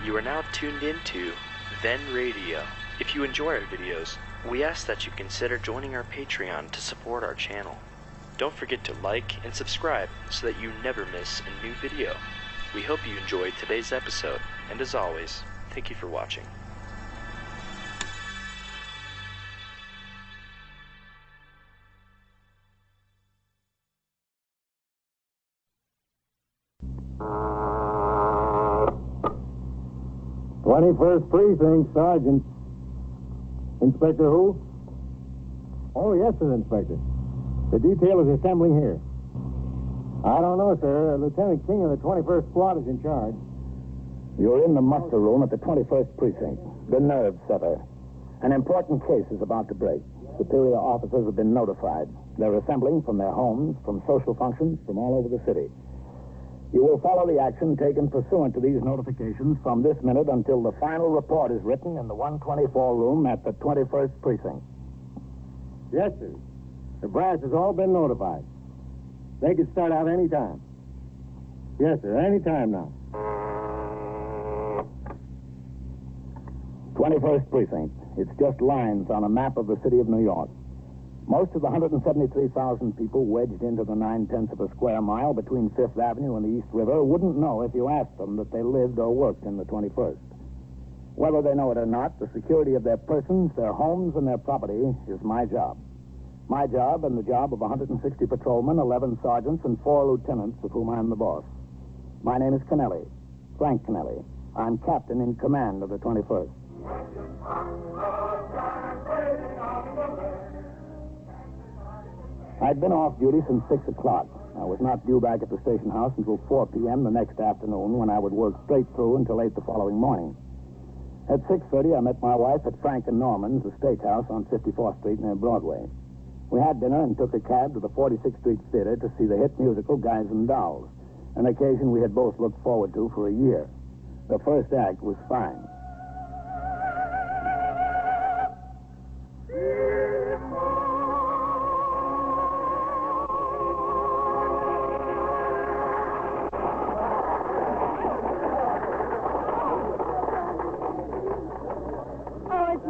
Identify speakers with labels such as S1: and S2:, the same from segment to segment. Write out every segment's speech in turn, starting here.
S1: You are now tuned into Then Radio. If you enjoy our videos, we ask that you consider joining our Patreon to support our channel. Don't forget to like and subscribe so that you never miss a new video. We hope you enjoyed today's episode, and as always, thank you for watching.
S2: "21st Precinct, Sergeant." Inspector who? Oh, yes, sir, Inspector. The detail is assembling here. I don't know, sir. Lieutenant King of the 21st Squad is in charge.
S3: You're in the muster room at the 21st Precinct. The nerve setter. An important case is about to break. Superior officers have been notified. They're assembling from their homes, from social functions, from all over the city. You will follow the action taken pursuant to these notifications from this minute until the final report is written in the 124 room at the 21st Precinct.
S2: Yes, sir. The brass has all been notified. They can start out any time. Yes, sir, any time now.
S3: 21st Precinct. It's just lines on a map of the city of New York. Most of the 173,000 people wedged into the 9/10 of a square mile between Fifth Avenue and the East River wouldn't know if you asked them that they lived or worked in the 21st. Whether they know it or not, the security of their persons, their homes, and their property is my job. My job and the job of 160 patrolmen, 11 sergeants, and 4 lieutenants, of whom I'm the boss. My name is Kennelly, Frank Kennelly. I'm captain in command of the 21st. I'd been off duty since 6 o'clock. I was not due back at the station house until 4 p.m. the next afternoon, when I would work straight through until 8 the following morning. At 6:30, I met my wife at Frank and Norman's, a steakhouse on 54th Street near Broadway. We had dinner and took a cab to the 46th Street Theater to see the hit musical Guys and Dolls, an occasion we had both looked forward to for a year. The first act was fine.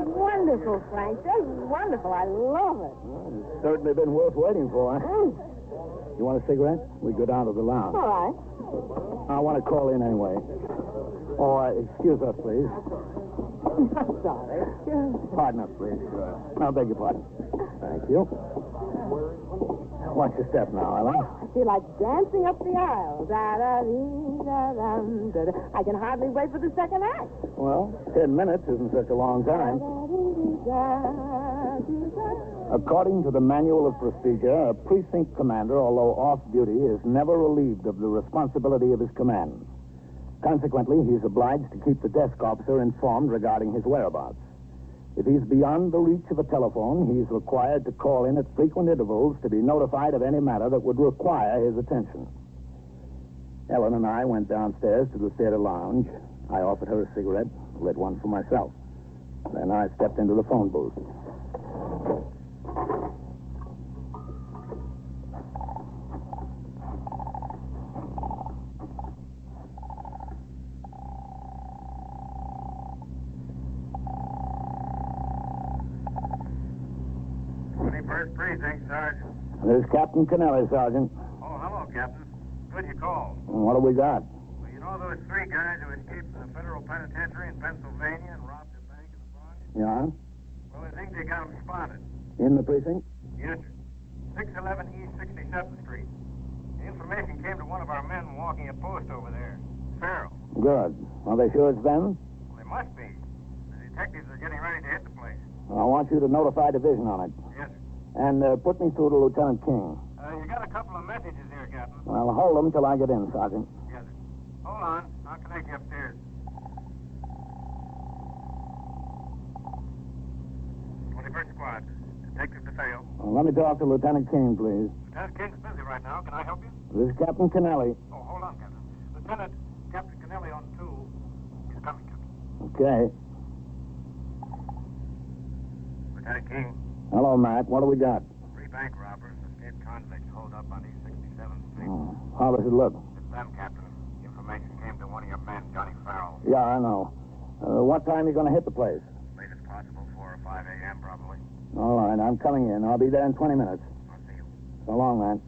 S4: Wonderful, Frank. Just wonderful. I love it.
S3: Well, it's certainly been worth waiting for. You want a cigarette? We go down to the lounge.
S4: All right.
S3: I want to call in anyway. Oh, excuse us, please.
S4: I'm sorry.
S3: Pardon us, please. I beg your pardon. Thank you. Watch your step now, Ellen.
S4: I feel like dancing up the aisle. Da-da-dee-da-dum-da-da. I can hardly wait for the second act.
S3: Well, 10 minutes isn't such a long time. According to the Manual of Procedure, a precinct commander, although off duty, is never relieved of the responsibility of his command. Consequently, he's obliged to keep the desk officer informed regarding his whereabouts. If he's beyond the reach of a telephone, he's required to call in at frequent intervals to be notified of any matter that would require his attention. Ellen and I went downstairs to the theater lounge. I offered her a cigarette, lit one for myself. Then I stepped into the phone booth.
S5: First Precinct, Sergeant.
S3: There's Captain Kennelly, Sergeant.
S5: Oh, hello, Captain. Good you called.
S3: What have we got?
S5: Well, you know those 3 guys who escaped from the federal penitentiary in Pennsylvania and robbed a bank in the Bronx?
S3: Yeah?
S5: Well, I think they got them spotted.
S3: In the precinct?
S5: Yes, sir. 611 East 67th Street. The information came to one of our men walking a post over there. Farrell.
S3: Good. Are they sure it's them?
S5: Well, they must be. The detectives are getting ready to hit the place.
S3: I want you to notify division on it.
S5: Yes, sir.
S3: And put me through to Lieutenant King.
S5: You got a couple of messages here, Captain.
S3: I'll hold them till I get in, Sergeant.
S5: Yes, sir. Hold on. I'll connect you upstairs. 21st Squad. Detective DeFeo.
S3: Let me talk to Lieutenant King, please.
S5: Lieutenant King's busy right now. Can I help you?
S3: This is Captain Kennelly.
S5: Oh, hold on, Captain. Captain Kennelly on 2. He's coming, Captain.
S3: Okay.
S5: Lieutenant King.
S3: Hello, Matt. What do we got?
S5: 3 bank robbers, escaped convicts, holed up on East 67th Street.
S3: How does it look?
S5: It's them, Captain. Information came to one of your man, Johnny Farrell.
S3: Yeah, I know. What time are you going to hit the place?
S5: Late as possible, 4 or 5 a.m. probably.
S3: All right, I'm coming in. I'll be there in 20 minutes.
S5: I'll see you.
S3: So long, man.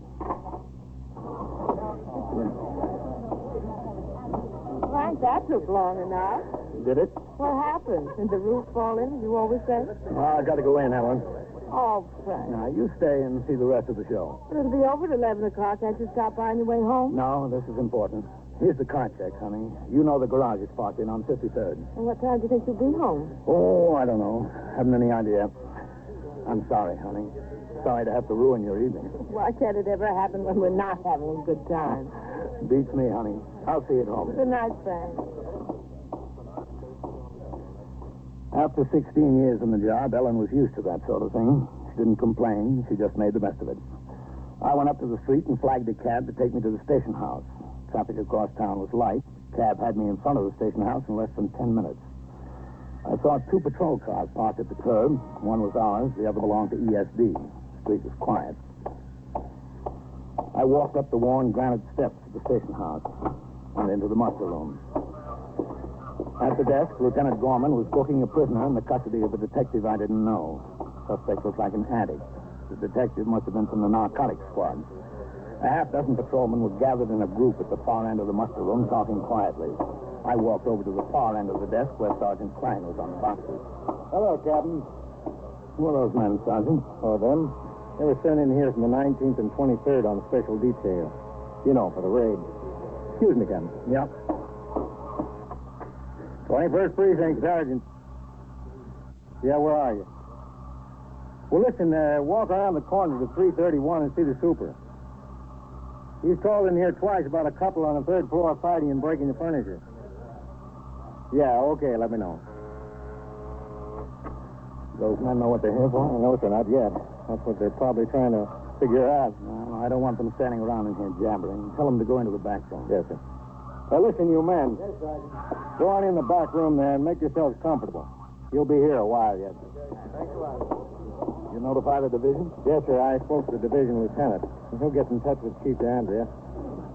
S4: Frank, that took long enough.
S3: Did it?
S4: What happened? Did the roof fall in, as you always say?
S3: Oh, I got to go in, Helen.
S4: Oh, Frank.
S3: Now, you stay and see the rest of the show.
S4: But it'll be over at 11 o'clock. Can't you stop by on your way home?
S3: No, this is important. Here's the car check, honey. You know the garage is parked in on 53rd.
S4: And what time do you think you'll be home?
S3: Oh, I don't know. Haven't any idea. I'm sorry, honey. Sorry to have to ruin your evening.
S4: Why can't it ever happen when we're not having a good time?
S3: Beats me, honey. I'll see you at home.
S4: Good night, Frank.
S3: After 16 years in the job, Ellen was used to that sort of thing. She didn't complain. She just made the best of it. I went up to the street and flagged a cab to take me to the station house. Traffic across town was light. Cab had me in front of the station house in less than 10 minutes. I saw 2 patrol cars parked at the curb. One was ours. The other belonged to ESD. The street was quiet. I walked up the worn granite steps of the station house and into the muster room. At the desk, Lieutenant Gorman was booking a prisoner in the custody of a detective I didn't know. Suspect looked like an addict. The detective must have been from the narcotics squad. A half-dozen patrolmen were gathered in a group at the far end of the muster room, talking quietly. I walked over to the far end of the desk where Sergeant Klein was on boxes.
S2: Hello, Captain.
S3: Who are those men, Sergeant?
S2: Oh, them? They were sent in here from the 19th and 23rd on special detail. You know, for the raid. Excuse me, Captain.
S3: Yep.
S2: 21st Precinct, Sergeant. Yeah, where are you? Well, listen, walk around the corner to 331 and see the super. He's called in here twice about a couple on the 3rd floor fighting and breaking the furniture. Yeah, okay, let me know.
S3: Those men know what they're here for?
S2: No, sir, not yet. That's what they're probably trying to figure out.
S3: No, I don't want them standing around in here jabbering. Tell them to go into the back room.
S2: Yes, sir. Listen, you men.
S4: Yes, Sergeant.
S2: Go on in the back room there and make yourselves comfortable. You'll be here a while yet.
S4: Thanks a lot.
S3: You notify the division?
S2: Yes, sir. I spoke to the division lieutenant. He'll get in touch with Chief Andrea.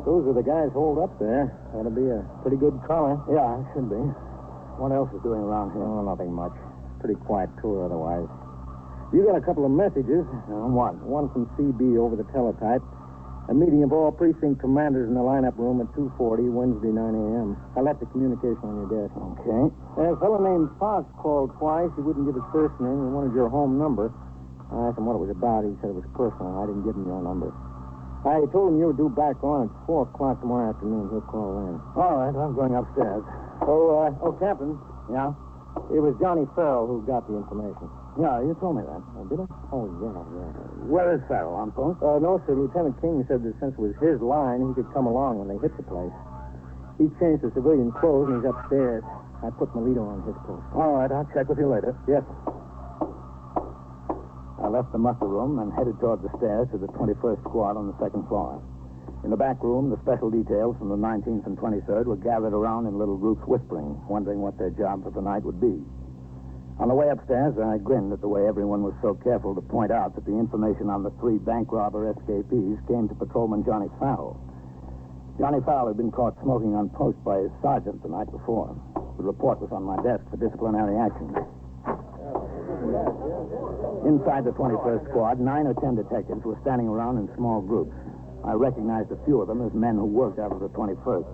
S2: Those are the guys holed up there. That'll be a pretty good collar.
S3: Yeah, it should be. What else is doing around here?
S2: Oh, nothing much. Pretty quiet tour otherwise. You got a couple of messages.
S3: What?
S2: One from CB over the teletype. A meeting of all precinct commanders in the lineup room at 2:40, Wednesday, 9 a.m. I left the communication on your desk.
S3: Okay.
S2: A fellow named Fox called twice. He wouldn't give his first name. He wanted your home number. I asked him what it was about. He said it was personal. I didn't give him your number. I told him you were due back on at 4 o'clock tomorrow afternoon. He'll call in.
S3: All right, I'm going upstairs.
S2: Captain.
S3: Yeah?
S2: It was Johnny Farrell who got the information.
S3: Yeah, you told me that.
S2: Did I? Oh, yeah.
S3: Where is Farrell? On post?
S2: No, sir. Lieutenant King said that since it was his line, he could come along when they hit the place. He changed to civilian clothes and he's upstairs. I put Melito on his post.
S3: All right, I'll check with you later.
S2: Yes.
S3: I left the muster room and headed toward the stairs to the 21st Squad on the 2nd floor. In the back room, the special details from the 19th and 23rd were gathered around in little groups whispering, wondering what their job for the night would be. On the way upstairs, I grinned at the way everyone was so careful to point out that the information on the 3 bank robber escapees came to Patrolman Johnny Farrell. Johnny Farrell had been caught smoking on post by his sergeant the night before. The report was on my desk for disciplinary action. Inside the 21st Squad, 9 or 10 detectives were standing around in small groups. I recognized a few of them as men who worked out of the 21st.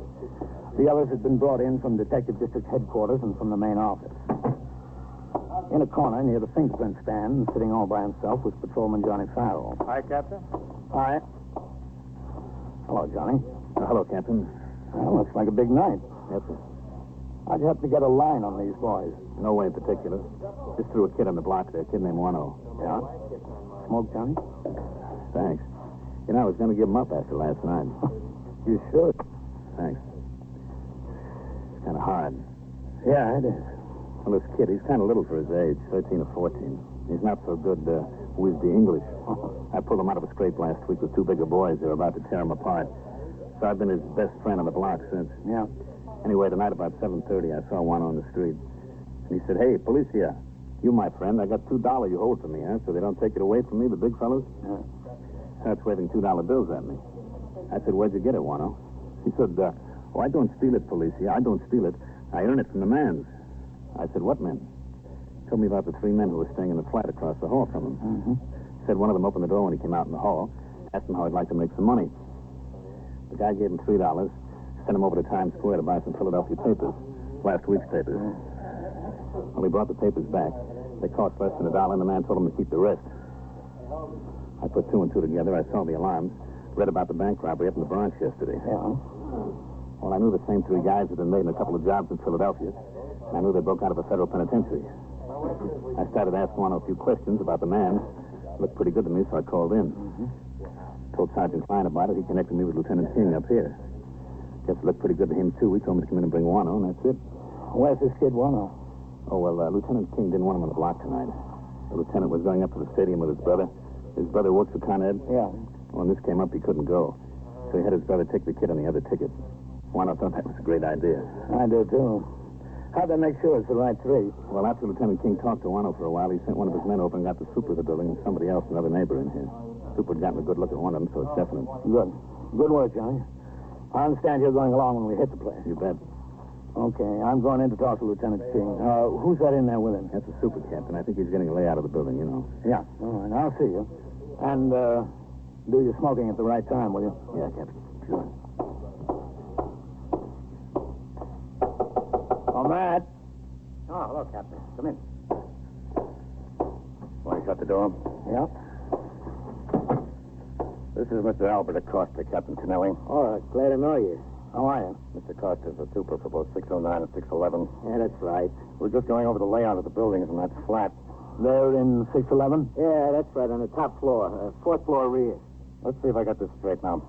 S3: The others had been brought in from Detective District Headquarters and from the main office. In a corner near the fingerprint stand, sitting all by himself, was Patrolman Johnny Farrell.
S2: Hi, Captain.
S3: Hi. Hello, Johnny.
S2: Hello, Captain.
S3: Well, looks like a big night.
S2: Yes, sir.
S3: How'd you have to get a line on these boys?
S2: No way in particular. Just threw a kid on the block there, a kid named Wano.
S3: Yeah? Smoke, Johnny?
S2: Thanks. You know, I was going to give him up after last night.
S3: You should.
S2: Thanks. It's kind of hard.
S3: Yeah, it is.
S2: Well, this kid, he's kind of little for his age, 13 or 14. He's not so good with the English. I pulled him out of a scrape last week with 2 bigger boys. They were about to tear him apart. So I've been his best friend on the block since.
S3: Yeah.
S2: Anyway, tonight about 7:30, I saw one on the street. And he said, "Hey, police here. You, my friend, I got $2 you hold to me, huh? So they don't take it away from me, the big fellas?"
S3: Yeah.
S2: Starts waving $2 bills at me. I said, "Where'd you get it, Wano?" He said,
S3: Oh, I don't steal it, Felicia. I don't steal it. I earn it from the men. I said, what men? Told me about the 3 men who were staying in the flat across the hall from him.
S2: Mm-hmm.
S3: Said one of them opened the door when he came out in the hall, asked him how he'd like to make some money. The guy gave him $3, sent him over to Times Square to buy some Philadelphia papers, last week's papers. Well, he brought the papers back. They cost less than $1, and the man told him to keep the rest. I put 2 and 2 together. I saw the alarms, read about the bank robbery up in the Bronx yesterday.
S2: Yeah.
S3: Well, I knew the same 3 guys had been made in a couple of jobs in Philadelphia, and I knew they broke out of a federal penitentiary. I started asking one a few questions about the man. Looked pretty good to me, so I called in. Told Sergeant Klein about it. He connected me with Lieutenant King up here. Guess it looked pretty good to him, too. He told me to come in and bring Wano, and that's it.
S2: Where's this kid, Wano?
S3: Oh, well, Lieutenant King didn't want him on the block tonight. The lieutenant was going up to the stadium with his brother. His brother works for Con Ed.
S2: Yeah.
S3: When this came up, he couldn't go. So he had his brother take the kid on the other ticket. Wano thought that was a great idea.
S2: I do, too. How'd they make sure it's the right 3?
S3: Well, after Lieutenant King talked to Wano for a while, he sent one of his men over and got the super of the building and somebody else, another neighbor, in here. Super had gotten a good look at one of them, so it's definite.
S2: Good. Good work, Johnny. I understand you're going along when we hit the place.
S3: You bet.
S2: Okay, I'm going in to talk to Lieutenant King. Who's that in there with him?
S3: That's a super captain. I think he's getting a layout of the building, you know.
S2: Yeah. All right, I'll see you. And, do your smoking at the right time, will you?
S3: Yeah, Captain. Sure.
S2: Oh, Matt.
S3: Oh, hello, Captain. Come in.
S2: Want to shut the door? Yeah.
S3: This is Mr. Albert Acosta, Captain Tonelli.
S2: All right, glad to know you. How are you?
S3: Mr. Acosta's the super for both 609 and 611.
S2: Yeah, that's right.
S3: We're just going over the layout of the buildings in that flat.
S2: They're in 611? Yeah, that's right, on the top floor. 4th floor rear.
S3: Let's see if I got this straight now.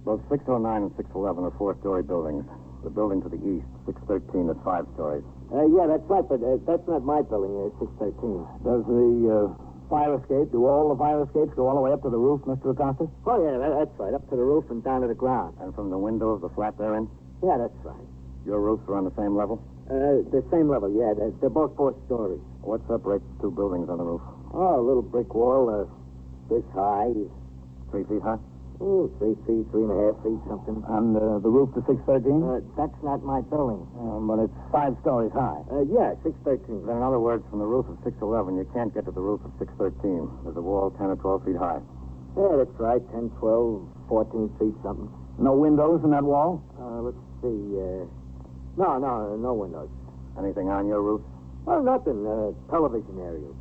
S3: Both 609 and 611 are 4-story buildings. The building to the east, 613, is 5 stories.
S2: Yeah, that's right, but that's not my building, 613. Does the fire escape, do all the fire escapes go all the way up to the roof, Mr. Acosta? Oh, yeah, that's right, up to the roof and down to the ground.
S3: And from the window of the flat they're in?
S2: Yeah, that's right.
S3: Your roofs are on the same level?
S2: The same level, yeah. They're both 4 stories.
S3: What separates the 2 buildings on the roof?
S2: Oh, a little brick wall, this high.
S3: 3 feet high?
S2: Oh, 3 feet, 3.5 feet, something. And the roof to 613? That's not my building. But it's 5 stories high. Yeah, 613.
S3: Then in other words, from the roof of 611, you can't get to the roof of 613. There's a wall 10 or 12 feet high.
S2: Yeah, that's right. 10, 12, 14 feet, something. No windows in that wall? Let's see. No windows.
S3: Anything on your roof?
S2: Oh, nothing. Television area.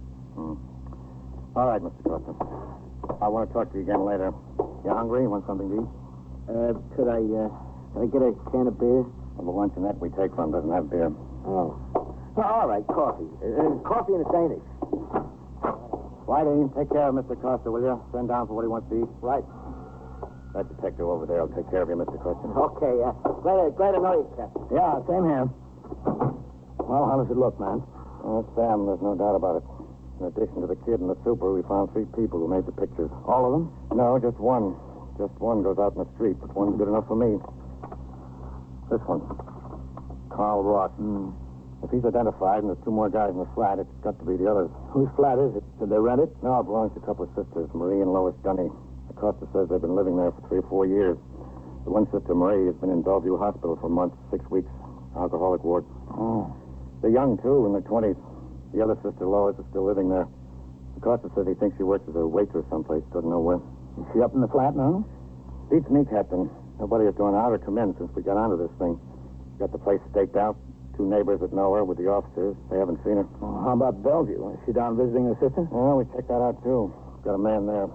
S3: All right, Mr. Costa. I want to talk to you again later. You hungry? Want something to eat?
S2: Could I get a can of beer?
S3: Well, the luncheonette we take from doesn't have beer.
S2: Oh. All right, coffee. Coffee and a Danish.
S3: Whitey, take care of Mr. Costa, will you? Send down for what he wants to eat.
S2: Right.
S3: That detective over there will take care of you, Mr. Costa.
S2: Okay, glad to know you, Captain. Yeah, same here. Well, how does it look, man?
S3: Sam, there's no doubt about it. In addition to the kid and the super, we found 3 people who made the pictures.
S2: All of them?
S3: No, just one. Just one goes out in the street, but one's good enough for me. This one. Carl Ross. If he's identified and there's 2 more guys in the flat, it's got to be the others.
S2: Whose flat is it? Did they rent it?
S3: No, it belongs to a couple of sisters, Marie and Lois Gunny. Acosta says they've been living there for 3 or 4 years. The one sister, Marie, has been in Bellevue Hospital for months, 6 weeks. Alcoholic ward.
S2: Oh.
S3: They're young, too, in their 20s. The other sister, Lois, is still living there. Acosta says he thinks she works as a waitress someplace, doesn't know where.
S2: Is she up in the flat now?
S3: Beats me, Captain. Nobody has gone out or come in since we got onto this thing. Got the place staked out. 2 neighbors that know her with the officers. They haven't seen her.
S2: Oh, how about Bellevue? Is she down visiting her sister?
S3: Well, we checked that out, too. Got a man there.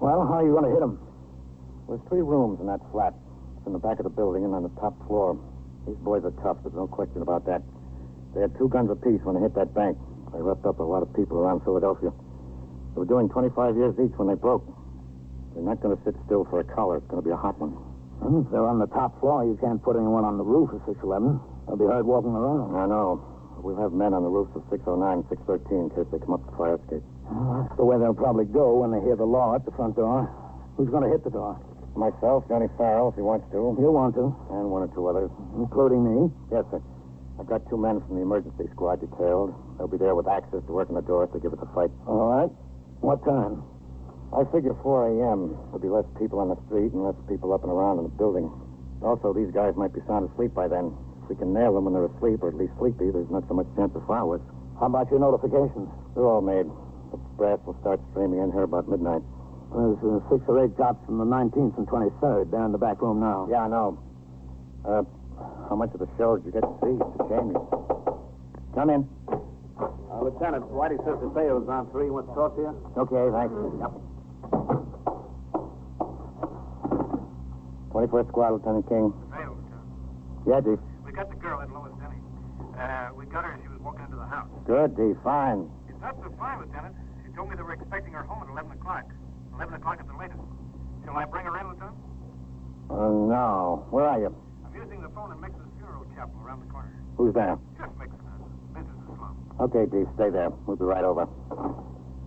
S2: Well, how are you going to hit him?
S3: There's 3 rooms in that flat. It's in the back of the building and on the top floor. These boys are tough. There's no question about that. They had 2 guns apiece when they hit that bank. They roughed up a lot of people around Philadelphia. They were doing 25 years each when they broke. They're not going to sit still for a collar. It's going to be a hot one.
S2: Well, if they're on the top floor, you can't put anyone on the roof of 611. They'll be heard walking around.
S3: I know. We'll have men on the roofs of 609 and 613 in case they come up the fire escape.
S2: Well, that's the way they'll probably go when they hear the law at the front door. Who's going to hit the door?
S3: Myself, Johnny Farrell, if he wants to.
S2: He'll want to.
S3: And 1 or 2 others.
S2: Including me?
S3: Yes, sir. I've got 2 men from the emergency squad detailed. They'll be there with access to working the door if they give it a fight.
S2: All right. What time?
S3: I figure 4 a.m. There'll be less people on the street and less people up and around in the building. Also, these guys might be sound asleep by then. If we can nail them when they're asleep, or at least sleepy, there's not so much chance of fireworks.
S2: How about your notifications?
S3: They're all made. The brass will start streaming in here about midnight.
S2: There's 6 or 8 cops from the 19th and 23rd. They're in the back room now.
S3: Yeah, I know. How much of the show did you get to see? It's a shame. Come in.
S2: Lieutenant, Whitey says the was on 3. He wants to talk to you?
S3: Okay, thanks. Yep. 21st Squad, Lieutenant King.
S5: Hey, Lieutenant.
S3: Yeah, Chief.
S5: We got the girl at Lois Denny. We got her as she was walking into the house.
S3: Good, Chief. Fine.
S5: It's not so fine, Lieutenant. She told me they were expecting her home at 11 o'clock. 11 o'clock at the latest. Shall I bring her in, Lieutenant?
S3: No. Where are you?
S5: I'm using the phone in Mix's funeral chapel around the corner.
S3: Who's there?
S5: Just Mixon. Business is slow.
S3: Okay, Chief. Stay there. We'll be right over.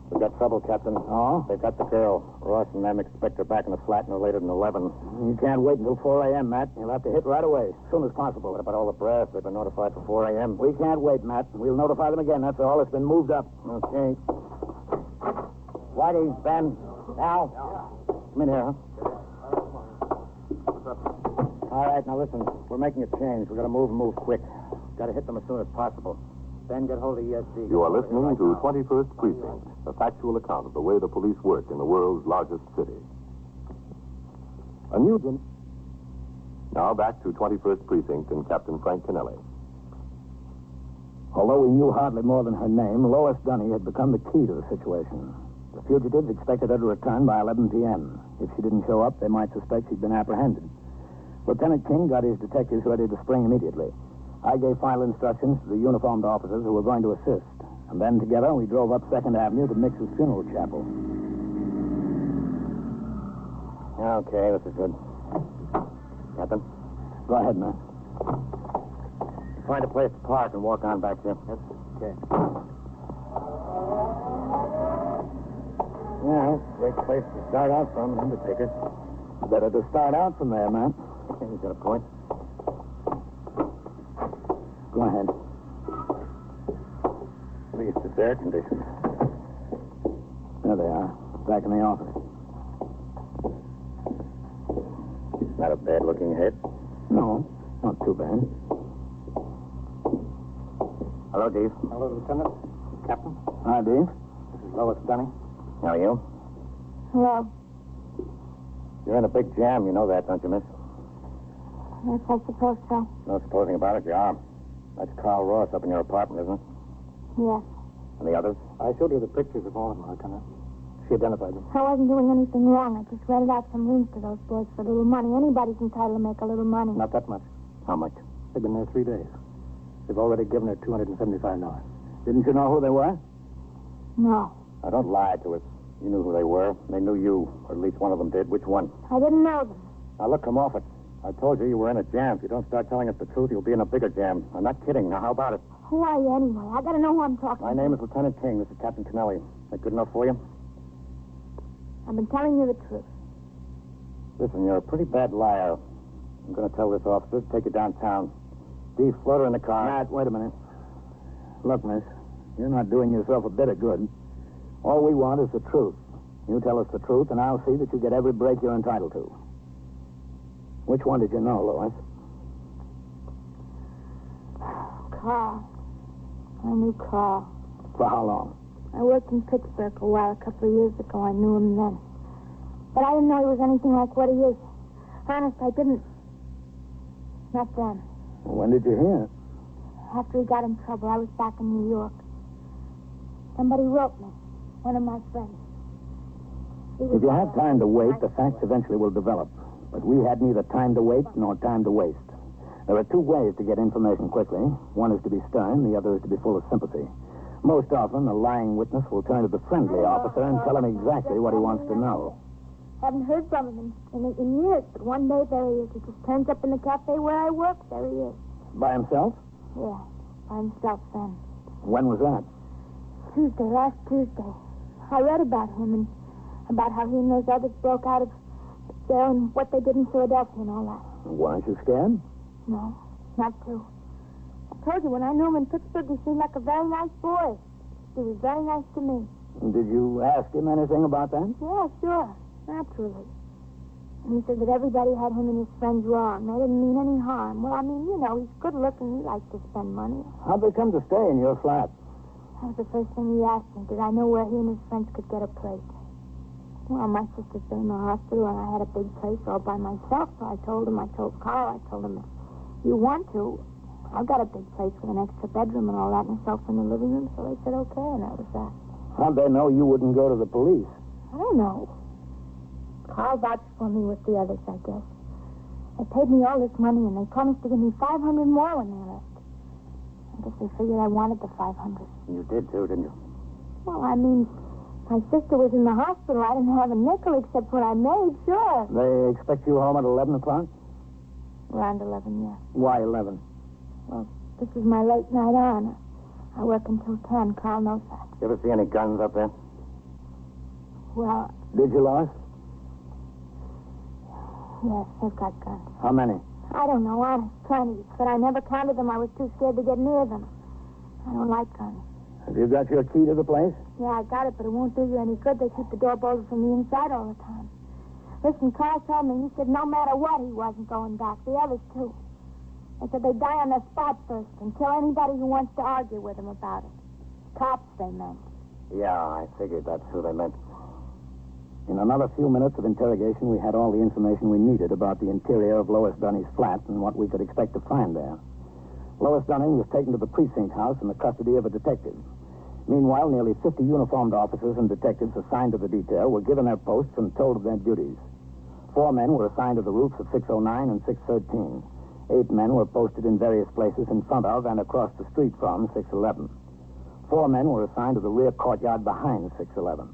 S3: We've got trouble, Captain.
S2: Oh?
S3: They've got the girl. Ross and them expect her back in the flat no later than 11.
S2: You can't wait until 4 a.m., Matt. You'll have to hit right away, as soon as possible.
S3: What about all the brass? They've been notified for 4 a.m.
S2: We can't wait, Matt. We'll notify them again. That's all. It's been moved up.
S3: Okay. Whitey, Ben, Al. Come in here, huh? All right, now listen. We're making a change. We've got to move and move quick. Got to hit them as soon as possible. Ben, get hold of ESG.
S6: You are listening to 21st Precinct, a factual account of the way the police work in the world's largest city. A new... Now back to 21st Precinct and Captain Frank Kennelly.
S2: Although we knew hardly more than her name, Lois Dunny had become the key to the situation. The fugitives expected her to return by 11 p.m. If she didn't show up, they might suspect she'd been apprehended. Lieutenant King got his detectives ready to spring immediately. I gave final instructions to the uniformed officers who were going to assist. And then together we drove up 2nd Avenue to Mix's funeral chapel.
S3: Okay, this is good. Captain?
S2: Go ahead, man.
S3: Find a place to park and walk on back here.
S2: Yes, okay.
S3: Yeah, great place to start out from, an undertaker.
S2: Better to start out from there, man.
S3: He's got a point.
S2: Go ahead.
S3: At least it's air conditioned.
S2: There they are, back in the office.
S3: Not a bad-looking head.
S2: No, not too bad.
S3: Hello, Dave.
S2: Hello, Lieutenant. Captain. Hi, Dave. This is Lois Dunny.
S3: How are you?
S4: Hello.
S3: You're in a big jam, you know that, don't you, miss?
S4: Yes, I suppose so.
S3: No supposing about it, you are. That's Carl Ross up in your apartment, isn't it?
S4: Yes.
S3: And the others?
S2: I showed you the pictures of all of them, Lieutenant. She identified them.
S4: I wasn't doing anything wrong. I just rented out some rooms to those boys for a little money. Anybody's entitled to make a little money.
S2: Not that much.
S3: How much?
S2: They've been there 3 days. They've already given her $275. Didn't you know who they were?
S4: No.
S3: Now, don't lie to us. You knew who they were. They knew you, or at least one of them did. Which one?
S4: I didn't know them.
S3: Now, look, come off it. I told you were in a jam. If you don't start telling us the truth, you'll be in a bigger jam. I'm not kidding. Now, how about it?
S4: Who are you anyway? I gotta know who I'm talking
S3: My
S4: to.
S3: name is Lieutenant King. This is Captain Kennelly. That good enough for you?
S4: I've been telling you the truth.
S3: Listen, you're a pretty bad liar. I'm going to tell this officer to take you downtown. Steve, float her in the car.
S2: Matt, wait a minute. Look, miss, you're not doing yourself a bit of good. All we want is the truth. You tell us the truth, and I'll see that you get every break you're entitled to. Which one did you know, Lois?
S4: Carl. I knew Carl.
S2: For how long?
S4: I worked in Pittsburgh for a while a couple of years ago. I knew him then. But I didn't know he was anything like what he is. Honest, I didn't. Not then.
S2: When did you hear?
S4: After he got in trouble, I was back in New York. Somebody wrote me. One of my friends.
S2: If you have time to wait, the facts eventually will develop. But we had neither time to wait nor time to waste. There are 2 ways to get information quickly. One is to be stern, the other is to be full of sympathy. Most often, a lying witness will turn to the friendly officer and tell him exactly what he wants to know.
S4: Haven't heard from him in years, but one day there he is. He just turns up in the cafe where I work. There he is.
S2: By himself?
S4: Yeah, by himself then.
S2: When was that?
S4: Last Tuesday. I read about him and about how he and those others broke out of jail and what they did in Philadelphia and all that.
S2: Weren't you scared?
S4: No, not too. I told you, when I knew him in Pittsburgh, he seemed like a very nice boy. He was very nice to me.
S2: Did you ask him anything about that?
S4: Yeah, sure. Naturally. And he said that everybody had him and his friends wrong. They didn't mean any harm. Well, I mean, you know, he's good looking. He likes to spend money.
S3: How'd they come to stay in your flat?
S4: That was the first thing he asked me. Did I know where he and his friends could get a place? Well, my sister's been in the hospital, and I had a big place all by myself. So I told Carl, if you want to, I've got a big place with an extra bedroom and all that, and a sofa in the living room. So they said, okay, and that was that.
S3: How'd they know you wouldn't go to the police?
S4: I don't know. Carl vouched for me with the others, I guess. They paid me all this money, and they promised to give me $500 more when they left. I guess they figured I wanted the $500.
S3: You did, too, didn't you?
S4: Well, I mean, my sister was in the hospital. I didn't have a nickel except what I made, sure.
S3: They expect you home at 11 o'clock?
S4: Around 11, yeah.
S3: Why 11?
S4: Well, this is my late night on. I work until 10. Carl knows that.
S3: You ever see any guns up there?
S4: Well,
S3: Did you, Lois?
S4: yes, they've got guns.
S3: How many?
S4: I don't know, honest, plenty. But I never counted them. I was too scared to get near them. I don't like guns.
S3: Have you got your key to the place?
S4: Yeah, I got it, but it won't do you any good. They keep the door bolted from the inside all the time. Listen, Carl told me, he said no matter what, he wasn't going back. The others, too. They said they'd die on the spot first and kill anybody who wants to argue with them about it. Cops, they meant.
S3: Yeah, I figured that's who they meant. In another few minutes of interrogation, we had all the information we needed about the interior of Lois Dunny's flat and what we could expect to find there. Lois Dunning was taken to the precinct house in the custody of a detective. Meanwhile, nearly 50 uniformed officers and detectives assigned to the detail were given their posts and told of their duties. 4 men were assigned to the roofs of 609 and 613. 8 men were posted in various places in front of and across the street from 611. 4 men were assigned to the rear courtyard behind 611.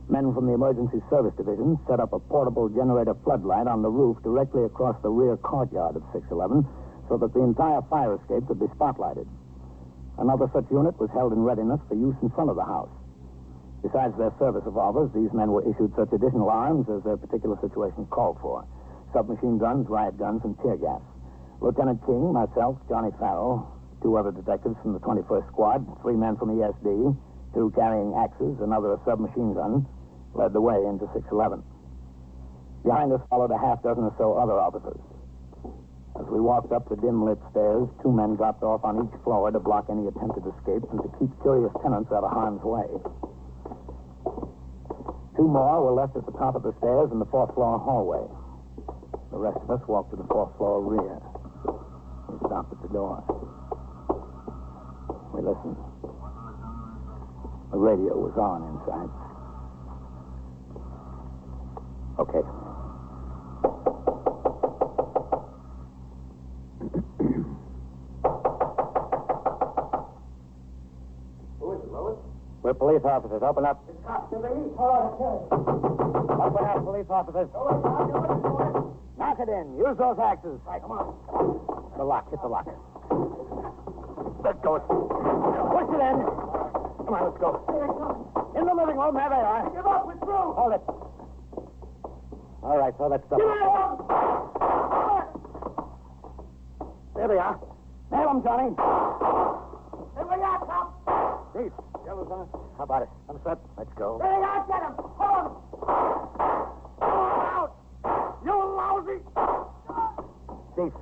S3: Men from the Emergency Service Division set up a portable generator floodlight on the roof directly across the rear courtyard of 611 so that the entire fire escape could be spotlighted. Another such unit was held in readiness for use in front of the house. Besides their service revolvers, these men were issued such additional arms as their particular situation called for. Submachine guns, riot guns, and tear gas. Lieutenant King, myself, Johnny Farrell, 2 other detectives from the 21st Squad, 3 men from ESD, 2 carrying axes, another a submachine gun, led the way into 611. Behind us followed a half dozen or so other officers. As we walked up the dim-lit stairs, 2 men dropped off on each floor to block any attempted escape and to keep curious tenants out of harm's way. 2 more were left at the top of the stairs in the 4th floor hallway. The rest of us walked to the 4th floor rear. We stopped at the door. We listened. The radio was on inside. Okay.
S2: Who is it, Lois?
S3: We're police officers. Open up.
S2: It's cops. They're the east. All right, okay.
S3: Open up, police officers. Knock it in. Use those axes.
S2: Right, come on.
S3: The lock. Hit the lock. Let go. Push it in. Come on, let's go. In the living room. There they are.
S2: Give up. We're through.
S3: Hold it. All right, so that's the... There they are. Nail them, Johnny.
S2: Here we are, Tom.
S3: Chief. Yeah, Lieutenant. How about it? I'm set. Let's go.
S2: There they are. Get him. Hold him. Out. You lousy.
S3: Chief,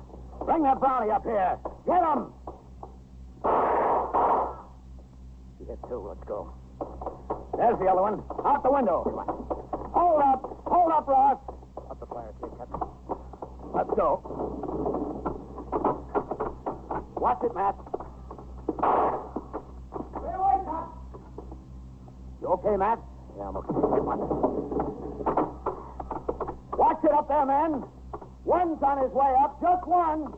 S3: bring that brownie up here. Get him. You hit 2. Let's go. There's the other one. Out the window. Come on. Hold up. Hold up, Ross. Up the fire escape, Captain. Let's go. Watch it, Matt.
S2: Stay away, Tom.
S3: You okay, Matt? Yeah, I'm okay. Get one. Watch it up there, men. One's on his way up. Just one.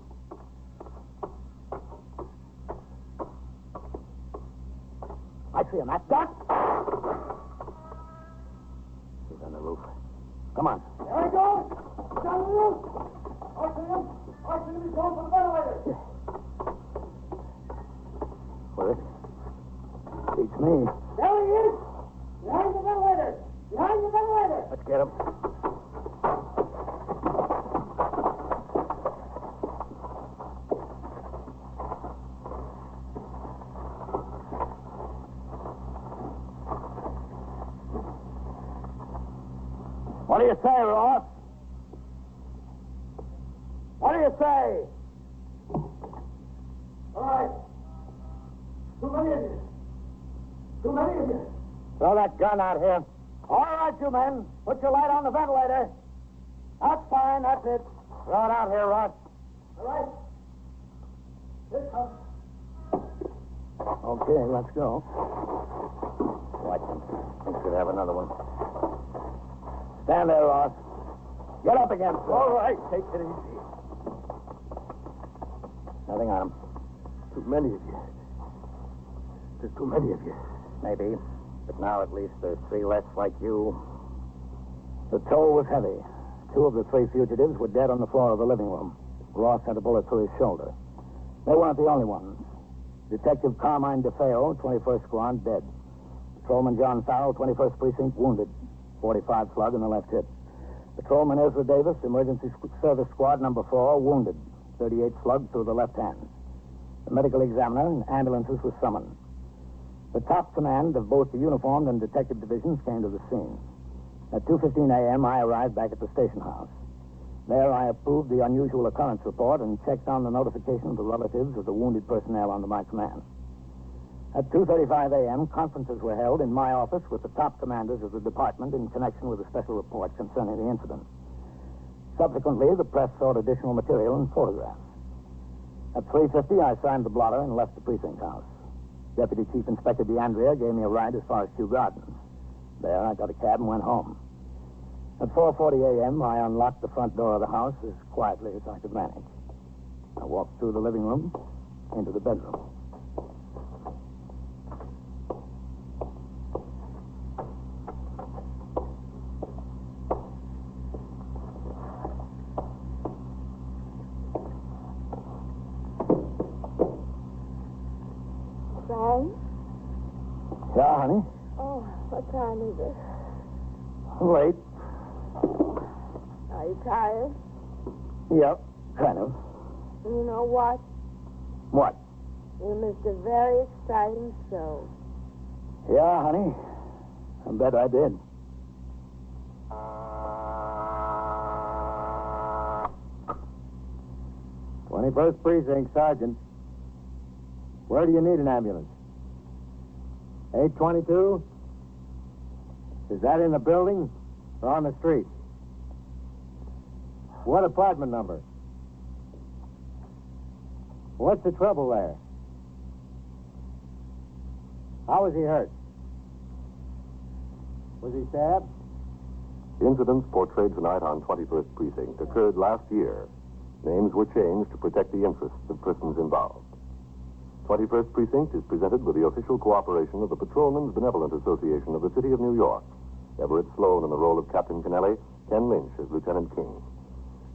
S3: I see him, Matt. Duck. He's on the roof. Come on.
S2: There he goes. He's on the roof. I see him. He's going for the ventilator.
S3: Where is he? Beats me.
S2: There he is. Behind the ventilator. Behind the ventilator.
S3: Let's get him. What do you say, Ross? say? All right. Too many of you. Too many of you.
S2: Throw that gun out here.
S3: All right, you men. Put your light on the ventilator. That's fine. That's it.
S2: Throw it out here, Ross.
S3: All right. Here it comes.
S2: Okay, let's go. Watch him. We should have another one. Stand there, Ross. Get up again, sir.
S3: All right. Take it easy.
S2: Nothing on him.
S3: Too many of you. There's too many of you.
S2: Maybe. But now at least there's 3 less like you.
S3: The toll was heavy. 2 of the 3 fugitives were dead on the floor of the living room. Ross had a bullet through his shoulder. They weren't the only ones. Detective Carmine DeFeo, 21st Squad, dead. Patrolman John Farrell, 21st Precinct, wounded. 45 slug in the left hip. Patrolman Ezra Davis, Emergency Service Squad number 4, wounded. 38 slug through the left hand. The medical examiner and ambulances were summoned. The top command of both the uniformed and detective divisions came to the scene. At 2:15 a.m., I arrived back at the station house. There, I approved the unusual occurrence report and checked on the notification of the relatives of the wounded personnel under my command. At 2:35 a.m., conferences were held in my office with the top commanders of the department in connection with a special report concerning the incident. Subsequently, the press sought additional material and photographs. At 3:50, I signed the blotter and left the precinct house. Deputy Chief Inspector DeAndrea gave me a ride as far as Kew Gardens. There, I got a cab and went home. At 4:40 a.m., I unlocked the front door of the house as quietly as I could manage. I walked through the living room into the bedroom.
S4: Frank?
S3: Yeah, honey?
S4: Oh, what time is it?
S3: Late.
S4: Are you tired?
S3: Yep, kind of.
S4: You know what?
S3: What?
S4: You missed a very exciting show.
S3: Yeah, honey. I bet I did.
S2: "21st Precinct, Sergeant. Where do you need an ambulance? 822? Is that in the building or on the street? What apartment number? What's the trouble there? How was he hurt? Was he stabbed?"
S6: The incidents portrayed tonight on 21st Precinct occurred last year. Names were changed to protect the interests of persons involved. 21st Precinct is presented with the official cooperation of the Patrolmen's Benevolent Association of the City of New York. Everett Sloan in the role of Captain Kennelly, Ken Lynch as Lieutenant King.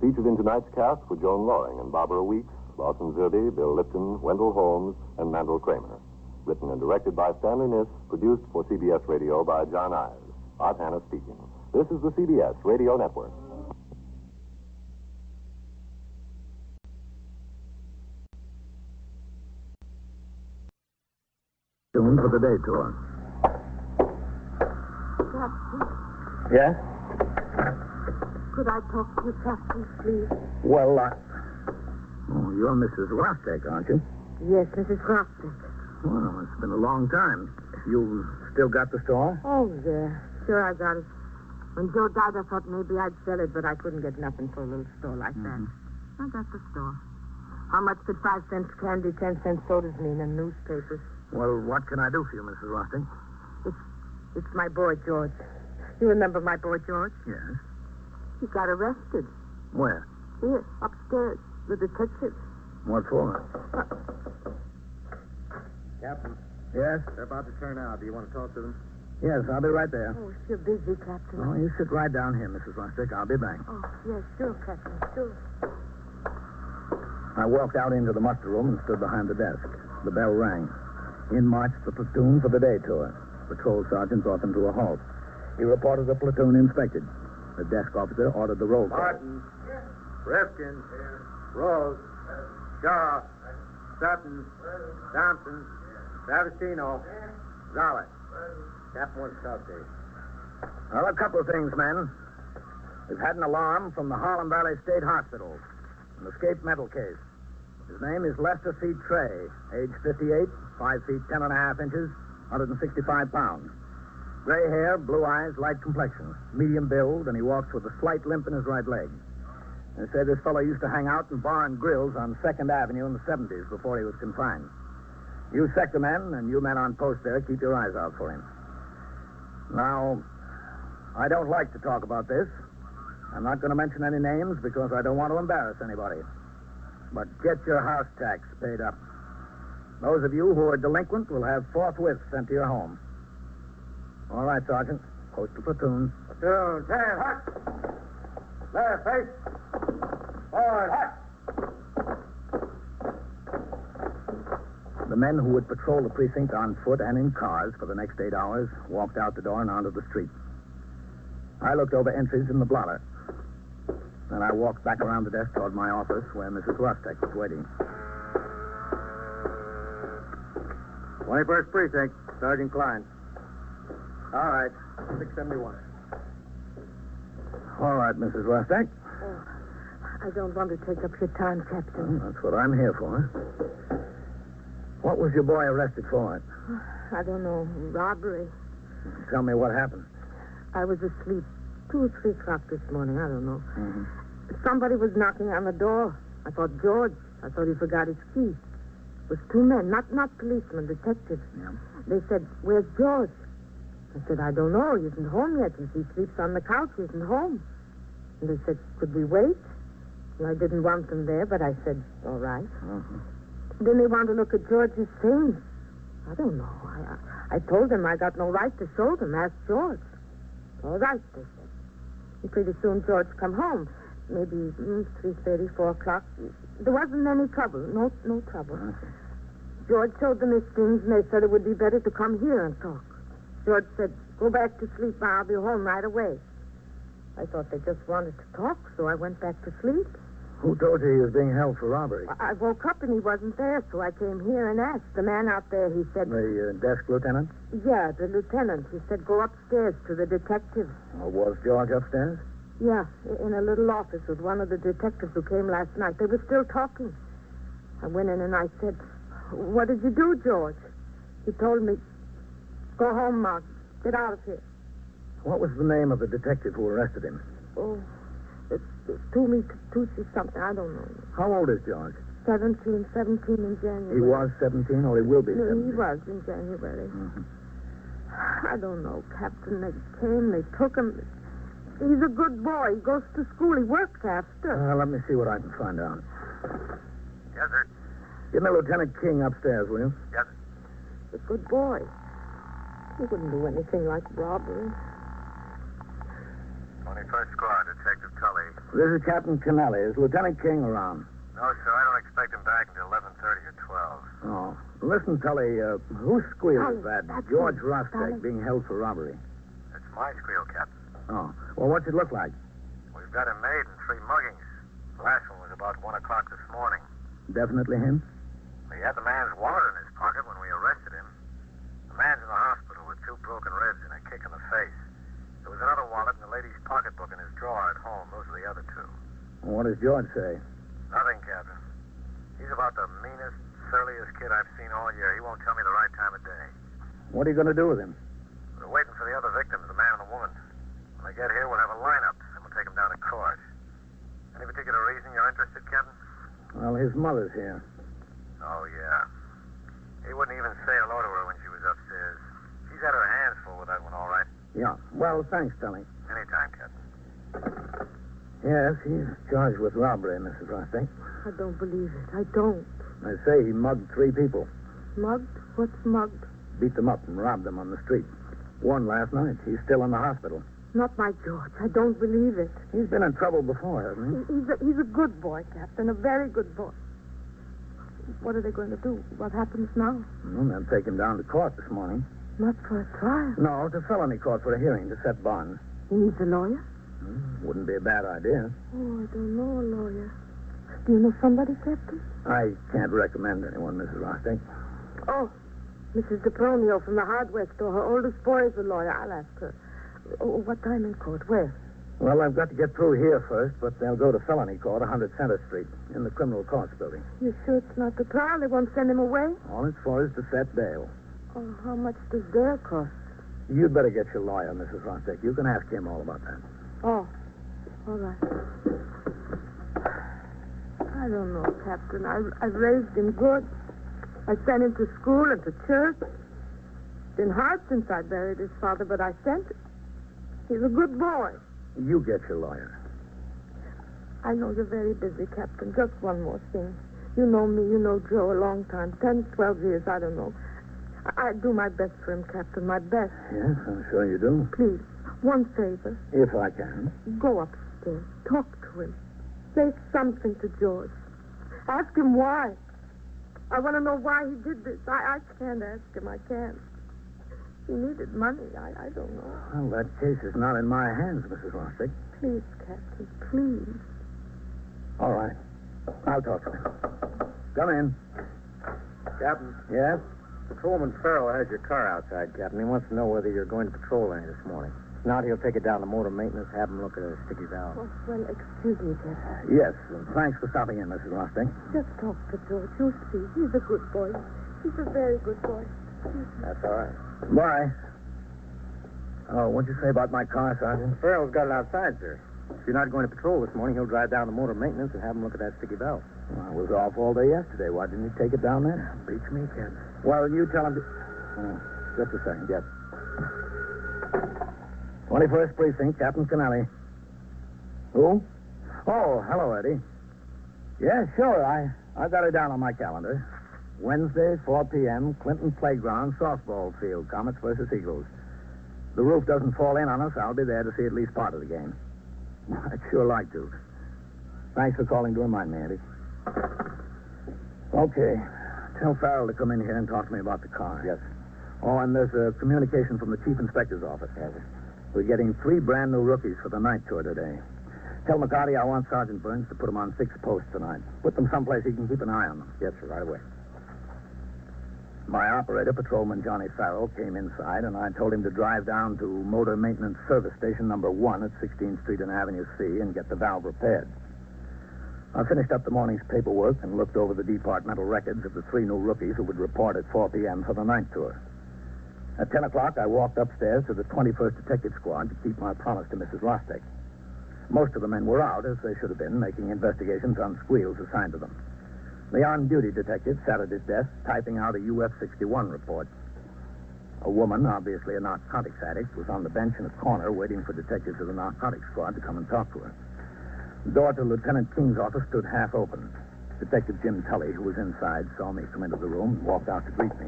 S6: Featured in tonight's cast were Joan Loring and Barbara Weeks, Lawson Zerbe, Bill Lipton, Wendell Holmes, and Mandel Kramer. Written and directed by Stanley Niss, produced for CBS Radio by John Ives. Art Hanna speaking. This is the CBS Radio Network.
S3: Soon for the day tour.
S4: Captain,
S3: Yes?
S4: could I talk to you, Captain, please?
S3: Well, Oh, you're Mrs. Rostek, aren't you?
S4: Yes, Mrs. Rockton.
S3: Well, it's been a long time. You still got the store?
S4: Oh, yeah. Sure, I got it. When Joe died, I thought maybe I'd sell it, but I couldn't get nothing for a little store like that. I got the store. How much could 5 cents candy, 10 cents sodas mean in newspapers?
S3: Well, what can I do for you, Mrs. Rostek?
S4: It's my boy, George. You remember my boy, George?
S3: Yes.
S4: He got arrested.
S3: Where?
S4: Here, upstairs, the detective.
S3: What for?
S2: Captain,
S3: Yes?
S2: they're about to turn out. Do you want to talk to them?
S3: Yes, I'll be right there.
S4: Oh, you're busy, Captain.
S3: Oh, you sit right down here, Mrs. Rostek. I'll be back.
S4: Oh, yes, sure, Captain, sure.
S3: I walked out into the muster room and stood behind the desk. The bell rang. In marched the platoon for the day tour. Patrol sergeant brought them to a halt. He reported the platoon inspected. The desk officer ordered the roll call.
S2: Martin. Rifkin. Rose. Shaw. Sutton. Thompson. Savastino. Zollet. Captain wants to talk to you.
S3: Well, a couple of things, men. We've had an alarm from the Harlem Valley State Hospital. An escaped mental case. His name is Lester C. Trey, age 58, 5 feet 10 and a half inches, 165 pounds. Gray hair, blue eyes, light complexion, medium build, and he walks with a slight limp in his right leg. They say this fellow used to hang out in bar and grills on 2nd Avenue in the 70s before he was confined. You sector men and you men on post there, keep your eyes out for him. Now, I don't like to talk about this. I'm not going to mention any names because I don't want to embarrass anybody. But get your house tax paid up. Those of you who are delinquent will have forthwith sent to your home. All right, Sergeant. Post the platoon.
S5: Platoon, 10, hut. Left, face. Forward, hut.
S3: The men who would patrol the precinct on foot and in cars for the next 8 hours walked out the door and onto the street. I looked over entries in the blotter. Then I walked back around the desk toward my office where Mrs. Rostek was waiting.
S2: 21st Precinct, Sergeant Klein. All right, 671.
S3: All right, Mrs. Rostek.
S7: Oh, I don't want to take up your time, Captain.
S3: Well, that's what I'm here for. What was your boy arrested for?
S7: I don't know. Robbery.
S3: Tell me what happened.
S7: I was asleep 2 or 3 o'clock this morning. I don't know.
S3: Mm-hmm.
S7: Somebody was knocking on the door. I thought George. I thought he forgot his key. It was 2 men, not policemen, detectives.
S3: Yeah.
S7: They said, "Where's George?" I said, "I don't know. He isn't home yet. He sleeps on the couch. He isn't home." And they said, "Could we wait?" And I didn't want them there, but I said, "All right."
S3: Mm-hmm.
S7: Then they want to look at George's things. I don't know. I told them I got no right to show them. Ask George. All right, they said. And pretty soon George come home. Maybe 3:30, 4 o'clock. There wasn't any trouble. No trouble.
S3: Okay.
S7: George showed them his things, and they said it would be better to come here and talk. George said, "Go back to sleep. I'll be home right away." I thought they just wanted to talk, so I went back to sleep.
S3: Who told you he was being held for robbery?
S7: I woke up and he wasn't there, so I came here and asked. The man out there, he said...
S3: The desk lieutenant?
S7: Yeah, the lieutenant. He said, "Go upstairs to the detective."
S3: Or was George upstairs?
S7: Yeah, in a little office with one of the detectives who came last night. They were still talking. I went in and I said, "What did you do, George?" He told me, "Go home, Mark. Get out of here."
S3: What was the name of the detective who arrested him?
S7: Oh, it's Toomey something. I don't know.
S3: How old is George?
S7: 17 in January.
S3: He was 17, or he will be
S7: No,
S3: 17?
S7: he was in January.
S3: Mm-hmm.
S7: I don't know, Captain. They came, they took him. He's a good boy. He goes to school. He works after.
S3: Let me see what I can find out.
S5: Yes, sir.
S3: Give me Lieutenant King upstairs, will you?
S5: Yes, sir.
S7: He's a good boy. He wouldn't do anything like robbery.
S5: 21st Squad, Detective Tully.
S3: This is Captain Kennelly. Is Lieutenant King around?
S5: No, sir, I don't expect him back until 11:30 or 12.
S3: Oh. Listen, Tully, whose squeal
S7: Tully,
S3: is that?
S7: that's
S3: George
S7: him,
S3: Rostek
S7: Tully.
S3: being held for robbery.
S5: It's my squeal, Captain.
S3: Oh. Well, what's it look like?
S5: We've got him made in 3 muggings. The last one was about 1 o'clock this morning.
S3: Definitely him?
S5: He had the man's wallet in his pocket when we arrested him. The man's in the hospital with 2 broken ribs and a kick in the face. There was another wallet and the lady's pocketbook in his drawer at home. Those are the other 2.
S3: What does George say?
S5: Nothing, Captain. He's about the meanest, surliest kid I've seen all year. He won't tell me the right time of day.
S3: What are you going to do with him?
S5: We're waiting for the other victims, the man and the woman. When they get here, we'll have a lineup, and we'll take them down to court. Any particular reason you're interested, Captain?
S3: Well, his mother's here.
S5: Oh, yeah. He wouldn't even say hello to her when she was upstairs. She's had her hands full with that one, all right.
S3: Yeah. Well, thanks, Tully.
S5: Anytime, Captain.
S3: Yes, he's charged with robbery, Mrs. Rostek.
S7: I don't believe it. I don't.
S3: They say he mugged 3 people.
S7: Mugged? What's mugged?
S3: Beat them up and robbed them on the street. One last night. He's still in the hospital.
S7: Not my George. I don't believe it.
S3: He's been in trouble before, hasn't he?
S7: He's a good boy, Captain. A very good boy. What are they going to do? What happens now?
S3: Well, they'll take him down to court this morning.
S7: Not for a trial.
S3: No, to felony court for a hearing to set bonds.
S7: He needs a lawyer?
S3: Wouldn't be a bad idea.
S7: Oh, I don't know a lawyer. Do you know somebody, Captain?
S3: I can't recommend anyone, Mrs. Rostek.
S7: Oh, Mrs. DePronio from the hardware store. Her oldest boy is a lawyer. I'll ask her. Oh, what time in court? Where?
S3: Well, I've got to get through here first, but they'll go to felony court, 100 Center Street, in the criminal courts building.
S7: You sure it's not the trial? They won't send him away?
S3: All it's for is to set bail.
S7: Oh, how much does bail cost?
S3: You'd better get your lawyer, Mrs. Rostek. You can ask him all about that.
S7: Oh, all right. I don't know, Captain. I raised him good. I sent him to school and to church. It's been hard since I buried his father, but I sent him. He's a good boy.
S3: You get your lawyer.
S7: I know you're very busy, Captain. Just one more thing. You know me, you know Joe a long time. 10, 12 years, I don't know. I do my best for him, Captain, my best.
S3: Yes, I'm sure you do.
S7: Please, one favor.
S3: If I can.
S7: Go upstairs. Talk to him. Say something to George. Ask him why. I want to know why he did this. I can't ask him. I can't. He needed money. I don't know.
S3: Well, that case is not in my hands, Mrs. Rostek.
S7: Please, Captain, please.
S3: All right. I'll talk to him. Come in.
S2: Captain,
S3: Yes?
S2: Patrolman Farrell has your car outside, Captain. He wants to know whether you're going to patrol any this morning. If not, he'll take it down to motor maintenance, have him look at a sticky valve.
S7: Oh, well, excuse me, Captain.
S3: Yes. Thanks for stopping in, Mrs. Rostek.
S7: Just talk to George. You'll see. He's a good boy. He's a very good boy.
S2: That's all right.
S3: Bye. Oh, what'd you say about my car, Sergeant?
S2: Farrell's got it outside, sir. If you're not going to patrol this morning, he'll drive down to motor maintenance and have him look at that sticky valve.
S3: Well, I was off all day yesterday. Why didn't you take it down there?
S2: Beats me, Captain.
S3: Well, you tell him to... Oh, just a second, yes. 21st Precinct, Captain Kennelly. Who? Oh, hello, Eddie. Yeah, sure. I got it down on my calendar. Wednesday, 4 p.m., Clinton Playground, softball field, Comets versus Eagles. The roof doesn't fall in on us. I'll be there to see at least part of the game. I'd sure like to. Thanks for calling to remind me, Eddie. Okay. Tell Farrell to come in here and talk to me about the car.
S2: Yes.
S3: Oh, and there's a communication from the Chief Inspector's office.
S2: Yes, sir.
S3: We're getting 3 brand new rookies for the night tour today. Tell McCarty I want Sergeant Burns to put them on 6 posts tonight. Put them someplace he can keep an eye on them.
S2: Yes, sir, right away.
S3: My operator, Patrolman Johnny Farrell, came inside, and I told him to drive down to Motor Maintenance Service Station number 1 at 16th Street and Avenue C and get the valve repaired. I finished up the morning's paperwork and looked over the departmental records of the 3 new rookies who would report at 4 p.m. for the night tour. At 10 o'clock, I walked upstairs to the 21st Detective Squad to keep my promise to Mrs. Rostek. Most of the men were out, as they should have been, making investigations on squeals assigned to them. The on-duty detective sat at his desk, typing out a UF-61 report. A woman, obviously a narcotics addict, was on the bench in a corner waiting for detectives of the narcotics squad to come and talk to her. The door to Lieutenant King's office stood half open. Detective Jim Tully, who was inside, saw me come into the room and walked out to greet me.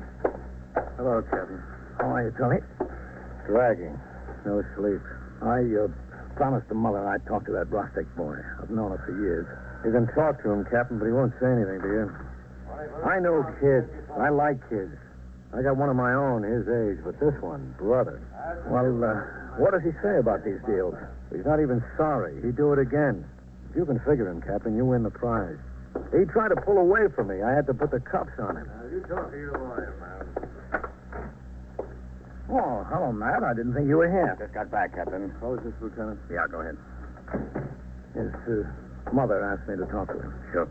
S2: Hello, Captain.
S3: How are you, Tully?
S2: Dragging. No sleep.
S3: I promised the mother I'd talk to that Rostek boy. I've known her for years.
S2: You can talk to him, Captain, but he won't say anything to you. I know kids. I like kids. I got one of my own, his age, but this one, brother.
S3: Well, what does he say about these deals?
S2: He's not even sorry. He'd do it again. If you can figure him, Captain, you win the prize. He tried to pull away from me. I had to put the cuffs on him.
S5: You talk to your lawyer, man.
S3: Oh, hello, Matt. I didn't think you were here.
S2: Just got back, Captain. Close this, Lieutenant.
S3: Yeah, go ahead. His mother asked me to talk to him.
S2: Sure.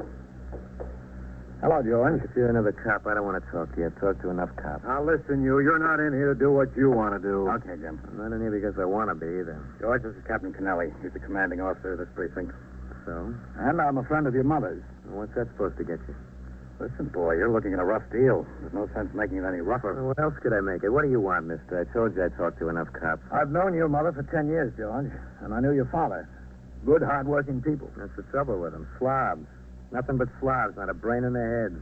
S3: Hello, George.
S2: If you're another cop, I don't want to talk to you. I've talked to enough cops. Now, listen, you. You're not in here to do what you want to do.
S3: Okay, Jim.
S2: I'm not in here because I want to be, either.
S3: George, this is Captain Kennelly. He's the commanding officer of this precinct.
S2: So?
S3: And I'm a friend of your mother's.
S2: What's that supposed to get you?
S3: Listen, boy, you're looking at a rough deal. There's no sense making it any rougher.
S2: Well, what else could I make it? What do you want, mister? I told you I talked to enough cops.
S3: I've known your mother for 10 years, George, and I knew your father. Good, hard-working people.
S2: That's the trouble with them. Slobs. Nothing but slobs, not a brain in their heads.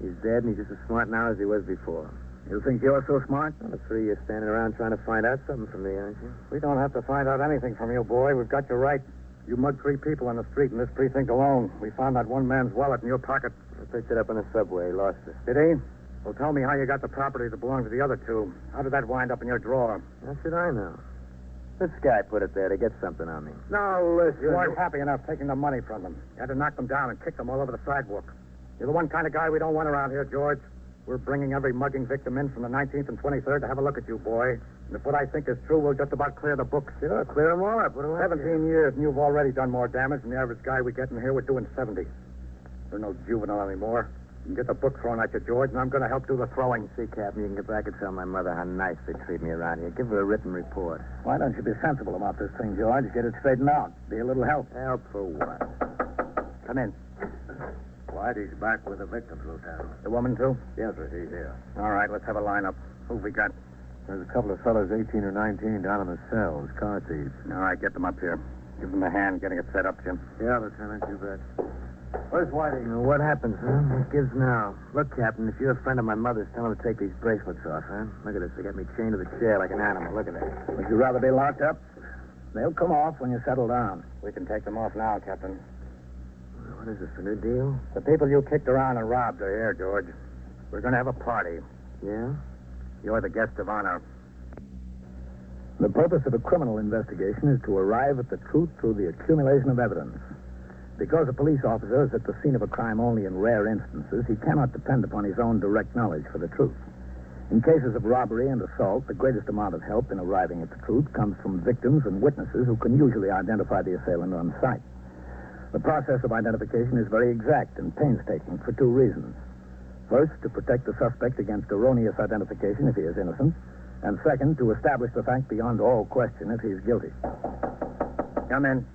S2: He's dead, and he's just as smart now as he was before.
S3: You think you're so smart?
S2: Well, the 3 of you standing around trying to find out something from me, aren't you?
S3: We don't have to find out anything from you, boy. We've got you right. You mugged 3 people on the street in this precinct alone. We found that one man's wallet in your pocket.
S2: I picked it up on the subway. Lost it.
S3: Did he? Well, tell me how you got the property that belonged to the other 2. How did that wind up in your drawer?
S2: How should I know? This guy put it there to get something on me.
S3: Now, listen. You weren't happy enough taking the money from them. You had to knock them down and kick them all over the sidewalk. You're the one kind of guy we don't want around here, George. We're bringing every mugging victim in from the 19th and 23rd to have a look at you, boy. And if what I think is true, we'll just about clear the books.
S2: Sure, clear them all up.
S3: 17 years, and you've already done more damage than the average guy we get in here. We're doing 70. We're no juvenile anymore. You can get the book thrown at you, George, and I'm going to help do the throwing.
S2: See, Captain, you can get back and tell my mother how nice they treat me around here. Give her a written report.
S3: Why don't you be sensible about this thing, George? Get it straightened out. Be a little help.
S2: Help for what?
S3: Come in.
S2: Whitey's back with the victims, Lieutenant.
S3: The woman, too?
S2: Yes, sir, he's here.
S3: All right, let's have a lineup. Who've we got?
S2: There's a couple of fellows, 18 or 19, down in the cells, car thieves.
S3: All right, get them up here. Give them a hand getting it set up, Jim.
S2: Yeah, Lieutenant, you bet. Where's Whitey? What happens, huh? What gives now? Look, Captain, if you're a friend of my mother's, tell him to take these bracelets off, huh? Look at this. They got me chained to the chair like an animal. Look at that.
S3: Would you rather be locked up? They'll come off when you settle down.
S2: We can take them off now, Captain. What is this, a new deal?
S3: The people you kicked around and robbed are here, George. We're going to have a party.
S2: Yeah?
S3: You're the guest of honor.
S8: The purpose of a criminal investigation is to arrive at the truth through the accumulation of evidence. Because a police officer is at the scene of a crime only in rare instances, he cannot depend upon his own direct knowledge for the truth. In cases of robbery and assault, the greatest amount of help in arriving at the truth comes from victims and witnesses who can usually identify the assailant on sight. The process of identification is very exact and painstaking for two reasons. First, to protect the suspect against erroneous identification if he is innocent, and second, to establish the fact beyond all question if he is guilty.
S3: Come in.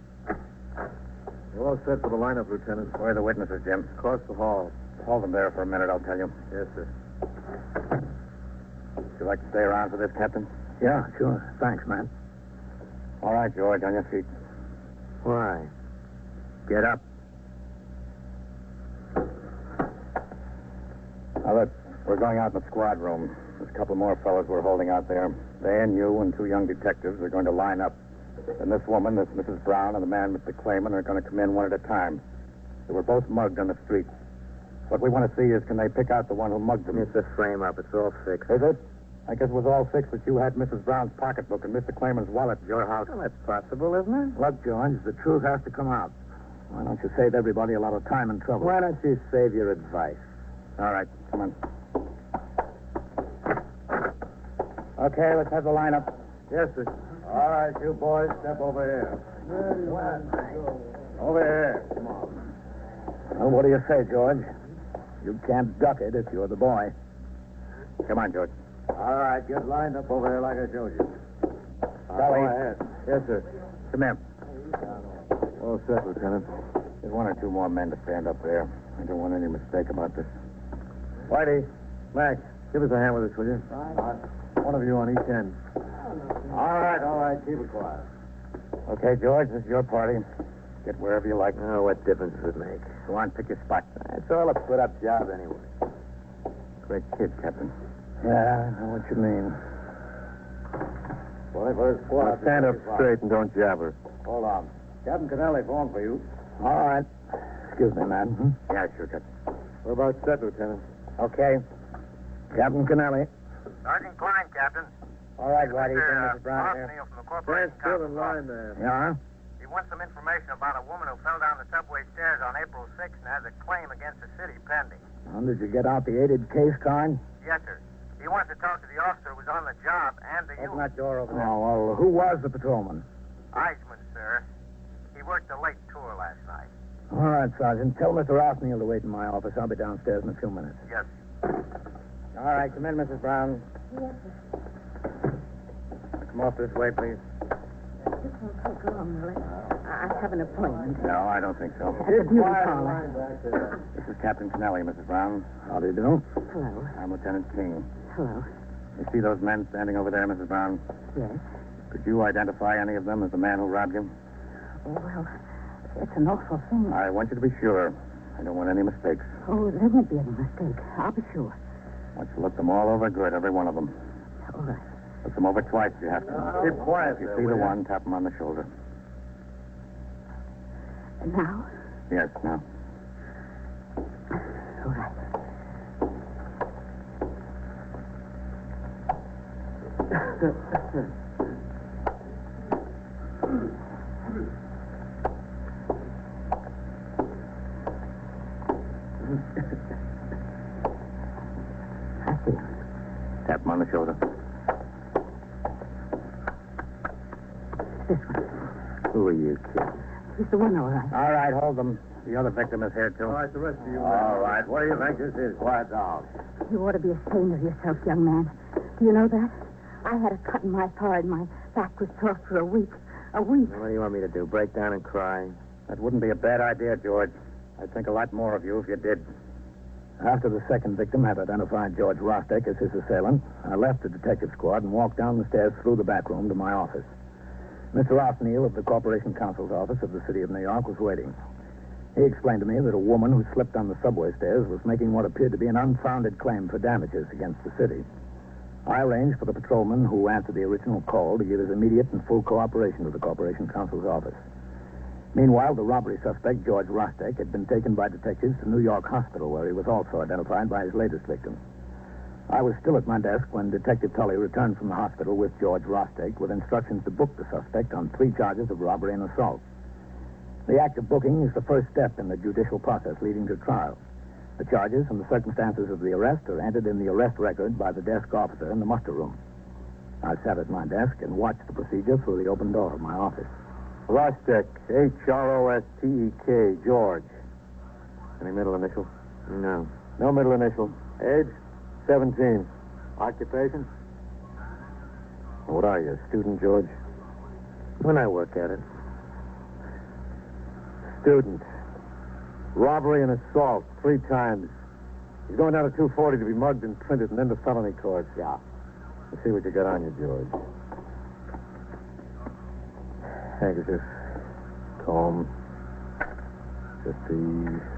S2: We're all set for the lineup, Lieutenant.
S3: Where are the witnesses, Jim?
S2: Across the hall.
S3: Hold them there for a minute, I'll tell you.
S2: Yes, sir.
S3: Would you like to stay around for this, Captain?
S8: Yeah, sure. Thanks, man.
S3: All right, George, on your feet.
S2: Why?
S3: Get up. Now, look, we're going out in the squad room. There's a couple more fellows we're holding out there. They and you and two young detectives are going to line up. And this woman, this Mrs. Brown, and the man, Mr. Clayman, are going to come in one at a time. They were both mugged on the street. What we want to see is, can they pick out the one who mugged them?
S2: It's a frame-up. It's all fixed.
S3: Is it? I guess it was all fixed that you had Mrs. Brown's pocketbook and Mr. Clayman's wallet at your house.
S2: Well, that's possible, isn't it?
S8: Look, George, the truth has to come out. Why don't you save everybody a lot of time and trouble?
S2: Why don't you save your advice?
S3: All right, come on. Okay, let's have the lineup.
S2: Yes, sir.
S3: All right, you boys, step over here. Over here. Come on.
S8: Well, what do you say, George? You can't duck it if you're the boy.
S3: Come on, George.
S2: All right, get lined up over here like I showed you.
S3: Sally.
S2: Go ahead. Yes, sir.
S3: Come here.
S2: All set, Lieutenant.
S3: There's one or two more men to stand up there. I don't want any mistake about this.
S2: Whitey, Max, give us a hand with this, will you? One of you on each end. All right. Keep it quiet.
S3: Okay, George, this is your party. Get wherever you like.
S2: Oh, what difference does it make?
S3: Go on, pick your spot.
S2: It's all a put-up job anyway.
S3: Great kid, Captain.
S8: Yeah, I know what you mean.
S2: 21st squad.
S6: Now stand up straight and don't jabber.
S2: Hold on. Captain Kennelly phoned for you.
S8: All right. Excuse me, man.
S3: Yeah, sure, Captain.
S2: We're about set, Lieutenant.
S8: Okay. Captain Kennelly.
S5: Sergeant Klein, Captain.
S8: All right, Whitey. Bring
S5: Mr.
S8: Mrs. Brown here.
S5: Arsenal from the
S2: Stand
S5: Corporation
S2: still in
S5: Council.
S2: line there.
S8: Yeah?
S5: He wants some information about a woman who fell down the subway stairs on April 6th and has a claim against the city pending.
S8: Well, did you get out the aided case card?
S5: Yes, sir. He wants to talk to the officer who was on the job and to you.
S3: Open that door over there.
S8: Oh, well, who was the patrolman?
S5: Eisman, sir. He worked a late tour last night.
S8: All right, Sergeant. Tell Mr. Arsenal to wait in my office. I'll be downstairs in a few minutes.
S5: Yes.
S3: All right, come in, Mrs. Brown.
S7: Yes,
S3: Come off this way, please.
S7: This won't take long, will it? I have an appointment.
S3: No, I don't think so.
S7: At the beauty parlor.
S2: back there.
S3: This is Captain Kennelly, Mrs. Brown.
S8: How do you do?
S7: Hello.
S3: I'm Lieutenant King.
S7: Hello.
S3: You see those men standing over there, Mrs. Brown?
S7: Yes.
S3: Could you identify any of them as the man who robbed you?
S7: Oh, well, it's an awful thing.
S3: I want you to be sure. I don't want any mistakes.
S7: Oh, there won't be any mistake. I'll be sure.
S3: I want you to look them all over good, every one of them.
S7: All right.
S3: Look them over twice if you have to.
S2: Keep quiet
S3: If you
S2: there,
S3: see the
S2: will you?
S3: one, tap him on the shoulder.
S7: And now?
S3: Yes, now.
S7: All right.
S3: Tap him on the shoulder. Who are you, kid?
S7: He's the one, all right.
S3: All right, hold them. The other victim is here, too.
S2: All right, the rest of you.
S3: All right. What do you think this is? Quiet down.
S7: You ought to be ashamed of yourself, young man. Do you know that? I had a cut in my forehead. My back was sore for a week. A week.
S3: What do you want me to do? Break down and cry? That wouldn't be a bad idea, George. I'd think a lot more of you if you did. After the second victim had identified George Rostek as his assailant, I left the detective squad and walked down the stairs through the back room to my office. Mr. Othniel of the Corporation Counsel's office of the City of New York was waiting. He explained to me that a woman who slipped on the subway stairs was making what appeared to be an unfounded claim for damages against the city. I arranged for the patrolman who answered the original call to give his immediate and full cooperation to the Corporation Counsel's office. Meanwhile, the robbery suspect, George Rostek, had been taken by detectives to New York Hospital, where he was also identified by his latest victim. I was still at my desk when Detective Tully returned from the hospital with George Rostek with instructions to book the suspect on 3 charges of robbery and assault. The act of booking is the first step in the judicial process leading to trial. The charges and the circumstances of the arrest are entered in the arrest record by the desk officer in the muster room. I sat at my desk and watched the procedure through the open door of my office.
S9: Rostek, H-R-O-S-T-E-K, George. Any middle initial?
S3: No.
S9: No middle initial. Age? 17. Occupation? What are you, a student, George?
S3: When I work at it.
S9: Student. Robbery and assault, 3 times. He's going down to 240 to be mugged and printed and then to felony court.
S3: Yeah.
S9: Let's see what you got on you, George. Handkerchief, comb, 50,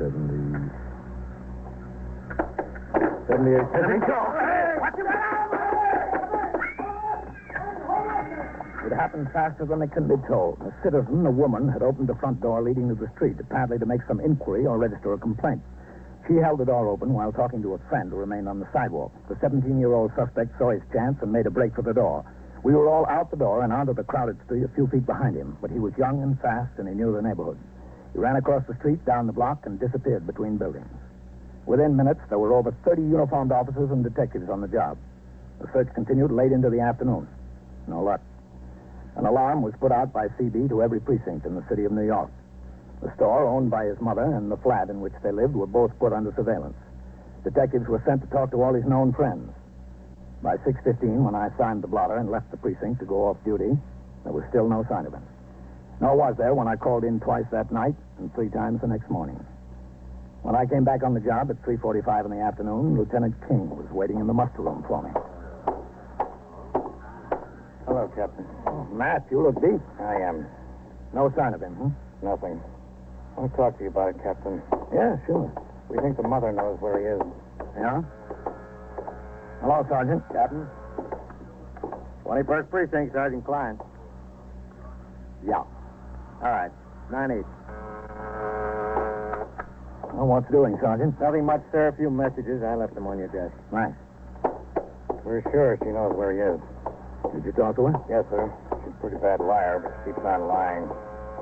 S9: 70, 78.
S8: It happened faster than it can be told. A citizen, a woman, had opened the front door leading to the street, apparently to make some inquiry or register a complaint. She held the door open while talking to a friend who remained on the sidewalk. The 17-year-old suspect saw his chance and made a break for the door. We were all out the door and onto the crowded street a few feet behind him, but he was young and fast, and he knew the neighborhood. He ran across the street, down the block, and disappeared between buildings. Within minutes, there were over 30 uniformed officers and detectives on the job. The search continued late into the afternoon. No luck. An alarm was put out by CB to every precinct in the city of New York. The store, owned by his mother, and the flat in which they lived were both put under surveillance. Detectives were sent to talk to all his known friends. By 6:15, when I signed the blotter and left the precinct to go off duty, there was still no sign of him. Nor was there when I called in twice that night and 3 times the next morning. When I came back on the job at 3:45 in the afternoon, Lieutenant King was waiting in the muster room for me.
S3: Hello, Captain.
S8: Oh, Matt, you look beat.
S3: I am.
S8: No sign of him, huh?
S3: Nothing. I want to talk to you about it, Captain.
S8: Yeah, sure.
S3: We think the mother knows where he is.
S8: Yeah? Hello, Sergeant.
S3: Captain? 21st Precinct, Sergeant Klein.
S8: Yeah.
S3: All right. 9-8.
S8: Well, what's doing, Sergeant?
S3: Nothing much, sir. A few messages. I left them on your desk.
S8: Nice.
S3: We're sure she knows where he is.
S8: Did you talk to her?
S3: Yes, sir. She's a pretty bad liar, but she keeps on lying.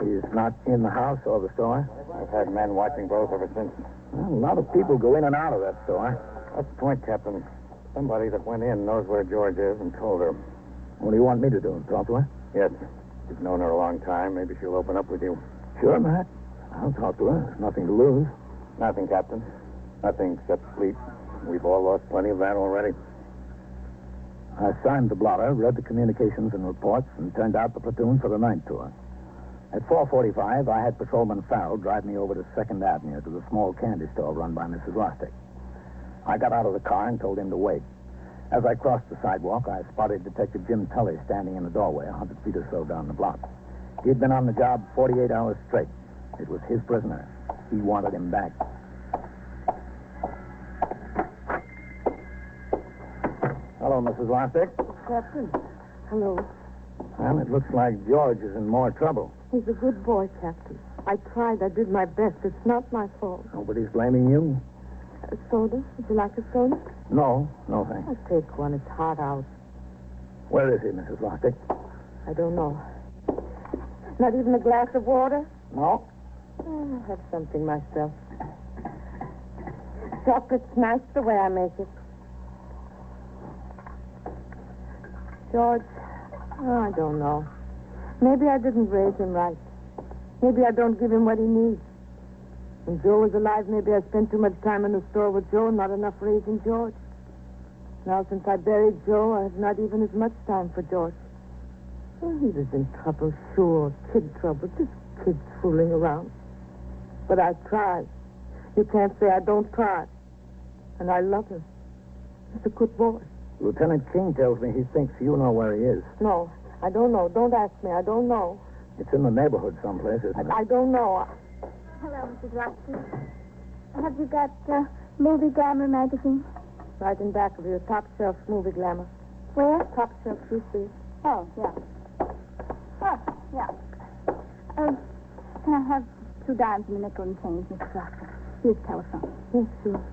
S8: He's not in the house or the store?
S3: I've had men watching both ever since.
S8: Well, a lot of people go in and out of that store.
S3: That's the point, Captain. Somebody that went in knows where George is and told her.
S8: What do you want me to do? Talk to her?
S3: Yes. You've known her a long time. Maybe she'll open up with you.
S8: Sure, Matt. I'll talk to her. There's nothing to lose.
S3: Nothing, Captain. Nothing except sleep. We've all lost plenty of that already.
S8: I signed the blotter, read the communications and reports, and turned out the platoon for the night tour. At 4:45, I had Patrolman Farrell drive me over to 2nd Avenue to the small candy store run by Mrs. Rostek. I got out of the car and told him to wait. As I crossed the sidewalk, I spotted Detective Jim Tully standing in the doorway 100 feet or so down the block. He'd been on the job 48 hours straight. It was his prisoner. He wanted him back. Hello, Mrs. Rostek.
S7: Captain. Hello.
S8: Well, it looks like George is in more trouble.
S7: He's a good boy, Captain. I tried. I did my best. It's not my fault.
S8: Nobody's blaming you?
S7: A soda? Would you like a soda?
S8: No, thanks.
S7: I'll take one. It's hot out.
S8: Where is he, Mrs. Rostek?
S7: I don't know. Not even a glass of water?
S8: No.
S7: I'll have something myself. Chocolate's nice the way I make it. George, I don't know. Maybe I didn't raise him right. Maybe I don't give him what he needs. When Joe was alive, maybe I spent too much time in the store with Joe and not enough raising George. Now, since I buried Joe, I have not even as much time for George. Well, he was in trouble, sure. Kid trouble. Just kids fooling around. But I tried. You can't say I don't try. And I love him. He's a good boy.
S8: Lieutenant King tells me he thinks you know where he is.
S7: No, I don't know. Don't ask me. I don't know.
S8: It's in the neighborhood someplace, isn't it?
S7: I don't know.
S4: Hello, Mrs. Roxy. Have you got Movie Glamour magazine?
S7: Right in back of your top shelf movie glamour.
S4: Where?
S7: Top shelf, you see.
S4: Oh, yeah. Oh, yeah. Can I have 2 dimes and a nickel and change, Mrs. Roxy? Here's the telephone.
S7: Yes, sure.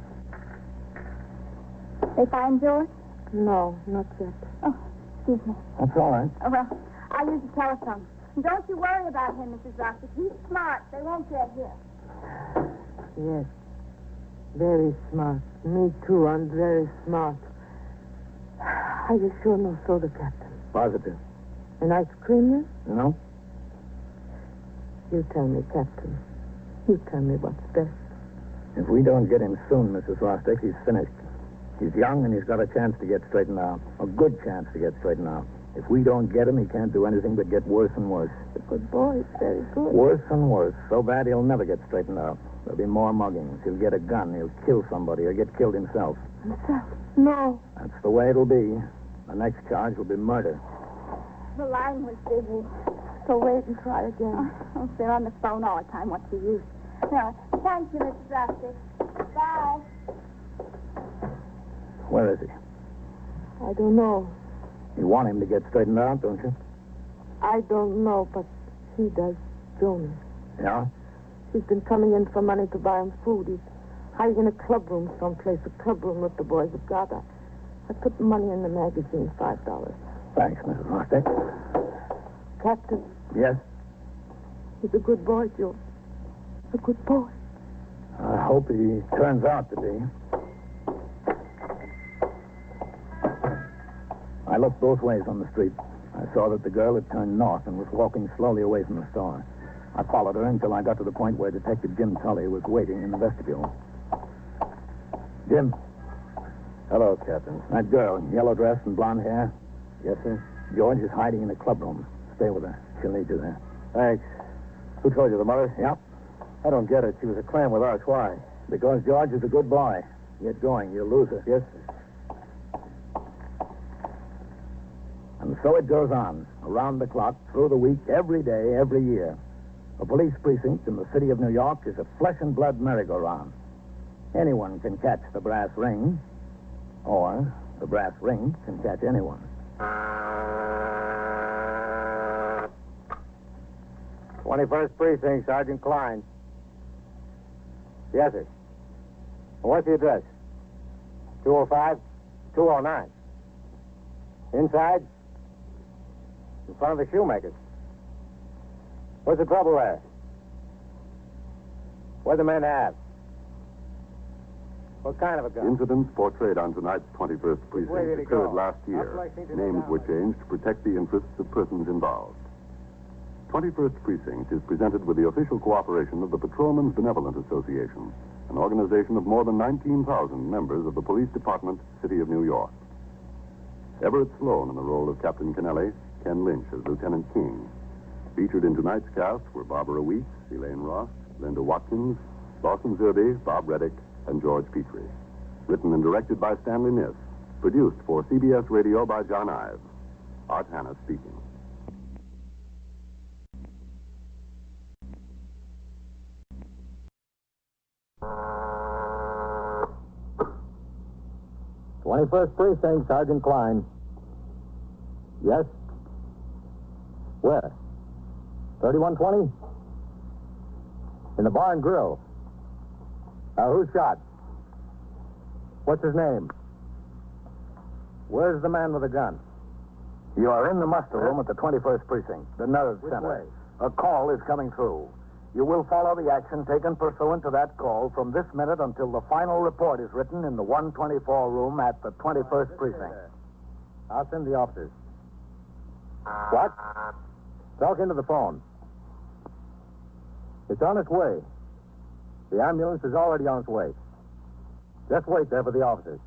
S4: They find George?
S7: No, not yet.
S4: Oh, excuse me.
S8: That's all right.
S4: Oh, well, I'll use the telephone. Don't you worry about him, Mrs. Roxy. He's smart. They won't get here.
S7: Yes. Very smart. Me, too. I'm very smart. Are you sure no soda, Captain?
S8: Positive.
S7: And ice cream, then?
S8: No?
S7: You tell me, Captain. You tell me what's best.
S8: If we don't get him soon, Mrs. Rostick, he's finished. He's young and he's got a chance to get straightened out. A good chance to get straightened out. If we don't get him, he can't do anything but get worse and worse.
S7: He's a good boy. He's very good.
S8: Worse and worse. So bad he'll never get straightened out. There'll be more muggings. He'll get a gun. He'll kill somebody or get killed himself.
S7: Himself? No.
S8: That's the way it'll be. The next charge will be murder.
S4: The line was busy.
S7: So wait and try again.
S4: Oh, they're on the phone all the time. What's the use? No, thank you, Mrs. Roxy. Bye.
S8: Where is he?
S7: I don't know.
S8: You want him to get straightened out, don't you?
S7: I don't know, but he does. Jonas.
S8: Yeah?
S7: He's been coming in for money to buy him food. He's hiding in a clubroom someplace, a clubroom that the boys have got. I put the money in the magazine, $5.
S8: Thanks, Mrs. Rostick.
S7: Captain,
S8: Yes?
S7: he's a good boy, Joe. A good boy.
S8: I hope he turns out to be. I looked both ways on the street. I saw that the girl had turned north and was walking slowly away from the store. I followed her until I got to the point where Detective Jim Tully was waiting in the vestibule. Jim.
S9: Hello, Captain.
S8: That girl, yellow dress and blonde hair.
S9: Yes, sir?
S8: George is hiding in the clubroom. Stay with her. She'll need you there.
S9: Thanks. Who told you, the mother?
S8: Yep.
S9: I don't get it. She was a clam with us. Why?
S8: Because George is a good boy. Get going. You'll lose her.
S9: Yes, sir.
S8: And so it goes on, around the clock, through the week, every day, every year. A police precinct in the city of New York is a flesh and blood merry-go-round. Anyone can catch the brass ring, or the brass ring can catch anyone.
S9: 21st Precinct, Sergeant Klein. Yes, sir. What's the address? 205? 209. Inside? In front of the shoemakers. What's the trouble there? What'd the men have? What kind of a gun?
S6: Incidents portrayed on tonight's 21st
S9: Where did
S6: Precinct
S9: he
S6: occurred
S9: go?
S6: last year.
S9: How likely to
S6: Names
S9: know
S6: were
S9: that?
S6: changed to protect the interests of persons involved. 21st Precinct is presented with the official cooperation of the Patrolmen's Benevolent Association, an organization of more than 19,000 members of the Police Department, City of New York. Everett Sloan in the role of Captain Kennelly, Ken Lynch as Lieutenant King. Featured in tonight's cast were Barbara Weeks, Elaine Ross, Linda Watkins, Lawson Zerbe, Bob Reddick, and George Petrie. Written and directed by Stanley Niss. Produced for CBS Radio by John Ives. Art Hanna speaking.
S2: '21st Precinct, Sergeant Klein. Yes? Where? 3120? In the bar and grill. Who's shot? What's his name? Where's the man with the gun?
S8: You are in the muster room at the 21st Precinct, the nerve
S2: Which
S8: center.
S2: way?
S8: A call is coming through. You will follow the action taken pursuant to that call from this minute until the final report is written in the 124 room at the 21st Precinct.
S2: I'll send the officers. What? Talk into the phone. It's on its way. The ambulance is already on its way. Just wait there for the officers.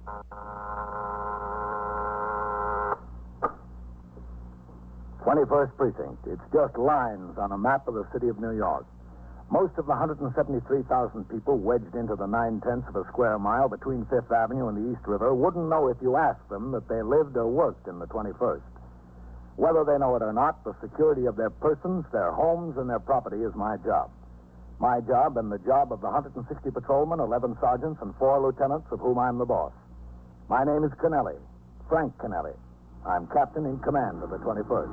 S3: 21st Precinct. It's just lines on a map of the city of New York. Most of the 173,000 people wedged into the 9/10 of a square mile between Fifth Avenue and the East River wouldn't know if you asked them that they lived or worked in the 21st. Whether they know it or not, the security of their persons, their homes, and their property is my job. My job and the job of the 160 patrolmen, 11 sergeants, and 4 lieutenants, of whom I'm the boss. My name is Kennelly, Frank Kennelly. I'm captain in command of the 21st.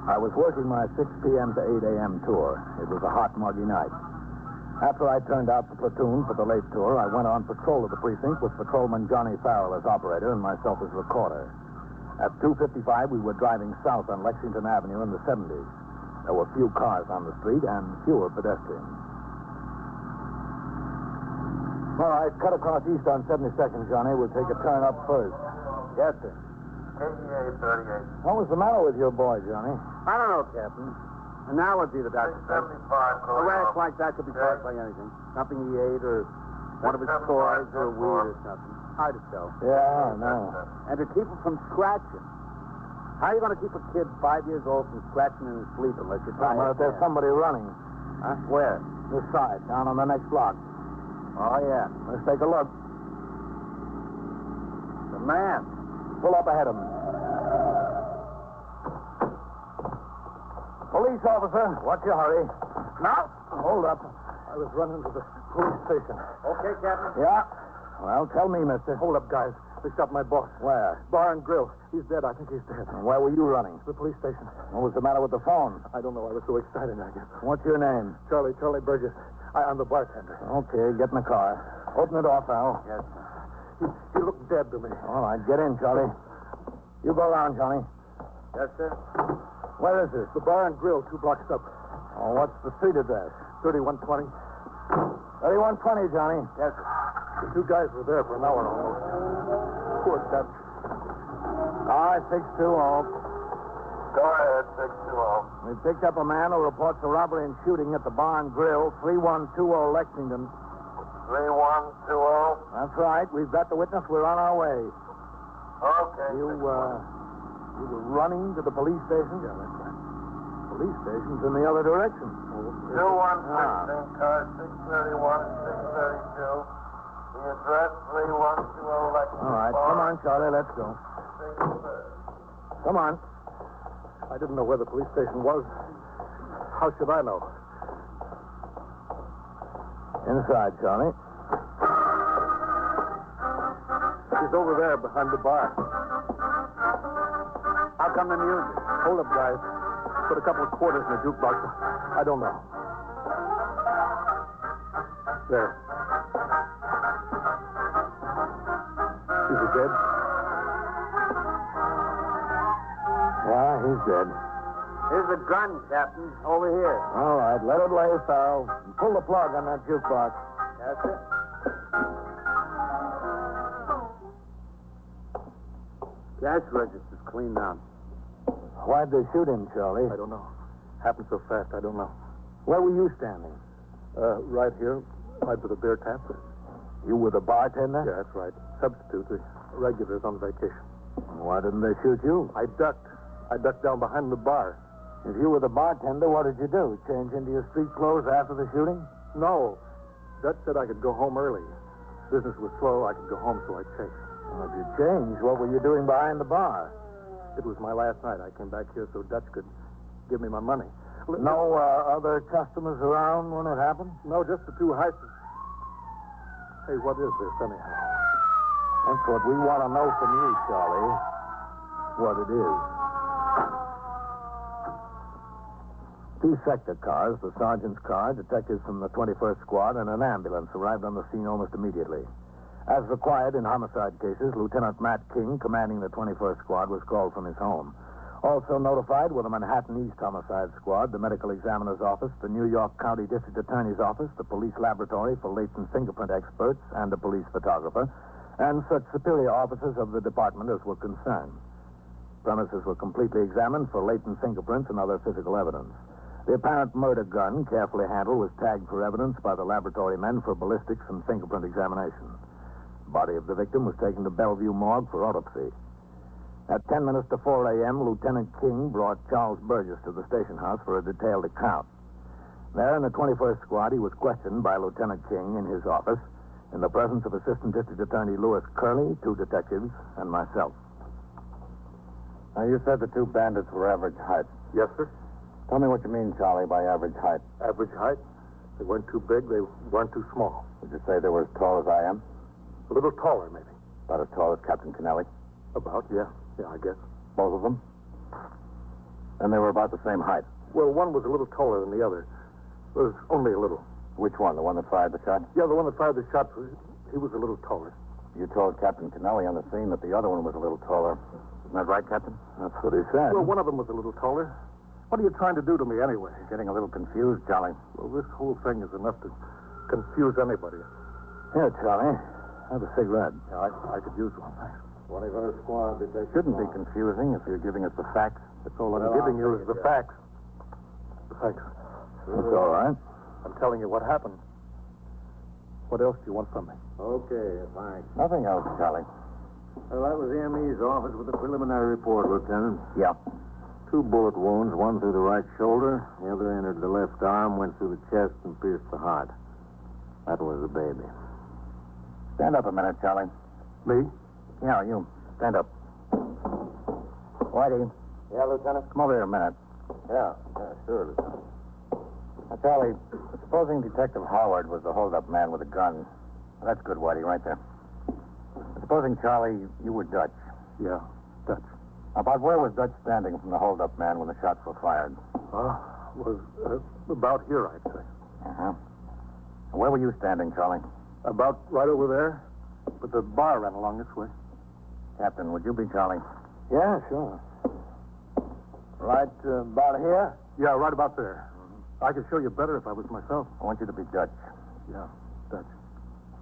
S3: I was working my 6 p.m. to 8 a.m. tour. It was a hot, muggy night. After I turned out the platoon for the late tour, I went on patrol of the precinct with patrolman Johnny Farrell as operator and myself as recorder. At 2:55, we were driving south on Lexington Avenue in the 70s. There were few cars on the street and fewer pedestrians. All right, cut across east on 72nd, Johnny. We'll take a turn up first. Yes, sir.
S5: KEA 38.
S3: What was the matter with your boy, Johnny?
S2: I don't know, Captain. An allergy, the doctor said.
S5: 675.
S2: A rash like that could be caused by anything. Something he ate or one of his toys or weed or something. Hard to tell.
S3: Yeah, I know.
S2: And to keep him from scratching. How are you going to keep a kid 5 years old from scratching in his sleep unless you try
S3: Well,
S2: it?
S3: there's somebody running.
S2: Huh? Where?
S3: This side, down on the next block.
S2: Oh, yeah.
S3: Let's take a look.
S2: The man.
S3: Pull up ahead of him. Police officer, what's your hurry?
S2: No.
S3: Hold up. I was running to the police station.
S2: Okay, Captain.
S3: Yeah? Well, tell me, mister.
S2: Hold up, guys. They stopped my boss.
S3: Where?
S2: Bar and Grill. He's dead. I think he's dead.
S3: And where were you running?
S2: The police station.
S3: What was the matter with the phone?
S2: I don't know. I was so excited, I guess.
S3: What's your name?
S2: Charlie Burgess. I'm the bartender.
S3: Okay, get in the car. Open the door, Farrell.
S2: Yes, sir. He looked dead to me.
S3: All right, get in, Charlie. You go around, Johnny.
S2: Yes, sir.
S3: Where is this?
S2: The Bar and Grill, 2 blocks up.
S3: Oh, what's the street address?
S2: 3120.
S3: 3120, Johnny.
S2: Yes, sir. The 2 guys were there for an hour almost. Poor Dutch.
S3: All right, 620.
S5: Go ahead, 620.
S3: We picked up a man who reports a robbery and shooting at the Bar and Grill, 3120 Lexington.
S5: 3120.
S3: That's right. We've got the witness. We're on our way.
S5: Okay.
S3: You were running to the police station?
S2: Yeah, that's right.
S3: Police station's in the other direction.
S5: 2-1 precinct car, 631, 632. The address, 3120 Lexington.
S3: All right, come on, Charlie. Let's go. Come on.
S2: I didn't know where the police station was. How should I know?
S3: Inside, Charlie.
S2: He's over there behind the bar.
S3: How come the music?
S2: Hold up, guys. Put a couple of quarters in the jukebox. I don't know. There. Is he dead?
S3: Yeah, he's dead.
S2: Here's the gun, Captain. Over here.
S3: All right, let it lay, Farrell. And pull the plug on that jukebox.
S2: That's it. Cash register's clean now.
S3: Why'd they shoot him, Charlie?
S2: I don't know. Happened so fast, I don't know.
S3: Where were you standing?
S2: Right here, right by the beer tap.
S3: You were the bartender?
S2: Yeah, that's right. Substitute, the regulars on vacation.
S3: Why didn't they shoot you?
S2: I ducked. I ducked down behind the bar.
S3: If you were the bartender, what did you do? Change into your street clothes after the shooting?
S2: No. Dutch said I could go home early. Business was slow. I could go home, so I changed.
S3: Well, if you changed, what were you doing behind the bar?
S2: It was my last night. I came back here so Dutch could give me my money.
S3: No other customers around when it happened?
S2: No, just the 2 heisters. Hey, what is this, anyhow?
S3: That's what we want to know from you, Charlie. What it is. 2 sector cars, the sergeant's car, detectives from the 21st Squad, and an ambulance arrived on the scene almost immediately. As required in homicide cases, Lieutenant Matt King, commanding the 21st Squad, was called from his home. Also notified were the Manhattan East Homicide Squad, the Medical Examiner's Office, the New York County District Attorney's Office, the Police Laboratory for latent fingerprint experts, and a police photographer, and such superior officers of the department as were concerned. Premises were completely examined for latent fingerprints and other physical evidence. The apparent murder gun, carefully handled, was tagged for evidence by the laboratory men for ballistics and fingerprint examination. The body of the victim was taken to Bellevue Morgue for autopsy. At 10 minutes to 4 a.m., Lieutenant King brought Charles Burgess to the station house for a detailed account. There in the 21st Squad, he was questioned by Lieutenant King in his office in the presence of Assistant District Attorney Lewis Curley, 2 detectives, and myself.
S9: Now, you said the 2 bandits were average height.
S6: Yes, sir.
S9: Tell me what you mean, Charlie, by average height.
S6: Average height? They weren't too big. They weren't too small.
S9: Would you say they were as tall as I am?
S6: A little taller, maybe.
S9: About as tall as Captain Kennelly?
S6: About, yeah. Yeah, I guess.
S9: Both of them? And they were about the same height?
S6: Well, one was a little taller than the other. It was only a little.
S9: Which one? The one that fired the shot?
S6: Yeah, the one that fired the shot, he was a little taller.
S9: You told Captain Kennelly on the scene that the other one was a little taller. Isn't that right, Captain?
S3: That's what he said.
S6: Well, one of them was a little taller. What are you trying to do to me anyway?
S9: You're getting a little confused, Charlie.
S6: Well, this whole thing is enough to confuse anybody.
S3: Here, Charlie. Have a cigarette.
S6: Yeah, I could use one, thanks.
S9: 21st Squad, Detective. Shouldn't be confusing if you're giving us the facts.
S6: That's all I'm giving you is the facts. Thanks.
S3: That's all right.
S6: I'm telling you what happened. What else do you want from me?
S9: Okay, thanks. Nothing else, Charlie.
S2: Well, that was the ME's office with the preliminary report, Lieutenant.
S3: Yeah.
S2: 2 bullet wounds, one through the right shoulder, the other entered the left arm, went through the chest, and pierced the heart. That was the baby.
S9: Stand up a minute, Charlie.
S6: Me?
S9: Yeah, you. Stand up. Whitey.
S2: Yeah, Lieutenant?
S9: Come over here a minute.
S2: Yeah, sure, Lieutenant.
S9: Now, Charlie, supposing Detective Howard was the hold-up man with a gun. That's good, Whitey, right there. Supposing, Charlie, you were Dutch.
S6: Yeah, Dutch.
S9: About where was Dutch standing from the hold-up man when the shots were fired?
S6: Was about here, I'd say.
S9: Uh-huh. Where were you standing, Charlie?
S6: About right over there. But the bar ran along this way.
S9: Captain, would you be Charlie?
S3: Yeah, sure. Right about here?
S6: Yeah, right about there. I could show you better if I was myself.
S9: I want you to be Dutch.
S6: Yeah, Dutch.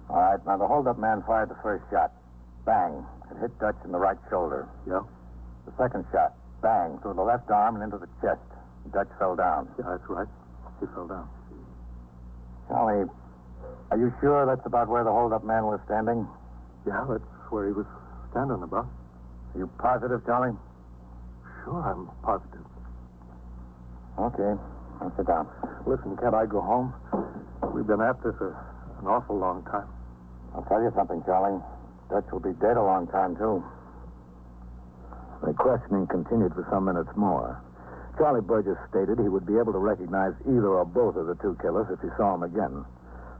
S9: All right, now the hold-up man fired the first shot. Bang. It hit Dutch in the right shoulder.
S6: Yeah?
S9: The second shot. Bang. Through the left arm and into the chest. Dutch fell down.
S6: Yeah, that's right. He fell down.
S9: Charlie, are you sure that's about where the hold-up man was standing?
S6: Yeah, that's where he was standing about.
S9: Are you positive, Charlie?
S6: Sure, I'm positive.
S9: Okay. Now sit down.
S6: Listen, can't I go home? We've been at this an awful long time.
S9: I'll tell you something, Charlie. Dutch will be dead a long time, too.
S3: The questioning continued for some minutes more. Charlie Burgess stated he would be able to recognize either or both of the 2 killers if he saw them again.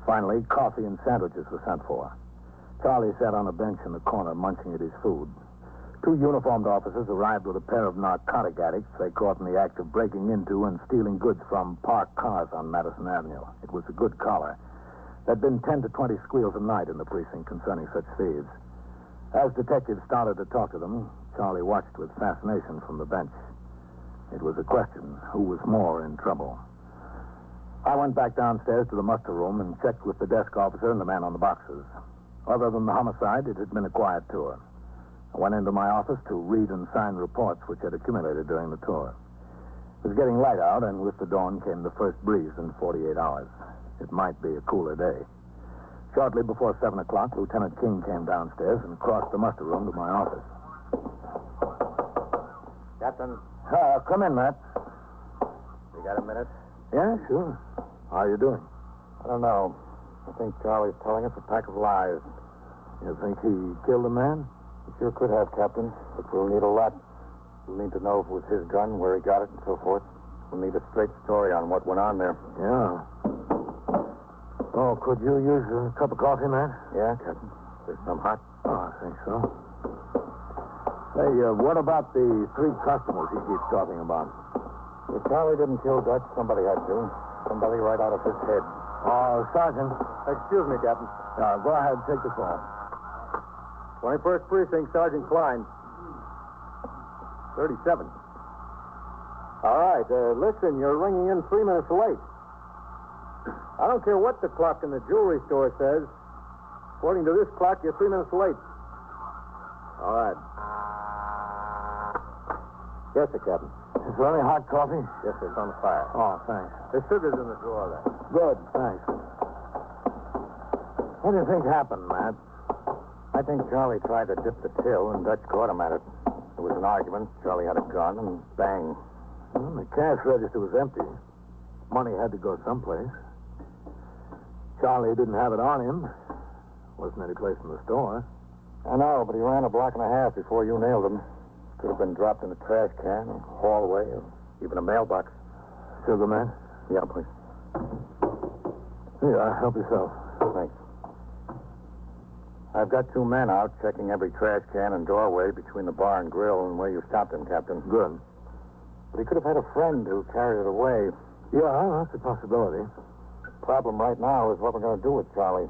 S3: Finally, coffee and sandwiches were sent for. Charlie sat on a bench in the corner munching at his food. 2 uniformed officers arrived with a pair of narcotic addicts they caught in the act of breaking into and stealing goods from parked cars on Madison Avenue. It was a good collar. There'd been 10 to 20 squeals a night in the precinct concerning such thieves. As detectives started to talk to them, Charlie watched with fascination from the bench. It was a question, who was more in trouble? I went back downstairs to the muster room and checked with the desk officer and the man on the boxes. Other than the homicide, it had been a quiet tour. I went into my office to read and sign reports which had accumulated during the tour. It was getting light out, and with the dawn came the first breeze in 48 hours. It might be a cooler day. Shortly before 7 o'clock, Lieutenant King came downstairs and crossed the muster room to my office.
S9: Captain,
S3: Come in, Matt.
S9: you got a minute?
S3: Yeah, sure. How are you doing?
S9: I don't know. I think Charlie's telling us a pack of lies.
S3: You think he killed a man?
S9: He sure could have, Captain, but we'll need a lot. We'll need to know if it was his gun, where he got it, and so forth. We'll need a straight story on what went on there.
S3: Yeah. Oh, could you use a cup of coffee, man?
S9: Yeah, Captain. There's some hot.
S3: Oh, I think so. Hey, what about the 3 customers he keeps talking about?
S9: If Charlie didn't kill Dutch, somebody had to. Somebody right out of his head.
S3: Sergeant.
S6: Excuse me, Captain.
S3: Go ahead, take the phone.
S6: 21st Precinct, Sergeant Klein. 37. All right, listen, you're ringing in 3 minutes late. I don't care what the clock in the jewelry store says.
S2: According to this clock, you're 3 minutes late. All right. Yes, sir, Captain.
S8: Is there any hot coffee?
S2: Yes, sir. It's on the fire.
S8: Oh, thanks.
S2: There's sugars in the drawer there.
S8: Good, thanks. What do you think happened, Matt?
S9: I think Charlie tried to dip the till, and Dutch caught him at it. There was an argument. Charlie had a gun, and bang.
S8: Well, the cash register was empty. Money had to go someplace. Charlie didn't have it on him. Wasn't any place in the store.
S9: I know, but he ran a block and a half before you nailed him. Could have been dropped in a trash can, or hallway, or even a mailbox.
S8: Sugar, man?
S9: Yeah, please.
S8: Here, help yourself.
S9: Thanks. I've got 2 men out checking every trash can and doorway between the bar and grill and where you stopped him, Captain.
S8: Good.
S9: But he could have had a friend who carried it away.
S8: Yeah, that's a possibility.
S9: The problem right now is what we're going to do with Charlie.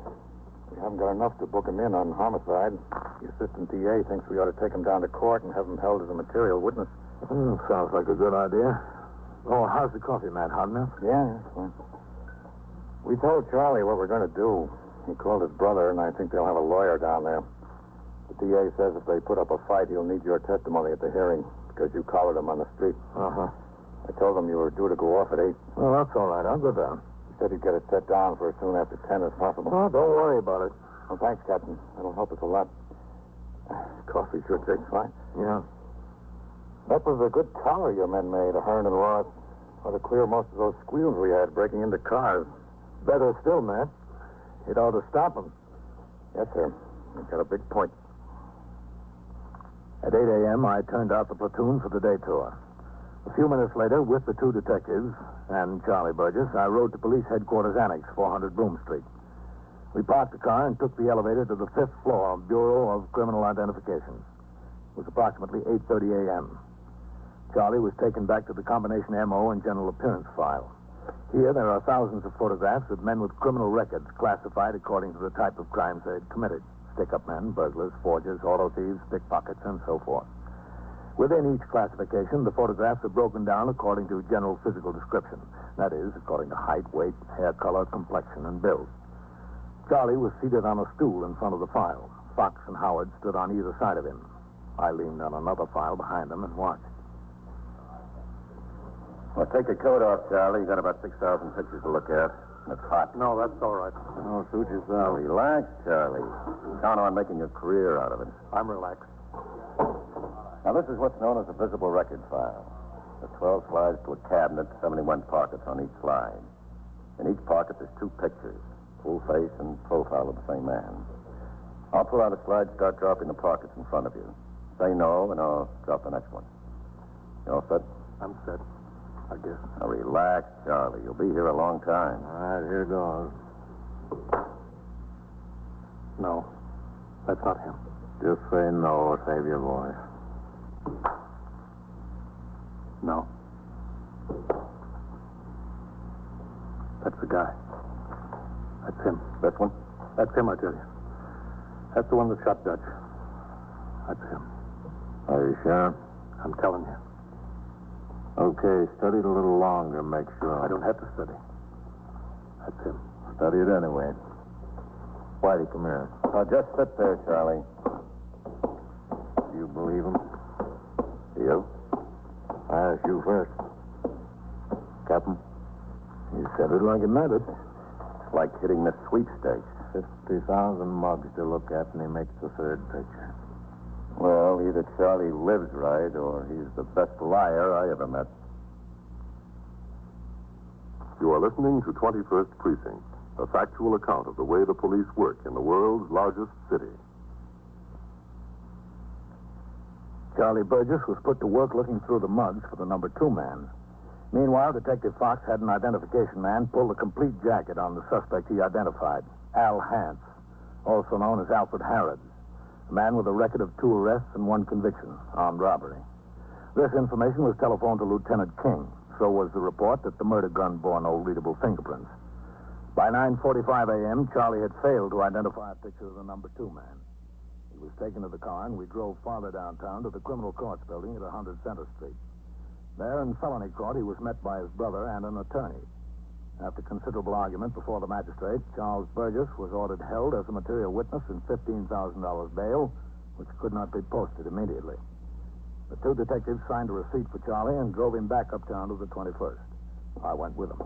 S9: We haven't got enough to book him in on homicide. The assistant DA thinks we ought to take him down to court and have him held as a material witness.
S8: Sounds like a good idea. Oh, how's the coffee, Matt? Hot enough?
S9: Yeah, that's fine. We told Charlie what we're going to do. He called his brother, and I think they'll have a lawyer down there. The DA says if they put up a fight, he'll need your testimony at the hearing because you collared him on the street.
S8: Uh-huh.
S9: I told him you were due to go off at 8.
S8: Well, that's all right. I'll go down.
S9: He said he'd get it set down for as soon after 10 as possible.
S8: Oh, don't worry about it.
S9: Well, thanks, Captain. That'll help us a lot. Coffee sure tastes fine.
S8: Yeah.
S9: That was a good collar your men made, Hearn and Ross. Ought to clear most of those squeals we had breaking into cars.
S8: Better still, Matt. It ought to stop them.
S9: Yes, sir. You've got a big point.
S8: At 8 a.m., I turned out the platoon for the day tour. A few minutes later, with the 2 detectives and Charlie Burgess, I rode to Police Headquarters Annex, 400 Broom Street. We parked the car and took the elevator to the 5th floor Bureau of Criminal Identification. It was approximately 8:30 a.m. Charlie was taken back to the combination MO and general appearance file. Here, there are thousands of photographs of men with criminal records classified according to the type of crimes they had committed. Stick-up men, burglars, forgers, auto thieves, pickpockets, and so forth. Within each classification, the photographs are broken down according to general physical description. That is, according to height, weight, hair color, complexion, and build. Charlie was seated on a stool in front of the file. Fox and Howard stood on either side of him. I leaned on another file behind them and watched.
S6: Well, take your coat off, Charlie. You got about 6,000 pictures to look at. It's hot.
S2: No, that's all right.
S6: Oh, suit yourself. Relax, Charlie. Count on making a career out of it.
S2: I'm relaxed.
S6: Now, this is what's known as a visible record file. There's 12 slides to a cabinet, 71 pockets on each slide. In each pocket, there's 2 pictures, full face and profile of the same man. I'll pull out a slide, start dropping the pockets in front of you. Say no, and I'll drop the next one. You all set?
S2: I'm set, I guess.
S6: Now, relax, Charlie. You'll be here a long time.
S2: All right, here goes. No, that's not him.
S6: Just say no or save your voice.
S2: No. That's the guy. That's him.
S6: This one?
S2: That's him, I tell you. That's the one that shot Dutch. That's him.
S6: Are you sure?
S2: I'm telling you.
S6: Okay, study it a little longer, make sure.
S2: I don't have to study. That's him.
S6: Study it anyway. Whitey, come here. Now, just sit there, Charlie. Do you believe him? You?
S8: I asked you first.
S6: Captain?
S8: You said it like it mattered.
S6: It's like hitting the sweepstakes. 50,000 mugs to look at, and he makes the third picture. Well, either Charlie lives right, or he's the best liar I ever met.
S10: You are listening to 21st Precinct, a factual account of the way the police work in the world's largest city.
S8: Charlie Burgess was put to work looking through the mugs for the number 2 man. Meanwhile, Detective Fox had an identification man pull the complete jacket on the suspect he identified, Al Hance, also known as Alfred Harrods, a man with a record of 2 arrests and 1 conviction, armed robbery. This information was telephoned to Lieutenant King. So was the report that the murder gun bore no readable fingerprints. By 9:45 a.m., Charlie had failed to identify a picture of the number 2 man. He was taken to the car, and we drove farther downtown to the criminal courts building at 100 Center Street. There, in felony court, he was met by his brother and an attorney. After considerable argument before the magistrate, Charles Burgess was ordered held as a material witness in $15,000 bail, which could not be posted immediately. The two detectives signed a receipt for Charlie and drove him back uptown to the 21st. I went with them.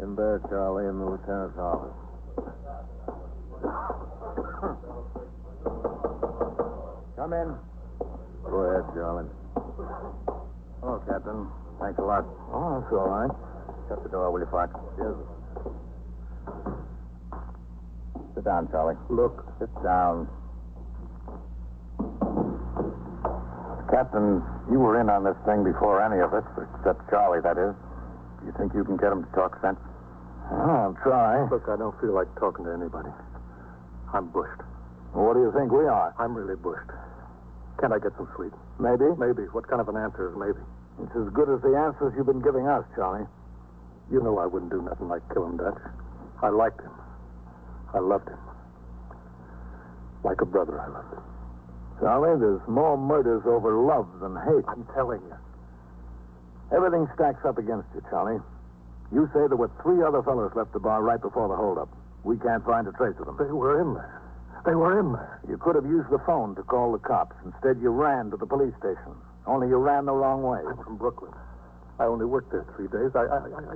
S9: In there, Charlie, in the lieutenant's office. Come in. Go ahead, Charlie. Hello, Captain. Thanks a lot.
S8: Oh, that's all right.
S9: Shut the door, will you, Fox? Yes. Sit down, Charlie.
S8: Look.
S9: Sit down. Captain, you were in on this thing before any of us, except Charlie, that is. Do you think you can get him to talk sense?
S8: I'll try.
S11: Look, I don't feel like talking to anybody. I'm bushed.
S8: Well, what do you think we are?
S11: I'm really bushed. Can't I get some sleep?
S8: Maybe?
S11: Maybe. What kind of an answer is maybe?
S8: It's as good as the answers you've been giving us, Charlie.
S11: You know I wouldn't do nothing like kill him, Dutch. I liked him. I loved him. Like a brother, I loved him.
S8: Charlie, there's more murders over love than hate.
S11: I'm telling you.
S8: Everything stacks up against you, Charlie. You say there were 3 other fellows left the bar right before the holdup. We can't find a trace of them.
S11: They were in there. They were in there.
S8: You could have used the phone to call the cops. Instead, you ran to the police station. Only you ran the wrong way.
S11: I'm from Brooklyn. I only worked there 3 days. I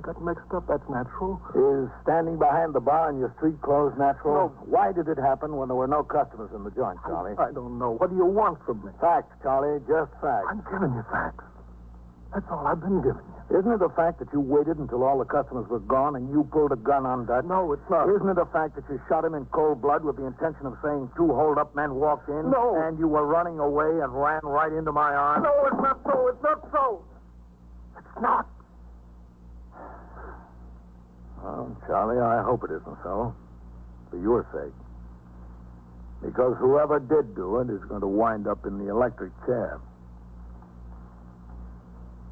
S11: got mixed up. That's natural.
S8: Is standing behind the bar in your street clothes natural?
S11: No.
S8: Why did it happen when there were no customers in the joint, Charlie?
S11: I don't know. What do you want from me?
S8: Facts, Charlie. Just facts.
S11: I'm giving you facts. That's all I've been giving you.
S8: Isn't it a fact that you waited until all the customers were gone and you pulled a gun on Dutch?
S11: No, it's not.
S8: Isn't it a fact that you shot him in cold blood with the intention of saying 2 hold-up men walked in?
S11: No.
S8: And you were running away and ran right into my arms?
S11: No, it's not so. It's not so. It's not.
S8: Well, Charlie, I hope it isn't so. For your sake. Because whoever did do it is going to wind up in the electric chair.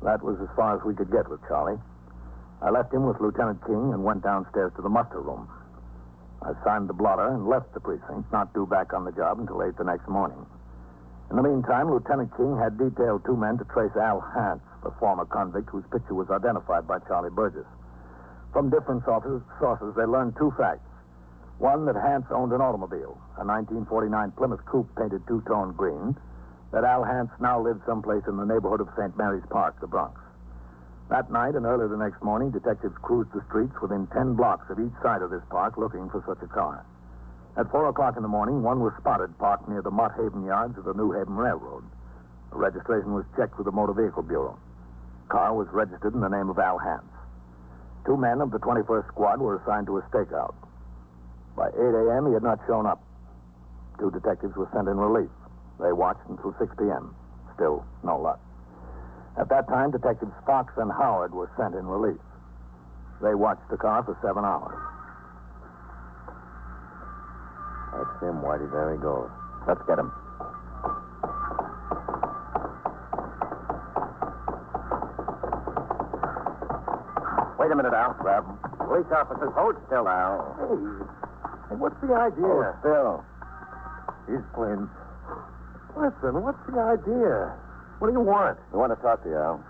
S8: That was as far as we could get with Charlie. I left him with Lieutenant King and went downstairs to the muster room. I signed the blotter and left the precinct, not due back on the job until 8 the next morning. In the meantime, Lieutenant King had detailed 2 men to trace Al Hance, the former convict whose picture was identified by Charlie Burgess. From different sources, they learned 2 facts. One, that Hance owned an automobile, a 1949 Plymouth Coupe painted 2-tone green, that Al Hance now lived someplace in the neighborhood of St. Mary's Park, the Bronx. That night and early the next morning, detectives cruised the streets within 10 blocks of each side of this park looking for such a car. At 4 o'clock in the morning, one was spotted parked near the Mott Haven yards of the New Haven Railroad. The registration was checked with the Motor Vehicle Bureau. The car was registered in the name of Al Hance. 2 men of the 21st Squad were assigned to a stakeout. By 8 a.m., he had not shown up. 2 detectives were sent in relief. They watched until 6 p.m. Still, no luck. At that time, Detectives Fox and Howard were sent in relief. They watched the car for 7 hours.
S9: That's him, Whitey. There he goes. Let's get him. Wait a minute, Al. Grab him. Police officers, hold still, Al.
S11: Hey, what's the idea?
S9: Hold still. He's clean.
S11: Listen, what's the idea? What do you want?
S9: We want to talk to you, Al.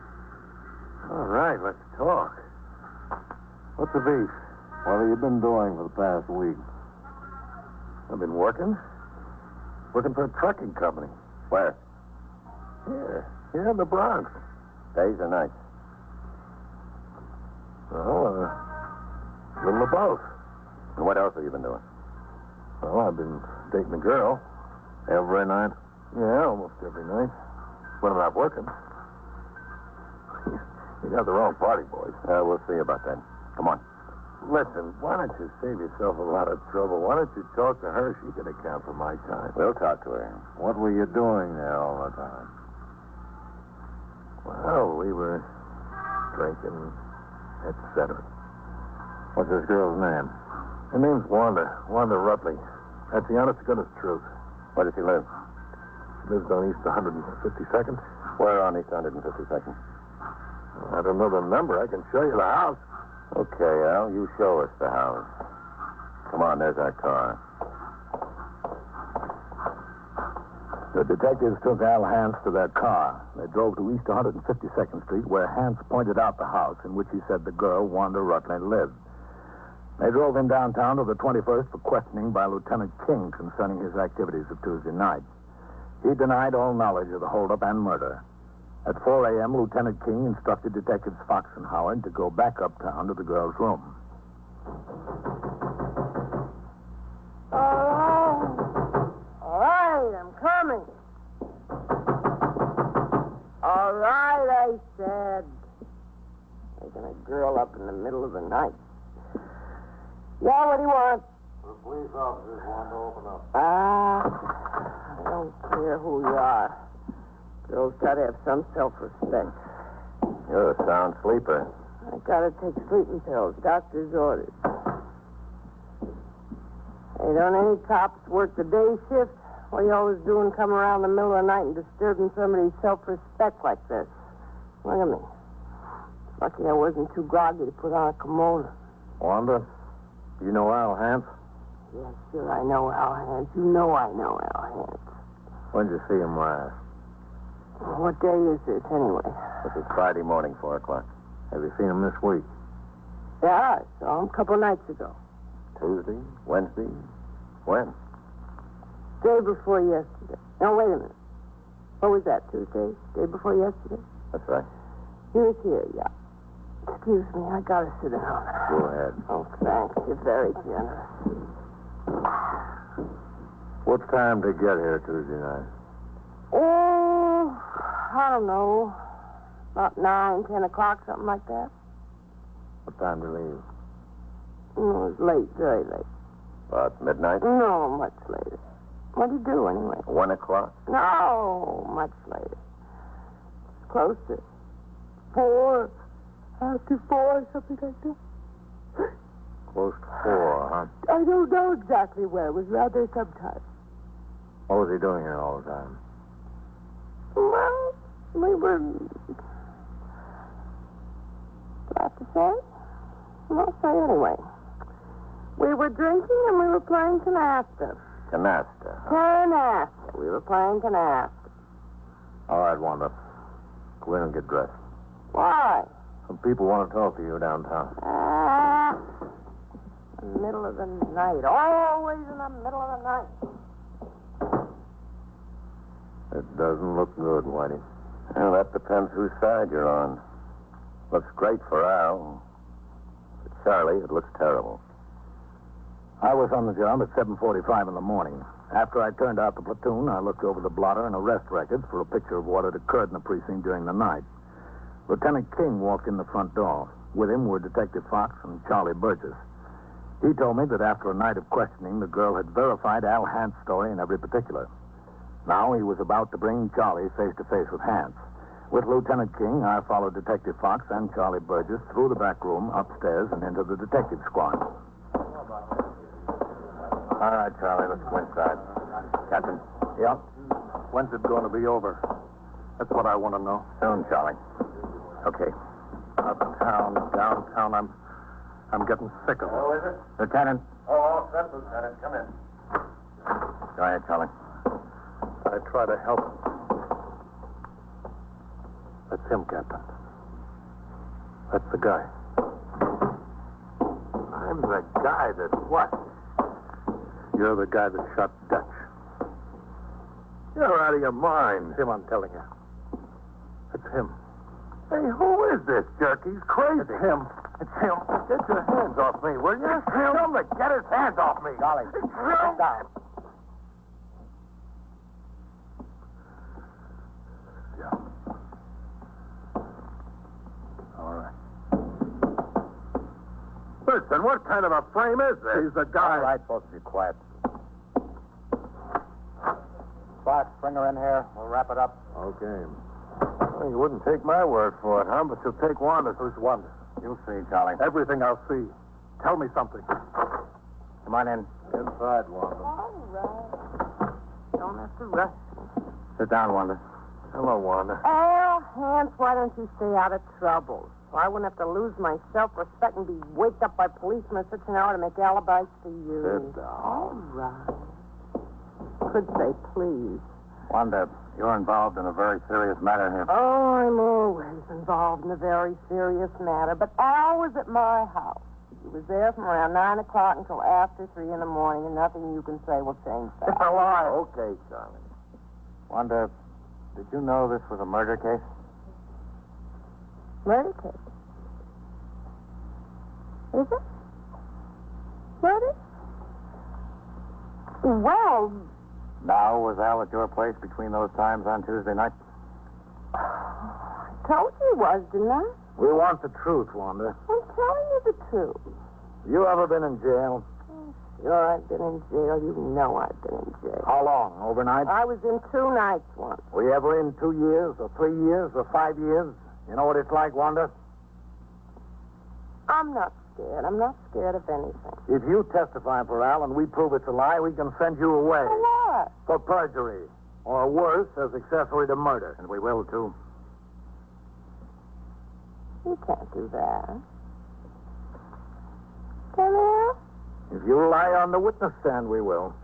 S11: All right, let's talk. What's the beef?
S9: What have you been doing for the past week?
S11: I've been working. Working for a trucking company.
S9: Where?
S11: Here in the Bronx.
S9: Days or nights?
S11: Well, a little of both.
S9: And what else have you been doing?
S11: Well, I've been dating a girl.
S9: Every night?
S11: Yeah, almost every night. When I'm not working. You got the wrong party, boys.
S9: We'll see about that. Come on.
S11: Listen, why don't you save yourself a lot of trouble? Why don't you talk to her? She can account for my time.
S9: We'll talk to her. What were you doing there all the time?
S11: Well, we were drinking, etc.
S9: What's this girl's name?
S11: Her name's Wanda. Wanda Rutley. That's the honest to goodness truth.
S9: Where does she live?
S11: She lives on East 152nd.
S9: Where on East 152nd?
S11: I don't know the number. I can show you the house.
S9: Okay, Al, you show us the house. Come on, there's our car.
S8: The detectives took Al Hance to their car. They drove to East 152nd Street, where Hance pointed out the house in which he said the girl, Wanda Rutledge, lived. They drove him downtown to the 21st for questioning by Lieutenant King concerning his activities of Tuesday night. He denied all knowledge of the holdup and murder. At 4 a.m., Lieutenant King instructed Detectives Fox and Howard to go back uptown to the girl's room.
S7: All right, I'm coming. All right, I said. Taking a girl up in the middle of the night. Yeah, what do you want?
S9: The police officers want to open up.
S7: I don't care who you are. Girls got to have some self-respect.
S9: You're a sound sleeper.
S7: I gotta take sleeping pills. Doctor's orders. Hey, don't any cops work the day shift? What are you always doing coming around the middle of the night and disturbing somebody's self-respect like this? Look at me. Lucky I wasn't too groggy to put on a kimono.
S9: Wanda, you know Al Hance?
S7: Yeah, sure, I know Al Hance. You know I know Al Hance.
S9: When'd you see him last?
S7: What day is this, anyway?
S9: This is Friday morning, 4 o'clock. Have you seen him this week?
S7: Yeah, I saw him a couple nights ago.
S9: Tuesday? Wednesday? When?
S7: Day before yesterday. No, wait a minute. What was that, Tuesday? Day before yesterday?
S9: That's right.
S7: He was here, yeah. Excuse me, I gotta sit down.
S9: Go ahead.
S7: Oh, thanks. You're very generous.
S9: What time to get here Tuesday night?
S7: Oh, I don't know. About 9, 10 o'clock, something like that.
S9: What time to leave?
S7: It was late, very late.
S9: About midnight?
S7: No, much later. What do you do, anyway?
S9: 1 o'clock?
S7: No, much later. Close to 4, after 4, something like that.
S9: Close to 4, huh?
S7: I don't know exactly where. It was rather sometime.
S9: What was he doing here all the time?
S7: Well, we were... Do I have to say? I'll say anyway. We were drinking and we were playing canasta.
S9: Canasta.
S7: Canasta. We were playing canasta.
S9: All right, Wanda. Go in and get dressed.
S7: Why?
S9: Some people want to talk to you downtown.
S7: In the middle of the night. Always in the middle of the night.
S9: It doesn't look good, Whitey. Well, that depends whose side you're on. Looks great for Al. For Charlie, it looks terrible.
S8: I was on the job at 7:45 in the morning. After I turned out the platoon, I looked over the blotter and arrest records for a picture of what had occurred in the precinct during the night. Lieutenant King walked in the front door. With him were Detective Fox and Charlie Burgess. He told me that after a night of questioning, the girl had verified Al Hance's story in every particular. Now he was about to bring Charlie face-to-face with Hance. With Lieutenant King, I followed Detective Fox and Charlie Burgess through the back room, upstairs, and into the detective squad.
S9: All right, Charlie, let's go inside. Captain?
S11: Yeah? When's it going to be over? That's what I want to know.
S9: Soon, Charlie.
S11: Okay. Uptown, downtown, I'm getting sick of it.
S9: Oh, is it?
S8: Lieutenant.
S9: Oh, all set, Lieutenant. Come in. Go ahead, Charlie.
S11: I try to help him. That's him, Captain. That's the guy.
S9: I'm the guy that what?
S11: You're the guy that shot Dutch.
S9: You're out of your mind.
S11: Him, I'm telling you. It's him.
S9: Hey, who is this jerk? He's crazy.
S11: It's him. It's him.
S9: Get your hands off me, will you?
S11: It's him.
S9: Tell him to get his hands off me.
S8: Charlie,
S9: It's him.
S8: sit down.
S11: Yeah. All right.
S9: Listen, what kind of a frame is this?
S11: He's the guy.
S8: All right, folks, be quiet. Fox, bring her in here. We'll wrap it up.
S9: Okay. Well, you wouldn't take my word for it, huh? But you'll take Wanda's.
S11: Who's Wanda?
S8: You'll see, Charlie.
S11: Everything I'll see. Tell me something.
S8: Come on in.
S9: Inside, Wanda.
S7: All right. Don't have to rush me.
S8: Sit down, Wanda.
S9: Hello, Wanda.
S7: Al Hance, why don't you stay out of trouble? So I wouldn't have to lose my self-respect and be waked up by policemen at such an hour to make alibis for you.
S9: Sit down.
S7: All right. Could say please.
S9: Wanda, you're involved in a very serious matter here.
S7: Oh, I'm always involved in a very serious matter, but Al was at my house. He was there from around 9 o'clock until after 3 in the morning, and nothing you can say will change that.
S9: It's a lie.
S3: Okay, Charlie.
S9: Wanda, did you know this was a murder case?
S7: Murder case? Is it? Murder? Well...
S9: Now, was Al at your place between those times on Tuesday night?
S7: I told you he was, didn't I?
S3: We want the truth, Wanda.
S7: I'm telling you the truth.
S3: You ever been in jail?
S7: Sure, I've been in jail. You know I've been in jail.
S3: How long? Overnight?
S7: I was in 2 nights once.
S3: Were you ever in 2 years, or 3 years, or 5 years? You know what it's like, Wanda?
S7: I'm not scared. I'm not scared of anything.
S3: If you testify for Al and we prove it's a lie, we can send you away.
S7: For what?
S3: For perjury. Or worse, as accessory to murder.
S9: And we will, too.
S7: You can't do that. Can you?
S3: If you lie on the witness stand, we will.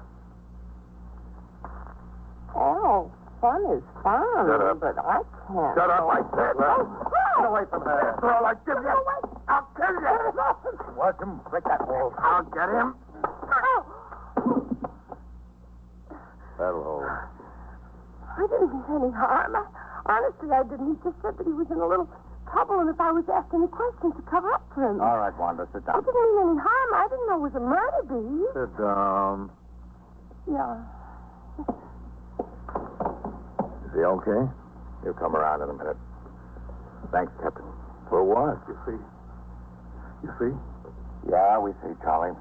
S7: Oh, fun is fun.
S3: Shut up.
S7: But I can't.
S3: Shut up, I said. Get away from her. Girl, I give you. I'll kill you. Watch him. Break that wall. I'll get him. That'll hold.
S7: I didn't mean any harm. Honestly, I didn't. He just said that he was in a little trouble, and if I was asking any questions to cover up for him.
S9: All right, Wanda, sit
S7: I
S9: down.
S7: didn't mean any harm. I didn't know it was a murder, bee.
S3: Sit down.
S7: Yeah.
S3: Is he okay?
S9: He'll come around in a minute. Thanks, Captain.
S3: For what?
S11: You see? You see?
S9: Yeah, we see, Charlie.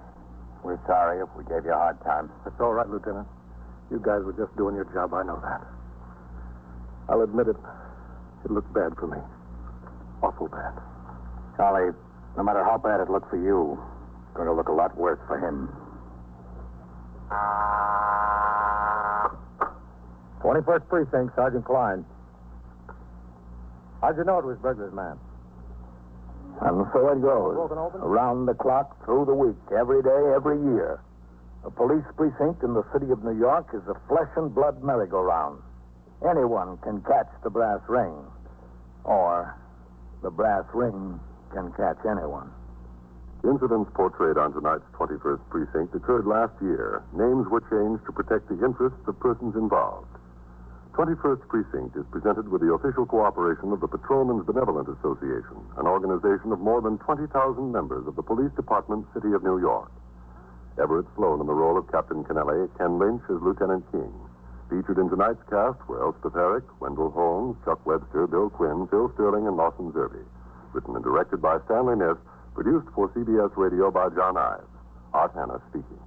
S9: We're sorry if we gave you a hard time.
S11: It's all right, Lieutenant. You guys were just doing your job. I know that. I'll admit it. It looked bad for me. Awful bad.
S9: Charlie, no matter how bad it looked for you, it's going to look a lot worse for him.
S2: 21st Precinct, Sergeant Klein. How'd you know it was Burglar's man?
S3: And so it goes. Around the clock, through the week, every day, every year. A police precinct in the city of New York is a flesh and blood merry-go-round. Anyone can catch the brass ring. Or the brass ring can catch anyone.
S10: Incidents portrayed on tonight's 21st Precinct occurred last year. Names were changed to protect the interests of persons involved. 21st Precinct is presented with the official cooperation of the Patrolmen's Benevolent Association, an organization of more than 20,000 members of the Police Department, City of New York. Everett Sloan in the role of Captain Kennelly, Ken Lynch as Lieutenant King. Featured in tonight's cast were Elspeth Herrick, Wendell Holmes, Chuck Webster, Bill Quinn, Phil Sterling, and Lawson Zerby. Written and directed by Stanley Niss, produced for CBS Radio by John Ives. Art Hanna speaking.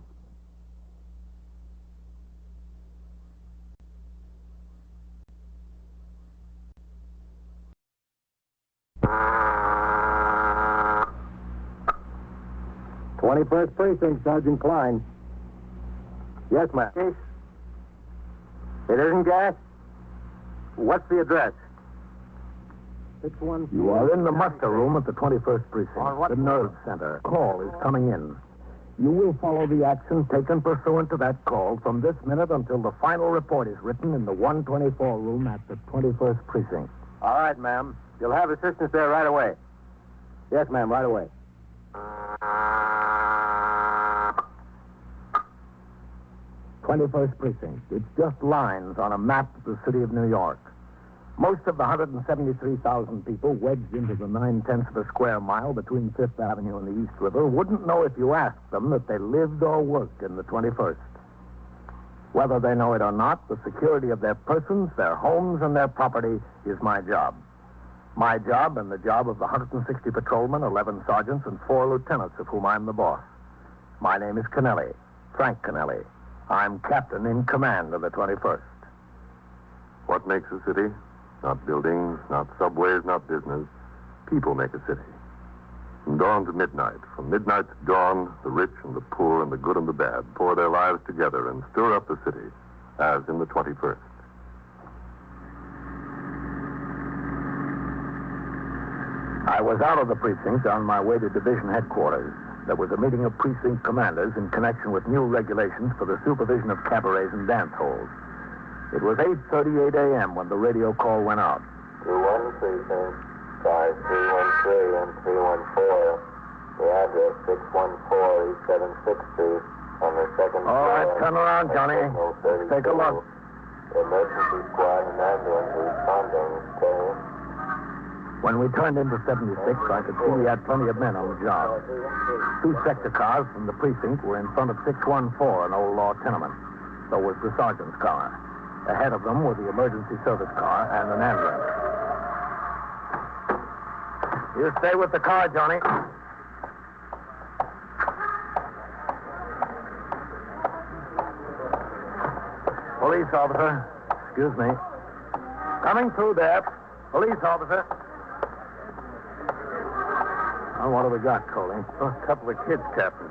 S2: First Precinct, Sergeant Klein. Yes, ma'am.
S3: Case?
S2: It isn't gas? What's the address? Which one?
S3: You are in the muster room at the 21st Precinct,
S2: On what
S3: the nerve center. Call is coming in. You will follow the action taken pursuant to that call from this minute until the final report is written in the 124 room at the 21st Precinct.
S2: All right, ma'am. You'll have assistance there right away. Yes, ma'am, right away.
S3: 21st Precinct. It's just lines on a map of the city of New York. Most of the 173,000 people wedged into the 9/10 of a square mile between 5th Avenue and the East River wouldn't know if you asked them that they lived or worked in the 21st. Whether they know it or not, the security of their persons, their homes, and their property is my job. My job and the job of the 160 patrolmen, 11 sergeants, and 4 lieutenants, of whom I'm the boss. My name is Kennelly, Frank Kennelly. I'm captain in command of the 21st.
S10: What makes a city? Not buildings, not subways, not business. People make a city. From dawn to midnight, from midnight to dawn, the rich and the poor and the good and the bad pour their lives together and stir up the city, as in the 21st.
S3: I was out of the precinct on my way to division headquarters. There was a meeting of precinct commanders in connection with new regulations for the supervision of cabarets and dance halls.
S8: It was 8:38 a.m. when the radio call went out.
S12: 21 Precinct, 5313 and 314. The address 614 East 76th Street on the second floor.
S8: All right, turn around, Johnny. Let's take a look.
S12: The emergency squad and ambulance responding. Okay.
S8: When we turned into 76, I could see we had plenty of men on the job. 2 sector cars from the precinct were in front of 614, an old law tenement. So was the sergeant's car. Ahead of them were the emergency service car and an ambulance. You stay with the car, Johnny. Police officer. Excuse me. Coming through there. Police officer. Oh, what have we got, Coley?
S11: A couple of kids, Captain.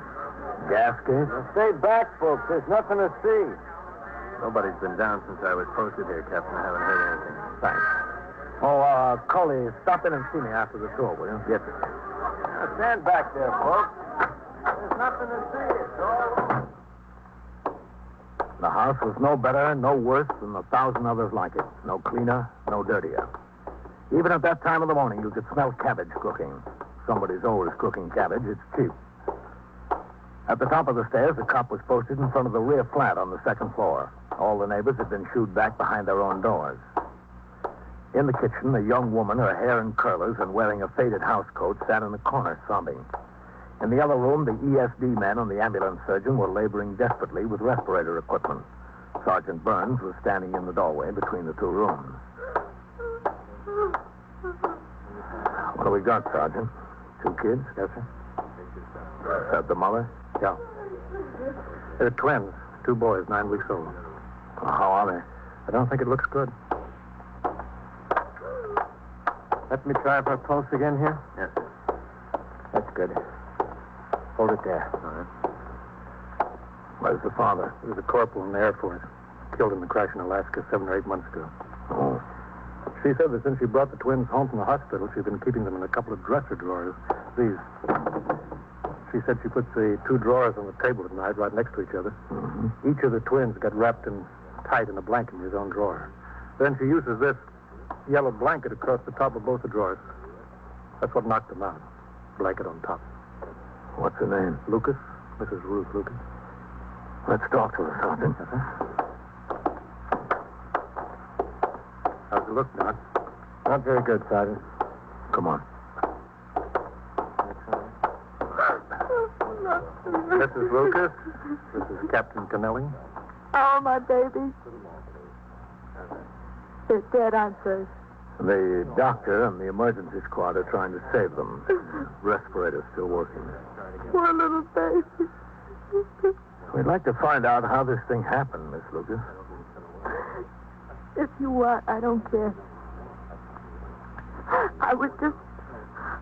S8: Gas case?
S2: Stay back, folks. There's nothing to see.
S11: Nobody's been down since I was posted here, Captain. I haven't heard anything.
S8: Thanks. Oh, Coley, stop in and see me after the tour, will you?
S11: Yes, sir.
S2: Now, stand back there, folks. There's nothing to see. It's all...
S8: The house was no better, no worse than 1,000 others like it. No cleaner, no dirtier. Even at that time of the morning, you could smell cabbage cooking. Somebody's always cooking cabbage. It's cheap. At the top of the stairs, the cop was posted in front of the rear flat on the second floor. All the neighbors had been shooed back behind their own doors. In the kitchen, a young woman, her hair in curlers and wearing a faded housecoat, sat in the corner sobbing. In the other room, the ESD men and the ambulance surgeon were laboring desperately with respirator equipment. Sergeant Burns was standing in the doorway between the 2 rooms. What do we got, Sergeant? 2 kids?
S11: Yes, sir.
S8: Is that the mother?
S11: Yeah. They're twins. 2 boys, 9 weeks old.
S8: How are they?
S11: I don't think it looks good.
S2: Let me try for a pulse again here.
S11: Yes, sir.
S2: That's good. Hold it there.
S11: All right.
S8: Where's the father?
S11: He was a corporal in the Air Force. Killed in the crash in Alaska 7 or 8 months ago.
S8: Oh.
S11: She said that since she brought the twins home from the hospital, she's been keeping them in a couple of dresser drawers. These. She said she puts the 2 drawers on the table at night right next to each other.
S8: Mm-hmm.
S11: Each of the twins got wrapped in tight in a blanket in his own drawer. Then she uses this yellow blanket across the top of both the drawers. That's what knocked them out. Blanket on top.
S8: What's her name?
S11: Lucas. Mrs. Ruth Lucas.
S8: Let's talk to her, Sergeant.
S11: How's it look, Doc?
S2: Not very good, Sergeant.
S8: Come on.
S11: Mrs. Lucas. This is Captain Kennelly.
S4: Oh, my baby. They're dead, aren't they?
S8: The doctor and the emergency squad are trying to save them. Respirator's still working.
S4: Poor little baby.
S8: We'd like to find out how this thing happened, Miss Lucas.
S4: If you want, I don't care. I was just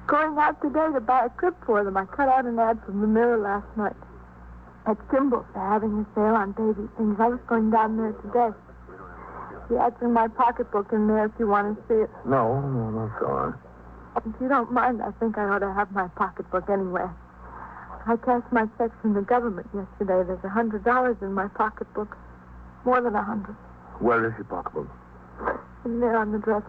S4: going out today to buy a clip for them. I cut out an ad from the Mirror last night. At Kimball's, they're having a sale on baby things. I was going down there today. The ad's in my pocketbook in there if you want to see it.
S8: No, that's all right.
S4: If you don't mind, I think I ought to have my pocketbook anyway. I cashed my checks from the government yesterday. There's $100 in my pocketbook. More than 100.
S8: Where is your pocketbook?
S4: In there on the dresser.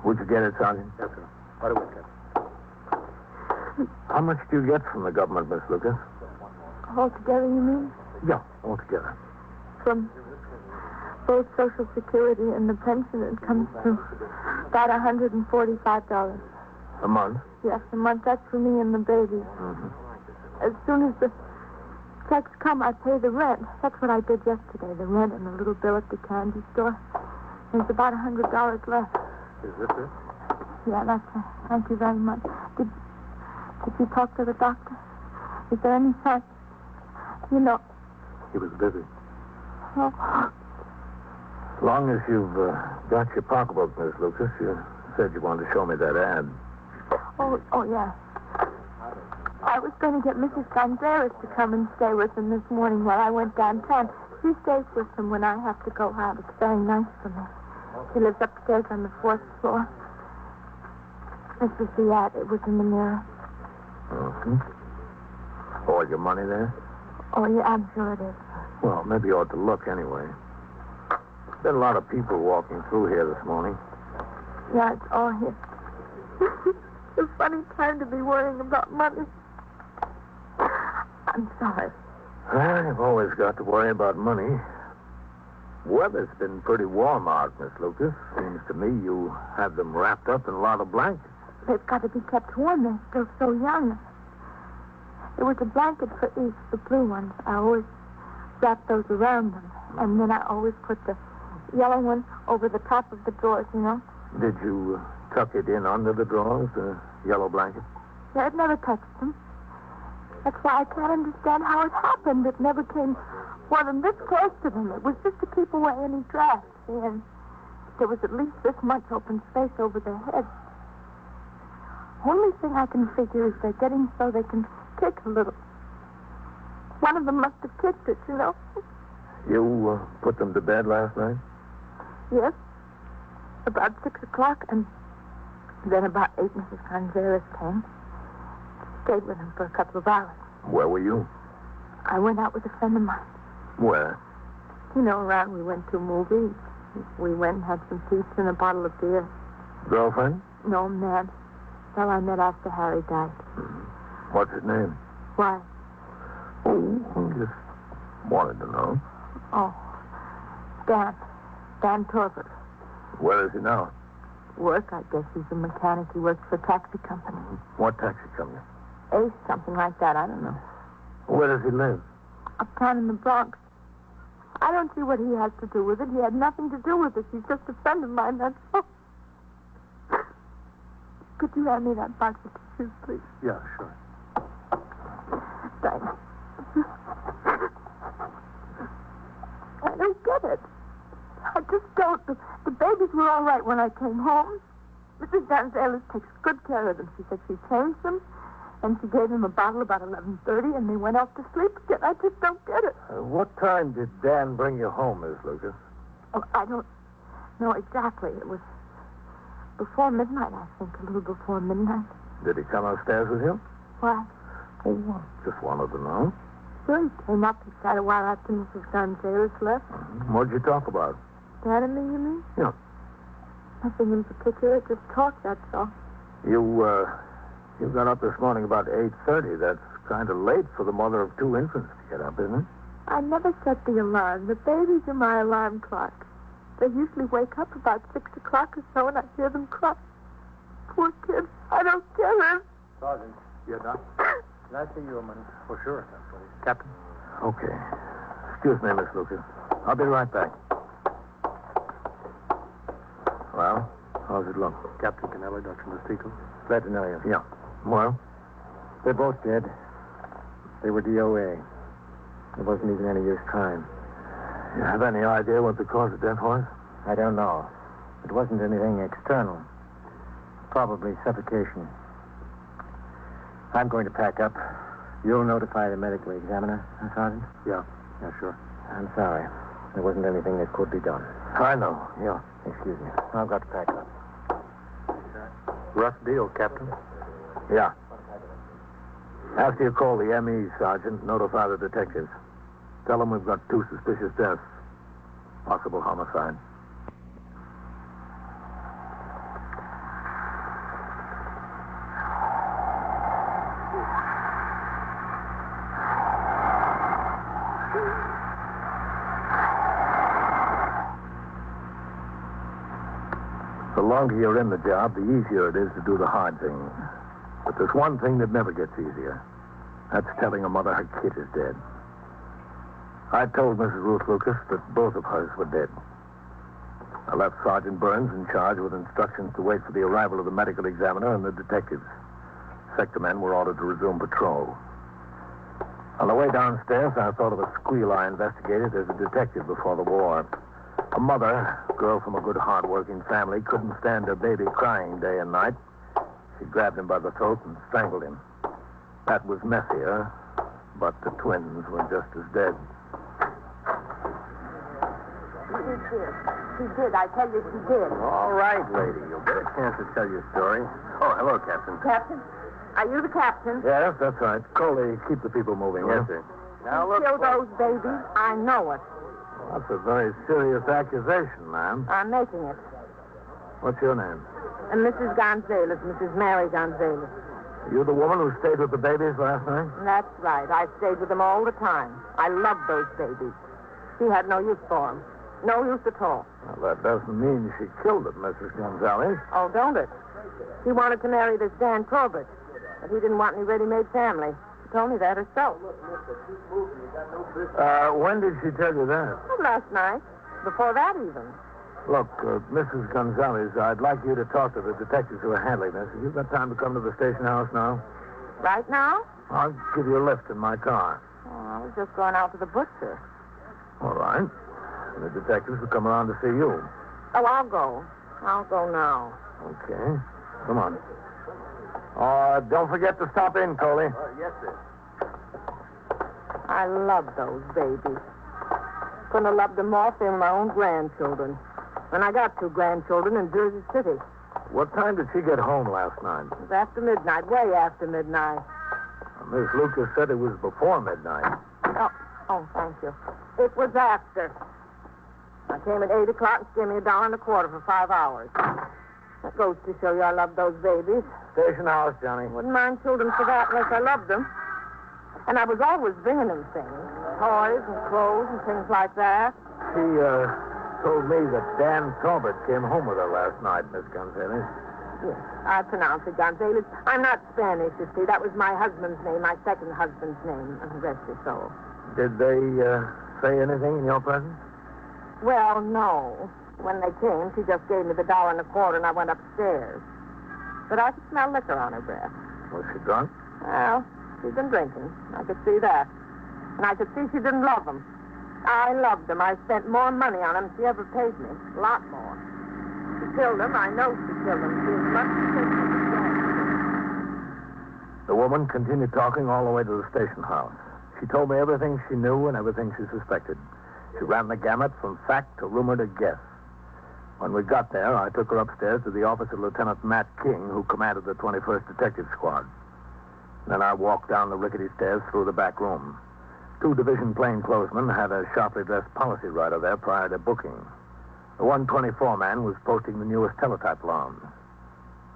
S8: Would you get it, Sergeant?
S11: Yes, sir. Right away, Captain.
S8: How much do you get from the government, Miss Lucas?
S4: Altogether, you mean?
S8: Yeah, altogether.
S4: From both Social Security and the pension, it comes to about $145.
S8: A month?
S4: Yes, a month. That's for me and the baby.
S8: Mm-hmm.
S4: As soon as the checks come, I pay the rent. That's what I did yesterday, the rent and the little bill at the candy store. There's about $100 left.
S11: Is this it?
S4: Yeah, that's it. Thank you very much. Did you talk to the doctor? Is there any chance? You know.
S11: He was busy.
S4: Oh.
S8: As long as you've got your pocketbook, Miss Lucas, you said you wanted to show me that ad.
S4: Oh, yeah. I was going to get Mrs. Gonzalez to come and stay with them this morning while I went downtown. She stays with them when I have to go out. It's very nice for me. She lives upstairs on the 4th floor. This is the ad. It was in the Mirror.
S8: Mm-hmm. All your money there?
S4: Oh, yeah, I'm sure it is.
S8: Well, maybe you ought to look anyway.
S9: Been a lot of people walking through here this morning.
S4: Yeah, it's all here. It's a funny time to be worrying about money. I'm sorry.
S9: Well, you've always got to worry about money. Weather's been pretty warm out, Miss Lucas. Seems to me you have them wrapped up in a lot of blankets.
S4: They've got to be kept warm. They're still so young. There was a blanket for each, the blue ones. I always wrap those around them. And then I always put the yellow one over the top of the drawers, you know.
S9: Did you tuck it in under the drawers, the yellow blanket?
S4: Yeah, it never touched them. That's why I can't understand how it happened. It never came more than this close to them. It was just to keep away any drafts. And there was at least this much open space over their heads. Only thing I can figure is they're getting so they can kick a little. One of them must have kicked it, you know.
S9: You put them to bed last night?
S4: Yes. About 6 o'clock, and then about 8, Mrs. Gonzalez came. Stayed with him for a couple of hours.
S9: Where were you?
S4: I went out with a friend of mine.
S9: Where?
S4: You know, around we went to movies. We went and had some pizza and a bottle of beer.
S9: Girlfriend?
S4: No, man. Well, I met after Harry died.
S9: What's his name?
S4: Why?
S9: Oh, I just wanted to know.
S4: Oh, Dan Torbert.
S9: Where is he now?
S4: Work, I guess. He's a mechanic. He works for a taxi company.
S9: What taxi company?
S4: Ace, something like that. I don't know.
S9: Where does he live?
S4: Uptown in the Bronx. I don't see what he has to do with it. He had nothing to do with it. He's just a friend of mine, that's all. Could you hand me that box of tissues, please?
S11: Yeah, sure.
S4: Thanks. I don't get it. I just don't. The babies were all right when I came home. Mrs. Gonzalez takes good care of them. She said she changed them, and she gave them a bottle about 11:30, and they went off to sleep again. I just don't get it.
S9: What time did Dan bring you home, Miss Lucas?
S4: Oh, I don't know exactly. It was before midnight, I think, a little before midnight.
S9: Did he come upstairs with you?
S4: Why?
S9: Oh, just wanted to know.
S4: Sure, he came up. He sat a while after Mrs. Gonzalez left.
S9: What'd you talk about?
S4: Dan and me, you mean?
S9: Yeah.
S4: Nothing in particular, just talk, that's all.
S9: You got up this morning about 8:30. That's kind of late for the mother of 2 infants to get up, isn't it?
S4: I never set the alarm. The babies are my alarm clock. They usually wake up about 6 o'clock or so, and I hear them cry. Poor kids. I don't get it.
S11: Sergeant. Yeah, Doc? Can I see you a minute? For sure. Captain?
S9: Okay. Excuse me, Miss Lucas. I'll be right back. Well, how's it look?
S11: Captain Kennelly, Dr. Mestico.
S8: Glad to know you.
S9: Yeah. Well?
S8: They're both dead. They were DOA. There wasn't even any use trying.
S9: You have any idea what the cause of death was?
S8: I don't know. It wasn't anything external. Probably suffocation. I'm going to pack up. You'll notify the medical examiner, Sergeant?
S11: Yeah, sure.
S8: I'm sorry. There wasn't anything that could be done.
S9: I know, yeah.
S8: Excuse me. I've got to pack up.
S11: Rough deal, Captain.
S9: Yeah. After you call the ME, Sergeant, notify the detectives. Tell them we've got 2 suspicious deaths. Possible homicide. The longer you're in the job, the easier it is to do the hard things. But there's one thing that never gets easier. That's telling a mother her kid is dead. I told Mrs. Ruth Lucas that both of hers were dead. I left Sergeant Burns in charge with instructions to wait for the arrival of the medical examiner and the detectives. Sector men were ordered to resume patrol. On the way downstairs, I thought of a squeal I investigated as a detective before the war. A mother, a girl from a good, hard-working family, couldn't stand her baby crying day and night. She grabbed him by the throat and strangled him. That was messier, but the twins were just as dead.
S4: She did. I tell you, she did.
S9: All right, lady. You'll get a chance to tell your story. Oh, hello, Captain.
S4: Captain? Are you the captain?
S9: Yes, that's right. Coley, keep the people moving.
S11: Yes, sir.
S9: Now,
S4: You
S9: look.
S4: kill those babies? I know it.
S9: That's a very serious accusation, ma'am.
S7: I'm making it.
S9: What's your name?
S7: And Mrs. Gonzalez, Mrs. Mary Gonzalez.
S9: You the woman who stayed with the babies last night?
S7: That's right. I stayed with them all the time. I loved those babies. She had no use for them. No use at all.
S9: Well, that doesn't mean she killed them, Mrs. Gonzalez.
S7: Oh, don't it? She wanted to marry this Dan Corbett, but he didn't want any ready-made family. She told me that herself.
S9: When did she tell you that?
S7: Well, last night. Before that, even.
S9: Look, Mrs. Gonzalez, I'd like you to talk to the detectives who are handling this. Have you got time to come to the station house now?
S7: Right now?
S9: I'll give you a lift in my car.
S7: Oh, I was just going out to the butcher.
S9: All right. The detectives will come around to see you.
S7: Oh, I'll go. I'll go now.
S9: Okay. Come on. Don't forget to stop in, Coley.
S5: Yes, sir.
S7: I love those babies. Couldn't have loved them more if they were my own grandchildren. And I got 2 grandchildren in Jersey City.
S9: What time did she get home last night?
S7: It was after midnight, way after midnight.
S9: Miss Lucas said it was before midnight.
S7: Oh, thank you. It was after. I came at 8 o'clock and she gave me $1.25 for 5 hours. That goes to show you I love those babies.
S9: Station house, Johnny.
S7: Wouldn't mind children for that unless I loved them. And I was always bringing them things. Toys and clothes and things like that.
S9: She, told me that Dan Talbot came home with her last night, Miss Gonzalez.
S7: Yes, I pronounce it Gonzalez. I'm not Spanish, you see. That was my husband's name, my second husband's name. Rest his soul.
S9: Did they, say anything in your presence?
S7: Well, no. When they came, she just gave me the $1.25 and I went upstairs. But I could smell liquor on her breath.
S9: Was she drunk?
S7: Well, she'd been drinking. I could see that. And I could see she didn't love them. I loved them. I spent more money on them than she ever paid me. A lot more. She killed them. I know she killed them. She was much sicker than
S9: The woman continued talking all the way to the station house. She told me everything she knew and everything she suspected. She ran the gamut from fact to rumor to guess. When we got there, I took her upstairs to the office of Lieutenant Matt King, who commanded the 21st Detective Squad. Then I walked down the rickety stairs through the back room. 2 division plainclothesmen had a sharply dressed policy writer there prior to booking. The 124 man was posting the newest teletype alarms.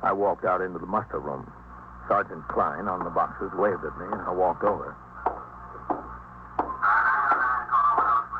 S9: I walked out into the muster room. Sergeant Klein on the boxes waved at me, and I walked over.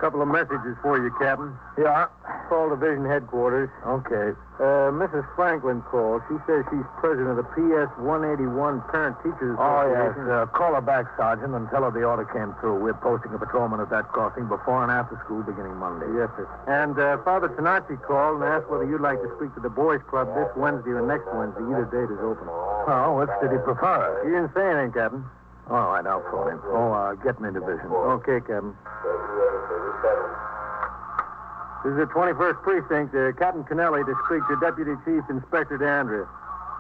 S2: Couple of messages for you, Captain.
S9: Yeah?
S2: Call division headquarters.
S9: Okay.
S2: Mrs. Franklin called. She says she's president of the PS 181 Parent Teachers Association.
S9: Oh, yes. Call her back, Sergeant, and tell her the order came through. We're posting a patrolman at that crossing before and after school beginning Monday.
S2: Yes, sir. And Father Tanacci called and asked whether you'd like to speak to the boys' club this Wednesday or next Wednesday. Either date is open.
S9: Oh, which did he prefer?
S2: He didn't say anything, Captain.
S9: All right, I'll phone him. Get me in division.
S2: Okay, Captain. This is the 21st Precinct. Captain Kennelly to speak to Deputy Chief Inspector DeAndrea.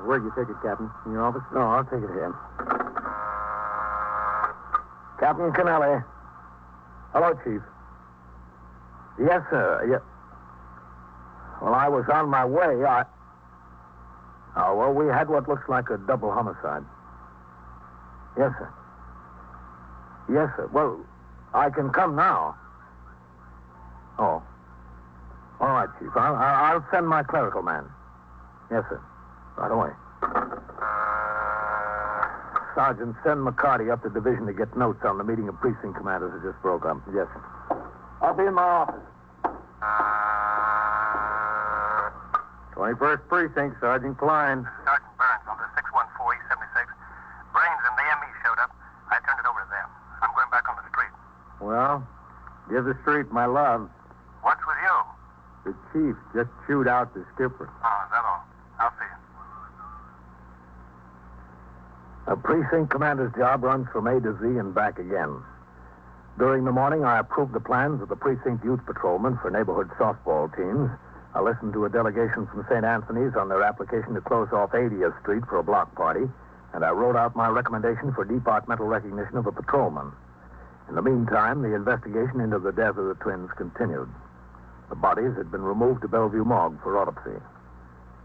S2: Where'd you take it, Captain? In your office?
S9: No, I'll take it here. Captain Kennelly. Hello, Chief. Yes, sir. Well, I was on my way. We had what looks like a double homicide. Yes, sir. Yes, sir. Well, I can come now. Oh. All right, Chief. I'll send my clerical man. Yes, sir. Right away. Sergeant, send McCarty up to division to get notes on the meeting of precinct commanders that just broke up. Yes, sir. I'll be in my office.
S2: 21st Precinct, Sergeant Klein.
S5: Sergeant Burns on the 614 East 76. Brains and the ME showed up. I turned it over to them. I'm going back on the street.
S2: Well, give the street my love.
S5: What's with you?
S2: The chief just chewed out the skipper.
S5: Oh, is that all? I'll see you.
S9: A precinct commander's job runs from A to Z and back again. During the morning, I approved the plans of the precinct youth patrolmen for neighborhood softball teams. I listened to a delegation from St. Anthony's on their application to close off 80th Street for a block party, and I wrote out my recommendation for departmental recognition of a patrolman. In the meantime, the investigation into the death of the twins continued. The bodies had been removed to Bellevue Morgue for autopsy.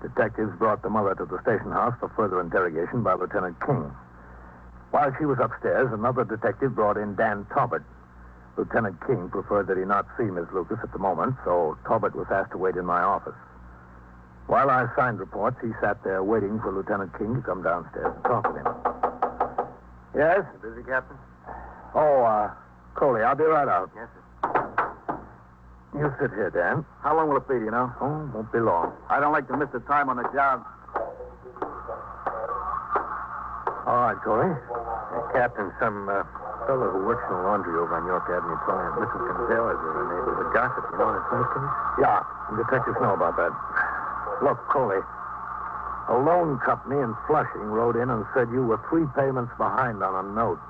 S9: Detectives brought the mother to the station house for further interrogation by Lieutenant King. While she was upstairs, another detective brought in Dan Talbot.
S8: Lieutenant King preferred that he not see Miss Lucas at the moment, so Talbot was asked to wait in my office. While I signed reports, he sat there waiting for Lieutenant King to come downstairs and talk with him. Yes?
S9: Busy, Captain?
S8: Oh, Coley, I'll be right out.
S9: Yes, sir.
S8: You sit here, Dan.
S9: How long will it be, do you know?
S8: Oh, won't be long.
S9: I don't like to miss the time on the job.
S8: All right, Coley.
S11: Captain, some fellow who works in the laundry over on York Avenue told me that Mrs. Gonzalez is a neighborhood gossip. You know, in a police case?
S8: Yeah, the detectives know about that. Look, Coley, a loan company in Flushing wrote in and said you were 3 payments behind on a note.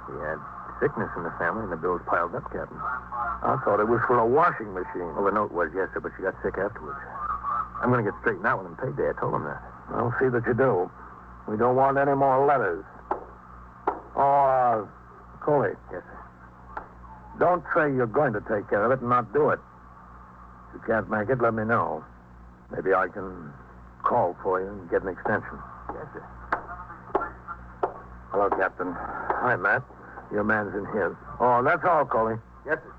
S11: He had sickness in the family, and the bills piled up, Captain.
S8: I thought it was for a washing machine.
S11: Well, the note was, yes, sir, but she got sick afterwards. I'm going to get straightened out with him payday. I told him that.
S8: I'll see that you do. We don't want any more letters. Oh, Coley.
S11: Yes, sir.
S8: Don't say you're going to take care of it and not do it. If you can't make it, let me know. Maybe I can call for you and get an extension.
S11: Yes, sir.
S8: Hello, Captain. Hi, Matt. Your man's in here. Oh, that's all, Coley.
S9: Yes, sir.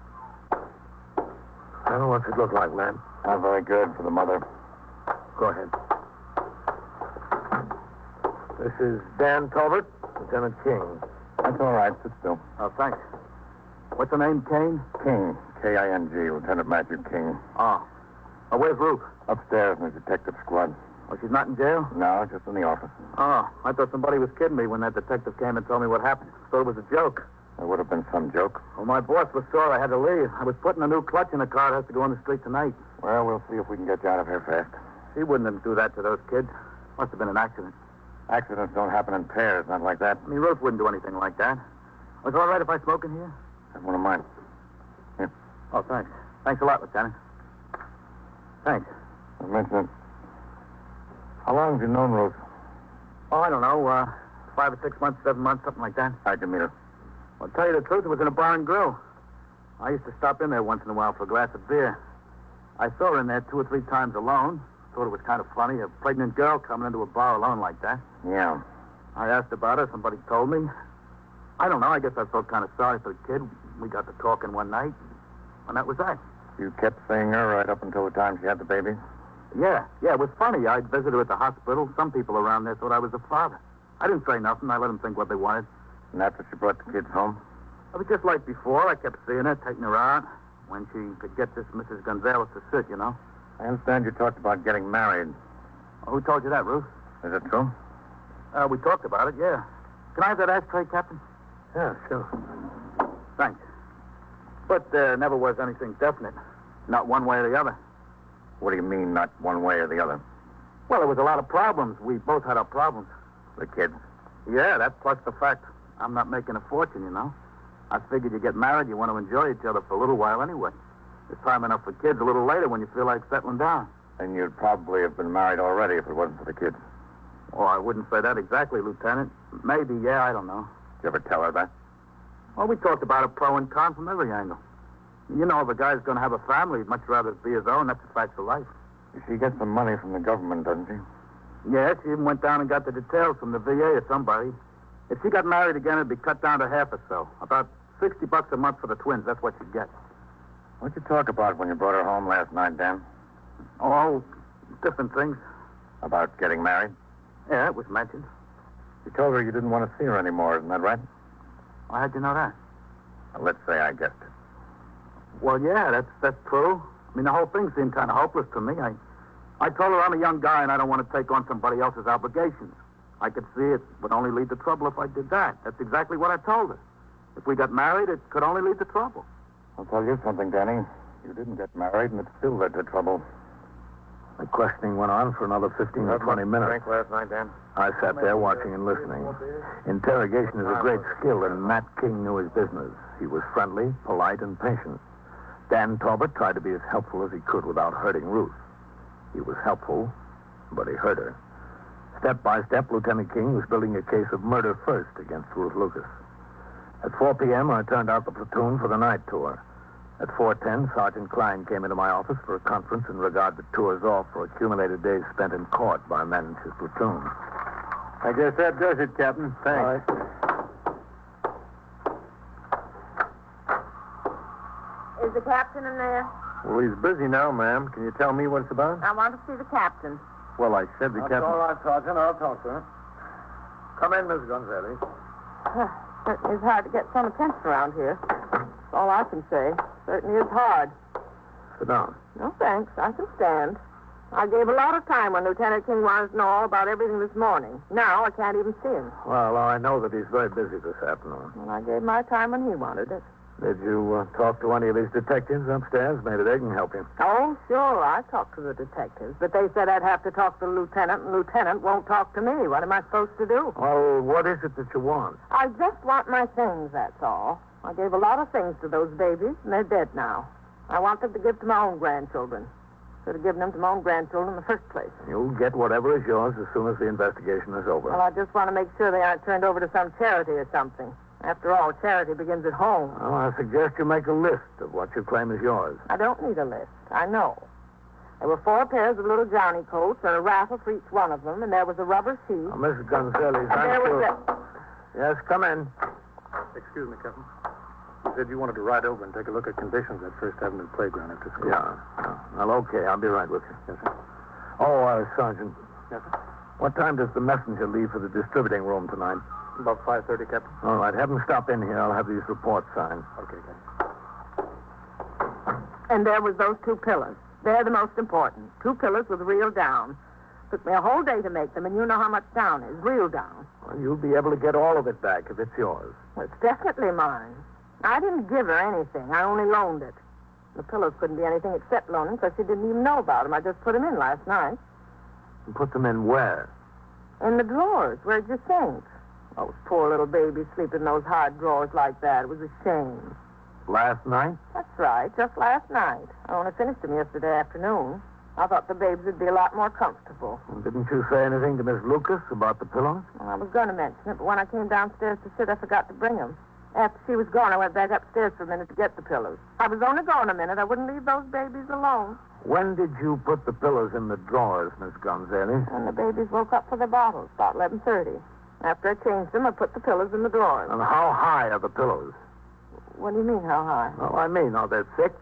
S8: Well, what's it look like, Matt?
S9: Not very good for the mother.
S8: Go ahead. This is Dan Talbot, Lieutenant King.
S9: That's all right. Sit still.
S11: Oh, thanks. What's the name, Kane?
S9: King. K-I-N-G. Lieutenant Matthew King.
S11: Oh. Oh, where's Ruth?
S9: Upstairs in the detective squad.
S11: Oh, she's not in jail?
S9: No, just in the office.
S11: Oh, I thought somebody was kidding me when that detective came and told me what happened. Thought it was a joke.
S9: There would have been some joke.
S11: Well, my boss was sore I had to leave. I was putting a new clutch in the car. It has to go on the street tonight.
S9: Well, we'll see if we can get you out of here fast.
S11: She wouldn't do that to those kids. Must have been an accident.
S9: Accidents don't happen in pairs, not like that.
S11: I mean, Ruth wouldn't do anything like that. Was it all right if I smoke in here?
S9: Have one of mine. Here.
S11: Oh, thanks. Thanks a lot, Lieutenant. Thanks.
S9: I mentioned it. How long have you known Ruth?
S11: Oh, I don't know. 5 or 6 months, 7 months, something like that.
S9: How'd you meet her?
S11: Well, to tell you the truth, it was in a bar and grill. I used to stop in there once in a while for a glass of beer. I saw her in there 2 or 3 times alone. Thought it was kind of funny, a pregnant girl coming into a bar alone like that.
S9: Yeah.
S11: I asked about her. Somebody told me. I don't know. I guess I felt kind of sorry for the kid. We got to talking one night, and that was that.
S9: You kept seeing her right up until the time she had the baby?
S11: Yeah, it was funny. I'd visit her at the hospital. Some people around there thought I was a father. I didn't say nothing. I let them think what they wanted.
S9: And after she brought the kids home?
S11: It was just like before. I kept seeing her, taking her out, when she could get this Mrs. Gonzalez to sit, you know.
S9: I understand you talked about getting married.
S11: Oh, who told you that, Ruth?
S9: Is it true?
S11: We talked about it, yeah. Can I have that ashtray, Captain?
S8: Yeah, sure.
S11: Thanks. But there never was anything definite. Not one way or the other.
S9: What do you mean, not one way or the other?
S11: Well, there was a lot of problems. We both had our problems.
S9: The kids?
S11: Yeah, that plus the fact I'm not making a fortune, you know. I figured you get married, you want to enjoy each other for a little while anyway. There's time enough for kids a little later when you feel like settling down.
S9: And you'd probably have been married already if it wasn't for the kids.
S11: Oh, I wouldn't say that exactly, Lieutenant. Maybe, yeah, I don't know.
S9: Did you ever tell her that?
S11: Well, we talked about it pro and con from every angle. You know, if a guy's going to have a family, he'd much rather it be his own. That's a fact of life.
S9: She gets some money from the government, doesn't she?
S11: Yeah, she even went down and got the details from the VA or somebody. If she got married again, it'd be cut down to half or so. About $60 a month for the twins. That's what she'd get.
S9: What'd you talk about when you brought her home last night, Dan?
S11: Oh, different things.
S9: About getting married?
S11: Yeah, it was mentioned.
S9: You told her you didn't want to see her anymore, isn't that right?
S11: Well, how'd you know that?
S9: Well, let's say I guessed it.
S11: Well, yeah, that's true. I mean, the whole thing seemed kind of hopeless to me. I told her I'm a young guy and I don't want to take on somebody else's obligations. I could see it would only lead to trouble if I did that. That's exactly what I told her. If we got married, it could only lead to trouble.
S9: I'll tell you something, Danny. You didn't get married, and it still led to trouble.
S8: The questioning went on for another 15 or 20 minutes.
S9: Drink last night, Dan?
S8: I sat there watching and listening. Interrogation is a great skill, and Matt King knew his business. He was friendly, polite, and patient. Dan Talbot tried to be as helpful as he could without hurting Ruth. He was helpful, but he hurt her. Step by step, Lieutenant King was building a case of murder first against Ruth Lucas. At 4 p.m., I turned out the platoon for the night tour. At 4:10, Sergeant Klein came into my office for a conference in regard to tours off for accumulated days spent in court by men in his platoon.
S11: I guess that does it, Captain. Thanks.
S8: All right.
S7: Is the captain in there?
S9: Well, he's busy now, ma'am. Can you tell me what it's about?
S7: I want to see the captain.
S9: Well, I said the
S8: That's all right, Sergeant. I'll talk to her. Come in, Miss Gonzalez.
S7: Certainly is hard to get some attention around here. That's all I can say. Certainly is hard.
S8: Sit down.
S7: No, thanks. I can stand. I gave a lot of time when Lieutenant King wanted to know all about everything this morning. Now I can't even see him.
S8: Well, I know that he's very busy this afternoon.
S7: Well, I gave my time when he wanted it.
S8: Did you talk to any of his detectives upstairs? Maybe they can help him.
S7: Oh, sure. I talked to the detectives. But they said I'd have to talk to the lieutenant, and Lieutenant won't talk to me. What am I supposed to do?
S8: Well, what is it that you want?
S7: I just want my things, that's all. I gave a lot of things to those babies, and they're dead now. I want them to give to my own grandchildren. Should have given them to my own grandchildren in the first place.
S8: You'll get whatever is yours as soon as the investigation is over.
S7: Well, I just want to make sure they aren't turned over to some charity or something. After all, charity begins at home.
S8: Well, I suggest you make a list of what you claim is yours.
S7: I don't need a list. I know. There were 4 pairs of little Johnny coats and a raffle for each one of them, and there was a rubber sheet.
S8: Mrs. Gonzalez,
S7: And there was
S8: Yes, come in.
S9: Excuse me, Captain. You said you wanted to ride over and take a look at conditions at First Avenue Playground after school.
S8: Yeah. Well, okay. I'll be right with you.
S9: Yes, sir.
S8: Oh, Sergeant.
S9: Yes, sir.
S8: What time does the messenger leave for the distributing room tonight?
S9: About 5:30, Captain.
S8: All right. Have him stop in here. I'll have these reports signed.
S9: Okay, Captain.
S7: And there was those 2 pillars. They're the most important. 2 pillars with real down. Took me a whole day to make them, and you know how much down is. Real down.
S8: Well, you'll be able to get all of it back if it's yours.
S7: Well, it's definitely mine. I didn't give her anything. I only loaned it. The pillows couldn't be anything except loaning, because she didn't even know about them. I just put them in last night.
S8: You put them in where?
S7: In the drawers. Where'd you think? Those poor little babies sleep in those hard drawers like that. It was a shame.
S8: Last night?
S7: That's right, just last night. I only finished them yesterday afternoon. I thought the babies would be a lot more comfortable.
S8: Well, didn't you say anything to Miss Lucas about the pillows?
S7: Well, I was going to mention it, but when I came downstairs to sit, I forgot to bring them. After she was gone, I went back upstairs for a minute to get the pillows. I was only gone a minute. I wouldn't leave those babies alone.
S8: When did you put the pillows in the drawers, Miss Gonzalez?
S7: When the babies woke up for their bottles, about 11:30. After I changed them, I put the pillows in the drawers.
S8: And how high are the pillows?
S7: What do you mean, how high?
S8: Well, I mean, are they thick?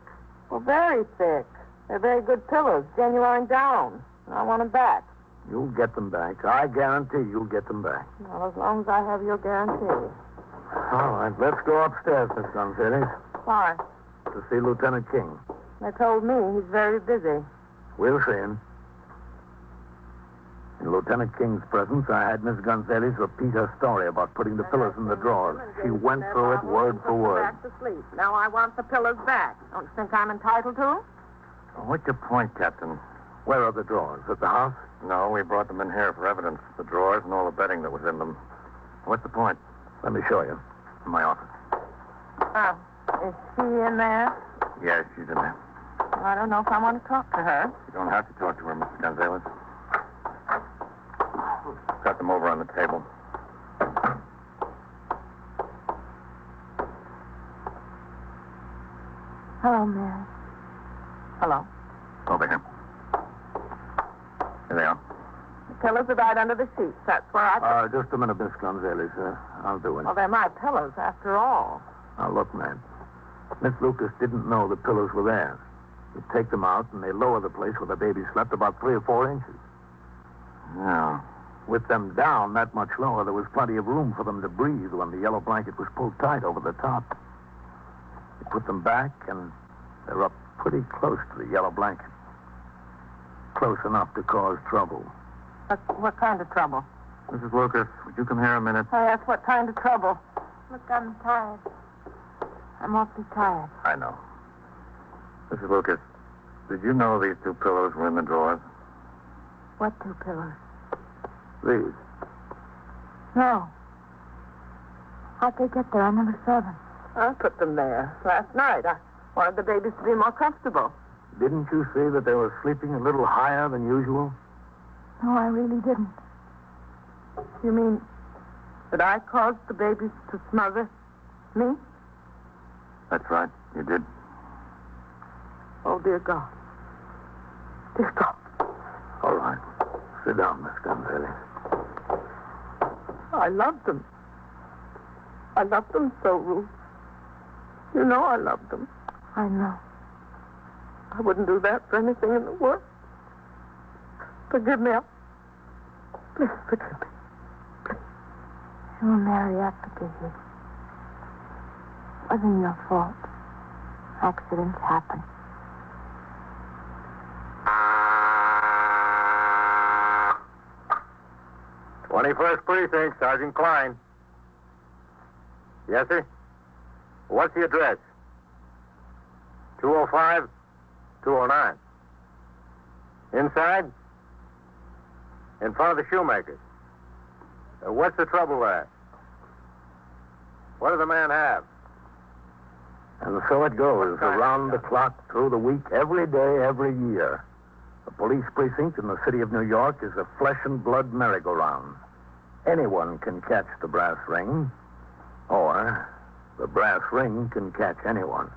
S7: Well, very thick. They're very good pillows, genuine down. I want them back.
S8: You'll get them back. I guarantee you'll get them back.
S7: Well, as long as I have your guarantee.
S8: All right, let's go upstairs, Miss Gonzalez.
S7: Why?
S8: To see Lieutenant King.
S7: They told me he's very busy.
S8: We'll see him. In Lieutenant King's presence, I had Miss Gonzalez repeat her story about putting the pillows in the drawers. She went through it word for word.
S7: Back to sleep. Now I want the pillows back. Don't you think I'm entitled to them?
S9: What's your point, Captain?
S8: Where are the drawers? At the house?
S9: No, we brought them in here for evidence. The drawers and all the bedding that was in them. What's the point?
S8: Let me show you.
S9: In my office.
S7: Oh, is she in there?
S9: Yes, she's in there.
S7: Well, I don't know if I want to talk to her.
S9: You don't have to talk to her, Mrs. Gonzalez. Got them over on the table.
S4: Hello, Mary.
S7: Hello.
S9: Over here. Here they are.
S7: The pillows are right under the sheets. That's where I...
S8: Just a minute, Miss Gonzalez. I'll do it.
S7: Well, they're my pillows, after all.
S8: Now, look, man. Miss Lucas didn't know the pillows were there. You take them out, and they lower the place where the baby slept about 3 or 4 inches.
S9: Yeah.
S8: With them down that much lower, there was plenty of room for them to breathe when the yellow blanket was pulled tight over the top. You put them back, and they're up pretty close to the yellow blanket. Close enough to cause trouble.
S7: What kind of trouble?
S9: Mrs. Lucas, would you come here a minute?
S7: I asked what kind of trouble.
S4: Look, I'm tired. I'm awfully tired.
S9: I know. Mrs. Lucas, did you know these 2 pillows were in the drawers?
S4: What 2 pillows?
S8: These.
S4: No. How'd they get there? I never saw them.
S7: I put them there last night. I wanted the babies to be more comfortable.
S8: Didn't you see that they were sleeping a little higher than usual?
S4: No, I really didn't.
S7: You mean that I caused the babies to smother me?
S9: That's right. You did.
S7: Oh, dear God. Dear God.
S8: All right. Sit down, Miss Gonzalez.
S7: I loved them. I loved them so, Ruth. You know I loved them. I know. I wouldn't do that for anything in the world. Forgive me. Please forgive me.
S4: Oh, Mary, I forgive you. It wasn't your fault. Accidents happen.
S9: – 21st Precinct, Sergeant Klein. Yes, sir? What's the address? 205, 209. Inside? In front of the shoemakers. What's the trouble there? What does the man have?
S8: And so it goes, around the clock, through the week, every day, every year. The police precinct in the city of New York is a flesh and blood merry-go-round. Anyone can catch the brass ring, or the brass ring can catch anyone.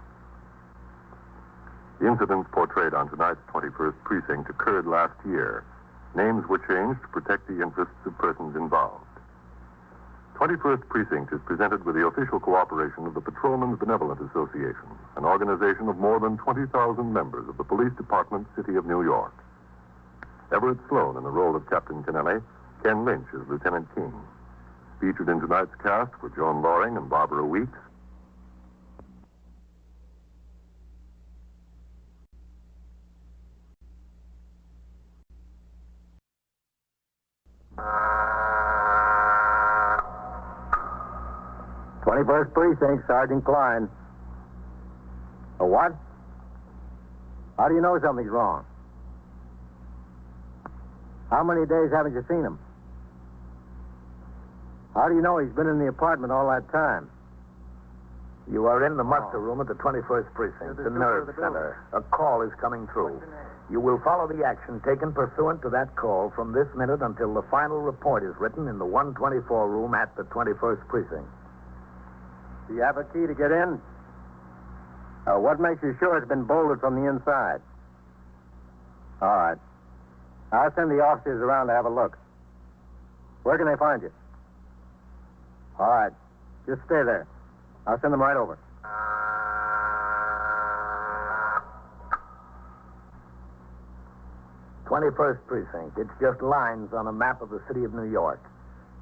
S10: The incidents portrayed on tonight's 21st Precinct occurred last year. Names were changed to protect the interests of persons involved. 21st Precinct is presented with the official cooperation of the Patrolmen's Benevolent Association, an organization of more than 20,000 members of the Police Department, City of New York. Everett Sloan in the role of Captain Kennelly, Ken Lynch as Lieutenant King. Featured in tonight's cast were Joan Loring and Barbara Weeks.
S9: First Precinct, Sergeant Klein. A what? How do you know something's wrong? How many days haven't you seen him? How do you know he's been in the apartment all that time?
S8: You are in the muster room at the 21st Precinct, the nerve center. A call is coming through. You will follow the action taken pursuant to that call from this minute until the final report is written in the 124 room at the 21st Precinct.
S9: Do you have a key to get in? What makes you sure it's been bolted from the inside? All right. I'll send the officers around to have a look. Where can they find you? All right. Just stay there. I'll send them right over.
S8: 21st Precinct. It's just lines on a map of the city of New York.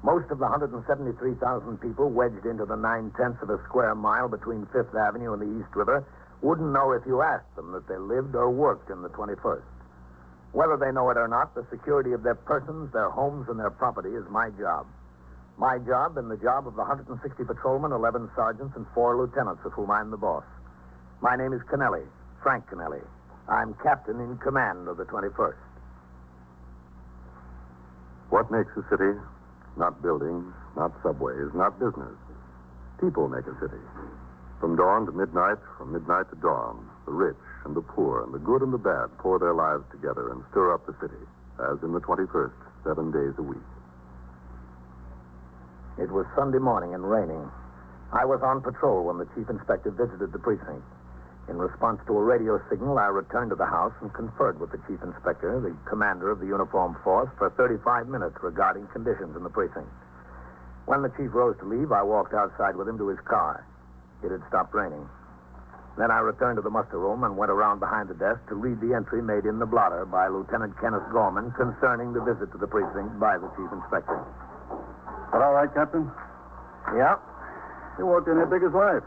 S8: Most of the 173,000 people wedged into the 9/10 of a square mile between Fifth Avenue and the East River wouldn't know if you asked them that they lived or worked in the 21st. Whether they know it or not, the security of their persons, their homes, and their property is my job. My job and the job of the 160 patrolmen, 11 sergeants, and 4 lieutenants, of whom I'm the boss. My name is Kennelly, Frank Kennelly. I'm captain in command of the 21st.
S10: What makes a city? Not buildings, not subways, not business. People make a city. From dawn to midnight, from midnight to dawn, the rich and the poor and the good and the bad pour their lives together and stir up the city, as in the 21st, 7 days a week.
S8: It was Sunday morning and raining. I was on patrol when the chief inspector visited the precinct. In response to a radio signal, I returned to the house and conferred with the chief inspector, the commander of the uniformed force, for 35 minutes regarding conditions in the precinct. When the chief rose to leave, I walked outside with him to his car. It had stopped raining. Then I returned to the muster room and went around behind the desk to read the entry made in the blotter by Lieutenant Kenneth Gorman concerning the visit to the precinct by the chief inspector.
S2: But all right, Captain?
S8: Yeah?
S2: He walked in here big as life.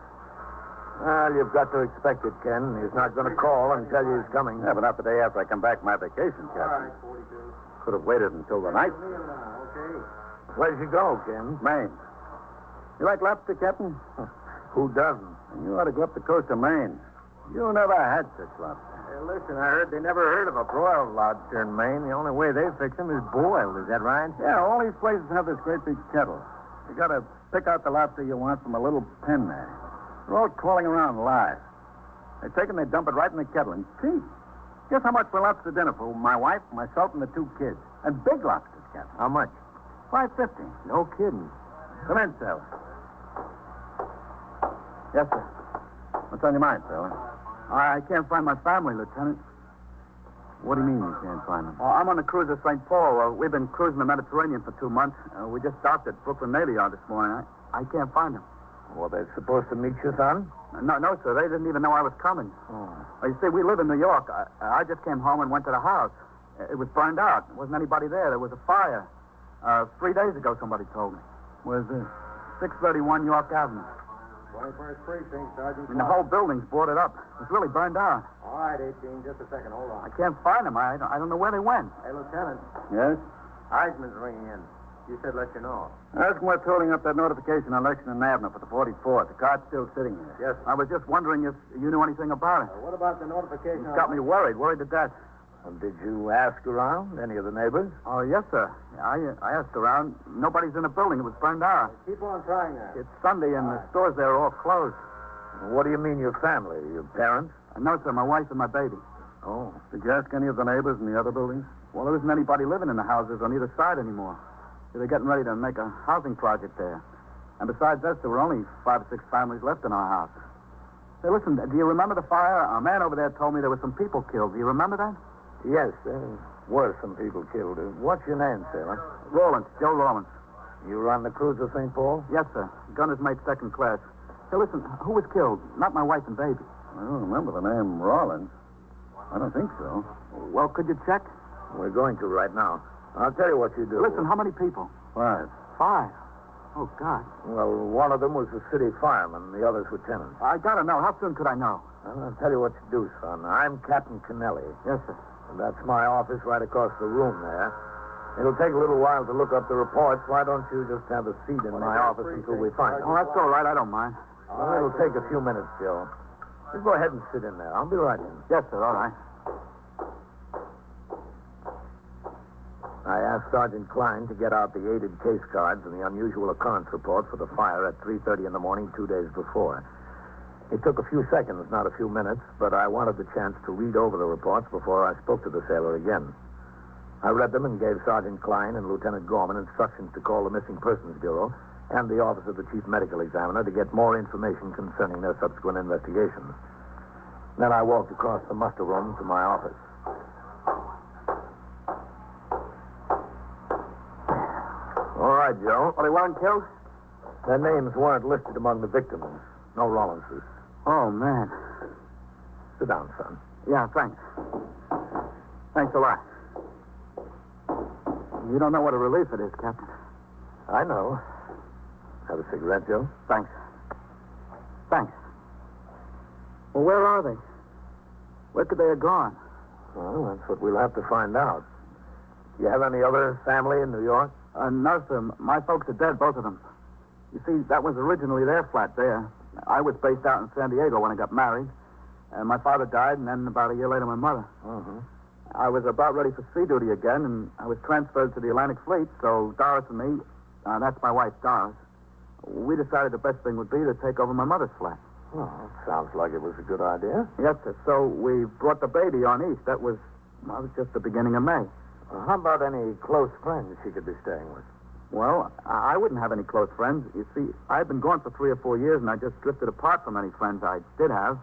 S8: Well, you've got to expect it, Ken. He's not going to call and tell you he's coming.
S2: Yeah, but not the day after I come back from my vacation, Captain. Could have waited until the night.
S8: Where'd you go, Ken?
S2: Maine. You like lobster, Captain?
S8: Who doesn't?
S2: You ought to go up the coast of Maine. You never had such lobster.
S9: Hey, listen, I heard they never heard of a broiled lobster in Maine. The only way they fix them is boiled. Is that right?
S2: Yeah, all these places have this great big kettle. You got to pick out the lobster you want from a little pen there. They're all crawling around live. They take and they dump it right in the kettle. And cheap. Guess how much for lobster dinner for my wife, myself, and the 2 kids? And big lobsters, Captain.
S9: How much?
S2: $5.50.
S9: No kidding.
S2: Come in, fella. Yes, sir. What's on your mind, fella?
S11: I can't find my family, Lieutenant.
S2: What do you mean you can't find them?
S11: I'm on the cruise at St. Paul. We've been cruising the Mediterranean for 2 months. We just docked at Brooklyn Navy Yard this morning. I can't find them.
S8: Well, they're supposed to meet you, son?
S11: No, sir. They didn't even know I was coming.
S8: Oh.
S11: You see, we live in New York. I just came home and went to the house. It was burned out. There wasn't anybody there. There was a fire. 3 days ago, somebody told me.
S8: Where's this?
S11: 631 York Avenue.
S2: 21st Precinct, Sergeant.
S11: The whole building's boarded up. It was really burned out.
S2: All right, 18, just a second. Hold on.
S11: I can't find them. I don't know where they went.
S2: Hey, Lieutenant.
S8: Yes?
S2: Heisman's ringing in. You said let you know.
S11: Ask him what's holding up that notification on Lexington Avenue for the 44th. The car's still sitting there.
S2: Yes.
S11: I was just wondering if you knew anything about it.
S2: What about the notification?
S11: It's got me worried to death.
S8: And did you ask around any of the neighbors?
S11: Oh, yes, sir. I asked around. Nobody's in the building. It was burned out.
S2: Keep on trying that.
S11: It's Sunday, and the stores there are all closed.
S8: What do you mean, your family? Your parents?
S11: No, sir, my wife and my baby.
S8: Oh.
S11: Did you ask any of the neighbors in the other buildings? Well, there isn't anybody living in the houses on either side anymore. They're getting ready to make a housing project there. And besides us, there were only 5 or 6 families left in our house. Say, listen, do you remember the fire? A man over there told me there were some people killed. Do you remember that?
S8: Yes, there were some people killed. What's your name, sailor?
S11: Rawlins, Joe Rawlins.
S8: You run the cruiser St. Paul?
S11: Yes, sir. Gunner's mate second class. Say, listen, who was killed? Not my wife and baby.
S8: I don't remember the name Rawlins. I don't think so.
S11: Well, could you check?
S8: We're going to right now. I'll tell you what you do.
S11: Listen, how many people?
S8: 5.
S11: 5? Oh, God.
S8: Well, one of them was the city fireman. The other's lieutenant.
S11: I gotta know. How soon could I know?
S8: I'll tell you what you do, son. I'm Captain Kennelly.
S11: Yes, sir.
S8: And that's my office right across the room there. It'll take a little while to look up the reports. Why don't you just have a seat in my office until we find them?
S11: Oh, that's all right. I don't mind.
S8: Well, it'll take a few minutes, Joe. Just go ahead and sit in there. I'll be right in.
S11: Yes, sir. All right.
S8: I asked Sergeant Klein to get out the aided case cards and the unusual occurrence report for the fire at 3:30 in the morning 2 days before. It took a few seconds, not a few minutes, but I wanted the chance to read over the reports before I spoke to the sailor again. I read them and gave Sergeant Klein and Lieutenant Gorman instructions to call the Missing Persons Bureau and the Office of the Chief Medical Examiner to get more information concerning their subsequent investigations. Then I walked across the muster room to my office. All right, Joe.
S11: Well, they weren't killed?
S8: Their names weren't listed among the victims. No Rollinses.
S11: Oh, man.
S8: Sit down, son.
S11: Yeah, thanks. Thanks a lot. You don't know what a relief it is, Captain.
S8: I know. Have a cigarette, Joe?
S11: Thanks. Thanks. Well, where are they? Where could they have gone?
S8: Well, that's what we'll have to find out. You have any other family in New York?
S11: No, sir. My folks are dead, both of them. You see, that was originally their flat there. I was based out in San Diego when I got married. And my father died, and then about a year later, my mother.
S8: Uh-huh.
S11: I was about ready for sea duty again, and I was transferred to the Atlantic Fleet, so Doris and me, that's my wife, Doris, we decided the best thing would be to take over my mother's flat.
S8: Well, sounds like it was a good idea.
S11: Yes, sir. So we brought the baby on east. That was just the beginning of May.
S8: How about any close friends she could be staying with?
S11: Well, I wouldn't have any close friends. You see, I've been gone for 3 or 4 years, and I just drifted apart from any friends I did have.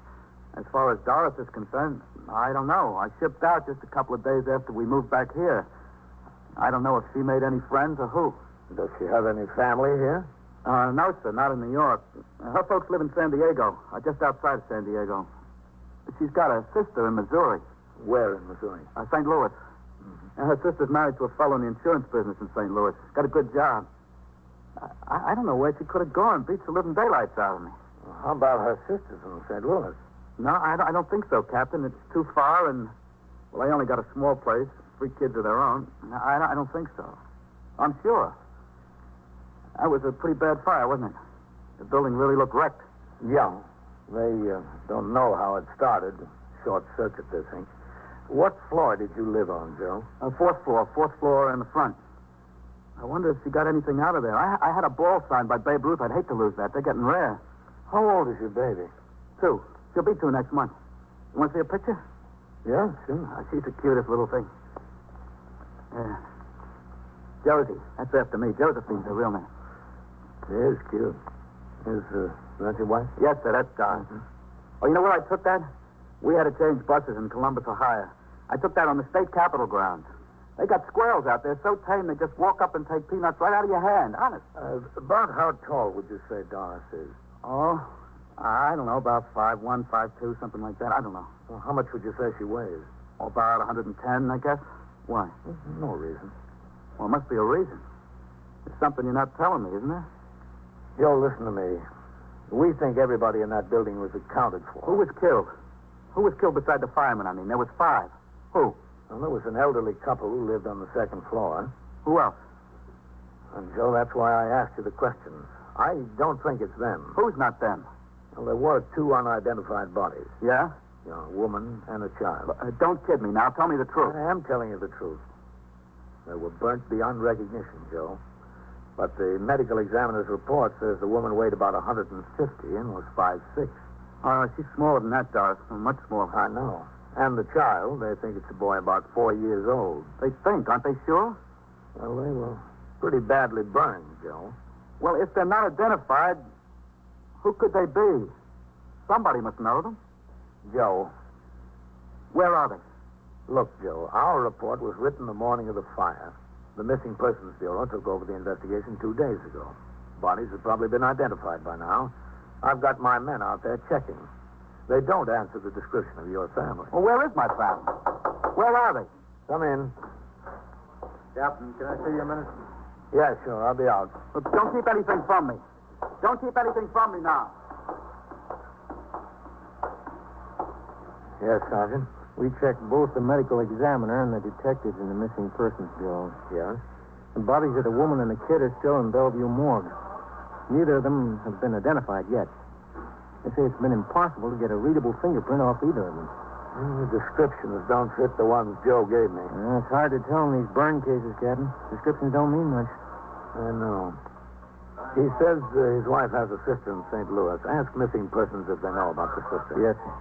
S11: As far as Doris is concerned, I don't know. I shipped out just a couple of days after we moved back here. I don't know if she made any friends or who.
S8: Does she have any family here?
S11: No, sir, not in New York. Her folks live in San Diego, just outside of San Diego. She's got a sister in Missouri.
S8: Where in Missouri?
S11: St. Louis. And her sister's married to a fellow in the insurance business in St. Louis. Got a good job. I don't know where she could have gone. Beats the living daylights out of me.
S8: Well, how about her sisters in St. Louis?
S11: No, I don't think so, Captain. It's too far, and, well, they only got a small place, 3 kids of their own. I don't think so. I'm sure. That was a pretty bad fire, wasn't it? The building really looked wrecked.
S8: Yeah. They don't know how it started. Short circuit, they think. What floor did you live on, Joe?
S11: 4th floor in the front. I wonder if she got anything out of there. I had a ball signed by Babe Ruth. I'd hate to lose that. They're getting rare.
S8: How old is your baby?
S11: 2. She'll be 2 next month. You want to see a picture?
S8: Yeah, sure.
S11: She's the cutest little thing. Yeah. Josie. That's after me. Josephine's her real name.
S8: She is cute. Is that your wife?
S11: Yes, sir. That's Doris. Oh, you know where I took that? We had to change buses in Columbus, Ohio. I took that on the state capitol grounds. They got squirrels out there so tame they just walk up and take peanuts right out of your hand. Honest.
S8: About how tall would you say Doris is?
S11: Oh, I don't know, about 5'1", 5'2", something like that. I don't know.
S3: Well, how much would you say she weighs?
S11: About 110, I guess. Why?
S3: No reason.
S11: Well, it must be a reason. There's something you're not telling me, isn't there?
S3: Joe, listen to me. We think everybody in that building was accounted for.
S11: Who was killed? Who was killed beside the fireman, I mean? There was 5. Who?
S3: Well, there was an elderly couple who lived on the second floor.
S11: Who else?
S3: And, Joe, that's why I asked you the questions. I don't think it's them.
S11: Who's not them?
S3: Well, there were 2 unidentified bodies.
S11: Yeah?
S3: You know, a woman and a child.
S11: Don't kid me now. Tell me the truth.
S3: I am telling you the truth. They were burnt beyond recognition, Joe. But the medical examiner's report says the woman weighed about 150 and was 5'6".
S11: She's smaller than that, Doris. Much smaller.
S3: I know. And the child, they think it's a boy about 4 years old.
S11: They think, aren't they sure?
S3: Well, they were pretty badly burned, Joe.
S11: Well, if they're not identified, who could they be? Somebody must know them.
S3: Joe.
S11: Where are they?
S3: Look, Joe, our report was written the morning of the fire. The Missing Persons Bureau took over the investigation 2 days ago. Bodies have probably been identified by now. I've got my men out there checking. They don't answer the description of your family.
S11: Well, where is my family? Where are they?
S3: Come in.
S11: Captain, can I see you a minute?
S3: Yeah, sure. I'll be out.
S11: Look, don't keep anything from me. Don't keep anything from me now.
S3: Yes, Sergeant.
S2: We checked both the medical examiner and the detectives in the Missing Persons Bureau.
S3: Yes?
S2: The bodies of the woman and the kid are still in Bellevue morgue. Neither of them have been identified yet. They say it's been impossible to get a readable fingerprint off either of them.
S3: The descriptions don't fit the ones Joe gave me.
S2: It's hard to tell in these burn cases, Captain. Descriptions don't mean much.
S3: I know. He says his wife has a sister in St. Louis. Ask Missing Persons if they know about the sister.
S2: Yes, sir.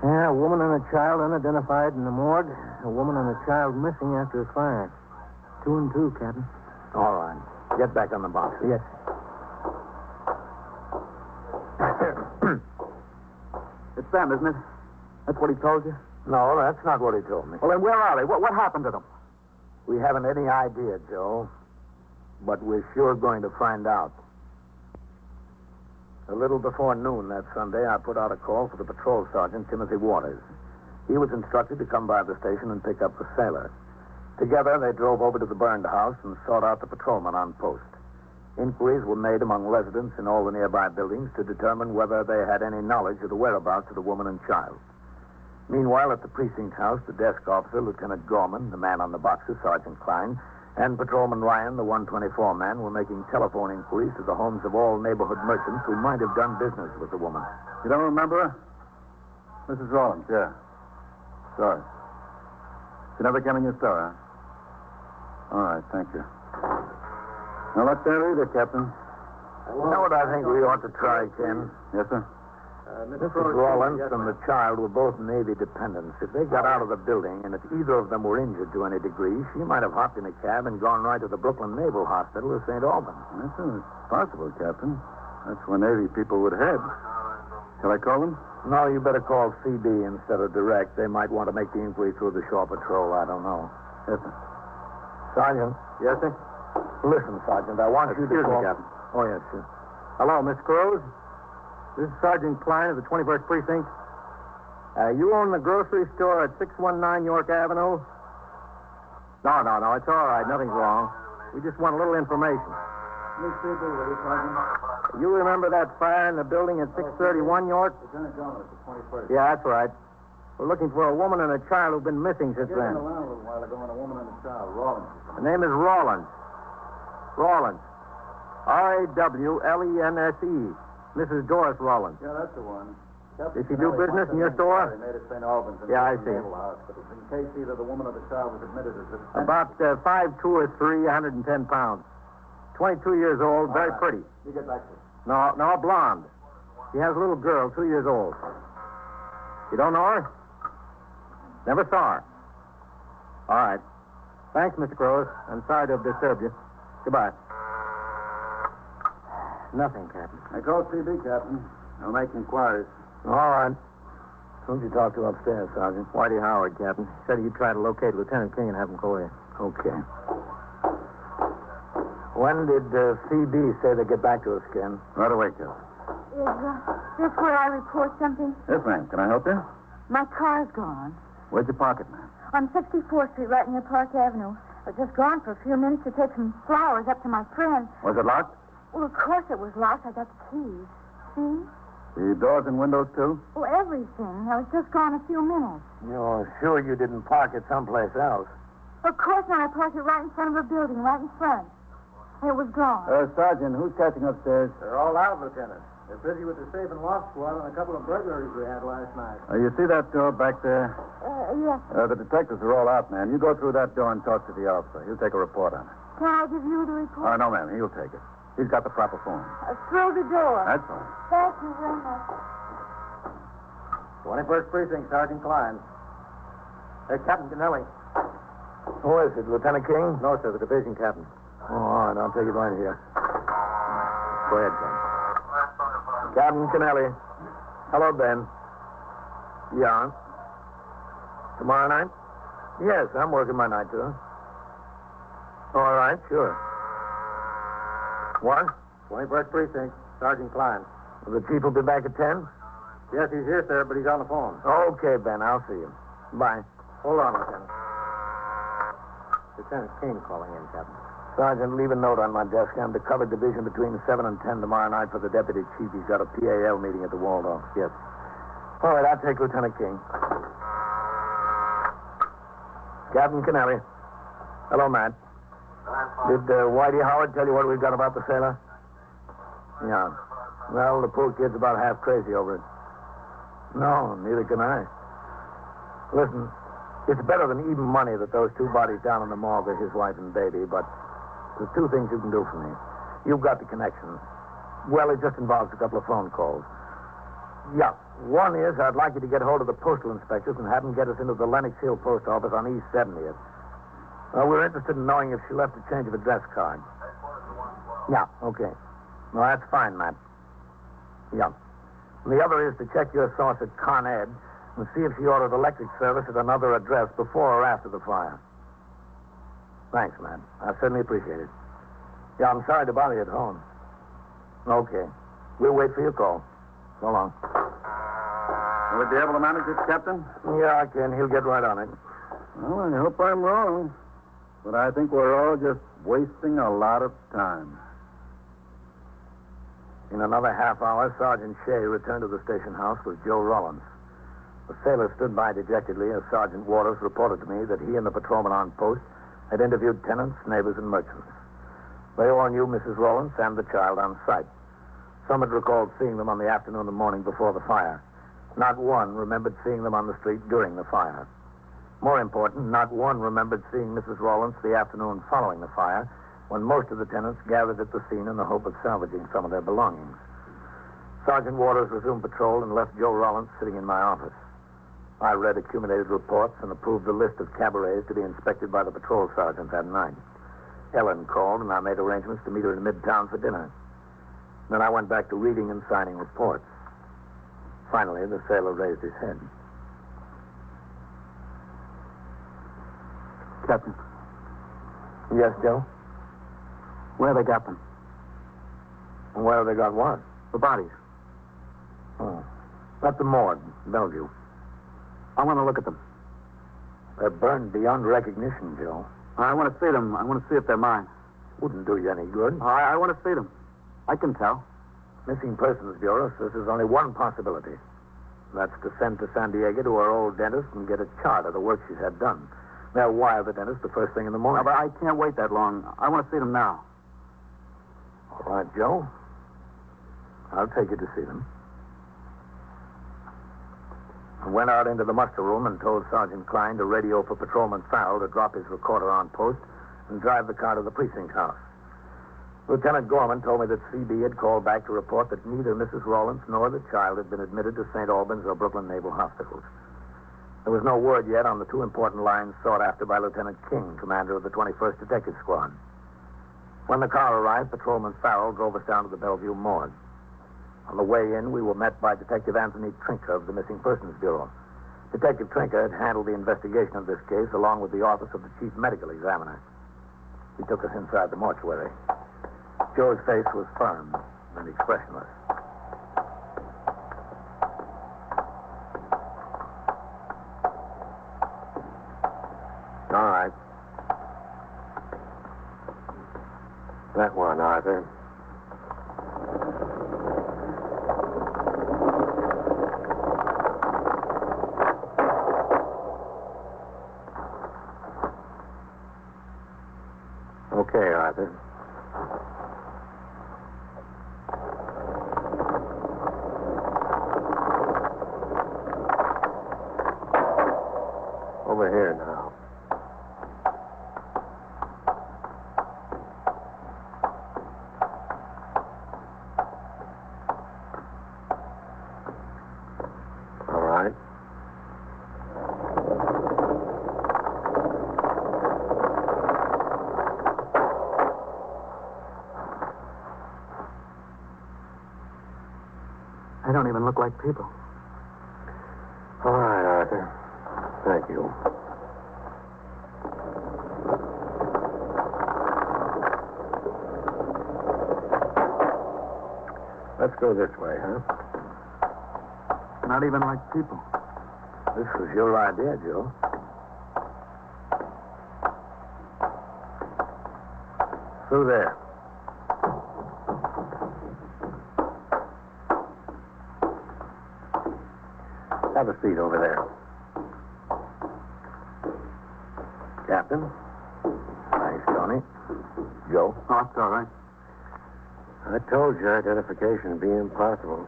S2: Yeah, a woman and a child unidentified in the morgue. A woman and a child missing after a fire. 2 and 2, Captain.
S3: All right. Get back on the box.
S2: Yes.
S11: It's them, isn't it? That's what he told you?
S3: No, that's not what he told me.
S11: Well, then where are they? What happened to them?
S3: We haven't any idea, Joe. But we're sure going to find out. A little before noon that Sunday, I put out a call for the patrol sergeant, Timothy Waters. He was instructed to come by the station and pick up the sailor. Together, they drove over to the burned house and sought out the patrolman on post. Inquiries were made among residents in all the nearby buildings to determine whether they had any knowledge of the whereabouts of the woman and child. Meanwhile, at the precinct house, the desk officer, Lieutenant Gorman, the man on the boxes, Sergeant Klein, and Patrolman Ryan, the 124 man, were making telephone inquiries to the homes of all neighborhood merchants who might have done business with the woman.
S11: You don't remember her? Mrs. Rollins, yeah. Sorry. She never came in your store, huh? All right, thank you. No luck there either, Captain.
S3: You know what I think we ought to try, Ken?
S11: Yes, sir?
S3: Mrs. Rollins and the child were both Navy dependents. If they got out of the building, and if either of them were injured to any degree, she might have hopped in a cab and gone right to the Brooklyn Naval Hospital or St. Albans.
S11: That's possible, Captain. That's where Navy people would head. Shall I call them?
S3: No, you better call CD instead of direct. They might want to make the inquiry through the shore patrol. I don't know.
S11: Yes, sir.
S3: Sergeant.
S11: Yes, sir?
S3: Listen, Sergeant, I want you to
S11: Excuse
S3: call...
S11: me, Captain.
S3: Oh, yes, sir.
S2: Hello, Miss Cruz. This is Sergeant Klein of the 21st Precinct. You own the grocery store at 619 York Avenue? No, it's all right. Nothing's wrong. We just want a little information.
S11: Miss CD, will you, Sergeant?
S2: You remember that fire in the building at 631 York?
S11: Lieutenant Jones, the 21st.
S2: Yeah, that's right. We're looking for a woman and a child who've been missing since then.
S11: I was around a little while ago and a woman and a child, Rollins.
S2: The name is Rawlins. Rawlins. Rawlense. Mrs. Doris Rawlins.
S11: Yeah, that's the one.
S2: Did she do business in your store?
S11: They made at St. Albans.
S2: Yeah, I see.
S11: Naval Hospital. In case either the woman or the child was admitted as a...
S2: About 5'2" or 3, 110 pounds. 22 years old, very pretty.
S11: You get back to it.
S2: No, blonde. She has a little girl, 2 years old. You don't know her? Never saw her. All right. Thanks, Mr. Cruz. I'm sorry to have disturbed you. Goodbye. Nothing, Captain.
S11: I called CB, Captain. I'll make inquiries.
S3: All right. Who'd you talk to upstairs, Sergeant?
S2: Whitey Howard, Captain. Said you'd try to locate Lieutenant King and have him call you.
S3: Okay. When did CD say they'd get back to us, Ken?
S11: Right away, Captain.
S4: this where I report something?
S11: Yes, ma'am. Can I help you?
S4: My car's gone.
S11: Where'd you park it, ma'am?
S4: On 64th Street, right near Park Avenue. I was just gone for a few minutes to take some flowers up to my friend.
S11: Was it locked?
S4: Well, of course it was locked. I got the keys. See?
S11: The doors and windows, too?
S4: Well, everything. I was just gone a few minutes.
S8: You're sure you didn't park it someplace else?
S4: Of course not. I parked it right in front of a building, right in front. It was gone.
S11: Sergeant, who's catching upstairs?
S2: They're all out, Lieutenant. They're busy with the safe and lock squad on a couple of burglaries we had last night.
S11: You see that door back there?
S4: Yes.
S11: The detectives are all out, ma'am. You go through that door and talk to the officer. He'll take a report on it.
S4: Can I give you the report?
S11: No, ma'am. He'll take it. He's got the proper form.
S4: Through the door.
S11: That's all.
S4: Thank you very much.
S2: 21st Precinct, Sergeant Klein. Hey, Captain Kennelly.
S8: Who is it, Lieutenant King?
S2: No, sir, the division captain.
S8: Oh, all right. I'll take it right here. Go ahead, Ken. Captain Kennelly. Hello, Ben. Yeah. Tomorrow night? Yes, I'm working my night, too. All right, sure. What?
S2: 21st Precinct, Sergeant Klein.
S8: The chief will be back at 10?
S2: Yes, he's here, sir, but he's on the phone.
S8: Okay, Ben. I'll see you. Bye.
S2: Hold on, Lieutenant. Lieutenant King calling in, Captain.
S8: Sergeant, leave a note on my desk. I'm to cover division between 7 and 10 tomorrow night for the deputy chief. He's got a PAL meeting at the Waldorf.
S2: Yes.
S8: All right, I'll take Lieutenant King. Captain Kennelly. Hello, Matt. Did Whitey Howard tell you what we've got about the sailor? Yeah. Well, the poor kid's about half crazy over it. No, neither can I. Listen, it's better than even money that those two bodies down in the morgue are his wife and baby, but there's two things you can do for me. You've got the connections. Well, it just involves a couple of phone calls. Yeah. One is I'd like you to get hold of the postal inspectors and have them get us into the Lenox Hill post office on East 70th. We're interested in knowing if she left a change of address card. Yeah, okay. Well, that's fine, Matt. Yeah. And the other is to check your source at Con Ed and see if she ordered electric service at another address before or after the fire. Thanks, Matt. I certainly appreciate it. Yeah, I'm sorry to bother you at home. Okay. We'll wait for your call. So long.
S11: Will he be able to manage it, Captain?
S8: Yeah, I can. He'll get right on it.
S11: Well, I hope I'm wrong. But I think we're all just wasting a lot of time.
S8: In another half hour, Sergeant Shea returned to the station house with Joe Rollins. The sailor stood by dejectedly as Sergeant Waters reported to me that he and the patrolman on post had interviewed tenants, neighbors, and merchants. They all knew Mrs. Rollins and the child on sight. Some had recalled seeing them on the afternoon and morning before the fire. Not one remembered seeing them on the street during the fire. More important, not one remembered seeing Mrs. Rollins the afternoon following the fire, when most of the tenants gathered at the scene in the hope of salvaging some of their belongings. Sergeant Waters resumed patrol and left Joe Rollins sitting in my office. I read accumulated reports and approved the list of cabarets to be inspected by the patrol sergeant that night. Ellen called, and I made arrangements to meet her in Midtown for dinner. Then I went back to reading and signing reports. Finally, the sailor raised his head.
S11: Captain.
S8: Yes, Joe?
S11: Where they got them?
S8: Where have they got what?
S11: The bodies.
S8: Oh. At the morgue, Bellevue.
S11: I want to look at them.
S8: They're burned beyond recognition, Joe.
S11: I want to see them. I want to see if they're mine.
S8: Wouldn't do you any good.
S11: I want to see them. I can tell.
S8: Missing Persons Bureau says there's only one possibility. That's to send to San Diego to our old dentist and get a chart of the work she's had done. They'll wire the dentist the first thing in the morning.
S11: No, but I can't wait that long. I want to see them now.
S8: All right, Joe. I'll take you to see them. I went out into the muster room and told Sergeant Klein to radio for Patrolman Farrell to drop his recorder on post and drive the car to the precinct house. Lieutenant Gorman told me that CB had called back to report that neither Mrs. Rollins nor the child had been admitted to St. Albans or Brooklyn Naval Hospitals. There was no word yet on the two important lines sought after by Lieutenant King, commander of the 21st Detective Squad. When the car arrived, Patrolman Farrell drove us down to the Bellevue morgue. On the way in, we were met by Detective Anthony Trinker of the Missing Persons Bureau. Detective Trinker had handled the investigation of this case along with the office of the Chief Medical Examiner. He took us inside the mortuary. Joe's face was firm and expressionless.
S12: That one, Arthur. Okay, Arthur. Over here now. All right.
S11: They don't even look like people.
S12: All right, Arthur. Thank you. Let's go this way, huh?
S11: Not even like people.
S8: This was your idea, Joe. Through there.
S12: Have a seat over there. Captain.
S8: Thanks, Tony. Joe.
S11: Oh, it's all right.
S12: I told you identification would be impossible.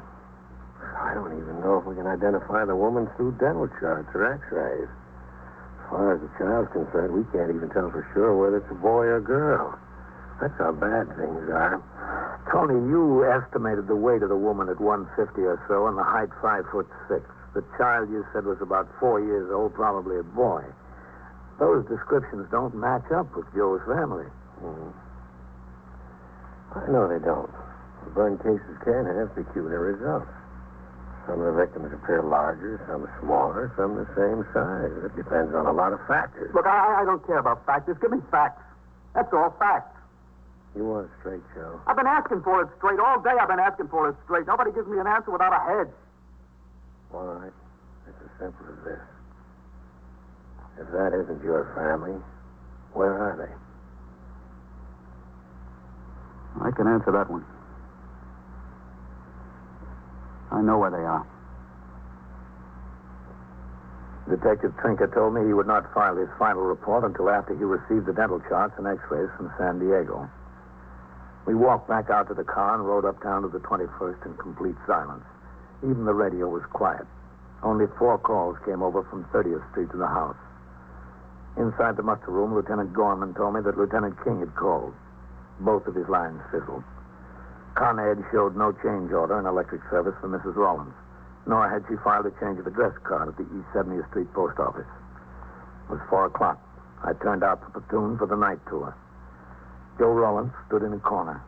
S12: I don't even know if we can identify the woman through dental charts or x-rays. As far as the child's concerned, we can't even tell for sure whether it's a boy or girl. That's how bad things are.
S8: Tony, you estimated the weight of the woman at 150 or so and the height 5'6". The child you said was about 4 years old, probably a boy. Those descriptions don't match up with Joe's family.
S12: Mm-hmm. I know they don't. Burn cases can have peculiar results. Some of the victims appear larger, some smaller, some the same size. It depends on a lot of factors.
S11: Look, I don't care about factors. Give me facts. That's all, facts.
S12: You want it straight, Joe?
S11: I've been asking for it straight. All day I've been asking for it straight. Nobody gives me an answer without a hedge.
S12: All right. It's as simple as this. If that isn't your family, where are they?
S11: I can answer that one. I know where they are.
S8: Detective Trinker told me he would not file his final report until after he received the dental charts and x-rays from San Diego. We walked back out to the car and rode uptown to the 21st in complete silence. Even the radio was quiet. Only 4 calls came over from 30th Street to the house. Inside the muster room, Lieutenant Gorman told me that Lieutenant King had called. Both of his lines fizzled. Con Ed showed no change order in electric service for Mrs. Rollins, nor had she filed a change of address card at the East 70th Street post office. It was 4 o'clock. I turned out the platoon for the night tour. Joe Rollins stood in a corner.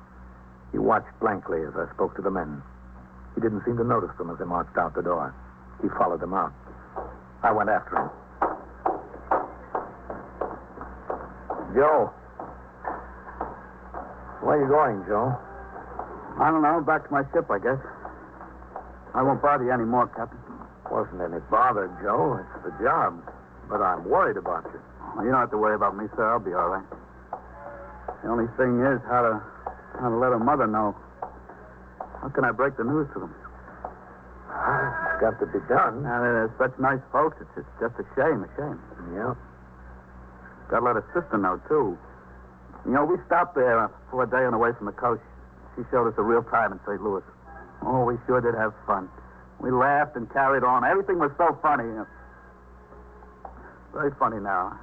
S8: He watched blankly as I spoke to the men. He didn't seem to notice them as they marched out the door. He followed them out. I went after him. Joe. Where are you going, Joe?
S11: I don't know. Back to my ship, I guess. I won't bother you anymore, Captain.
S8: Wasn't any bother, Joe. It's the job. But I'm worried about you.
S11: Well, you don't have to worry about me, sir. I'll be all right. The only thing is how to let her mother know. How can I break the news to them?
S8: It's got to be done.
S11: Now, they're such nice folks. It's just a shame.
S8: Yeah.
S11: Got to let her sister know, too. You know, we stopped there for a day on the way from the coast. She showed us the real time in St. Louis. Oh, we sure did have fun. We laughed and carried on. Everything was so funny. Very funny now.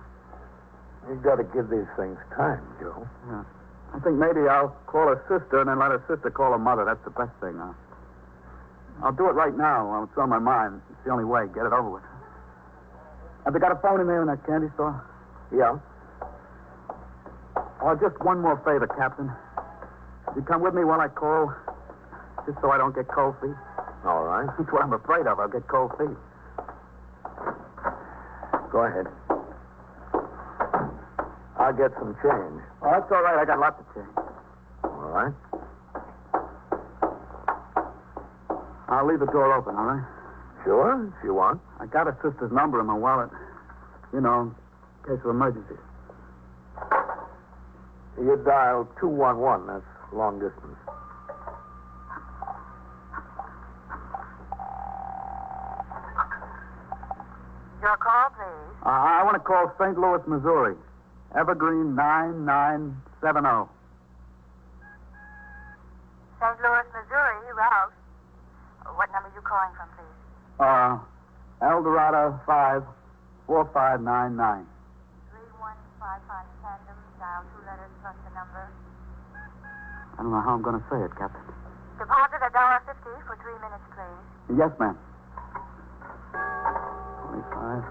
S8: You've got to give these things time, Joe.
S11: Yeah. I think maybe I'll call her sister and then let her sister call her mother. That's the best thing. I'll do it right now while it's on my mind. It's the only way. Get it over with. Have they got a phone in there in that candy store?
S8: Yeah.
S11: Oh, just one more favor, Captain. You come with me while I call, just so I don't get cold feet.
S8: All right.
S11: That's what I'm afraid of. I'll get cold feet.
S8: Go ahead. I'll get some change.
S11: Oh, that's all right. I got lots of change.
S8: All right.
S11: I'll leave the door open, all right?
S8: Sure, if you want.
S11: I got her sister's number in my wallet. You know, in case of emergencies.
S9: You dial 211. That's long distance.
S7: Your call, please.
S11: I want to call St. Louis, Missouri. Evergreen 9970.
S7: St. Louis, Missouri, route. What number are you calling from, please?
S11: Eldorado 54599.
S7: 3155 tandem, dial 2 letters plus the number.
S11: I don't know how I'm going to say it, Captain.
S7: Deposit $1.50 for 3 minutes, please.
S11: Yes, ma'am. 25,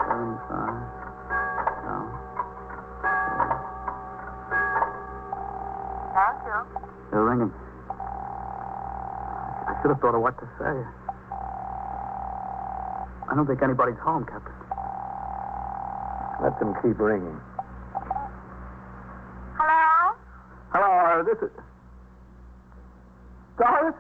S11: 75, no.
S7: Thank you.
S11: They're ringing. I should have thought of what to say. I don't think anybody's home, Captain.
S9: Let them keep ringing.
S7: Hello?
S11: Hello, this is... Doris?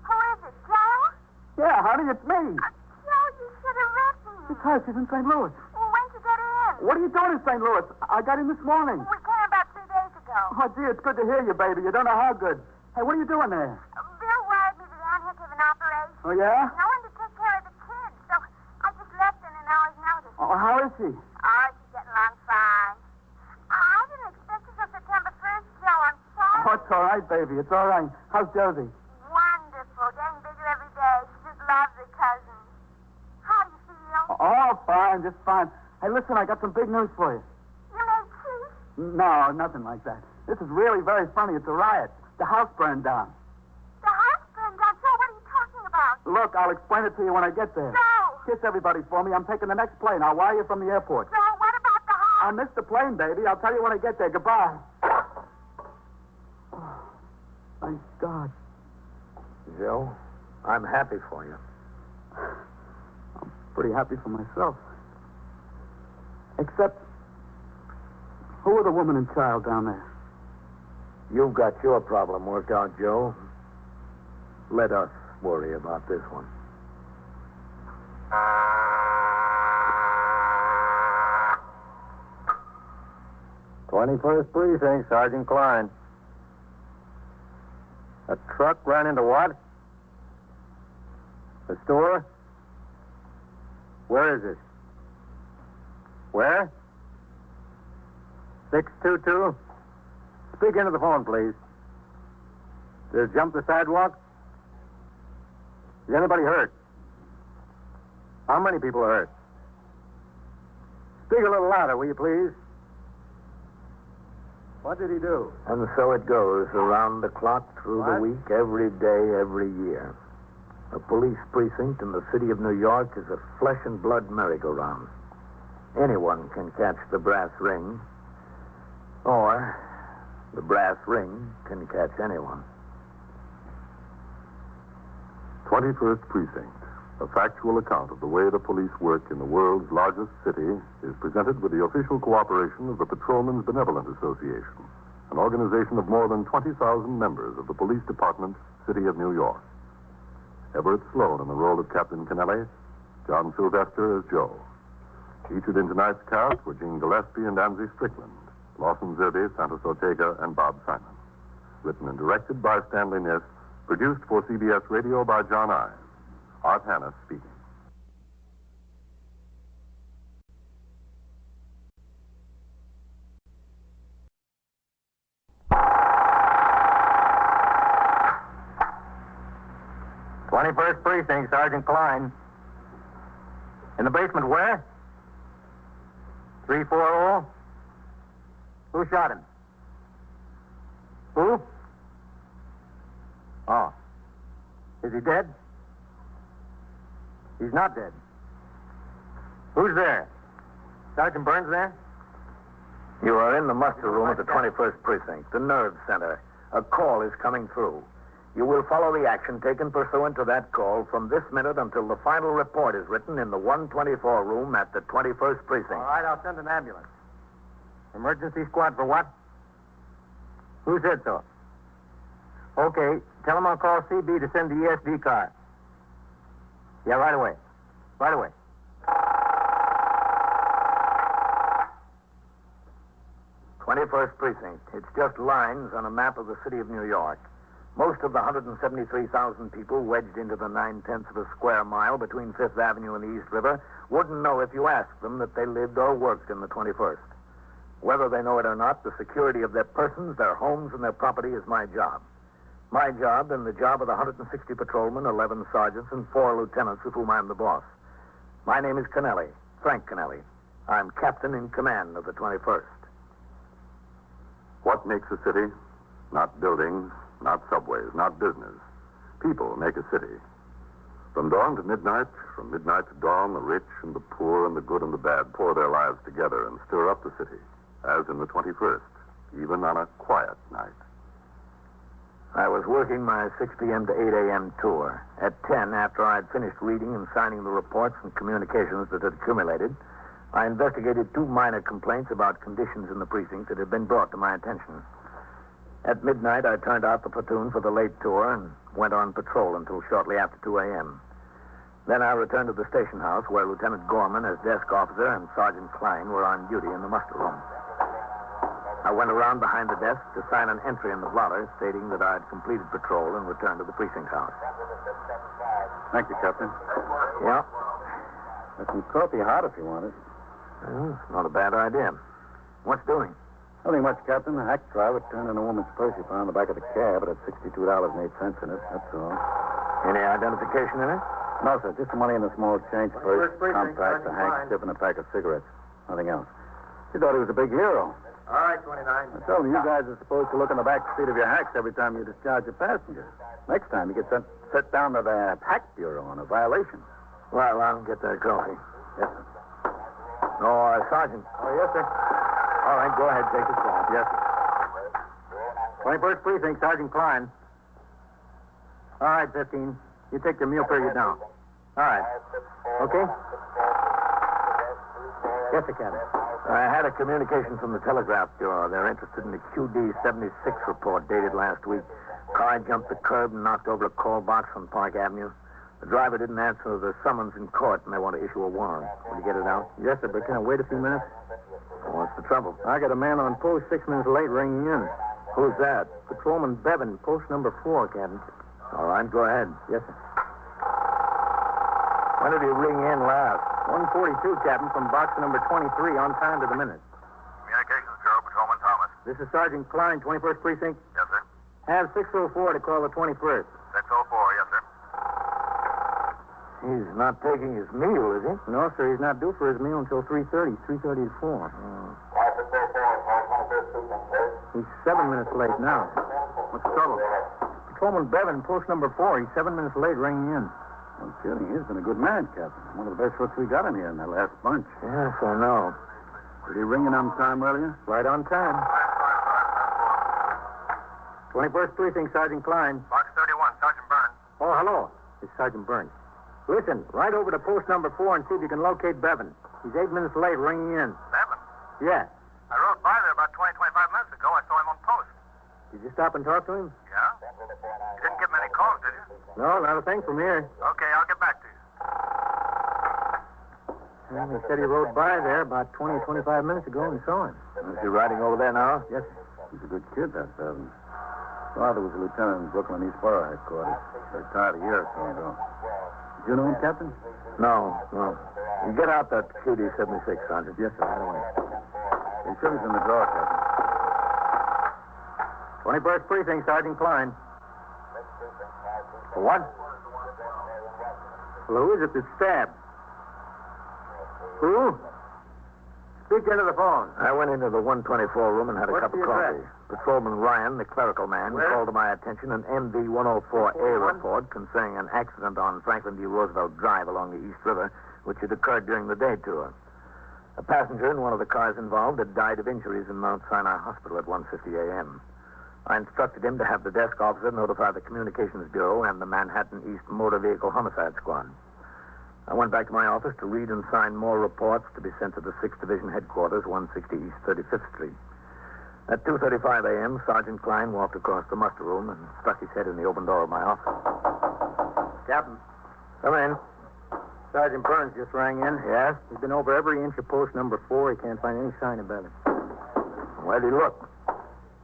S7: Who is it, Joe?
S11: Yeah, honey, it's me.
S7: Joe, you should have written me.
S11: It's her. She's in St. Louis.
S7: Well, when'd you get in?
S11: What are you doing in St. Louis? I got in this morning.
S7: We came about 3 days ago.
S11: Oh, gee, it's good to hear you, baby. You don't know how good. Hey, what are you doing there?
S7: Bill wired me that Ann had to have an operation.
S11: Oh, yeah?
S7: No one to take care of the kids, so I just left in an hour's notice.
S11: Oh, how is she?
S7: Oh, she's getting along fine. I didn't expect you till September 1st, Joe. I'm sorry.
S11: Oh, it's all right, baby. It's all right. How's Josie?
S7: Wonderful. Getting bigger every day. She just loves her cousin. How do you feel?
S11: Oh, fine. Just fine. Hey, listen, I got some big news for you.
S7: You made peace?
S11: No, nothing like that. This is really very funny. It's a riot. The house burned down.
S7: The house burned down. Joe, what are you talking about?
S11: Look, I'll explain it to you when I get there.
S7: Joe!
S11: Kiss everybody for me. I'm taking the next plane. I'll wire you from the airport.
S7: Joe, what about the house?
S11: I missed the plane, baby. I'll tell you when I get there. Goodbye. Oh, thank God.
S9: Joe, I'm happy for you.
S11: I'm pretty happy for myself. Except, who are the woman and child down there?
S9: You've got your problem worked out, Joe. Let us worry about this one.
S12: "21st Precinct, Sergeant Klein. A truck ran into what? The store? Where is it? Where? 622? Speak into the phone, please. Did it jump the sidewalk? Is anybody hurt? How many people are hurt? Speak a little louder, will you, please? What did he do?
S9: And so it goes, around the clock, through the week, every day, every year. A police precinct in the city of New York is a flesh and blood merry-go-round. Anyone can catch the brass ring, or the brass ring can catch anyone.
S10: 21st Precinct, a factual account of the way the police work in the world's largest city, is presented with the official cooperation of the Patrolmen's Benevolent Association, an organization of more than 20,000 members of the Police Department, City of New York. Everett Sloan in the role of Captain Kennelly, John Sylvester as Joe. Featured in tonight's cast were Jean Gillespie and Anzie Strickland, Lawson Zerbe, Santos Ortega, and Bob Simon. Written and directed by Stanley Niss, produced for CBS Radio by John Ives. Art Hannes speaking.
S12: "21st Precinct, Sergeant Klein. In the basement where? 340? Who shot him? Who? Oh. Is he dead? He's not dead. Who's there? Sergeant Burns there?
S9: You are in the muster room at the 21st Precinct, the nerve center. A call is coming through. You will follow the action taken pursuant to that call from this minute until the final report is written in the 124 room at the 21st Precinct.
S12: All right, I'll send an ambulance. Emergency squad for what? Who said so? Okay, tell them I'll call CB to send the ESD car. Yeah, right away. Right away.
S11: 21st Precinct. It's just lines on a map of the city of New York. Most of the 173,000 people wedged into the 9/10 of a square mile between Fifth Avenue and the East River wouldn't know if you asked them that they lived or worked in the 21st. Whether they know it or not, the security of their persons, their homes, and their property is my job. My job and the job of the 160 patrolmen, 11 sergeants, and 4 lieutenants of whom I'm the boss. My name is Kennelly, Frank Kennelly. I'm captain in command of the 21st.
S10: What makes a city? Not buildings, not subways, not business. People make a city. From dawn to midnight, from midnight to dawn, the rich and the poor and the good and the bad pour their lives together and stir up the city, as in the 21st, even on a quiet night.
S11: I was working my 6 p.m. to 8 a.m. tour. At 10, after I'd finished reading and signing the reports and communications that had accumulated, I investigated 2 minor complaints about conditions in the precinct that had been brought to my attention. At midnight, I turned out the platoon for the late tour and went on patrol until shortly after 2 a.m. Then I returned to the station house where Lieutenant Gorman, as desk officer, and Sergeant Klein were on duty in the muster room. I went around behind the desk to sign an entry in the blotter stating that I had completed patrol and returned to the precinct house.
S9: Thank you, Captain.
S11: Yeah?
S9: There's some coffee hot if you want it.
S11: Well, not a bad idea. What's doing?
S9: Nothing much, Captain. A hack driver turned in a woman's purse he found in the back of the cab. It had $62.08 in it, that's all.
S11: Any identification in it?
S9: No, sir. Just the money in a small change purse, compact, a handkerchief, and a pack of cigarettes. Nothing else. She thought he was a big hero.
S11: All right, 29.
S9: I told him you guys are supposed to look in the back seat of your hacks every time you discharge a passenger. Next time you get sent down to the hack bureau on a violation.
S11: Well, I'll get that coffee.
S9: Yes, sir.
S11: No, Sergeant.
S9: Oh, yes, sir.
S11: All right, go ahead. Take your spot.
S9: Yes, sir.
S11: 21st Precinct, Sergeant Klein. All right, 15. You take the meal period down. All right. Okay? Yes, sir, Captain. I had a communication from the Telegraph Bureau. They're interested in the QD-76 report dated last week. Car jumped the curb and knocked over a call box on Park Avenue. The driver didn't answer the summons in court, and they want to issue a warrant. Will you get it out?
S9: Yes, sir, but can I wait a few minutes?
S11: What's the trouble?
S9: I got a man on post 6 minutes late ringing in.
S11: Who's that?
S9: Patrolman Bevan, post number 4, Captain.
S11: All right, go ahead.
S9: Yes, sir.
S11: When did he ring in last?
S9: 142, Captain, from box number 23, on time to the minute.
S5: Communications Bureau, Patrolman Thomas.
S9: This is Sergeant Klein, 21st Precinct.
S5: Yes, sir.
S9: Have 604 to call the 21st.
S5: 604, yes, sir.
S11: He's not taking his meal, is he?
S9: No, sir, he's not due for his meal until 3:30, 3:30 to 4. He's 7 minutes late now.
S11: What's the trouble?
S9: Patrolman Bevan, post number 4. He's 7 minutes late ringing in.
S13: No kidding. He's been a good man, Captain. One of the best folks we got in here in that last bunch.
S11: Yes, I know.
S13: Did he ring in on time earlier?
S9: Right on time. 21st Precinct, Sergeant Klein.
S5: Box 31, Sergeant Burns.
S9: Oh, hello. It's Sergeant Burns. Listen, right over to post number 4 and see if you can locate Bevan. He's 8 minutes late ringing in.
S5: Bevan?
S9: Yeah.
S5: I rode by there about 20, 25 minutes ago. I saw him on post.
S9: Did you stop and talk to him?
S5: Yeah? You didn't give him any calls, did you?
S9: No, not a thing from here.
S5: Okay, I'll get back to you.
S9: Well, he said he rode by there about 20 or 25 minutes ago and saw him.
S11: Is he riding over there now?
S9: Yes,
S13: He's a good kid, that Bevan. Father was a lieutenant in Brooklyn East Borough headquarters. Retired a year or so ago. Did you know him, Captain?
S11: No. You get out that QD-76, Sergeant.
S13: Yes, sir, right away. He said he's in the drawer, Captain.
S9: 21st Precinct, Sergeant Klein.
S11: What?
S9: Well, who is it that stabbed? Who? Speak into the phone.
S11: I went into the 124 room and had a
S9: What's
S11: cup of
S9: the
S11: coffee.
S9: address?
S11: Patrolman Ryan, the clerical man,
S9: Where?
S11: called to my attention an MV-104A report concerning an accident on Franklin D. Roosevelt Drive along the East River, which had occurred during the day tour. A passenger in one of the cars involved had died of injuries in Mount Sinai Hospital at 1:50 a.m. I instructed him to have the desk officer notify the Communications Bureau and the Manhattan East Motor Vehicle Homicide Squad. I went back to my office to read and sign more reports to be sent to the 6th Division Headquarters, 160 East 35th Street. At 2:35 a.m., Sergeant Klein walked across the muster room and stuck his head in the open door of my office.
S9: Captain.
S11: Come in.
S9: Sergeant Burns just rang in.
S11: Yes?
S9: He's been over every inch of post number 4. He can't find any sign of Bevan.
S11: Where'd he look?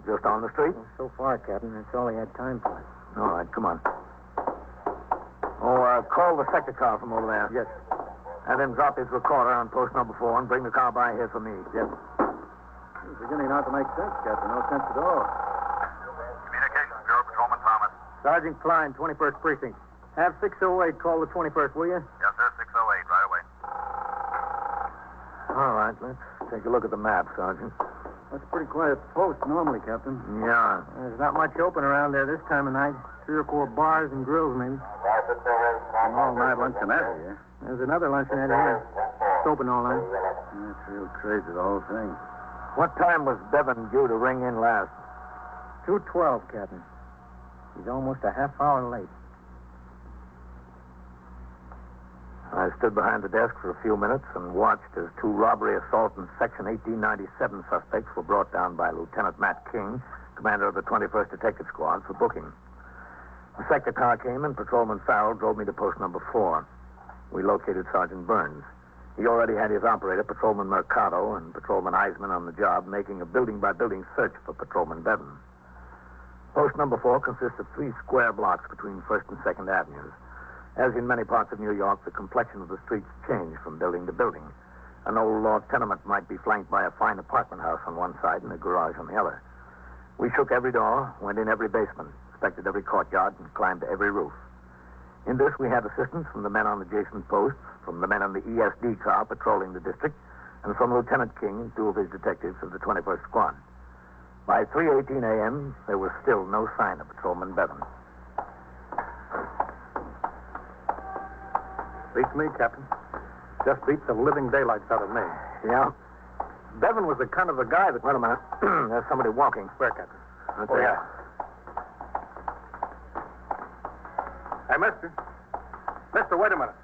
S11: Just on the street?
S14: Well, so far, Captain, that's all he had time for.
S11: All right, come on. Oh, call the sector car from over there.
S14: Yes.
S11: And then drop his recorder on post number 4 and bring the car by here for me.
S14: Yes.
S13: It's beginning not to make sense, Captain. No sense at all.
S5: Communications Bureau, Patrolman Thomas.
S14: Sergeant Klein, 21st Precinct. Have 608 call the 21st, will you?
S5: Yes, sir. 608, right away.
S11: All right, let's take a look at the map, Sergeant.
S13: That's a pretty quiet post normally, Captain.
S11: Yeah.
S14: There's not much open around there this time of night. 3 or 4 bars and grills, maybe.
S13: An all-night luncheonette here.
S14: There's another luncheonette here. It's open all night.
S13: That's real crazy, the whole thing.
S11: What time was Bevan due to ring in last?
S14: 2:12, Captain. He's almost a half hour late.
S11: I stood behind the desk for a few minutes and watched as 2 robbery, assault, and Section 1897 suspects were brought down by Lieutenant Matt King, commander of the 21st Detective Squad, for booking. The sector car came and Patrolman Farrell drove me to post number 4. We located Sergeant Burns. He already had his operator, Patrolman Mercado, and Patrolman Eisman on the job, making a building-by-building search for Patrolman Bevan. Post number 4 consists of 3 square blocks between 1st and 2nd Avenues. As in many parts of New York, the complexion of the streets change from building to building. An old law tenement might be flanked by a fine apartment house on one side and a garage on the other. We shook every door, went in every basement, inspected every courtyard, and climbed to every roof. In this, we had assistance from the men on adjacent posts, from the men on the ESD car patrolling the district, and from Lieutenant King and 2 of his detectives of the 21st Squad. By 3:18 a.m., there was still no sign of Patrolman Bevan.
S14: Beats me, Captain. Just beats the living daylights out of me.
S11: Yeah?
S14: Bevan was the kind of a guy that...
S11: Wait a minute. There's somebody walking.
S14: Where, Captain?
S11: Right
S14: Oh,
S11: there.
S14: yeah. Hey, mister. Mister, wait a minute.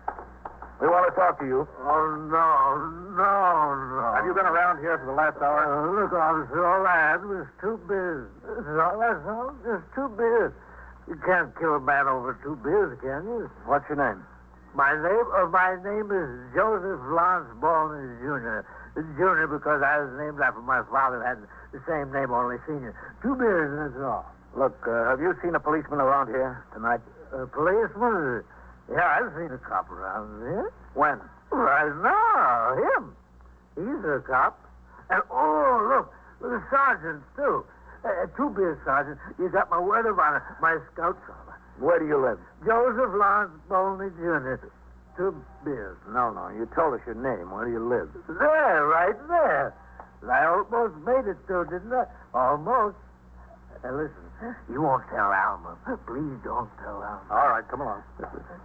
S11: We want to talk to you.
S14: Oh, no.
S11: Have you been around here for the last hour?
S14: Look, officer, all I had was 2 beers. That's all. Just 2 beers. You can't kill a man over 2 beers, can you?
S11: What's your name?
S14: My name is Joseph Lance Baldwin Jr. Junior because I was named after my father who had the same name, only senior. 2 beers, and that's all.
S11: Look, have you seen a policeman around here tonight?
S14: A policeman? Yeah, I've seen a cop around here.
S11: When?
S14: Right now, him. He's a cop. And, look, the sergeant, too. 2 beers, Sergeant. You got my word of honor. My scout sergeant.
S11: Where do you live?
S14: Joseph Lance Baldwin Jr. 2 beers.
S11: No. You told us your name. Where do you live?
S14: There, right there. I almost made it, too, didn't I? Almost. Listen, you won't tell Alma. Please don't tell Alma.
S11: All right, come along.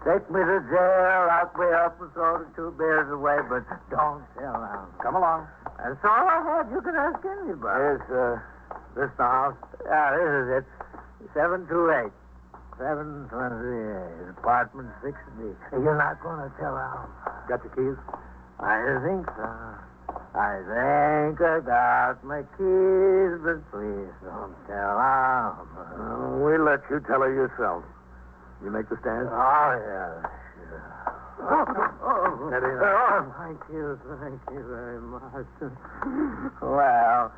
S14: Take me to jail, lock me up, and throw the 2 beers away, but don't tell Alma.
S11: Come along.
S14: That's all I had. You can ask anybody.
S11: Is this the house?
S14: Yeah, this is it. 728. 728, apartment 6B. You're not going to tell Alma.
S11: Got your keys?
S14: I think so. I think I got my keys, but please don't tell Alma.
S11: We'll let you tell her yourself. You make the stand?
S14: Oh, yeah, sure. Thank you very much. Well,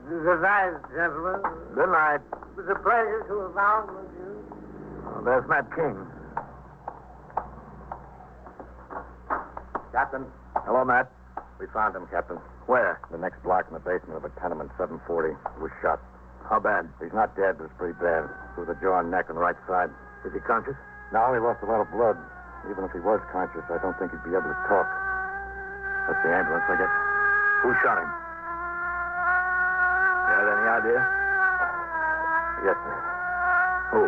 S14: good night, gentlemen.
S11: Good night.
S14: It was a pleasure to have found with you.
S11: Oh, there's Matt King.
S9: Captain.
S11: Hello, Matt.
S9: We found him, Captain.
S11: Where?
S9: The next block in the basement of a tenement, 740. He was shot.
S11: How bad?
S9: He's not dead, but it's pretty bad. Through the jaw and neck on the right side.
S11: Is he conscious?
S9: No, he lost a lot of blood. Even if he was conscious, I don't think he'd be able to talk. That's the ambulance, I guess.
S11: Who shot him? You have any idea?
S9: Yes, sir.
S11: Who?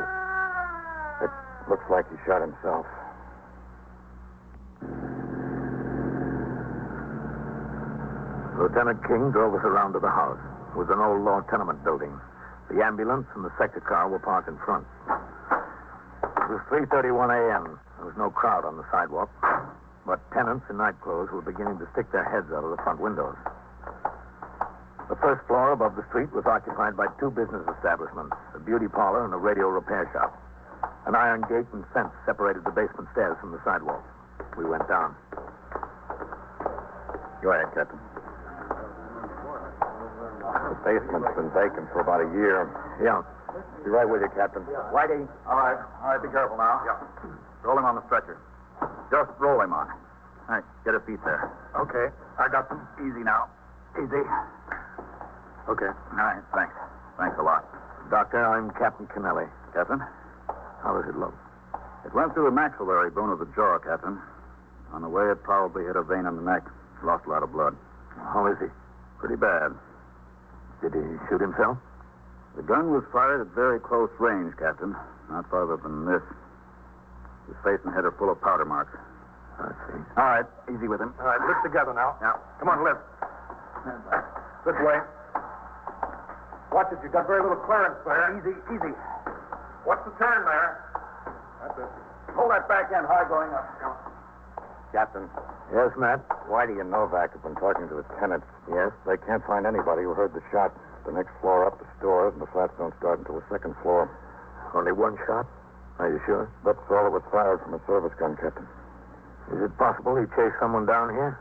S9: It looks like he shot himself.
S11: Lieutenant King drove us around to the house. It was an old law tenement building. The ambulance and the sector car were parked in front. It was 3:31 a.m. There was no crowd on the sidewalk, but tenants in nightclothes were beginning to stick their heads out of the front windows. The first floor above the street was occupied by 2 business establishments, a beauty parlor and a radio repair shop. An iron gate and fence separated the basement stairs from the sidewalk. We went down.
S9: Go ahead, Captain.
S11: The
S9: basement's been vacant for about a year.
S3: Yeah.
S9: Be right with you, Captain.
S11: Whitey. All right. Be careful now. Yeah. Roll him on the stretcher. Just roll him on. All right, get a seat there.
S3: Okay. I got them.
S11: Easy now. Easy.
S3: Okay.
S11: All right, thanks. Thanks a lot.
S3: Doctor, I'm Captain Kennelly.
S11: Captain?
S3: How does it look?
S11: It went through the maxillary bone of the jaw, Captain. On the way, it probably hit a vein in the neck. Lost a lot of blood.
S3: How is he?
S11: Pretty bad.
S3: Did he shoot himself?
S11: The gun was fired at very close range, Captain. Not farther than this. His face and head are full of powder marks.
S3: I see.
S11: All right, easy with him.
S3: All right, lift together now.
S11: Yeah.
S3: Come on, lift. This way. Watch it. You've got very little clearance there.
S11: Easy.
S3: What's the turn there? That's it.
S11: Pull that back end high going up.
S9: Captain,
S3: Yes, Matt?
S9: Whitey and Novak have been talking to the tenants.
S3: Yes?
S9: They can't find anybody who heard the shot. The next floor up, the stores, and the flats don't start until the second floor.
S3: Only one shot? Are you sure?
S9: That's all that was fired from a service gun, Captain.
S3: Is it possible he chased someone down here?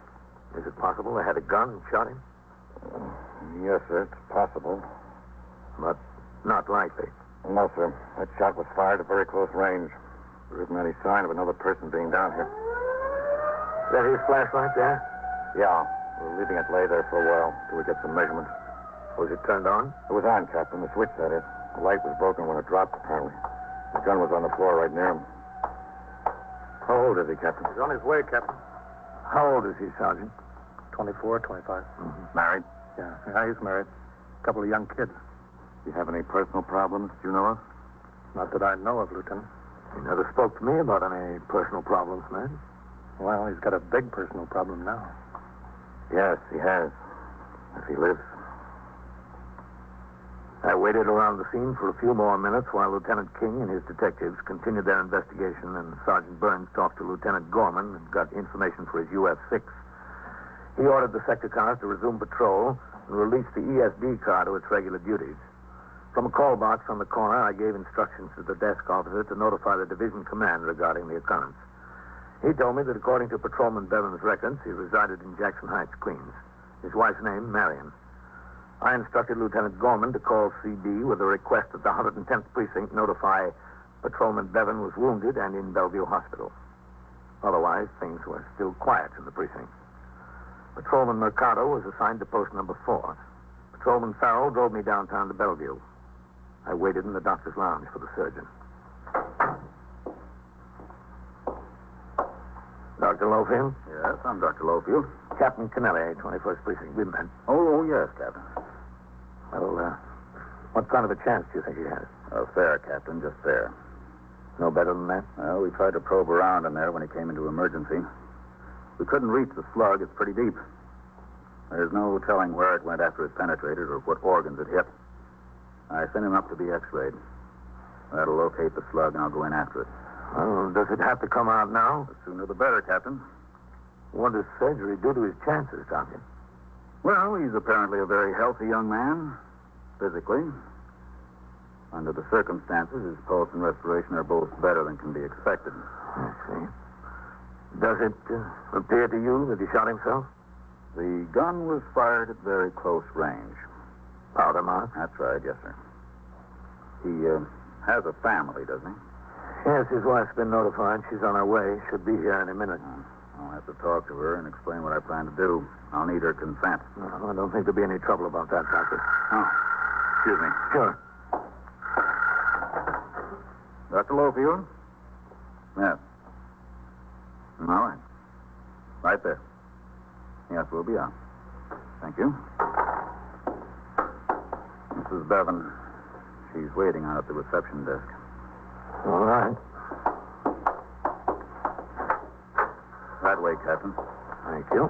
S3: Is it possible they had a gun and shot him?
S9: Yes, sir, it's possible.
S3: But not likely.
S9: No, sir. That shot was fired at very close range. There isn't any sign of another person being down here.
S3: Is that his flashlight there?
S9: Yeah. We're leaving it lay there for a while till we get some measurements.
S3: Was it turned on?
S9: It was on, Captain. The switch, that is. The light was broken when it dropped, apparently. The gun was on the floor right near him. How old is he, Captain?
S3: He's on his way, Captain. How old is he, Sergeant?
S8: 24, 25.
S9: Married?
S8: Yeah, he's married. A couple of young kids.
S9: Do you have any personal problems that you know of?
S8: Not that I know of, Lieutenant.
S3: He never spoke to me about any personal problems, man.
S8: Well, he's got a big personal problem now.
S9: Yes, he has. If he lives.
S3: I waited around the scene for a few more minutes while Lieutenant King and his detectives continued their investigation, and Sergeant Burns talked to Lieutenant Gorman and got information for his UF-6. He ordered the sector cars to resume patrol and release the ESD car to its regular duties. From a call box on the corner, I gave instructions to the desk officer to notify the division command regarding the occurrence. He told me that according to Patrolman Bevan's records, he resided in Jackson Heights, Queens. His wife's name, Marion. I instructed Lieutenant Gorman to call CD with a request that the 110th Precinct notify Patrolman Bevan was wounded and in Bellevue Hospital. Otherwise, things were still quiet in the precinct. Patrolman Mercado was assigned to post number 4. Patrolman Farrell drove me downtown to Bellevue. I waited in the doctor's lounge for the surgeon. Dr. Lowfield?
S11: Yes, I'm Dr. Lowfield.
S3: Captain Kennelly, 21st Precinct. We met.
S11: Oh, yes, Captain.
S3: Well, what kind of a chance do you think he has?
S11: Fair, Captain, just fair.
S3: No better than that?
S11: Well, we tried to probe around in there when he came into emergency. We couldn't reach the slug. It's pretty deep. There's no telling where it went after it penetrated or what organs it hit. I sent him up to be x-rayed. That'll locate the slug, and I'll go in after it.
S3: Well, does it have to come out now?
S11: The sooner the better, Captain.
S3: What does surgery do to his chances, Doctor?
S11: Well, he's apparently a very healthy young man, physically. Under the circumstances, his pulse and respiration are both better than can be expected.
S3: I see. Does it appear to you that he shot himself?
S11: The gun was fired at very close range.
S3: Powder mark?
S11: That's right, yes, sir. He has a family, doesn't he?
S3: Yes, his wife's been notified. She's on her way. Should be here any minute.
S11: I'll have to talk to her and explain what I plan to do. I'll need her consent.
S3: No, I don't think there'll be any trouble about that, Doctor.
S11: Oh, excuse me.
S3: Sure.
S11: Dr. Lowfield? Yes. All right. Right there. Yes, we'll be on. Thank you. Mrs. Bevan. She's waiting out at the reception desk.
S3: All right.
S11: That way, Captain.
S3: Thank you.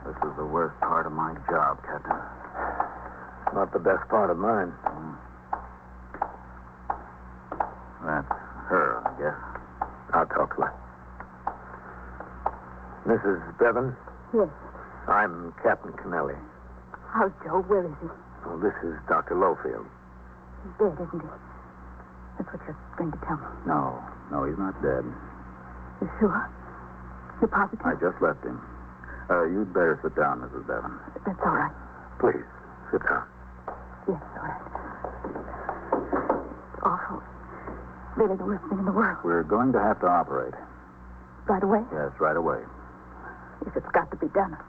S11: This is the worst part of my job, Captain.
S3: Not the best part of mine.
S11: That's her, I guess.
S3: I'll talk to her. Mrs. Bevan?
S4: Yes.
S3: I'm Captain Kennelly.
S4: How's Joe? Where is he?
S3: Well, this is Dr. Lowfield.
S4: He's dead, isn't he? That's what you're going to tell me.
S11: No, he's not dead.
S4: You sure? You're positive?
S11: I just left him.
S13: You'd better sit down, Mrs. Bevan.
S15: That's all right.
S13: Please, sit down.
S15: Yes, all right. It's awful. Really the worst thing in the world.
S13: We're going to have to operate.
S15: Right away?
S13: Yes, right away.
S15: If it's got to be done. I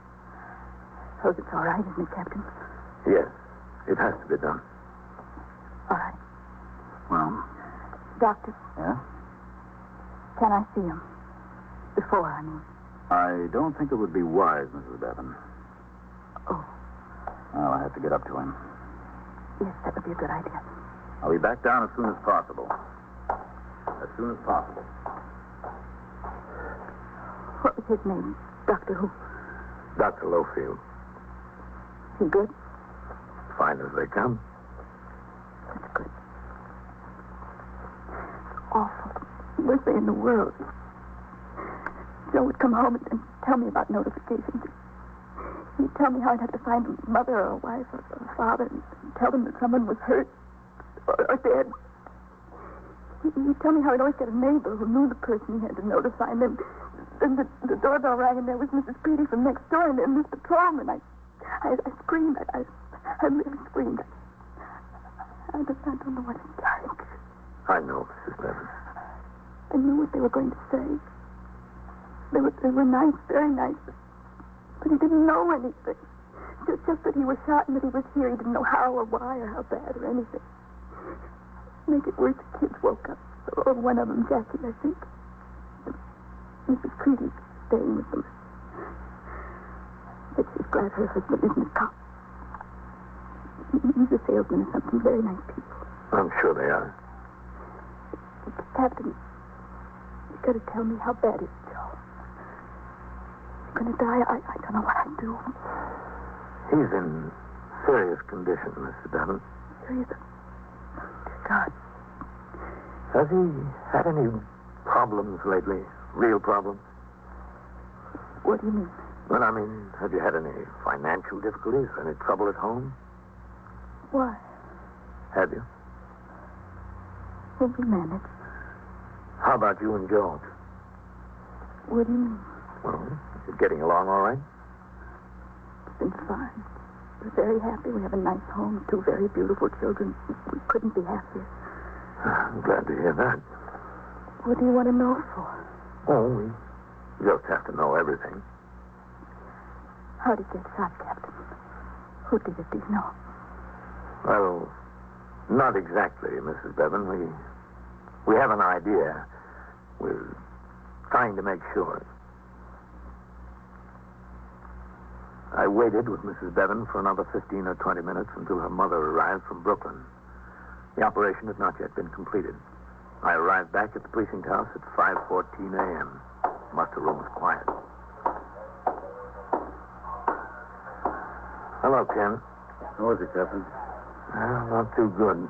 S15: suppose it's all right, isn't it, Captain?
S12: Yes, it has to be done.
S15: All right.
S13: Well?
S15: Doctor?
S13: Yeah?
S15: Can I see him? Before, I mean.
S13: I don't think it would be wise, Mrs. Bevan.
S15: Oh.
S13: Well, I have to get up to him.
S15: Yes, that would be a good idea.
S13: I'll be back down as soon as possible. As soon as possible.
S15: What was his name? Doctor who?
S12: Dr. Lowfield.
S15: Is he good?
S12: Fine as they come.
S15: That's good. It's awful. Worst thing in the world. Joe would come home and tell me about notifications. He'd tell me how I'd have to find a mother or a wife or a father and tell them that someone was hurt or dead. He'd tell me how I'd always get a neighbor who knew the person he had to notify. And then the doorbell rang, and there was Mrs. Petey from next door, and then Mr. Patrolman. I screamed. I really screamed. I don't know what it's like.
S12: I know, Mrs. Bevan.
S15: I knew what they were going to say. They were nice, very nice. But he didn't know anything. Just that he was shot and that he was here. He didn't know how or why or how bad or anything. Make it worse, the kids woke up. Or one of them, Jackie, I think. Mrs. Creedy's staying with them. But she's glad her husband isn't a cop. He's a salesman or something. Very nice people.
S12: I'm sure they are.
S15: Captain, you've got to tell me how bad is Joe. He's going to die. I don't know what I'd do.
S12: He's in serious condition, Mr. Bevan.
S15: Serious? God.
S12: Has he had any problems lately? Real problems?
S15: What do you mean?
S12: Well, I mean, have you had any financial difficulties? Any trouble at home?
S15: Why?
S12: Have you?
S15: Well, we manage.
S12: How about you and George?
S15: What do you mean?
S12: Well, is it getting along all right?
S15: It's been fine. We're very happy. We have a nice home, 2 very beautiful children. We couldn't be happier.
S12: I'm glad to hear that.
S15: What do you want to know for?
S12: Oh, we just have to know everything.
S15: How did he get shot, Captain? Who did it, do you know?
S12: Well, not exactly, Mrs. Bevan. We have an idea. We're trying to make sure. I waited with Mrs. Bevan for another 15 or 20 minutes until her mother arrived from Brooklyn. The operation had not yet been completed. I arrived back at the precinct house at 5:14 a.m. Muster room was quiet. Hello, Ken.
S13: How is it, Captain?
S12: Not too good.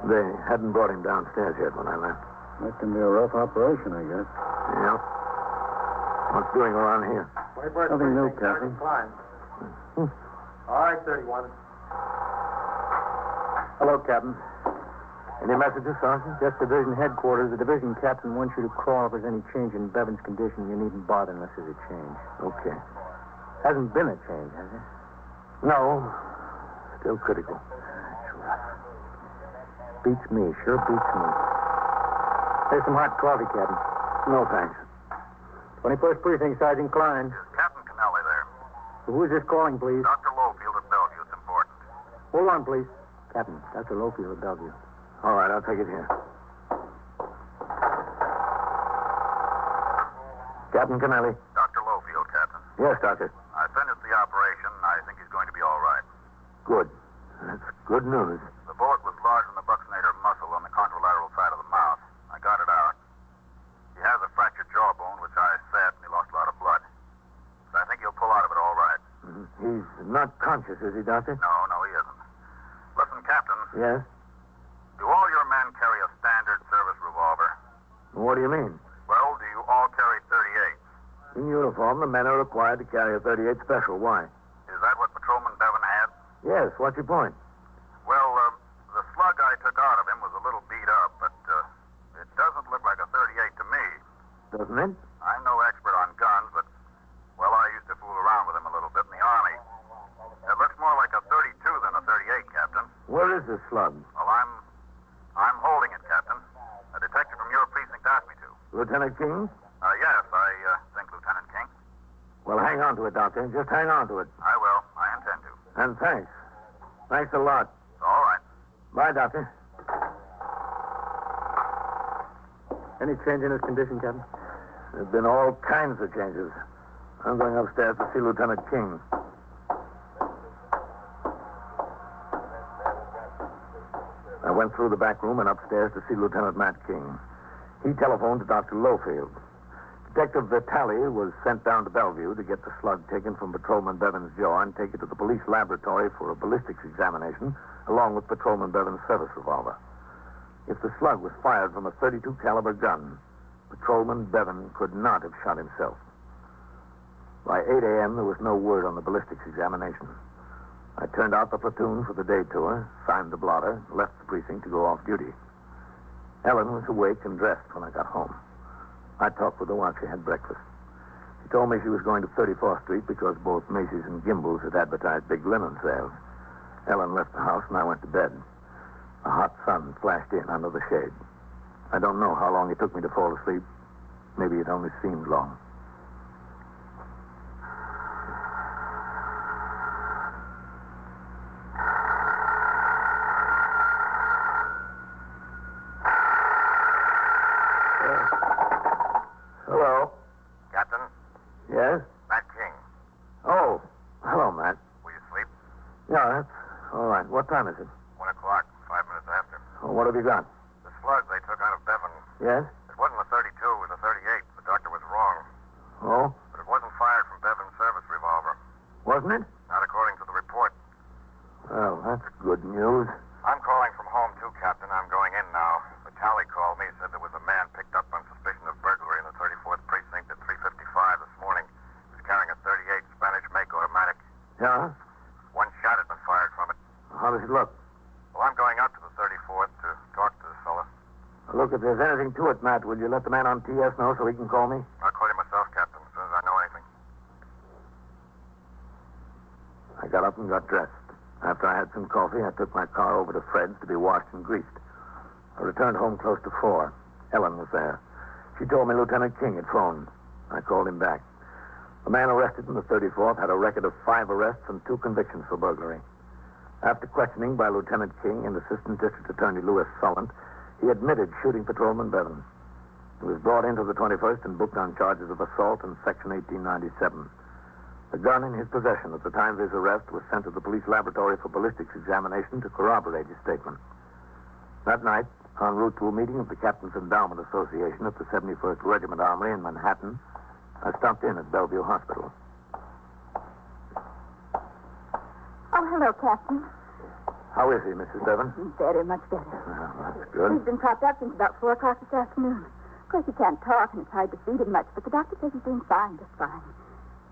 S12: They hadn't brought him downstairs yet when I left.
S13: That can be a rough operation, I guess.
S12: Yeah. What's doing around here?
S13: Nothing new, Captain.
S16: All right, 31.
S17: Hello, Captain.
S12: Any messages, Sergeant?
S17: Just division headquarters. The division captain wants you to call if there's any change in Bevan's condition. You needn't bother unless there's a change.
S12: Okay.
S17: Hasn't been a change, has it?
S12: No. Still critical.
S17: Beats me. Sure beats me. Here's some hot coffee, Captain.
S12: No, thanks.
S17: 21st Precinct, Sergeant Klein.
S5: Captain Kennelly there.
S17: Who is this calling, please?
S5: Dr. Lowfield at Bellevue. It's important.
S17: Hold on, please. Captain, Dr. Lowfield at Bellevue.
S12: All right, I'll take it here. Captain Kennelly.
S5: Dr. Lowfield, Captain.
S12: Yes, Doctor.
S5: I finished the operation. I think he's going to be all right.
S12: Good. That's good news.
S5: The bullet was lodged in the buccinator muscle on the contralateral side of the mouth. I got it out. He has a fractured jawbone, which I set, and he lost a lot of blood. But I think he'll pull out of it all right.
S12: Mm-hmm. He's not conscious, is he, Doctor?
S5: No, he isn't. Listen, Captain.
S12: Yes?
S5: Do all your men carry a standard service revolver?
S12: What do you mean?
S5: Well, do you all carry 38s?
S12: In uniform, the men are required to carry a 38 special. Why?
S5: Is that what Patrolman Bevan had?
S12: Yes, what's your point?
S5: Well, the slug I took out of him was a little beat up, but it doesn't look like a 38 to me.
S12: Doesn't it?
S5: I'm no expert on guns, but, well, I used to fool around
S8: Lieutenant King?
S9: Yes, I think Lieutenant King.
S8: Well, hang on to it, Doctor. Just hang on to it.
S9: I will. I intend to.
S8: And thanks. Thanks a lot.
S9: All right.
S8: Bye, Doctor.
S17: Any change in his condition, Captain?
S8: There's been all kinds of changes. I'm going upstairs to see Lieutenant King. I went through the back room and upstairs to see Lieutenant Matt King. He telephoned to Dr. Lowfield. Detective Vitale was sent down to Bellevue to get the slug taken from Patrolman Bevan's jaw and take it to the police laboratory for a ballistics examination, along with Patrolman Bevan's service revolver. If the slug was fired from a .32 caliber gun, Patrolman Bevan could not have shot himself. By 8 a.m., there was no word on the ballistics examination. I turned out the platoon for the day tour, signed the blotter, left the precinct to go off duty. Ellen was awake and dressed when I got home. I talked with her while she had breakfast. She told me she was going to 34th Street because both Macy's and Gimbel's had advertised big linen sales. Ellen left the house and I went to bed. A hot sun flashed in under the shade. I don't know how long it took me to fall asleep. Maybe it only seemed long. Hello?
S9: Captain?
S8: Yes?
S9: Matt King.
S8: Oh, hello, Matt.
S9: Will you sleep?
S8: Yeah, that's all right. What time is it?
S9: 1 o'clock, 5 minutes after.
S8: Oh, what have you got?
S9: The slug they took out of Bevan.
S8: Yes?
S9: It wasn't a .32, it was a .38. The doctor was wrong.
S8: Oh?
S9: But it wasn't fired from Bevan's service revolver.
S8: Wasn't it?
S9: Not according to the report.
S8: Well, that's good news.
S9: I'm calling from home, too, Captain. I'm going in now. Vitale called me, said there was a man picked up on suspicion of burglary in the 34th Precinct at 3:55 this morning. He was carrying a .38 Spanish make automatic.
S8: Yeah?
S9: One shot had been fired from it.
S8: How does it look?
S9: Well, I'm going out to the 34th to talk to this fella.
S8: Look, if there's anything to it, Matt, will you let the man on TS know so he can call me?
S9: I'll call you myself, Captain, as soon as I know anything.
S8: I got up and got dressed. After I had some coffee, I took my car over to Fred's to be washed and greased. I returned home close to 4. Ellen was there. She told me Lieutenant King had phoned. I called him back. The man arrested in the 34th had a record of 5 arrests and 2 convictions for burglary. After questioning by Lieutenant King and Assistant District Attorney Louis Sullant, he admitted shooting Patrolman Bevan. He was brought into the 21st and booked on charges of assault and Section 1897. The gun in his possession at the time of his arrest was sent to the police laboratory for ballistics examination to corroborate his statement. That night, en route to a meeting of the Captain's Endowment Association at the 71st Regiment Armory in Manhattan, I stopped in at Bellevue Hospital.
S15: Oh, hello, Captain.
S8: How is he, Mrs. Bevan?
S15: Better, much better.
S8: Well, that's good.
S15: He's been propped up since about 4 o'clock this afternoon. Of course, he can't talk, and it's hard to feed him much, but the doctor says he's doing fine, just fine.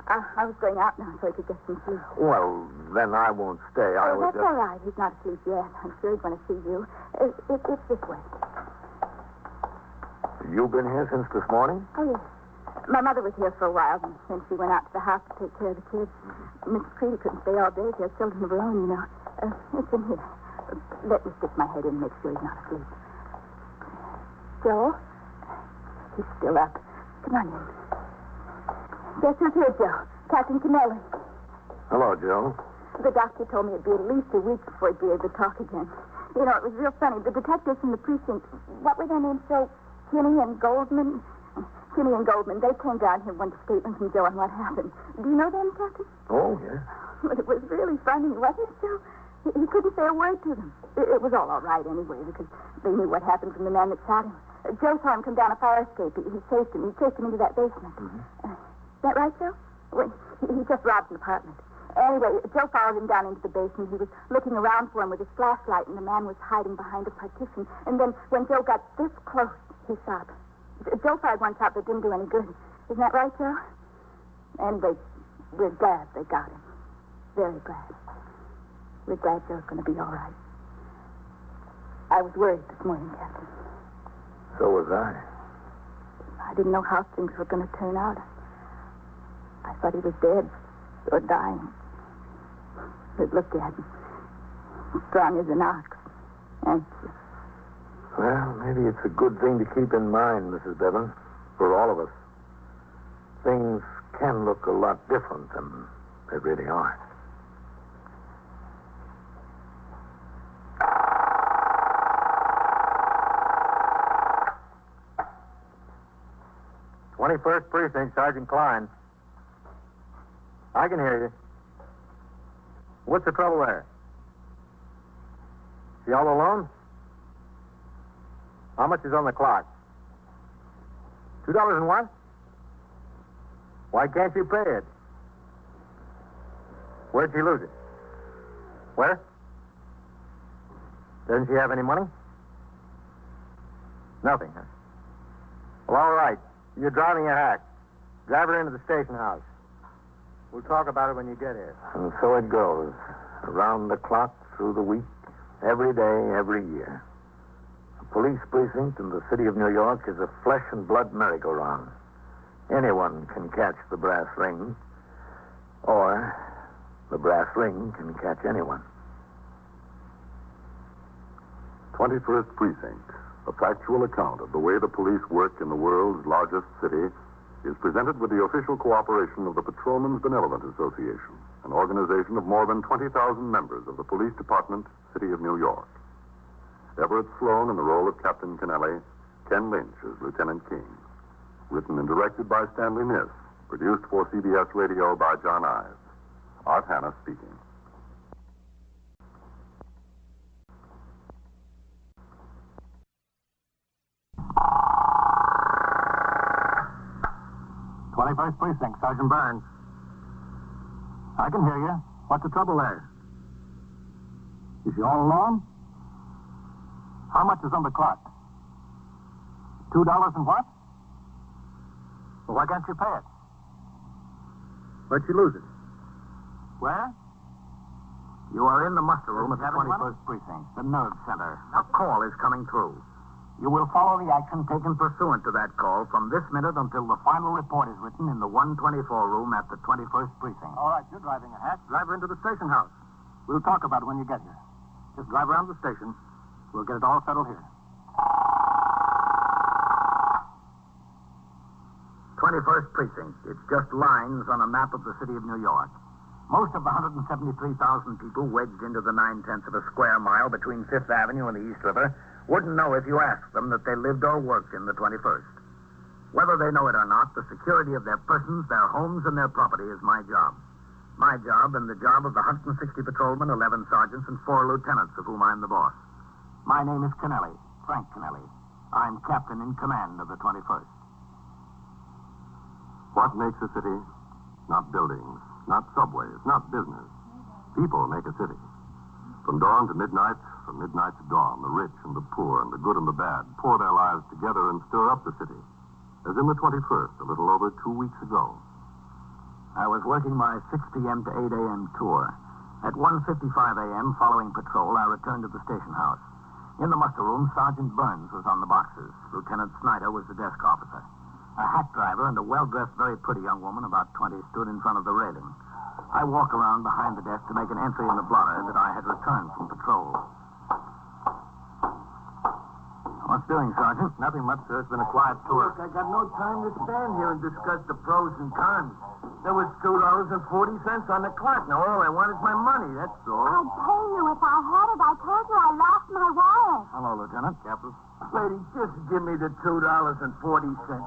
S15: I was going out now so he could get some sleep.
S8: Well, then I won't stay. I was
S15: that's all right. He's not asleep yet. I'm sure he's going to see you. It's this way.
S8: You've been here since this morning?
S15: Oh, yes. My mother was here for a while, and then she went out to the house to take care of the kids. Mrs. Creedy couldn't stay all day. She has children of her own, you know. It's in here. Let me stick my head in and make sure he's not asleep. Joe? He's still up. Come on in. Guess who's here, Joe? Captain Kennelly.
S8: Hello, Joe.
S15: The doctor told me it'd be at least a week before he'd be able to talk again. You know, it was real funny. The detectives from the precinct, what were their names, Joe? Kinney and Goldman? Kinney and Goldman, they came down here and wanted a statement from Joe on what happened. Do you know them, Captain?
S8: Oh, yes.
S15: Well, it was really funny, wasn't it, Joe? He couldn't say a word to them. It was all right anyway, because they knew what happened from the man that shot him. Joe saw him come down a fire escape. He chased him. He chased him into that basement.
S8: Mm-hmm.
S15: Is that right, Joe? Well, he just robbed an apartment. Anyway, Joe followed him down into the basement. He was looking around for him with his flashlight, and the man was hiding behind a partition. And then when Joe got this close, he shot. Joe fired one shot that didn't do any good. Isn't that right, Joe? And we're glad they got him. Very glad. We're glad Joe's going to be all right. I was worried this morning, Captain.
S8: So was I.
S15: I didn't know how things were going to turn out. I thought he was dead or dying. But look at him. Strong as an ox. Anxious.
S8: Well, maybe it's a good thing to keep in mind, Mrs. Bevan.
S9: for all of us, things can look a lot different than they really are.
S11: "21st Precinct, Sergeant Klein. I can hear you. What's the trouble there? She all alone? How much is on the clock? $2 and what? Why can't you pay it? Where'd she lose it? Where? Doesn't she have any money? Nothing, huh? Well, all right. You're driving a hack. Drive her into the station house. We'll talk about it when you get here."
S9: And so it goes, around the clock, through the week, every day, every year. A police precinct in the city of New York is a flesh and blood merry-go-round. Anyone can catch the brass ring, or the brass ring can catch anyone.
S10: 21st Precinct, a factual account of the way the police work in the world's largest city, is presented with the official cooperation of the Patrolmen's Benevolent Association, an organization of more than 20,000 members of the Police Department, City of New York. Everett Sloan in the role of Captain Kennelly, Ken Lynch as Lieutenant King. Written and directed by Stanley Niss. Produced for CBS Radio by John Ives. Art Hanna speaking.
S8: '21st Precinct, Sergeant Burns. I can hear you. What's the trouble there? Is she all alone? How much is on the clock? $2 and what? Well, why can't you pay it?
S11: Where'd she lose it?
S8: Where?
S11: You are in the muster room at the
S8: 21st Precinct, the nerve center.
S11: A call is coming through.
S8: You will follow the action taken
S11: Pursuant to that call, from this minute until the final report is written in the 124 room at the 21st Precinct.
S8: All right, you're driving a hack.
S11: Drive her into the station house.
S8: We'll talk about it when you get here.
S11: Just drive around the station.
S8: We'll get it all settled here.
S11: 21st Precinct. It's just lines on a map of the city of New York. Most of the 173,000 people wedged into the 9/10 of a square mile between 5th Avenue and the East River wouldn't know if you asked them that they lived or worked in the 21st. Whether they know it or not, the security of their persons, their homes, and their property is my job. My job and the job of the 160 patrolmen, 11 sergeants, and 4 lieutenants, of whom I'm the boss.
S8: My name is Kennelly, Frank Kennelly. I'm captain in command of the 21st.
S10: What makes a city? Not buildings, not subways, not business. People make a city. From dawn to midnight, from midnight to dawn, the rich and the poor and the good and the bad pour their lives together and stir up the city. As in the 21st, a little over 2 weeks ago.
S8: I was working my 6 p.m. to 8 a.m. tour. At 1:55 a.m., following patrol, I returned to the station house. In the muster room, Sergeant Burns was on the boxes. Lieutenant Snyder was the desk officer. A hack driver and a well-dressed, very pretty young woman, about 20, stood in front of the railing. I walked around behind the desk to make an entry in the blotter that I had returned from patrol. What's doing, Sergeant? Nothing much, sir. It's been a quiet tour.
S14: Look, I got no time to stand here and discuss the pros and cons. There was $2.40 on the clock. Now, all I want is my money, that's all.
S4: I'd pay you if I had it. I told you I lost my wallet.
S8: Hello, Lieutenant. Captain.
S14: Lady, just give me the $2.40.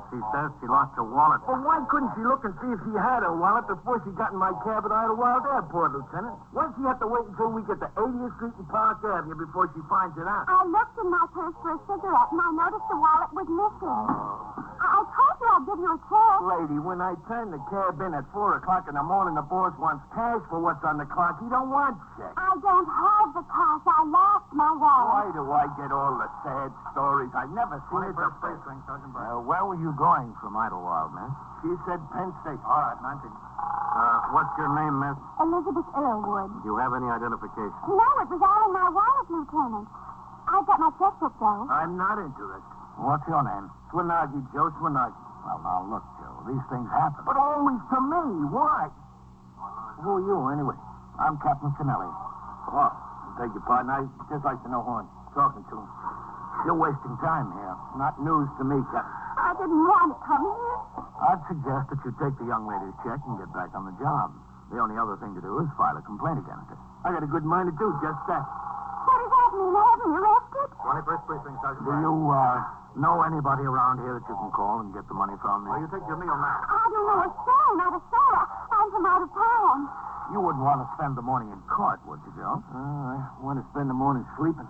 S8: She says she lost her wallet.
S14: Well, why couldn't she look and see if she had her wallet before she got in my cab at Idlewild Airport, Lieutenant? Why'd she have to wait until we get to 80th Street and Park Avenue before she finds it out?
S4: I looked in my purse for a cigarette, and I noticed the wallet was missing. I told you I'd give you a tip.
S14: Lady, when I turn the cab in at 4 o'clock in the morning, the boss wants cash for what's on the clock. He don't want checks.
S4: I don't have the cash. I lost my wallet.
S14: Why do I get all the sad stories? I've never seen it before.
S8: Where were you going from Idlewild, miss?
S14: She said Penn Station.
S8: All right, 19. What's your name, miss?
S4: Elizabeth Earlwood.
S8: Do you have any identification?
S4: No, it was all in my wallet, Lieutenant. I've got my checkbook, though.
S14: I'm not interested.
S8: What's your name?
S14: Swinagi, Joe Swinagi.
S8: Well, now, look, Joe, these things happen.
S14: But always to me. Why?
S8: Who are you, anyway? I'm Captain Kennelly.
S14: Oh, beg your pardon. I'd just like to know who I'm talking to.
S8: You're wasting time here.
S14: Not news to me, Captain. I
S15: I didn't want to come here.
S8: I'd suggest that you take the young lady's check and get back on the job. The only other thing to do is file a complaint against her. I got a good mind to do just that.
S15: What does that mean? I haven't arrested?
S13: 21st Precinct, Sergeant.
S8: Do you know anybody around here that you can call and get the money from?
S13: Well, you take your meal now.
S15: I don't know a soul, not a soul. I'm from out of town.
S8: You wouldn't want to spend the morning in court, would you, Joe? I want to spend the morning sleeping.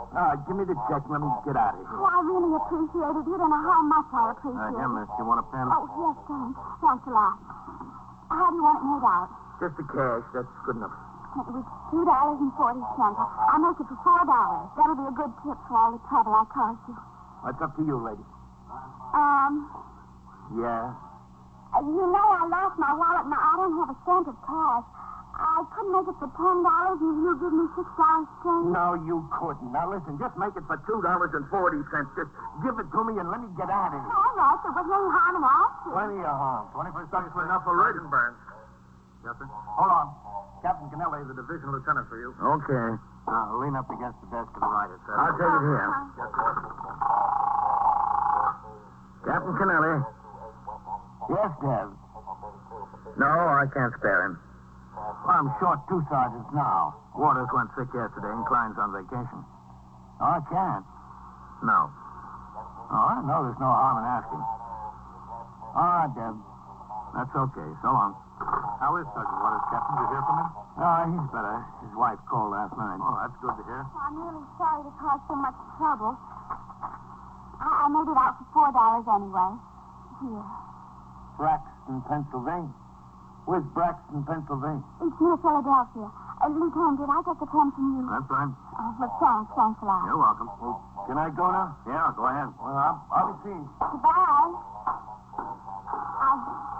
S8: All right, give me the check and let me get out of here.
S15: Oh, I really appreciate it. You don't know how much I appreciate
S8: Here,
S15: it.
S8: miss, you want a pen?
S15: Oh, yes, thanks. Thanks a lot. How do you want it made out?
S8: Just the cash. That's good enough.
S15: It was $2.40. I'll make it for $4. That'll be a good tip for all the trouble I caused you.
S8: It's up to you, lady. Yeah?
S15: You know I lost my wallet and I don't have a cent of cash. I couldn't make it for $10 and you give me $6 change.
S8: No, you couldn't. Now, listen, just make it for $2.40. Just give it to me and let me get out of here.
S15: All right, there wasn't any harm in asking.
S8: Plenty of harm. 21st
S13: That's enough already. Burns. Yes, sir?
S8: Hold on.
S13: Captain Kennelly, the division lieutenant for you.
S8: Okay. Now, lean up against the desk and write it, sir.
S13: I'll take it here.
S8: Yes, sir. Captain Kennelly. Yes, Dev.
S13: No, I can't spare him.
S8: Well, I'm short 2 sergeants now. Waters went sick yesterday and Klein's on vacation. Oh, I can't.
S13: No.
S8: Oh, I know there's no harm in asking. All right, Deb. That's okay. So long.
S13: How is Sergeant Waters, Captain? Did you hear from him?
S8: He's better. His wife called last night.
S13: Oh, that's good to hear.
S15: I'm really sorry to cause so much trouble. I made it out for $4 anyway. Here.
S8: Braxton, Pennsylvania. Where's Braxton, Pennsylvania?
S15: It's near Philadelphia. Lieutenant, did I get the pen from you?
S8: That's right.
S15: Look, thanks a lot.
S8: You're welcome. Well, can I go now? Yeah, go ahead. Well, I'll be seeing you.
S15: Goodbye. I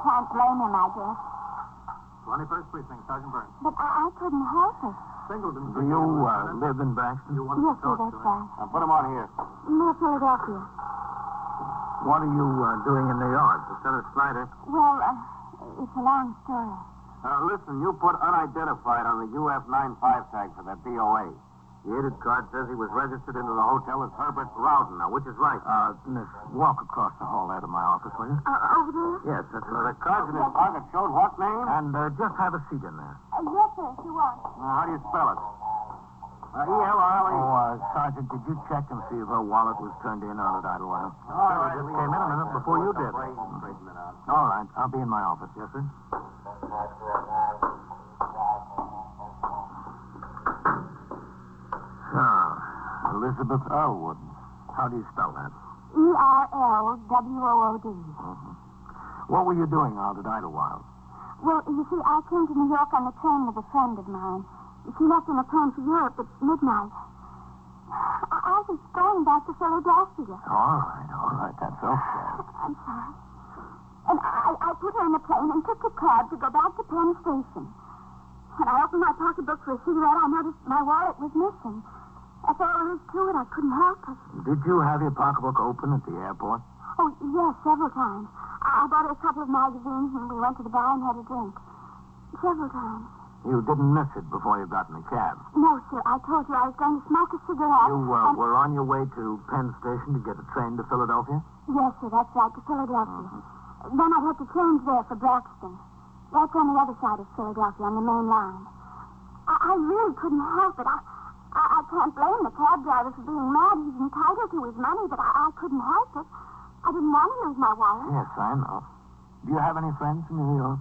S15: can't blame him, I guess.
S13: 21st Precinct, Sergeant Burns.
S15: But I couldn't help it.
S13: Singleton.
S8: Do you live in Braxton?
S13: You want
S15: Yes,
S13: to
S15: sir,
S13: talk
S15: that's
S13: to him?
S15: right.
S8: Put him on here.
S15: Near Philadelphia.
S8: What are you doing in New York? Lieutenant Snyder?
S15: Well, it's a long story.
S8: Listen, you put unidentified on the UF-95 tag for that DOA. The aided card says he was registered into the hotel as Herbert Rowden. Now, which is right? Miss, walk across the hall there to my office, will you?
S15: Over there?
S8: Yes, that's right. The cards in his pocket showed what name? And just have a seat in there.
S15: Yes, sir, if you want.
S8: How do you spell it? E-L-R-E. Oh, Sergeant, did you check and see if her wallet was turned in out at Idlewild?
S13: I just came in a minute before you did.
S8: All right, I'll be in my office. Yes, sir. Elizabeth Elwood. How do you spell that?
S15: E-R-L-W-O-O-D.
S8: What were you doing out at Idlewild?
S15: Well, you see, I came to New York on the train with a friend of mine. She left on a plane for Europe at midnight. I was going back to Philadelphia.
S8: All right. That's okay.
S15: I'm sorry. And I put her in the plane and took a cab to go back to Penn Station. When I opened my pocketbook for a cigarette, I noticed my wallet was missing. That's all there is to it. I couldn't help it.
S8: Did you have your pocketbook open at the airport?
S15: Oh, yes, several times. I bought her a couple of magazines and we went to the bar and had a drink. Several times.
S8: You didn't miss it before you got in the cab?
S15: No, sir. I told you I was going to smoke a cigarette.
S8: You were on your way to Penn Station to get a train to Philadelphia?
S15: Yes, sir. That's right, to Philadelphia. Then I'd have to change there for Braxton. That's on the other side of Philadelphia, on the main line. I really couldn't help it. I can't blame the cab driver for being mad. He's entitled to his money, but I couldn't help it. I didn't want to lose my wallet.
S8: Yes, I know. Do you have any friends in New York?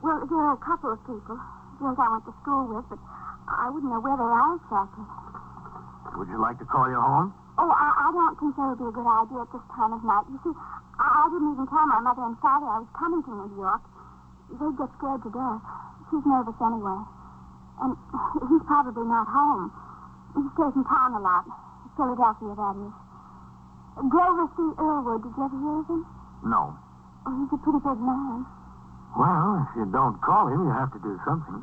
S15: Well, there are a couple of people. Girls I went to school with, but I wouldn't know where they are exactly.
S8: Would you like to call your home?
S15: Oh, I don't think that would be a good idea at this time of night. You see, I didn't even tell my mother and father I was coming to New York. They'd get scared to death. She's nervous anyway. And he's probably not home. He stays in town a lot. Philadelphia, that is. Grover C. Irwood, did you ever hear of him?
S8: No.
S15: Oh, he's a pretty big man.
S8: Well, if you don't call him, you have to do something.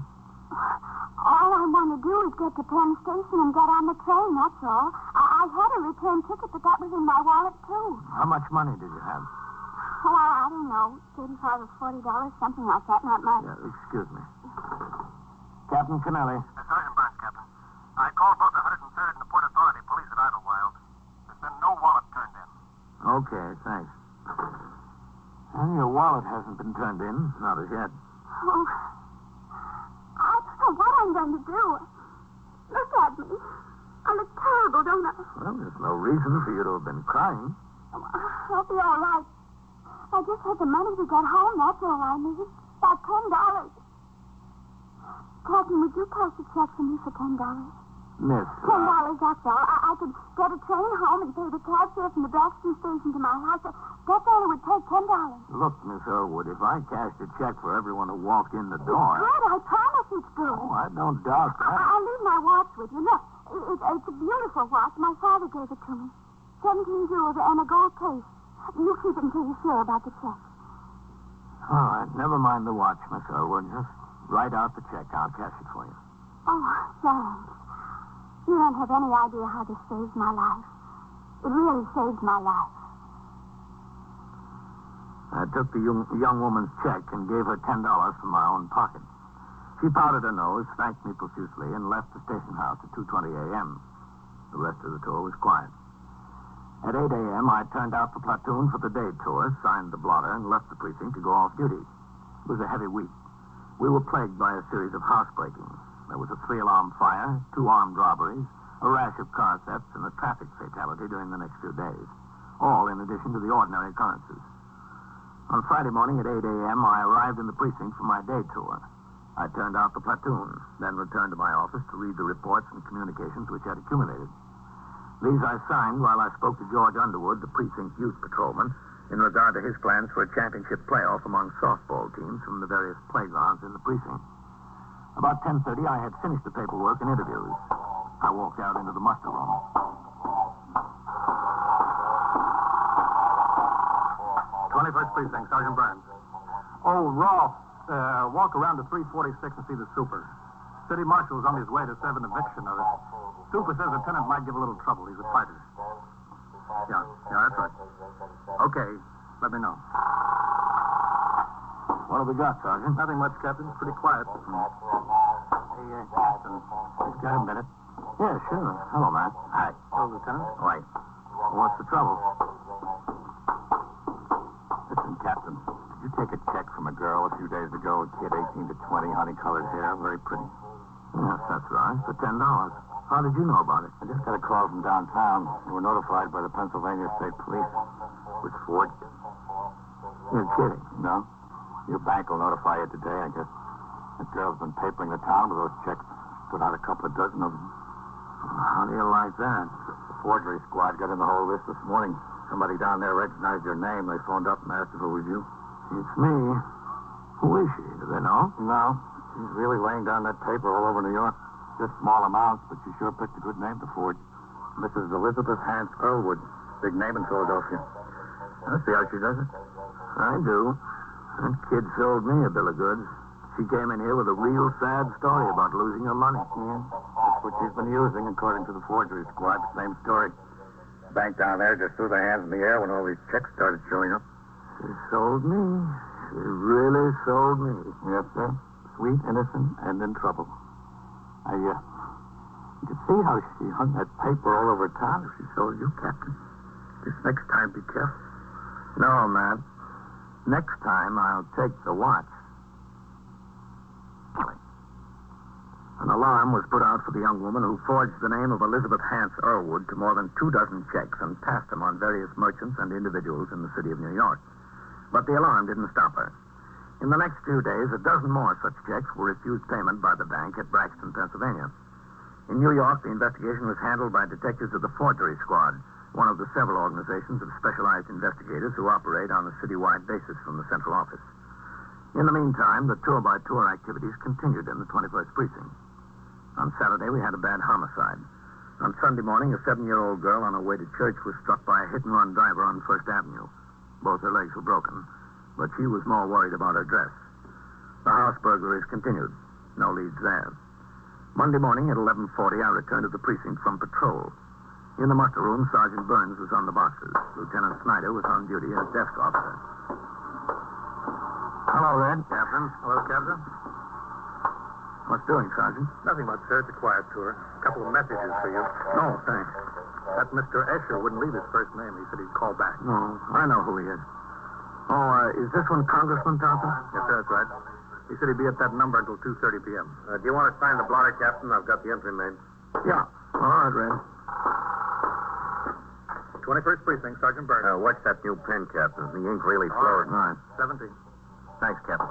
S15: All I want to do is get to Penn Station and get on the train, that's all. I had a return ticket, but that was in my wallet, too.
S8: How much money did you have?
S15: Oh, I don't know, $35 or $40, something like that, not much.
S8: Excuse me. Captain Kennelly.
S13: Sergeant Burns, Captain. I called both the 103rd and the Port Authority police at Idlewild. There's been no wallet turned in.
S8: Okay, thanks. And your wallet hasn't been turned in. Not as yet.
S15: Oh, I don't know what I'm going to do. Look at me. I look terrible, don't I?
S8: Well, there's no reason for you to have been crying.
S15: I'll be all right. I just had the money to get home. That's all I need. About $10. Captain, would you cash a check for me for $10?
S8: Miss.
S15: $10, that's all. I could get a train home and pay the cab fare from the Braxton station to my house. That's all it would take, $10.
S8: Look, Miss Elwood, if I cashed a check for everyone who walked in the door...
S15: Good, I promise it's good.
S8: Oh, I don't doubt that.
S15: I'll leave my watch with you. Look, it's a beautiful watch. My father gave it to me. 17 jewels and a gold case. You keep it until you're sure about the check.
S8: All right, never mind the watch, Miss Elwood. Just write out the check. I'll cash it for you.
S15: Oh, thanks. You don't have any idea how this saves my life. It really saves my life.
S8: I took the young woman's check and gave her $10 from my own pocket. She powdered her nose, thanked me profusely, and left the station house at 2:20 a.m. The rest of the tour was quiet. At 8 a.m., I turned out the platoon for the day tour, signed the blotter, and left the precinct to go off duty. It was a heavy week. We were plagued by a series of housebreakings. There was a 3-alarm fire, 2 armed robberies, a rash of car thefts, and a traffic fatality during the next few days, all in addition to the ordinary occurrences. On Friday morning at 8 a.m., I arrived in the precinct for my day tour. I turned out the platoon, then returned to my office to read the reports and communications which had accumulated. These I signed while I spoke to George Underwood, the precinct youth patrolman, in regard to his plans for a championship playoff among softball teams from the various playgrounds in the precinct. About 10:30, I had finished the paperwork and interviews. I walked out into the muster room.
S11: 21st Precinct, Sergeant Burns. Oh, Rolf, walk around to 346 and see the super. City Marshal's on his way to serve an eviction notice. Super says the tenant might give a little trouble. He's a fighter. Yeah, that's right. Okay, let me know.
S8: What have we got, Sergeant?
S11: Nothing much, Captain. Pretty quiet.
S8: Hey, Captain. Just got a minute. Yeah, sure. Hello, man. Hi.
S11: Hello, Lieutenant.
S8: Wait. What's the trouble? Listen, Captain. Did you take a check from a girl a few days ago? A kid, 18 to 20, honey-colored hair, very pretty. Yes, that's right. For $10. How did you know about it? I just got a call from downtown. We were notified by the Pennsylvania State Police. Was forged. You're kidding. No? Your bank will notify you today, I guess. That girl's been papering the town with those checks. Put out a couple of dozen of them. How do you like that? The forgery squad got in the whole list this morning. Somebody down there recognized your name. They phoned up and asked if it was you. It's me. Who is she? Do they know? No. She's really laying down that paper all over New York. Just small amounts, but she sure picked a good name to forge. Mrs. Elizabeth Hance Earlwood. Big name in Philadelphia. I see how she does it. I do. That kid sold me a bill of goods. She came in here with a real sad story about losing her money. Yeah, that's what she's been using, according to the forgery squad. Same story. The bank down there just threw their hands in the air when all these checks started showing up. She sold me. She really sold me. Yes, sir. Sweet, innocent, and in trouble. You can see how she hung that paper all over town if she sold you, Captain. Just next time, be careful. No, man. Next time, I'll take the watch. An alarm was put out for the young woman who forged the name of Elizabeth Hance Earlwood to more than 2 dozen checks and passed them on various merchants and individuals in the city of New York. But the alarm didn't stop her. In the next few days, 12 more such checks were refused payment by the bank at Braxton, Pennsylvania. In New York, the investigation was handled by detectives of the Forgery Squad, one of the several organizations of specialized investigators who operate on a citywide basis from the central office. In the meantime, the tour-by-tour activities continued in the 21st Precinct. On Saturday, we had a bad homicide. On Sunday morning, a 7-year-old girl on her way to church was struck by a hit-and-run driver on First Avenue. Both her legs were broken, but she was more worried about her dress. The house burglaries continued. No leads there. Monday morning at 11:40, I returned to the precinct from patrol. In the muster room, Sergeant Burns was on the boxes. Lieutenant Snyder was on duty as desk officer. Hello, Red.
S11: Captain. Hello, Captain.
S8: What's doing, Sergeant?
S11: Nothing much, sir. It's a quiet tour. A couple of messages for you.
S8: No, thanks.
S11: That Mr. Escher wouldn't leave his first name. He said he'd call back.
S8: No, I know who he is. Oh, is this one Congressman Thompson?
S11: Yes, sir, that's right. He said he'd be at that number until 2:30 p.m.
S9: Do you want to sign the blotter, Captain? I've got the entry made.
S8: Yeah. All right, Red.
S11: 21st Precinct, Sergeant Burns.
S9: Watch that new pen, Captain. The ink really flowed.
S8: All right.
S11: 17.
S9: Thanks, Captain.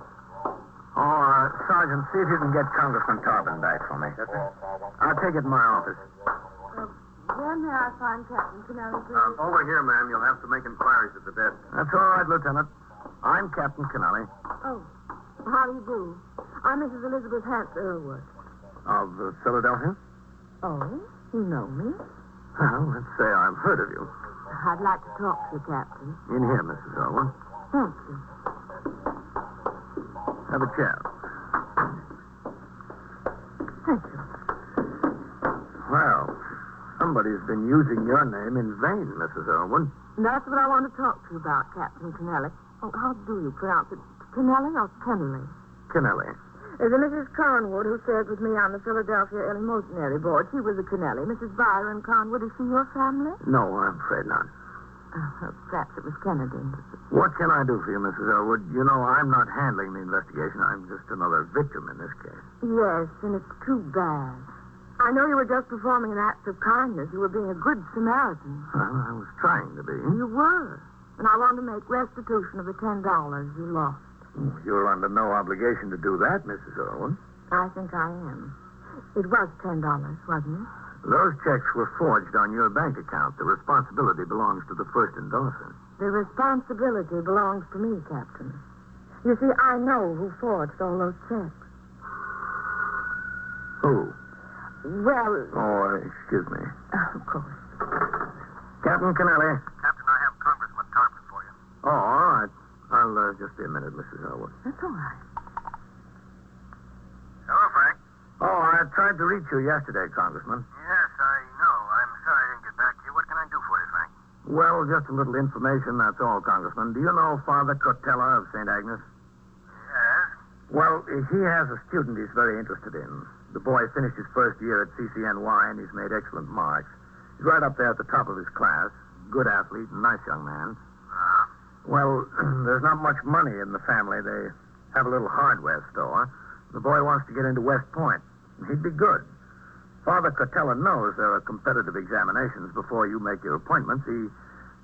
S8: Oh, Sergeant, see if you can get Congressman Tarpon back for me.
S11: Yes, sir.
S8: I'll take it in my office.
S7: Where may I find Captain Kennelly, please?
S9: Over here, ma'am. You'll have to make inquiries at the desk.
S8: That's all right, Lieutenant. I'm Captain Kennelly
S7: Oh, how do you do? I'm Mrs. Elizabeth Hance Irwood.
S8: of Philadelphia.
S7: Oh, you know me?
S8: Well, let's say I've heard of you.
S7: I'd like to talk to you, Captain.
S8: In here, Mrs. Irwin.
S7: Thank you.
S8: Have a chair.
S7: Thank you.
S8: Well, somebody's been using your name in vain, Mrs. Irwin.
S7: That's what I want to talk to you about, Captain Kennelly. Oh, how do you pronounce it? Kennelly or Kennelly?
S8: Kennelly.
S7: There's a Mrs. Conwood who served with me on the Philadelphia Eleemosynary Board. She was a Kennelly. Mrs. Byron Conwood, is she your family?
S8: No, I'm afraid not.
S7: Perhaps it was Kennedy.
S8: What can I do for you, Mrs. Irwood? You know, I'm not handling the investigation. I'm just another victim in this case.
S7: Yes, and it's too bad. I know you were just performing an act of kindness. You were being a good Samaritan.
S8: Well, I was trying to be.
S7: You were. And I want to make restitution of the $10 you lost.
S8: You're under no obligation to do that, Mrs. Irwin.
S7: I think I am. It was $10, wasn't it?
S8: Those checks were forged on your bank account. The responsibility belongs to the first endorser.
S7: The responsibility belongs to me, Captain. You see, I know who forged all those checks.
S8: Who?
S7: Well...
S8: Oh, excuse me.
S7: Of course.
S8: Captain Kennelly.
S9: Captain, I have Congressman Tarpon for you.
S8: Oh, all right. I'll just be a minute, Mrs. Irwin.
S7: That's all right.
S9: Hello, Frank.
S8: Oh, I tried to reach you yesterday, Congressman.
S9: Yes, I know. I'm sorry I didn't get back to you. What can I do for you, Frank?
S8: Well, just a little information, that's all, Congressman. Do you know Father Cotella of St. Agnes?
S9: Yes?
S8: Well, he has a student he's very interested in. The boy finished his first year at CCNY, and he's made excellent marks. He's right up there at the top of his class. Good athlete, nice young man. Well, there's not much money in the family. They have a little hardware store. The boy wants to get into West Point. He'd be good. Father Cotella knows there are competitive examinations before you make your appointments. He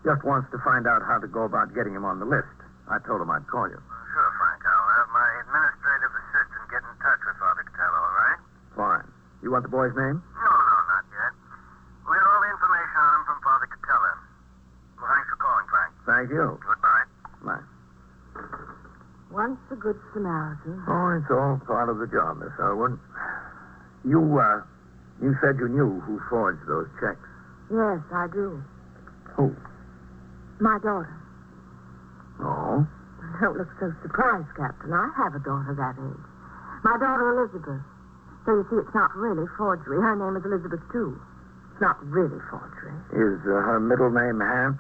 S8: just wants to find out how to go about getting him on the list. I told him I'd call you.
S9: Sure, Frank. I'll have my administrative assistant get in touch with Father Cotella, all right?
S8: Fine. You want the boy's name?
S9: No, not yet. We'll get all the information on him from Father Cotella. Well, thanks for calling, Frank.
S8: Thank you.
S9: Goodbye.
S8: Bye.
S7: Once a good Samaritan.
S8: Oh, it's all part of the job, Miss Irwin. You said you knew who forged those checks.
S7: Yes, I do.
S8: Who?
S7: My daughter.
S8: Oh?
S7: Don't look so surprised, Captain. I have a daughter that age. My daughter, Elizabeth. So you see, it's not really forgery. Her name is Elizabeth, too. It's not really forgery.
S8: Is her middle name Hance?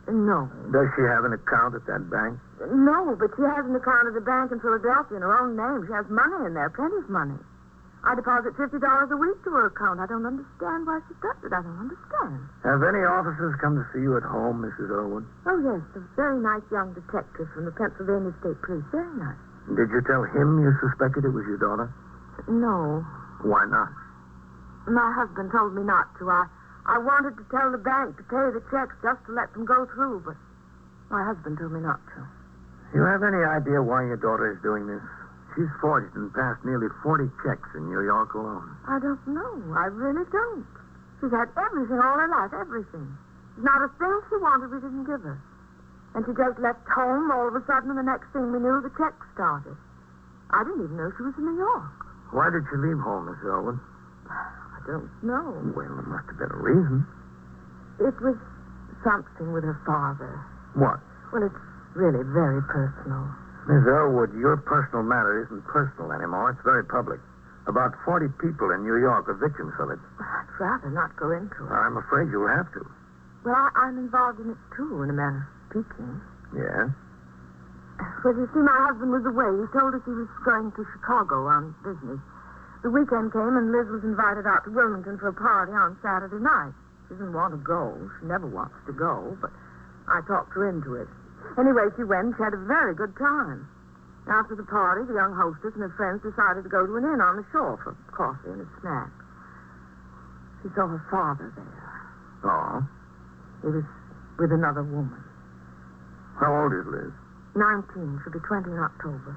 S7: No.
S8: Does she have an account at that bank?
S7: No, but she has an account at the bank in Philadelphia in her own name. She has money in there, plenty of money. I deposit $50 a week to her account. I don't understand why she does it. I don't understand.
S8: Have any officers come to see you at home, Mrs. Irwin?
S7: Oh, yes, a very nice young detective from the Pennsylvania State Police. Very nice.
S8: Did you tell him you suspected it was your daughter?
S7: No.
S8: Why not?
S7: My husband told me not to. I wanted to tell the bank to pay the checks just to let them go through, but my husband told me not to.
S8: You have any idea why your daughter is doing this? She's forged and passed nearly 40 checks in New York alone.
S7: I don't know. I really don't. She's had everything all her life, everything. There's not a thing she wanted we didn't give her. And she just left home all of a sudden, and the next thing we knew, the checks started. I didn't even know she was in New York.
S8: Why did she leave home, Miss Irwin?
S7: I don't know.
S8: Well, there must have been a reason.
S7: It was something with her father.
S8: What?
S7: Well, it's really very personal.
S8: Miss Irwood, your personal matter isn't personal anymore. It's very public. About 40 people in New York are victims of it.
S7: I'd rather not go into it.
S8: I'm afraid you'll have to.
S7: Well, I'm involved in it, too, in a manner of speaking.
S8: Yeah?
S7: Well, you see, my husband was away. He told us he was going to Chicago on business. The weekend came, and Liz was invited out to Wilmington for a party on Saturday night. She didn't want to go. She never wants to go, but I talked her into it. Anyway, she went and she had a very good time. After the party, the young hostess and her friends decided to go to an inn on the shore for coffee and a snack. She saw her father there.
S11: Oh?
S7: He was with another woman.
S11: How old is Liz?
S7: 19. She'll be 20 in October.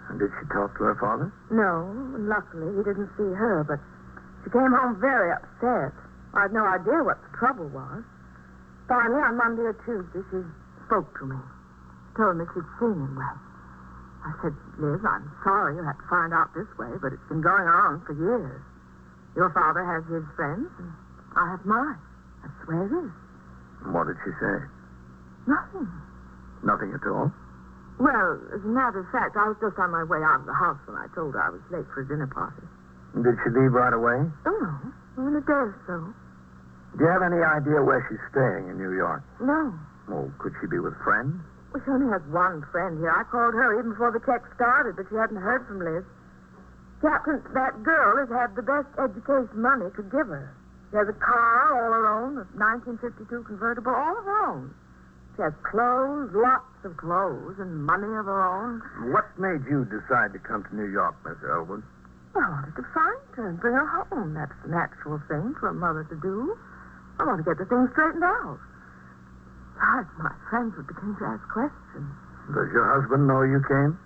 S11: And did she talk to her father?
S7: No, luckily he didn't see her, but she came home very upset. I had no idea what the trouble was. Finally, on Monday or Tuesday, she spoke to me. Told me she'd seen him. Well, I said, Liz, I'm sorry you had to find out this way, but it's been going on for years. Your father has his friends, and I have mine. That's the way it is.
S11: What did she say?
S7: Nothing.
S11: Nothing at all?
S7: Well, as a matter of fact, I was just on my way out of the house when I told her I was late for a dinner party.
S11: Did she leave right away?
S7: Oh, no. In a day or so.
S11: Do you have any idea where she's staying in New York?
S7: No.
S11: Oh, could she be with friends?
S7: Well, she only has one friend here. I called her even before the check started, but she hadn't heard from Liz. Captain, that girl has had the best education money could give her. She has a car all her own, a 1952 convertible, all of her own. She has clothes, lots of clothes, and money of her own.
S11: What made you decide to come to New York, Miss Elwood?
S7: I wanted to find her and bring her home. That's the natural thing for a mother to do. I want to get the thing straightened out. Besides, my friends would begin to ask questions.
S11: Does your husband know you came?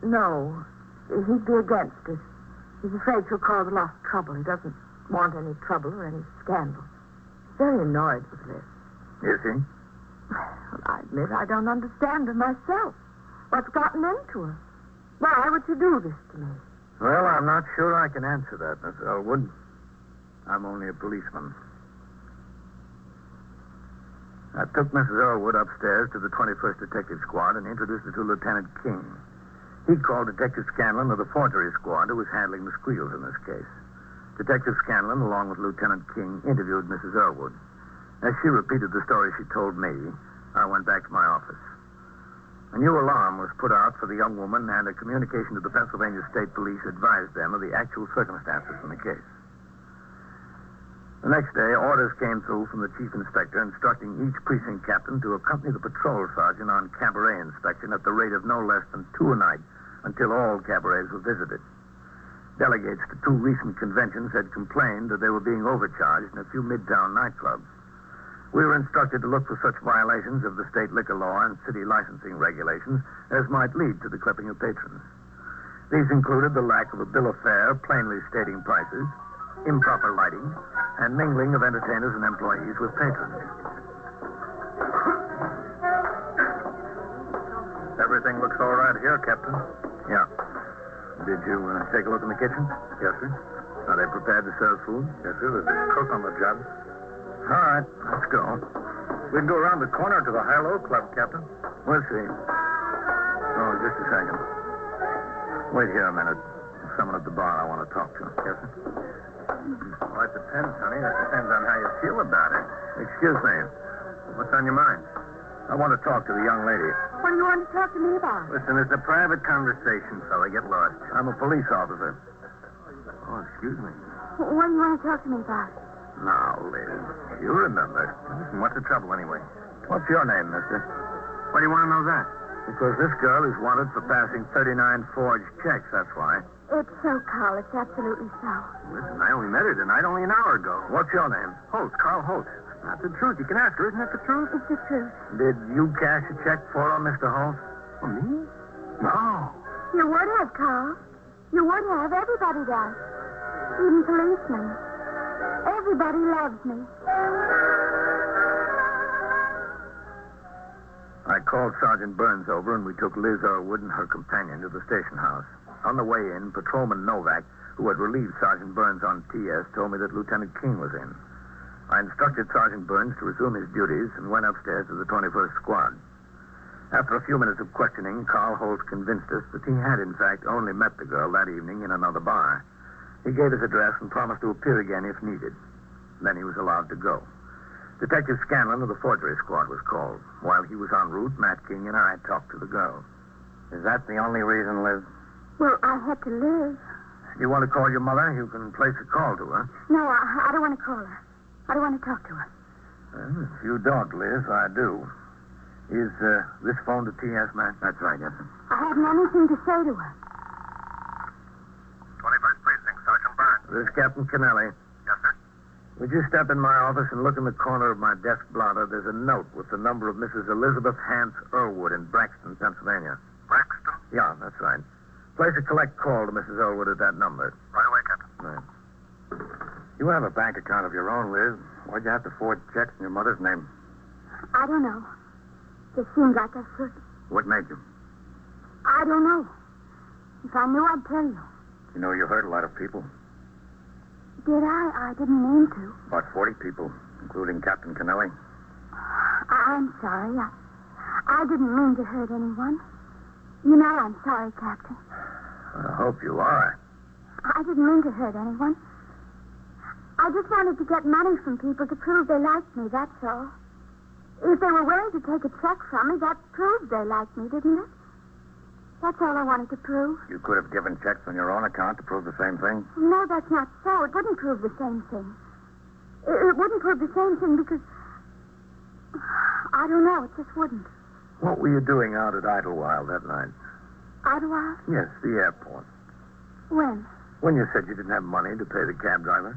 S7: No. He'd be against it. He's afraid she'll cause a lot of trouble. He doesn't want any trouble or any scandal. He's very annoyed with this.
S11: Is he?
S7: Well, I admit I don't understand her myself. What's gotten into her? Why would she do this to me?
S11: Well, I'm not sure I can answer that, Miss Elwood. I'm only a policeman. I took Mrs. Elwood upstairs to the 21st Detective Squad and introduced her to Lieutenant King. He called Detective Scanlon of the Forgery Squad, who was handling the squeals in this case. Detective Scanlon, along with Lieutenant King, interviewed Mrs. Elwood. As she repeated the story she told me, I went back to my office. A new alarm was put out for the young woman, and a communication to the Pennsylvania State Police advised them of the actual circumstances in the case. The next day, orders came through from the chief inspector instructing each precinct captain to accompany the patrol sergeant on cabaret inspection at the rate of no less than 2 a night until all cabarets were visited. Delegates to 2 recent conventions had complained that they were being overcharged in a few midtown nightclubs. We were instructed to look for such violations of the state liquor law and city licensing regulations as might lead to the clipping of patrons. These included the lack of a bill of fare plainly stating prices, improper lighting, and mingling of entertainers and employees with patrons. Everything looks all right here, Captain. Yeah. Did you take a look in the kitchen? Yes, sir. Are they prepared to serve food? Yes, sir. There's a cook on the job. All right, let's go. We can go around the corner to the High-Low Club, Captain. We'll see. Oh, just a second. Wait here a minute. There's someone at the bar I want to talk to. Yes, sir? Well, it depends, honey. It depends on how you feel about it. Excuse me. What's on your mind? I want to talk to the young lady.
S7: What do you want to talk to me about?
S11: Listen, it's a private conversation, fella. Get lost. I'm a police officer. Oh, excuse me.
S4: What do you want to talk to me about?
S11: Now, Liz, you remember. Listen, what's the trouble anyway? What's your name, mister? Why do you want to know that? Because this girl is wanted for passing 39 forged checks, that's why.
S4: It's so, Carl. It's absolutely so.
S11: Listen, I only met her tonight only an hour ago. What's your name? Holt, Carl Holt. That's the truth. You can ask her. Isn't that the truth?
S4: It's the truth.
S11: Did you cash a check for her, Mr. Holt? For me? No.
S4: You would have, Carl. You would have. Everybody does. Even policemen. Everybody loves me.
S11: I called Sergeant Burns over, and we took Liz Elwood and her companion to the station house. On the way in, Patrolman Novak, who had relieved Sergeant Burns on TS, told me that Lieutenant King was in. I instructed Sergeant Burns to resume his duties and went upstairs to the 21st Squad. After a few minutes of questioning, Carl Holt convinced us that he had, in fact, only met the girl that evening in another bar. He gave his address and promised to appear again if needed. Then he was allowed to go. Detective Scanlon of the Forgery Squad was called. While he was en route, Matt King and I talked to the girl. Is that the only reason, Liz?
S4: Well, I had to live.
S11: You want to call your mother? You can place a call to her.
S4: No, I don't want to call her. I don't want to talk to her.
S11: Well, if you don't, Liz, I do.
S8: Is this phone to TS, man?
S9: That's right, yes, sir.
S4: I haven't anything to say to her.
S5: 21st Precinct, Sergeant Burns.
S8: This is Captain Kennelly.
S5: Yes, sir?
S8: Would you step in my office and look in the corner of my desk blotter? There's a note with the number of Mrs. Elizabeth Hance Earlwood in Braxton, Pennsylvania.
S5: Braxton?
S8: Yeah, that's right. Place a collect call to Mrs. Earlwood at that number.
S5: Right away, Captain.
S8: Right.
S9: You have a bank account of your own, Liz. Why'd you have to forge checks in your mother's name?
S4: I don't know. It seems like I should.
S9: What made you?
S4: I don't know. If I knew, I'd tell you.
S9: You know, you hurt a lot of people.
S4: Did I? I didn't mean to.
S9: About 40 people, including Captain Kennelly.
S4: I'm sorry. I didn't mean to hurt anyone. You know I'm sorry, Captain.
S8: I hope you are.
S4: I didn't mean to hurt anyone. I just wanted to get money from people to prove they liked me, that's all. If they were willing to take a check from me, that proved they liked me, didn't it? That's all I wanted to prove.
S9: You could have given checks on your own account to prove the same thing.
S4: No, that's not so. It wouldn't prove the same thing. It wouldn't prove the same thing because... I don't know. It just wouldn't.
S8: What were you doing out at Idlewild that night?
S4: Idlewild?
S8: Yes, the airport.
S4: When?
S8: When you said you didn't have money to pay the cab driver.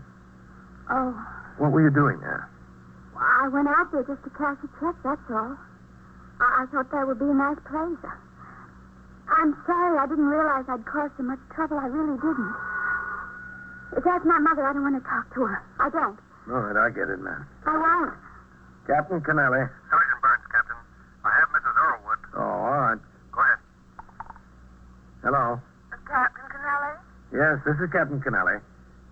S4: Oh.
S8: What were you doing there?
S4: I went out there just to cash a check, that's all. I thought that would be a nice place. I'm sorry I didn't realize I'd cause so much trouble. I really didn't. If that's my mother, I don't want to talk to her. I don't.
S8: All right, I get it, man.
S4: I won't.
S8: Captain Kennelly.
S5: Sergeant Burns, Captain. I have Mrs. Earlwood.
S8: Oh, all right.
S5: Go ahead.
S8: Hello.
S7: Captain Kennelly?
S8: Yes, this is Captain Kennelly.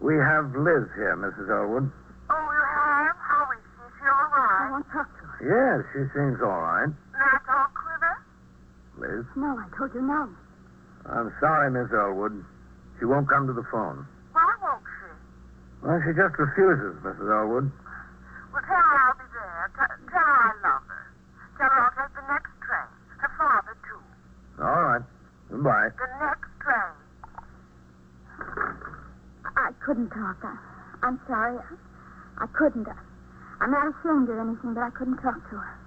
S8: We have Liz here, Mrs. Earlwood.
S7: Oh, you have? How is she? Is she all right?
S4: I won't talk to her.
S8: Yes, she seems all right.
S7: Not all quiver?
S8: Liz?
S4: No, I told you no.
S8: I'm sorry, Miss Earlwood. She won't come to the phone.
S7: Why won't she?
S8: Well, she just refuses, Mrs. Earlwood.
S7: Well, tell her I'll be there. Tell her I love her. Tell her I'll take the next train. Her father, too.
S8: All right. Goodbye.
S7: The next train.
S4: I couldn't talk. I'm sorry. I couldn't. I'm not ashamed or anything, but I couldn't talk to her.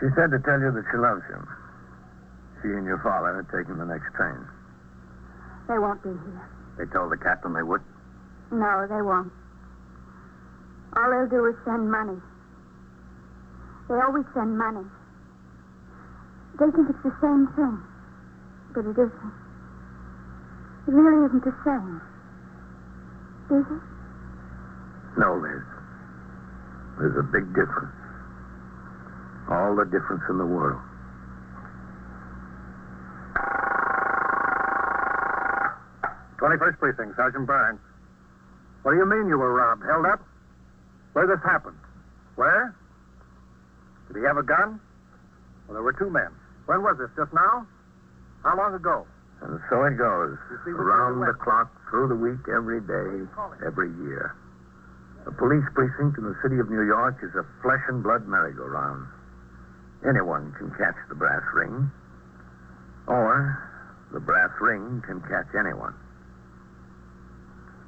S8: She said to tell you that she loves you. She and your father are taking the next train.
S4: They won't be here.
S9: They told the captain they would.
S4: No, they won't. All they'll do is send money. They always send money. They think it's the same thing. But it isn't. It really isn't the same. Is it?
S8: No, Liz. There's a big difference. All the difference in the world.
S5: '21st Precinct, Sergeant Burns. What do you mean you were robbed? Held up? Where this happened? Where? Did he have a gun? Well, there were two men. When was this? Just now? How long ago?
S8: And so it goes. Around the clock, through the week, every day, every year. A police precinct in the city of New York is a flesh and blood merry-go-round. Anyone can catch the brass ring. Or the brass ring can catch anyone.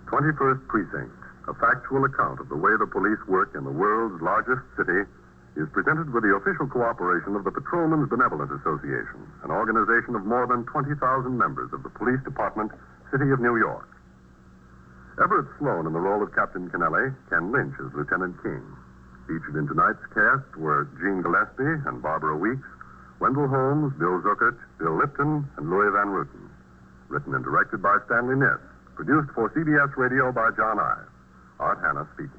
S10: 21st Precinct, a factual account of the way the police work in the world's largest city, is presented with the official cooperation of the Patrolmen's Benevolent Association, an organization of more than 20,000 members of the Police Department, City of New York. Everett Sloan in the role of Captain Kennelly, Ken Lynch as Lieutenant King. Featured in tonight's cast were Gene Gillespie and Barbara Weeks, Wendell Holmes, Bill Zuckert, Bill Lipton, and Louis Van Ruten. Written and directed by Stanley Niss. Produced for CBS Radio by John Ives. Art Hanna speaking.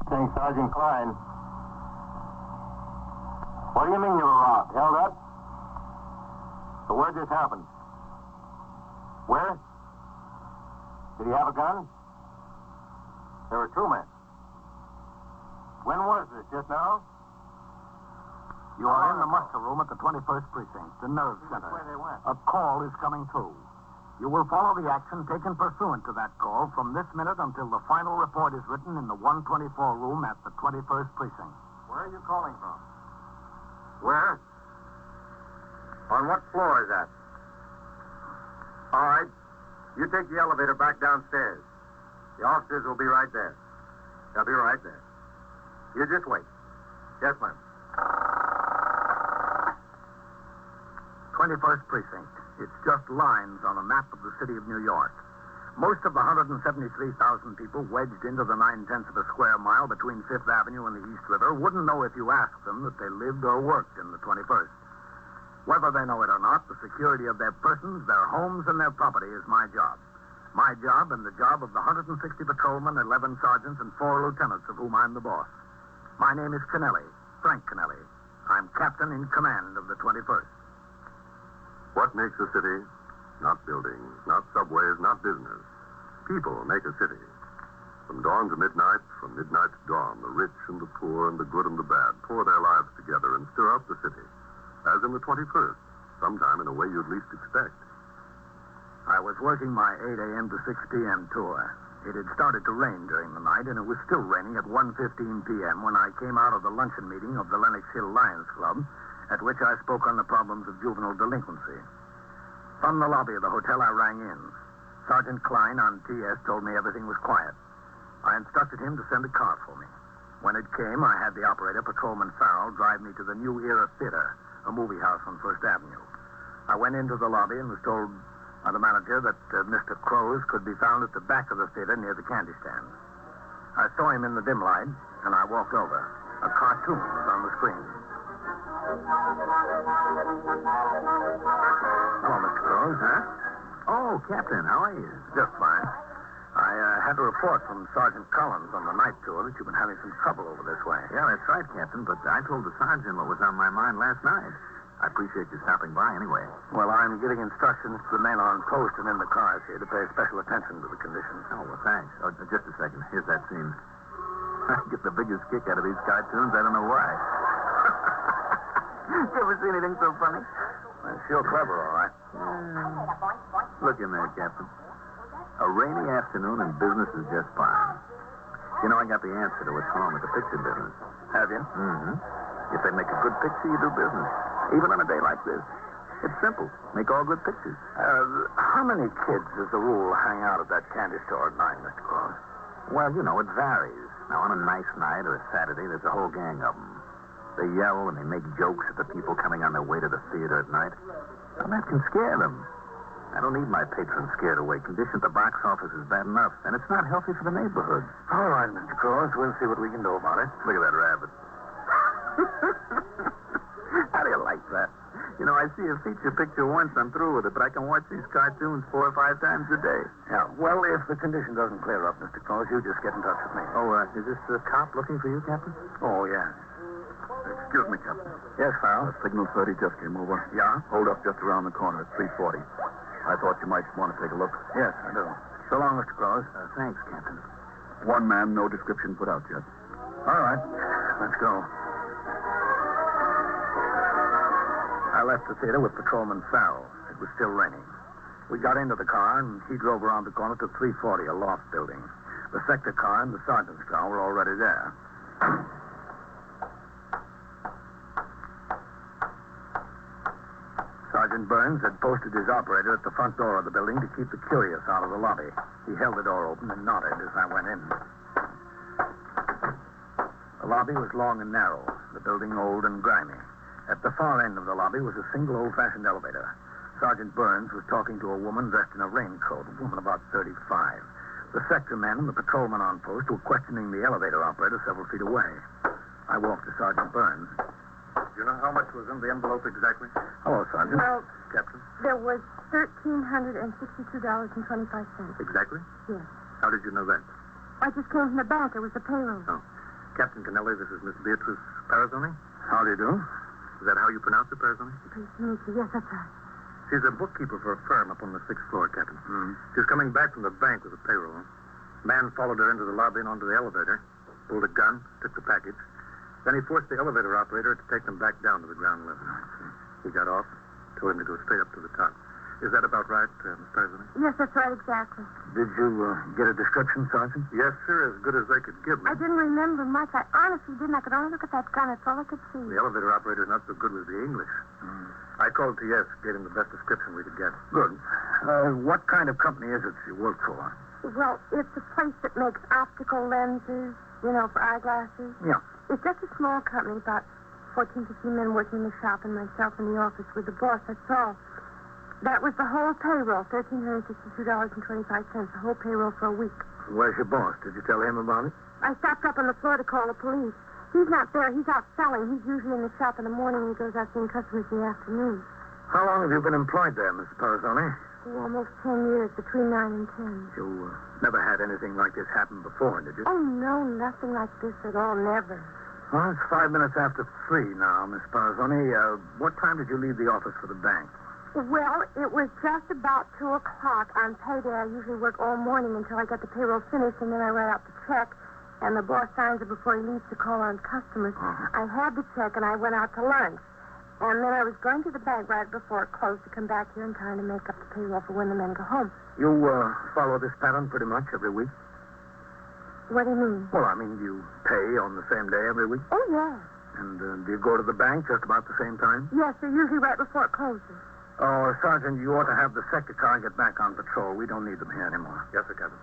S9: Saying Sergeant Klein. What do you mean you were robbed? Held up? So where'd this happen? Where? Did he have a gun? There were two men. When was this? Just now?
S11: You are in the muster room at the 21st Precinct, the nerve center.
S9: Where they went.
S11: A call is coming through. You will follow the action taken pursuant to that call from this minute until the final report is written in the 124 room at the 21st Precinct.
S9: Where are you calling from? Where? On what floor is that? All right. You take the elevator back downstairs.
S13: The officers will be right there. They'll be right there. You just wait. Yes, ma'am.
S8: 21st Precinct. It's just lines on a map of the city of New York. Most of the 173,000 people wedged into the 9/10 of a square mile between Fifth Avenue and the East River wouldn't know if you asked them that they lived or worked in the 21st. Whether they know it or not, the security of their persons, their homes, and their property is my job. My job and the job of the 160 patrolmen, 11 sergeants, and 4 lieutenants of whom I'm the boss. My name is Kennelly, Frank Kennelly. I'm captain in command of the 21st.
S10: What makes a city? Not buildings, not subways, not business. People make a city. From dawn to midnight, from midnight to dawn, the rich and the poor and the good and the bad pour their lives together and stir up the city. As in the 21st, sometime in a way you'd least expect.
S8: I was working my 8 a.m. to 6 p.m. tour. It had started to rain during the night, and it was still raining at 1:15 p.m. when I came out of the luncheon meeting of the Lenox Hill Lions Club, at which I spoke on the problems of juvenile delinquency. From the lobby of the hotel, I rang in. Sergeant Klein on TS told me everything was quiet. I instructed him to send a car for me. When it came, I had the operator, Patrolman Farrell, drive me to the New Era Theater, a movie house on First Avenue. I went into the lobby and was told by the manager that Mr. Crows could be found at the back of the theater near the candy stand. I saw him in the dim light, and I walked over. A cartoon was on the screen. Hello, Mr. Crows.
S11: Huh? Oh, Captain, how are you?
S8: Just fine. I had a report from Sergeant Collins on the night tour that you've been having some trouble over this way.
S11: Yeah, that's right, Captain, but I told the sergeant what was on my mind last night. I appreciate you stopping by anyway.
S8: Well, I'm giving instructions to the men on post and in the cars here to pay special attention to the conditions.
S11: Oh, well, thanks. Oh, just a second. Here's that scene. I get the biggest kick out of these cartoons. I don't know why. You ever see anything so funny?
S8: Well, it's sure clever, all right.
S11: Look in there, Captain. A rainy afternoon and business is just fine. You know, I got the answer to what's wrong with the picture business.
S8: Have you?
S11: Mm-hmm. If they make a good picture, you do business. Even on a day like this. It's simple. Make all good pictures.
S8: How many kids, as a rule, hang out at that candy store at night, Mr. Claus?
S11: Well, you know, it varies. Now, on a nice night or a Saturday, there's a whole gang of them. They yell and they make jokes at the people coming on their way to the theater at night. And that can scare them. I don't need my patrons scared away. Condition at the box office is bad enough, and it's not healthy for the neighborhood.
S8: All right, Mr. Cross. We'll see what we can do about it.
S11: Look at that rabbit. How do you like that? You know, I see a feature picture once, I'm through with it, but I can watch these cartoons 4 or 5 times a day.
S8: Yeah, well, if the condition doesn't clear up, Mr. Cross, you just get in touch with me.
S11: Oh, is this the cop looking for you, Captain?
S8: Oh, yeah.
S13: Excuse me, Captain.
S8: Yes, Farrell?
S13: Signal 30 just came over.
S8: Yeah?
S13: Hold up just around the corner at 340. I thought you might want to take a look.
S8: Yes, I do. So long, Mr. Cross.
S11: Thanks, Captain.
S13: One man, no description put out yet.
S8: All right. Let's go. I left the theater with Patrolman Farrell. It was still raining. We got into the car, and he drove around the corner to 340, a loft building. The sector car and the sergeant's car were already there. Sergeant Burns had posted his operator at the front door of the building to keep the curious out of the lobby. He held the door open and nodded as I went in. The lobby was long and narrow, the building old and grimy. At the far end of the lobby was a single old-fashioned elevator. Sergeant Burns was talking to a woman dressed in a raincoat, a woman about 35. The sector men and the patrolman on post were questioning the elevator operator several feet away. I walked to Sergeant Burns.
S13: Do you know how much was in the envelope exactly?
S8: Hello, Sergeant.
S7: Well,
S13: Captain.
S7: There was $1,362.25.
S13: Exactly?
S7: Yes.
S13: How did you know that?
S7: I just came from the bank. It was the payroll.
S13: Oh. Captain Kennelly, this is Miss Beatrice Parazoni.
S8: How do you do?
S13: Is that how you pronounce it, Parazoni?
S7: Please to meet you. Yes, that's right.
S13: She's a bookkeeper for a firm up on the 6th floor, Captain.
S8: Mm.
S13: She's coming back from the bank with a payroll. Man followed her into the lobby and onto the elevator, pulled a gun, took the package. Then he forced the elevator operator to take them back down to the ground level. He got off, told him to go straight up to the top. Is that about right, Miss Parazoni?
S7: Yes, that's right, exactly.
S8: Did you get a description, Sergeant?
S13: Yes, sir, as good as they could give me.
S7: I didn't remember much. I honestly didn't. I could only look at that gun. That's all I could see.
S13: The elevator operator not so good with the English. I called TS, gave him the best description we could get.
S8: Good. What kind of company is it you work for?
S7: Well, it's a place that makes optical lenses, you know, for eyeglasses.
S8: Yeah.
S7: It's just a small company, about 14, 15 men working in the shop and myself in the office with the boss, that's all. That was the whole payroll, $1,362.25, the whole payroll for a week.
S8: Where's your boss? Did you tell him about it?
S7: I stopped up on the floor to call the police. He's not there. He's out selling. He's usually in the shop in the morning and he goes out seeing customers in the afternoon.
S8: How long have you been employed there, Miss Parazoni?
S7: Oh, almost 10 years, between 9 and 10.
S8: You never had anything like this happen before, did you?
S7: Oh, no, nothing like this at all, never.
S8: Well, it's 5 minutes after 3 now, Miss Parazoni. What time did you leave the office for the bank?
S7: Well, it was just about 2 o'clock. On payday, I usually work all morning until I get the payroll finished, and then I write out the check, and the boss signs it before he leaves to call on customers. I had the check, and I went out to lunch. And then I was going to the bank right before it closed to come back here in time to make up the payroll for when the men go home.
S8: You follow this pattern pretty much every week?
S7: What do you mean?
S8: Well, I mean, you pay on the same day every week?
S7: Oh, yes.
S8: And do you go to the bank just about the same time?
S7: Yes, they're usually right before it closes.
S8: Oh, Sergeant, you ought to have the sector car and get back on patrol. We don't need them here anymore.
S13: Yes, sir, Captain.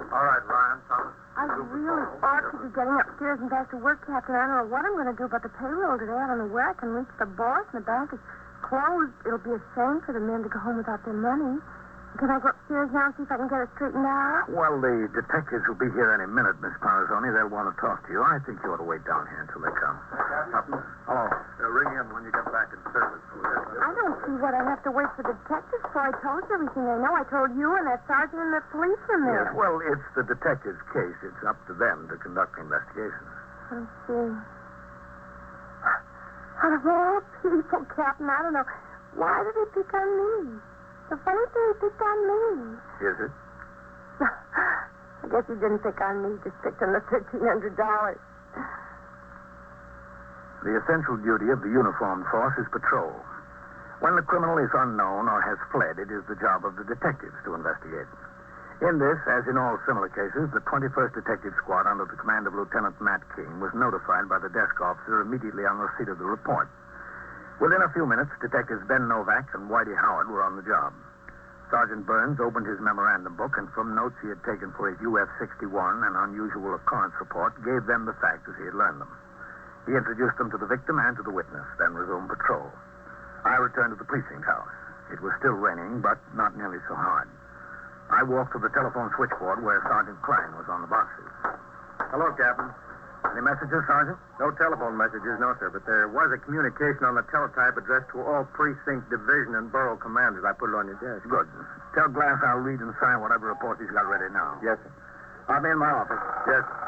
S13: All right, Ryan, Thomas.
S7: I really ought to be getting upstairs and back to work, Captain. I don't know what I'm going to do about the payroll today. I don't know where I can reach the boss, and the bank is closed. It'll be a shame for the men to go home without their money. Can I go upstairs now and see if I can get it straightened out?
S8: Well, the detectives will be here any minute, Miss Parazoni. They'll want to talk to you. I think you ought to wait down here until they come.
S13: Hello. Ring in when you get back in service.
S7: I don't see what I have to wait for the detectives for. I told you everything I know. I told you and that sergeant and that policeman there.
S8: Yes, well, it's the detective's case. It's up to them to conduct the investigation.
S7: I see. Out of all people, Captain, I don't know. Why did they pick on me? The funny thing, he picked on me.
S8: Is it?
S7: I guess he didn't pick on me. He just picked on the $1,300.
S8: The essential duty of the uniformed force is patrol. When the criminal is unknown or has fled, it is the job of the detectives to investigate. In this, as in all similar cases, the 21st Detective Squad under the command of Lieutenant Matt King was notified by the desk officer immediately on receipt of the report. Within a few minutes, Detectives Ben Novak and Whitey Howard were on the job. Sergeant Burns opened his memorandum book and from notes he had taken for his UF-61 and unusual occurrence report, gave them the facts as he had learned them. He introduced them to the victim and to the witness, then resumed patrol. I returned to the precinct house. It was still raining, but not nearly so hard. I walked to the telephone switchboard where Sergeant Klein was on the boxes.
S13: Hello, Captain.
S8: Any messages, Sergeant?
S13: No telephone messages, no, sir, but there was a communication on the teletype addressed to all precinct, division, and borough commanders. I put it on your desk.
S8: Good. Tell Glass I'll read and sign whatever reports he's got ready now.
S13: Yes, sir.
S8: I'll be in my office.
S13: Yes, sir.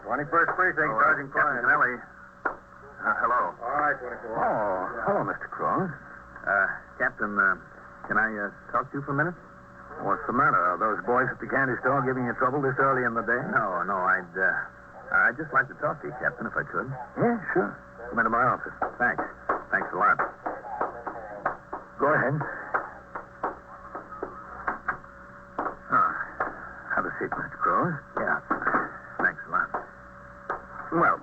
S13: 21st Precinct, Sergeant Klein.
S8: Captain Ellie. Hello.
S13: All right, 24.
S8: Oh, hello, Mr. Cross.
S11: Captain, can I talk to you for a minute?
S8: What's the matter? Are those boys at the candy store giving you trouble this early in the day?
S11: No, I'd just like to talk to you, Captain, if I could.
S8: Yeah, sure. Come into my office.
S11: Thanks. Thanks a lot.
S8: Go ahead. Have a seat, Mr. Cross.
S11: Yeah. Thanks a lot.
S8: Well,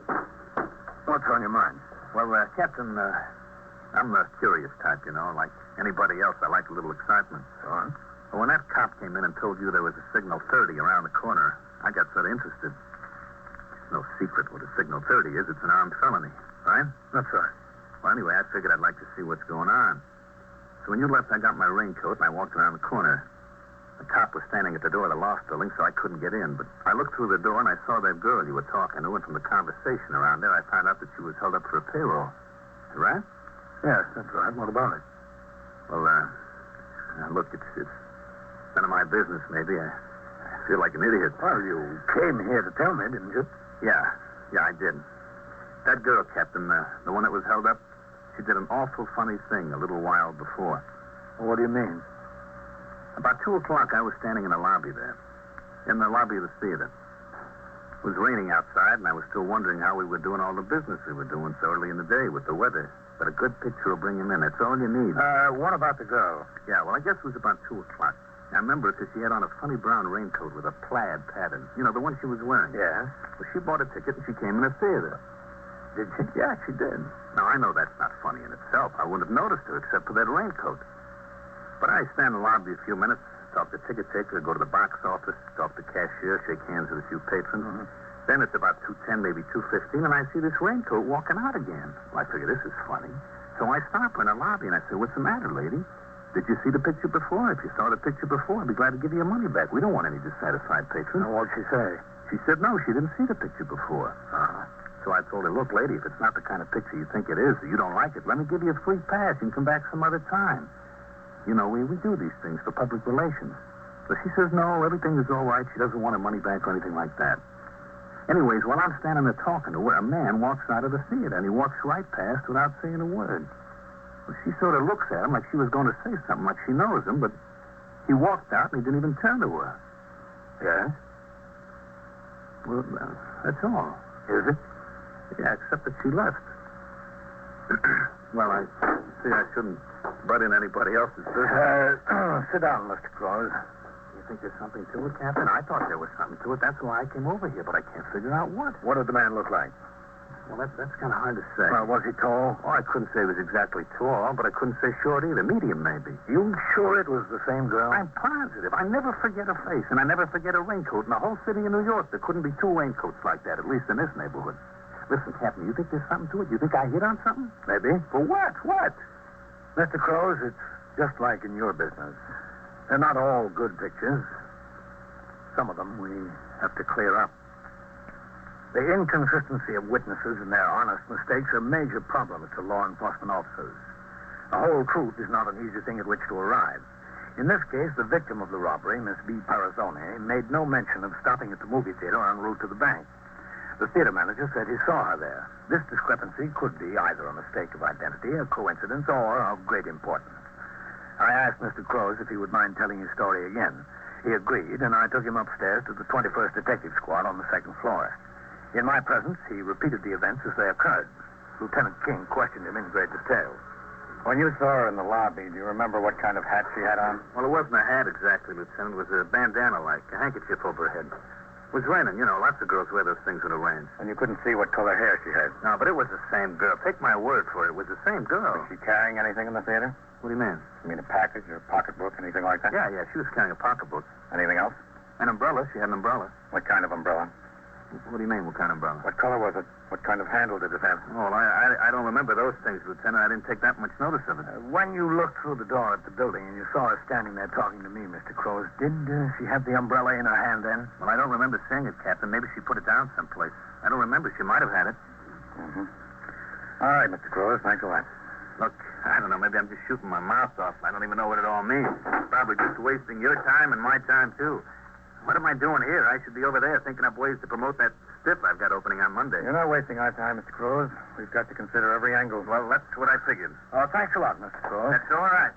S8: what's on your mind?
S11: Well, Captain, I'm a curious type, you know. Like anybody else, I like a little excitement.
S8: Well,
S11: when that cop came in and told you there was a Signal 30 around the corner, I got sort of interested. It's no secret what a Signal 30 is. It's an armed felony, right?
S8: That's right.
S11: Well, anyway, I figured I'd like to see what's going on. So when you left, I got my raincoat and I walked around the corner. The cop was standing at the door of the loft building, so I couldn't get in. But I looked through the door and I saw that girl you were talking to, and from the conversation around there, I found out that she was held up for a payroll. Right?
S8: Yes, that's right. What about it?
S11: Well, look, it's none of my business, maybe. I feel like an idiot.
S8: Well, you came here to tell me, didn't you?
S11: Yeah, I did. That girl, Captain, the one that was held up, she did an awful funny thing a little while before.
S8: Well, what do you mean?
S11: About 2 o'clock, I was standing in the lobby there. In the lobby of the theater. It was raining outside, and I was still wondering how we were doing all the business we were doing so early in the day with the weather. But a good picture will bring him in. That's all you need.
S8: What about the girl?
S11: Yeah, well, I guess it was about 2 o'clock. I remember it because she had on a funny brown raincoat with a plaid pattern. You know, the one she was wearing.
S8: Yeah?
S11: Well, she bought a ticket and she came in the theater.
S8: Did she?
S11: Yeah, she did. Now, I know that's not funny in itself. I wouldn't have noticed her except for that raincoat. But I stand in the lobby a few minutes,
S13: talk to ticket taker, go to the box office, talk to cashier, shake hands with a few patrons. Then it's about 2:10, maybe 2:15, and I see this raincoat walking out again. Well, I figure this is funny. So I stop her in the lobby, and I say, what's the matter, lady? Did you see the picture before? If you saw the picture before, I'd be glad to give you your money back. We don't want any dissatisfied patrons.
S8: What'd she say?
S13: She said no, she didn't see the picture before. So I told her, look, lady, if it's not the kind of picture you think it is, or you don't like it, let me give you a free pass. You can come back some other time. You know, we do these things for public relations. So she says, no, everything is all right. She doesn't want her money back or anything like that. Anyways, while I'm standing there talking to her, a man walks out of the theater, and he walks right past without saying a word. Well, she sort of looks at him like she was going to say something, like she knows him, but he walked out, and he didn't even turn to her.
S8: Yes?
S13: Well, that's all.
S8: Is it?
S13: Yeah, except that she left. Well, I shouldn't butt in anybody else's business.
S8: Sit down, Mr. Crows.
S13: You think there's something to it, Captain? I thought there was something to it. That's why I came over here, but I can't figure out what.
S8: What did the man look like?
S13: Well, that's kind of hard to say.
S8: Was he tall?
S13: Oh, I couldn't say he was exactly tall, but I couldn't say short either. Medium, maybe.
S8: You sure it was the same girl?
S13: I'm positive. I never forget a face, and I never forget a raincoat. In the whole city of New York, there couldn't be two raincoats like that, at least in this neighborhood. Listen, Captain, you think there's something to it? You think I hit on something?
S8: Maybe.
S13: For what? What?
S8: Mr. Crows, it's just like in your business. They're not all good pictures. Some of them we have to clear up. The inconsistency of witnesses and their honest mistakes are major problems to law enforcement officers. The whole truth is not an easy thing at which to arrive. In this case, the victim of the robbery, Miss B. Parazzone, made no mention of stopping at the movie theater en route to the bank. The theater manager said he saw her there. This discrepancy could be either a mistake of identity, a coincidence, or of great importance. I asked Mr. Crows if he would mind telling his story again. He agreed, and I took him upstairs to the 21st Detective Squad on the second floor. In my presence, he repeated the events as they occurred. Lieutenant King questioned him in great detail.
S9: When you saw her in the lobby, do you remember what kind of hat she had on?
S13: Well, it wasn't a hat exactly, Lieutenant. It was a bandana-like, a handkerchief over her head. It was raining. You know, lots of girls wear those things when it rains.
S9: And you couldn't see what color hair she had?
S13: No, but it was the same girl. Take my word for it. It was the same girl.
S9: Was she carrying anything in the theater?
S13: What do you mean?
S9: You mean a package or a pocketbook, anything like that?
S13: Yeah, she was carrying a pocketbook.
S9: Anything else?
S13: An umbrella. She had an umbrella.
S9: What kind of umbrella?
S13: What do you mean, what kind of umbrella?
S9: What color was it? What kind of handle did it have?
S13: Oh, well, I don't remember those things, Lieutenant. I didn't take that much notice of it.
S8: When you looked through the door at the building and you saw her standing there talking to me, Mr. Crows, did she have the umbrella in her hand then?
S13: Well, I don't remember seeing it, Captain. Maybe she put it down someplace. I don't remember. She might have had it.
S9: All right, Mr. Crows. Thanks a lot.
S13: Look, I don't know. Maybe I'm just shooting my mouth off. I don't even know what it all means. Probably just wasting your time and my time, too. What am I doing here? I should be over there thinking up ways to promote that stiff I've got opening on Monday.
S9: You're not wasting our time, Mr. Crows. We've got to consider every angle.
S13: Well, that's what I figured.
S8: Oh, thanks a lot, Mr. Crows.
S13: That's all right.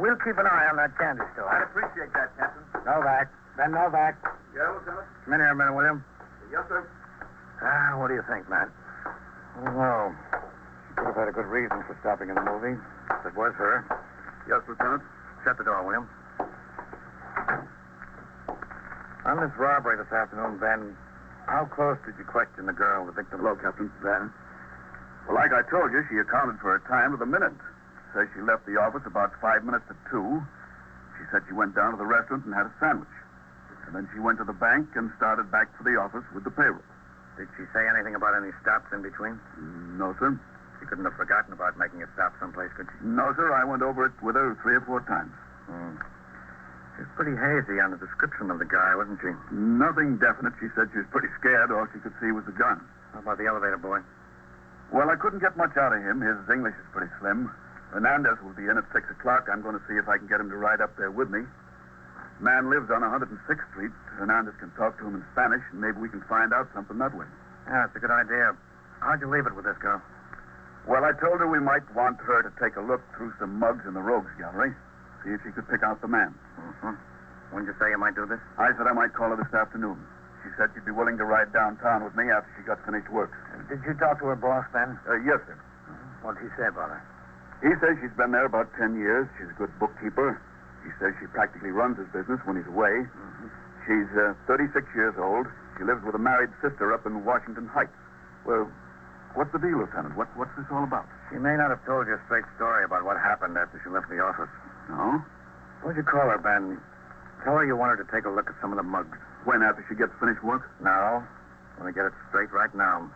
S8: We'll keep an eye on that candy store.
S13: I'd appreciate that, Captain.
S8: Novak. Ben Novak.
S13: Yeah, Lieutenant?
S8: Come in here a minute, William.
S13: Yes, sir.
S8: What do you think, Matt?
S9: I don't know. She could have had a good reason for stopping in the movie. If it was her.
S13: Yes, Lieutenant.
S8: Shut the door, William.
S9: On this robbery this afternoon, Ben, how close did you question the girl, the victim?
S18: Hello, Captain. Ben? Well, like I told you, she accounted for her time to the minute. Says she left the office about 5 minutes to 2. She said she went down to the restaurant and had a sandwich. And then she went to the bank and started back for the office with the payroll.
S9: Did she say anything about any stops in between?
S18: No, sir.
S9: She couldn't have forgotten about making a stop someplace, could she?
S18: No, sir. I went over it with her 3 or 4 times.
S9: She was pretty hazy on the description of the guy, wasn't she?
S18: Nothing definite. She said she was pretty scared. All she could see was the gun.
S9: How about the elevator boy?
S18: Well, I couldn't get much out of him. His English is pretty slim. Hernandez will be in at 6 o'clock. I'm going to see if I can get him to ride up there with me. Man lives on 106th Street. Hernandez can talk to him in Spanish, and maybe we can find out something that way.
S9: Yeah, that's a good idea. How'd you leave it with this girl?
S18: Well, I told her we might want her to take a look through some mugs in the Rogues Gallery, see if she could pick out the man.
S9: When did you say you might do this?
S18: I said I might call her this afternoon. She said she'd be willing to ride downtown with me after she got finished work.
S8: Did you talk to her boss, Ben?
S18: Yes, sir.
S8: What did he say about her?
S18: He says she's been there about 10 years. She's a good bookkeeper. He says she practically runs his business when he's away. She's 36 years old. She lives with a married sister up in Washington Heights. Well, what's the deal, Lieutenant? What's this all about?
S9: She may not have told you a straight story about what happened after she left the office.
S18: No?
S8: Why'd you call her, Ben? Tell her you want her to take a look at some of the mugs.
S18: When, after she gets finished work?
S8: No. I want to get it straight right now.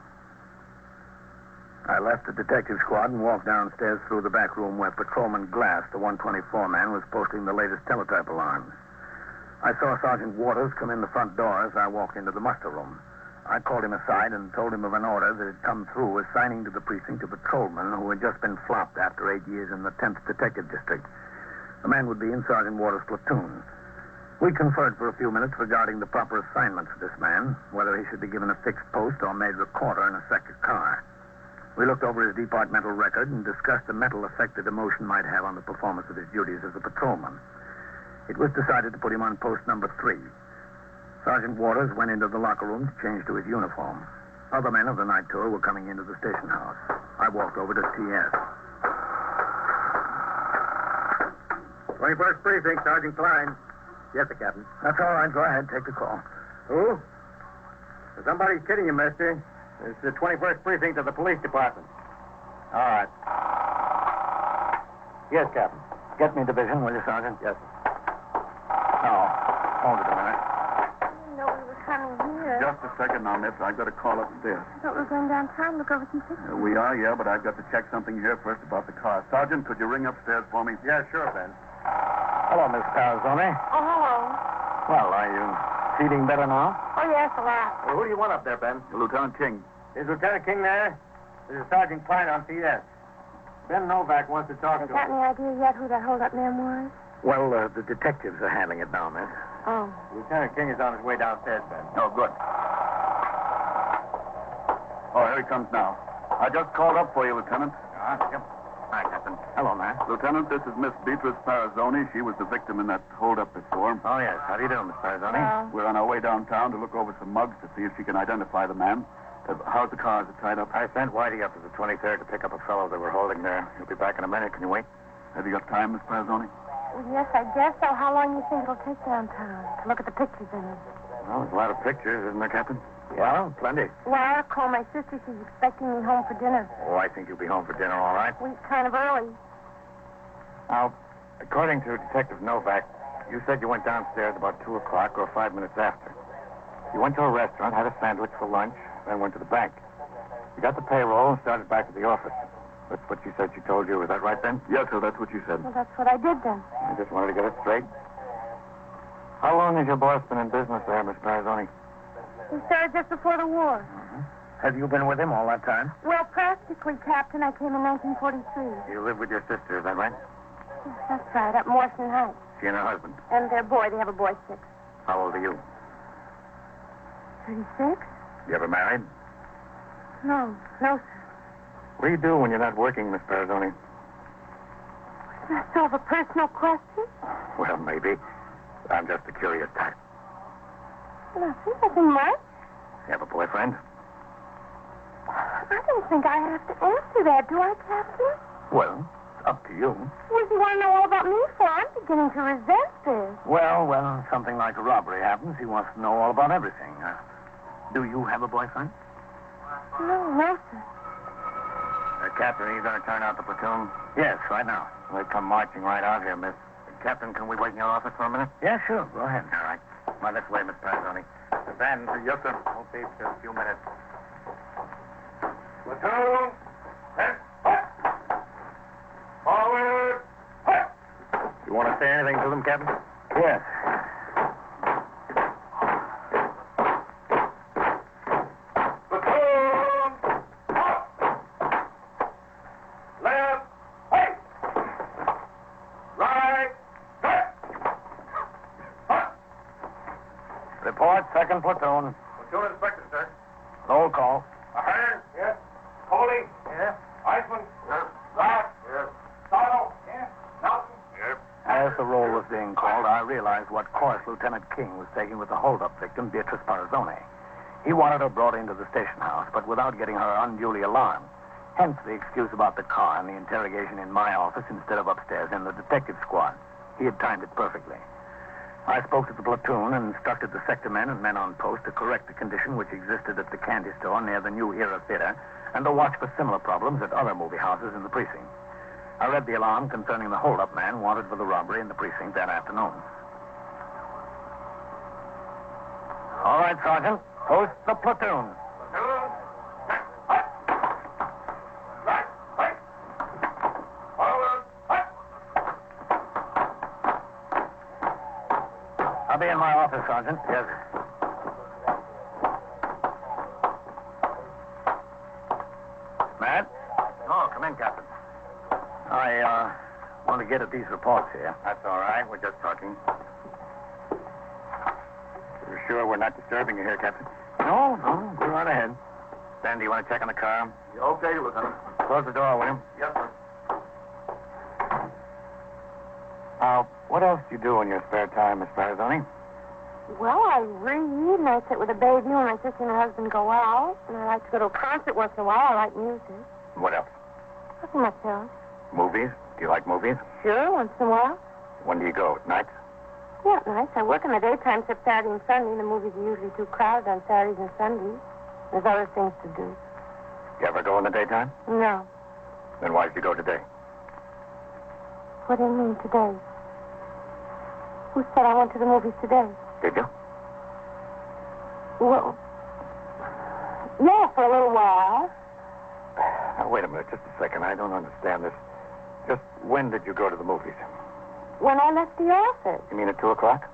S8: I left the detective squad and walked downstairs through the back room where Patrolman Glass, the 124 man, was posting the latest teletype alarms. I saw Sergeant Waters come in the front door as I walked into the muster room. I called him aside and told him of an order that had come through assigning to the precinct a patrolman who had just been flopped after 8 years in the 10th Detective District. The man would be in Sergeant Waters' platoon. We conferred for a few minutes regarding the proper assignment for this man, whether he should be given a fixed post or made recorder in a sector car. We looked over his departmental record and discussed the mental effect that emotion might have on the performance of his duties as a patrolman. It was decided to put him on post number 3. Sergeant Waters went into the locker room to change to his uniform. Other men of the night tour were coming into the station house. I walked over to TS.
S2: 21st Precinct, Sergeant Klein. Yes, sir, Captain.
S8: That's all right. Go ahead. Take the call.
S2: Who? Somebody's kidding you, mister. It's the 21st Precinct of the Police Department.
S8: All right.
S2: Yes, Captain.
S8: Get me division, will you, Sergeant?
S2: Yes, sir.
S8: Oh, hold it a minute.
S4: I didn't know we were coming here.
S18: Just a second now, miss. I've got a call upstairs.
S4: I thought we were going downtown to look over some pictures.
S18: We are, yeah, but I've got to check something here first about the car. Sergeant, could you ring upstairs for me?
S2: Yeah, sure, Ben.
S8: Hello, Miss Parazone.
S4: Oh, hello.
S8: Well, are you feeling better now?
S4: Oh, yes, a lot.
S2: Well, who do you want up there, Ben?
S18: Lieutenant King.
S2: Is Lieutenant King there? This is Sergeant Klein on CS. Ben Novak wants to talk to
S4: Got
S2: him.
S4: any idea yet who that hold-up man was?
S8: Well, the detectives are handling it now, miss.
S4: Oh.
S2: Lieutenant King is on his way downstairs, Ben.
S18: Oh, good. Oh, here he comes now. I just called up for you, Lieutenant.
S8: Yep. Hi, Captain. Hello, man.
S18: Lieutenant, this is Miss Beatrice Parazone. She was the victim in that hold-up before.
S8: Oh, yes. How do you do, Miss Parazone?
S18: We're on our way downtown to look over some mugs to see if she can identify the man. How's the car? Is it tied up?
S8: I sent Whitey up to the 23rd to pick up a fellow that we're holding there. He'll be back in a minute. Can you wait?
S18: Have you got time, Miss Parazone?
S4: Well, yes, I guess so. How long do you think it'll take downtown to look at the pictures in it?
S8: Well, there's a lot of pictures, isn't there, Captain? Yeah, plenty.
S4: Well, I'll call my sister. She's expecting me home for dinner.
S8: Oh, I think you'll be home for dinner, all right.
S4: We kind of early.
S8: Now, according to Detective Novak, you said you went downstairs about 2 o'clock or 5 minutes after. You went to a restaurant, had a sandwich for lunch, then went to the bank. You got the payroll and started back at the office. That's what she said she told you. Is that right, then?
S18: Yes, sir, that's what she said.
S4: Well, that's what I did then.
S8: I just wanted to get it straight. How long has your boss been in business there, Miss Parazone?
S4: He started just before the war.
S8: Have you been with him all that time?
S4: Well, practically, Captain. I came in 1943.
S8: You live with your sister, is that right?
S4: Yes, that's right, up Morrison Heights.
S8: She and her husband.
S4: And their boy. They have a boy, 6.
S8: How old are you?
S4: 36?
S8: You ever married?
S4: No, sir.
S8: What do you do when you're not working, Miss Parazone?
S4: Is that sort of a personal question?
S8: Well, maybe. I'm just a curious type.
S4: Nothing much.
S8: You have a boyfriend?
S4: I don't think I have to answer that, do I, Captain?
S8: Well, it's up to you.
S4: What do you want to know all about me for? I'm beginning to resent this.
S8: Well, when something like a robbery happens, he wants to know all about everything. Do you have a boyfriend?
S4: No, sir.
S8: Captain, are you going to turn out the platoon? Yes, right now. They come marching right out here, Miss. Captain, can we wait in your office for a minute? Yeah, sure. Go ahead. All right. Come on this way, Miss Parazone. Then, yes, sir. We'll be for a few minutes.
S2: Platoon! Forward!
S8: You want to say anything to them, Captain? Yes. Report, second platoon.
S2: Platoon Inspector, sir.
S8: Roll call.
S2: Ahern? Yes. Coley? Yes. Eisman? Yes. Glass? Yes. Sotto? Yes. Nelson? Yes.
S8: As the roll was being called, I realized what course Lieutenant King was taking with the hold-up victim, Beatrice Parazone. He wanted her brought into the station house, but without getting her unduly alarmed. Hence the excuse about the car and the interrogation in my office instead of upstairs in the detective squad. He had timed it perfectly. I spoke to the platoon and instructed the sector men and men on post to correct the condition which existed at the candy store near the New Era Theater and to watch for similar problems at other movie houses in the precinct. I read the alarm concerning the hold-up man wanted for the robbery in the precinct that afternoon. All right, Sergeant. Post the platoon. I'll be in my office, Sergeant. Yes, sir. Matt? Oh, come in, Captain. I want to get at these reports here.
S9: That's all right. We're just talking. You're sure we're not disturbing you here, Captain?
S8: No, go right ahead.
S9: Sandy, you want to check on the car?
S11: Okay, Lieutenant.
S9: Close the door, will you?
S11: Yes, sir.
S9: What else do you do in your spare time, Miss Barazoni?
S7: Well, I read, and I sit with a baby when my sister and her husband go out. And I like to go to a concert once in a while. I like music.
S9: What else?
S7: Nothing much else.
S9: Movies? Do you like movies?
S7: Sure, once in a while.
S9: When do you go? At nights?
S7: Yeah, at night. I work in the daytime except Saturday and Sunday. The movies are usually too crowded on Saturdays and Sundays. There's other things to do.
S9: You ever go in the daytime?
S7: No.
S9: Then why did you go today?
S7: What do you mean, today? Who said I went to the movies today?
S9: Did you?
S7: Well, yeah, for a little while.
S9: Now, wait a minute, just a second. I don't understand this. Just when did you go to the movies?
S7: When I left the office.
S9: You mean at 2 o'clock?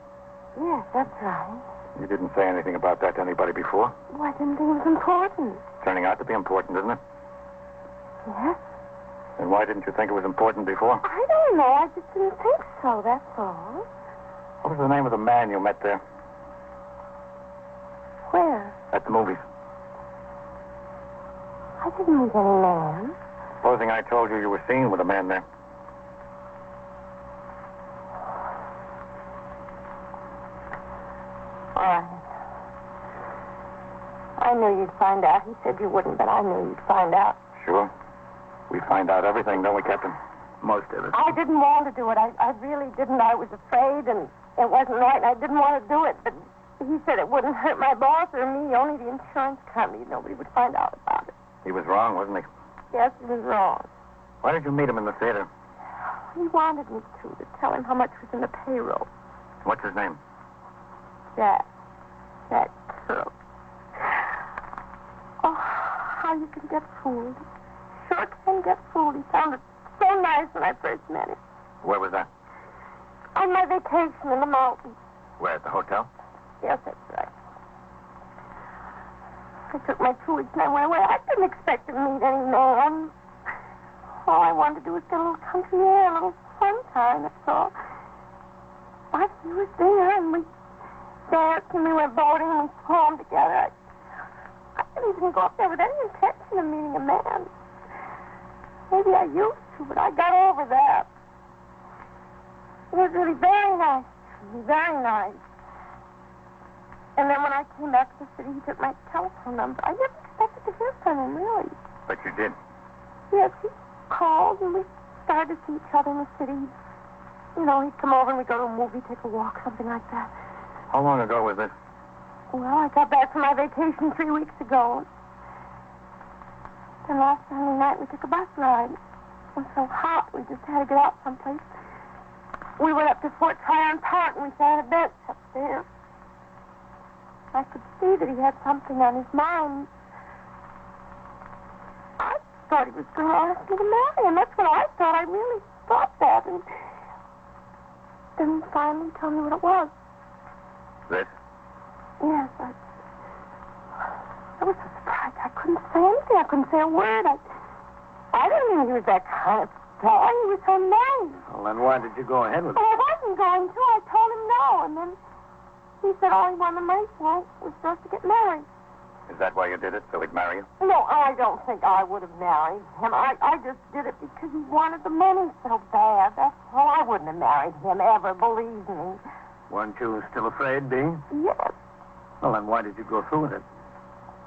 S7: Yes, that's right.
S9: You didn't say anything about that to anybody before?
S7: Well, I didn't think it was important.
S9: Turning out to be important, isn't it?
S7: Yes?
S9: Then why didn't you think it was important before?
S7: I don't know. I just didn't think so, that's all.
S9: What was the name of the man you met there?
S7: Where?
S9: At the movies.
S7: I didn't meet any man.
S9: Supposing I told you were seen with a man there.
S7: All right. I knew you'd find out. He said you wouldn't, but I knew you'd find out.
S9: Sure. We find out everything, don't we, Captain?
S8: Most of it.
S7: I didn't want to do it. I really didn't. I was afraid, and it wasn't right, and I didn't want to do it, but he said it wouldn't hurt my boss or me, only the insurance company. Nobody would find out about it.
S9: He was wrong, wasn't he?
S7: Yes, he was wrong.
S9: Why did you meet him in the theater?
S7: He wanted me to tell him how much was in the payroll.
S9: What's his name?
S7: Jack Crook. Oh, how you can get fooled. Sure can get fooled. He sounded so nice when I first met him.
S9: Where was that?
S7: On my vacation in the mountains.
S9: Where, at the hotel?
S7: Yes, that's right. I took my 2 weeks and I went away. I didn't expect to meet any man. All I wanted to do was get a little country air, a little fun time, that's all. But he was there, and we danced, and we went boating, and we swam together. I didn't even go up there with any intention of meeting a man. Maybe I used to, but I got over that. It was really very nice to me, very nice. And then when I came back to the city, he took my telephone number. I never expected to hear from him, really.
S9: But you did.
S7: Yes, he called, and we started to see each other in the city. You know, he'd come over, and we'd go to a movie, take a walk, something like that.
S9: How long ago was this?
S7: Well, I got back from my vacation 3 weeks ago. Then last Sunday night, we took a bus ride. It was so hot, we just had to get out someplace. We went up to Fort Tryon Park, and we sat on a bench up there. I could see that he had something on his mind. I thought he was going to ask me to marry him. That's what I thought. I really thought that. And then he finally told me what it was.
S9: This?
S7: Yes, I was so surprised. I couldn't say anything. I couldn't say a word. I didn't know he was that kind of guy. He was so nice.
S8: Well, then why did you go ahead with it?
S7: Oh, I wasn't going to. I told him no, and then he said all he wanted the money for was for us to get married.
S9: Is that why you did it? So he'd marry you?
S7: No, I don't think I would have married him. I just did it because he wanted the money so bad. That's all. I wouldn't have married him ever, believe me.
S8: Weren't you still afraid, Bee?
S7: Yes.
S8: Well, then why did you go through with it?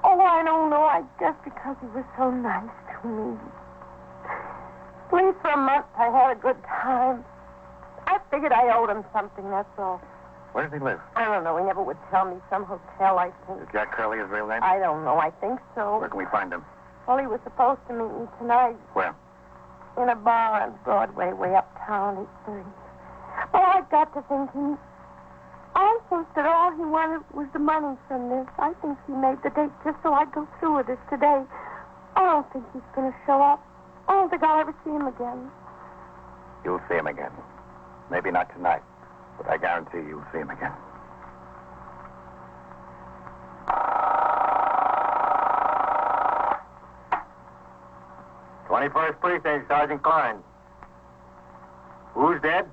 S7: Oh, I don't know. I guess because he was so nice to me. At least for a month, I had a good time. I figured I owed him something, that's all.
S9: Where does he live?
S7: I don't know. He never would tell me. Some hotel, I think.
S9: Is Jack Curley his real name?
S7: I don't know. I think so.
S9: Where can we find him?
S7: Well, he was supposed to meet me tonight.
S9: Where?
S7: in a bar on Broadway way uptown, 8:30. But I got to thinking, I think that all he wanted was the money from this. I think he made the date just so I'd go through with this today. I don't think he's going to show up. I don't think I'll ever see him again.
S3: You'll see him again. Maybe not tonight, but I guarantee you'll see him again.
S19: "21st Precinct, Sergeant Klein. Who's dead?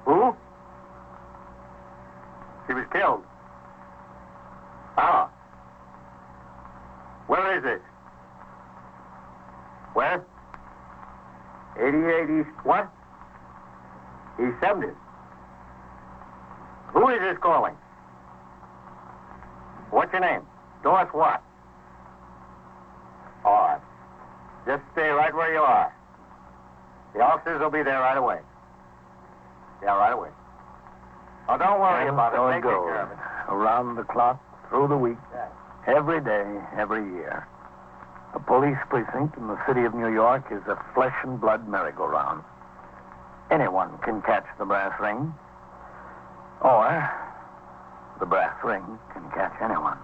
S19: Who? She was killed. Ah. Where is it? Where? 88 East what? East 70th. Who is this calling? What's your name? Doris what? All right. Just stay right where you are. The officers will be there right away. Yeah, right away. Oh, don't worry about it.
S8: So
S19: They
S8: it
S19: take
S8: goes.
S19: care of it.
S8: Around the clock, through the week, every day, every year. A police precinct in the city of New York is a flesh and blood merry-go-round. Anyone can catch the brass ring, or the brass ring can catch anyone.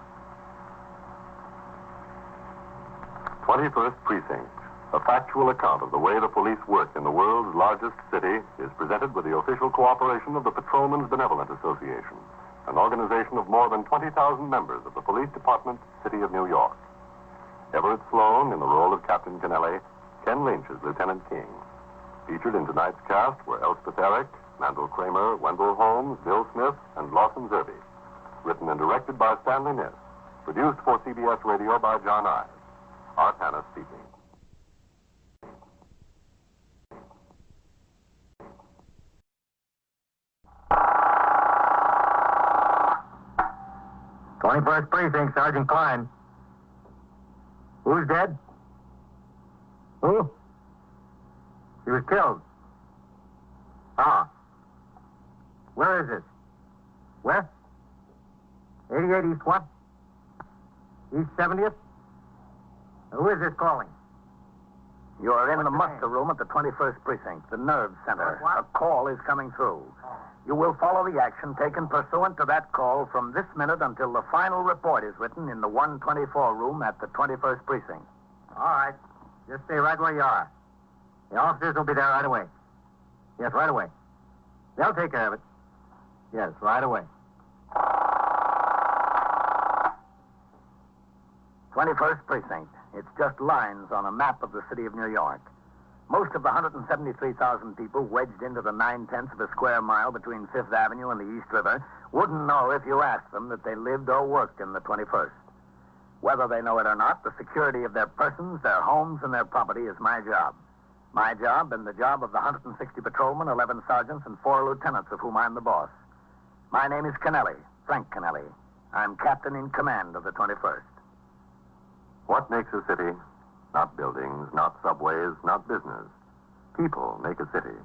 S10: 21st Precinct, a factual account of the way the police work in the world's largest city, is presented with the official cooperation of the Patrolmen's Benevolent Association, an organization of more than 20,000 members of the Police Department, City of New York. Everett Sloan in the role of Captain Kennelly, Ken Lynch as Lieutenant King. Featured in tonight's cast were Elspeth Eric, Mandel Kramer, Wendell Holmes, Bill Smith, and Lawson Zerbe. Written and directed by Stanley Niss. Produced for CBS Radio by John Ives. Art Hanna speaking.
S19: "21st Precinct, Sergeant Klein. Who's dead? Who? She was killed. Ah. Where is it? Where? 88 East what? East 70th? Who is this calling?
S8: You are in the muster room at the 21st Precinct, the nerve center. A call is coming through. You will follow the action taken pursuant to that call from this minute until the final report is written in the 124 room at the 21st Precinct.
S19: All right. Just stay right where you are. The officers will be there right away. Yes, right away. They'll take care of it. Yes, right away.
S8: 21st Precinct. It's just lines on a map of the city of New York. Most of the 173,000 people wedged into the 9/10 of a square mile between 5th Avenue and the East River wouldn't know if you asked them that they lived or worked in the 21st. Whether they know it or not, the security of their persons, their homes, and their property is my job. My job and the job of the 160 patrolmen, 11 sergeants, and 4 lieutenants of whom I'm the boss. My name is Kennelly, Frank Kennelly. I'm captain in command of the 21st.
S10: What makes a city? Not buildings, not subways, not business. People make a city.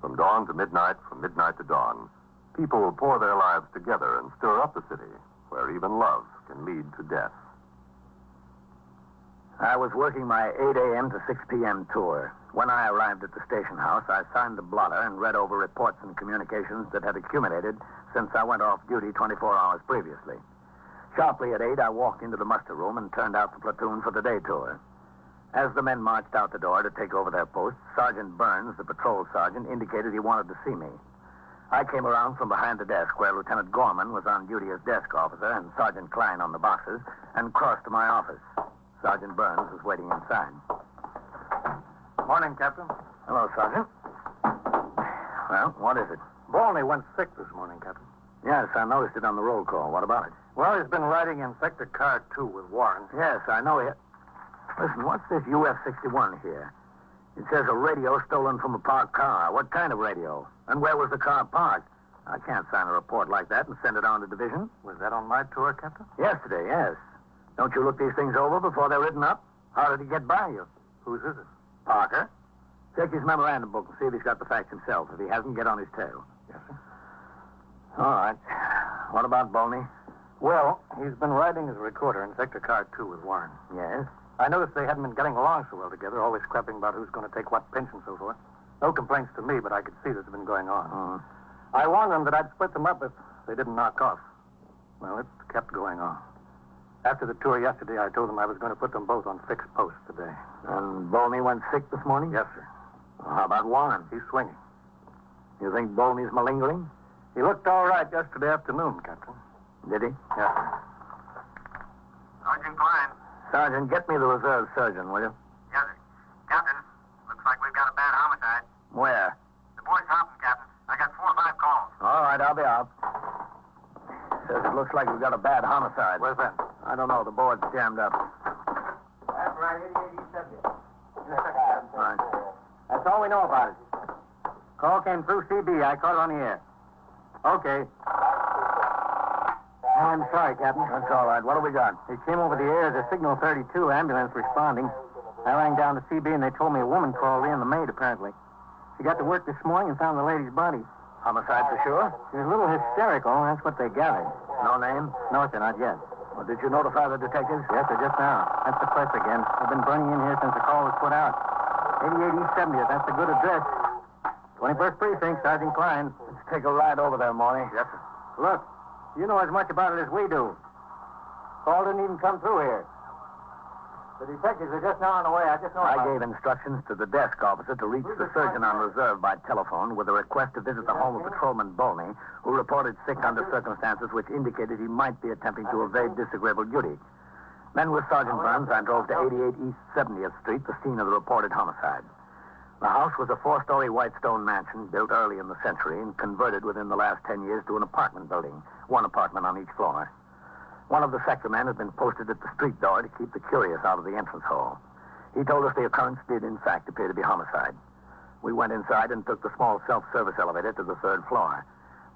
S10: From dawn to midnight, from midnight to dawn, people pour their lives together and stir up a city where even love can lead to death.
S8: I was working my 8 a.m. to 6 p.m. tour. When I arrived at the station house, I signed the blotter and read over reports and communications that had accumulated since I went off duty 24 hours previously. Sharply at 8, I walked into the muster room and turned out the platoon for the day tour. As the men marched out the door to take over their posts, Sergeant Burns, the patrol sergeant, indicated he wanted to see me. I came around from behind the desk where Lieutenant Gorman was on duty as desk officer and Sergeant Klein on the boxes, and crossed to my office. Sergeant Burns was waiting inside.
S16: Morning, Captain.
S8: Hello, Sergeant. Well, what is it?
S16: Balney went sick this morning, Captain.
S8: Yes, I noticed it on the roll call. What about it?
S16: Well, he's been riding in Sector Car 2 with Warren.
S8: Yes, I know it. Listen, what's this UF-61 here? It says a radio stolen from a parked car. What kind of radio? And where was the car parked? I can't sign a report like that and send it on to division.
S16: Was that on my tour, Captain?
S8: Yesterday, yes. Don't you look these things over before they're written up? How did he get by you?
S16: Whose is it?
S8: Parker. Check his memorandum book and see if he's got the facts himself. If he hasn't, get on his tail.
S16: Yes, sir.
S8: All right. What about Balney?
S16: Well, he's been riding his recorder in Sector Car 2 with Warren.
S8: Yes?
S16: I noticed they hadn't been getting along so well together, always scrapping about who's going to take what pinch and so forth. No complaints to me, but I could see this had been going on. I warned them that I'd split them up if they didn't knock off. Well, it kept going on. After the tour yesterday, I told them I was going to put them both on fixed posts today.
S3: And Bolney went sick this morning?
S16: Yes, sir.
S3: Well, how about Warren?
S16: He's swinging.
S3: You think Bolney's malingering?
S16: He looked all right yesterday afternoon, Captain.
S3: Did he?
S16: Yes, sir.
S19: Sergeant Klein.
S3: Sergeant, get me the reserve surgeon, will you?
S19: Yes, sir. Captain, looks like we've got a bad homicide.
S3: Where?
S19: The boy's hopping, Captain. I got 4 or 5 calls.
S3: All right, I'll be out. Says it looks like we've got a bad homicide.
S16: Where's that?
S3: I don't know. The board's jammed up.
S19: That's right, 8870.
S3: Right.
S19: That's all we know about it. Call came through CB. I caught it on the air. Okay. I'm sorry, Captain.
S3: That's all right. What do we got?
S19: It came over the air as a Signal 32 ambulance responding. I rang down to CB and they told me a woman called in, the maid, apparently. She got to work this morning and found the lady's body.
S3: Homicide for sure?
S19: She was a little hysterical, that's what they gathered.
S3: No name?
S19: No, sir, not yet.
S3: Well, did you notify the detectives?
S19: Yes, sir, just now. That's the press again. They've been burning in here since the call was put out. 88 East 70th, that's the good address. 21st Precinct, Sergeant Klein.
S3: Let's take a ride over there, Morley.
S19: Yes, sir. Look, you know as much about it as we do. Call didn't even come through here. The detectives are just now on the way. I just know
S3: I
S19: about
S3: gave instructions to the desk officer to reach the surgeon on reserve by telephone with a request to visit the home of Patrolman Bolney, who reported sick under circumstances which indicated he might be attempting to evade disagreeable duty. Then with Sergeant Burns, I drove to 88 East 70th Street, the scene of the reported homicide. The house was a 4-story white stone mansion built early in the century and converted within the last 10 years to an apartment building, 1 apartment on each floor. One of the sector men had been posted at the street door to keep the curious out of the entrance hall. He told us the occurrence did, in fact, appear to be homicide. We went inside and took the small self-service elevator to the 3rd floor.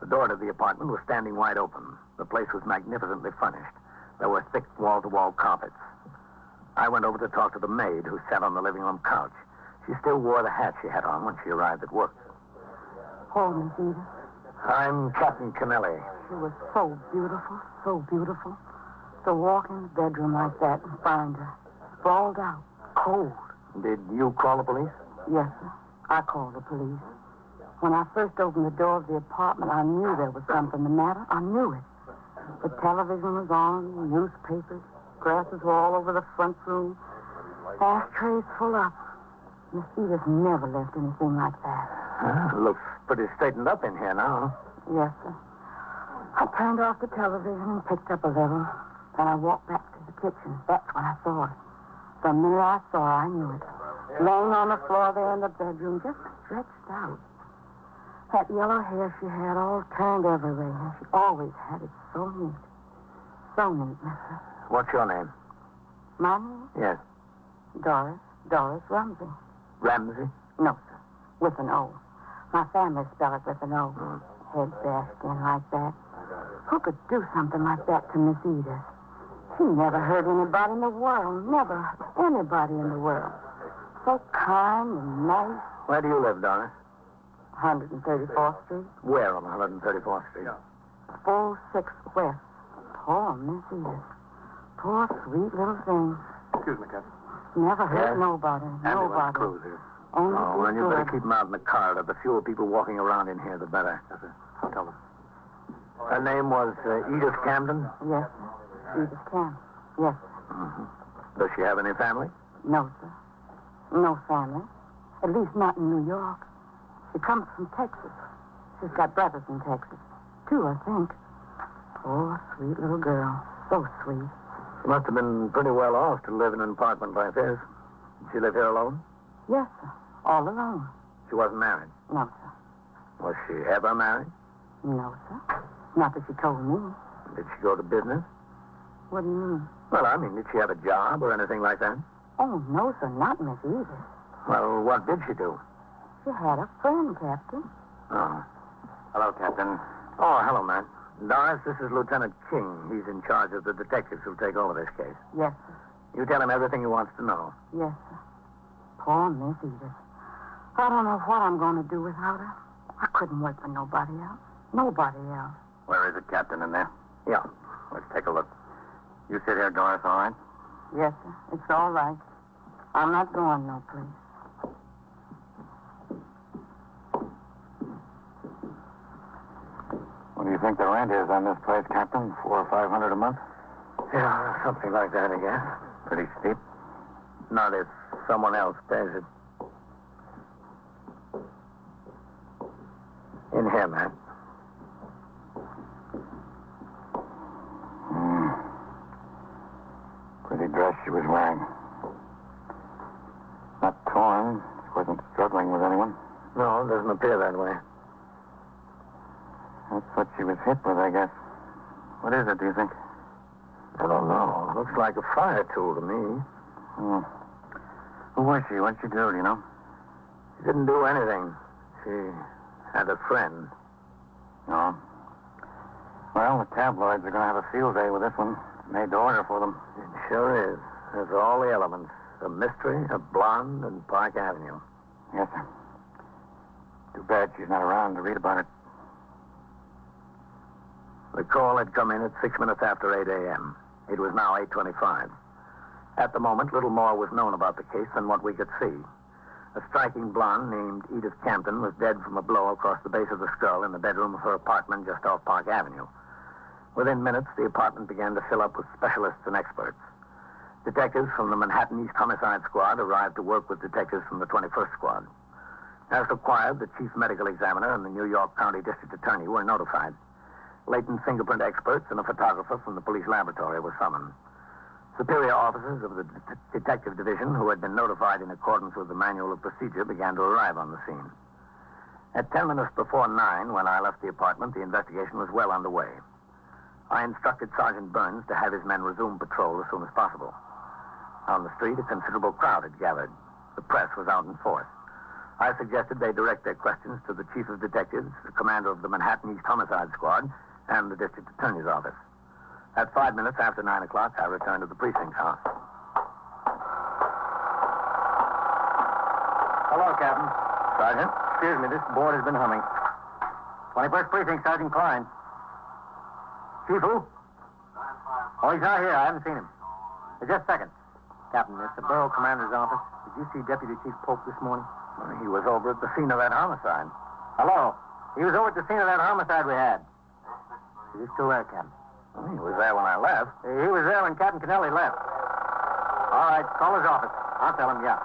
S3: The door to the apartment was standing wide open. The place was magnificently furnished. There were thick wall-to-wall carpets. I went over to talk to the maid who sat on the living room couch. She still wore the hat she had on when she arrived at work.
S7: Oh, Miss Edith.
S3: I'm Captain Kennelly.
S7: She was so beautiful, so beautiful. To walk in the bedroom like that and find her sprawled out, cold.
S3: Did you call the police?
S7: Yes, sir. I called the police. When I first opened the door of the apartment, I knew there was something the matter. I knew it. The television was on, newspapers, grasses were all over the front room, ashtrays full up. Miss Edith never left anything like that.
S3: Looks pretty straightened up in here now.
S7: Yes, sir. I turned off the television and picked up a little. Then I walked back to the kitchen. That's when I saw her. The minute I saw her, I knew it. Laying on the floor there in the bedroom, just stretched out. That yellow hair she had all turned everywhere. She always had it so neat. So neat, mister.
S3: What's your name?
S7: My name?
S3: Yes.
S7: Doris. Doris Rumsey.
S3: Ramsey?
S7: No, sir. With an O. My family spell it with an O. Head bashed in like that. Who could do something like that to Miss Edith? She never hurt anybody in the world. Never anybody in the world. So kind and nice.
S3: Where do you live, Doris?
S7: 134th Street.
S3: Where on 134th Street?
S7: 46 West. Poor Miss Edith. Poor sweet little thing.
S16: Excuse me, Captain.
S7: Never hurt
S3: Yes?
S7: nobody.
S3: Ambulance
S7: Nobody.
S3: crews here.
S7: Only
S3: Oh, well, you
S7: good.
S3: better keep them out in the corridor. The fewer people walking around in here, the better.
S16: Yes, sir. Tell them.
S3: Her name was Edith Camden?
S7: Yes, sir. Edith Camp. Yes, sir.
S3: Mm-hmm. Does she have any family?
S7: No, sir. No family. At least not in New York. She comes from Texas. She's got brothers in Texas. 2, I think. Poor, sweet little girl. So sweet.
S3: She must have been pretty well off to live in an apartment like this. Did she live here alone?
S7: Yes, sir. All alone.
S3: She wasn't married.
S7: No, sir.
S3: Was she ever married?
S7: No, sir. Not that she told me.
S3: Did she go to business?
S7: What do you mean?
S3: Well, I mean, did she have a job or anything like that?
S7: Oh, no, sir. Not Miss Edith.
S3: Well, what did she do?
S7: She had a friend, Captain.
S3: Oh. Hello, Captain. Oh, hello, Matt. Doris, this is Lieutenant King. He's in charge of the detectives who take over this case.
S7: Yes, sir.
S3: You tell him everything he wants to know.
S7: Yes, sir. Poor Miss Edith. I don't know what I'm going to do without her. I couldn't work for nobody else. Nobody else.
S19: Where is it, Captain, in there?
S3: Yeah.
S19: Let's take a look. You sit here, Doris, all right?
S7: Yes, sir. It's all right. I'm not going no place.
S9: What do you think the rent is on this place, Captain? $400 or $500 a month?
S14: Yeah, something like that, I guess.
S9: Pretty steep.
S14: Not if someone else pays it. In here, man.
S9: Pretty dress she was wearing. Not torn. She wasn't struggling with anyone.
S14: No, it doesn't appear that way.
S9: That's what she was hit with, I guess. What is it, do you think?
S14: I don't know. It looks like a fire tool to me.
S9: Who was she? What'd she do, do you know?
S14: She didn't do anything. She had a friend.
S9: No. Well, the tabloids are going to have a field day with this one. Made to order for them.
S14: It sure is. There's all the elements. A mystery, a blonde, and Park Avenue.
S9: Yes, sir. Too bad she's not around to read about it.
S14: The call had come in at 6 minutes after 8 a.m. It was now 8:25. At the moment, little more was known about the case than what we could see. A striking blonde named Edith Campton was dead from a blow across the base of the skull in the bedroom of her apartment just off Park Avenue. Within minutes, the apartment began to fill up with specialists and experts. Detectives from the Manhattan East Homicide Squad arrived to work with detectives from the 21st Squad. As required, the chief medical examiner and the New York County District Attorney were notified. Latent fingerprint experts and a photographer from the police laboratory were summoned. Superior officers of the detective division, who had been notified in accordance with the manual of procedure, began to arrive on the scene. At 10 minutes before 9, when I left the apartment, the investigation was well underway. I instructed Sergeant Burns to have his men resume patrol as soon as possible. On the street, a considerable crowd had gathered. The press was out in force. I suggested they direct their questions to the chief of detectives, the commander of the Manhattan East Homicide Squad, and the district attorney's office. At 5 minutes after 9 o'clock, I returned to the precinct house.
S19: Hello, Captain.
S14: Sergeant?
S19: Excuse me, this board has been humming. 21st Precinct, Sergeant Klein. Chief who? Oh, he's not here. I haven't seen him. Just a second. Captain, it's the borough commander's office. Did you see Deputy Chief Pope this morning?
S14: He was over at the scene of that homicide.
S19: Hello. He was over at the scene of that homicide we had. Is he still there, Captain?
S14: He was there when I left.
S19: He was there when Captain Kennelly left. All right, call his office. I'll tell him, yeah.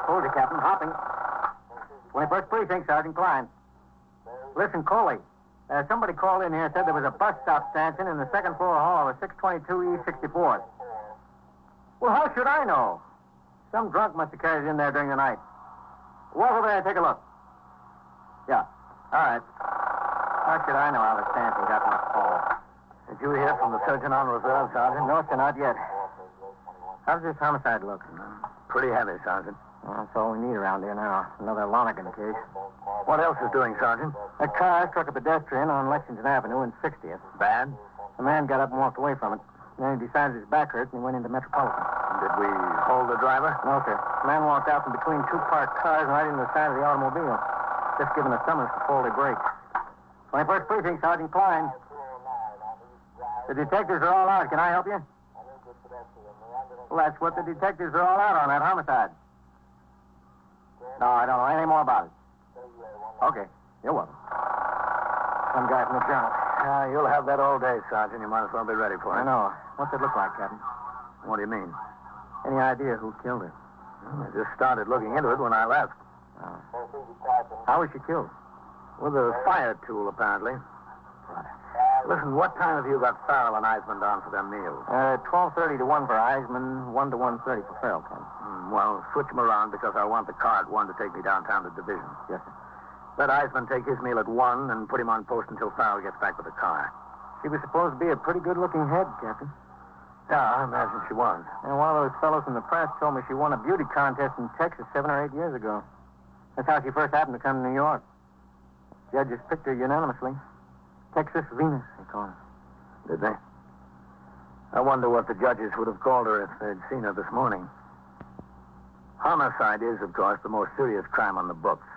S19: Hold it, Captain. Hopping. 21st Precinct, Sergeant Klein. Listen, Coley. Somebody called in here and said there was a bus stop stanchion in the second floor hall of 622 East 64th. Well, how should I know? Some drunk must have carried it in there during the night. Walk over there and take a look. Yeah. All right. How should I know how the stanchion got in the hall?
S14: Did you hear from the surgeon on reserve, Sergeant?
S19: No, sir, not yet. How's this homicide look?
S14: Pretty heavy, Sergeant.
S19: Well, that's all we need around here now. Another Lonergan case.
S14: What else is doing, Sergeant?
S19: A car struck a pedestrian on Lexington Avenue in 60th.
S14: Bad?
S19: The man got up and walked away from it. Then he decided his back hurt and he went into Metropolitan.
S14: Did we hold the driver?
S19: No, sir. The man walked out from between two parked cars and right into the side of the automobile. Just given a summons for faulty brakes. 21st Precinct, Sergeant Klein. The detectives are all out. Can I help you? Well, that's what the detectives are all out on, that homicide. No, I don't know anything more about it. Okay. You're welcome. Some guy from the Journal.
S14: You'll have that all day, Sergeant. You might as well be ready for it.
S19: I know. What's it look like, Captain?
S14: What do you mean?
S19: Any idea who killed her?
S14: I just started looking into it when I left.
S19: Oh. How was she killed?
S14: With a fire tool, apparently.
S19: Right.
S14: Listen, what time have you got Farrell and Eisman down for their meals?
S19: 12:30 to 1 for Eisman, 1 to 1:30 for Farrell, Captain.
S14: Well, switch them around because I want the car at 1 to take me downtown to Division.
S19: Yes, sir.
S14: Let Eisman take his meal at 1 and put him on post until Farrell gets back with the car.
S19: She was supposed to be a pretty good-looking head, Captain.
S14: Yeah, I imagine she was.
S19: And one of those fellows in the press told me she won a beauty contest in Texas 7 or 8 years ago. That's how she first happened to come to New York. Judges picked her unanimously. Texas Venus, they call her.
S14: Did they? I wonder what the judges would have called her if they'd seen her this morning. Homicide is, of course, the most serious crime on the books.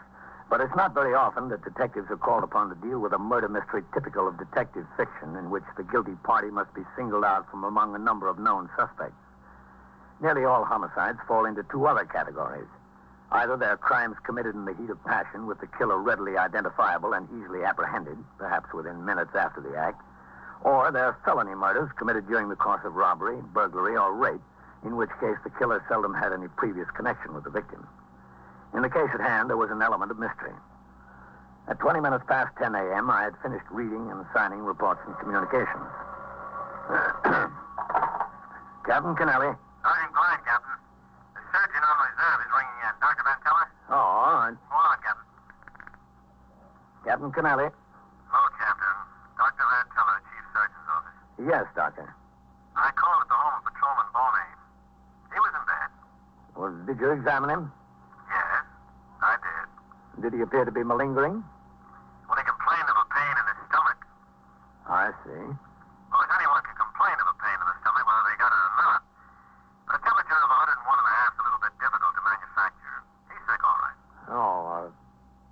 S14: But it's not very often that detectives are called upon to deal with a murder mystery typical of detective fiction in which the guilty party must be singled out from among a number of known suspects. Nearly all homicides fall into two other categories. Either they're crimes committed in the heat of passion with the killer readily identifiable and easily apprehended, perhaps within minutes after the act, or they're felony murders committed during the course of robbery, burglary, or rape, in which case the killer seldom had any previous connection with the victim. In the case at hand, there was an element of mystery. At 20 minutes past 10 a.m., I had finished reading and signing reports and communications. Captain Kennelly.
S5: Sergeant Klein, Captain. The surgeon on reserve is ringing in. Dr. Van Teller?
S14: Oh, all right.
S5: Hold on, Captain.
S14: Captain Kennelly.
S5: Hello, Captain. Dr. Van Teller, Chief Surgeon's office.
S14: Yes, Doctor.
S5: I called at the home of Patrolman Boney. He was in bed.
S14: Well, did you examine him?
S5: Yes, I did.
S14: Did he appear to be malingering?
S5: Well, he complained of a pain in his stomach.
S14: I see.
S5: Of course, anyone can complain of a pain in the stomach, whether they got it or not. But a temperature of 101.5 is a little bit difficult to manufacture. He's sick, all right.
S14: Oh,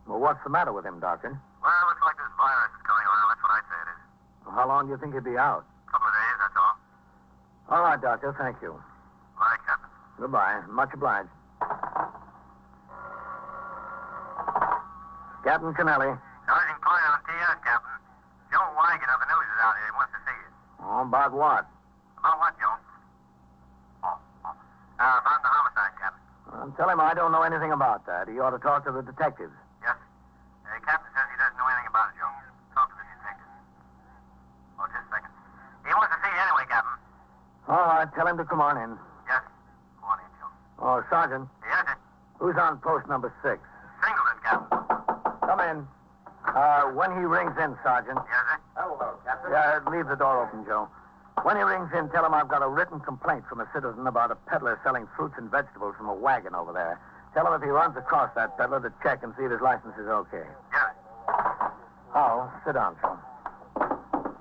S14: well, what's the matter with him, Doctor?
S5: Well, it looks like this virus is going around. That's what I'd say it is.
S14: Well, how long do you think he'll be out?
S5: A couple of days, that's all.
S14: All right, Doctor, thank you.
S5: All right, Captain.
S14: Goodbye. Much obliged. Captain Kennelly.
S5: Sergeant Klein on TS, Captain. Joe Wagon of the news is out here. He wants to see you.
S14: Oh, about what?
S5: About what, Joe? About the homicide, Captain.
S14: Tell him I don't know anything about that. He ought to talk to the detectives.
S5: Yes. Captain says he doesn't know anything about it, Joe. Talk to the detective. Oh, just a second. He wants to see you anyway, Captain.
S14: All right, tell him to come on in.
S5: Yes. Go on in, Joe.
S14: Oh, Sergeant.
S5: Yes, sir.
S14: Who's on post number 6?
S5: Singleton, Captain.
S14: Come in. When he rings in, Sergeant.
S5: Yes, sir.
S19: Hello, Captain.
S14: Yeah, leave the door open, Joe. When he rings in, tell him I've got a written complaint from a citizen about a peddler selling fruits and vegetables from a wagon over there. Tell him if he runs across that peddler to check and see if his license is okay.
S5: Yes.
S14: Oh, sit down, Joe.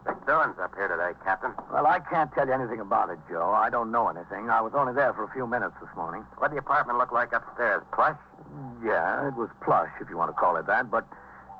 S19: Big doings up here today, Captain.
S14: Well, I can't tell you anything about it, Joe. I don't know anything. I was only there for a few minutes this morning.
S19: What did the apartment look like upstairs? Plush?
S14: Yeah, it was plush, if you want to call it that, but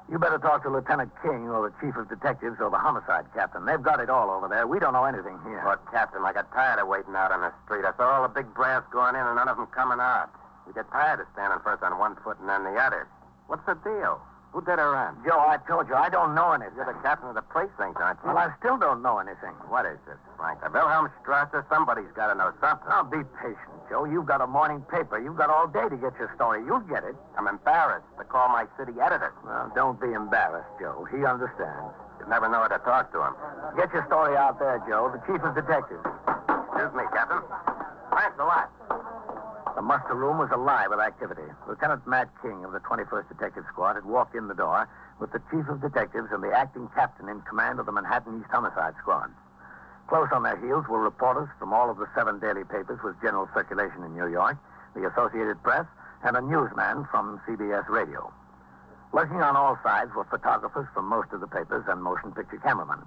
S14: you better talk to Lieutenant King or the Chief of Detectives or the Homicide Captain. They've got it all over there. We don't know anything here.
S19: Well, Captain, I got tired of waiting out on the street. I saw all the big brass going in and none of them coming out. You get tired of standing first on one foot and then the other. What's the deal? Who did her in?
S14: Joe, I told you, I don't know anything.
S19: You're the captain of the precinct, aren't you?
S14: Well, I still don't know anything.
S19: What is this, Frank? The Wilhelmstrasse? Somebody's got to know something.
S14: Now, be patient, Joe. You've got a morning paper. You've got all day to get your story. You'll get it.
S19: I'm embarrassed to call my city editor.
S14: Well, don't be embarrassed, Joe. He understands.
S19: You never know how to talk to him.
S14: Get your story out there, Joe. The Chief of Detectives.
S19: Excuse me, Captain. Thanks a lot.
S14: The muster room was alive with activity. Lieutenant Matt King of the 21st Detective Squad had walked in the door with the Chief of Detectives and the acting captain in command of the Manhattan East Homicide Squad. Close on their heels were reporters from all of the 7 daily papers with general circulation in New York, the Associated Press, and a newsman from CBS Radio. Lurking on all sides were photographers from most of the papers and motion picture cameramen.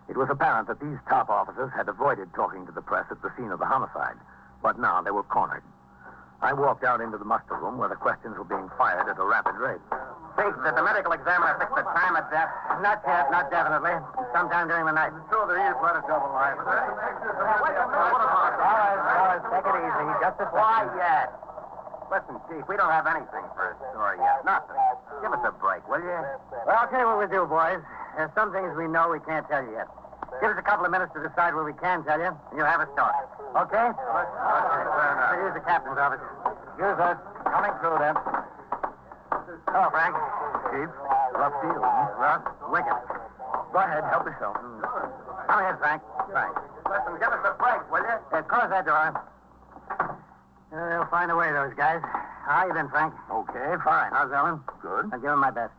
S14: It was apparent that these top officers had avoided talking to the press at the scene of the homicide, but now they were cornered. I walked out into the muster room where the questions were being fired at a rapid rate.
S19: Chief, did the medical examiner fix the time of death?
S14: Not yet, not definitely. Sometime during the night.
S19: So there is quite a double life.
S14: All right, take it easy. Just a second.
S19: Quiet. Listen, Chief, we don't have anything for a story yet. Nothing. Give us a break, will you?
S14: Well, I'll tell you what we do, boys. There's some things we know we can't tell you yet. Give us a couple of minutes to decide what we can tell you, and you'll have a story. Okay?
S19: Okay, fair enough.
S14: Here's the captain's office. Here's us. Coming through, then. Hello, Frank. Chief. Rough deal, huh? Rough? Wicked. Go ahead. Help yourself. Come ahead, Frank. Thanks.
S19: Listen, give us a break, will you?
S14: Close that door. They'll find a way, those guys. How you been, Frank?
S8: Okay, fine.
S14: How's Ellen?
S8: Good.
S14: I'll give him my best.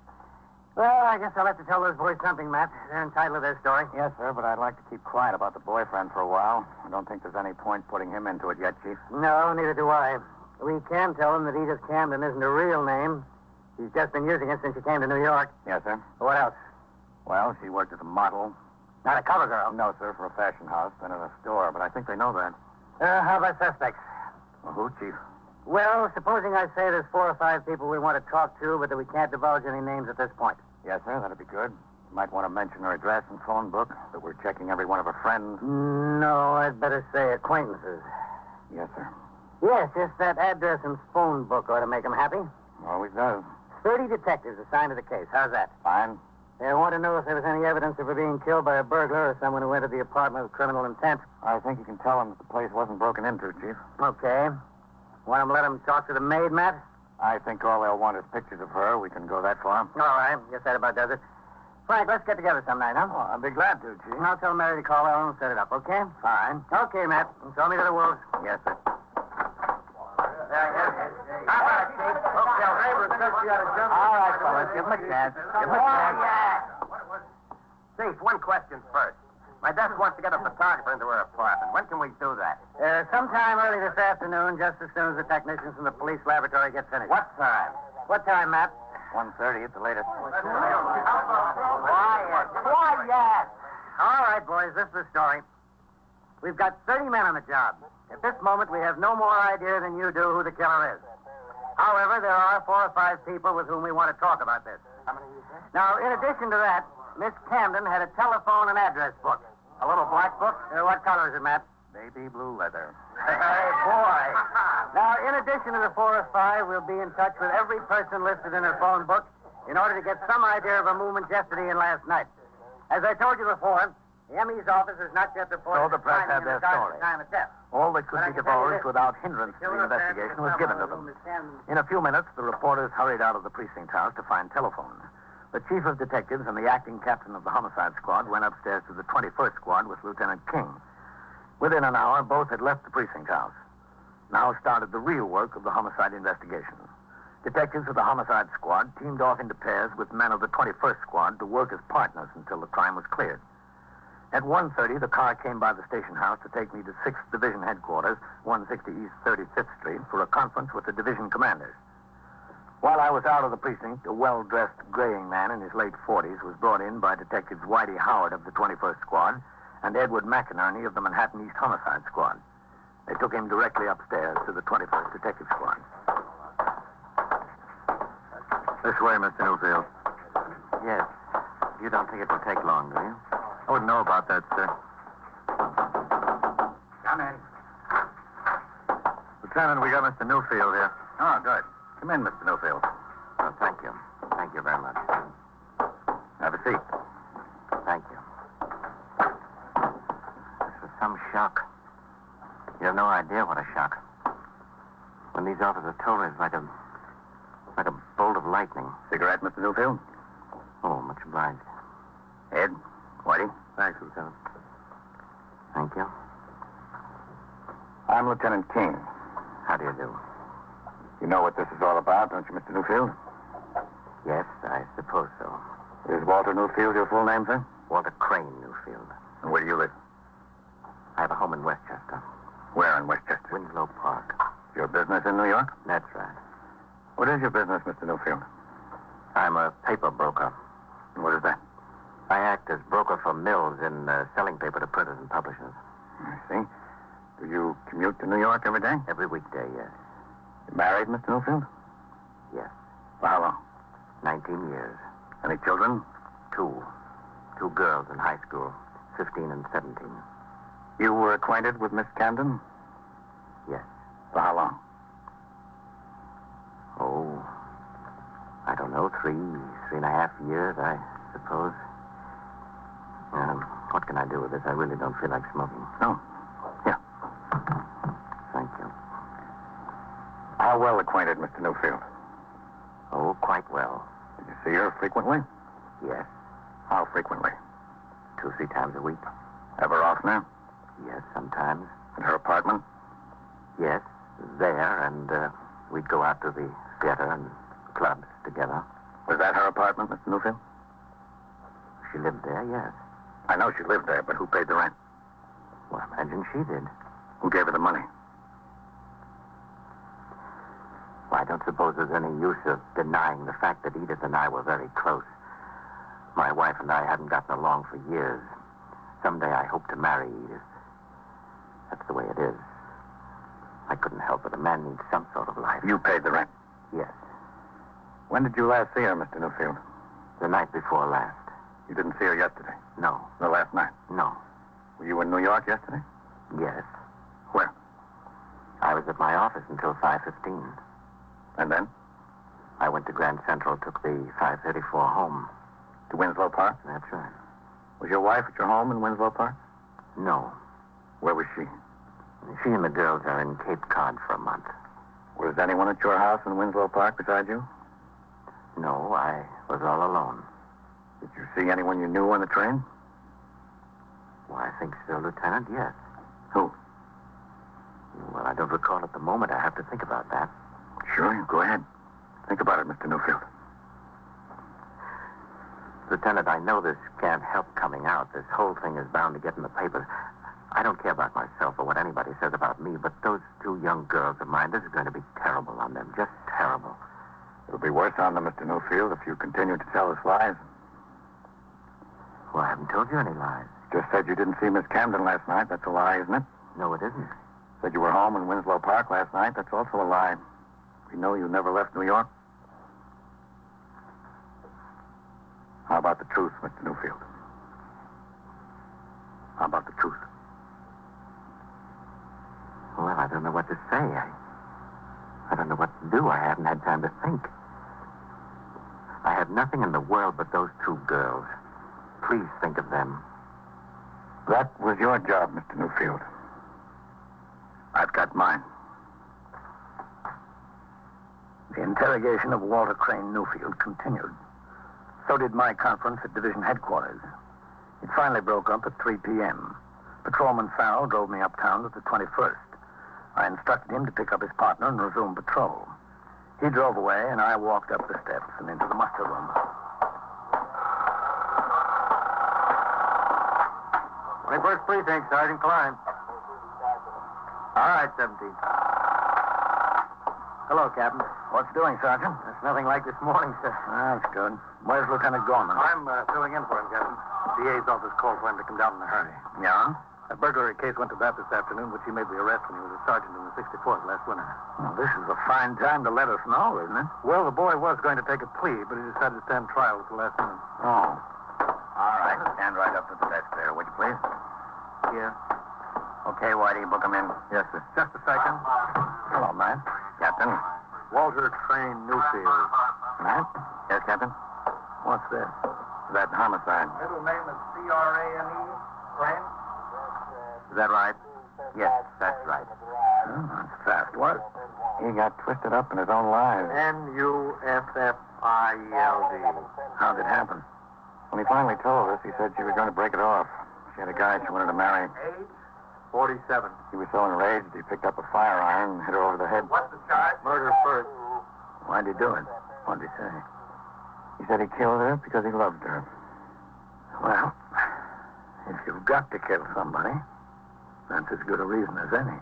S14: Well, I guess I'll have to tell those boys something, Matt. They're entitled to their story.
S17: Yes, sir, but I'd like to keep quiet about the boyfriend for a while. I don't think there's any point putting him into it yet, Chief.
S14: No, neither do I. We can tell them that Edith Camden isn't a real name. She's just been using it since she came to New York.
S17: Yes, sir.
S14: What else?
S17: Well, she worked as a model.
S14: Not a cover girl.
S17: No, sir, for a fashion house, then at a store, but I think they know that.
S14: How about suspects?
S17: Well, who, Chief?
S14: Well, supposing I say there's 4 or 5 people we want to talk to, but that we can't divulge any names at this point.
S17: Yes, sir, that'd be good. You might want to mention her address and phone book, that we're checking every one of her friends.
S14: No, I'd better say acquaintances.
S9: Yes, sir.
S19: Yes, just that address and phone book ought to make him happy.
S9: Always does.
S19: 30 detectives assigned to the case. How's that?
S9: Fine.
S19: They want to know if there was any evidence of her being killed by a burglar or someone who entered the apartment with criminal intent.
S9: I think you can tell them that the place wasn't broken into, Chief.
S19: Okay. Want to let them talk to the maid, Matt?
S9: I think all they'll want is pictures of her. We can go that far.
S19: All right. Guess that about does it. Frank, let's get together some night, huh?
S9: Oh, I'd be glad to, Chief.
S19: I'll tell Mary to call Ellen and set it up, okay?
S9: Fine.
S19: Okay, Matt. Show me to the wolves.
S9: Yes, sir.
S19: All right, fellas. Give him a chance. Give him a chance.
S20: Chief, one question first. My desk wants to get a photographer into her apartment. When can we do that?
S19: Sometime early this afternoon, just as soon as the technicians from the police laboratory get finished.
S20: What time?
S19: What time, Matt?
S9: 1:30 at the latest.
S19: Quiet! All right, boys, this is the story. We've got 30 men on the job. At this moment, we have no more idea than you do who the killer is. However, there are 4 or 5 people with whom we want to talk about this.
S20: How many you say?
S19: Now, in addition to that, Miss Camden had a telephone and address book.
S20: A little black book?
S19: What color is it, Matt?
S9: Baby blue leather.
S19: Hey, boy. Now, in addition to the 4 or 5, we'll be in touch with every person listed in her phone book in order to get some idea of her movements yesterday and last night. As I told you before, the ME's office has not yet reported...
S9: So the press had their story.
S19: The time of death.
S9: All that could be divulged without hindrance to the investigation was given to them. In a few minutes, the reporters hurried out of the precinct house to find telephone. The chief of detectives and the acting captain of the homicide squad went upstairs to the 21st squad with Lieutenant King. Within an hour, both had left the precinct house. Now started the real work of the homicide investigation. Detectives of the homicide squad teamed off into pairs with men of the 21st squad to work as partners until the crime was cleared. At 1:30, the car came by the station house to take me to 6th Division headquarters, 160 East 35th Street, for a conference with the division commanders. While I was out of the precinct, a well-dressed, graying man in his late 40s was brought in by Detectives Whitey Howard of the 21st Squad and Edward McInerney of the Manhattan East Homicide Squad. They took him directly upstairs to the 21st Detective Squad. This way, Mr. Newfield.
S20: Yes. You don't think it will take long, do you?
S9: I wouldn't know about that, sir.
S20: Come in.
S9: Lieutenant, we got Mr. Newfield here.
S20: Oh, good.
S9: Come in, Mr. Newfield.
S20: Oh, thank you. Thank you very much.
S9: Have a seat.
S20: Thank you. This was some shock. You have no idea what a shock. When these officers told me, it's like a bolt of lightning.
S9: Cigarette, Mr. Newfield?
S20: Oh, much obliged.
S9: Ed? Whitey?
S20: Thanks, Lieutenant. Thank you.
S9: I'm Lieutenant King.
S20: How do you do?
S9: You know what this is all about, don't you, Mr. Newfield?
S20: Yes, I suppose so.
S9: Is Walter Newfield your full name, sir?
S20: Walter Crane Newfield.
S9: And where do you live?
S20: I have a home in Westchester.
S9: Where in Westchester?
S20: Winslow Park.
S9: Your business in New York?
S20: That's right.
S9: What is your business, Mr. Newfield?
S20: I'm a paper broker.
S9: And what is that?
S20: I act as broker for mills in selling paper to printers and publishers.
S9: I see. Do you commute to New York every day?
S20: Every weekday, yes.
S9: You married, Mr. Newfield?
S20: Yes.
S9: For how long?
S20: 19 years.
S9: Any children?
S20: 2. 2 girls in high school, 15 and 17.
S9: You were acquainted with Miss Camden?
S20: Yes.
S9: For how long?
S20: Oh, I don't know, 3.5 years, I suppose. What can I do with this? I really don't feel like smoking.
S9: Oh. Here.
S20: Thank you.
S9: How well acquainted, Mr. Newfield?
S20: Oh, quite well.
S9: Did you see her frequently?
S20: Yes.
S9: How frequently?
S20: 2-3 times a week.
S9: Ever oftener?
S20: Yes, sometimes.
S9: In her apartment?
S20: Yes, there, and we'd go out to the theater and clubs together.
S9: Was that her apartment, Mr. Newfield?
S20: She lived there, yes.
S9: I know she lived there, but who paid the rent?
S20: Well, I imagine she did.
S9: Who gave her the money?
S20: Well, I don't suppose there's any use of denying the fact that Edith and I were very close. My wife and I hadn't gotten along for years. Someday I hope to marry Edith. That's the way it is. I couldn't help it. A man needs some sort of life.
S9: You paid the rent?
S20: Yes.
S9: When did you last see her, Mr. Newfield?
S20: The night before last.
S9: You didn't see her yesterday?
S20: No.
S9: The last night?
S20: No.
S9: Were you in New York yesterday?
S20: Yes.
S9: Where?
S20: was at my office until 5:15.
S14: And then?
S20: I went to Grand Central, took the 534 home.
S14: To Winslow Park?
S20: That's right.
S14: Was your wife at your home in Winslow Park?
S20: No.
S14: Where was she?
S20: She and the girls are in Cape Cod for a month.
S14: Was anyone at your house in Winslow Park besides you?
S20: No, I was all alone.
S14: Did you see anyone you knew on the train?
S20: Well, I think so, Lieutenant, yes.
S14: Who?
S20: Well, I don't recall at the moment. I have to think about that.
S14: Sure, go ahead. Think about it, Mr. Newfield.
S20: Lieutenant, I know this can't help coming out. This whole thing is bound to get in the papers. I don't care about myself or what anybody says about me, but those two young girls of mine, this is going to be terrible on them. Just terrible.
S14: It'll be worse on them, Mr. Newfield, if you continue to tell us lies.
S20: Well, I haven't told you any lies.
S14: Just said you didn't see Miss Camden last night. That's a lie, isn't it?
S20: No, it isn't.
S14: Said you were home in Winslow Park last night. That's also a lie. We know you never left New York. How about the truth, Mr. Newfield? How about the truth?
S20: Well, I don't know what to say. I don't know what to do. I haven't had time to think. I have nothing in the world but those two girls. Please think of them.
S14: That was your job, Mr. Newfield. I've got mine. The interrogation of Walter Crane Newfield continued. So did my conference at division headquarters. It finally broke up at 3 p.m. Patrolman Farrell drove me uptown to the 21st. I instructed him to pick up his partner and resume patrol. He drove away, and I walked up the steps and into the muster room.
S19: 21st Precinct, Sergeant Klein. All right, 17. Hello, Captain.
S14: What's doing, Sergeant?
S19: That's nothing like this morning, sir.
S14: That's good. Where's Lieutenant Gorman?
S16: I'm filling in for him, Captain. DA's office called for him to come down in a hurry.
S14: Yeah?
S16: That burglary case went to bat this afternoon, which he made the arrest when he was a sergeant in the 64th last winter.
S14: Well, this is a fine time to let us know, isn't it?
S16: Well, the boy was going to take a plea, but he decided to stand trial at the last minute.
S14: Oh. All right. Stand right up to the desk there, would you please?
S19: Here.
S14: Okay, Whitey, book him in.
S16: Yes, sir. Just a second.
S14: Hello, Matt. Captain.
S16: Walter Crane Newfield.
S14: Matt? Yes, Captain. What's this? That homicide.
S19: Middle name is C-R-A-N-E. Crane?
S20: Is that right? Yes, that's right.
S14: Oh, that's fast work. He got twisted up in his own lives.
S19: N-U-F-F-I-E-L-D.
S14: How'd it happen? When he finally told us, he said she was going to break it off. She had a guy she wanted to marry.
S19: Age? 47.
S14: He was so enraged, he picked up a fire iron and hit her over the head.
S19: What's the charge? Murder first.
S14: Why'd he do it? What'd he say? He said he killed her because he loved her. Well, if you've got to kill somebody, that's as good a reason as any.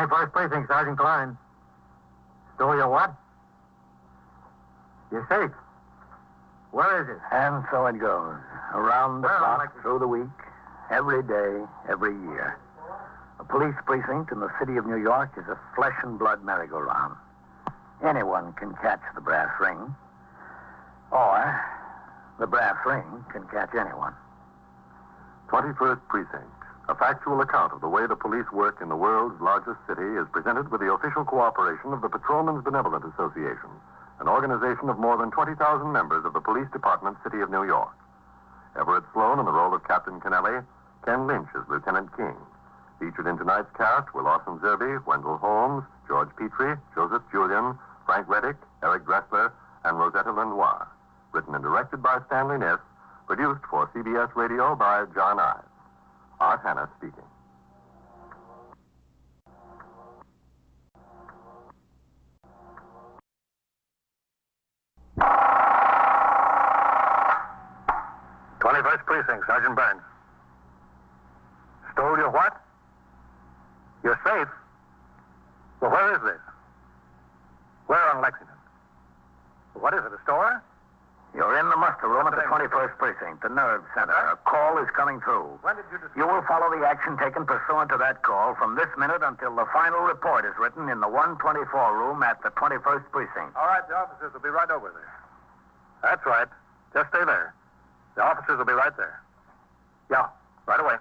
S19: First Precinct, Sergeant Klein. Stole your what? Your safe. Where is it?
S14: And so it goes. Around the clock, through the week, every day, every year. A police precinct in the city of New York is a flesh and blood merry-go-round. Anyone can catch the brass ring. Or the brass ring can catch anyone.
S10: 21st Precinct, a factual account of the way the police work in the world's largest city, is presented with the official cooperation of the Patrolmen's Benevolent Association, an organization of more than 20,000 members of the Police Department, City of New York. Everett Sloan in the role of Captain Kennelly, Ken Lynch as Lieutenant King. Featured in tonight's cast were Lawson Zerby, Wendell Holmes, George Petrie, Joseph Julian, Frank Reddick, Eric Dressler, and Rosetta Lenoir. Written and directed by Stanley Niss, produced for CBS Radio by John Ives. Art Hanna speaking.
S16: Precinct, Sergeant Burns. Stole your what? Your safe? Well, where is this? Where on Lexington? What is it, a store?
S14: You're in the muster room at the 21st Precinct, the nerve center. A call is coming through.
S16: When did you discover?
S14: You will follow the action taken pursuant to that call from this minute until the final report is written in the 124 room at the 21st Precinct.
S16: All right, the officers will be right over there. That's right. Just stay there. The officers will be right there.
S11: Yeah, right away.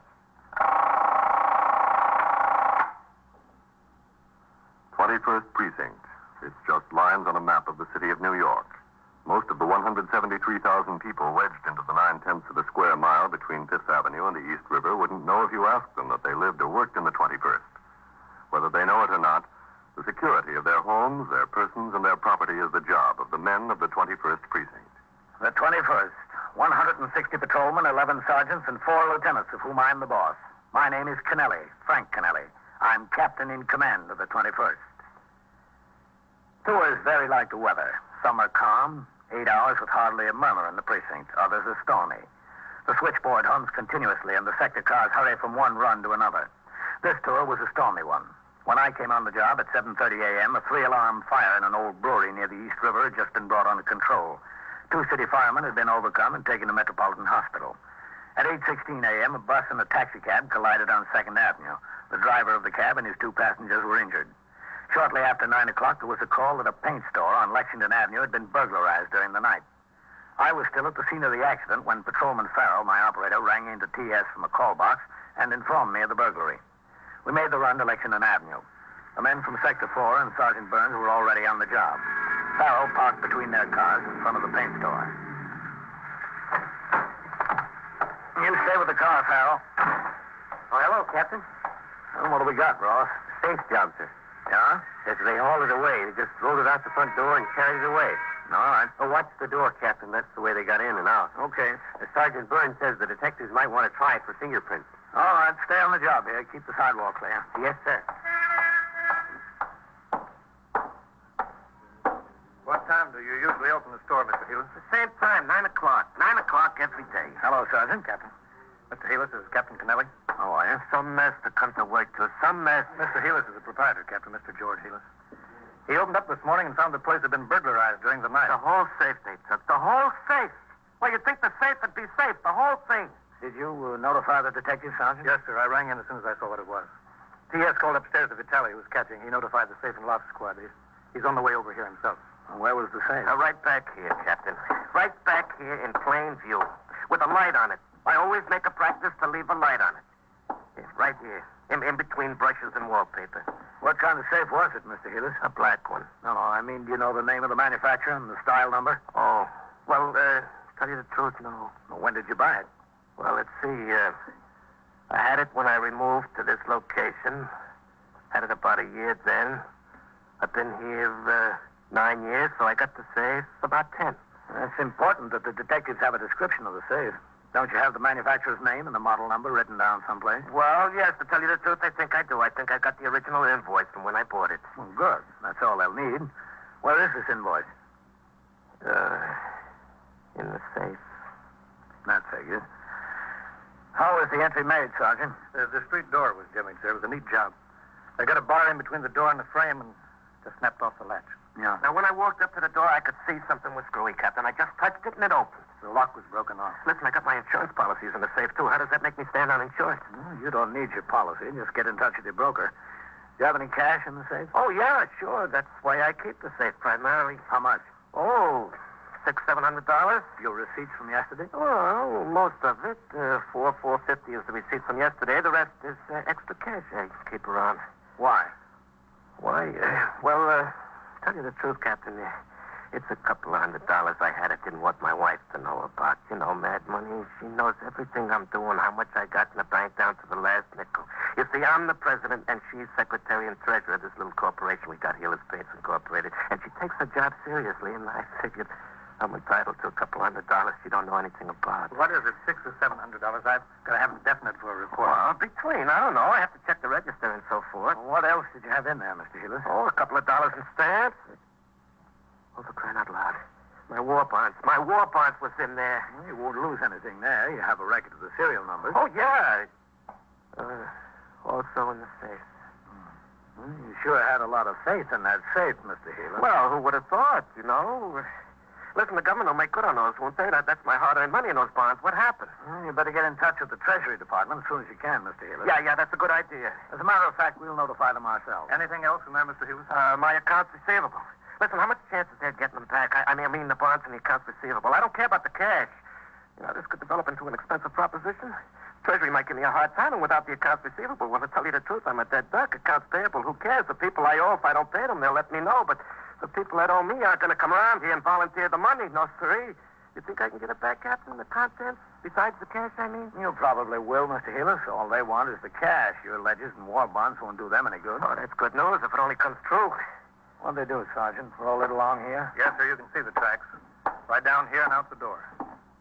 S10: 21st Precinct. It's just lines on a map of the city of New York. Most of the 173,000 people wedged into the 9/10 of a square mile between Fifth Avenue and the East River wouldn't know if you asked them that they lived or worked in the 21st. Whether they know it or not, the security of their homes, their persons, and their property is the job of the men of the 21st Precinct.
S14: The 21st. 160 patrolmen, 11 sergeants, and 4 lieutenants, of whom I'm the boss. My name is Kennelly, Frank Kennelly. I'm captain in command of the 21st. Tours vary like the weather. Some are calm, 8 hours with hardly a murmur in the precinct. Others are stormy. The switchboard hums continuously, and the sector cars hurry from one run to another. This tour was a stormy one. When I came on the job at 7:30 a.m., a 3-alarm fire in an old brewery near the East River had just been brought under control. 2 city firemen had been overcome and taken to Metropolitan Hospital. At 8:16 a.m., a bus and a taxicab collided on 2nd Avenue. The driver of the cab and his 2 passengers were injured. Shortly after 9 o'clock, there was a call that a paint store on Lexington Avenue had been burglarized during the night. I was still at the scene of the accident when Patrolman Farrell, my operator, rang into TS from a call box and informed me of the burglary. We made the run to Lexington Avenue. The men from Sector 4 and Sergeant Burns were already on the job. Farrell parked between their cars in front of the paint store. You stay with the car, Farrell.
S19: Oh, hello, Captain.
S14: Well, what do we got, Ross?
S19: Safe job, sir.
S14: Yeah?
S19: Says they hauled it away. They just rolled it out the front door and carried it away.
S14: All right.
S19: Oh, watch the door, Captain. That's the way they got in and out.
S14: Okay.
S19: Sergeant Burns says the detectives might want to try it for fingerprints.
S14: All right. Stay on the job here. Keep the sidewalk clear.
S19: Yes, sir.
S16: What time do you usually open the store, Mr. Heelis?
S19: The same time, 9 o'clock. 9 o'clock every day.
S14: Hello, Sergeant.
S16: Captain. Mr. Heelis, this is Captain Kennelly.
S14: How are you?
S19: Some mess to come to work to. Some mess.
S16: Mr. Heelis is the proprietor, Captain, Mr. George Heelis. He opened up this morning and found the place had been burglarized during the night.
S19: The whole safe they took. The whole safe. Well, you'd think the safe would be safe. The whole thing.
S14: Did you notify the detective, Sergeant?
S16: Yes, sir. I rang in as soon as I saw what it was. T.S. called upstairs to Vitaly, who was catching. He notified the safe and loft squad. He's on the way over here himself.
S14: Where was the safe?
S19: Right back here, Captain. Right back here in plain view. With a light on it. I always make a practice to leave a light on it. Yeah, right here. In between brushes and wallpaper.
S14: What kind of safe was it, Mr. Heelis?
S19: A black one.
S14: No, I mean, do you know the name of the manufacturer and the style number?
S19: Oh. Well, tell you the truth, no.
S14: Well, when did you buy it?
S19: Well, let's see. I had it when I removed to this location. Had it about a year then. I've been here 9 years, so I got the safe about 10.
S14: It's important that the detectives have a description of the safe. Don't you have the manufacturer's name and the model number written down someplace?
S19: Well, yes, to tell you the truth, I think I do. I think I got the original invoice from when I bought it.
S14: Well, good. That's all they'll need. Where is this invoice?
S19: In the safe.
S14: That figures. How was the entry made, Sergeant?
S16: The street door was jimmied, sir. It was a neat job. They got a bar in between the door and the frame and just snapped off the latch.
S14: Yeah.
S19: Now, when I walked up to the door, I could see something was screwy, Captain. I just touched it and it opened.
S16: The lock was broken off.
S19: Listen, I got my insurance policies in the safe, too. How does that make me stand uninsured?
S14: Well, you don't need your policy. Just get in touch with your broker. Do you have any cash in the safe?
S19: Oh, yeah, sure. That's why I keep the safe primarily.
S14: How much?
S19: Oh, $600-700.
S14: Your receipts from yesterday?
S19: Well, most of it. $450 is the receipt from yesterday. The rest is extra cash I keep around.
S14: Why?
S19: Why? Tell you the truth, Captain. It's a couple of $100 I had. I didn't want my wife to know about. You know, mad money. She knows everything I'm doing, how much I got in the bank down to the last nickel. You see, I'm the president, and she's secretary and treasurer of this little corporation we got here, Paints Incorporated. And she takes her job seriously, and I figured I'm entitled to a couple $100 she don't know anything about.
S16: What is it, $600 or $700? I've got to have it definite for a report.
S19: Well, between, I don't know. I have to check the register and so forth.
S14: Well, what else did you have in there, Mr. Heelis?
S19: Oh, a couple of dollars in stamps. Oh, for crying out loud. My war bonds. My war bonds was in there.
S14: Well, you won't lose anything there. You have a record of the serial numbers.
S19: Oh, yeah. Also in the safe.
S14: Well, you sure had a lot of faith in that safe, Mr. Heelis.
S19: Well, who would have thought, you know? Listen, the government will make good on those, won't they? That's my hard-earned money in those bonds. What happened?
S14: Well, you better get in touch with the Treasury Department as soon as you can, Mr. Heelis.
S19: Yeah, that's a good idea.
S14: As a matter of fact, we'll notify them ourselves.
S16: Anything else in there, Mr. Heelis?
S19: My accounts receivable. Listen, how much chance is there of getting them back? I mean the bonds and the accounts receivable. I don't care about the cash. You know, this could develop into an expensive proposition.
S21: Treasury might give me a hard time, and without the accounts receivable, well, to tell you the truth, I'm a dead duck. Accounts payable, who cares? The people I owe, if I don't pay them, they'll let me know. But the people that owe me aren't going to come around here and volunteer the money. No, siree. You think I can get it back, Captain? The contents? Besides the cash, I mean?
S14: You probably will, Mr. Heelis. All they want is the cash. Your ledgers and war bonds won't do them any good.
S21: Oh, that's good news if it only comes true.
S14: What'd they do, Sergeant? Roll it along here?
S16: Yes, sir. You can see the tracks. Right down here and out the door.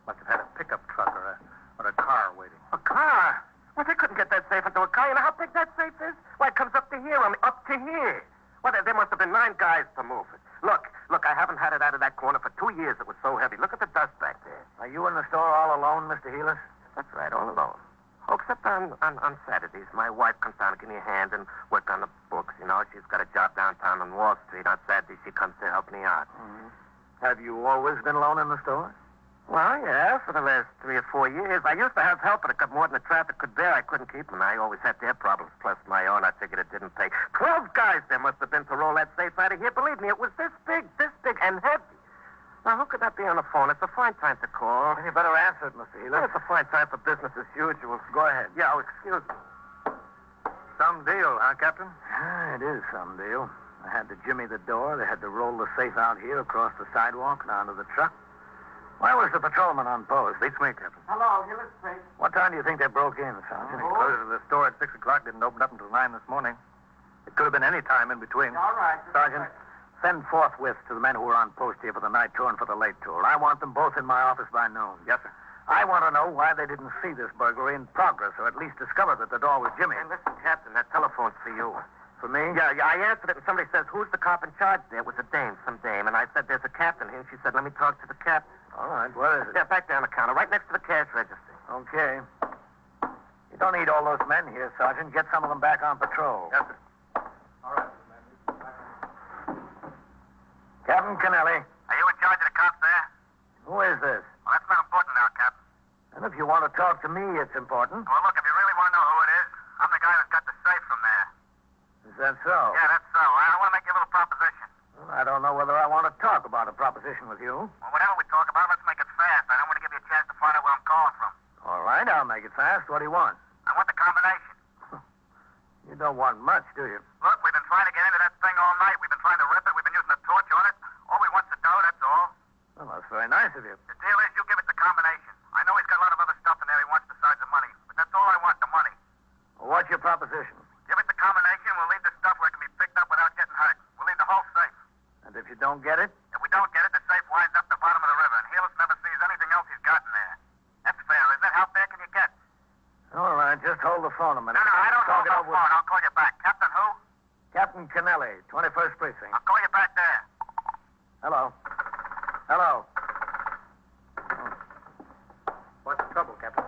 S16: Must have had a pickup truck or a car waiting.
S21: A car? Well, they couldn't get that safe into a car. You know how big that safe is? Why, it comes up to here, up to here. Well, there must have been 9 guys to move it. Look, I haven't had it out of that corner for 2 years. It was so heavy. Look at the dust back there.
S14: Are you in the store all alone, Mr. Heelis?
S21: That's right, all alone. Oh, except on Saturdays. My wife comes down to give me a hand and work on the books. You know, she's got a job downtown on Wall Street. On Saturdays, she comes to help me out.
S14: Mm-hmm. Have you always been alone in the store?
S21: Well, yeah, for the last 3 or 4 years. I used to have help, but it got more than the traffic could bear. I couldn't keep them. I always had their problems, plus my own. I figured it didn't pay. 12 guys there must have been to roll that safe out of here. Believe me, it was this big, and heavy. Now, who could that be on the phone? It's a fine time to call.
S14: Well, you better answer it, Mr. Heelis.
S21: It's a fine time for business as usual.
S14: Go ahead.
S21: Yeah, excuse me.
S16: Some deal, huh, Captain?
S14: It is some deal. I had to jimmy the door. They had to roll the safe out here across the sidewalk and onto the truck. Why was the patrolman on post?
S16: Beats me, Captain.
S21: Hello, Heelis Street.
S14: What time do you think they broke in, Sergeant?
S16: They closed the store at 6 o'clock. Didn't open up until 9 this morning. It could have been any time in between.
S21: All right.
S14: Sergeant, send forthwith to the men who are on post here for the night tour and for the late tour. I want them both in my office by noon.
S16: Yes, sir.
S14: I want to know why they didn't see this burglary in progress, or at least discover that the door was jimmy.
S21: Hey, listen, Captain, that telephone's for you.
S14: For me?
S21: Yeah, I answered it, and somebody says, who's the cop in charge there? It was some dame. And I said, there's a captain here. And she said, let me talk to the captain.
S14: All right, where is it?
S21: Yeah, back there on the counter, right next to the cash register.
S14: Okay. You don't need all those men here, Sergeant. Get some of them back on patrol.
S16: Yes, sir. All right, man.
S14: Captain Kennelly.
S5: Are you in charge of the cops there?
S14: Who is this?
S5: Well, that's not important now, Captain.
S14: And if you want to talk to me, it's important.
S5: Well, look, if you really want to know who it is, I'm the guy that got the safe from there.
S14: Is that so?
S5: Yeah, that's so. I want to make you a little proposition.
S14: Well, I don't know whether I want to talk about a proposition with you.
S5: Well, whatever we talk about, let's make it fast. I don't want to give you a chance to find out where I'm calling from.
S14: All right, I'll make it fast. What do you want?
S5: I want the combination.
S14: You don't want much, do you?
S5: Look, we've been trying to get into that thing all night. We've been trying to rip it. We've been using a torch on it. All we want's the dough, that's all.
S14: Well, that's very nice of you.
S5: The deal is you give it the combination. I know he's got a lot of other stuff in there he wants besides the money, but that's all I want, the money.
S14: Well, what's your proposition?
S5: Give it the combination, we'll leave the stuff where it can be picked up without getting hurt. We'll leave the whole safe.
S14: And if you don't get it?
S5: If we don't get it, the safe winds up the bottom of the river, and Heelis never sees anything else he's got in there. That's fair, isn't it? How fair can you get?
S14: All right, just hold the phone a minute.
S5: No, I don't hold the phone. I'll call you back. Captain who?
S14: Captain Kennelly, 21st Precinct.
S5: I'll call you back there.
S14: Hello. Hello.
S16: What's the trouble, Captain?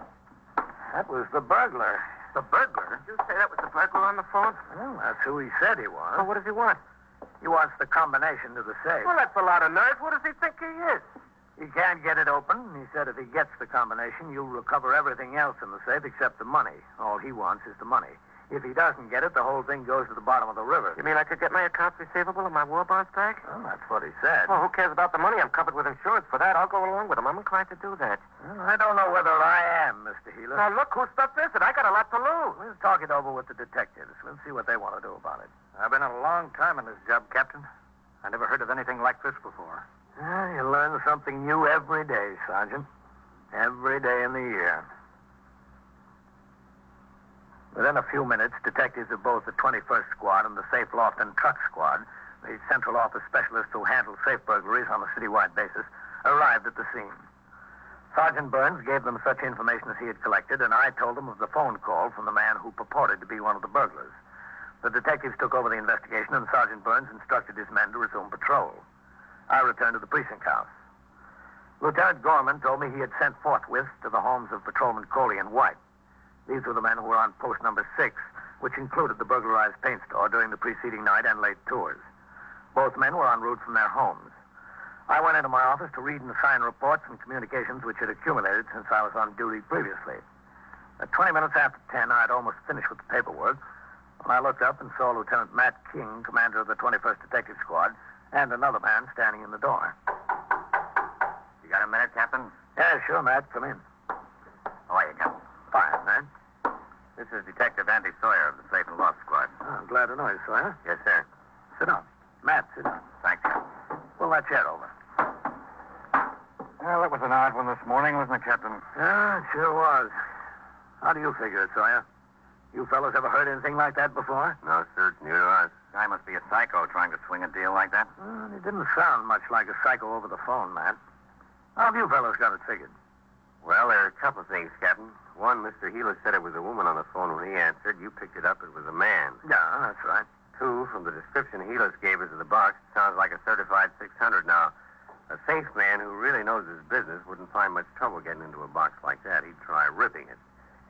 S14: That was the burglar.
S21: The burglar? Did you say that was the burglar on the phone?
S14: Well, that's who he said he was.
S21: Well, what does he want?
S14: He wants the combination to the safe.
S21: Well, that's a lot of nerve. What does he think he is?
S14: He can't get it open. He said if he gets the combination, you'll recover everything else in the safe except the money. All he wants is the money. If he doesn't get it, the whole thing goes to the bottom of the river.
S21: You mean I could get my accounts receivable and my war bonds back?
S14: Well, that's what he said.
S21: Well, who cares about the money? I'm covered with insurance for that. I'll go along with him. I'm inclined to do that.
S14: Well, I don't know whether I am, Mr. Heelis.
S21: Now, look, whose stuff is it? I got a lot to lose.
S14: We'll talk it over with the detectives. We'll see what they want to do about it.
S16: I've been a long time in this job, Captain. I never heard of anything like this before.
S14: You learn something new every day, Sergeant. Every day in the year. Within a few minutes, detectives of both the 21st Squad and the Safe Loft and Truck Squad, the central office specialists who handle safe burglaries on a citywide basis, arrived at the scene. Sergeant Burns gave them such information as he had collected, and I told them of the phone call from the man who purported to be one of the burglars. The detectives took over the investigation, and Sergeant Burns instructed his men to resume patrol. I returned to the precinct house. Lieutenant Gorman told me he had sent forthwith to the homes of Patrolman Coley and White. These were the men who were on post number 6, which included the burglarized paint store during the preceding night and late tours. Both men were en route from their homes. I went into my office to read and sign reports and communications which had accumulated since I was on duty previously. At 20 minutes after 10, I had almost finished with the paperwork when I looked up and saw Lieutenant Matt King, commander of the 21st Detective Squad, and another man standing in the door.
S19: You got a minute, Captain?
S14: Yeah, sure, Matt. Come in.
S19: How are you, Captain?
S14: Fine, man.
S21: This is Detective Andy Sawyer of the Safe and Loft Squad.
S8: I'm glad to know you, Sawyer.
S21: Yes, sir.
S8: Sit down. Matt, sit down.
S21: Thank you.
S8: Pull that chair over.
S11: Well, that was an odd one this morning, wasn't it, Captain?
S8: Yeah, it sure was. How do you figure it, Sawyer? You fellows ever heard anything like that before?
S21: No, sir. Neither to us. Guy must be a psycho trying to swing a deal like that.
S8: Well, it didn't sound much like a psycho over the phone, Matt. How have you fellows got it figured?
S21: Well, there are a couple of things, Captain. One, Mr. Healer said it was a woman on the phone when he answered. You picked it up. It was a man.
S8: Yeah, that's right.
S21: Two, from the description Healers gave us of the box, it sounds like a certified 600. Now, a safe man who really knows his business wouldn't find much trouble getting into a box like that. He'd try ripping it.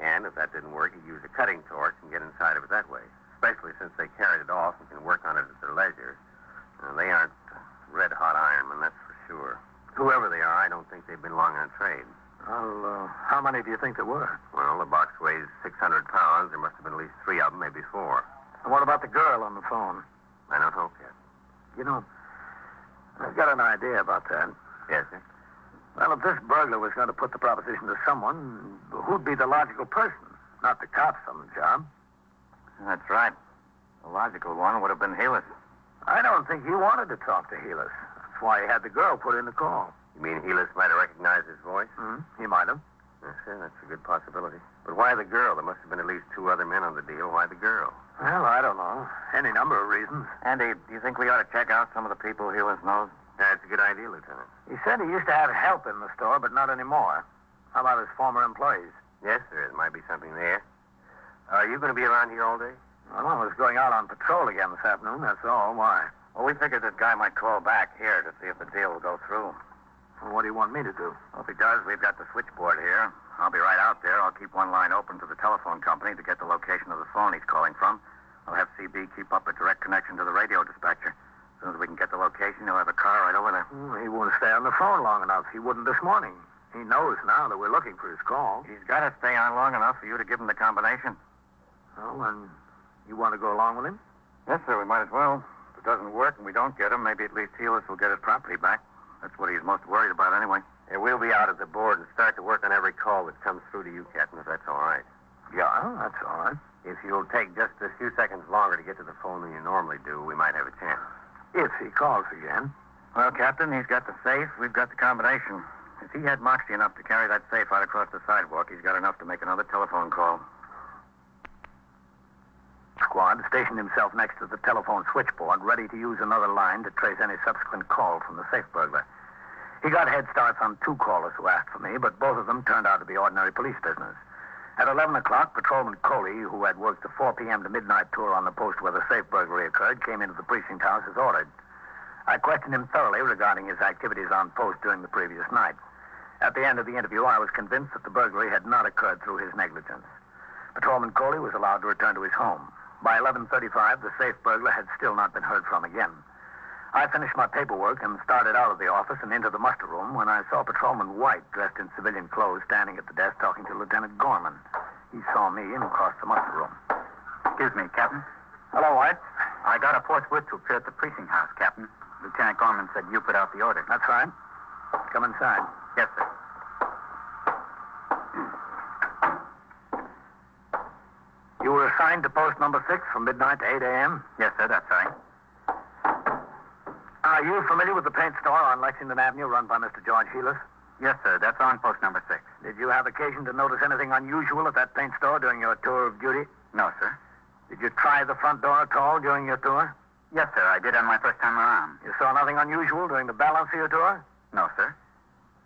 S21: And if that didn't work, he'd use a cutting torch and get inside of it that way, especially since they carried it off and can work on it at their leisure. They aren't red-hot ironmen, that's for sure. Whoever they are, I don't think they've been long on trade.
S8: Well, how many do you think there were?
S21: Well, the box weighs 600 pounds. There must have been at least 3 of them, maybe 4.
S8: And what about the girl on the phone?
S21: I don't know, Captain.
S8: You know, I've got an idea about that.
S21: Yes, sir?
S8: Well, if this burglar was going to put the proposition to someone, who'd be the logical person? Not the cops on the job.
S21: That's right. The logical one would have been Healers.
S8: I don't think he wanted to talk to Healers. That's why he had the girl put in the call.
S21: You mean Healers might have recognized his voice?
S8: He might have.
S21: Yes, sir, that's a good possibility. But why the girl? There must have been at least 2 other men on the deal. Why the girl?
S8: Well, I don't know. Any number of reasons.
S21: Andy, do you think we ought to check out some of the people Healers knows? That's a good idea, Lieutenant.
S8: He said he used to have help in the store, but not anymore. How about his former employees?
S21: Yes, sir, there might be something there. Are you going to be around here all day?
S8: Well, I was going out on patrol again this afternoon, that's all. Why?
S21: Well, we figured that guy might call back here to see if the deal will go through.
S8: Well, what do you want me to do?
S21: Well, if he does, we've got the switchboard here. I'll be right out there. I'll keep one line open to the telephone company to get the location of the phone he's calling from. I'll have CB keep up a direct connection to the radio dispatcher. As soon as we can get the location, he'll have a car right over there.
S8: He won't stay on the phone long enough. He wouldn't this morning. He knows now that we're looking for his call.
S21: He's got to stay on long enough for you to give him the combination.
S8: Oh, and you want to go along with him?
S21: Yes, sir, we might as well. If it doesn't work and we don't get him, maybe at least Healers will get his property back. That's what he's most worried about anyway. Yeah, we'll be out at the board and start to work on every call that comes through to you, Captain, if that's all right.
S8: Yeah, that's all right.
S21: If you'll take just a few seconds longer to get to the phone than you normally do, we might have a chance.
S8: If he calls again.
S21: Well, Captain, he's got the safe. We've got the combination. If he had moxie enough to carry that safe out across the sidewalk, he's got enough to make another telephone call.
S8: Squad stationed himself next to the telephone switchboard, ready to use another line to trace any subsequent call from the safe burglar. He got head starts on 2 callers who asked for me, but both of them turned out to be ordinary police business. At 11 o'clock, Patrolman Coley, who had worked the 4 p.m. to midnight tour on the post where the safe burglary occurred, came into the precinct house as ordered. I questioned him thoroughly regarding his activities on post during the previous night. At the end of the interview, I was convinced that the burglary had not occurred through his negligence. Patrolman Coley was allowed to return to his home. By 11:35, the safe burglar had still not been heard from again. I finished my paperwork and started out of the office and into the muster room when I saw Patrolman White, dressed in civilian clothes, standing at the desk talking to Lieutenant Gorman. He saw me and crossed the muster room.
S21: Excuse me, Captain.
S8: Hello, White.
S21: I got a forthwith to appear at the precinct house, Captain. Lieutenant Gorman said you put out the order.
S8: That's right. Come inside.
S21: Yes, sir.
S8: You were assigned to post number 6 from midnight to 8 a.m.?
S21: Yes, sir, that's right.
S8: Are you familiar with the paint store on Lexington Avenue run by Mr. George Healers?
S21: Yes, sir, that's on post number 6.
S8: Did you have occasion to notice anything unusual at that paint store during your tour of duty?
S21: No, sir.
S8: Did you try the front door at all during your tour?
S21: Yes, sir, I did on my first time around.
S8: You saw nothing unusual during the balance of your tour?
S21: No, sir.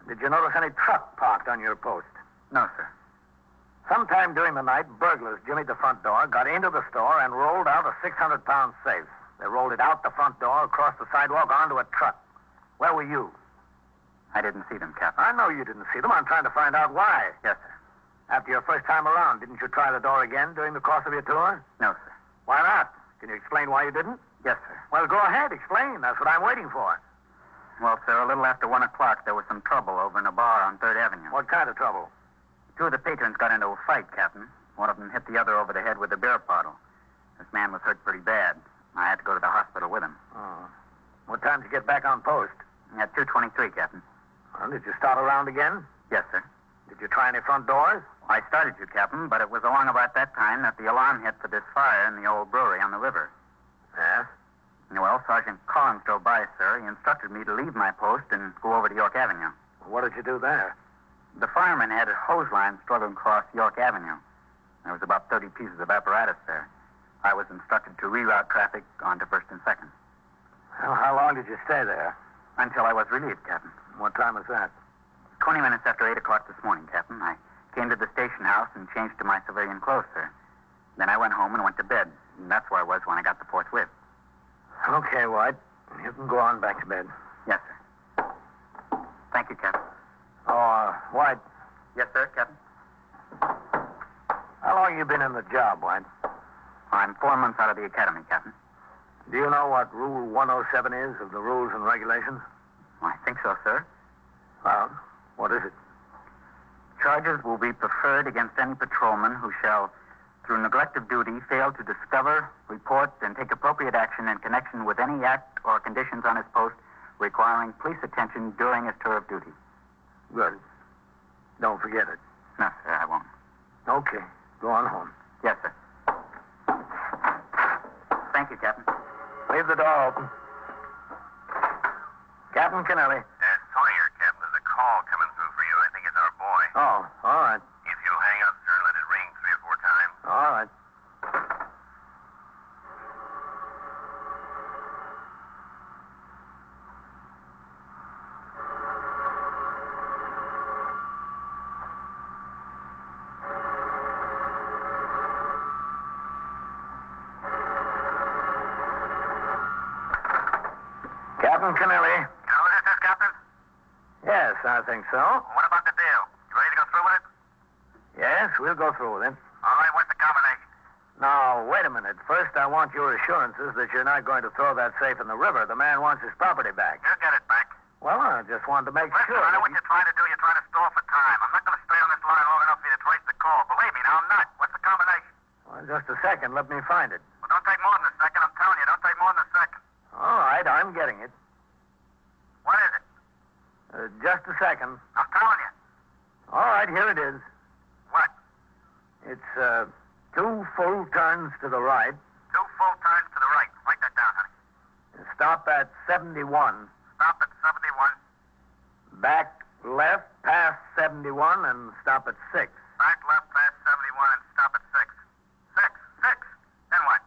S8: Did you notice any truck parked on your post?
S21: No, sir.
S8: Sometime during the night, burglars jimmied the front door, got into the store, and rolled out a 600-pound safe. They rolled it out the front door, across the sidewalk, onto a truck. Where were you?
S21: I didn't see them, Captain.
S8: I know you didn't see them. I'm trying to find out why.
S21: Yes, sir.
S8: After your first time around, didn't you try the door again during the course of your tour?
S21: No, sir.
S8: Why not? Can you explain why you didn't?
S21: Yes, sir.
S8: Well, go ahead. Explain. That's what I'm waiting for.
S21: Well, sir, a little after 1 o'clock, there was some trouble over in a bar on 3rd Avenue.
S8: What kind of trouble?
S21: 2 of the patrons got into a fight, Captain. One of them hit the other over the head with a beer bottle. This man was hurt pretty bad. I had to go to the hospital with him.
S8: Oh. What time did you get back on post?
S21: At 2:23, Captain.
S8: Well, did you start around again?
S21: Yes, sir.
S8: Did you try any front doors?
S1: I started you, Captain, but it was along about that time that the alarm hit for this fire in the old brewery on the river.
S12: Yeah?
S1: Well, Sergeant Collins drove by, sir. He instructed me to leave my post and go over to York Avenue.
S12: What did you do there?
S1: The fireman had a hose line struggling across York Avenue. There was about 30 pieces of apparatus there. I was instructed to reroute traffic onto 1st and 2nd.
S12: Well, how long did you stay there?
S1: Until I was relieved, Captain.
S12: What time was that?
S1: 20 minutes after 8 o'clock this morning, Captain. I came to the station house and changed to my civilian clothes, sir. Then I went home and went to bed. And that's where I was when I got the forthwith.
S12: Okay, White. You can go on back to bed.
S1: Yes, sir. Thank you, Captain.
S12: Oh, White.
S1: Yes, sir, Captain.
S12: How long you been in the job, White?
S1: I'm 4 months out of the academy, Captain.
S12: Do you know what Rule 107 is of the rules and regulations?
S1: I think so, sir.
S12: Well, what is it?
S1: Charges will be preferred against any patrolman who shall, through neglect of duty, fail to discover, report, and take appropriate action in connection with any act or conditions on his post requiring police attention during his tour of duty.
S12: Good. Don't forget it.
S1: No, sir, I won't.
S12: Okay. Go on home.
S1: Yes, sir. Thank you, Captain.
S12: Leave the door open. Captain Kennelly.
S5: Sawyer, Captain, there's a call coming through for you. I think it's our boy.
S12: Oh, all right.
S5: If you'll hang up, sir, let it ring 3 or 4 times.
S12: All right. Captain Kennelly.
S5: You know who this is, Captain?
S12: Yes, I think so.
S5: What about the deal? You ready to go through with it?
S12: Yes, we'll go through with it.
S5: All right, what's the combination?
S12: Now, wait a minute. First, I want your assurances that you're not going to throw that safe in the river. The man wants his property back.
S5: You'll get it back.
S12: Well, I just wanted to make
S5: Listen,
S12: sure.
S5: I know what you're trying to do. You're trying to stall for time. I'm not going to stay on this line long enough for you to trace the call. Believe me, now I'm not. What's the combination?
S12: Well, just a second. Let me find it.
S5: Well, don't take more than a second. I'm telling you, don't take more than a second.
S12: All right, I'm getting it.
S5: What is it?
S12: Just a second.
S5: I'm telling you.
S12: All right, here it is.
S5: What?
S12: It's 2 full turns to the right.
S5: 2 full turns to the right. Write that down, honey.
S12: Stop at 71.
S5: Stop at 71.
S12: Back left past 71 and stop at 6.
S5: Back left past 71 and stop at 6. 6. Then what?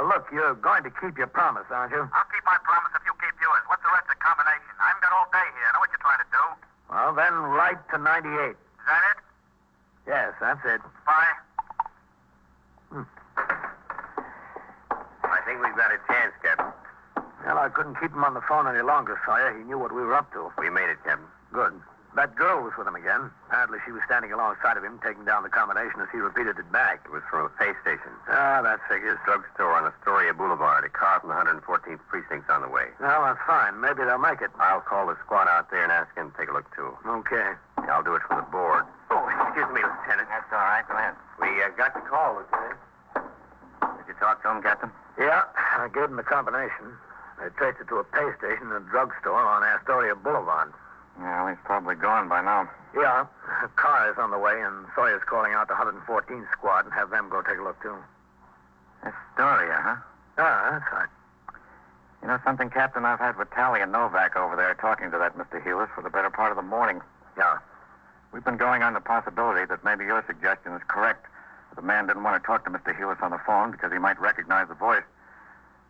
S12: Look, you're going to keep your promise, aren't you?
S5: I'll keep my promise if you keep yours. What's the rest of the combination? I haven't got all day here. I know what you're trying to do.
S12: Well, then right to 98.
S5: Is that it?
S12: Yes, that's it.
S5: Bye.
S12: I think we've got a chance, Captain. Well, I couldn't keep him on the phone any longer, Sawyer. He knew what we were up to.
S20: We made it, Captain.
S12: Good. That girl was with him again. Apparently she was standing alongside of him, taking down the combination as he repeated it back.
S20: It was from a pay station.
S12: Ah, that figures.
S20: Drugstore on Astoria Boulevard. A car from the 114th Precinct's on the way.
S12: Well, that's fine. Maybe they'll make it.
S20: I'll call the squad out there and ask him to take a look, too.
S12: Okay.
S20: I'll do it from the board.
S12: Oh, excuse me, Lieutenant.
S20: That's all right. Go ahead. We got the call, Lieutenant. Did you talk to him, Captain?
S12: Yeah, I gave them the combination. They traced it to a pay station and a drugstore on Astoria Boulevard.
S20: Yeah, well, he's probably gone by now.
S12: Yeah, a car is on the way, and Sawyer's calling out the 114th squad and have them go take a look, too.
S20: Astoria, huh?
S12: Ah, that's right.
S20: You know something, Captain? I've had Vitaly and Novak over there talking to that Mr. Heelis for the better part of the morning.
S12: Yeah.
S20: We've been going on the possibility that maybe your suggestion is correct. The man didn't want to talk to Mr. Heelis on the phone because he might recognize the voice.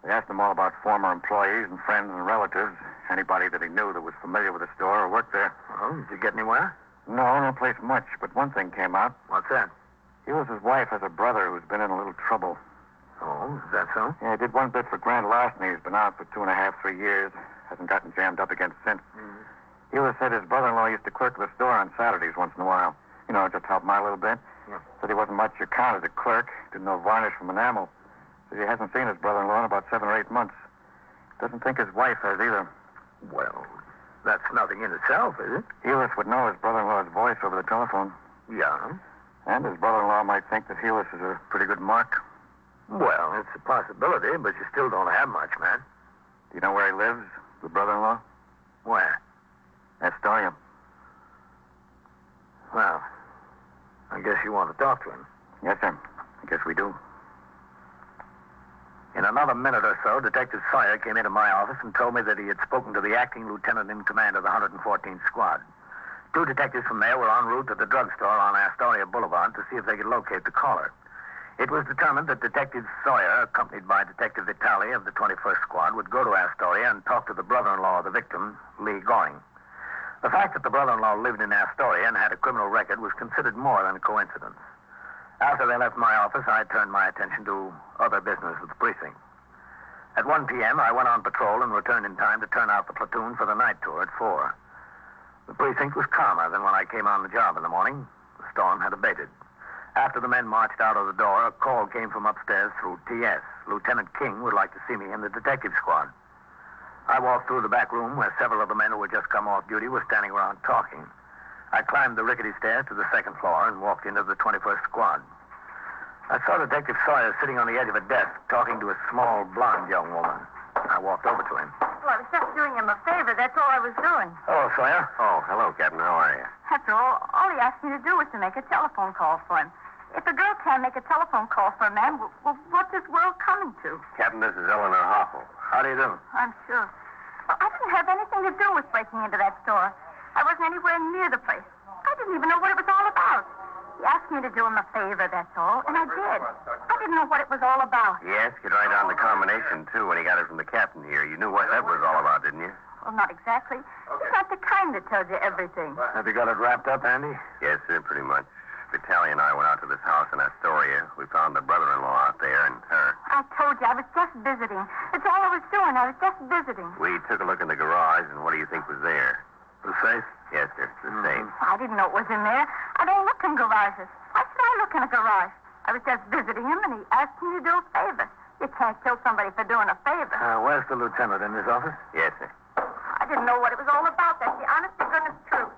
S20: They asked him all about former employees and friends and relatives, anybody that he knew that was familiar with the store or worked there.
S12: Well, did you get anywhere?
S20: No place much, but one thing came out.
S12: What's that?
S20: Heelis' wife has a brother who's been in a little trouble.
S12: Oh, is that so?
S20: Yeah, he did one bit for grand larceny. He's been out for 2.5, 3 years. Hasn't gotten jammed up again since. Heelis said his brother-in-law used to clerk at the store on Saturdays once in a while. You know, just help him out a little bit.
S12: Yeah.
S20: Said he wasn't much account as a clerk. Didn't know varnish from enamel. Said he hasn't seen his brother-in-law in about 7 or 8 months. Doesn't think his wife has either.
S12: Well, that's nothing in itself, is it?
S20: Heelis would know his brother-in-law's voice over the telephone.
S12: Yeah.
S20: And his brother-in-law might think that Heelis is a pretty good mark.
S12: Well, it's a possibility, but you still don't have much, man.
S20: Do you know where he lives, the brother-in-law?
S12: Where?
S20: Astoria.
S12: Well,
S14: I guess you want to talk to him.
S20: Yes, sir. I guess we do.
S14: In another minute or so, Detective Sawyer came into my office and told me that he had spoken to the acting lieutenant in command of the 114th Squad. 2 detectives from there were en route to the drugstore on Astoria Boulevard to see if they could locate the caller. It was determined that Detective Sawyer, accompanied by Detective Vitale of the 21st Squad, would go to Astoria and talk to the brother-in-law of the victim, Lee Goring. The fact that the brother-in-law lived in Astoria and had a criminal record was considered more than a coincidence. After they left my office, I turned my attention to other business at the precinct. At 1 p.m., I went on patrol and returned in time to turn out the platoon for the night tour at 4. The precinct was calmer than when I came on the job in the morning. The storm had abated. After the men marched out of the door, a call came from upstairs through T.S. Lieutenant King would like to see me in the detective squad. I walked through the back room where several of the men who had just come off duty were standing around talking. I climbed the rickety stairs to the second floor and walked into the 21st Squad. I saw Detective Sawyer sitting on the edge of a desk talking to a small, blonde young woman. I walked over to him.
S6: Well, I was just doing him a favor. That's all I was doing.
S14: Hello, Sawyer.
S20: Oh, hello, Captain. How are you?
S6: After all he asked me to do was to make a telephone call for him. If a girl can't make a telephone call for a man, well, what's this world coming to?
S20: Captain, this is Eleanor Hoffel.
S14: How do you do?
S6: I'm sure. Well, I didn't have anything to do with breaking into that store. I wasn't anywhere near the place. I didn't even know what it was all about. He asked me to do him a favor, that's all, and I did. I didn't know what it was all about.
S20: He asked you to write down the combination, too, when he got it from the captain here. You knew what that was all about, didn't you?
S6: Well, not exactly. He's not the kind that tells you everything.
S14: Have you got it wrapped up, Andy?
S20: Yes, sir, pretty much. Vitaly and I went out to this house in Astoria. We found the brother-in-law out there and her.
S6: I told you, I was just visiting. That's all I was doing. I was just visiting.
S20: We took a look in the garage, and what do you think was there?
S14: The safe?
S20: Yes, sir, the safe.
S6: I didn't know it was in there. I don't look in garages. Why should I look in a garage? I was just visiting him, and he asked me to do a favor. You can't kill somebody for doing a favor.
S14: Where's the lieutenant? In his office?
S20: Yes, sir.
S6: I didn't know what it was all about. That's the honest to goodness truth.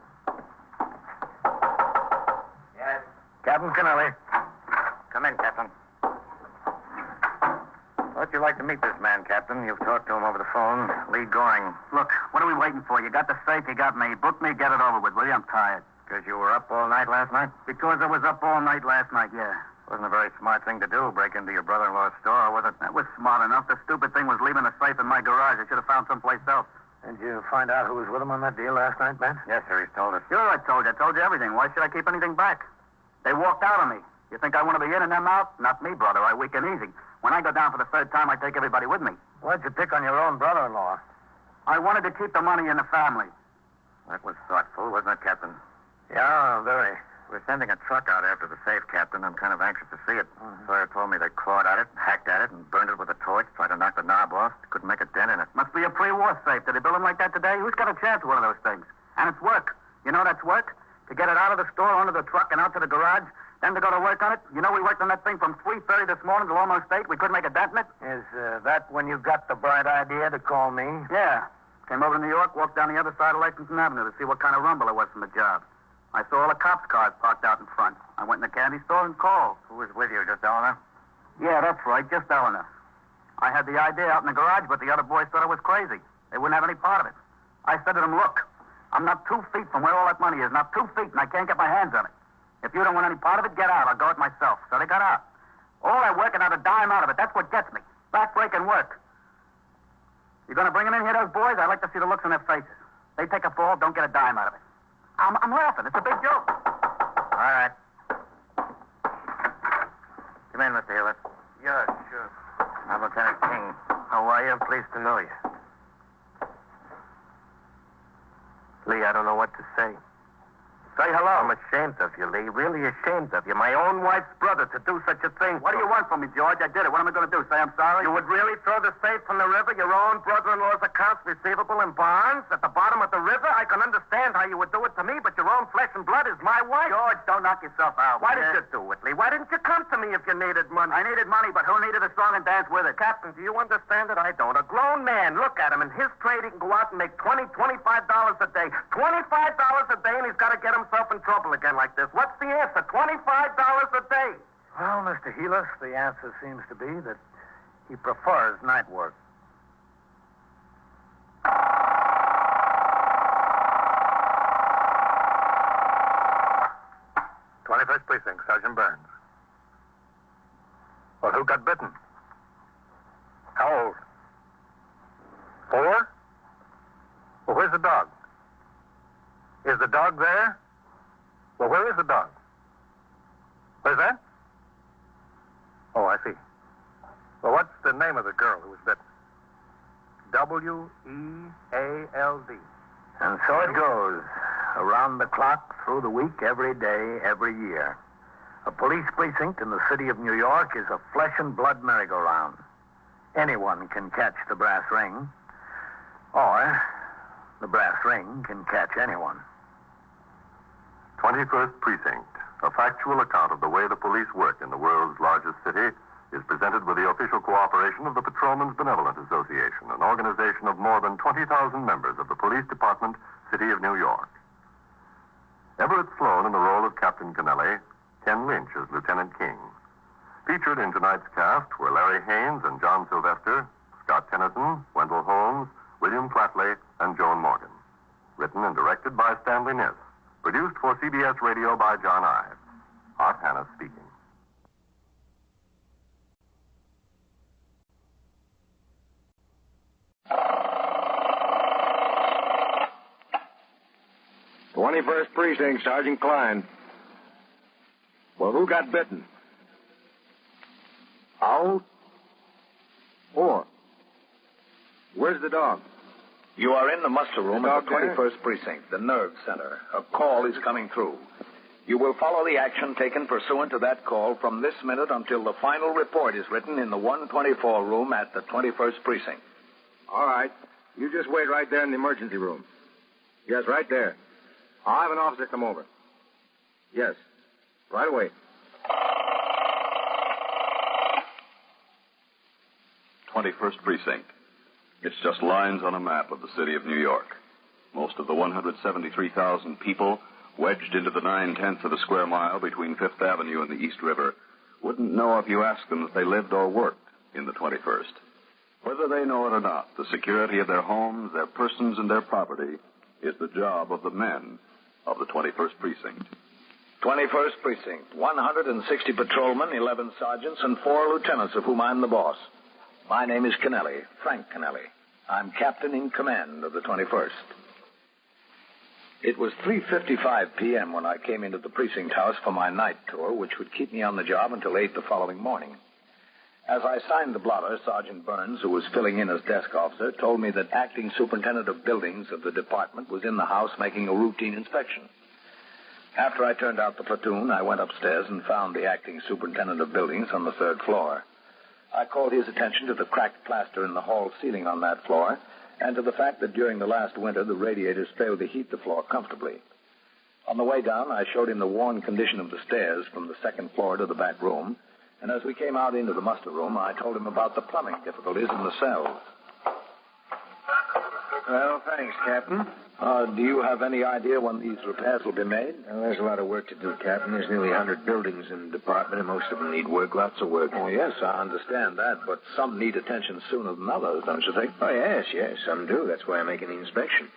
S20: Yes.
S14: Captain Kennelly.
S20: Come in, Captain. How'd you like to meet this man, Captain? You've talked to him over the phone. Lee Goring.
S1: Look, what are we waiting for? You got the safe, you got me. Book me, get it over with, will you? I'm tired.
S20: Because you were up all night last night?
S1: Because I was up all night last night, yeah.
S20: Wasn't a very smart thing to do, break into your brother-in-law's store, was it?
S1: That was smart enough. The stupid thing was leaving the safe in my garage. I should have found someplace else.
S14: Did you find out who was with him on that deal last night, Ben?
S20: Yes, sir, he's told us.
S1: Sure, I told you. I told you everything. Why should I keep anything back? They walked out on me. You think I want to be in and them out? Not me, brother. I weak and easy. When I go down for the third time, I take everybody with me.
S14: Why'd you pick on your own brother-in-law?
S1: I wanted to keep the money in the family.
S20: That was thoughtful, wasn't it, Captain?
S14: Yeah, very.
S20: We're sending a truck out after the safe, Captain. I'm kind of anxious to see it. Sawyer told me they clawed at it, hacked at it, and burned it with a torch, tried to knock the knob off. Couldn't make a dent in it.
S1: Must be a pre-war safe. Did they build them like that today? Who's got a chance with one of those things? And it's work. You know that's work? To get it out of the store, onto the truck, and out to the garage, then to go to work on it. You know we worked on that thing from 3:30 this morning till almost 8. We couldn't make a dent in it.
S14: Is that when you got the bright idea to call me?
S1: Yeah. Came over to New York, walked down the other side of Lexington Avenue to see what kind of rumble it was from the job. I saw all the cops' cars parked out in front. I went in the candy store and called.
S20: Who was with you, just Eleanor?
S1: Yeah, that's right, just Eleanor. I had the idea out in the garage, but the other boys thought I was crazy. They wouldn't have any part of it. I said to them, look, I'm not 2 feet from where all that money is, not 2 feet, and I can't get my hands on it. If you don't want any part of it, get out. I'll go it myself. So they got out. All that work and not a dime out of it. That's what gets me. Back-breaking work. You going to bring them in here, those boys? I'd like to see the looks on their faces. They take a fall, don't get a dime out of it. I'm laughing. It's a big joke.
S20: All right. Come in, Mr. Hewlett.
S21: Yeah, sure.
S20: I'm Lieutenant King. How are you? I'm pleased to know you. Lee, I don't know what to say.
S21: Say hello.
S20: I'm ashamed of you, Lee. Really ashamed of you. My own wife's brother to do such a thing.
S1: What do you want from me, George? I did it. What am I going to do? Say I'm sorry?
S21: You would really throw the safe from the river, your own brother-in-law's accounts receivable and bonds at the bottom of the river? I can understand how you would do it to me, but your own flesh and blood is my wife.
S1: George, don't knock yourself out.
S21: Why did you do it, Lee? Why didn't you come to me if you needed money?
S1: I needed money, but who needed a song and dance with it?
S21: Captain, do you understand it? I don't. A grown man, look at him. In his trade, he can go out and make $20, $25 a day. $25 a day, and he's got to get himself in trouble again like this. What's the answer? $25 a day.
S14: Well, Mr. Heelis, the answer seems to be that he prefers night work.
S16: 21st Precinct, Sergeant Burns. Well, who got bitten? How old? 4? Well, where's the dog? Is the dog there? Well, where is the dog? Where's that? Oh, I see. Well, what's the name of the girl who was bitten? W-E-A-L-D.
S14: And so it goes. Around the clock, through the week, every day, every year. A police precinct in the city of New York is a flesh and blood merry-go-round. Anyone can catch the brass ring. Or the brass ring can catch anyone.
S10: 21st Precinct, a factual account of the way the police work in the world's largest city, is presented with the official cooperation of the Patrolmen's Benevolent Association, an organization of more than 20,000 members of the Police Department, City of New York. Everett Sloan in the role of Captain Kennelly, Ken Lynch as Lieutenant King. Featured in tonight's cast were Larry Haynes and John Sylvester, Scott Tennyson, Wendell Holmes, William Flatley, and Joan Morgan. Written and directed by Stanley Niss. Produced for CBS Radio by John Ives. Art Hanna speaking.
S12: "21st Precinct, Sergeant Klein. Well, who got bitten? How old? 4. Where's the dog?
S8: You are in the muster room at the
S12: there?
S8: 21st Precinct, the nerve center. A call is coming through. You will follow the action taken pursuant to that call from this minute until the final report is written in the 124 room at the 21st Precinct.
S12: All right. You just wait right there in the emergency room. Yes, right there. I'll have an officer come over. Yes. Right away.
S15: 21st Precinct. It's just lines on a map of the city of New York. Most of the 173,000 people wedged into the 9/10 of a square mile between Fifth Avenue and the East River wouldn't know if you asked them if they lived or worked in the 21st. Whether they know it or not, the security of their homes, their persons, and their property is the job of the men of the 21st Precinct.
S8: 21st Precinct, 160 patrolmen, 11 sergeants, and 4 lieutenants, of whom I'm the boss. My name is Kennelly, Frank Kennelly. I'm captain in command of the 21st. It was 3:55 p.m. when I came into the precinct house for my night tour, which would keep me on the job until 8 the following morning. As I signed the blotter, Sergeant Burns, who was filling in as desk officer, told me that acting superintendent of buildings of the department was in the house making a routine inspection. After I turned out the platoon, I went upstairs and found the acting superintendent of buildings on the 3rd floor. I called his attention to the cracked plaster in the hall ceiling on that floor and to the fact that during the last winter the radiators failed to heat the floor comfortably. On the way down, I showed him the worn condition of the stairs from the 2nd floor to the back room, and as we came out into the muster room, I told him about the plumbing difficulties in the cells.
S12: Well, thanks, Captain.
S8: Do you have any idea when these repairs will be made?
S12: Well, there's a lot of work to do, Captain. There's nearly 100 buildings in the department, and most of them need work, lots of work.
S8: Oh, yes, I understand that, but some need attention sooner than others, don't you think?
S12: Oh, yes, some do. That's why I'm making the inspection.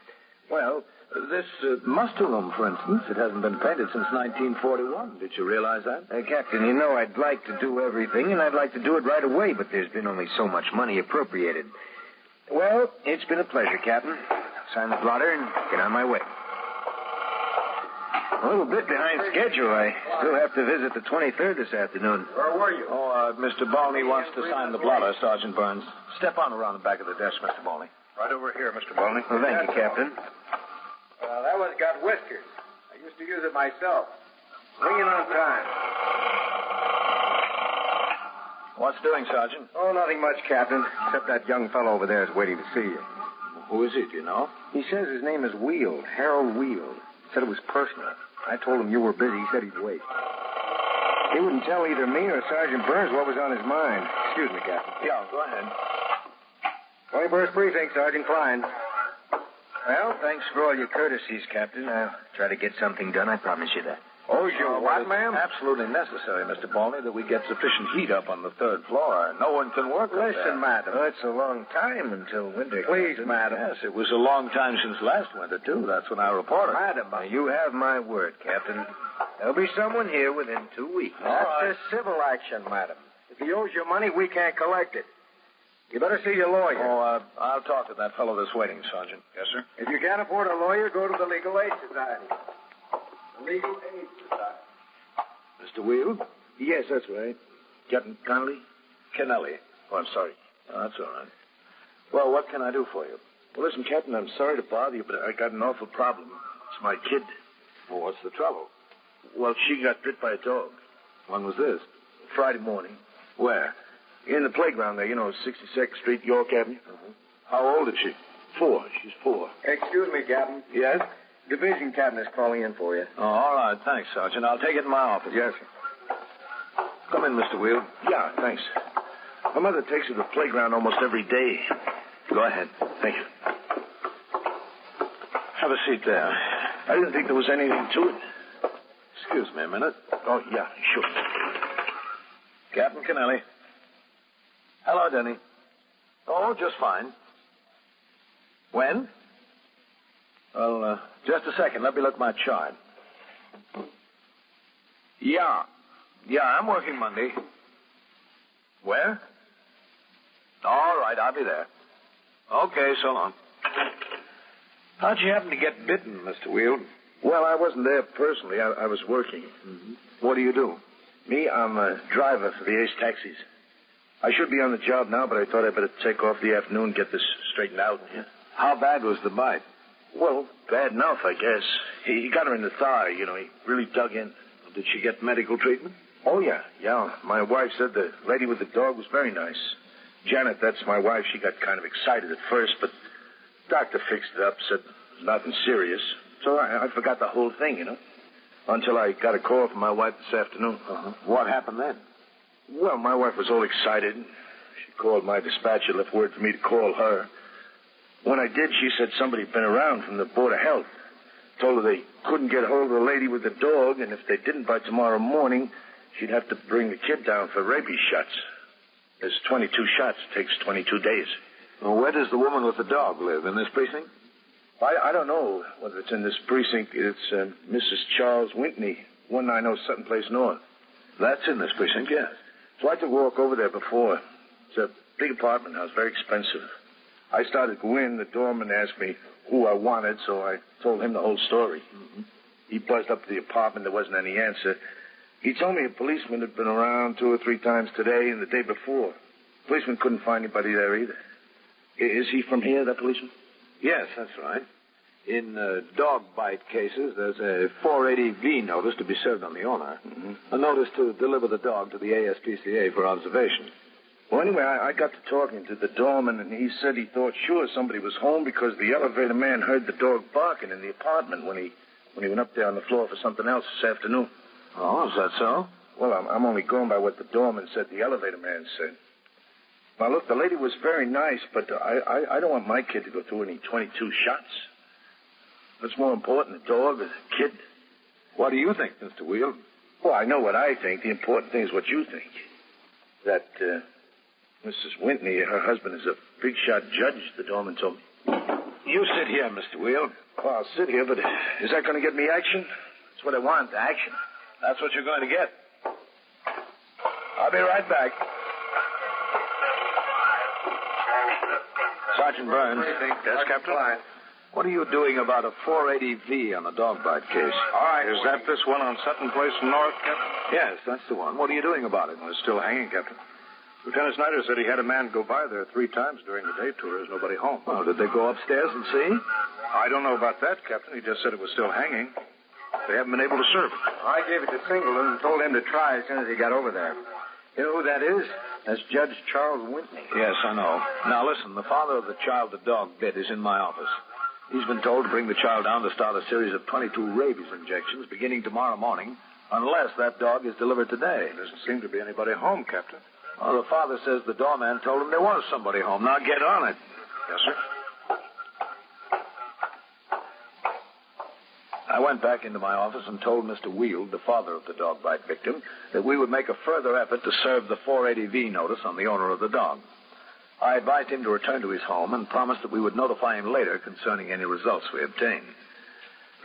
S8: Well, this muster room, for instance, it hasn't been painted since 1941. Did you realize that?
S12: Captain, you know I'd like to do everything, and I'd like to do it right away, but there's been only so much money appropriated. Well, it's been a pleasure, Captain. Sign the blotter and get on my way. A little bit behind schedule. I still have to visit the 23rd this afternoon.
S16: Where were you?
S8: Mr. Balney wants to sign the blotter, Sergeant Burns. Step on around the back of the desk, Mr. Balney.
S16: Right over here, Mr. Balney.
S12: Well, thank you, Captain.
S16: Well, that one's got whiskers. I used to use it myself. Ring it on time.
S8: What's doing, Sergeant?
S12: Oh, nothing much, Captain, except that young fellow over there is waiting to see you.
S8: Who is he, do you know?
S12: He says his name is Weald, Harold Weald. Said it was personal. I told him you were busy. He said he'd wait. He wouldn't tell either me or Sergeant Burns what was on his mind. Excuse me, Captain.
S8: Yeah, go ahead.
S12: 21st Precinct, Sergeant Klein. Well, thanks for all your courtesies, Captain. I'll try to get something done. I promise you that.
S8: Oh, sure. What, ma'am? Absolutely necessary, Mr. Balney, that we get sufficient heat up on the 3rd floor. No one can work up there.
S12: Listen, madam. Oh, it's a long time until winter.
S8: Please, madam. Yes, it was a long time since last winter, too. That's when I reported.
S12: Madam, you have my word, Captain.
S13: There'll be someone here within 2 weeks.
S22: That's a civil action, madam. If he owes you money, we can't collect it. You better see your lawyer.
S13: Oh, I'll talk to that fellow that's waiting, Sergeant. Yes, sir.
S22: If you can't afford a lawyer, go to the Legal Aid Society. The Legal Aid Society.
S13: Mr. Wheel? Yes, that's right. Captain Connolly? Kennelly. Oh, I'm sorry. Oh, that's all right. Well, what can I do for you? Well, listen, Captain, I'm sorry to bother you, but I got an awful problem. It's my kid. Well, what's the trouble? Well, she got bit by a dog. When was this? Friday morning. Where? In the playground there, 62nd Street, York Avenue. Uh-huh. How old is she? 4. She's 4.
S22: Excuse me, Captain.
S13: Yes?
S22: Division captain is calling in for you.
S13: Oh, all right. Thanks, Sergeant. I'll take it in my office.
S22: Yes, sir.
S13: Come in, Mr. Wheel. Yeah, thanks. My mother takes her to the playground almost every day. Go ahead. Thank you. Have a seat there. I didn't think there was anything to it. Excuse me a minute. Oh, yeah, sure. Captain Kennelly. Hello, Denny. Oh, just fine. When? Well, just a second. Let me look at my chart. Yeah, I'm working Monday. Where? All right, I'll be there. Okay, so long. How'd you happen to get bitten, Mr. Wheel? Well, I wasn't there personally. I was working. Mm-hmm. What do you do? Me, I'm a driver for the Ace Taxis. I should be on the job now, but I thought I'd better take off the afternoon and get this straightened out. Yeah. How bad was the bite? Well, bad enough, I guess. He got her in the thigh, He really dug in. Did she get medical treatment? Oh, yeah. My wife said the lady with the dog was very nice. Janet, that's my wife. She got kind of excited at first, but the doctor fixed it up, said it was nothing serious. So I forgot the whole thing, until I got a call from my wife this afternoon. Uh-huh. What happened then? Well, my wife was all excited. She called my dispatcher, left word for me to call her. When I did, she said somebody had been around from the Board of Health. Told her they couldn't get hold of the lady with the dog, and if they didn't by tomorrow morning, she'd have to bring the kid down for rabies shots. There's 22 shots. It takes 22 days. Well, where does the woman with the dog live? In this precinct? I don't know whether it's in this precinct. It's Mrs. Charles Whitney, 190 Sutton Place North. That's in this precinct, yes. So I took a walk over there before. It's a big apartment house, very expensive. I started to go in. The doorman asked me who I wanted, so I told him the whole story. Mm-hmm. He buzzed up to the apartment. There wasn't any answer. He told me a policeman had been around 2 or 3 times today and the day before. The policeman couldn't find anybody there either. Is he from here, that policeman? Yes, that's right. In dog bite cases, there's a 480V notice to be served on the owner. Mm-hmm. A notice to deliver the dog to the ASPCA for observation. Well, anyway, I got to talking to the doorman, and he said he thought sure somebody was home because the elevator man heard the dog barking in the apartment when he went up there on the floor for something else this afternoon. Oh, is that so? Well, I'm only going by what the doorman said the elevator man said. Now, look, the lady was very nice, but I don't want my kid to go through any 22 shots. What's more important, the dog or the kid? What do you think, Mr. Wheel? Well, I know what I think. The important thing is what you think. That Mrs. Whitney, her husband, is a big-shot judge, the doorman told me. You sit here, Mr. Wheel. Well, I'll sit here, but is that going to get me action? That's what I want, action. That's what you're going to get. I'll be right back. Sergeant Burns. Yes, Captain? What are you doing about a 480V on a dog bite case?
S23: All right. Is that this one on Sutton Place North, Captain?
S13: Yes, that's the one. What are you doing about it?
S23: Well, it's still hanging, Captain. Lieutenant Snyder said he had a man go by there 3 times during the day tour. There's nobody home.
S13: Oh, did they go upstairs and see?
S23: I don't know about that, Captain. He just said it was still hanging. They haven't been able to serve it.
S22: I gave it to Singleton and told him to try as soon as he got over there. You know who that is? That's Judge Charles Whitney.
S13: Yes, I know. Now, listen, the father of the child the dog bit is in my office. He's been told to bring the child down to start a series of 22 rabies injections beginning tomorrow morning, unless that dog is delivered today.
S23: There doesn't seem to be anybody home, Captain.
S13: Well, the father says the doorman told him there was somebody home. Now get on it.
S23: Yes, sir.
S13: I went back into my office and told Mr. Wheel, the father of the dog bite victim, that we would make a further effort to serve the 480V notice on the owner of the dog. I advised him to return to his home and promised that we would notify him later concerning any results we obtained.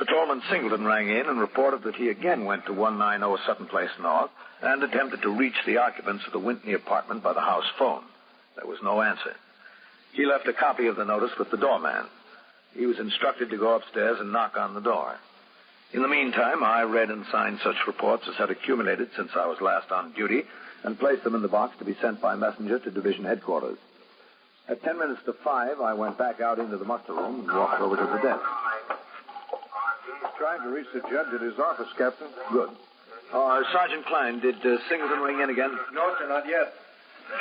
S13: Patrolman Singleton rang in and reported that he again went to 190 Sutton Place North and attempted to reach the occupants of the Whitney apartment by the house phone. There was no answer. He left a copy of the notice with the doorman. He was instructed to go upstairs and knock on the door. In the meantime, I read and signed such reports as had accumulated since I was last on duty and placed them in the box to be sent by messenger to division headquarters. At 10 minutes to 5, I went back out into the muster room and walked over to the desk.
S23: He's trying to reach the judge at his office, Captain.
S13: Good. Sergeant Klein, did Singleton ring in again?
S22: No, sir, not yet.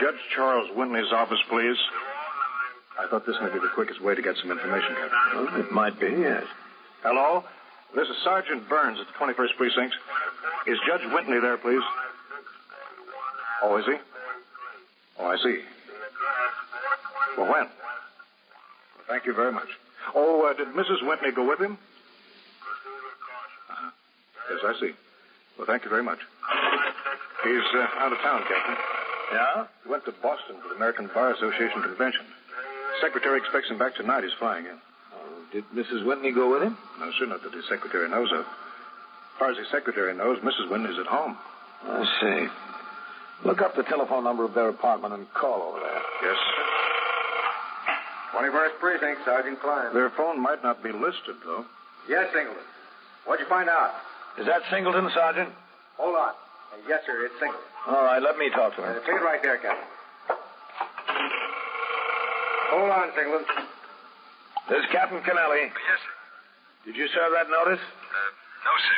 S23: Judge Charles Winley's office, please. I thought this might be the quickest way to get some information, Captain.
S13: Well, it might be, yes.
S23: Hello? This is Sergeant Burns at the 21st Precinct. Is Judge Whitney there, please? Oh, is he? Oh, I see. Well, when? Well, thank you very much. Oh, did Mrs. Whitney go with him? Yes, I see. Well, thank you very much. He's out of town, Captain.
S13: Yeah?
S23: He went to Boston for the American Bar Association convention. Secretary expects him back tonight. He's flying in.
S13: Did Mrs. Whitney go with him?
S23: No, sir, not that his secretary knows of. As far as his secretary knows, Mrs. Whitney's at home.
S13: I see. Look up the telephone number of their apartment and call over there.
S23: Yes.
S22: 21st Precinct, Sergeant Klein.
S23: Their phone might not be listed, though.
S22: Yes, Singleton. What'd you find out?
S13: Is that Singleton, Sergeant?
S22: Hold on. Yes, sir, it's Singleton.
S13: All right, let me talk to him.
S22: Take it right there, Captain. Hold on, Singleton.
S13: This is Captain Kennelly.
S2: Yes, sir.
S13: Did you serve that notice?
S2: No, sir.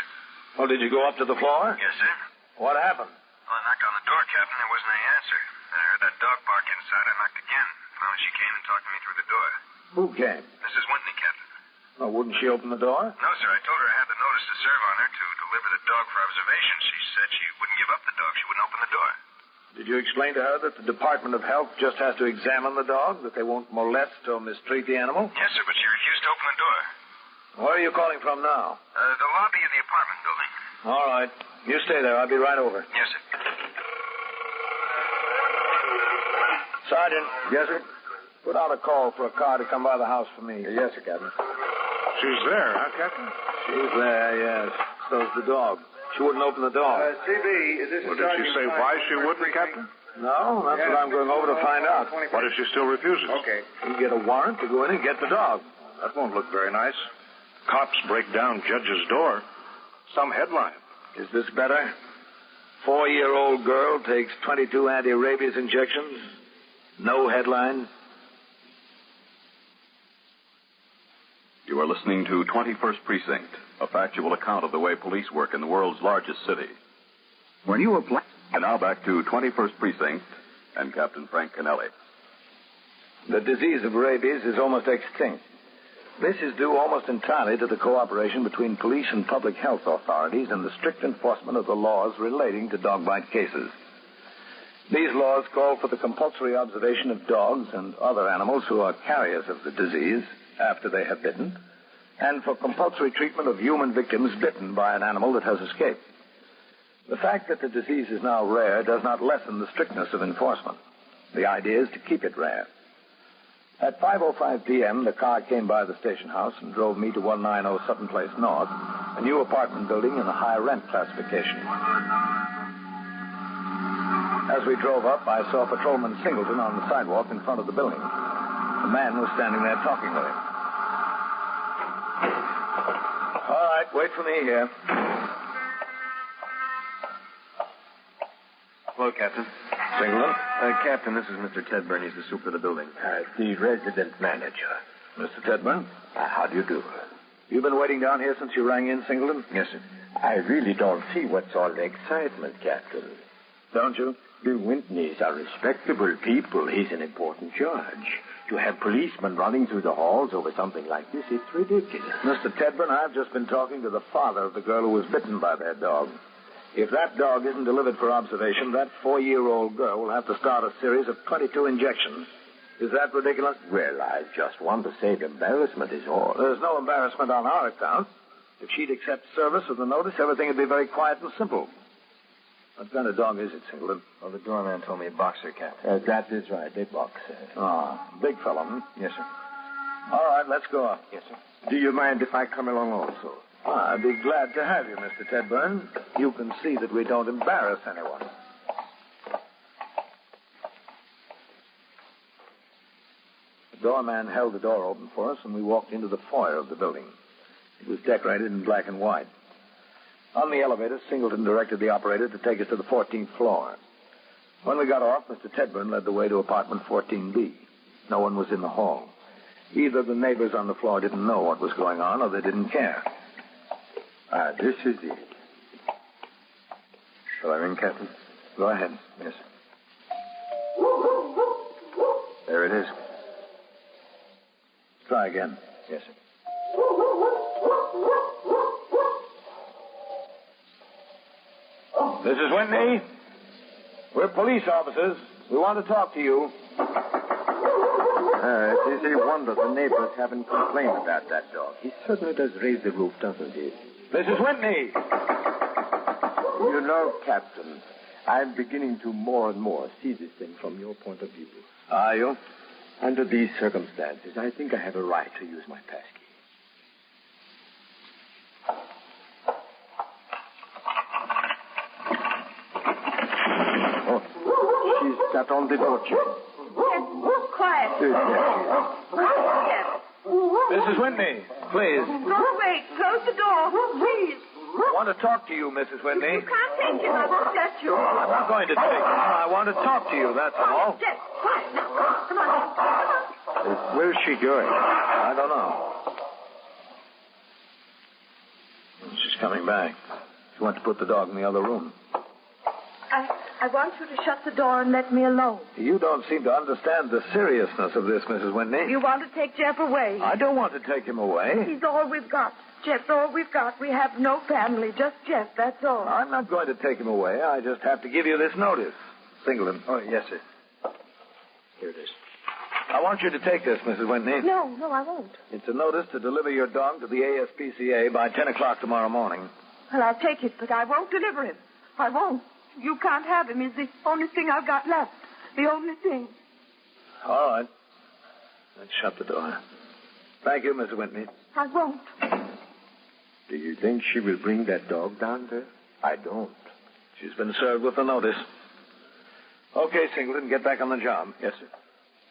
S13: Well, did you go up to the floor?
S2: Yes, sir.
S13: What happened?
S2: Well, I knocked on the door, Captain. There wasn't any answer. Then I heard that dog bark inside. I knocked again. Finally, she came and talked to me through the door.
S13: Who came?
S2: Mrs. Whitney, Captain.
S13: Well, wouldn't she open the door?
S2: No, sir. I told her I had the notice to serve on her to deliver the dog for observation. She said she wouldn't give up the dog. She wouldn't open the door.
S13: Did you explain to her that the Department of Health just has to examine the dog, that they won't molest or mistreat the animal?
S2: Yes, sir, but she refused to open the door.
S13: Where are you calling from now?
S2: The lobby of the apartment building.
S13: All right. You stay there. I'll be right over.
S2: Yes, sir.
S13: Sergeant.
S23: Yes, sir?
S13: Put out a call for a car to come by the house for me.
S23: Yes, sir, Captain. She's there, huh, Captain?
S13: She's there, yes. So's the dog. She wouldn't open the door.
S22: CB, is this
S23: Well, did she say why she wouldn't, Captain?
S13: No, that's what I'm going over to find out.
S23: What if she still refuses?
S22: Okay.
S13: You get a warrant to go in and get the dog.
S23: That won't look very nice. Cops break down judge's door. Some headline.
S13: Is this better? 4-year-old girl takes 22 anti-rabies injections. No headline.
S15: You are listening to 21st Precinct, a factual account of the way police work in the world's largest city. When you apply... And now back to 21st Precinct and Captain Frank Kennelly.
S13: The disease of rabies is almost extinct. This is due almost entirely to the cooperation between police and public health authorities and the strict enforcement of the laws relating to dog bite cases. These laws call for the compulsory observation of dogs and other animals who are carriers of the disease after they have bitten, and for compulsory treatment of human victims bitten by an animal that has escaped. The fact that the disease is now rare does not lessen the strictness of enforcement. The idea is to keep it rare. At 5:05 p.m., the car came by the station house and drove me to 190 Sutton Place North, a new apartment building in a high rent classification. As we drove up, I saw Patrolman Singleton on the sidewalk in front of the building. The man was standing there talking with him. All right, wait for me here.
S22: Hello, Captain.
S13: Singleton?
S22: Captain, this is Mr. Tedburn. He's the super of the building.
S12: The resident manager.
S13: Mr. Tedburn?
S12: How do you do?
S13: You've been waiting down here since you rang in, Singleton?
S22: Yes, sir.
S12: I really don't see what's all the excitement, Captain.
S13: Don't you?
S12: The Whitneys are respectable people. He's an important judge. To have policemen running through the halls over something like this, it's ridiculous.
S13: Mr. Tedburn, I've just been talking to the father of the girl who was bitten by that dog. If that dog isn't delivered for observation, that 4-year-old girl will have to start a series of 22 injections. Is that ridiculous?
S12: Well, I just want to save embarrassment is all.
S13: There's no embarrassment on our account. If she'd accept service with the notice, everything would be very quiet and simple. What kind of dog is it, Singleton?
S22: Well, the doorman told me a boxer, Captain.
S12: That is right, a boxer.
S13: Big fellow,
S22: Yes, sir.
S13: All right, let's go up.
S22: Yes, sir.
S12: Do you mind if I come along also?
S13: I'd be glad to have you, Mr. Tedburn. You can see that we don't embarrass anyone. The doorman held the door open for us, and we walked into the foyer of the building. It was decorated in black and white. On the elevator, Singleton directed the operator to take us to the 14th floor. When we got off, Mr. Tedburn led the way to apartment 14B. No one was in the hall. Either the neighbors on the floor didn't know what was going on, or they didn't care.
S22: This is it. Shall I ring, Captain?
S13: Go ahead.
S22: Yes. There it is.
S13: Try again.
S22: Yes, sir.
S13: Mrs. Whitney, we're police officers. We want to talk to you.
S22: It is a wonder the neighbors haven't complained about that dog. He certainly does raise the roof, doesn't he?
S13: Mrs. Whitney!
S22: You know, Captain, I'm beginning to more and more see this thing from your point of view.
S13: Are you?
S22: Under these circumstances, I think I have a right to use my passkey. She's sat on the porch.
S6: Yes, quiet. Yes.
S13: Mrs. Whitney, please.
S6: Go away. Close the door, please.
S13: I want to talk to you, Mrs. Whitney.
S6: You can't take him. I won't let you.
S13: I'm not going to take him. I want to talk to you, that's all.
S6: Yes, quiet. Now, come on.
S22: Where's she going?
S13: I don't know. She's coming back. She went to put the dog in the other room.
S6: I want you to shut the door and let me alone.
S13: You don't seem to understand the seriousness of this, Mrs. Whitney.
S6: You want to take Jeff away.
S13: I don't want to take him away.
S6: He's all we've got. Jeff's all we've got. We have no family, just Jeff, that's all.
S13: I'm not going to take him away. I just have to give you this notice. Singleton.
S22: Oh, yes, sir. Here it is.
S13: I want you to take this, Mrs. Whitney.
S6: No, I won't.
S13: It's a notice to deliver your dog to the ASPCA by 10 o'clock tomorrow morning.
S6: Well, I'll take it, but I won't deliver him. I won't. You can't have him. He's the only thing I've got left. The only thing.
S13: All right. Let's shut the door. Thank you, Mrs. Whitney.
S6: I won't.
S22: Do you think she will bring that dog down there? I don't.
S13: She's been served with the notice. Okay, Singleton, get back on the job.
S22: Yes, sir.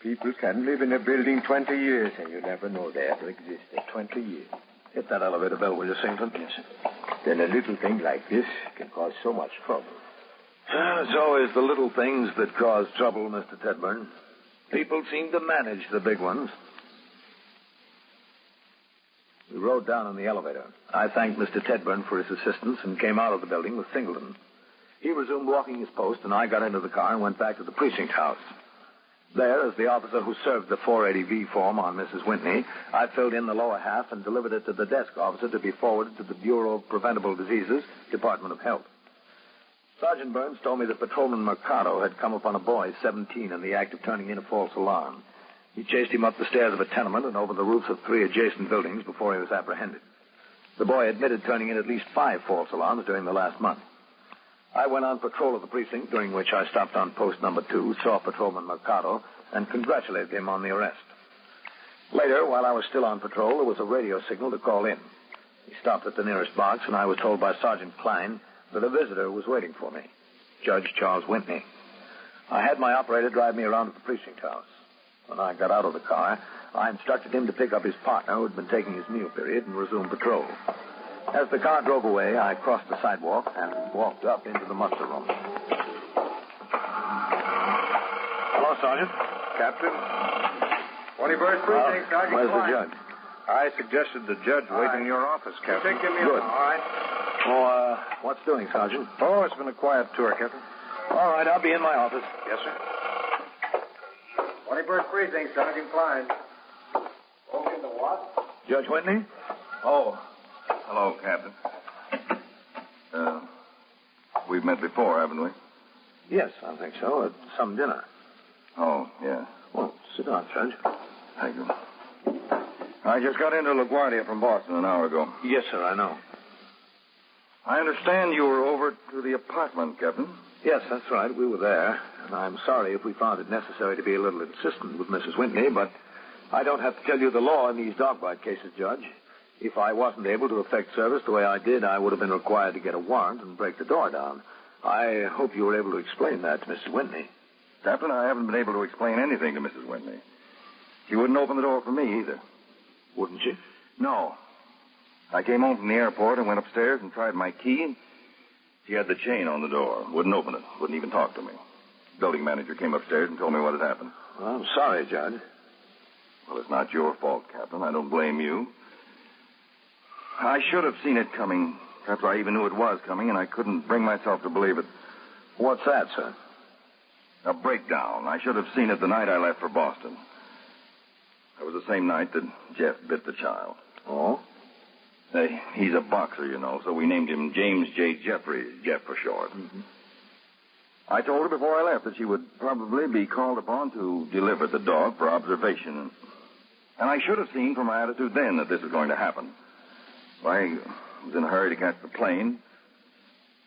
S22: People can live in a building 20 years, and you never know they ever existed. 20 years.
S13: Hit that elevator bell, will you, Singleton?
S22: Yes, sir. Then a little thing like this can cause so much trouble.
S13: It's always the little things that cause trouble, Mr. Tedburn. People seem to manage the big ones. We rode down in the elevator. I thanked Mr. Tedburn for his assistance and came out of the building with Singleton. He resumed walking his post, and I got into the car and went back to the precinct house. There, as the officer who served the 480V form on Mrs. Whitney, I filled in the lower half and delivered it to the desk officer to be forwarded to the Bureau of Preventable Diseases, Department of Health. Sergeant Burns told me that Patrolman Mercado had come upon a boy, 17, in the act of turning in a false alarm. He chased him up the stairs of a tenement and over the roofs of 3 adjacent buildings before he was apprehended. The boy admitted turning in at least 5 false alarms during the last month. I went on patrol of the precinct, during which I stopped on post number 2, saw Patrolman Mercado, and congratulated him on the arrest. Later, while I was still on patrol, there was a radio signal to call in. He stopped at the nearest box, and I was told by Sergeant Klein that a visitor was waiting for me, Judge Charles Whitney. I had my operator drive me around to the precinct house. When I got out of the car, I instructed him to pick up his partner, who had been taking his meal period, and resume patrol. As the car drove away, I crossed the sidewalk and walked up into the muster room.
S22: Hello, Sergeant. Captain. 21st Precinct, Sergeant.
S13: Where's the judge?
S22: I suggested the judge wait in your office, Captain.
S13: Good.
S22: All right.
S13: Oh, what's doing, Sergeant?
S22: Oh, it's been a quiet tour, Captain.
S13: All right, I'll be in my office.
S22: Yes, sir. 21st Precinct, Sergeant Klein. Open the what?
S13: Judge Whitney?
S15: Oh, hello, Captain. We've met before, haven't we?
S13: Yes, I think so, at some dinner.
S15: Oh, yeah.
S13: Well, sit down, Judge.
S15: Thank you. I just got into LaGuardia from Boston an hour ago.
S13: Yes, sir, I know.
S15: I understand you were over to the apartment, Captain.
S13: Yes, that's right. We were there. And I'm sorry if we found it necessary to be a little insistent with Mrs. Whitney, but I don't have to tell you the law in these dog bite cases, Judge. If I wasn't able to effect service the way I did, I would have been required to get a warrant and break the door down. I hope you were able to explain that to Mrs. Whitney.
S3: Captain, I haven't been able to explain anything to Mrs. Whitney. She wouldn't open the door for me either.
S13: Wouldn't she?
S3: No. I came home from the airport and went upstairs and tried my key, and she had the chain on the door. Wouldn't open it. Wouldn't even talk to me. Building manager came upstairs and told me what had happened.
S13: Well, I'm sorry, Judge.
S3: Well, it's not your fault, Captain. I don't blame you. I should have seen it coming. Perhaps I even knew it was coming, and I couldn't bring myself to believe it.
S13: What's that, sir?
S3: A breakdown. I should have seen it the night I left for Boston. It was the same night that Jeff bit the child.
S13: Oh?
S3: He's a boxer, you know, so we named him James J. Jeffries, Jeff for short.
S13: Mm-hmm.
S3: I told her before I left that she would probably be called upon to deliver the dog for observation. And I should have seen from my attitude then that this was going to happen. I was in a hurry to catch the plane.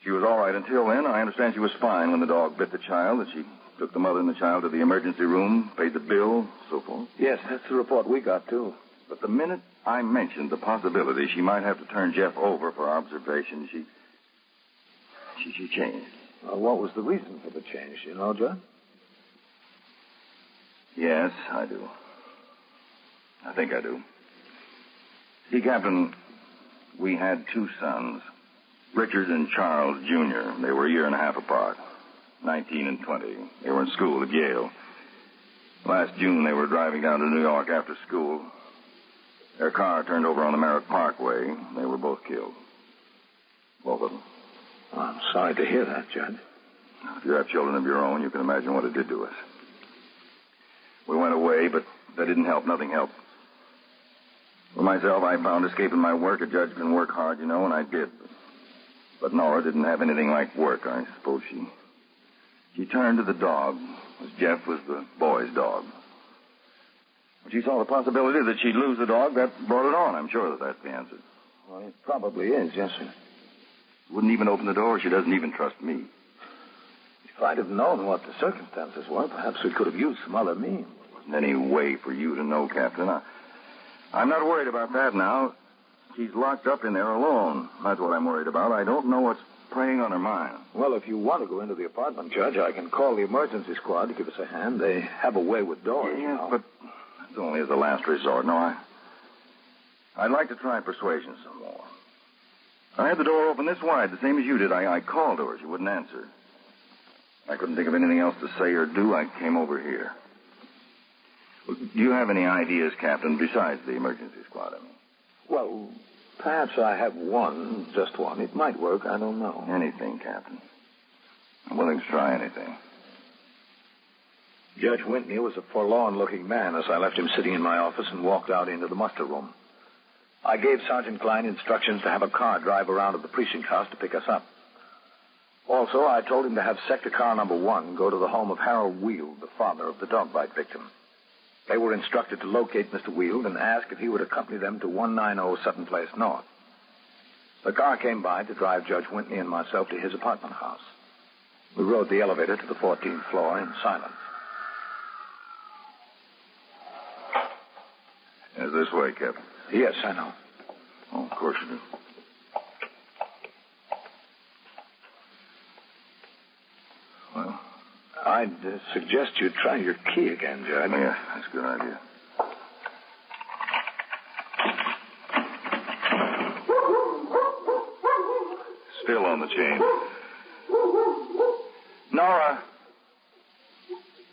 S3: She was all right until then. I understand she was fine when the dog bit the child, that she took the mother and the child to the emergency room, paid the bill, so forth.
S13: Yes, that's the report we got, too.
S3: But the minute I mentioned the possibility she might have to turn Jeff over for observation, she changed.
S13: Well, what was the reason for the change, you know, John?
S3: Yes, I do. I think I do. See, Captain, we had two sons, Richard and Charles, Jr. They were a year and a half apart, 19 and 20. They were in school at Yale. Last June, they were driving down to New York after school. Their car turned over on the Merritt Parkway. They were both killed. Both of them.
S13: Well, I'm sorry to hear that, Judge.
S3: If you have children of your own, you can imagine what it did to us. We went away, but that didn't help. Nothing helped. For myself, I found escaping my work. A judge can work hard, you know, and I did. But Nora didn't have anything like work, I suppose. She turned to the dog, as Jeff was the boy's dog. When she saw the possibility that she'd lose the dog, that brought it on. I'm sure that that's the answer.
S13: Well, it probably is, yes, sir.
S3: Wouldn't even open the door. She doesn't even trust me.
S13: If I'd have known what the circumstances were, perhaps we could have used some other means.
S3: Wasn't any way for you to know, Captain. I'm not worried about that now. She's locked up in there alone. That's what I'm worried about. I don't know what's preying on her mind.
S13: Well, if you want to go into the apartment, Judge, I can call the emergency squad to give us a hand. They have a way with doors, you know.
S3: But that's only as a last resort. No, I'd like to try persuasion some more. I had the door open this wide, the same as you did. I called to her. She wouldn't answer. I couldn't think of anything else to say or do. I came over here. Do you have any ideas, Captain, besides the emergency squad?
S13: Well, perhaps I have one, just one. It might work. I don't know.
S3: Anything, Captain. I'm willing to try anything.
S13: Judge Whitney was a forlorn-looking man as I left him sitting in my office and walked out into the muster room. I gave Sergeant Klein instructions to have a car drive around to the precinct house to pick us up. Also, I told him to have sector car number 1 go to the home of Harold Weald, the father of the dog bite victim. They were instructed to locate Mr. Weald and ask if he would accompany them to 190 Sutton Place North. The car came by to drive Judge Whitney and myself to his apartment house. We rode the elevator to the 14th floor in silence.
S3: Is this way, Captain?
S13: Yes, I know.
S3: Oh, of course you do. Well,
S13: I'd suggest you try your key again, Judge.
S3: Yeah, that's a good idea. Still on the chain. Nora!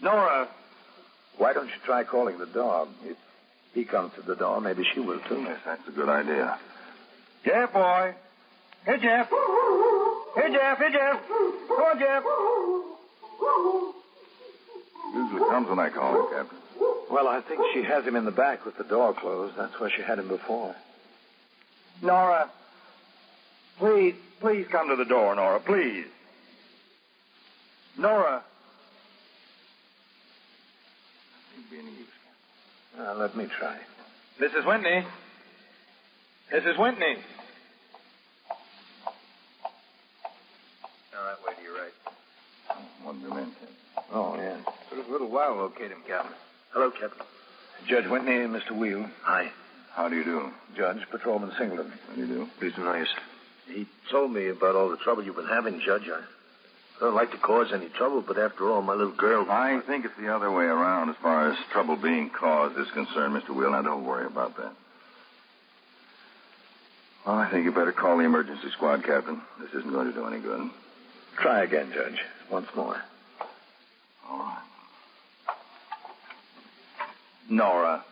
S3: Nora!
S13: Why don't you try calling the dog? If he comes to the door, maybe she will, too.
S3: Yes, that's a good idea. Jeff, boy. Hey, Jeff. Hey, Jeff. Hey, Jeff. Come on, Jeff. Usually comes when I call him, Captain.
S13: Well, I think she has him in the back with the door closed. That's where she had him before.
S3: Nora. Please come to the door, Nora. Please. Nora. Be any use.
S13: Let me try.
S23: Mrs. Whitney. Mrs. Whitney. All right, wait till you're right.
S3: One minute.
S13: Oh, yeah.
S23: Took us a little while to locate him, Captain.
S13: Hello, Captain. Judge Whitney and Mr. Weald.
S23: Hi.
S3: How do you do?
S22: Judge, Patrolman Singleton.
S3: How do you do?
S22: Pleased to know you, sir. He told me about all the trouble you've been having, Judge. I don't like to cause any trouble, but after all, my little girl...
S3: I think it's the other way around as far as trouble being caused is concerned, Mr. Wheel. Now, don't worry about that. Well, I think you better call the emergency squad, Captain. This isn't going to do any good.
S22: Try again, Judge. Once more.
S3: All right. Nora.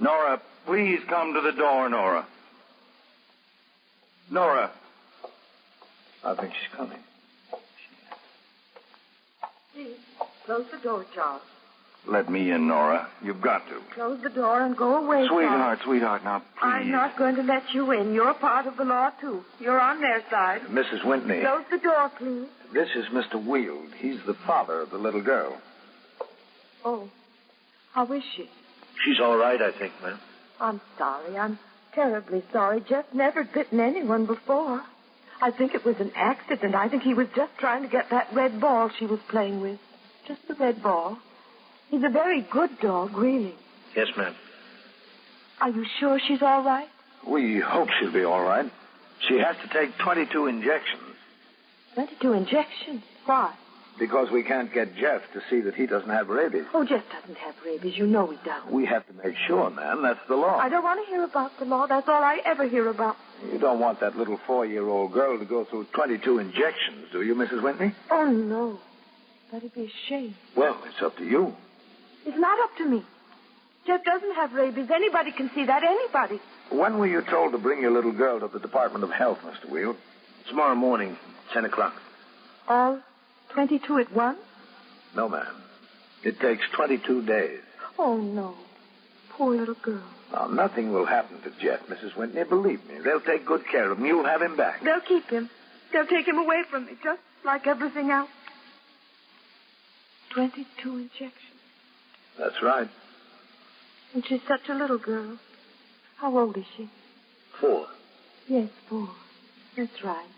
S3: Nora, please come to the door, Nora. Nora.
S22: I think she's coming.
S4: Please, close the door, Charles.
S3: Let me in, Nora. You've got to.
S4: Close the door and go away, Charles.
S3: Sweetheart, now, please.
S4: I'm not going to let you in. You're part of the law, too. You're on their side.
S22: Mrs. Whitney.
S4: Close the door, please.
S22: This is Mr. Wheel. He's the father of the little girl.
S4: Oh, how is she?
S22: She's all right, I think, ma'am.
S4: I'm sorry. I'm terribly sorry. Jeff never bitten anyone before. I think it was an accident. I think he was just trying to get that red ball she was playing with. Just the red ball. He's a very good dog, really.
S22: Yes, ma'am.
S4: Are you sure she's all right?
S22: We hope she'll be all right. She has to take 22 injections.
S4: 22 injections? Why?
S22: Because we can't get Jeff to see that he doesn't have rabies.
S4: Oh, Jeff doesn't have rabies. You know he doesn't.
S22: We have to make sure, ma'am. That's the law.
S4: I don't want to hear about the law. That's all I ever hear about.
S22: You don't want that little 4-year-old girl to go through 22 injections, do you, Mrs. Whitney?
S4: Oh, no. That'd be a shame.
S22: Well, it's up to you.
S4: It's not up to me. Jeff doesn't have rabies. Anybody can see that. Anybody.
S22: When were you told to bring your little girl to the Department of Health, Mr. Wheel? Tomorrow morning, 10 o'clock.
S4: All 22 at once?
S22: No, ma'am. It takes 22 days.
S4: Oh, no. Poor little girl.
S22: Now, nothing will happen to Jeff, Mrs. Whitney. Believe me. They'll take good care of him. You'll have him back.
S4: They'll keep him. They'll take him away from me, just like everything else. 22 injections.
S22: That's right.
S4: And she's such a little girl. How old is she?
S22: 4.
S4: Yes, 4. That's right.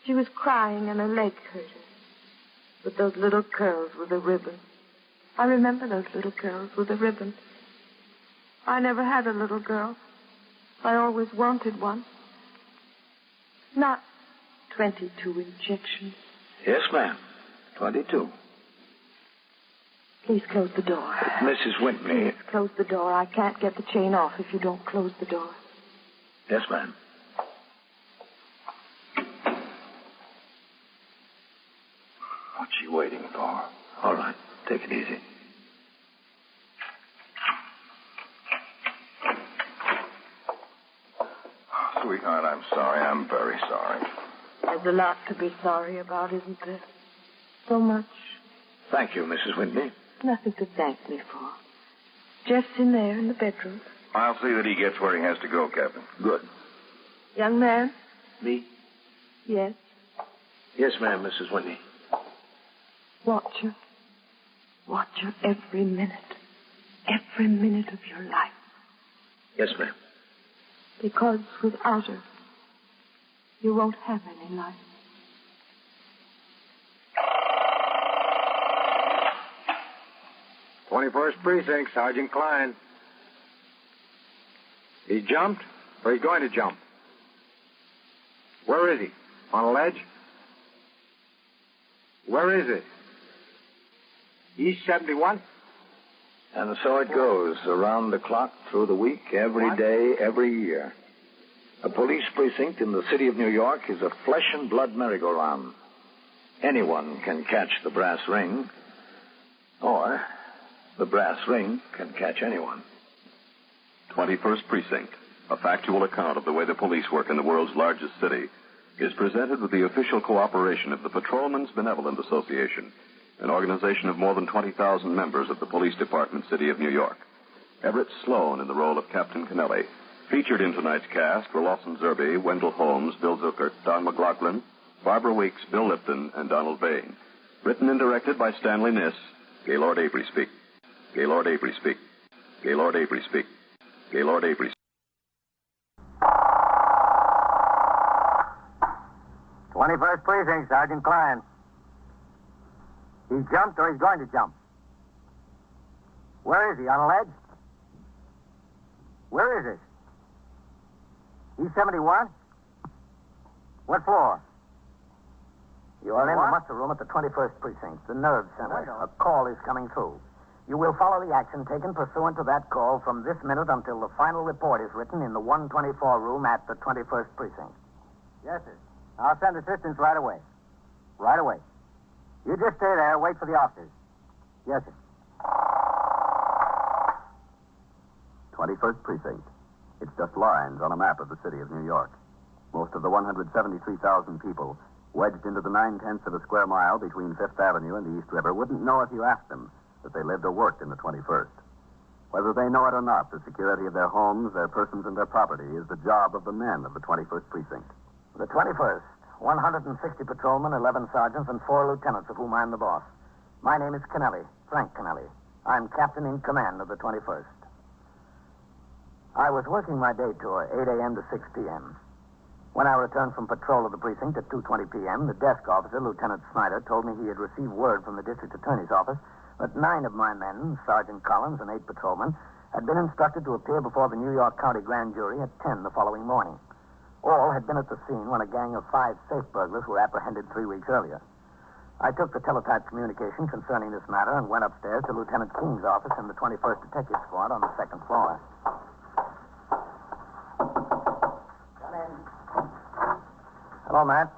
S4: She was crying and her leg hurt her. With those little curls with a ribbon. I remember those little curls with a ribbon. I never had a little girl. I always wanted one. Not 22 injections.
S22: Yes, ma'am. 22.
S4: Please close the door.
S22: Mrs. Whitney.
S4: Please close the door. I can't get the chain off if you don't close the door.
S22: Yes, ma'am.
S3: What's she waiting for?
S22: All right. Take it easy.
S3: Sweetheart, I'm sorry. I'm very sorry.
S4: There's a lot to be sorry about, isn't there? So much.
S22: Thank you, Mrs. Whitney.
S4: Nothing to thank me for. Jeff's in there in the bedroom.
S3: I'll see that he gets where he has to go, Captain.
S22: Good.
S4: Young man?
S22: Me?
S4: Yes.
S22: Yes, ma'am, Mrs. Whitney.
S4: Watch her. Watch her every minute. Every minute of your life.
S22: Yes, ma'am.
S4: Because without her, you won't have any life.
S22: '21st Precinct, Sergeant Klein. He jumped, or he's going to jump? Where is he? On a ledge? Where is it? East 71? And so it goes, around the clock, through the week, every day, every year. A police precinct in the city of New York is a flesh and blood merry-go-round. Anyone can catch the brass ring, or the brass ring can catch anyone.
S15: 21st Precinct, a factual account of the way the police work in the world's largest city, is presented with the official cooperation of the Patrolmen's Benevolent Association, an organization of more than 20,000 members of the Police Department, City of New York. Everett Sloan in the role of Captain Kennelly. Featured in tonight's cast were Lawson Zerbe, Wendell Holmes, Bill Zuckert, Don McLaughlin, Barbara Weeks, Bill Lipton, and Donald Bain. Written and directed by Stanley Niss. Gaylord Avery speak. Gaylord Avery speak. Gaylord Avery speak. Gaylord Avery speak.
S19: 21st Precinct, Sergeant Klein. He jumped or he's going to jump. Where is he, on a ledge? Where is it? E71? What floor?
S8: You are in the muster room at the 21st Precinct, the nerve center. A call is coming through. You will follow the action taken pursuant to that call from this minute until the final report is written in the 124 room at the 21st Precinct.
S19: Yes, sir. I'll send assistance right away. Right away. You just stay there, wait for the officers. Yes, sir.
S15: 21st Precinct. It's just lines on a map of the city of New York. Most of the 173,000 people wedged into the 9/10 of a square mile between Fifth Avenue and the East River wouldn't know if you asked them that they lived or worked in the 21st. Whether they know it or not, the security of their homes, their persons, and their property is the job of the men of the 21st Precinct.
S8: The 21st, 160 patrolmen, 11 sergeants, and 4 lieutenants, of whom I'm the boss. My name is Kennelly, Frank Kennelly. I'm captain in command of the 21st. I was working my day tour, 8 a.m. to 6 p.m. When I returned from patrol of the precinct at 2:20 p.m., the desk officer, Lieutenant Snyder, told me he had received word from the district attorney's office that 9 of my men, Sergeant Collins and 8 patrolmen, had been instructed to appear before the New York County Grand Jury at 10 the following morning. All had been at the scene when a gang of 5 safe burglars were apprehended 3 weeks earlier. I took the teletype communication concerning this matter and went upstairs to Lieutenant King's office in the 21st Detective Squad on the 2nd floor. Come in. Hello, Matt.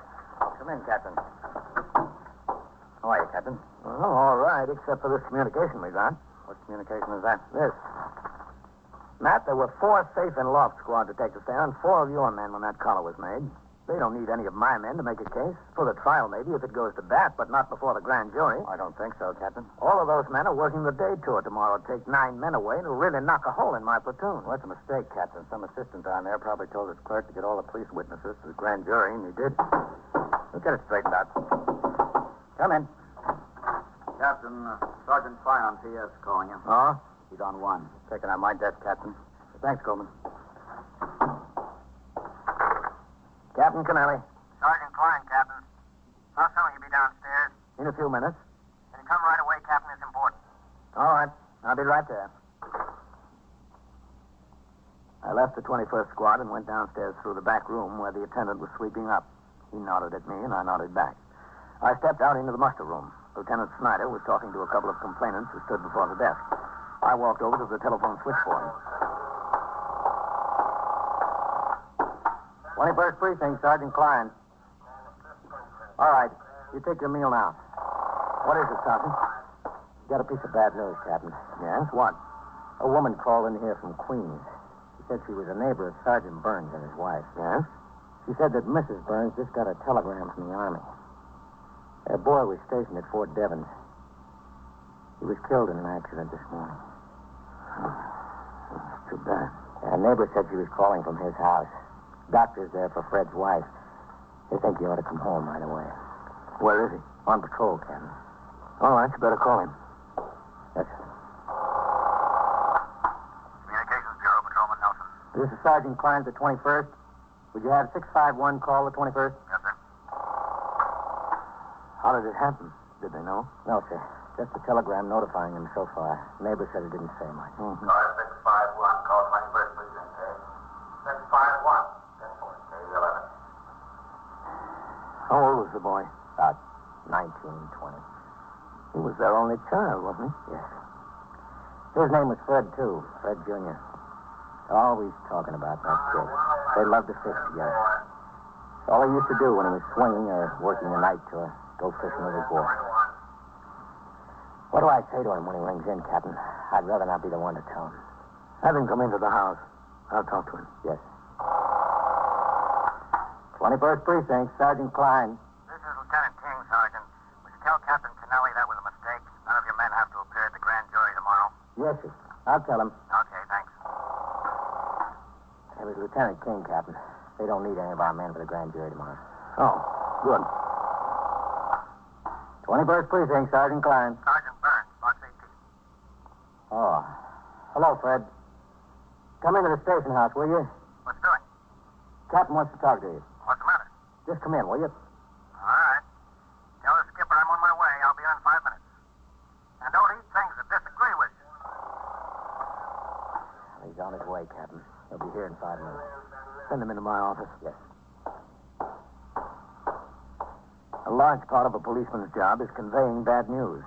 S8: Come in, Captain. How are you, Captain? Oh, all right, except for this communication we got. What communication is that? This. Matt, there were 4 safe and loft squad detectives there and 4 of your men when that collar was made. They don't need any of my men to make a case. For the trial, maybe, if it goes to bat, but not before the grand jury. I don't think so, Captain. All of those men are working the day tour tomorrow. Take 9 men away, and it'll really knock a hole in my platoon. Well, that's a mistake, Captain. Some assistant down there probably told his clerk to get all the police witnesses to the grand jury, and he did. We'll get it straightened out. Come in.
S11: Captain, Sergeant Fyon, P.S. calling you.
S8: Oh?
S11: He's on 1.
S8: Taking out my desk, Captain. Thanks, Coleman. Captain Kennelly.
S21: Sergeant Klein, Captain. How soon will you be downstairs?
S8: In a few minutes.
S21: Can you come right away, Captain? It's important.
S8: All right. I'll be right there. I left the 21st Squad and went downstairs through the back room where the attendant was sweeping up. He nodded at me, and I nodded back. I stepped out into the muster room. Lieutenant Snyder was talking to a couple of complainants who stood before the desk. I walked over to the telephone switchboard. 21st Precinct, Sergeant Klein. All right. You take your meal now. What is it, Sergeant?
S12: Got a piece of bad news, Captain.
S8: Yes? What?
S12: A woman called in here from Queens. She said she was a neighbor of Sergeant Burns and his wife.
S8: Yes?
S12: She said that Mrs. Burns just got a telegram from the Army. Their boy was stationed at Fort Devens. He was killed in an accident this morning.
S8: That's too bad.
S12: A neighbor said she was calling from his house. Doctor's there for Fred's wife. They think you ought to come home right away.
S8: Where is he?
S12: On patrol, Captain.
S8: All right, you better call him.
S12: Yes, sir.
S21: Communications Bureau, Patrolman Nelson.
S8: This is Sergeant Klein at the 21st. Would you have 651 call the 21st?
S21: Yes, sir.
S8: How did it happen? Did they know?
S12: No, sir. Just a telegram notifying him so far. Neighbor said it didn't say much.
S8: Mm-hmm.
S21: 651, call 21st Precinct, eh? 651. 10-4, 11.
S8: How old was the boy?
S12: About 19, 20.
S8: He was their only child, wasn't he?
S12: Yes. His name was Fred, too. Fred Jr. Always talking about that kid. They loved to fish together. All he used to do when he was swinging or working the night tour, go fishing with his boy. What do I say to him when he rings in, Captain? I'd rather not be the one to tell him.
S8: Have him come into the house. I'll talk to him.
S12: Yes.
S8: 21st Precinct, Sergeant Klein.
S21: This is Lieutenant King, Sergeant. Would you tell Captain Kennelly that was a mistake? None of your men have to appear at the grand jury tomorrow.
S12: Yes, sir. I'll tell him.
S21: Okay, thanks.
S12: It was Lieutenant King, Captain. They don't need any of our men for the grand jury tomorrow.
S8: Oh, good.
S12: 21st Precinct, Sergeant Klein.
S21: Sergeant Burns, Box 18.
S12: Oh. Hello, Fred. Come into the station house, will you?
S21: What's doing?
S12: Captain wants to talk to you.
S21: What's the matter?
S12: Just come in, will you?
S21: All right. Tell the skipper I'm on my way. I'll be on in 5 minutes. And don't eat things that disagree with you.
S12: He's on his way, Captain.
S14: They'll be here in 5 minutes. Send them into my office. Yes. A large part of a policeman's job is conveying bad news.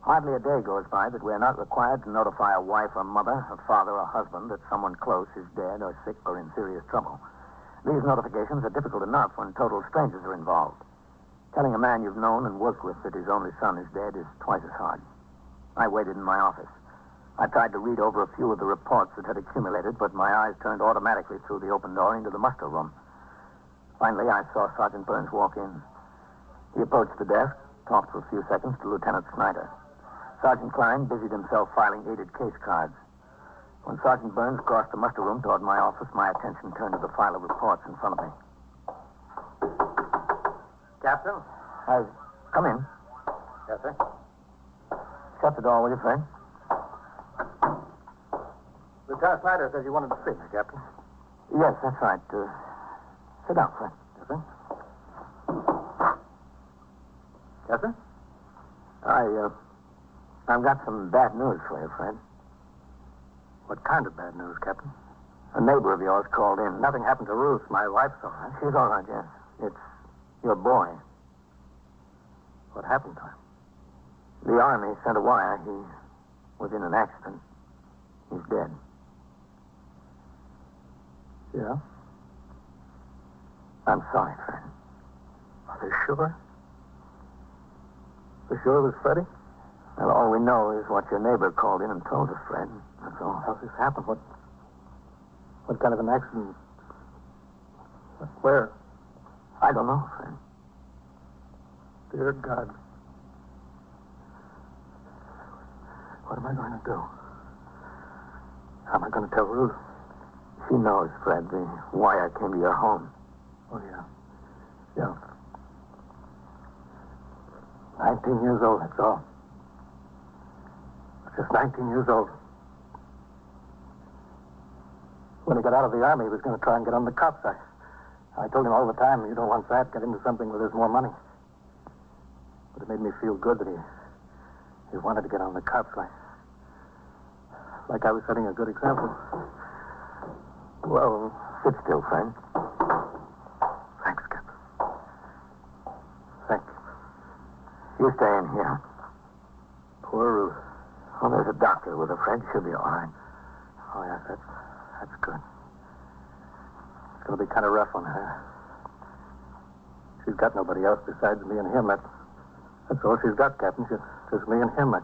S14: Hardly a day goes by that we're not required to notify a wife or mother, a father or husband that someone close is dead or sick or in serious trouble. These notifications are difficult enough when total strangers are involved. Telling a man you've known and worked with that his only son is dead is twice as hard. I waited in my office. I tried to read over a few of the reports that had accumulated, but my eyes turned automatically through the open door into the muster room. Finally, I saw Sergeant Burns walk in. He approached the desk, talked for a few seconds to Lieutenant Snyder. Sergeant Klein busied himself filing aided case cards. When Sergeant Burns crossed the muster room toward my office, my attention turned to the file of reports in front of me.
S19: Captain?
S14: Come in.
S19: Yes, sir.
S14: Shut the door, will you, Fred?
S19: Lieutenant Snyder says you wanted to see me, Captain.
S14: Yes, that's right. Sit down, Fred.
S19: Yes, sir. Yes, sir?
S14: I've got some bad news for you, Fred.
S19: What kind of bad news, Captain?
S14: A neighbor of yours called in.
S19: Nothing happened to Ruth. My wife's all right.
S14: She's all right, yes. It's your boy.
S19: What happened to him?
S14: The Army sent a wire. He was in an accident. He's dead.
S19: Yeah?
S14: I'm sorry, Fred.
S19: Are they sure? For sure it was Freddie?
S14: Well, all we know is what your neighbor called in and told us, Fred. That's all.
S19: How's this happen? What kind of an accident? Where?
S14: I don't know, Fred.
S19: Dear God. What am I going to do? How am I going to tell Ruth?
S14: She knows, Fred. The wire came to your home.
S19: Oh, yeah. Yeah. 19 years old, that's all. Just 19 years old. When he got out of the Army, he was going to try and get on the cops. I told him all the time, you don't want that, get into something where there's more money. But it made me feel good that he wanted to get on the cops, like I was setting a good example.
S14: Well, sit still, friend.
S19: Thanks, Captain. Thank you.
S14: You stay in here.
S19: Poor Ruth.
S14: Oh, there's a doctor with her, Fred. She'll be all right.
S19: Oh, yes, that's good. It's going to be kind of rough on her. She's got nobody else besides me and him. That's all she's got, Captain. Just me and him.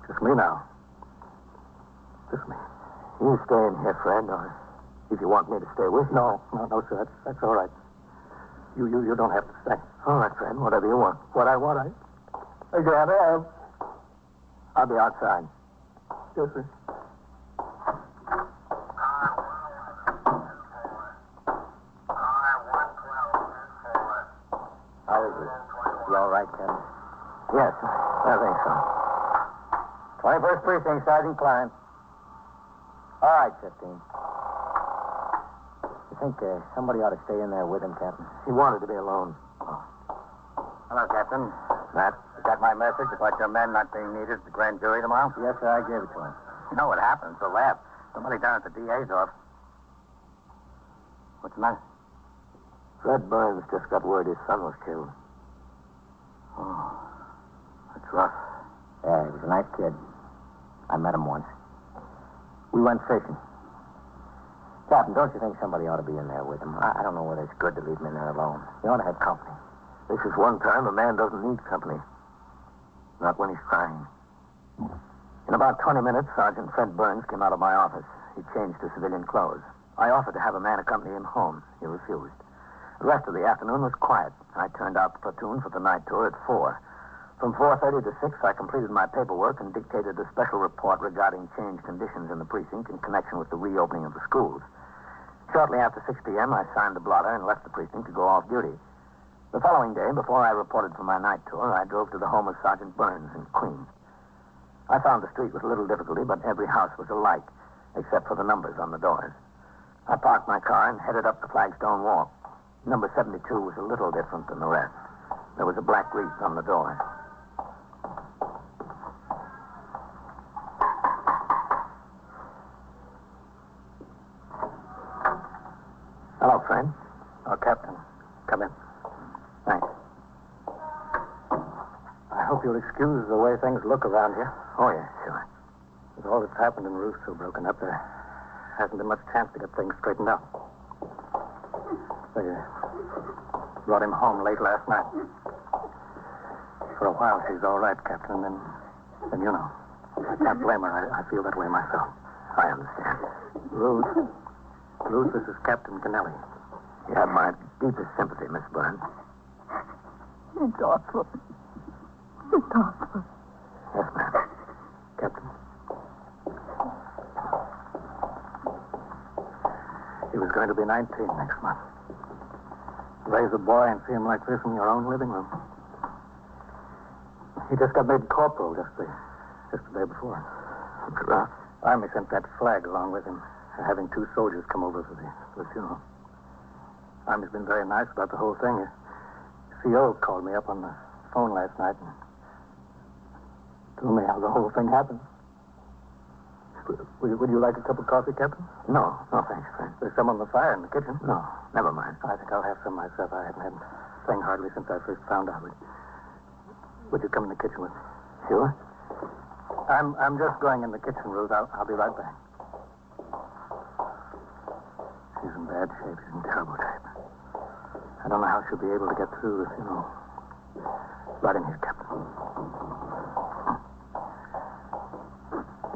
S19: Just me now. Just me.
S14: You stay in here, Fred, or if you want me to stay with you.
S19: No, sir. That's all right. You don't have to stay.
S14: All right, Fred. Whatever you want.
S19: What I want, I grab it.
S14: I'll be outside.
S19: Yes, sir.
S14: How is it? You all right, Captain? Yes, I think so.
S19: 21st Precinct, Sergeant Klein.
S14: All right, 15. You think somebody ought to stay in there with him, Captain? He wanted to be alone.
S19: Oh.
S14: Hello, Captain. Matt, is that my message about your men not being needed at the grand jury tomorrow?
S19: Yes, sir, I gave it to him.
S14: You know what happened? It's a laugh. Somebody down at the DA's office.
S19: What's the matter?
S14: Fred Burns just got word his son was killed.
S19: Oh, that's rough.
S14: Yeah, he was a nice kid. I met him once. We went fishing. Captain, don't you think somebody ought to be in there with him? I don't know whether it's good to leave him in there alone. He ought to have company. This is one time a man doesn't need company. Not when he's crying. In about 20 minutes, Sergeant Fred Burns came out of my office. He changed to civilian clothes. I offered to have a man accompany him home. He refused. The rest of the afternoon was quiet. I turned out the platoon for the night tour at 4. From 4:30 to 6, I completed my paperwork and dictated a special report regarding changed conditions in the precinct in connection with the reopening of the schools. Shortly after 6 p.m., I signed the blotter and left the precinct to go off duty. The following day, before I reported for my night tour, I drove to the home of Sergeant Burns in Queens. I found the street with little difficulty, but every house was alike, except for the numbers on the doors. I parked my car and headed up the flagstone walk. Number 72 was a little different than the rest. There was a black wreath on the door.
S16: you'll excuse the way things look around here.
S14: Oh, yeah, sure.
S16: With all that's happened and Ruth so broken up, there hasn't been much chance to get things straightened out. They brought him home late last night. For a while, she's all right, Captain, and then you know. I can't blame her. I feel that way myself.
S14: I understand.
S16: Ruth, this is Captain Kennelly.
S14: You have my deepest sympathy, Miss Burns.
S4: It's awful. It's awful.
S14: Yes, ma'am.
S16: Captain. He was going to be 19 next month. Raise a boy and see him like this in your own living room. He just got made corporal just the day before. Army sent that flag along with him, having 2 soldiers come over for the funeral. Army's been very nice about the whole thing. CO called me up on the phone last night and told me how the whole thing happened. Would you like a cup of coffee, Captain?
S14: No, thanks, friend.
S16: There's some on the fire in the kitchen.
S14: No, never mind.
S16: I think I'll have some myself. I haven't had a thing hardly since I first found out. Would you come in the kitchen with me?
S14: Sure.
S16: I'm just going in the kitchen, Ruth. I'll be right back. She's in bad shape. She's in terrible shape. I don't know how she'll be able to get through this, you know. Right in here, Captain.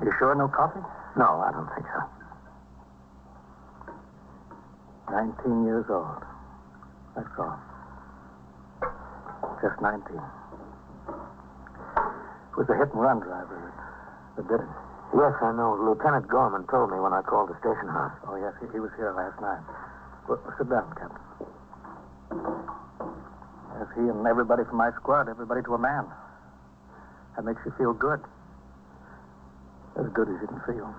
S16: You sure no coffee?
S14: No, I don't think so.
S16: 19 years old. That's all. Just 19. It was the hit-and-run driver that did it.
S14: Yes, I know. Lieutenant Gorman told me when I called the station house.
S16: Oh, yes, he was here last night. Well, sit down, Captain. Yes, he and everybody from my squad, everybody to a man. That makes you feel good. As good as you can feel.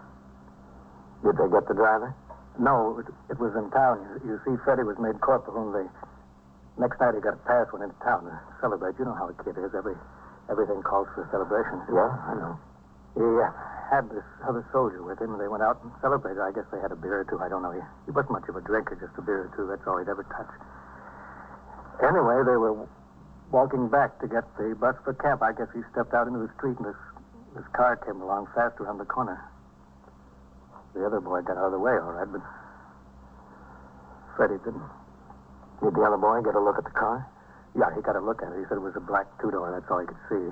S14: Did they get the driver?
S16: No, it was in town. You see, Freddie was made corporal, and the next night he got a pass, went into town to celebrate. You know how a kid is. Everything calls for a celebration.
S14: Yeah, I know.
S16: He had this other soldier with him, and they went out and celebrated. I guess they had a beer or two. I don't know. He wasn't much of a drinker, just a beer or two. That's all he'd ever touch. Anyway, they were walking back to get the bus for camp. I guess he stepped out into the street, and this car came along fast around the corner. The other boy got out of the way, all right, but Freddie didn't.
S14: Did the other boy get a look at the car?
S16: Yeah, he got a look at it. He said it was a black two-door. That's all he could see.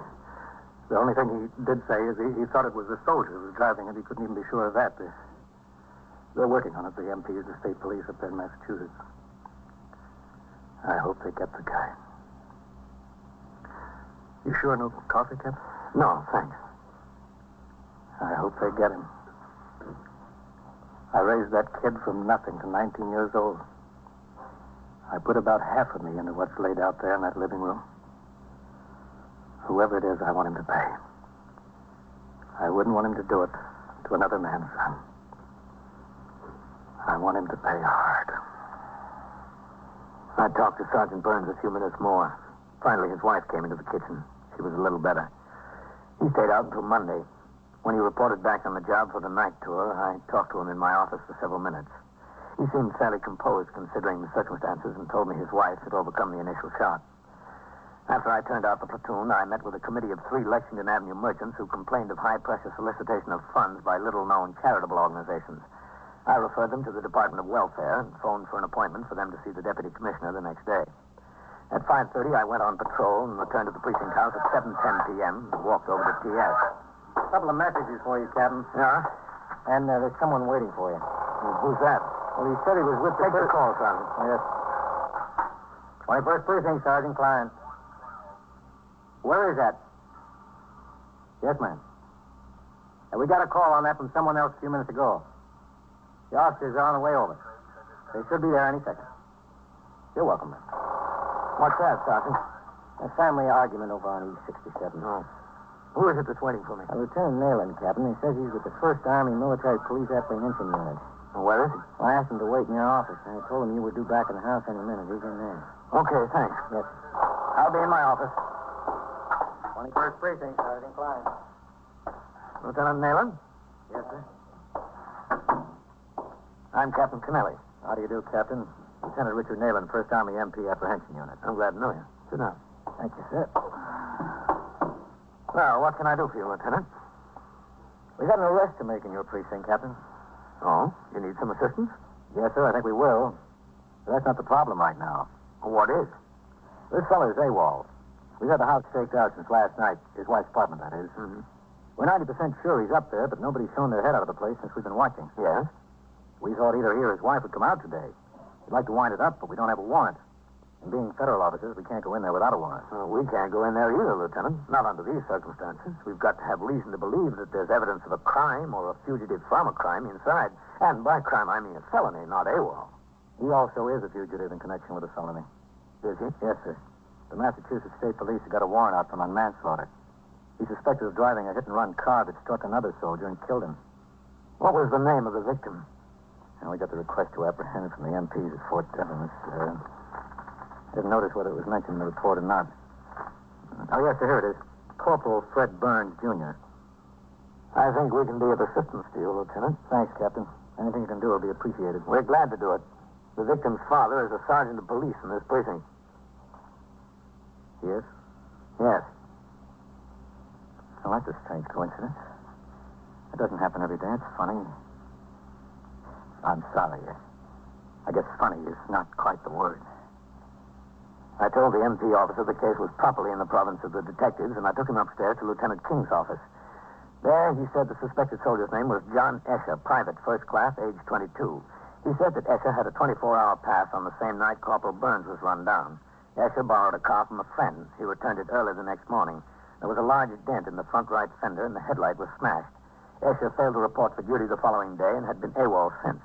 S16: The only thing he did say is he thought it was a soldier who was driving it. He couldn't even be sure of that. They're working on it, the MPs, the state police up there in Massachusetts. I hope they get the guy. You sure no coffee, Captain?
S14: No, thanks.
S16: I hope they get him. I raised that kid from nothing to 19 years old. I put about half of me into what's laid out there in that living room. Whoever it is, I want him to pay. I wouldn't want him to do it to another man's son. I want him to pay hard.
S14: I talked to Sergeant Burns a few minutes more. Finally, his wife came into the kitchen. She was a little better. He stayed out until Monday. When he reported back on the job for the night tour, I talked to him in my office for several minutes. He seemed fairly composed considering the circumstances and told me his wife had overcome the initial shock. After I turned out the platoon, I met with a committee of 3 Lexington Avenue merchants who complained of high-pressure solicitation of funds by little-known charitable organizations. I referred them to the Department of Welfare and phoned for an appointment for them to see the deputy commissioner the next day. At 5:30, I went on patrol and returned to the precinct house at 7:10 p.m. and walked over to TS.
S19: A couple of messages for you, Captain.
S14: Yeah?
S19: And there's someone waiting for you.
S14: Who's that?
S19: Well, he said he was with
S14: Take the call, Sergeant.
S19: Yes. 21st Precinct, Sergeant Klein. Where is that? Yes, ma'am. We got a call on that from someone else a few minutes ago. The officers are on the way over. They should be there any second. You're welcome, ma'am.
S14: What's that, Sergeant?
S19: A family argument over on East 67.
S14: Oh. Who is it that's waiting for me?
S19: Lieutenant Nolen, Captain. He says he's with the 1st Army Military Police Apprehension Unit.
S14: Where is he?
S19: Well, I asked him to wait in your office, and I told him you were due back in the house any minute. He's in there.
S14: Okay, thanks.
S19: Yes.
S14: I'll be in my office.
S19: 21st Precinct, Sergeant Klein.
S14: Lieutenant Nolen?
S19: Yes, sir.
S14: I'm Captain Kennelly.
S19: How do you do, Captain? Lieutenant Richard Nolen, 1st Army MP Apprehension Unit.
S14: I'm glad to know you. Sit down.
S19: Thank you, sir. Well, what can I do for you, Lieutenant? We got an arrest to make in your precinct, Captain. Oh? You need some assistance? Yes, sir. I think we will. But that's not the problem right now. What is? This feller's AWOL. We've had the house staked out since last night. His wife's apartment, that is. Mm-hmm. We're 90% sure he's up there, but nobody's shown their head out of the place since we've been watching. Yes? We thought either he or his wife would come out today. We'd like to wind it up, but we don't have a warrant. And being federal officers, we can't go in there without a warrant. We can't go in there either, Lieutenant. Not under these circumstances. We've got to have reason to believe that there's evidence of a crime or a fugitive from a crime inside. And by crime, I mean a felony, not AWOL. He also is a fugitive in connection with a felony. Is he? Yes, sir. The Massachusetts State Police have got a warrant out for him on manslaughter. He's suspected of driving a hit-and-run car that struck another soldier and killed him. What was the name of the victim? And we got the request to apprehend from the MPs at Fort Devens. Didn't notice whether it was mentioned in the report or not. Oh, yes, sir, here it is. Corporal Fred Burns, Jr. I think we can be of assistance to you, Lieutenant. Thanks, Captain. Anything you can do will be appreciated. We're glad to do it. The victim's father is a sergeant of police in this precinct. Yes? Yes. Well, that's a strange coincidence. It doesn't happen every day. It's funny. I'm sorry. I guess funny is not quite the word. I told the MP officer the case was properly in the province of the detectives, and I took him upstairs to Lieutenant King's office. There, he said the suspected soldier's name was John Escher, private, first class, age 22. He said that Escher had a 24-hour pass on the same night Corporal Burns was run down. Escher borrowed a car from a friend. He returned it early the next morning. There was a large dent in the front right fender, and the headlight was smashed. Escher failed to report for duty the following day and had been AWOL since.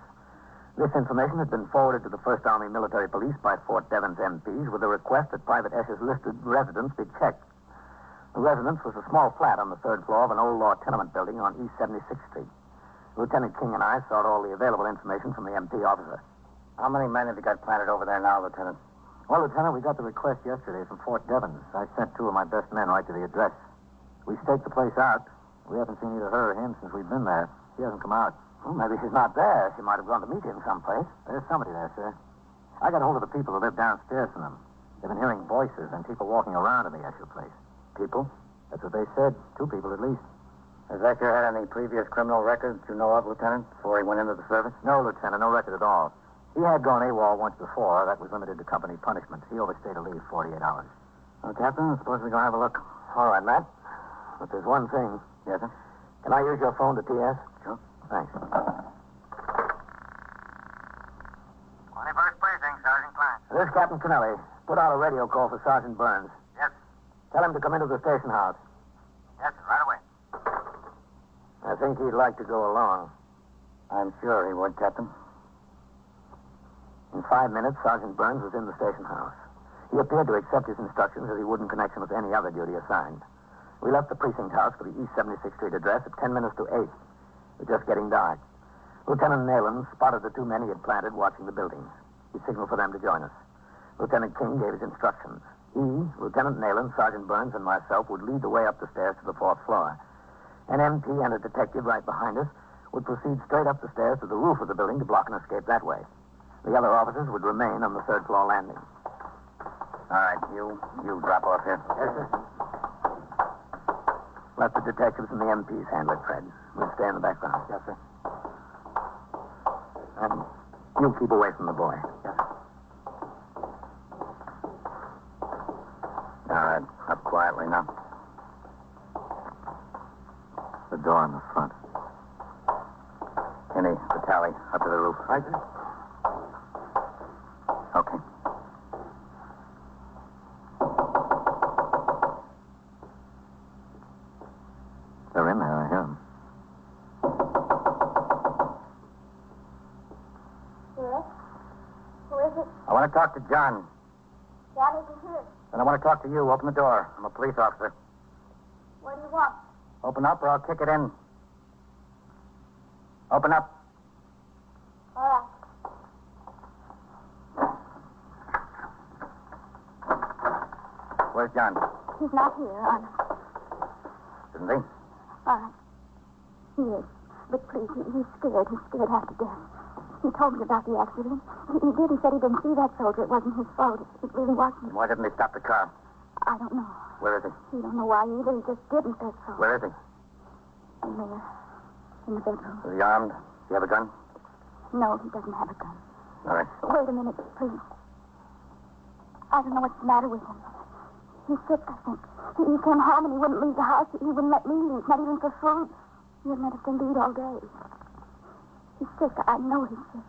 S19: This information had been forwarded to the 1st Army Military Police by Fort Devens MPs with a request that Private Escher's listed residence be checked. The residence was a small flat on the 3rd floor of an old law tenement building on East 76th Street. Lieutenant King and I sought all the available information from the MP officer. How many men have you got planted over there now, Lieutenant? Well, Lieutenant, we got the request yesterday from Fort Devens. I sent 2 of my best men right to the address. We staked the place out. We haven't seen either her or him since we've been there. She hasn't come out. Well, maybe she's not there. She might have gone to meet him someplace. There's somebody there, sir. I got hold of the people who live downstairs from them. They've been hearing voices and people walking around in the Escher place. People? That's what they said. 2 people at least. Has Escher had any previous criminal records you know of, Lieutenant, before he went into the service? No, Lieutenant, no record at all. He had gone AWOL once before. That was limited to company punishment. He overstayed a leave 48 hours. Well, Captain, I suppose we can have a look. All right, Matt. But there's one thing. Yes, sir? Can I use your phone to TS? Sure. Thanks.
S21: 21st Precinct, Sergeant Klein.
S19: This is Captain Kennelly. Put out a radio call for Sergeant Burns.
S21: Yes.
S19: Tell him to come into the station house.
S21: Yes, right away.
S19: I think he'd like to go along. I'm sure he would, Captain. In 5 minutes, Sergeant Burns was in the station house. He appeared to accept his instructions as he would in connection with any other duty assigned. We left the precinct house for the East 76th Street address at 10 minutes to 8. It was just getting dark. Lieutenant Nolen spotted the 2 men he had planted watching the buildings. He signaled for them to join us. Lieutenant King gave his instructions. He, Lieutenant Nolen, Sergeant Burns, and myself would lead the way up the stairs to the 4th floor. An MP and a detective right behind us would proceed straight up the stairs to the roof of the building to block an escape that way. The other officers would remain on the 3rd floor landing. All right, you drop off here. Yes, sir. Let the detectives and the MPs handle it, Fred. We'll stay in the background. Yes, sir. And you keep away from the boy. Yes, sir. All right, up quietly now. The door in the front. Kenny, the tally, up to the roof. Right, sir. Okay. They're in there, I hear them.
S6: Yes? Who is it?
S19: I want to talk to John.
S6: John isn't here.
S19: And I want to talk to you. Open the door. I'm a police officer.
S6: What do you want?
S19: Open up or I'll kick it in. Open up.
S6: All right.
S19: Where's John?
S6: He's not here, honest.
S19: Isn't he?
S6: All right. He is. But please, he's scared. He's scared half to death. He told me about the accident. He did. He said he didn't see that soldier. It wasn't his fault. It really wasn't.
S19: Why didn't they stop the car?
S6: I don't know.
S20: Where is he?
S6: He don't know why either. He just didn't, that's all.
S20: Where is he?
S6: In there. In the bedroom.
S20: Is he armed? Does he have a gun?
S6: No, he doesn't have a gun.
S20: All right.
S6: Wait a minute, please. I don't know what's the matter with him. He's sick, I think. He came home and he wouldn't leave the house. He wouldn't let me leave, not even for food. He hasn't had a thing to eat all day. He's sick. I know he's sick.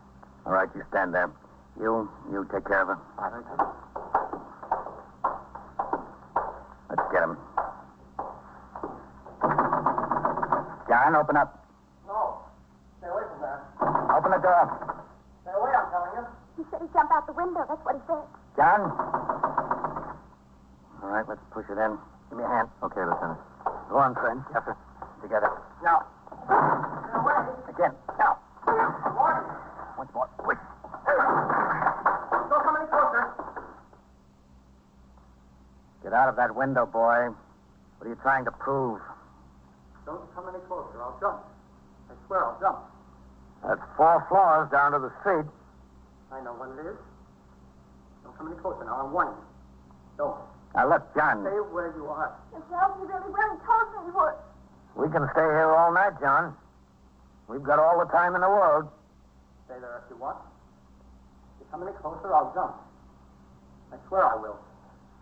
S20: All right, you stand there. You take care of her.
S19: All right.
S20: Let's get him. John, open up.
S19: No. Stay away from that.
S20: Open the door.
S19: Stay away, I'm telling you.
S6: He said he'd jump out the window. That's what he said.
S20: John? All right, let's push it in. Give me a hand. Okay, Lieutenant. Go on, friend. Yes, sir. Together.
S19: Now. Stay away.
S20: Again. Now.
S19: Warning.
S20: Once more. Quick.
S19: Don't come any closer.
S20: Get out of that window, boy. What are you trying to prove?
S19: Don't come any closer. I'll jump. I swear I'll jump.
S20: That's 4 floors down to the street.
S19: I know what it is. Don't come any closer now. I'm warning you. Don't.
S20: Now, look, John.
S19: Stay where you are.
S6: Well, he really will. He told me he would.
S20: We can stay here all night, John. We've got all the time in the world.
S19: Stay there if you want. If you come any closer, I'll jump. I swear I will.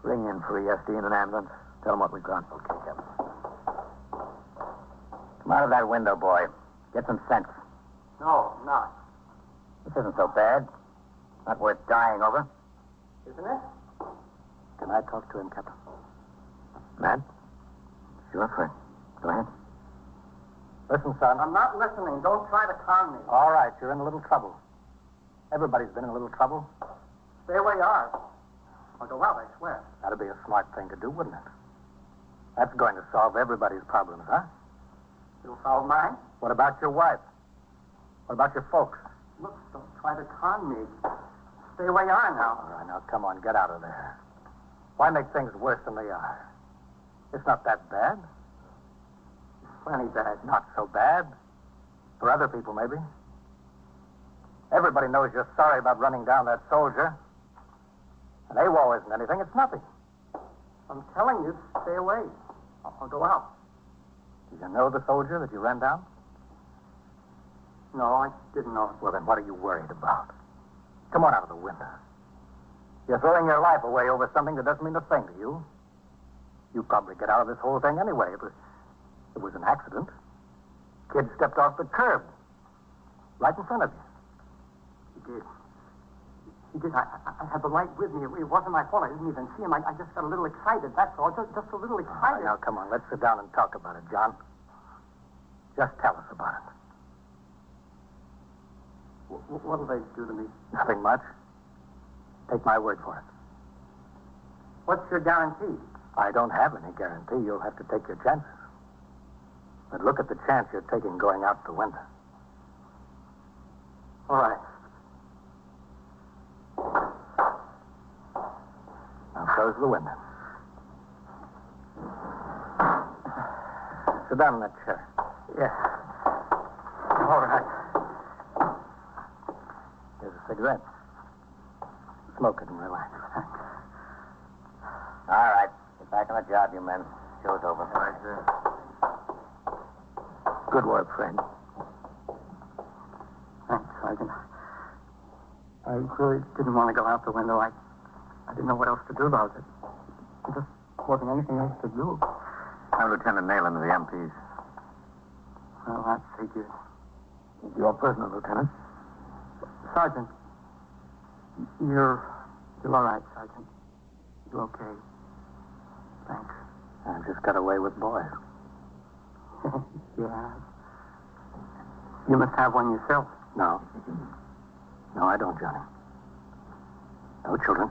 S20: Ring in for ESD and an ambulance. Tell them what we've got. Okay, Captain. Come out of that window, boy. Get some sense.
S19: No, I'm not.
S20: This isn't so bad. Not worth dying over.
S19: Isn't it?
S16: Can I talk to him, Captain?
S20: Matt? Sure, Fred. Go ahead.
S16: Listen, son.
S19: I'm not listening. Don't try to con me.
S16: All right, you're in a little trouble. Everybody's been in a little trouble.
S19: Stay where you are. I'll go out, I swear.
S16: That'd be a smart thing to do, wouldn't it? That's going to solve everybody's problems, huh?
S19: It'll solve mine.
S16: What about your wife? What about your folks?
S19: Look, don't try to con me. Stay where you are now.
S16: All right, now, come on, get out of there. Why make things worse than they are? It's not that bad.
S19: It's plenty bad.
S16: Not so bad. For other people, maybe. Everybody knows you're sorry about running down that soldier. And AWOL isn't anything. It's nothing.
S19: I'm telling you, stay away. I'll go out.
S16: Do you know the soldier that you ran down?
S19: No, I didn't know.
S16: Well, then what are you worried about? Come on out of the window. You're throwing your life away over something that doesn't mean a thing to you. You'd probably get out of this whole thing anyway. It was an accident. Kid stepped off the curb. Right in front of you.
S19: He did. He did. I had the light with me. It wasn't my fault. I didn't even see him. I just got a little excited, that's all. Just a little excited.
S16: All right, now, come on. Let's sit down and talk about it, John. Just tell us about it.
S19: What'll they do to me?
S16: Nothing much. Take my word for it.
S19: What's your guarantee?
S16: I don't have any guarantee. You'll have to take your chances. But look at the chance you're taking going out the window.
S19: All right.
S16: Now close the window. Sit down in that chair.
S19: Yeah. All right.
S16: Here's a cigarette. Smoke it and relax.
S20: All right. Get back on the job, you men. Show's over. All right, sir.
S16: Good work, friend.
S19: Thanks, Sergeant. I really didn't want to go out the window. I didn't know what else to do about it. There just wasn't anything else to do.
S20: I'm Lieutenant Nolen of the MPs.
S19: Well, that figures.
S20: Your prisoner, Lieutenant.
S19: Sergeant, you're all right, Sergeant. You okay? Thanks.
S16: I just got away with boys.
S19: Yeah. You must have one yourself.
S16: No. No, I don't, Johnny. No children.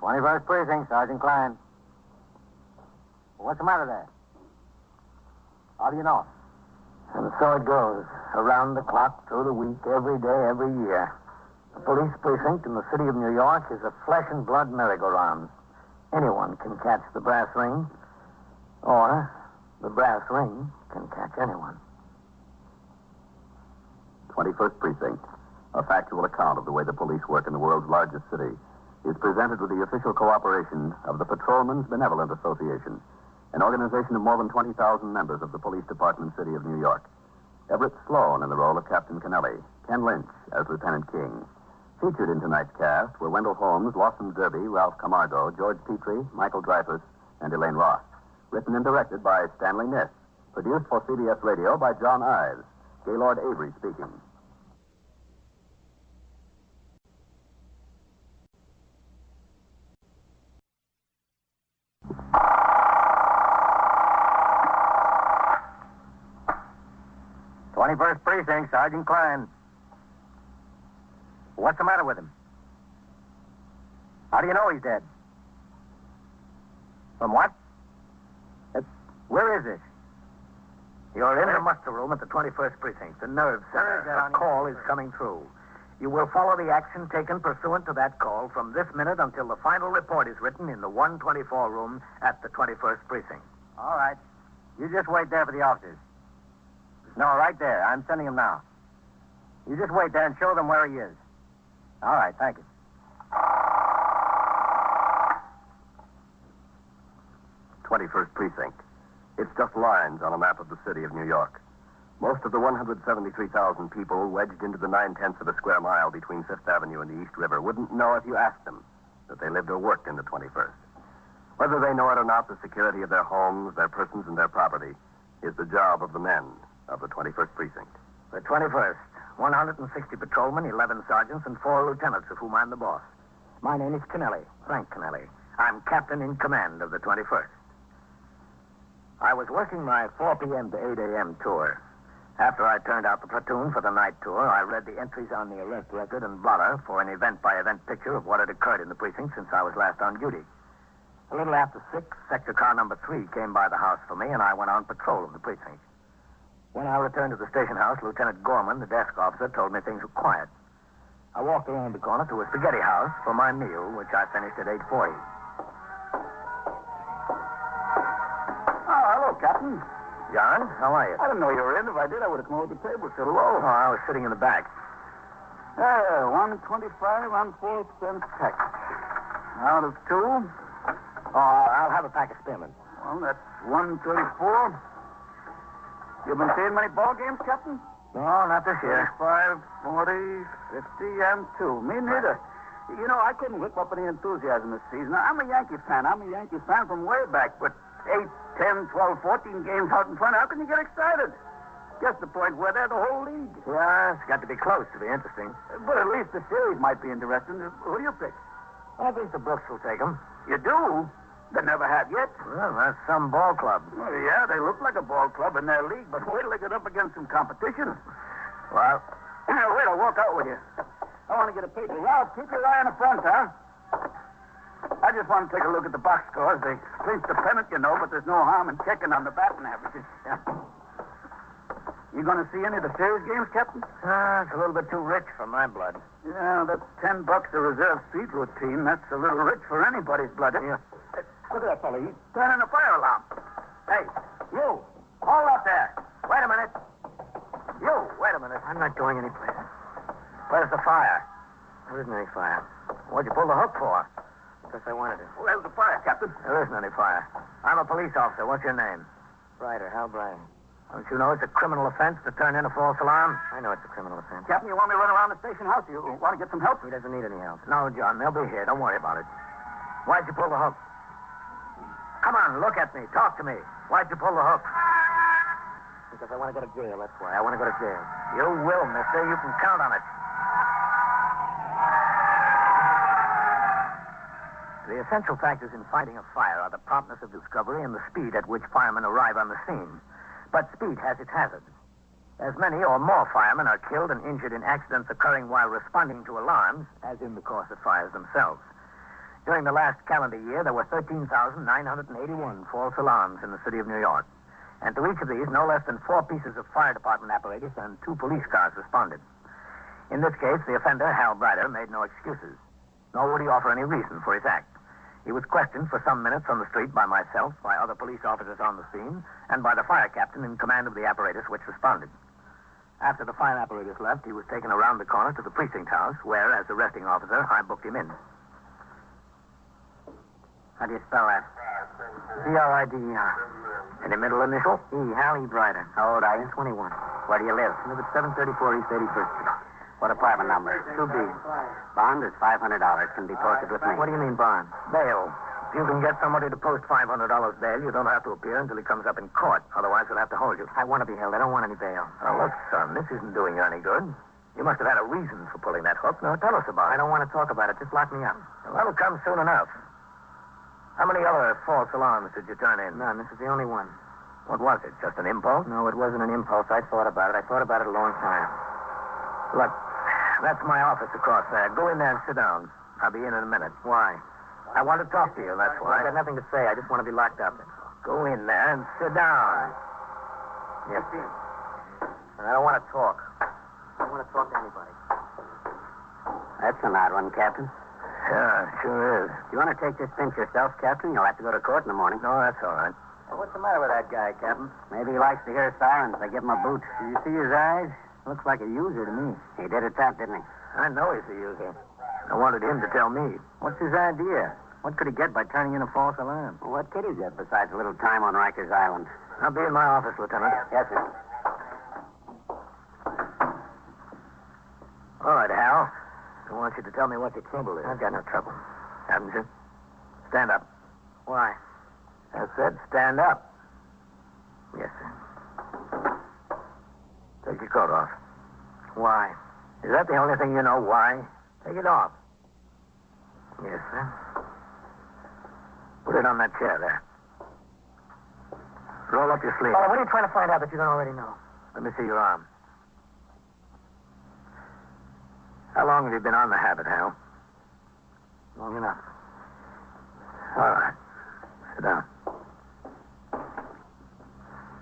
S20: 21st Precinct, Sergeant Klein. What's the matter there? How do you know? And so it goes. Around the clock, through the week, every day, every year. The police precinct in the city of New York is a flesh and blood merry-go-round. Anyone can catch the brass ring, or the brass ring can catch anyone.
S15: 21st Precinct.
S7: a factual account of the way the police work in the world's largest city, is presented with the official cooperation of the Patrolmen's Benevolent Association, an organization of more than 20,000 members of the Police Department City of New York. Everett Sloan in the role of Captain Kennelly, Ken Lynch as Lieutenant King. Featured in tonight's cast were Wendell Holmes, Lawson Zerbe, Ralph Camargo, George Petrie, Michael Dreyfus, and Elaine Ross. Written and directed by Stanley Niss. Produced for CBS Radio by John Ives. Gaylord Avery speaking.
S19: '21st Precinct, Sergeant Klein. What's the matter with him? How do you know he's dead? From what? Where is this?
S14: You're in the muster room at the 21st Precinct, the nerve center. A call is coming through. You will follow the action taken pursuant to that call from this minute until the final report is written in the 124 room at the 21st Precinct.
S19: All right. You just wait there for the officers. No, right there. I'm sending him now. You just wait there and show them where he is. All right, thank you.
S7: 21st Precinct. It's just lines on a map of the city of New York. Most of the 173,000 people wedged into the 9/10 of a square mile between Fifth Avenue and the East River wouldn't know if you asked them that they lived or worked in the 21st. Whether they know it or not, the security of their homes, their persons, and their property is the job of the men of the 21st Precinct.
S14: The 21st. 160 patrolmen, 11 sergeants, and 4 lieutenants, of whom I'm the boss. My name is Kennelly, Frank Kennelly. I'm captain in command of the 21st. I was working my 4 p.m. to 8 a.m. tour. After I turned out the platoon for the night tour, I read the entries on the arrest record and blotter for an event-by-event picture of what had occurred in the precinct since I was last on duty. A little after 6, sector car number 3 came by the house for me, and I went on patrol of the precinct. When I returned to the station house, Lieutenant Gorman, the desk officer, told me things were quiet. I walked around the corner to a spaghetti house for my meal, which I finished at 8:40.
S11: Oh, hello, Captain.
S14: John, how are you?
S11: I didn't know you were in. If I did, I would have come over to the table. So hello.
S14: Oh, I was sitting in the back.
S11: 125 on 4 cents package. Out of 2.
S14: Oh, I'll have a pack of spearmint.
S11: Well, that's 134. You been seeing many ball games, Captain?
S14: No, not this year.
S11: 35, 40, 50, and 2. Me neither. You know, I couldn't whip up any enthusiasm this season. I'm a Yankee fan. I'm a Yankee fan from way back. But 8, 10, 12, 14 games out in front, how can you get excited? Just the point where they're the whole league.
S14: Yeah, it's got to be close to be interesting.
S11: But at least the series might be interesting. Who do you pick?
S14: I think the Brooks will take them.
S11: You do? They never have yet.
S14: Well, that's some ball club.
S11: Well, yeah, they look like a ball club in their league, but wait till they get up against some competition.
S14: Well,
S11: wait, I'll walk out with you. I want to get a peek. Ralph, keep your eye on the front, huh? I just want to take a look at the box scores. They clinched the pennant, you know, but there's no harm in checking on the batting averages. Yeah. You going to see any of the series games, Captain?
S14: It's a little bit too rich for my blood.
S11: Yeah, that's $10 a reserve seat routine. That's a little rich for anybody's blood.
S14: Yeah.
S11: Look at that fellow. He's turning a fire alarm. Hey, you. Hold up there. Wait a minute. You, wait a minute.
S14: I'm not going anyplace. Where's the fire? There isn't any fire. What'd you pull the hook for? Because I wanted to.
S11: Where's the fire, Captain?
S14: There isn't any fire. I'm a police officer. What's your name?
S20: Ryder, Hal Bryan.
S14: Don't you know it's a criminal offense to turn in a false alarm?
S20: I know it's a criminal offense.
S11: Captain, you want me to run around the station house? You want to get some help?
S20: He doesn't need any help.
S14: No, John, they'll be here. Don't worry about it. Why'd you pull the hook? Come on, look at me. Talk to me. Why'd you pull the hook?
S20: Because I want to go to jail, that's why. I want to go to jail.
S14: You will, mister. You can count on it. The essential factors in fighting a fire are the promptness of discovery and the speed at which firemen arrive on the scene. But speed has its hazards. As many or more firemen are killed and injured in accidents occurring while responding to alarms as in the course of fires themselves. During the last calendar year, there were 13,981 false alarms in the city of New York. And to each of these, no less than 4 pieces of fire department apparatus and 2 police cars responded. In this case, the offender, Hal Bryan, made no excuses, nor would he offer any reason for his act. He was questioned for some minutes on the street by myself, by other police officers on the scene, and by the fire captain in command of the apparatus which responded. After the fire apparatus left, he was taken around the corner to the precinct house, where, as arresting officer, I booked him in.
S19: How do you spell that?
S14: C-R-I-D-E-R. Any middle initial?
S19: E. Hallie Brighter. How old are you?
S14: 21.
S19: Where do you live?
S14: I live at 734 East 81st Street.
S19: What apartment number?
S14: 2B.
S19: Bond is $500. Can be posted with me.
S14: What do you mean, bond? Bail. If you can get somebody to post $500 bail, you don't have to appear until he comes up in court. Otherwise, we'll have to hold you.
S19: I want to be held. I don't want any bail.
S14: Oh, look, son, this isn't doing you any good. You must have had a reason for pulling that hook. Now, tell us about it.
S19: I don't want to talk about it. Just lock me up.
S14: Well, that'll come soon enough. How many other false alarms did you turn in?
S19: None. This is the only one.
S14: What was it? Just an impulse?
S19: No, it wasn't an impulse. I thought about it. I thought about it a long time.
S14: Look, that's my office across there. Go in there and sit down. I'll be in a minute.
S19: Why?
S14: I want to talk to you, that's why.
S19: I've got nothing to say. I just want to be locked up.
S14: Go in there and sit down.
S19: Yes, sir. I don't want to talk. I don't want to talk to anybody. That's an odd one, Captain.
S14: Yeah, sure is.
S19: You want to take this pinch yourself, Captain? You'll have to go to court in the morning.
S14: No, that's all right.
S19: Well, what's the matter with that guy, Captain? Maybe he likes to hear sirens. I give him a boot. Did you see his eyes? Looks like a user to me. He did it that, didn't he?
S14: I know he's a user. I wanted him to tell me.
S19: What's his idea? What could he get by turning in a false alarm? Well, what could he get besides a little time on Rikers Island?
S14: I'll be in my office, Lieutenant.
S19: Yes, sir.
S14: All right, Hal. I want you to tell me what your trouble is.
S19: I've got no trouble.
S14: Haven't you? Stand up.
S19: Why?
S14: I said stand up.
S19: Yes, sir.
S14: Take your coat off.
S19: Why?
S14: Is that the only thing you know? Why? Take it off.
S19: Yes, sir.
S14: Put it on that chair there. Roll up your sleeve.
S19: Oh, what are you trying to find out that you don't already know?
S14: Let me see your arm. How long have you been on the habit, Hal?
S19: Long enough.
S14: All right. Sit down.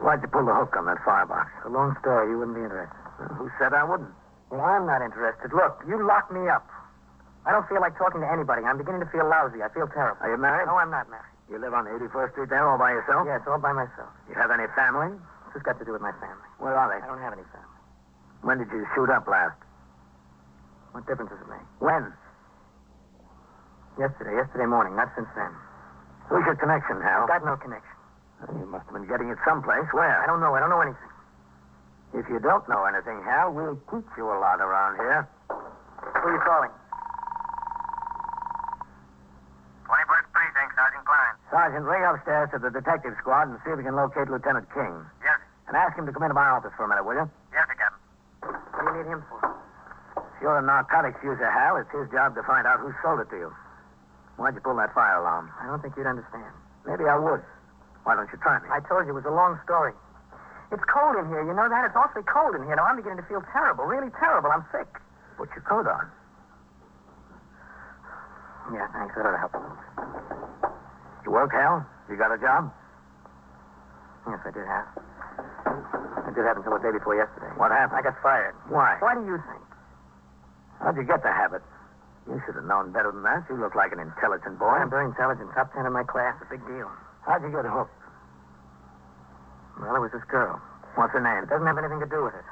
S14: Why'd you pull the hook on that firebox?
S19: It's a long story. You wouldn't be interested.
S14: Well, who said I wouldn't?
S19: Well, I'm not interested. Look, you locked me up. I don't feel like talking to anybody. I'm beginning to feel lousy. I feel terrible.
S14: Are you married?
S19: No, I'm not married.
S14: You live on 81st Street there all by yourself?
S19: Yes, all by myself.
S14: You have any family?
S19: What's this got to do with my family?
S14: Where are they?
S19: I don't have any family.
S14: When did you shoot up last?
S19: What difference does it make?
S14: When?
S19: Yesterday morning, not since then.
S14: Who's your connection, Hal?
S19: I've got no connection.
S14: Well, you must have been getting it someplace. Where?
S19: I don't know. I don't know anything.
S14: If you don't know anything, Hal, we'll teach you a lot around here.
S19: Who are you calling?
S21: 21st Precinct, Sergeant Klein.
S14: Sergeant, ring upstairs to the detective squad and see if we can locate Lieutenant King.
S21: Yes.
S14: And ask him to come into my office for a minute, will you?
S21: Yes, sir, Captain.
S19: What do you need him for?
S14: If you're a narcotics user, Hal, it's his job to find out who sold it to you. Why'd you pull that fire alarm?
S19: I don't think you'd understand.
S14: Maybe I would. Why don't you try me?
S19: I told you it was a long story. It's cold in here. You know that? It's awfully cold in here. Now, I'm beginning to feel terrible. Really terrible. I'm sick.
S14: Put your coat on.
S19: Yeah, thanks. That ought to help a little.
S14: You work, Hal? You got a job?
S19: Yes, I did have. I did have until the day before yesterday.
S14: What happened?
S19: I got fired.
S14: Why?
S19: Why do you think?
S14: How'd you get the habit? You should have known better than that. You look like an intelligent boy.
S19: I'm very intelligent. Top 10 in my class. A big deal.
S14: How'd you get hooked?
S19: Well, it was this girl.
S14: What's her name?
S19: It doesn't have anything to do with it.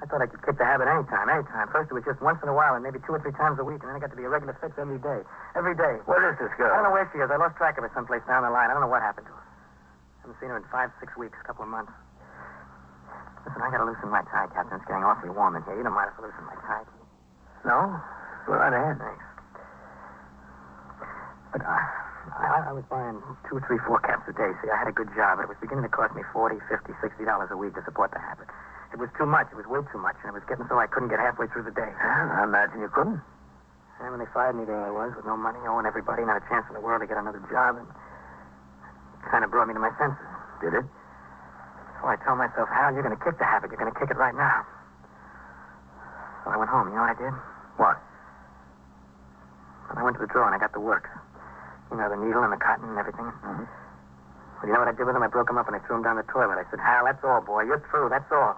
S19: I thought I could kick the habit anytime. First it was just once in a while and maybe 2 or 3 times a week, and then it got to be a regular fix every day. Every day.
S14: Where is this girl?
S19: I don't know where she is. I lost track of her someplace down the line. I don't know what happened to her. I haven't seen her in 5, 6 weeks, a couple of months. Listen, I gotta loosen my tie, Captain. It's getting awfully warm in here. You don't mind if I loosen my tie?
S14: No? Go right ahead.
S19: Thanks. But I was buying 2, 3, 4 caps a day. See, I had a good job. It was beginning to cost me $40, $50, $60 a week to support the habit. It was too much. It was way too much. And it was getting so I couldn't get halfway through the day.
S14: I imagine you couldn't.
S19: And when they fired me, there I was with no money, owing everybody, not a chance in the world to get another job. And it kind of brought me to my senses.
S14: Did it?
S19: So I told myself, Hal, you're going to kick the habit. You're going to kick it right now. So I went home. You know what I did?
S14: What?
S19: I went to the drawer and I got the works. You know, the needle and the cotton and everything.
S14: Mm-hmm.
S19: Well, you know what I did with them? I broke them up and I threw them down the toilet. I said, Hal, that's all, boy. You're through. That's all.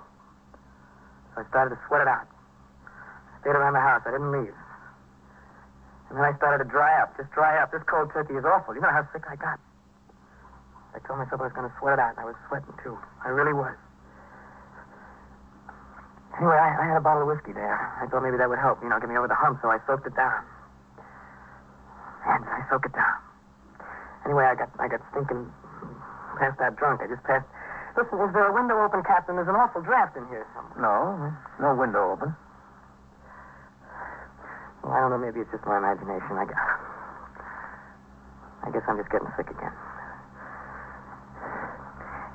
S19: So I started to sweat it out. I stayed around the house. I didn't leave. And then I started to dry up. Just dry up. This cold turkey is awful. You know how sick I got. I told myself I was going to sweat it out, and I was sweating, too. I really was.
S14: Anyway, I had a bottle of whiskey there. I thought maybe that would help, get me over the hump, so I soaked it down. And I soaked it down. Anyway, I got stinking passed out drunk. I just passed. Listen, is there a window open, Captain? There's an awful draft in here somewhere.
S12: No window open.
S14: Well, I don't know. Maybe it's just my imagination. I guess I'm just getting sick again.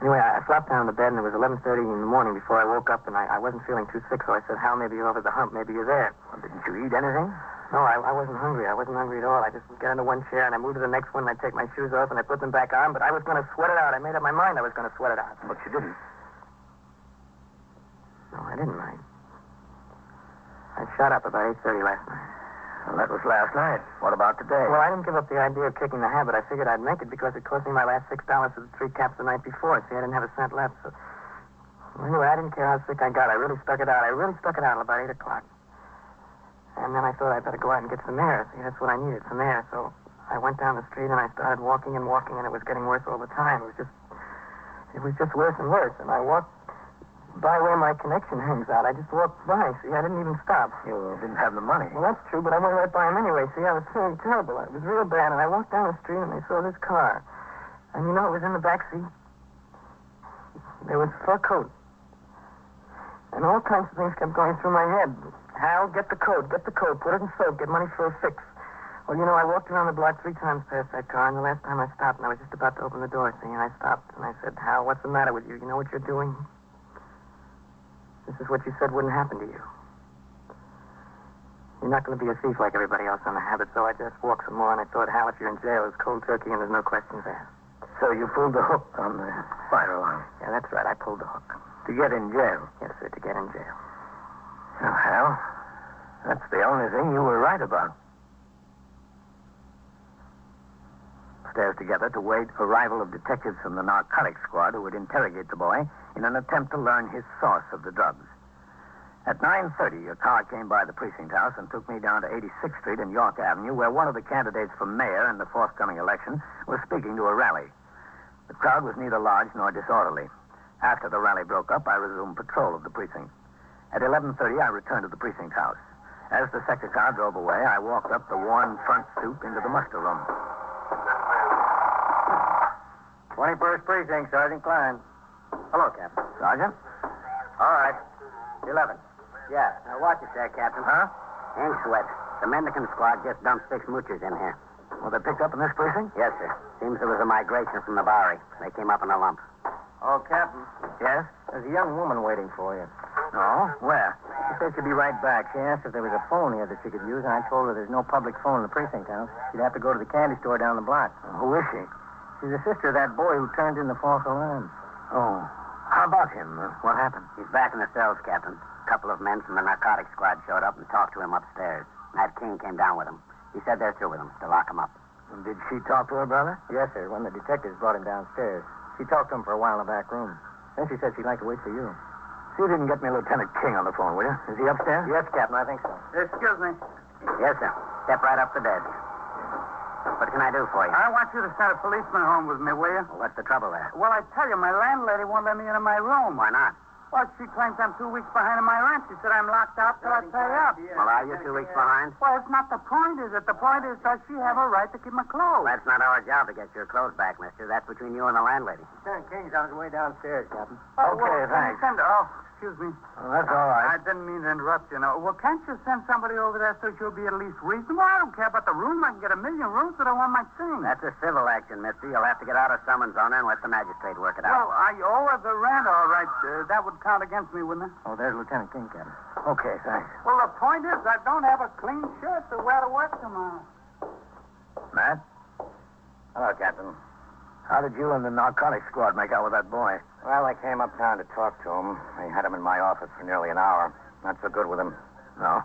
S14: Anyway, I flopped down in the bed, and it was 11:30 in the morning before I woke up, and I wasn't feeling too sick, so I said, Hal, maybe you're over the hump. Maybe you're there.
S12: Well, didn't you eat anything?
S14: No, I wasn't hungry. I wasn't hungry at all. I just would get into one chair, and I moved to the next one, and I'd take my shoes off, and I put them back on, but I was going to sweat it out. I made up my mind I was going to sweat it out.
S12: But you didn't.
S14: No, I didn't. I shot up about 8:30 last night.
S12: Well, that was last night. What about today?
S14: Well, I didn't give up the idea of kicking the habit. I figured I'd make it because it cost me my last $6 for the 3 caps the night before. See, I didn't have a cent left. So... Well, anyway, I didn't care how sick I got. I really stuck it out. Till about 8 o'clock. And then I thought I'd better go out and get some air. See, that's what I needed, some air. So I went down the street and I started walking, and it was getting worse all the time. It was just worse and worse. And I walked by where my connection hangs out. I just walked by. See, I didn't even stop.
S12: You didn't have the money.
S14: Well, that's true, but I went right by him anyway. See, I was feeling terrible. It was real bad, and I walked down the street, and I saw this car. And it was in the back seat. There was a fur coat. And all kinds of things kept going through my head. Hal, get the coat, put it in soak, get money for a fix. Well, I walked around the block 3 times past that car, and the last time I stopped, and I was just about to open the door, see, and I stopped, and I said, Hal, what's the matter with you? You know what you're doing? This is what you said wouldn't happen to you. You're not going to be a thief like everybody else on the habit, so I just walked some more, and I thought, Hal, if you're in jail, it's cold turkey, and there's no questions asked.
S12: So you pulled the hook on the fire alarm?
S14: Yeah, that's right. I pulled the hook.
S12: To get in jail?
S14: Yes, sir, to get in jail.
S12: Well, Hal, that's the only thing you were right about. Upstairs together to wait arrival of detectives from the narcotics squad who would interrogate the boy in an attempt to learn his source of the drugs. At 9:30, a car came by the precinct house and took me down to 86th Street and York Avenue, where one of the candidates for mayor in the forthcoming election was speaking to a rally. The crowd was neither large nor disorderly. After the rally broke up, I resumed patrol of the precinct. At 11:30, I returned to the precinct house. As the sector car drove away, I walked up the worn front stoop into the muster room.
S19: 21st Precinct, Sergeant Klein. Hello, Captain.
S12: Sergeant?
S19: All right. 11.
S21: Yeah. Now, watch it there, Captain.
S12: Huh?
S21: Ain't sweat. The Mendicant squad just dumped 6 moochers in here.
S12: Were they picked up in this precinct?
S21: Yes, sir. Seems there was a migration from the Bowery. They came up in a lump.
S19: Oh, Captain.
S12: Yes?
S19: There's a young woman waiting for you.
S12: No? Where?
S19: She said she'd be right back. She asked if there was a phone here that she could use, and I told her there's no public phone in the precinct house. She'd have to go to the candy store down the block.
S12: Who is she?
S19: She's the sister of that boy who turned in the false alarm.
S12: Oh. How about him? What happened?
S21: He's back in the cells, Captain. A couple of men from the narcotics squad showed up and talked to him upstairs. Nat King came down with him. He said they're through with him, to lock him up.
S12: And did she talk to her brother?
S19: Yes, sir. One of the detectives brought him downstairs. She talked to him for a while in the back room. Then she said she'd like to wait for you.
S12: See if you can get me Lieutenant King on the phone, will you? Is he upstairs?
S19: Yes, Captain, I think so.
S9: Excuse me.
S21: Yes, sir. Step right up to desk. What can I do for you?
S9: I want you to send a policeman home with me, will you?
S21: Well, what's the trouble there?
S9: Well, I tell you, my landlady won't let me into my room.
S21: Why not?
S9: Well, she claims I'm 2 weeks behind on my rent. She said I'm locked out till I pay up.
S21: Well, are you 2 weeks behind?
S9: Well, it's not the point, is it? The point is, does she have a right to keep my clothes?
S21: That's not our job to get your clothes back, mister. That's between you and the landlady.
S19: Lieutenant King's on his way downstairs, Captain.
S9: Oh,
S12: Okay,
S9: well,
S12: thanks.
S9: Send her. Oh, excuse me.
S12: Oh, that's all right.
S9: I didn't mean to interrupt you. No. Well, can't you send somebody over there so she'll be at least reasonable? I don't care about the room. I can get 1,000,000 rooms that I want my thing.
S21: That's a civil action, mister. You'll have to get out a summons on her and let the magistrate work it out.
S9: Well, I owe her the rent, all right. That would count against me, wouldn't it?
S19: Oh, there's Lieutenant King, Captain.
S12: Okay, thanks.
S9: Well, the point is, I don't have a clean shirt to wear to work tomorrow.
S12: Matt?
S19: Hello, Captain.
S12: How did you and the narcotics squad make out with that boy?
S19: Well, I came uptown to talk to him. I had him in my office for nearly an hour. Not so good with him.
S12: No?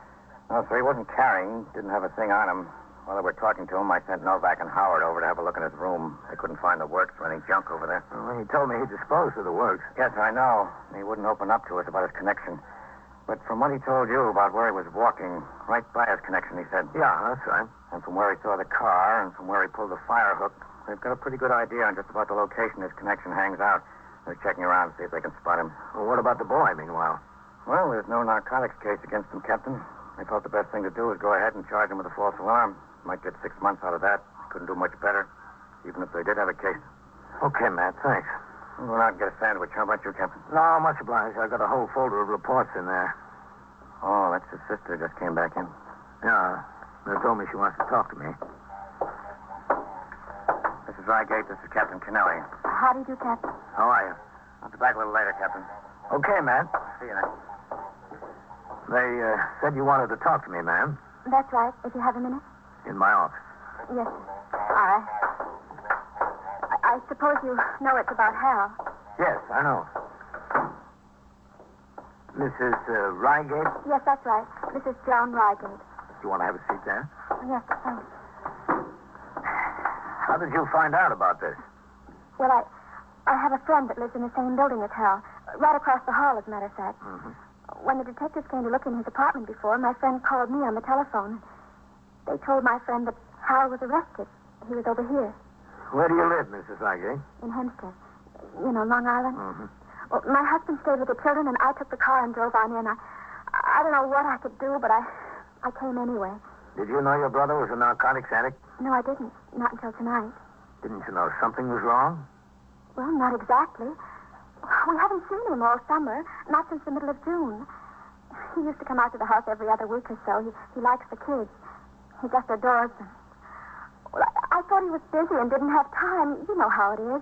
S19: No, sir, he wasn't carrying. Didn't have a thing on him. While they were talking to him, I sent Novak and Howard over to have a look in his room. They couldn't find the works or any junk over there.
S12: Well, he told me he disposed of the works.
S19: Yes, I know. He wouldn't open up to us about his connection. But from what he told you about where he was walking, right by his connection, he said.
S12: Yeah, that's right.
S19: And from where he saw the car and from where he pulled the fire hook, they've got a pretty good idea on just about the location his connection hangs out. They're checking around to see if they can spot him.
S12: Well, what about the boy, meanwhile? Well, there's no narcotics case against him, Captain. I thought the best thing to do was go ahead and charge him with a false alarm. Might get 6 months out of that. Couldn't do much better, even if they did have a case.
S14: Okay, Matt, thanks.
S12: I'm going out and get a sandwich. How about you, Captain?
S14: No, much obliged. I've got a whole folder of reports in there.
S12: Oh, that's his sister just came back in.
S14: Yeah, they told me she wants to talk to me.
S12: Mrs. Rygate, this is Captain Kennelly.
S6: How do you do, Captain?
S12: How are you? I'll be back a little later, Captain.
S14: Okay, Matt.
S12: See you then.
S14: They said you wanted to talk to me, ma'am.
S6: That's right. If you have a minute.
S14: In my office.
S6: Yes, sir. All right. I suppose you know it's about Hal.
S14: Yes, I know. Mrs. Rygate?
S6: Yes, that's right. This is Joan Rygate.
S14: Do you want to have a seat there?
S6: Yes, thanks.
S14: How did you find out about this?
S6: Well, I have a friend that lives in the same building as Hal. Right across the hall, as a matter of fact.
S14: Mm-hmm.
S6: When the detectives came to look in his apartment before, my friend called me on the telephone. They told my friend that Hal was arrested. He was over here.
S14: Where do you live, Mrs. Rygate?
S6: In Hempstead. You know, Long Island.
S14: Mm-hmm.
S6: Well, my husband stayed with the children, and I took the car and drove on in. I don't know what I could do, but I came anyway.
S14: Did you know your brother was a narcotics addict?
S6: No, I didn't. Not until tonight.
S14: Didn't you know something was wrong?
S6: Well, not exactly. We haven't seen him all summer, not since the middle of June. He used to come out to the house every other week or so. He likes the kids. He just adores them. Well, I thought he was busy and didn't have time. You know how it is.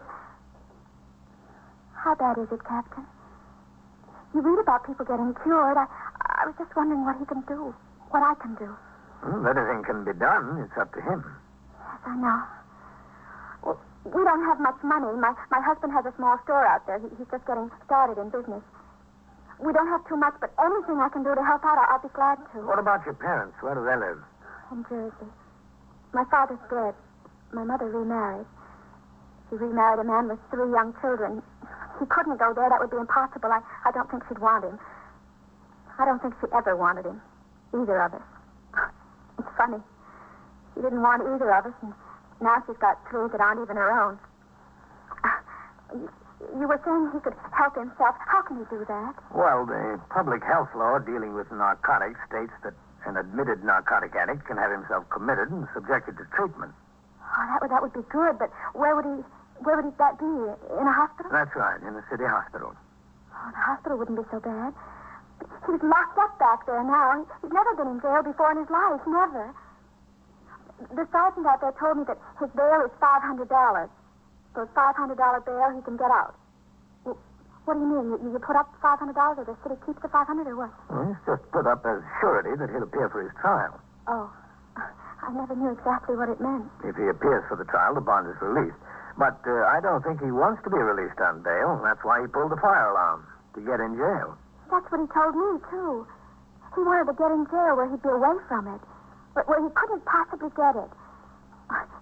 S6: How bad is it, Captain? You read about people getting cured. I was just wondering what he can do. What I can do.
S14: Well, if anything can be done, it's up to him.
S6: Yes, I know. Well, we don't have much money. My husband has a small store out there. He's just getting started in business. We don't have too much, but anything I can do to help out, I'll be glad to.
S14: What about your parents? Where do they live?
S6: In Jersey. My father's dead. My mother remarried. She remarried a man with 3 young children. He couldn't go there. That would be impossible. I don't think she'd want him. I don't think she ever wanted him. Either of us. It's funny. She didn't want either of us, and now she's got 3 that aren't even her own. You were saying he could help himself. How can he do that?
S14: Well, the public health law dealing with narcotics states that an admitted narcotic addict can have himself committed and subjected to treatment.
S6: Oh, that would be good, but where would that be? In a hospital?
S14: That's right, in the city hospital.
S6: Oh, the hospital wouldn't be so bad. He's locked up back there now. He's never been in jail before in his life, never. The sergeant out there told me that his bail is $500. For a $500 bail, he can get out. Well, what do you mean? You put up $500 or the city keeps the $500 or what?
S14: Well, he's just put up as surety that he'll appear for his trial.
S6: Oh, I never knew exactly what it meant.
S14: If he appears for the trial, the bond is released. But I don't think he wants to be released on bail. That's why he pulled the fire alarm, to get in jail.
S6: That's what he told me, too. He wanted to get in jail where he'd be away from it, where he couldn't possibly get it.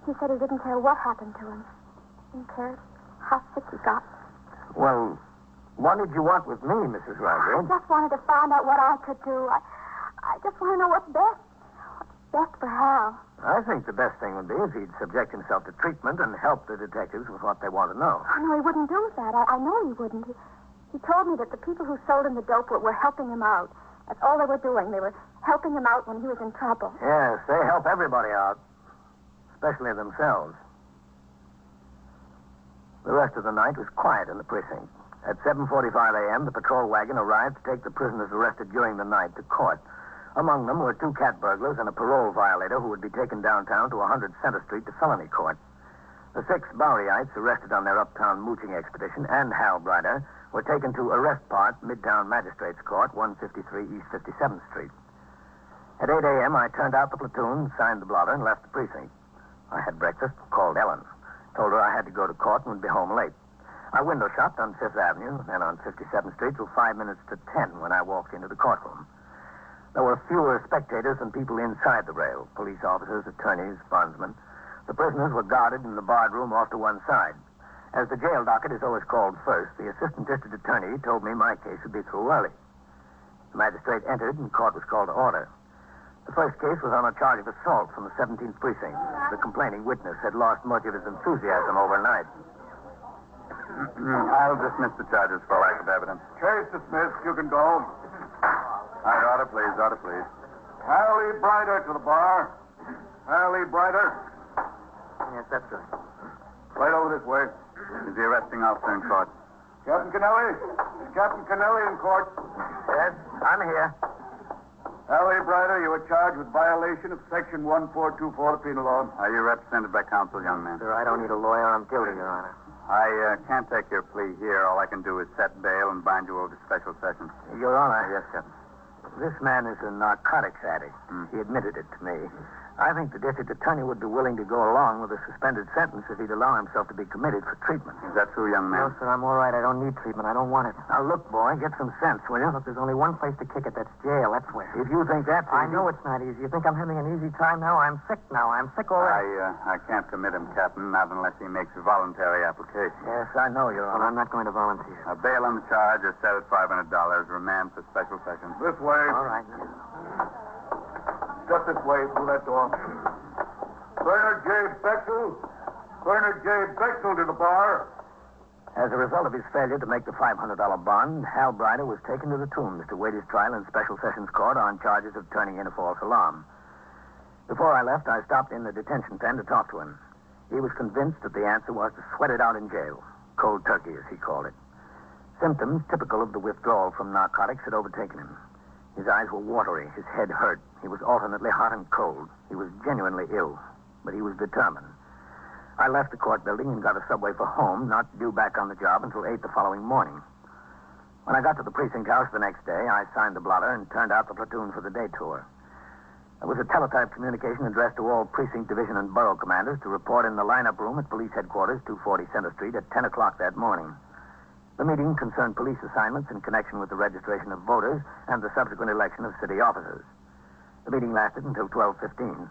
S6: He said he didn't care what happened to him. He cared how sick he got.
S14: Well, what did you want with me, Mrs. Rygate?
S6: I just wanted to find out what I could do. I just want to know what's best. What's best for Hal.
S14: I think the best thing would be if he'd subject himself to treatment and help the detectives with what they want to know.
S6: Oh, no, he wouldn't do that. I know he wouldn't. He told me that the people who sold him the dope were helping him out. That's all they were doing. They were helping him out when he was in trouble.
S14: Yes, they help everybody out, especially themselves. The rest of the night was quiet in the precinct. At 7:45 a.m., the patrol wagon arrived to take the prisoners arrested during the night to court. Among them were 2 cat burglars and a parole violator who would be taken downtown to 100 Center Street to felony court. The 6 Boweryites arrested on their uptown mooching expedition and Hal Brider were taken to Arrest Park, Midtown Magistrates Court, 153 East 57th Street. At 8 a.m., I turned out the platoon, signed the blotter, and left the precinct. I had breakfast, called Ellen. Told her I had to go to court and would be home late. I window shopped on 5th Avenue and on 57th Street till 5 minutes to 10 when I walked into the courtroom. There were fewer spectators than people inside the rail, police officers, attorneys, bondsmen. The prisoners were guarded in the barred room off to one side. As the jail docket is always called first, the assistant district attorney told me my case would be through early. The magistrate entered and court was called to order. The first case was on a charge of assault from the 17th precinct. The complaining witness had lost much of his enthusiasm overnight.
S5: I'll dismiss the charges for lack of evidence.
S9: Case dismissed. You can go.
S5: All right, order, please. Hallie Brighter to the bar. Hallie Brighter.
S14: Yes, that's right.
S5: Right over this way.
S17: Is the arresting officer in court?
S5: Captain Kennelly? Is Captain Kennelly in court?
S14: Yes, I'm here.
S5: Hallie Brighter, you were charged with violation of Section 1424 of the Penal Law.
S17: Are you represented by counsel, young man?
S14: Sir, I don't need a lawyer. I'm guilty, Your Honor.
S17: I can't take your plea here. All I can do is set bail and bind you over to special sessions.
S14: Your Honor.
S17: Yes, Captain.
S14: This man is a narcotics addict. He admitted it to me. I think the district attorney would be willing to go along with a suspended sentence if he'd allow himself to be committed for treatment.
S17: Is that true, young man?
S14: No, sir, I'm all right. I don't need treatment. I don't want it. Now, look, boy, get some sense, will you? Look, there's only one place to kick it. That's jail. That's where. If you think that's easy... I know it's not easy. You think I'm having an easy time now? I'm sick now. I'm sick already.
S17: I can't commit him, Captain, not unless he makes a voluntary application.
S14: Yes, I know, Your Honor. Well, I'm not going to volunteer.
S17: Bail on the charge is set at $500. Remand for special sessions.
S5: This way.
S14: All right.
S5: Step this way through that door. Bernard J. Bexel. Bernard J. Bexel to the bar.
S14: As a result of his failure to make the $500 bond, Hal Brighter was taken to the Tombs to wait his trial in Special Sessions Court on charges of turning in a false alarm. Before I left, I stopped in the detention pen to talk to him. He was convinced that the answer was to sweat it out in jail. Cold turkey, as he called it. Symptoms typical of the withdrawal from narcotics had overtaken him. His eyes were watery. His head hurt. He was alternately hot and cold. He was genuinely ill, but he was determined. I left the court building and got a subway for home, not due back on the job until 8 the following morning. When I got to the precinct house the next day, I signed the blotter and turned out the platoon for the day tour. There was a teletype communication addressed to all precinct, division, and borough commanders to report in the lineup room at police headquarters, 240 Center Street, at 10 o'clock that morning. The meeting concerned police assignments in connection with the registration of voters and the subsequent election of city officers. The meeting lasted until 12:15.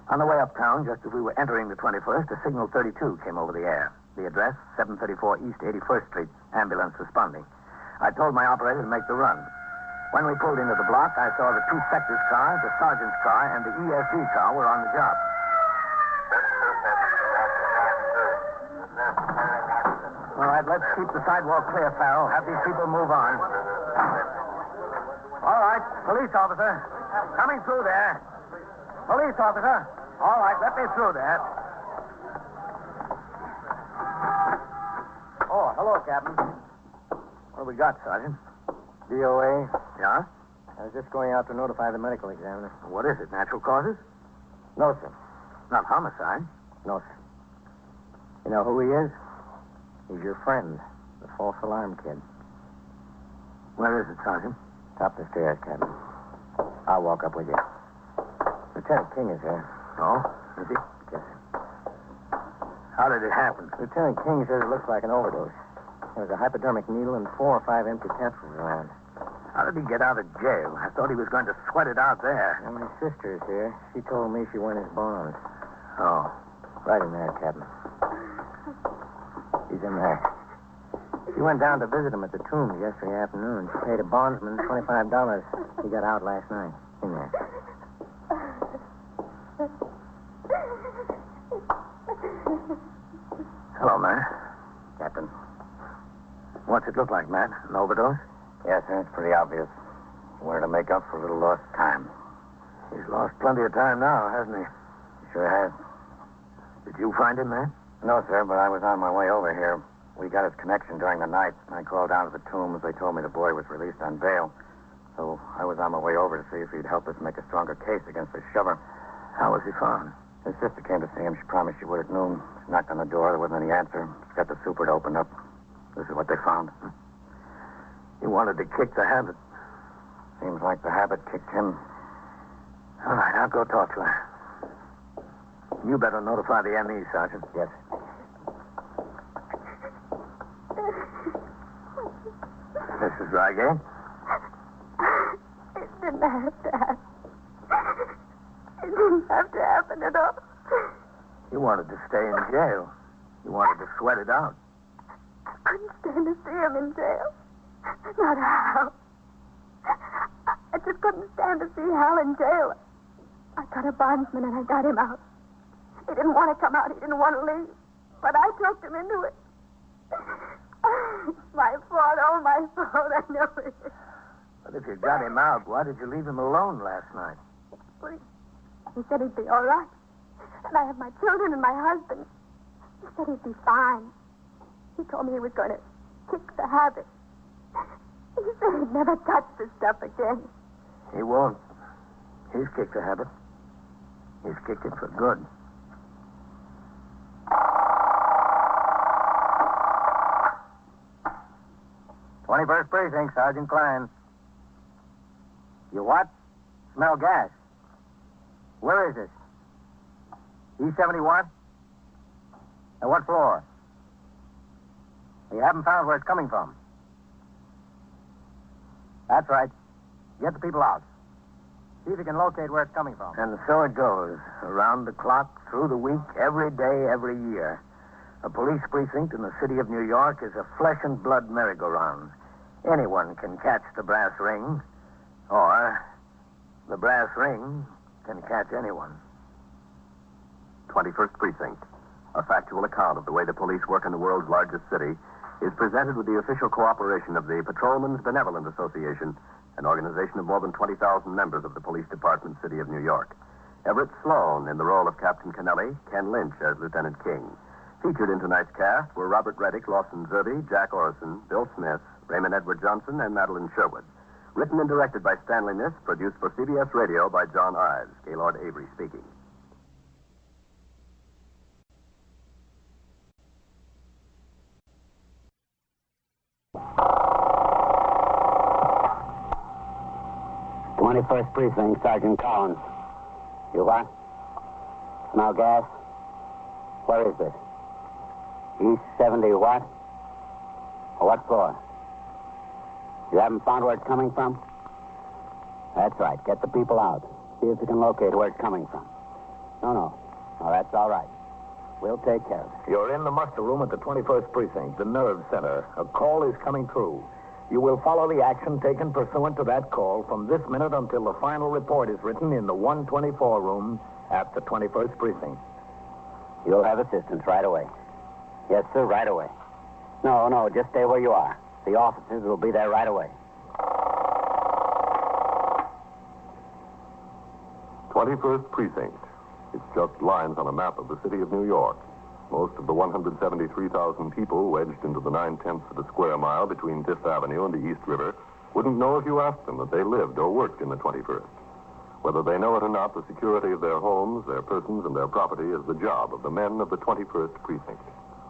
S14: On the way uptown, just as we were entering the 21st, a signal 32 came over the air. The address, 734 East 81st Street, ambulance responding. I told my operator to make the run. When we pulled into the block, I saw the two sectors car, the sergeant's car, and the ESD car were on the job. All right, let's keep the sidewalk clear, Farrell. Have these people move on. All right, police officer. Coming through there. Police officer. All right, let me through there. Oh, hello, Captain. What have we got, Sergeant?
S19: DOA.
S14: Yeah?
S19: I was just going out to notify the medical examiner.
S14: What is it, natural causes?
S19: No, sir.
S14: Not homicide?
S19: No, sir. You know who he is? He's your friend, the false alarm kid.
S14: Where is it, Sergeant?
S19: Top of the stairs, Captain. I'll walk up with you. Lieutenant King is here.
S14: Oh? Is he?
S19: Yes, sir.
S14: How did it happen?
S19: Lieutenant King says it looks like an overdose. There was a hypodermic needle and 4 or 5 empty capsules around.
S14: How did he get out of jail? I thought he was going to sweat it out there.
S19: And my sister is here. She told me she won his bonds.
S14: Oh.
S19: Right in there, Captain. He's in there. She went down to visit him at the Tombs yesterday afternoon. She paid a bondsman $25. He got out last night. In there.
S14: Hello, Matt.
S19: Captain.
S14: What's it look like, Matt? An overdose?
S19: Yes, sir. It's pretty obvious. He wanted to make up for a little lost time.
S14: He's lost plenty of time now, hasn't he?
S19: He sure has.
S14: Did you find him, Matt?
S19: No, sir, but I was on my way over here. We got his connection during the night. I called down to the Tombs. They told me the boy was released on bail. So I was on my way over to see if he'd help us make a stronger case against the shover.
S14: How was he found?
S19: His sister came to see him. She promised she would at noon. She knocked on the door. There wasn't any answer. She got the super to open up. This is what they found.
S14: He wanted to kick the habit.
S19: Seems like the habit kicked him.
S14: All right, I'll go talk to her. You better notify the ME, Sergeant.
S19: Yes.
S14: Mrs. Reigate?
S6: It didn't have to happen. It didn't have to happen at all.
S14: You wanted to stay in jail. You wanted to sweat it out.
S6: I couldn't stand to see him in jail. Not Hal. I just couldn't stand to see Hal in jail. I got a bondsman and I got him out. He didn't want to come out. He didn't want to leave. But I talked him into it. It's my fault. Oh, my fault. I know it is.
S19: But if you got him out, why did you leave him alone last night?
S6: Well, he said he'd be all right. And I have my children and my husband. He said he'd be fine. He told me he was going to kick the habit. He said he'd never touch the stuff again.
S19: He won't. He's kicked the habit. He's kicked it for good. "21st Precinct, Sergeant Klein. You what? Smell gas. Where is this? E71? At what floor? You haven't found where it's coming from. That's right. Get the people out. See if you can locate where it's coming from." And so it goes. Around the clock, through the week, every day, every year. A police precinct in the city of New York is a flesh and blood merry-go-round. Anyone can catch the brass ring, or the brass ring can catch anyone.
S7: 21st Precinct, a factual account of the way the police work in the world's largest city, is presented with the official cooperation of the Patrolmen's Benevolent Association, an organization of more than 20,000 members of the Police Department, City of New York. Everett Sloan in the role of Captain Kennelly, Ken Lynch as Lieutenant King. Featured in tonight's cast were Robert Reddick, Lawson Zerby, Jack Orison, Bill Smith, Raymond Edward Johnson, and Madeline Sherwood. Written and directed by Stanley Niss, produced for CBS Radio by John Ives. Gaylord Avery speaking.
S14: "21st Precinct, Sergeant Collins. You what? Smell gas? Where is this? East 70 what? What floor? You haven't found where it's coming from? That's right. Get the people out. See if you can locate where it's coming from. No, that's all right. We'll take care of it."
S8: You're in the muster room at the 21st Precinct, the nerve center. A call is coming through. You will follow the action taken pursuant to that call from this minute until the final report is written in the 124 room at the 21st Precinct.
S14: You'll have assistance right away. Yes, sir, right away. No, just stay where you are. The officers will be there right away.
S15: 21st Precinct. It's just lines on a map of the city of New York. Most of the 173,000 people wedged into the 9/10 of a square mile between Fifth Avenue and the East River wouldn't know if you asked them that they lived or worked in the 21st. Whether they know it or not, the security of their homes, their persons, and their property is the job of the men of the 21st Precinct.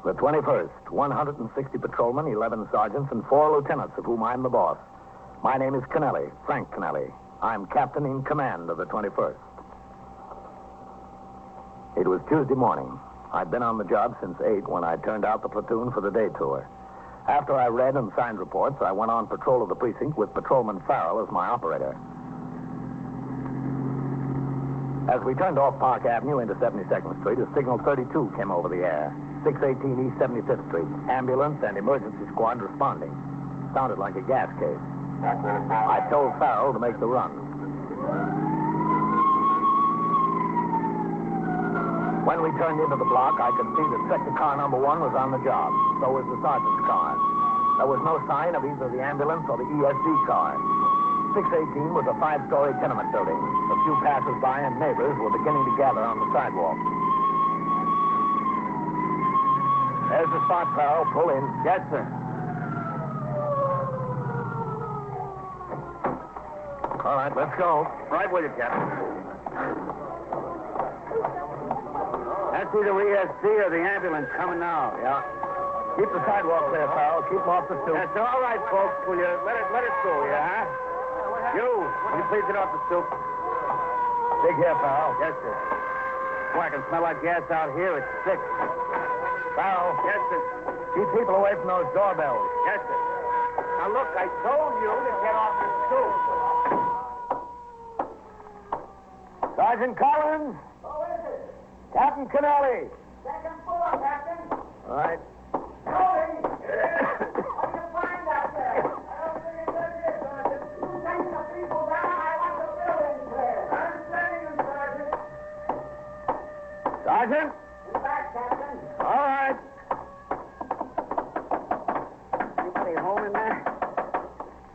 S8: The 21st, 160 patrolmen, 11 sergeants, and 4 lieutenants, of whom I'm the boss. My name is Kennelly, Frank Kennelly. I'm captain in command of the 21st. It was Tuesday morning. I'd been on the job since 8 when I turned out the platoon for the day tour. After I read and signed reports, I went on patrol of the precinct with Patrolman Farrell as my operator. As we turned off Park Avenue into 72nd Street, a signal 32 came over the air. 618 East 75th Street. Ambulance and emergency squad responding. Sounded like a gas case. I told Farrell to make the run. When we turned into the block, I could see that sector car number 1 was on the job. So was the sergeant's car. There was no sign of either the ambulance or the ESD car. 618 was a 5-story tenement building. A few passers-by and neighbors were beginning to gather on the sidewalk. There's the spot, Farrell. Pull in. Yes, sir. All right, let's go. Right with you, Captain. That's either ESD or the ambulance coming now. Yeah. Keep the sidewalk clear, Farrell. Keep them off the stoop. That's all right, folks. Will you let it go, yeah, huh? Will you please get off the stoop? Dig here, Farrell. Yes, sir. Boy, I can smell that gas out here. It's sick. Farrell. Yes, sir. Keep people away from those doorbells. Yes, sir. Now, look, I told you to get off the stoop. Sergeant Collins. Who is it? Captain Kennelly.
S1: Second floor, Captain.
S8: All right.
S1: What do you find out there? I don't think it's good here, Sergeant. You take the people down. I want the building clear. I'm sending them, Sergeant.
S8: Sergeant?
S1: In back, Captain.
S8: All right.
S1: Anybody home in there?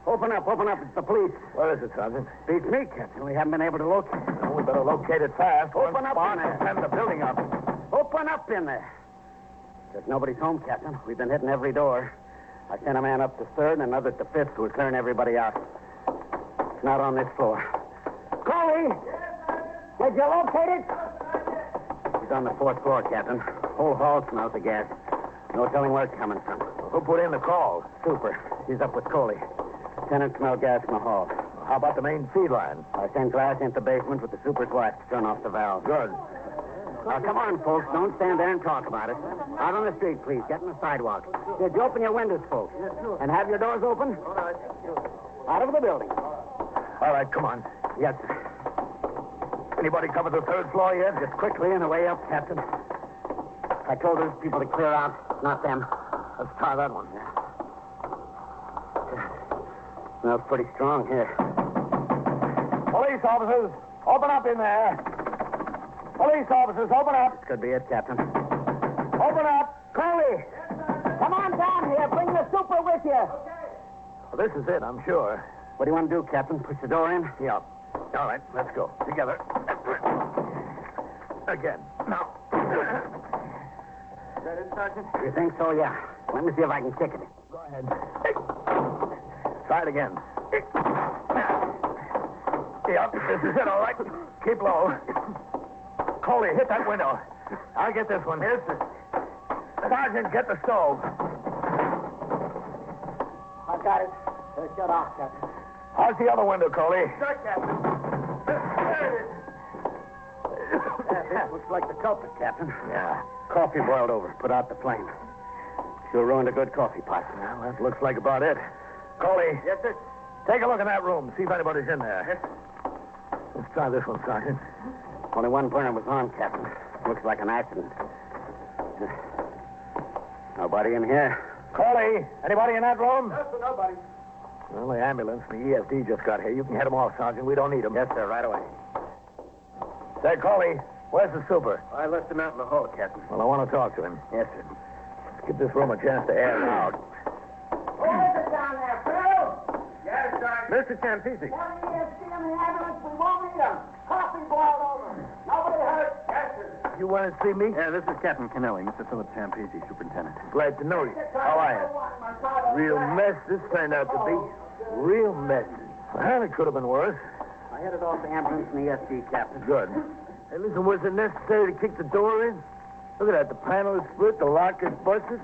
S8: Oh,
S19: Open up. It's the police.
S8: Where is it, Sergeant?
S19: Beats me, Captain. We haven't been able to locate it.
S8: Well, we better locate it fast.
S19: Open up in there.
S8: Send the building up.
S19: Open up in there. There's nobody's home, Captain. We've been hitting every door. I sent a man up to third and another to fifth who was clearing everybody out. It's not on this floor. Coley! Did you locate it? He's on the fourth floor, Captain. Whole hall smells of gas. No telling where it's coming from.
S8: Who put in the call?
S19: Super. He's up with Coley. Tenant smelled gas in the hall.
S8: How about the main feed line?
S19: I sent glass into the basement with the super's wife to turn off the valve.
S8: Good.
S19: Now, come on, folks. Don't stand there and talk about it. Out on the street, please. Get on the sidewalk. Did you open your windows, folks? And have your doors open? All right. Out of the building.
S8: All right, come on.
S19: Yes, sir.
S8: Anybody cover the third floor yet?
S19: Just quickly and away up, Captain. I told those people to clear out, not them.
S8: Let's try that one.
S19: Yeah. Smells pretty strong here.
S8: Police officers, open up in there. Police officers, open up.
S19: This could be it, Captain.
S8: Open up.
S19: Coley! Come on down here. Bring the super with you.
S8: Well, this is it, I'm sure.
S19: What do you want to do, Captain? Push the door in?
S8: Yeah. All right, let's go. Together. Again. Now.
S19: Is that it, Sergeant? You think so, yeah. Let me see if I can kick it.
S8: Go ahead. Try it again. Yep, this is it, all right. Keep low. Coley, hit that window. I'll get this one. Yes, sir. Sergeant, get the stove.
S19: I got it. Shut off, Captain.
S8: How's the other window, Coley?
S19: Shut, Captain. This looks like the culprit, Captain.
S8: Yeah.
S19: Coffee boiled over. Put out the flame. Sure ruined a good coffee pot.
S8: Well, that looks like about it. Coley.
S19: Yes, sir.
S8: Take a look in that room. See if anybody's in there.
S19: Yes.
S8: Let's try this one, Sergeant.
S19: Only one burner was on, Captain. Looks like an accident. Nobody in here.
S8: Coley, anybody in that room?
S19: No, sir, nobody.
S8: Well, the ambulance and the EFD just got here. You can head them off, Sergeant. We don't need them.
S19: Yes, sir, right away.
S8: Say, Coley, where's the super?
S19: I left him out in the hall, Captain.
S8: Well, I want to talk to him.
S19: Yes, sir.
S8: Let's give this room a chance to air out.
S1: Who is it down there, Phil?
S19: Yes, Sergeant. Mr. Campisi.
S1: Tell me you see him in the ambulance. We won't need him. Coffee boiled over. Nobody hurt. Yes, sir.
S8: You want to see me?
S16: Yeah, this is Captain Kennelly, Mr. Philip Campisi, Superintendent.
S8: Glad to know you. How are you? Real mess this turned out to be. Real mess. Well, it could have been worse.
S19: I headed off the ambulance and the EFD, Captain.
S8: Good. Hey, listen, was it necessary to kick the door in? Look at that. The panel is split. The lock is busted.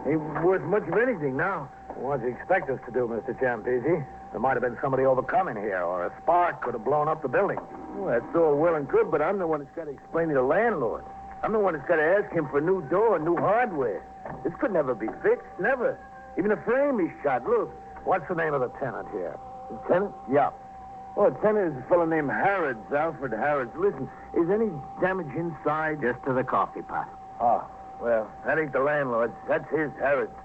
S8: Ain't worth much of anything now. What'd you expect us to do, Mr. Campisi? There might have been somebody overcoming here, or a spark could have blown up the building. Well, that's all well and good, but I'm the one that's got to explain to the landlord. I'm the one that's got to ask him for a new door, new hardware. This could never be fixed, never. Even the frame is shot. Look, what's the name of the tenant here? The tenant? Yeah. Oh, the tenant is a fellow named Harrods, Alfred Harrods. Listen, is any damage inside?
S19: Just to the coffee pot.
S8: Oh, well, that ain't the landlord's. That's his, Harrods.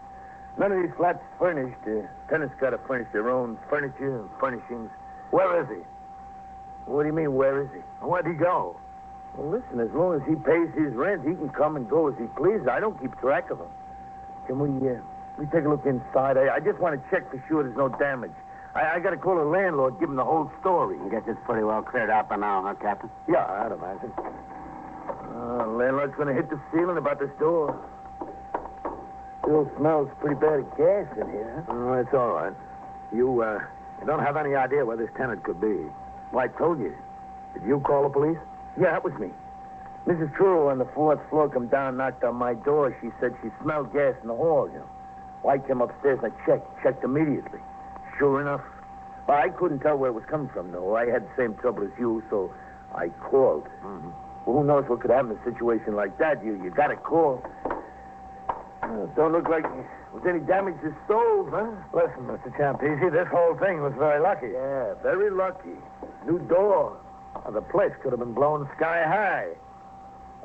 S8: None of these flats furnished. Tenants got to furnish their own furniture and furnishings. Where is he? What do you mean, where is he? Where'd he go? Well, listen, as long as he pays his rent, he can come and go as he pleases. I don't keep track of him. Can we take a look inside? I just want to check for sure there's no damage. I got to call the landlord, give him the whole story.
S19: I guess it's pretty well cleared out by now, huh, Captain?
S8: Yeah, I'd imagine. Landlord's going to hit the ceiling about this door. Still smells pretty bad of gas in here. Oh, it's all right. You don't have any idea where this tenant could be. Well, I told you. Did you call the police? Yeah, that was me. Mrs. Truro on the fourth floor come down and knocked on my door. She said she smelled gas in the hall, you know. Well, I came upstairs and I checked immediately. Sure enough. Well, I couldn't tell where it was coming from, though. I had the same trouble as you, so I called. Mm-hmm. Well, who knows what could happen in a situation like that? You got to call. Don't look like there was any damage to the stove, huh? Listen, Mr. Campisi, this whole thing was very lucky. Yeah, very lucky. New door. The place could have been blown sky high.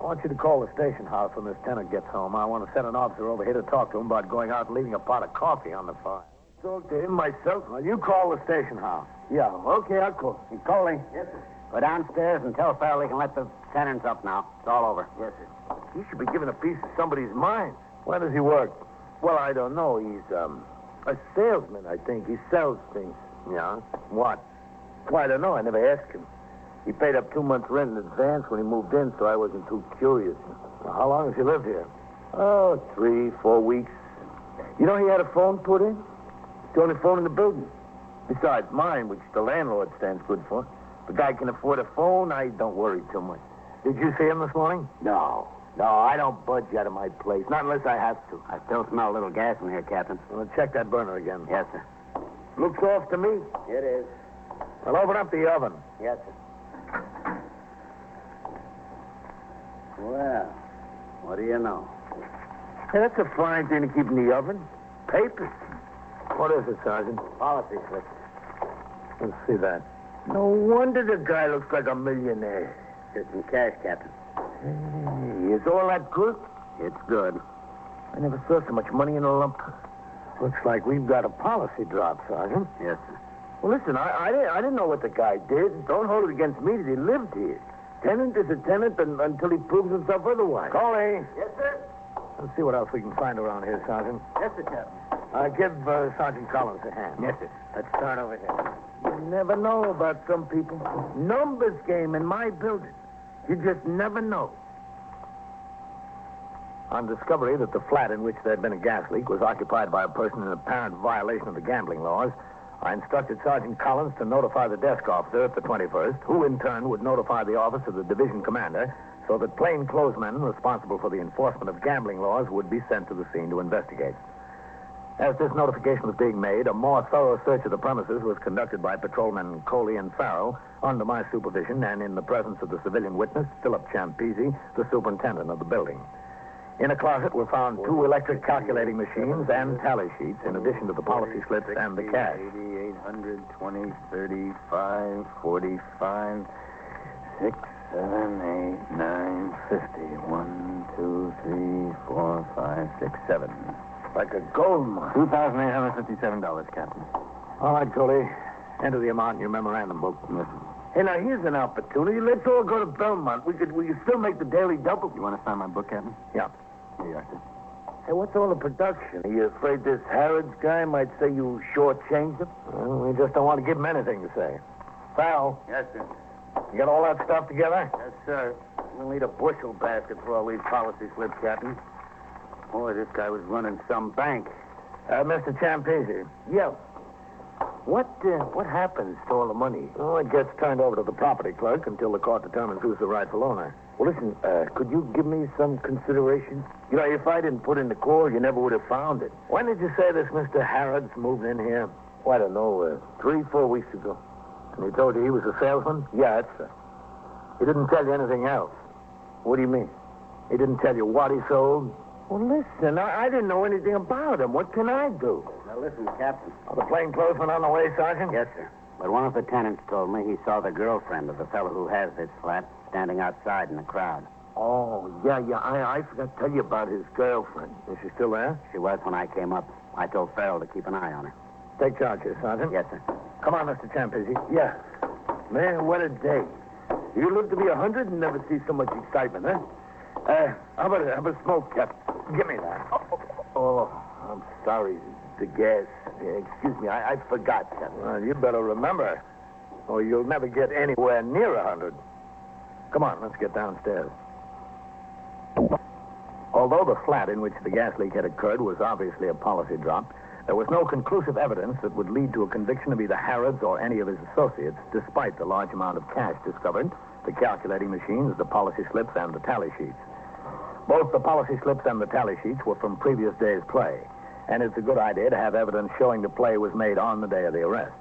S8: I want you to call the station house when this tenant gets home. I want to send an officer over here to talk to him about going out and leaving a pot of coffee on the fire. Talk to him myself. Well, you call the station house. Yeah, okay, I'll call.
S19: Coley. Yes, sir. Go downstairs and tell Farrell he can let the tenants up now. It's all over.
S8: Yes, sir. He should be given a piece of somebody's mind. Where does he work? Well, I don't know.
S12: A salesman, I think. He sells things.
S14: Yeah?
S12: What? Well, I don't know. I never asked him. He paid up 2 months' rent in advance when he moved in, so I wasn't too curious.
S14: Well, how long has he lived here?
S12: Oh, 3, 4 weeks. You know he had a phone put in? It's the only phone in the building. Besides mine, which the landlord stands good for. If the guy can afford a phone, I don't worry too much.
S14: Did you see him this morning?
S12: No, I don't budge out of my place. Not unless I have to.
S19: I still smell a little gas in here, Captain.
S14: Well, check that burner again.
S19: Yes, sir.
S12: Looks off to me.
S19: It is.
S14: Well, open up the oven.
S19: Yes, sir. Well, what do you know?
S12: Hey, that's a fine thing to keep in the oven. Papers.
S14: What is it, Sergeant?
S19: Policy slip.
S14: Let's see that.
S12: No wonder the guy looks like a millionaire.
S19: Just some cash, Captain.
S12: Hey, is all that good?
S19: It's good.
S12: I never saw so much money in a lump.
S14: Looks like we've got a policy drop, Sergeant.
S19: Yes, sir.
S12: Well, listen, I didn't know what the guy did. Don't hold it against me that he lived here. Tenant is a tenant until he proves himself otherwise.
S14: Coley.
S19: Yes, sir.
S14: Let's see what else we can find around here, Sergeant.
S19: Yes, sir, Captain.
S14: Give Sergeant Collins a hand.
S19: Yes, sir.
S14: Let's start over here.
S12: You never know about some people. Numbers game in my building. You just never know.
S14: On discovery that the flat in which there had been a gas leak was occupied by a person in apparent violation of the gambling laws, I instructed Sergeant Collins to notify the desk officer at the 21st, who in turn would notify the office of the division commander, so that plainclothesmen responsible for the enforcement of gambling laws would be sent to the scene to investigate. As this notification was being made, a more thorough search of the premises was conducted by Patrolmen Coley and Farrell under my supervision and in the presence of the civilian witness, Philip Champisi, the superintendent of the building. In a closet were found 2 electric calculating machines and tally sheets, in addition to the policy slips and the cash.
S19: 80, 800, 20, 35, 45, 6, 7, 8, 9, 50. 1, 2, 3, 4, 5, 6, 7.
S12: Like a gold mine.
S19: $2,857, Captain.
S14: All right, Coley. Enter the amount in your memorandum book.
S12: Hey, now, here's an opportunity. Let's all go to Belmont. We could still make the daily double.
S19: You want to sign my book, Captain?
S14: Yeah.
S19: Here you are, sir.
S12: Hey, what's all the production? Are you afraid this Harrods guy might say you shortchanged him?
S14: Well, we just don't want to give him anything to say. Farrell,
S19: Yes, sir.
S14: you got all that stuff together?
S19: Yes, sir. We'll need a bushel basket for all these policy slips, Captain. Boy, this guy was running some bank.
S14: Mr. Champisi.
S12: Yeah. What happens to all the money?
S14: Oh, it gets turned over to the property clerk until the court determines who's the rightful owner.
S12: Well, listen, could you give me some consideration? You know, if I didn't put in the call, you never would have found it.
S14: When did you say this Mr. Harrods moved in here?
S12: Oh, I don't know, 3, 4 weeks ago.
S14: And he told you he was a salesman?
S12: Yeah, that's right.
S14: He didn't tell you anything else?
S12: What do you mean?
S14: He didn't tell you what he sold?
S12: Well, listen, I didn't know anything about him. What can I do?
S19: Now, listen, Captain.
S14: Are the plainclothesmen on the way, Sergeant?
S19: Yes, sir. But one of the tenants told me he saw the girlfriend of the fellow who has this flat standing outside in the crowd.
S12: Oh, yeah. I forgot to tell you about his girlfriend.
S14: Is she still there?
S19: She was when I came up. I told Farrell to keep an eye on her.
S14: Take charge here, Sergeant.
S19: Yes, sir.
S14: Come on, Mr. Champisi.
S12: Yeah. Man, what a day. You live to be 100 and never see so much excitement, huh? How about a smoke, Captain? Give me that. Oh, I'm sorry. The gas. Excuse me, I forgot, Captain.
S14: Well, you better remember, or you'll never get anywhere near 100. Come on, let's get downstairs. Although the flat in which the gas leak had occurred was obviously a policy drop, there was no conclusive evidence that would lead to a conviction of either Harrods or any of his associates, despite the large amount of cash discovered, the calculating machines, the policy slips, and the tally sheets. Both the policy slips and the tally sheets were from previous days' play, and it's a good idea to have evidence showing the play was made on the day of the arrest.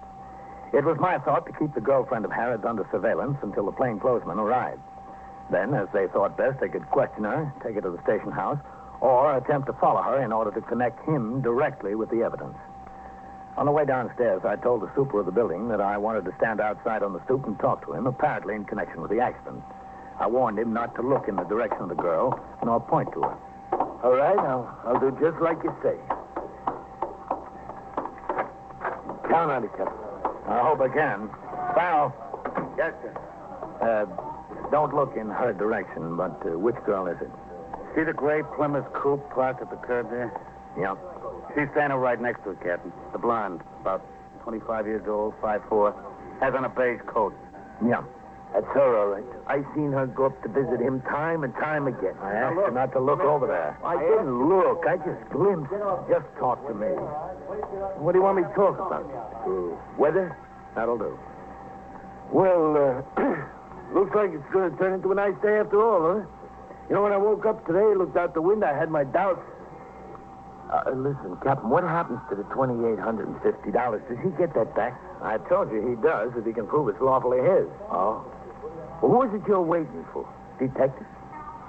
S14: It was my thought to keep the girlfriend of Harrods under surveillance until the plainclothesmen arrived. Then, as they thought best, they could question her, take her to the station house, or attempt to follow her in order to connect him directly with the evidence. On the way downstairs, I told the super of the building that I wanted to stand outside on the stoop and talk to him, apparently in connection with the accident. I warned him not to look in the direction of the girl, nor point to her.
S12: All right, I'll do just like you say. Count on it, Captain.
S14: I hope I can. Farrell.
S12: Yes, sir.
S14: Don't look in her direction, but which girl is it?
S19: See the gray Plymouth coupe parked at the curb there?
S11: Yeah. She's standing right next to it, Captain. The blonde, about 25 years old, 5'4", has on a beige coat.
S2: Yeah. That's her, all right. I seen her go up to visit him time and time again.
S11: I asked her not to look over there.
S2: I didn't look. I just glimpsed. Just talk to me. What do you want me to talk about? Weather?
S11: That'll do.
S2: Well, looks like it's going to turn into a nice day after all, huh? You know, when I woke up today, looked out the window, I had my doubts. Listen, Captain, what happens to the $2,850? Does he get that back?
S11: I told you he does if he can prove it's lawfully his.
S2: Oh? Well, who is it you're waiting for? Detectives?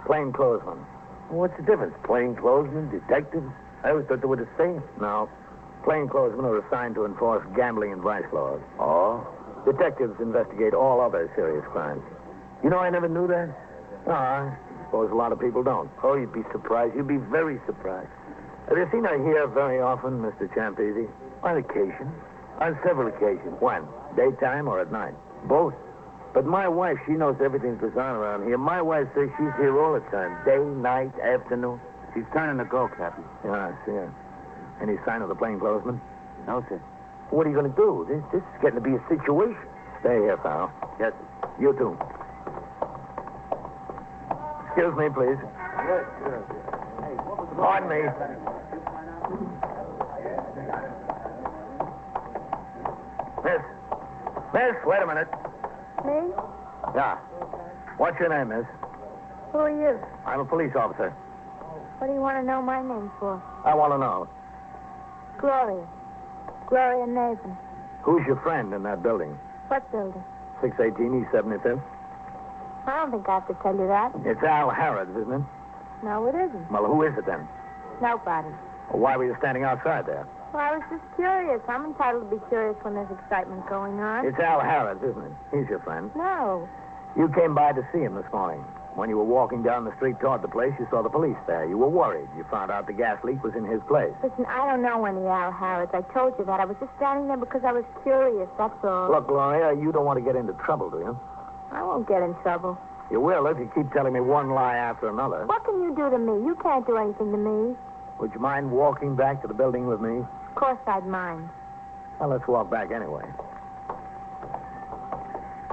S11: Plainclothesmen.
S2: What's the difference? Plainclothesmen, detectives? I always thought they were the same.
S11: No. Plainclothesmen are assigned to enforce gambling and vice laws.
S2: Oh?
S11: Detectives investigate all other serious crimes.
S2: You know, I never knew that.
S11: No, I suppose a lot of people don't.
S2: Oh, you'd be surprised. You'd be very surprised.
S11: Have you seen her here very often, Mr. Champese?
S2: On occasion. On several occasions.
S11: When? Daytime or at night?
S2: Both. But my wife, she knows everything that goes on around here. My wife says she's here all the time. Day, night, afternoon.
S11: She's turning to go, Captain. Yeah, I see her. Any sign of the plainclothesman?
S2: No, sir. What are you going to do? This is getting to be a situation.
S11: Stay here, pal.
S2: Yes, sir. You too.
S11: Excuse me, please.
S2: Yes, sir.
S11: Pardon me. Miss, wait a minute.
S4: Me?
S11: Yeah. What's your name, miss?
S4: Who are you?
S11: I'm a police officer.
S4: What do you want to know my name for?
S11: I want to know.
S4: Gloria. Gloria Nathan.
S11: Who's your friend in that building?
S4: What building?
S11: 618 East 75th.
S4: I don't think I have to tell you that.
S11: It's Al Harrods, isn't it?
S4: No, it isn't.
S11: Well, who is it then?
S4: Nobody.
S11: Well, why were you standing outside there?
S4: Well, I was just curious. I'm entitled to be curious when there's excitement going on.
S11: It's Al Harrods, isn't it? He's your friend.
S4: No.
S11: You came by to see him this morning. When you were walking down the street toward the place, you saw the police there. You were worried. You found out the gas leak was in his place.
S4: Listen, I don't know any Al Harrods. I told you that. I was just standing there because I was curious, that's all.
S11: Look, Gloria, you don't want to get into trouble, do you?
S4: I won't get in trouble.
S11: You will if you keep telling me one lie after another.
S4: What can you do to me? You can't do anything to me.
S11: Would you mind walking back to the building with me?
S4: Of course I'd mind.
S11: Well, let's walk back anyway.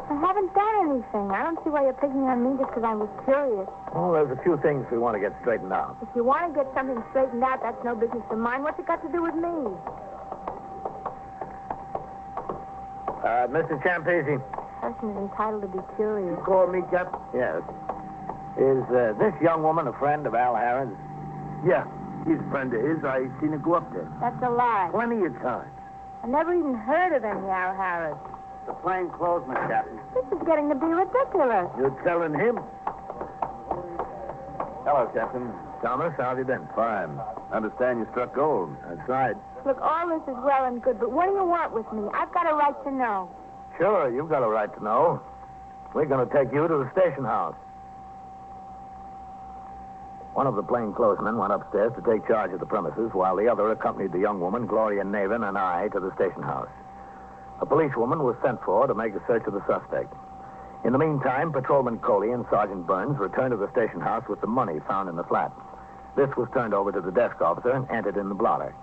S4: I haven't done anything. I don't see why you're picking on me just because I was curious.
S11: Well, there's a few things we want to get straightened out.
S4: If you want to get something straightened out, that's no business of mine. What's it got to do with me?
S11: Mr. Champese.
S4: Person is entitled to be curious.
S2: You call me, Cap?
S11: Yes. Is this young woman a friend of Al Harrods?
S2: Yeah, he's a friend of his. I seen her go up there.
S4: That's a lie.
S2: Plenty of times.
S4: I never even heard of any Al Harrods.
S11: The plainclothesman, Captain.
S4: This is getting to be ridiculous.
S2: You're telling him?
S11: Hello, Captain. Thomas, how have you been? Fine. Understand you struck gold. That's right.
S4: Look, all this is well and good, but what do you want with me? I've got a right to know.
S11: Sure, you've got a right to know. We're going to take you to the station house. One of the plainclothesmen went upstairs to take charge of the premises, while the other accompanied the young woman, Gloria Nathan, and I to the station house. A policewoman was sent for to make a search of the suspect. In the meantime, Patrolman Coley and Sergeant Burns returned to the station house with the money found in the flat. This was turned over to the desk officer and entered in the blotter.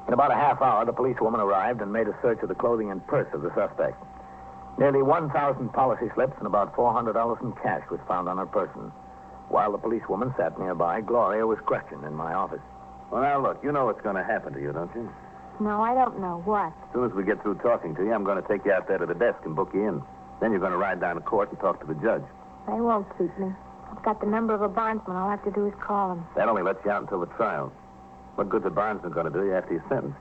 S11: In about a half hour, the policewoman arrived and made a search of the clothing and purse of the suspect. Nearly 1,000 policy slips and about $400 in cash was found on her person. While the policewoman sat nearby, Gloria was questioned in my office.
S10: Well, now, look, you know what's going to happen to you, don't you?
S4: No, I don't know. What?
S10: As soon as we get through talking to you, I'm going to take you out there to the desk and book you in. Then you're going to ride down to court and talk to the judge.
S4: They won't keep me. I've got the number of a bondsman. All I have to do is call him.
S10: That only lets you out until the trial. What good's a bondsman going to do you after you're sentenced?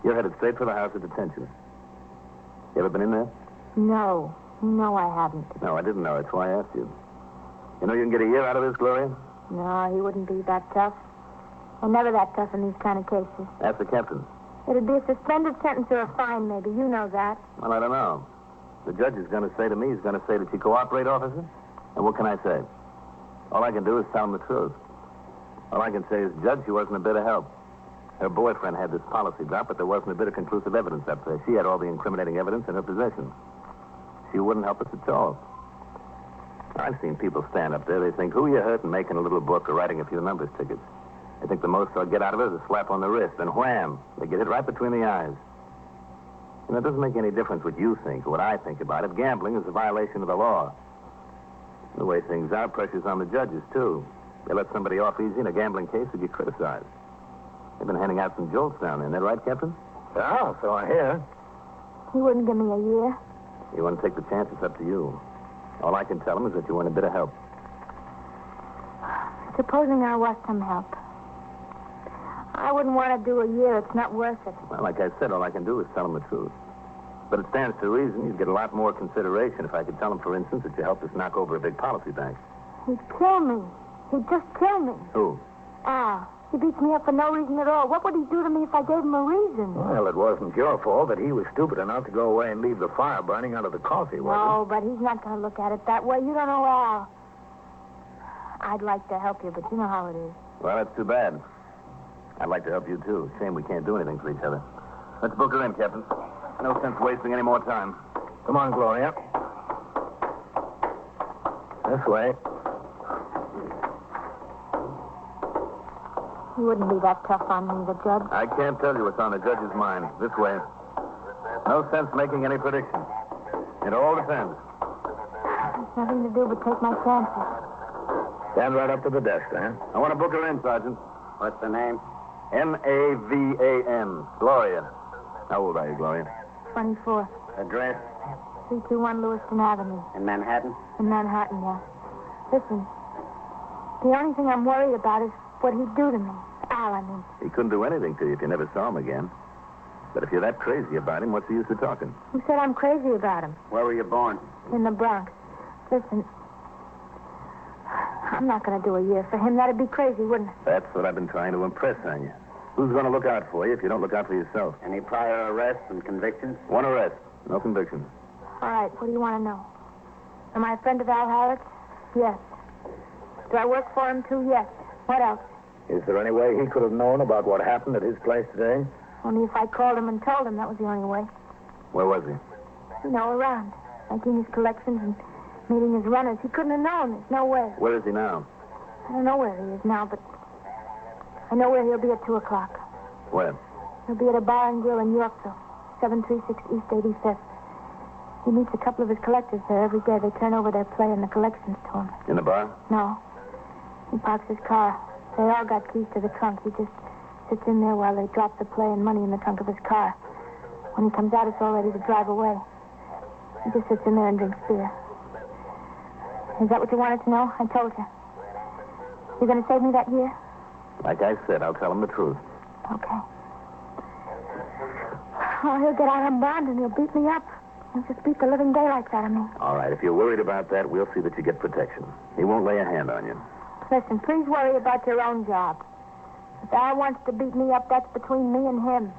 S10: You're headed straight for the house of detention. You ever been in there?
S4: No. No, I haven't.
S10: No, I didn't know. That's why I asked you. You know you can get a year out of this, Gloria?
S4: No, he wouldn't be that tough. I'm never that tough in these kind of cases.
S10: Ask the captain.
S4: It'd be a suspended sentence or a fine, maybe. You know that.
S10: Well, I don't know. The judge is going to say to me, he's going to say that you cooperate, officer. And what can I say? All I can do is tell him the truth. All I can say is, Judge, she wasn't a bit of help. Her boyfriend had this policy drop, but there wasn't a bit of conclusive evidence up there. She had all the incriminating evidence in her possession. She wouldn't help us at all. I've seen people stand up there. They think, who you hurting making a little book or writing a few numbers tickets? They think the most they'll get out of it is a slap on the wrist, and wham, they get hit right between the eyes. You know, it doesn't make any difference what you think or what I think about it. Gambling is a violation of the law. The way things are, pressure's on the judges, too. They let somebody off easy in a gambling case to get criticized. They've been handing out some jolts down there. Isn't that right, Captain?
S8: Yeah, so I hear.
S6: He wouldn't give me a year.
S10: You want to take the chance, it's up to you. All I can tell him is that you want a bit of help.
S6: Supposing I want some help. I wouldn't want to do a year. It's not worth it.
S10: Well, like I said, all I can do is tell him the truth. But it stands to reason you'd get a lot more consideration if I could tell him, for instance, that you helped us knock over a big policy bank.
S6: He'd kill me. He'd just kill me.
S10: Who?
S6: Al. He beats me up for no reason at all. What would he do to me if I gave him a reason?
S8: Well, it wasn't your fault that he was stupid enough to go away and leave the fire burning under the coffee, was
S6: No, but he's not going to look at it that way. You don't know Al. I'd like to help you, but you know how it is.
S10: Well, that's too bad. I'd like to help you, too. Shame we can't do anything for each other. Let's book her in, Captain. No sense wasting any more time.
S8: Come on, Gloria. This way.
S6: He wouldn't be that tough on me, the judge.
S10: I can't tell you what's on the judge's mind. This way. No sense making any predictions. It all depends.
S6: There's nothing to do but take my chances.
S8: Stand right up to the desk, then.
S10: I want to book her in, Sergeant.
S19: What's the name?
S10: Mavan. Gloria. How old are you, Gloria?
S6: 24.
S19: Address?
S6: 321 Lewiston Avenue.
S19: In Manhattan?
S6: In Manhattan, yeah. Listen, the only thing I'm worried about is what he'd do to me. Al, I mean.
S10: He couldn't do anything to you if you never saw him again. But if you're that crazy about him, what's the use of talking?
S6: Who said I'm crazy about him?
S19: Where were you born?
S6: In the Bronx. Listen, I'm not going to do a year for him. That'd be crazy, wouldn't it?
S10: That's what I've been trying to impress on you. Who's going to look out for you if you don't look out for yourself?
S19: Any prior arrests and convictions?
S10: One arrest, no convictions.
S6: All right, what do you want to know? Am I a friend of Al Harrod's? Yes. Do I work for him, too? Yes. What else?
S8: Is there any way he could have known about what happened at his place today?
S6: Only if I called him and told him. That was the only way.
S10: Where was he?
S6: You know, around. Making his collections and meeting his runners. He couldn't have known. There's no way.
S10: Where is he now?
S6: I don't know where he is now, but I know where he'll be at 2 o'clock.
S10: Where?
S6: He'll be at a bar and grill in Yorkville, 736 East 85th. He meets a couple of his collectors there every day. They turn over their play and the collections to him.
S10: In the bar?
S6: No. He parks his car. They all got keys to the trunk. He just sits in there while they drop the play and money in the trunk of his car. When he comes out, it's all ready to drive away. He just sits in there and drinks beer. Is that what you wanted to know? I told you. You're going to save me that year?
S10: Like I said, I'll tell him the truth.
S6: Okay. Oh, he'll get out on bond and he'll beat me up. He'll just beat the living daylights out of me.
S10: All right, if you're worried about that, we'll see that you get protection. He won't lay a hand on you.
S6: Listen, please worry about your own job. If Al wants to beat me up, that's between me and him.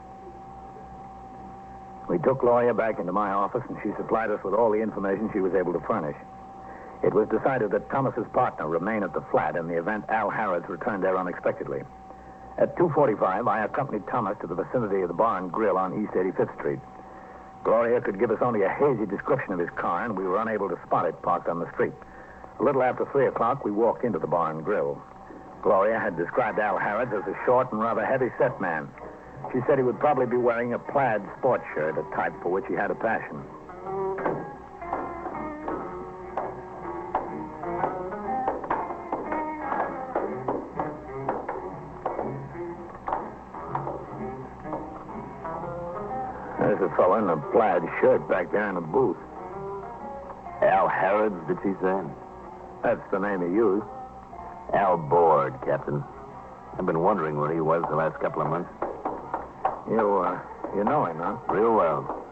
S8: We took Gloria back into my office, and she supplied us with all the information she was able to furnish. It was decided that Thomas's partner remain at the flat in the event Al Harrods returned there unexpectedly. At 2:45, I accompanied Thomas to the vicinity of the bar and grill on East 85th Street. Gloria could give us only a hazy description of his car, and we were unable to spot it parked on the street. A little after 3 o'clock, we walked into the bar and grill. Gloria had described Al Harrods as a short and rather heavy-set man. She said he would probably be wearing a plaid sports shirt, a type for which he had a passion. There's a fellow in a plaid shirt back there in the booth.
S10: Al Harrods, did she say?
S8: That's the name he used.
S10: Al Board, Captain. I've been wondering where he was the last couple of months.
S8: You know him, huh?
S10: Real well.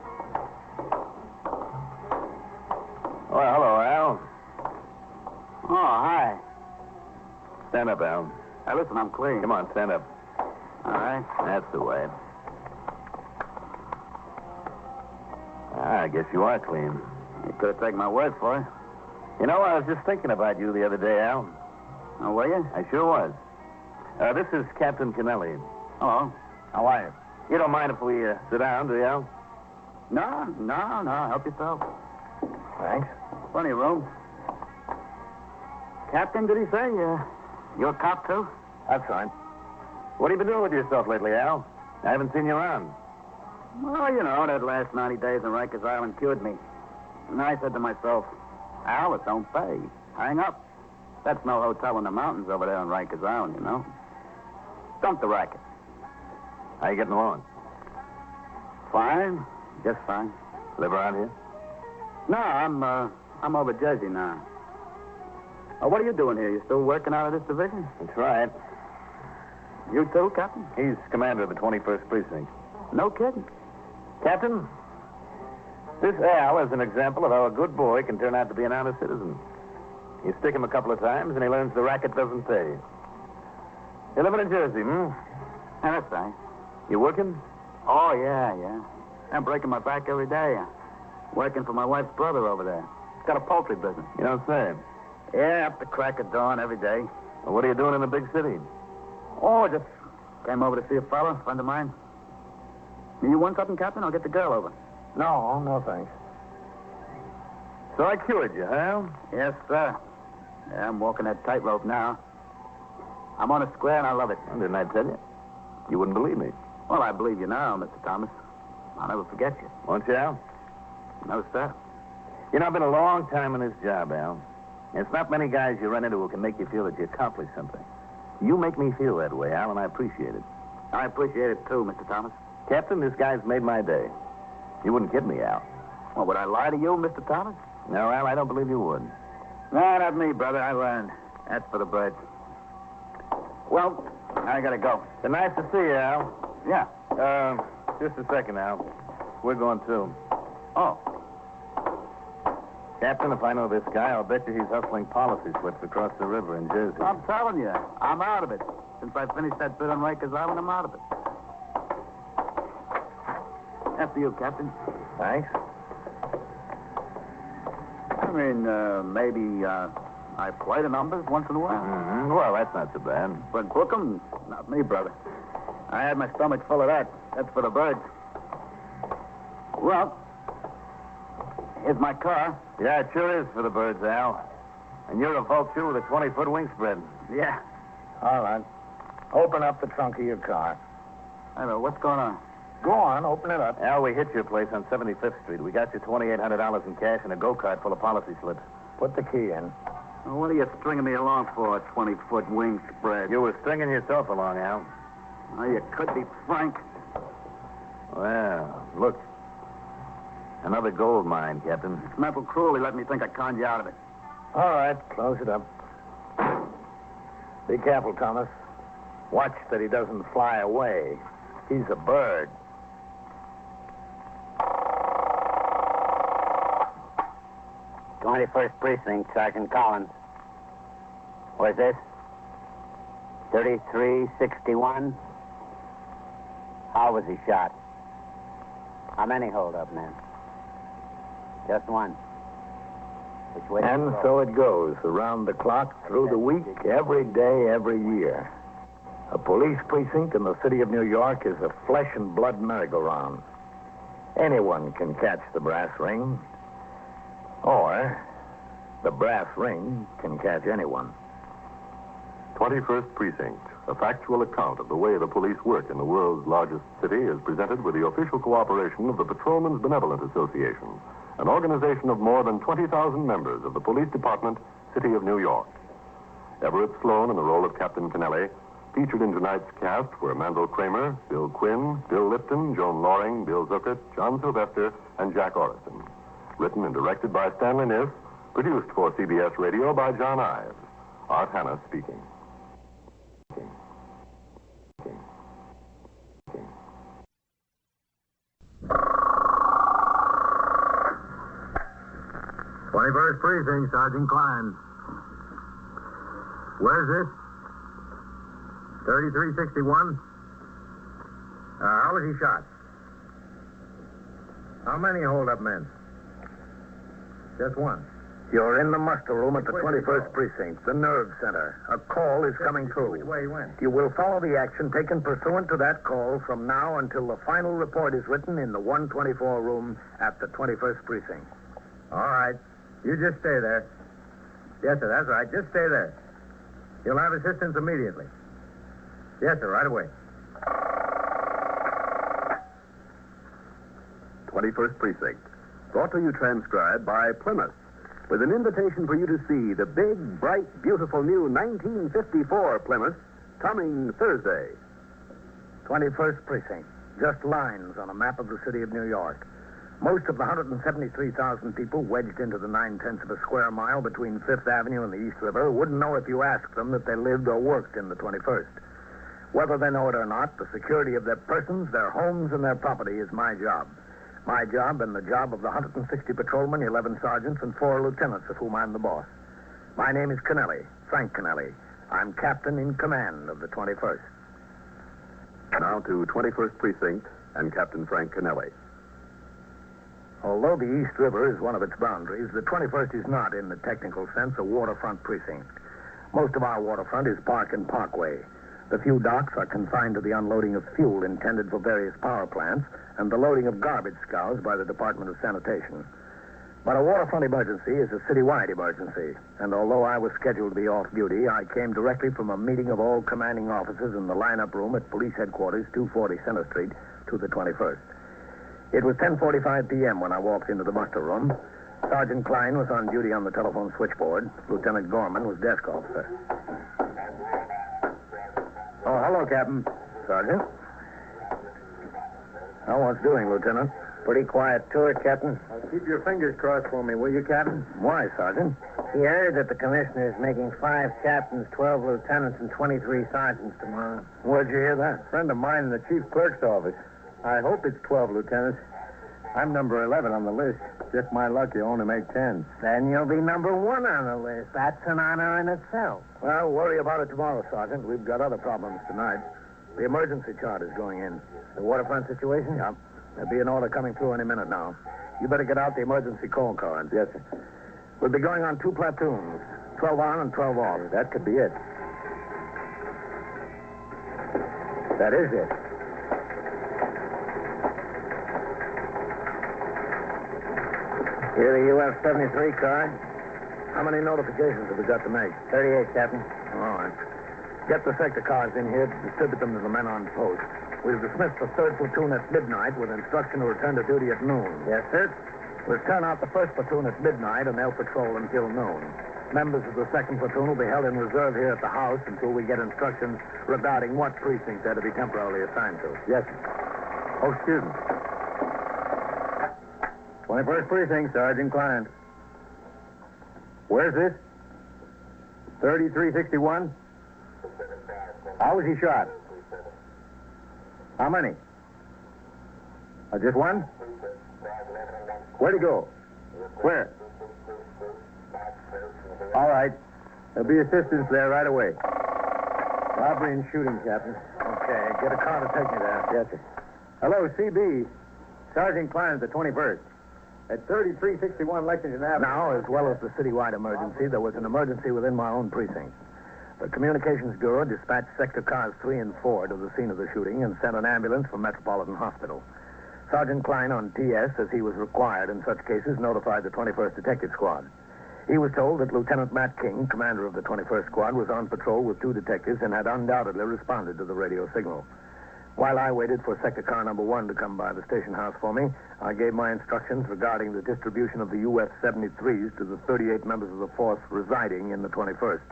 S10: Oh, hello, Al.
S11: Oh, hi.
S10: Stand up, Al.
S11: Hey, listen, I'm clean.
S10: Come on, stand up.
S11: All right.
S10: That's the way. I guess you are clean.
S11: You could have taken my word for it.
S10: You know, I was just thinking about you the other day, Al.
S11: Oh, were you?
S10: I sure was. This is Captain Kennelly.
S11: Hello. How are you?
S10: You don't mind if we sit down, do you, Al?
S11: No. Help yourself.
S8: Thanks.
S11: Plenty of room. Captain, did he say? You're a cop, too?
S8: That's right.
S10: What have you been doing with yourself lately, Al? I haven't seen you around.
S11: Well, you know, that last 90 days in Rikers Island cured me. And I said to myself, Al, it don't pay. Hang up. That's no hotel in the mountains over there on Rikers Island, you know. Dump the racket.
S10: How you getting along?
S11: Fine. Just fine.
S10: Live around here?
S11: No, I'm over Jersey now. Oh, what are you doing here? You still working out of this division?
S10: That's right.
S11: You too, Captain?
S10: He's commander of the 21st Precinct.
S11: No kidding.
S10: Captain, this Al is an example of how a good boy can turn out to be an honest citizen. You stick him a couple of times, and he learns the racket doesn't pay. You're living in Jersey, hmm?
S11: That's right.
S10: You working?
S11: Oh, yeah. I'm breaking my back every day. Working for my wife's brother over there. He's got a poultry business.
S10: You don't say.
S11: Yeah, up the crack of dawn every day.
S10: Well, what are you doing in a big city?
S11: Oh, just came over to see a fella, friend of mine. You want something, Captain? I'll get the girl over.
S8: No, thanks.
S10: So I cured you, huh?
S11: Yes, sir. Yeah, I'm walking that tightrope now. I'm on a square, and I love it.
S10: Well, didn't I tell you? You wouldn't believe me.
S11: Well, I believe you now, Mr. Thomas. I'll never forget you.
S10: Won't you, Al?
S11: No, sir.
S10: You know, I've been a long time in this job, Al. It's not many guys you run into who can make you feel that you accomplished something. You make me feel that way, Al, and I appreciate it.
S11: I appreciate it, too, Mr. Thomas.
S10: Captain, this guy's made my day. You wouldn't kid me, Al.
S11: Well, would I lie to you, Mr. Thomas?
S10: No, Al, I don't believe you would.
S11: No, not me, brother. I learned. That's for the birds. Well, I gotta go.
S10: It's nice to see you, Al.
S11: Yeah.
S10: Just a second, Al. We're going too.
S11: Oh.
S10: Captain, if I know this guy, I'll bet you he's hustling policy slips across the river in Jersey.
S11: I'm telling you, I'm out of it. Since I finished that bit on Rikers Island, I'm out of it. After you, Captain.
S10: Thanks.
S11: I mean, maybe I play the numbers once in a while.
S10: Mm-hmm. Well, that's not so bad.
S11: But book 'em? Not me, brother. I had my stomach full of that. That's for the birds. Well, here's my car.
S10: Yeah, it sure is for the birds, Al. And you're a vulture with a 20-foot wingspread.
S11: Yeah.
S8: All right. Open up the trunk of your car.
S11: I don't know. What's going on?
S8: Go on, open it up.
S10: Al, we hit your place on 75th Street. We got you $2,800 in cash and a go-kart full of policy slips.
S8: Put the key in.
S11: Well, what are you stringing me along for, a 20-foot wingspread?
S10: You were stringing yourself along, Al.
S11: Oh, you could be frank.
S10: Well, look. Another gold mine, Captain.
S11: It's mental cruelty let me think I conned you out of it.
S8: All right, close it up. Be careful, Thomas. Watch that he doesn't fly away. He's a bird.
S19: 21st Precinct, Sergeant Collins. Where's this? 3361. How was he shot? How many hold-up men? Just one. Which way?
S8: And so it goes, around the clock, through the week, every day, every year. A police precinct in the city of New York is a flesh and blood merry-go-round. Anyone can catch the brass ring, or the brass ring can catch anyone.
S13: 21st Precinct, a factual account of the way the police work in the world's largest city, is presented with the official cooperation of the Patrolmen's Benevolent Association, an organization of more than 20,000 members of the Police Department, City of New York. Everett Sloan, in the role of Captain Kennelly, featured in tonight's cast were Mandel Kramer, Bill Quinn, Bill Lipton, Joan Loring, Bill Zuckert, John Sylvester, and Jack Orison. Written and directed by Stanley Niss, produced for CBS Radio by John Ives. Art Hanna speaking.
S11: First Precinct, Sergeant Klein. Where's this? 3361? How was he shot? How many hold-up men? Just one.
S8: You're in the muster room at the 21st Precinct, the nerve center. A call is coming through.
S11: Which way he went?
S8: You will follow the action taken pursuant to that call from now until the final report is written in the 124 room at the 21st Precinct.
S11: All right. You just stay there. Yes, sir, that's right. Just stay there. You'll have assistance immediately.
S8: Yes, sir, right away.
S3: 21st Precinct. Brought to you transcribed by Plymouth, with an invitation for you to see the big, bright, beautiful new 1954 Plymouth coming Thursday.
S8: 21st Precinct. Just lines on a map of the city of New York. Most of the 173,000 people wedged into the 9/10 of a square mile between 5th Avenue and the East River wouldn't know if you asked them that they lived or worked in the 21st. Whether they know it or not, the security of their persons, their homes, and their property is my job. My job and the job of the 160 patrolmen, 11 sergeants, and 4 lieutenants of whom I'm the boss. My name is Kennelly, Frank Kennelly. I'm captain in command of the 21st.
S3: Now to 21st Precinct and Captain Frank Kennelly.
S8: Although the East River is one of its boundaries, the 21st is not, in the technical sense, a waterfront precinct. Most of our waterfront is park and parkway. The few docks are confined to the unloading of fuel intended for various power plants and the loading of garbage scows by the Department of Sanitation. But a waterfront emergency is a citywide emergency, and although I was scheduled to be off duty, I came directly from a meeting of all commanding officers in the lineup room at Police Headquarters, 240 Center Street, to the 21st. It was 10:45 p.m. when I walked into the muster room. Sergeant Klein was on duty on the telephone switchboard. Lieutenant Gorman was desk officer. Oh, hello, Captain. Sergeant. How what's doing, Lieutenant?
S19: Pretty quiet tour, Captain.
S8: Keep your fingers crossed for me, will you, Captain? Why, Sergeant?
S19: He heard that the commissioner is making 5 captains, 12 lieutenants, and 23 sergeants tomorrow.
S8: Where'd you hear that? A friend of mine in the chief clerk's office. I hope it's 12 lieutenants. I'm number 11 on the list. Just my luck, you only make 10.
S19: Then you'll be number 1 on the list. That's an honor in itself.
S8: Well, worry about it tomorrow, Sergeant. We've got other problems tonight. The emergency chart is going in.
S19: The waterfront situation?
S8: Yeah. There'll be an order coming through any minute now. You better get out the emergency call cards. Yes, sir. We'll be going on 2 platoons, 12 on and 12 off. That could be it. That is it.
S19: Here, the UF-73 card.
S8: How many notifications have we got to make?
S19: 38, Captain.
S8: All right. Get the sector cars in here to distribute them to the men on post. We'll dismiss the 3rd platoon at midnight with instruction to return to duty at noon.
S19: Yes, sir.
S8: We'll turn out the 1st platoon at midnight, and they'll patrol until noon. Members of the 2nd platoon will be held in reserve here at the house until we get instructions regarding what precinct they're to be temporarily assigned to. Yes, sir. Oh, excuse me. 21st Precinct, Sergeant Klein. Where's this? 3361? How was he shot? How many? Just one? Where'd he go? Where? All right. There'll be assistance there right away. Robbery and shooting, Captain. Okay. Get a car to take me there. Yes, sir. Hello, CB. Sergeant Klein at the 21st. At 3361 Lexington Avenue. Now, as well as the citywide emergency, there was an emergency within my own precinct. The Communications Bureau dispatched Sector Cars 3 and 4 to the scene of the shooting and sent an ambulance from Metropolitan Hospital. Sergeant Klein on TS, as he was required in such cases, notified the 21st Detective Squad. He was told that Lieutenant Matt King, commander of the 21st Squad, was on patrol with 2 detectives and had undoubtedly responded to the radio signal. While I waited for Sector Car number 1 to come by the station house for me, I gave my instructions regarding the distribution of the UF-73s to the 38 members of the force residing in the 21st.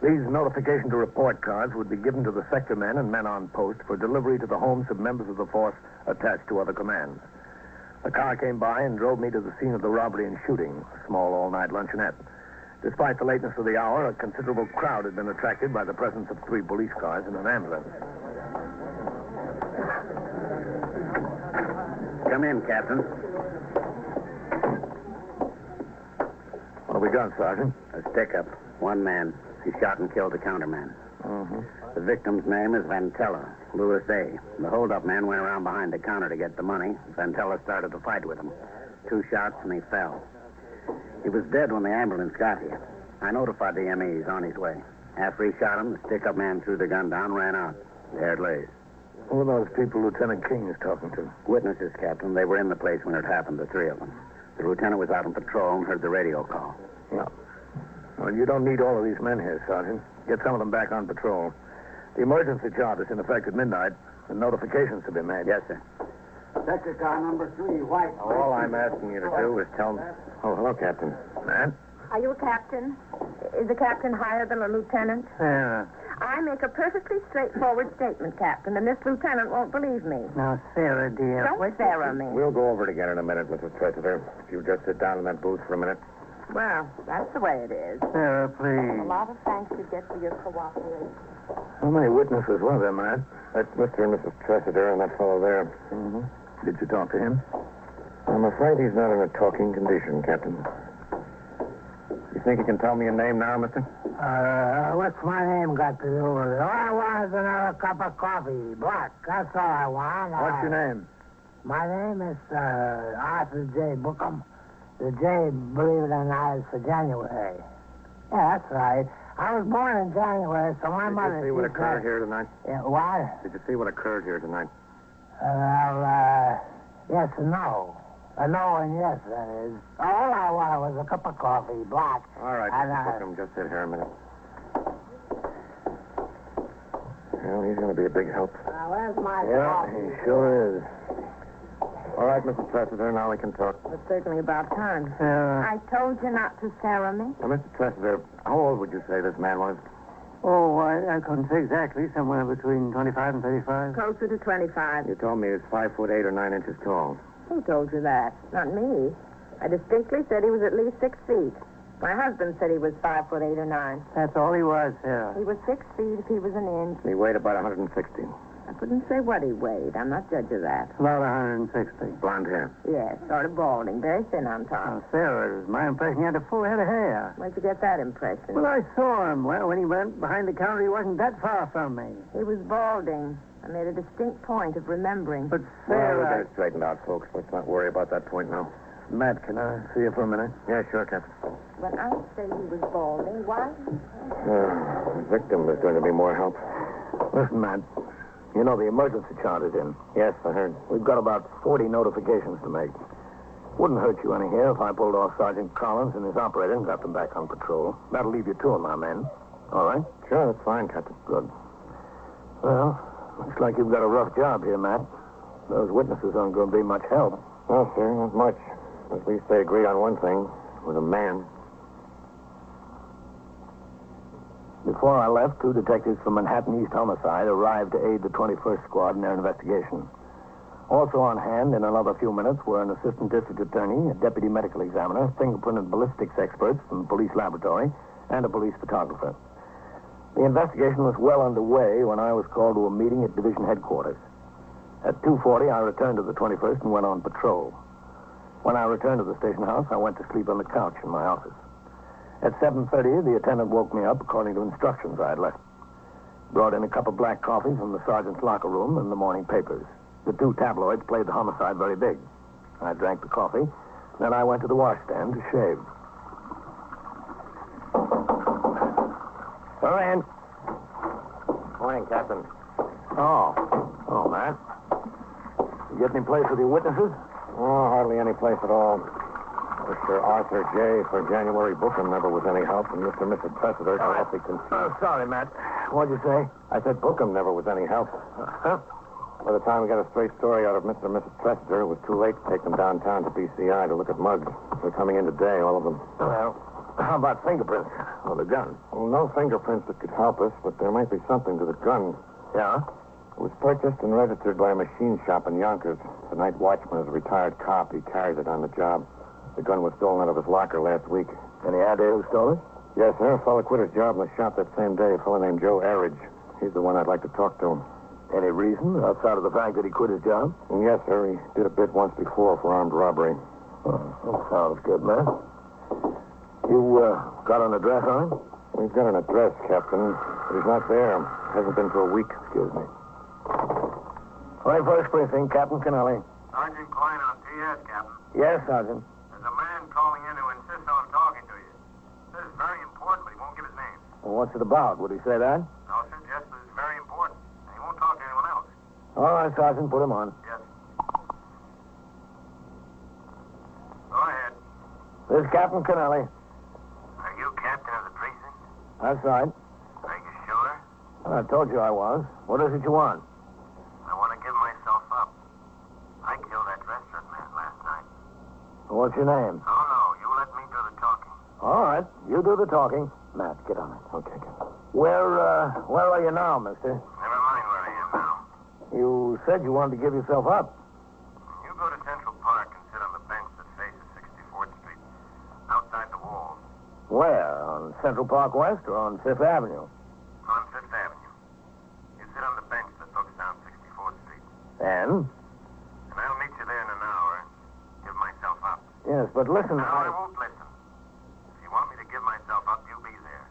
S8: These notification to report cards would be given to the sector men and men on post for delivery to the homes of members of the force attached to other commands. The car came by and drove me to the scene of the robbery and shooting, a small all-night luncheonette. Despite the lateness of the hour, a considerable crowd had been attracted by the presence of 3 police cars and an ambulance.
S19: Come in, Captain.
S8: What have we got, Sergeant?
S19: A stick-up. 1 man. He shot and killed the counterman.
S8: Mm-hmm.
S19: The victim's name is Ventella, Louis A. The hold-up man went around behind the counter to get the money. Ventella started to fight with him. 2 shots and he fell. He was dead when the ambulance got here. I notified the ME he's on his way. After he shot him, the stick-up man threw the gun down and ran out. There it lays.
S8: Who are those people Lieutenant King is talking to?
S19: Witnesses, Captain. They were in the place when it happened, the 3 of them. The lieutenant was out on patrol and heard the radio call.
S8: No. Well, you don't need all of these men here, Sergeant. Get some of them back on patrol.
S2: The emergency chart is in effect at midnight, and notifications have been made.
S19: Yes, sir.
S18: Sector car number 3, white.
S12: All I'm asking you to do is tell me... Oh, hello, Captain.
S2: Man?
S4: Are you a captain? Is a captain higher than a lieutenant?
S19: Sarah.
S4: I make a perfectly straightforward statement, Captain, and this lieutenant won't believe me.
S19: Now, Sarah, dear.
S4: Don't Sarah me.
S12: We'll go over it again in a minute, Mrs. Tressiter. If you just sit down in that booth for a minute.
S4: Well, that's the way it is.
S19: Sarah, please.
S4: A lot of thanks you get for your cooperation.
S2: How many witnesses were there, Matt?
S12: That's Mr. and Mrs. Tressiter and that fellow there.
S2: Mm-hmm. Did you talk to him?
S12: I'm afraid he's not in a talking condition, Captain. You think you can tell me your name now, mister?
S18: What's my name got to do with it? All I want is another cup of coffee. Black. That's all I want.
S2: What's your name?
S18: My name is Arthur J. Bookham. The J, believe it or not, is for January. Yeah, that's right. I was born in January, so my mother...
S12: Did you see what occurred here tonight?
S18: Yeah, what?
S12: Did you see what occurred here tonight?
S18: Yes and no. No and yes, that is. All I wanted was a cup of coffee, black.
S12: All right, Mr. Bookham, just sit here a minute. Well, he's going to be a big help.
S18: Where's my
S12: Yeah,
S18: coffee?
S12: he sure is. All right, Mrs. Tressiter, now we can talk.
S4: It's certainly about time.
S12: Sarah.
S4: I told you not to Sarah me.
S12: Now, Mr. Tressiter, how old would you say this man was?
S19: Oh, I couldn't say exactly. Somewhere between 25 and 35.
S4: Closer to 25.
S12: You told me he was 5'8" or 9 inches tall.
S4: Who told you that? Not me. I distinctly said he was at least 6 feet. My husband said he was 5'8" or 9.
S19: That's all he was, Sarah.
S4: He was 6 feet if he was an inch.
S12: He weighed about 160.
S4: I couldn't say what he weighed. I'm not judge of that.
S19: About 160.
S12: Blonde hair.
S4: Yes, sort of balding, very thin on top.
S19: Now, Sarah, it was my impression he had a full head of hair.
S4: Where'd you get that impression?
S19: Well, I saw him. Well, when he went behind the counter, he wasn't that far from me.
S4: He was balding. I made a distinct point of remembering.
S19: But,
S12: Well, we
S19: Sarah...
S12: got it straightened out, folks. Let's not worry about that point now.
S2: Matt, can I see you for a minute?
S12: Yeah, sure, Captain.
S4: When I say he was balding, why?
S12: The victim is going to be more help.
S2: Listen, Matt. You know the emergency chart is in.
S12: Yes, I heard.
S2: We've got about 40 notifications to make. Wouldn't hurt you any here if I pulled off Sergeant Collins and his operator and got them back on patrol. That'll leave you two of my men. All right?
S12: Sure, that's fine, Captain.
S2: Good. Well, looks like you've got a rough job here, Matt. Those witnesses aren't going to be much help.
S12: No, sir, not much. At least they agreed on one thing. With a man.
S2: Before I left, 2 detectives from Manhattan East Homicide arrived to aid the 21st Squad in their investigation. Also on hand in another few minutes were an assistant district attorney, a deputy medical examiner, fingerprint and ballistics experts from the police laboratory, and a police photographer. The investigation was well underway when I was called to a meeting at division headquarters. At 2:40, I returned to the 21st and went on patrol. When I returned to the station house, I went to sleep on the couch in my office. At 7:30, the attendant woke me up according to instructions I had left. Brought in a cup of black coffee from the sergeant's locker room and the morning papers. The 2 tabloids played the homicide very big. I drank the coffee, then I went to the washstand to shave. All right.
S12: Morning, Captain.
S2: Oh, Matt. You get any place with your witnesses?
S12: Oh, hardly any place at all. Mr. Arthur J. for January Bookham never was any help, and Mr. and Mrs. Tressiter are awfully confused.
S2: Oh, sorry, Matt. What'd you say?
S12: I said Bookham never was any help. By the time we got a straight story out of Mr. and Mrs. Tressiter, it was too late to take them downtown to BCI to look at mugs. They're coming in today, all of them.
S2: Well, how about fingerprints on the gun?
S12: Well, no fingerprints that could help us, but there might be something to the gun.
S2: Yeah?
S12: It was purchased and registered by a machine shop in Yonkers. The night watchman is a retired cop. He carried it on the job. The gun was stolen out of his locker last week.
S2: Any idea who stole it?
S12: Yes, sir. A fellow quit his job in the shop that same day. A fellow named Joe Arridge. He's the one I'd like to talk to.
S2: Any reason outside of the fact that he quit his job?
S12: Yes, sir. He did a bit once before for armed robbery.
S2: Oh, that sounds good, man. You got an address on him?
S12: We've got an address, Captain. But he's not there. Hasn't been for a week.
S2: Excuse me. 21st Precinct, Captain Kennelly.
S5: Sergeant Klein on TS, Captain.
S2: Yes, Sergeant.
S5: There's a man calling in who insists on talking to you. Says it's very important, but he won't give his name.
S2: Well, what's it about? Would he say that?
S5: No, sir, just that it's very important. And he won't talk to anyone else.
S2: All right, Sergeant, put him on.
S5: Yes. Go ahead.
S2: This is Captain Kennelly.
S5: Are you captain of the precinct?
S2: That's right.
S5: Are you sure?
S2: I told you I was. What is it you want?
S21: I want to give myself up. I killed that restaurant man last night.
S2: What's your name?
S21: Oh, no. You let me do the talking.
S2: All right. You do the talking. Matt, get on it. Okay, good. Where are you now, mister?
S21: Never mind where I am now.
S2: You said you wanted to give yourself up.
S21: You go to Central Park and sit on the bench that faces 64th Street, outside the walls.
S2: Where? On Central Park West or on Fifth Avenue?
S21: On Fifth Avenue. You sit on the bench that looks down 64th Street.
S2: And?
S21: And I'll meet you there in an hour and give myself up.
S2: Yes, but listen.
S21: No, I won't listen. If you want me to give myself up, you be there.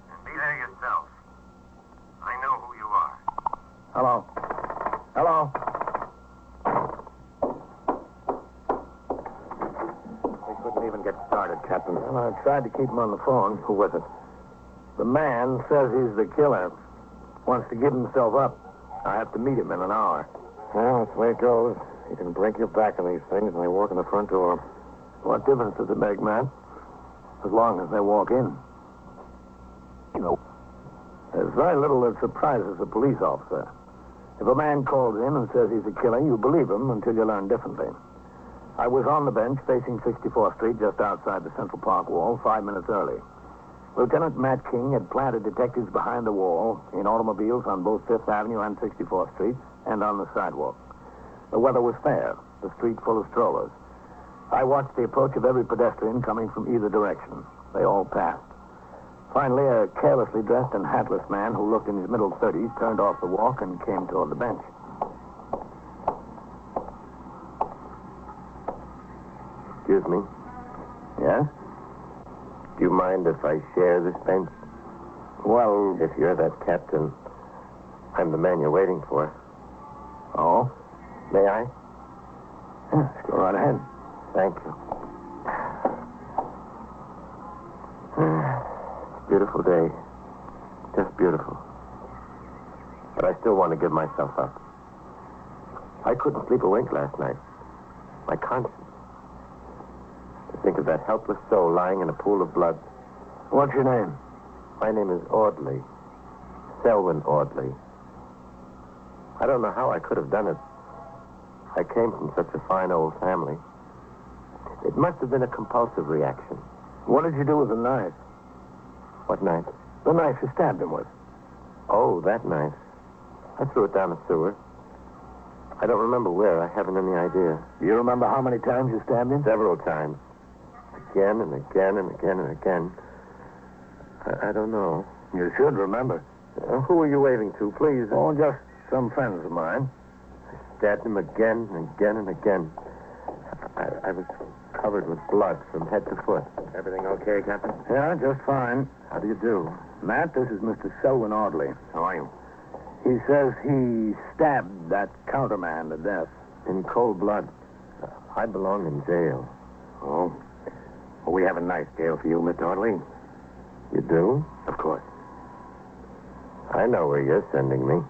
S21: And be there yourself. I know who you are.
S2: Hello. Hello.
S19: We couldn't even get started, Captain.
S2: Well, I tried to keep him on the phone. Who was it? The man says he's the killer. Wants to give himself up. I have to meet him in an hour.
S12: Well, that's the way it goes. You can break your back on these things and they walk in the front door.
S2: What difference does it make, Matt? As long as they walk in. You know, there's very little that surprises a police officer. If a man calls in and says he's a killer, you believe him until you learn differently. I was on the bench facing 64th Street just outside the Central Park wall 5 minutes early. Lieutenant Matt King had planted detectives behind the wall in automobiles on both 5th Avenue and 64th Street and on the sidewalk. The weather was fair, the street full of strollers. I watched the approach of every pedestrian coming from either direction. They all passed. Finally, a carelessly dressed and hatless man who looked in his middle 30s turned off the walk and came toward the bench.
S12: Excuse me.
S2: Yes?
S12: Do you mind if I share this bench?
S2: Well...
S12: If you're that captain, I'm the man you're waiting for.
S2: Oh?
S12: May I?
S2: Yes, go right ahead.
S12: Thank you. Beautiful day. Just beautiful. But I still want to give myself up. I couldn't sleep a wink last night. My conscience. To think of that helpless soul lying in a pool of blood.
S2: What's your name?
S12: My name is Audley. Selwyn Audley. I don't know how I could have done it. I came from such a fine old family. It must have been a compulsive reaction.
S2: What did you do with the knife?
S12: What knife?
S2: The knife you stabbed him with.
S12: Oh, that knife. I threw it down the sewer. I don't remember where. I haven't any idea.
S2: You remember how many times you stabbed him?
S12: Several times. Again and again and again and again. I don't know.
S2: You should remember.
S12: Who are you waving to, please?
S2: Oh, just some friends of mine.
S12: I stabbed him again and again and again. I was covered with blood from head to foot. Everything okay, Captain?
S2: Yeah, just fine.
S12: How do you do?
S2: Matt, this is Mr. Selwyn Audley.
S12: How are you?
S2: He says he stabbed that counterman to death.
S12: In cold blood. I belong in jail.
S2: Oh? Well, we have a nice jail for you, Mr. Audley.
S12: You do?
S2: Of course.
S12: I know where you're sending me.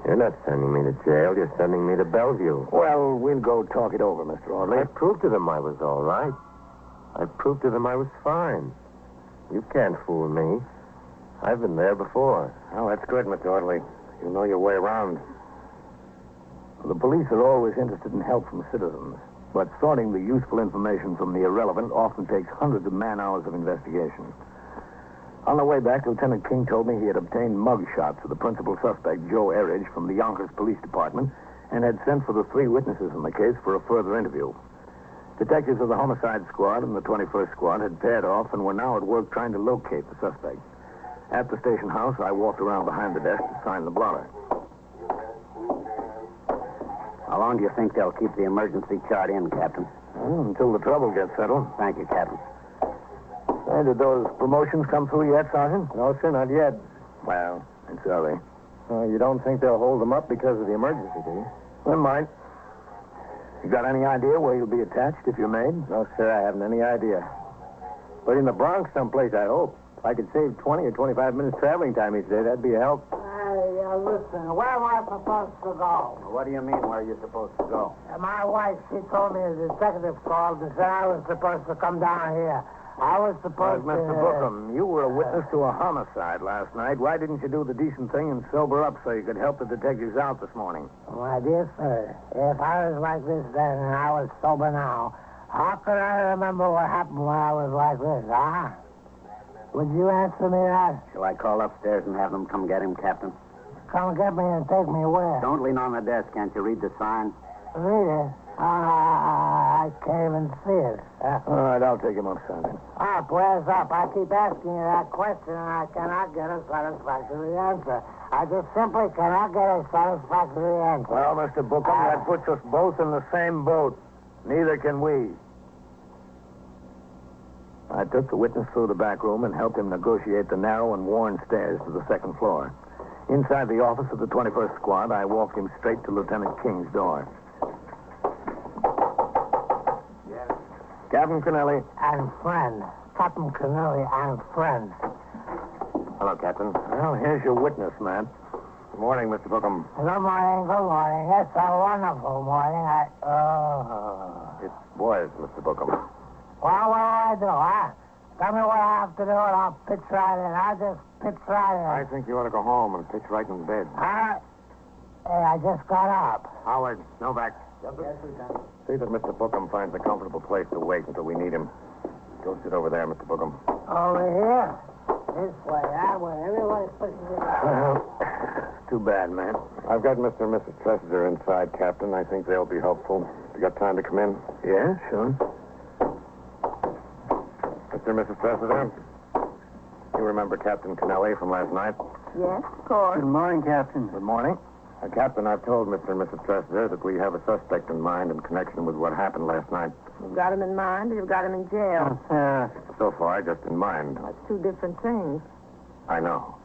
S12: You're not sending me to jail. You're sending me to Bellevue.
S2: Well, we'll go talk it over, Mr. Audley.
S12: I proved to them I was all right. I proved to them I was fine. You can't fool me. I've been there before.
S2: Oh, that's good, Mr. Audley. You know your way around. The police are always interested in help from citizens, but sorting the useful information from the irrelevant often takes hundreds of man-hours of investigation. On the way back, Lieutenant King told me he had obtained mug shots of the principal suspect, Joe Erridge, from the Yonkers Police Department and had sent for the 3 witnesses in the case for a further interview. Detectives of the Homicide Squad and the 21st Squad had paired off and were now at work trying to locate the suspect. At the station house, I walked around behind the desk to sign the blotter.
S19: How long do you think they'll keep the emergency chart in, Captain?
S2: Until the trouble gets settled.
S19: Thank you, Captain.
S2: Hey, did those promotions come through yet, Sergeant?
S12: No, sir, not yet.
S2: Well, it's early.
S12: You don't think they'll hold them up because of the emergency, do you?
S2: They might. You got any idea where you'll be attached if you're made?
S12: No, sir, I haven't any idea. But in the Bronx someplace, I hope. If I could save 20 or 25 minutes traveling time each day, that'd be a help.
S18: Hey, listen, where am I supposed to go?
S19: What do you mean, where are you supposed to go?
S18: My wife, she told me the detective called and said I was supposed to come down here. I was supposed to...
S8: Mr. Bookham, you were a witness to a homicide last night. Why didn't you do the decent thing and sober up so you could help the detectives out this morning?
S18: My dear sir, if I was like this then and I was sober now, how could I remember what happened when I was like this, huh? Would you answer me that?
S19: Shall I call upstairs and have them come get him, Captain?
S18: Come get me and take me where?
S19: Don't lean on the desk. Can't you read the sign?
S18: Read it? I can't even see it.
S8: All right, I'll take him upstairs.
S18: Up, where's up? I keep asking you that question and I cannot get a satisfactory answer. I just simply cannot get a satisfactory answer.
S8: Well, Mr. Bookham, that puts us both in the same boat. Neither can we. I took the witness through the back room and helped him negotiate the narrow and worn stairs to the second floor. Inside the office of the 21st Squad, I walked him straight to Lieutenant King's door.
S18: Yes.
S8: Captain Kennelly.
S18: And friend. Captain Kennelly and friend.
S8: Hello, Captain. Well, here's your witness, Matt. Good morning, Mr. Bookham.
S18: Good morning, good morning. It's a wonderful morning.
S8: It was, Mr. Bookham.
S18: Well, what do I do, huh? Tell me what I have to do and I'll pitch right in. I'll just pitch right in.
S8: I think you ought to go home and pitch right in bed.
S18: Hey, I just got up.
S8: Howard, Novak.
S18: Yes, Lieutenant.
S8: See that Mr. Bookham finds a comfortable place to wait until we need him. Go sit over there, Mr. Bookham.
S18: Over here? This way, that way. Everybody pushes it
S8: Well, too bad, man. I've got Mr. and Mrs. Tressiter inside, Captain. I think they'll be helpful. You got time to come in? Yeah, sure. Mr. and Mrs. Tressiter, you remember Captain Kennelly from last night?
S4: Yes, of course.
S8: Good morning, Captain. Good morning. Captain, I've told Mr. and Mrs. Tressiter that we have a suspect in mind in connection with what happened last night.
S4: You've got him in mind or you've got him in jail?
S8: So far, just in mind.
S4: That's two different things.
S8: I know.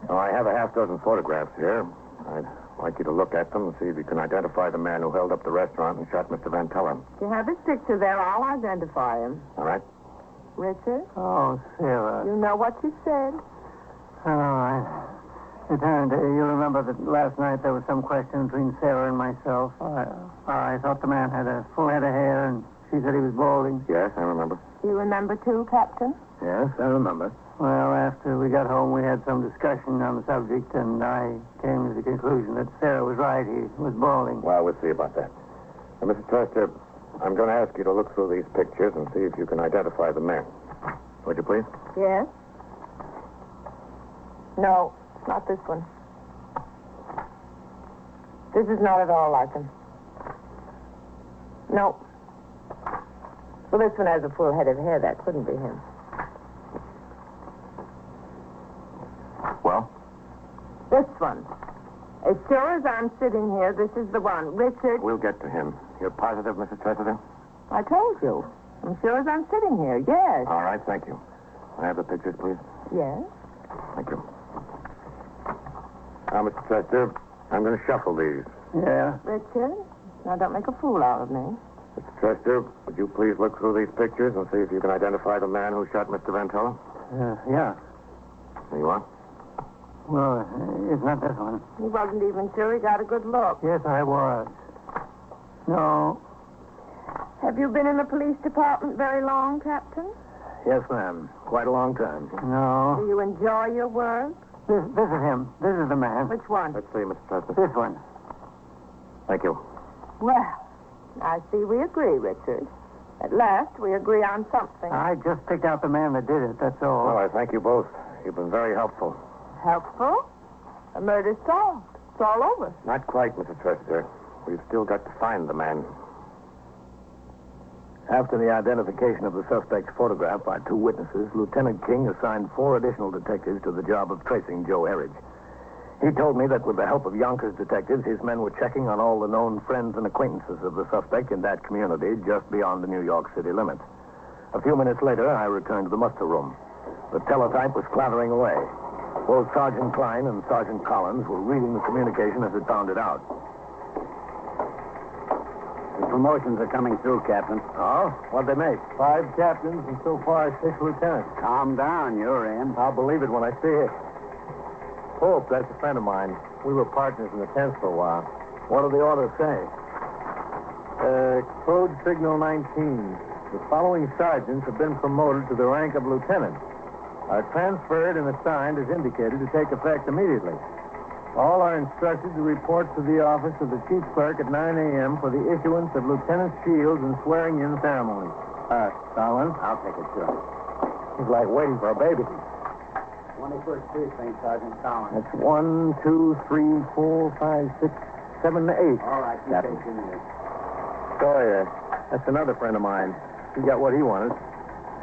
S8: Now, I have a half dozen photographs here. I'd like you to look at them and see if you can identify the man who held up the restaurant and shot Mr. Van Teller.
S4: If you have his picture there, I'll identify him.
S8: All right?
S4: Richard?
S16: Oh, Sarah.
S4: You know what you said.
S16: All right. Lieutenant, you remember that last night there was some question between Sarah and myself. I thought the man had a full head of hair, and she said he was balding.
S8: Yes, I remember.
S4: You remember too, Captain?
S8: Yes, I remember.
S16: Well, after we got home, we had some discussion on the subject, and I came to the conclusion that Sarah was right. He was balding.
S8: Well, we'll see about that. Now, Mr. Trester, I'm going to ask you to look through these pictures and see if you can identify the man. Would you please?
S4: Yes. No, not this one. This is not at all like him. No. Well, this one has a full head of hair. That couldn't be him.
S8: Well?
S4: This one. As sure as I'm sitting here, this is the one. Richard.
S8: We'll get to him. You're positive, Mrs. Tressiter?
S4: I told you. I'm sure as I'm sitting here, yes.
S8: All right, thank you. I have the pictures, please.
S4: Yes.
S8: Thank you. Now, Mr. Trester, I'm going to shuffle these.
S16: Yeah?
S4: Richard, now don't make a fool out of me.
S8: Mr. Trester, would you please look through these pictures and see if you can identify the man who shot Mr. Van Teller?
S16: Yeah.
S8: There you are.
S16: Well, it's not this one.
S4: He wasn't even sure he got a good look.
S16: Yes, I was. No.
S4: Have you been in the police department very long, Captain?
S8: Yes, ma'am. Quite a long time.
S16: No.
S4: Do you enjoy your work?
S16: This is him. This is the man.
S4: Which one?
S8: Let's see, Mr. Trester.
S16: This one.
S8: Thank you.
S4: Well, I see we agree, Richard. At last, we agree on something.
S16: I just picked out the man that did it, that's all.
S8: Well, I thank you both. You've been very helpful.
S4: Helpful? A murder's solved. It's all over.
S8: Not quite, Mrs. Trester. We've still got to find the man. After the identification of the suspect's photograph by two witnesses, Lieutenant King assigned 4 additional detectives to the job of tracing Joe Herridge. He told me that with the help of Yonkers detectives, his men were checking on all the known friends and acquaintances of the suspect in that community just beyond the New York City limits. A few minutes later, I returned to the muster room. The teletype was clattering away. Both Sergeant Klein and Sergeant Collins were reading the communication as it found it out.
S19: The promotions are coming through, Captain.
S8: Oh? What'd they make? 5 captains and so far 6 lieutenants.
S19: Calm down, you're in.
S8: I'll believe it when I see it. Pope, that's a friend of mine. We were partners in the 10th for a while. What do the orders say? Code signal 19.
S2: The following sergeants have been promoted to the rank of lieutenant. Are transferred and assigned as indicated to take effect immediately. All are instructed to report to the office of the chief clerk at 9 a.m. for the issuance of lieutenant's shields and swearing-in ceremonies. Collins?
S19: I'll take it, sure.
S2: It's like waiting for a baby.
S19: 21st Precinct, Sergeant Collins.
S2: That's 1, 2, 3, 4, 5, 6, 7, 8.
S19: All right, you
S2: Captain.
S19: take your minute.
S2: Sawyer. That's another friend of mine. He got what he wanted.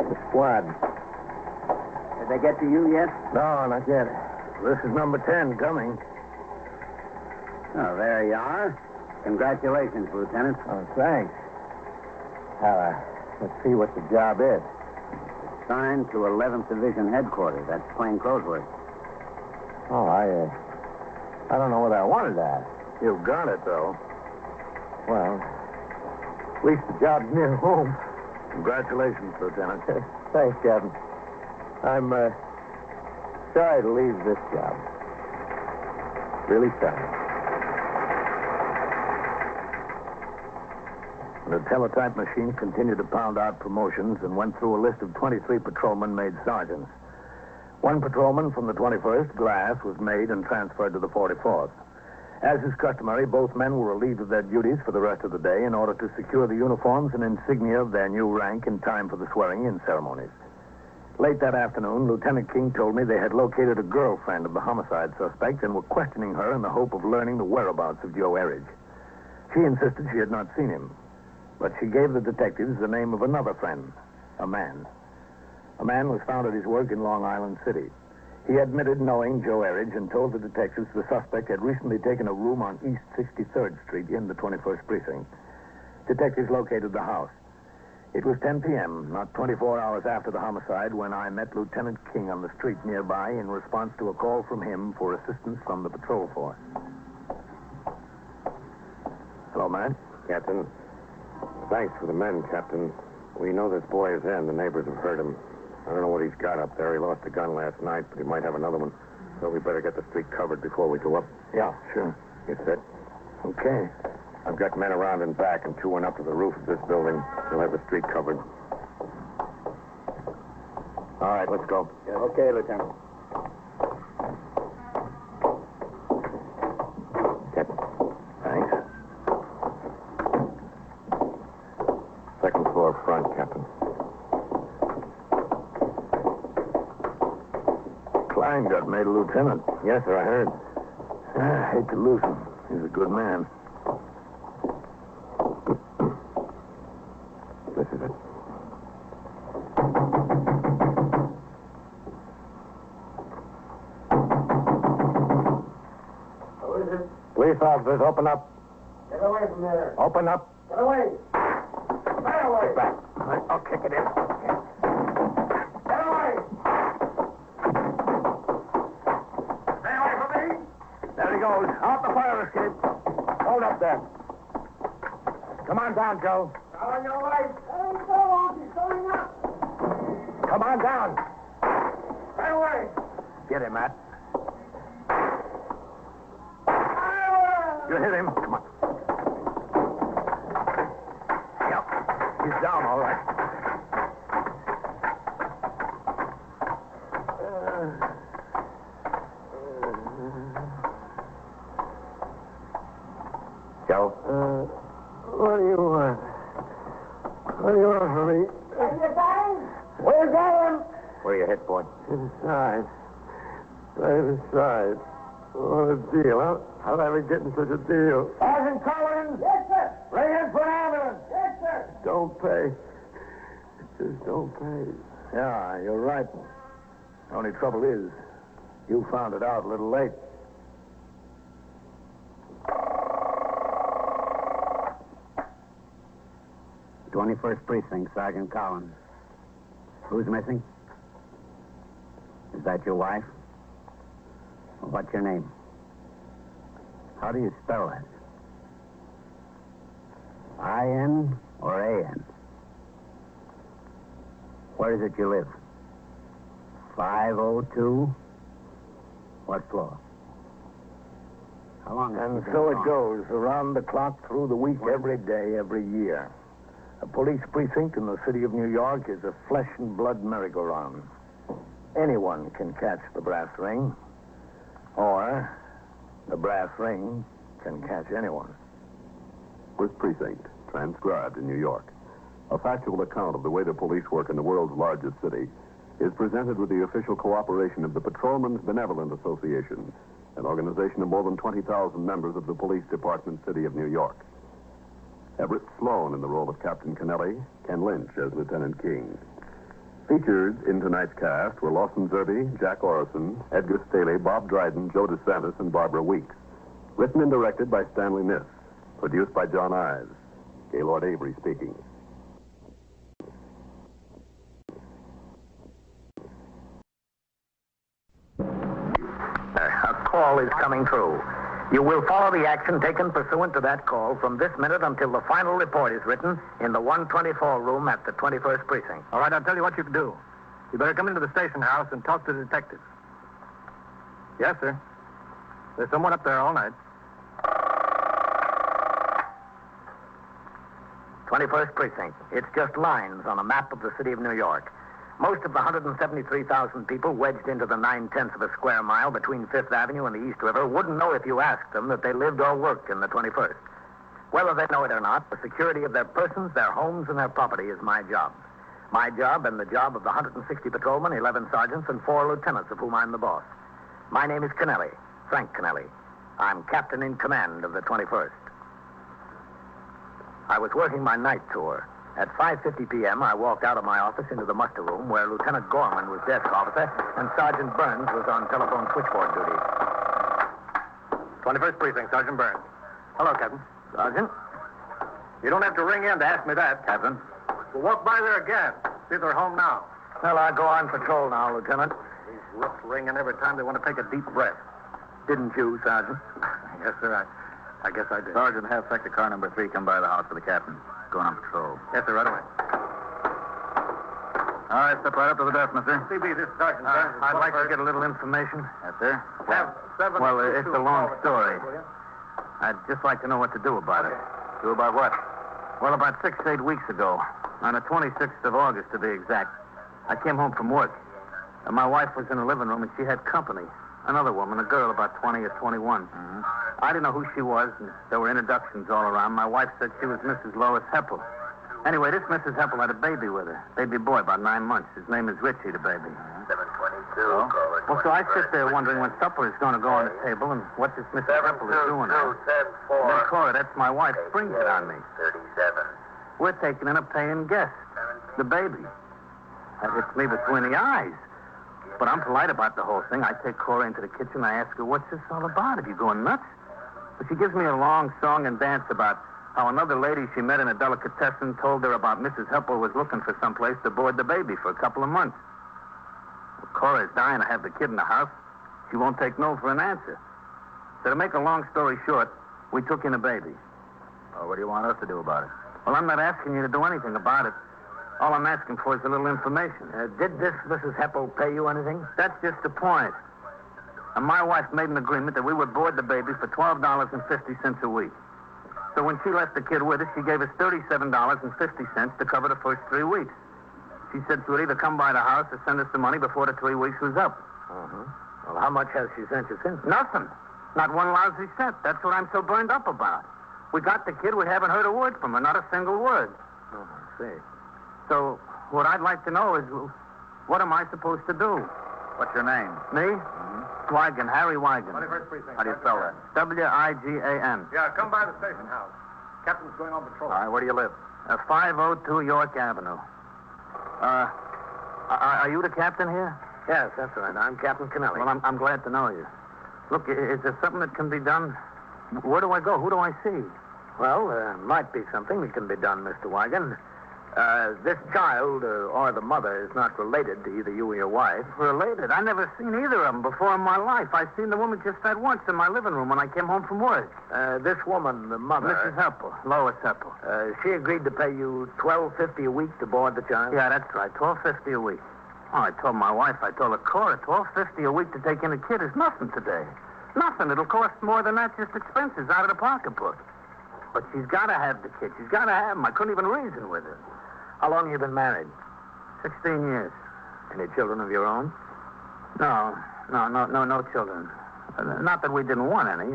S2: The squad.
S19: Did they get to you yet?
S2: No, not yet. This is number 10 coming.
S19: Oh, there you are. Congratulations, Lieutenant.
S2: Oh, thanks. Let's see what the job is.
S19: Signed to 11th Division Headquarters. That's plain clothes work.
S2: Oh, I don't know whether I wanted that. You got it, though. Well, at least the job's near home. Congratulations, Lieutenant. Thanks, Captain. I'm sorry to leave this job. Really sorry. The teletype machine continued to pound out promotions and went through a list of 23 patrolmen made sergeants. One patrolman from the 21st, Glass, was made and transferred to the 44th. As is customary, both men were relieved of their duties for the rest of the day in order to secure the uniforms and insignia of their new rank in time for the swearing-in ceremonies. Late that afternoon, Lieutenant King told me they had located a girlfriend of the homicide suspect and were questioning her in the hope of learning the whereabouts of Joe Erridge. She insisted she had not seen him, but she gave the detectives the name of another friend, a man. A man was found at his work in Long Island City. He admitted knowing Joe Erridge and told the detectives the suspect had recently taken a room on East 63rd Street in the 21st Precinct. Detectives located the house. It was 10 p.m., not 24 hours after the homicide, when I met Lieutenant King on the street nearby in response to a call from him for assistance from the patrol force. Hello, man.
S12: Captain. Thanks for the men, Captain. We know this boy is in. The neighbors have heard him. I don't know what he's got up there. He lost a gun last night, but he might have another one. So we better get the street covered before we go up.
S2: Yeah, sure.
S12: You set?
S2: Okay.
S12: I've got men around and back, and 2 went up to the roof of this building. They'll have the street covered. All right, let's go.
S19: Yes. Okay, Lieutenant.
S12: Thanks. Second floor front, Captain.
S2: Klein got made a lieutenant.
S12: Yes, sir, I heard.
S2: I hate to lose him. He's a good man.
S12: This is it.
S1: Who is it?
S2: Police officers, open up.
S1: Get away from there.
S2: Open up.
S1: Get away. Get away.
S2: Get back. I'll kick it in.
S1: Get away. Stay away from me.
S2: There he goes. Out the fire escape. Hold up there. Come on down, Joe.
S1: Now on your right. That ain't so long. He's going up.
S2: Come on down.
S1: Stay away.
S2: Get him, Matt. You hit him. Come on. Yep. He's down, all right.
S12: Joe?
S2: What do you want? What do you want from me?
S1: Have you got him?
S2: We got him.
S12: Where are you hit, boy?
S2: Inside. Right inside. What a deal. How'd I ever get in such a deal? Sergeant Collins!
S1: Yes, sir.
S2: Bring in for an ambulance!
S1: Yes, sir.
S2: Don't pay. Just don't pay. Yeah, you're right. Only trouble is, you found it out a little late.
S19: The 21st Precinct, Sergeant Collins. Who's missing? Is that your wife? Well, what's your name? How do you spell that? I-N or A-N? Where is it you live? 502? What floor? How long has
S2: And
S19: it been
S2: so it
S19: gone?
S2: goes, around the clock, through the week, every day, every year.
S8: A police precinct in the city of New York is a flesh and blood merry-go-round. Anyone can catch the brass ring, or the brass ring can catch anyone.
S13: First Precinct, transcribed in New York. A factual account of the way the police work in the world's largest city is presented with the official cooperation of the Patrolmen's Benevolent Association, an organization of more than 20,000 members of the Police Department City of New York. Everett Sloan in the role of Captain Kennelly, Ken Lynch as Lieutenant King. Featured in tonight's cast were Lawson Zerbe, Jack Orison, Edgar Staley, Bob Dryden, Joe DeSantis, and Barbara Weeks. Written and directed by Stanley Niss. Produced by John Ives. Gaylord Avery speaking.
S14: A call is coming through. You will follow the action taken pursuant to that call from this minute until the final report is written in the 124 room at the 21st Precinct.
S16: All right, I'll tell you what you can do. You better come into the station house and talk to the detectives. Yes, sir. There's someone up there all night.
S14: 21st Precinct. It's just lines on a map of the city of New York. Most of the 173,000 people wedged into the 9/10 of a square mile between 5th Avenue and the East River wouldn't know if you asked them that they lived or worked in the 21st. Whether they know it or not, the security of their persons, their homes, and their property is my job. My job and the job of the 160 patrolmen, 11 sergeants, and 4 lieutenants, of whom I'm the boss. My name is Kennelly, Frank Kennelly. I'm captain in command of the 21st. I was working my night tour. At 5:50 p.m., I walked out of my office into the muster room where Lieutenant Gorman was desk officer and Sergeant Burns was on telephone switchboard duty.
S16: 21st Precinct, Sergeant Burns. Hello, Captain.
S14: Sergeant?
S16: You don't have to ring in to ask me that, Captain. We'll walk by there again. See if they're home now.
S14: Well, I'll go on patrol now, Lieutenant.
S16: These roofs ringing every time they want to take a deep breath.
S14: Didn't you, Sergeant?
S16: Yes, sir. I guess I did.
S11: Sergeant, have sector car number 3 come by the house for the captain. Going on patrol.
S16: Yes, sir, right away.
S11: All right, step right up to the desk, mister.
S16: CB, this is Sergeant Burns.
S14: I'd like to get a little information.
S11: Yes, sir.
S14: Well, it's a long story. I'd just like to know what to do about it.
S11: Do about what?
S14: Well, about 6 to 8 weeks ago, on the 26th of August to be exact, I came home from work. And my wife was in the living room, and she had company. Another woman, a girl about 20 or 21.
S11: Mm-hmm.
S14: I didn't know who she was, and there were introductions all around. My wife said she was Mrs. Lois Heppel. Anyway, this Mrs. Heppel had a baby with her. Baby boy, about 9 months. His name is Richie, the baby.
S21: 722.
S14: Well, so I sit there wondering when supper is going to go on the table and what this Mrs. Heppel is doing. And then Cora, that's my wife, springs it on me.
S21: 37.
S14: We're taking in a paying guest, the baby. That hits me between the eyes. But I'm polite about the whole thing. I take Cora into the kitchen. I ask her, what's this all about? Are you going nuts? But she gives me a long song and dance about how another lady she met in a delicatessen told her about Mrs. Heppel was looking for someplace to board the baby for a couple of months. Well, Cora's dying to have the kid in the house. She won't take no for an answer. So to make a long story short, we took in a baby.
S11: Well, what do you want us to do about it?
S14: Well, I'm not asking you to do anything about it. All I'm asking for is a little information. Did this Mrs. Heppel pay you anything? That's just the point. And my wife made an agreement that we would board the baby for $12.50 a week. So when she left the kid with us, she gave us $37.50 to cover the first 3 weeks. She said she would either come by the house or send us the money before the 3 weeks was up.
S18: Well, how much has she sent you since?
S14: Nothing. Not one lousy cent. That's what I'm so burned up about. We got the kid. We haven't heard a word from her. Not a single word.
S18: Oh, I see.
S14: So what I'd like to know is, what am I supposed to do?
S11: What's your name?
S14: Me? Wigan, Harry Wigan.
S16: 21st Precinct.
S11: How do you spell that?
S14: W-I-G-A-N.
S16: Yeah, come by the station house. Captain's going on patrol.
S11: All right, where do you live?
S14: 502 York Avenue. Are you the captain here?
S18: Yes, that's right. I'm Captain Kennelly.
S14: Well, I'm glad to know you. Look, is there something that can be done? Where do I go? Who do I see?
S18: Well, there might be something that can be done, Mr. Wigan. This child, or the mother, is not related to either you or your wife.
S14: Related? I never seen either of them before in my life. I seen the woman just that once in my living room when I came home from work.
S18: This woman, the mother...
S14: Mrs. Heppel, Lois Heppel.
S18: She agreed to pay you $12.50 a week to board the child?
S14: Yeah, that's right, $12.50 a week. Oh, I told my wife, I told her, Cora, $12.50 a week to take in a kid is nothing today. Nothing. It'll cost more than that, just expenses out of the pocketbook. But she's got to have the kid. She's got to have him. I couldn't even reason with her. How long have you been married? 16 years. Any children of your own? No children. Not that we didn't want any.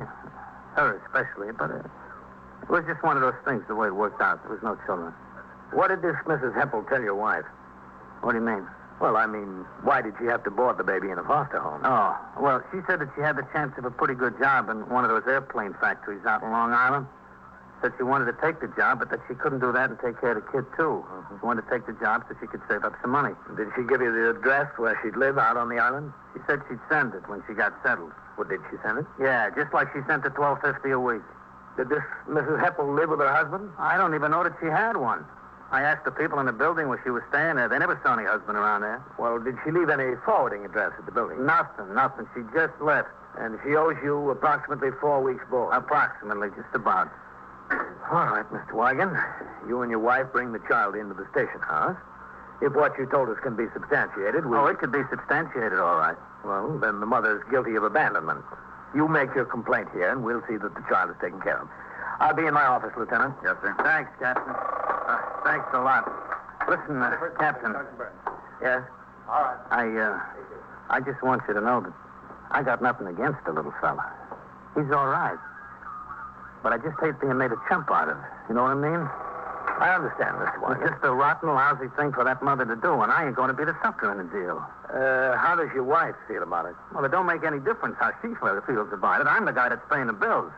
S14: Her especially, but it was just one of those things, the way it worked out. There was no children. What did this Mrs. Heppel tell your wife? What do you mean? Well, I mean, why did she have to board the baby in a foster home? Oh, well, she said that she had the chance of a pretty good job in one of those airplane factories out in Long Island. Said she wanted to take the job, but that she couldn't do that and take care of the kid, too. She wanted to take the job so she could save up some money. Did she give you the address where she'd live out on the island? She said she'd send it when she got settled. Well, did she send it? Yeah, just like she sent the $12.50 a week. Did this Mrs. Heppel live with her husband? I don't even know that she had one. I asked the people in the building where she was staying there. They never saw any husband around there. Well, did she leave any forwarding address at the building? Nothing. She just left. And she owes you approximately 4 weeks' board? Approximately, just about. All right, Mr. Wigan. You and your wife bring the child into the station house. If what you told us can be substantiated, we... Oh, it could be substantiated, all right. Well, then the mother's guilty of abandonment. You make your complaint here, and we'll see that the child is taken care of. I'll be in my office, Lieutenant. Yes, sir. Thanks, Captain. Thanks a lot. Listen, Captain. Yes? All right. I just want you to know that I got nothing against the little fella. He's all right. But I just hate being made a chump out of. You know what I mean? I understand, Mr. Wigan. It's just a rotten, lousy thing for that mother to do, and I ain't going to be the sucker in the deal. How does your wife feel about it? Well, it don't make any difference how she feels about it. I'm the guy that's paying the bills.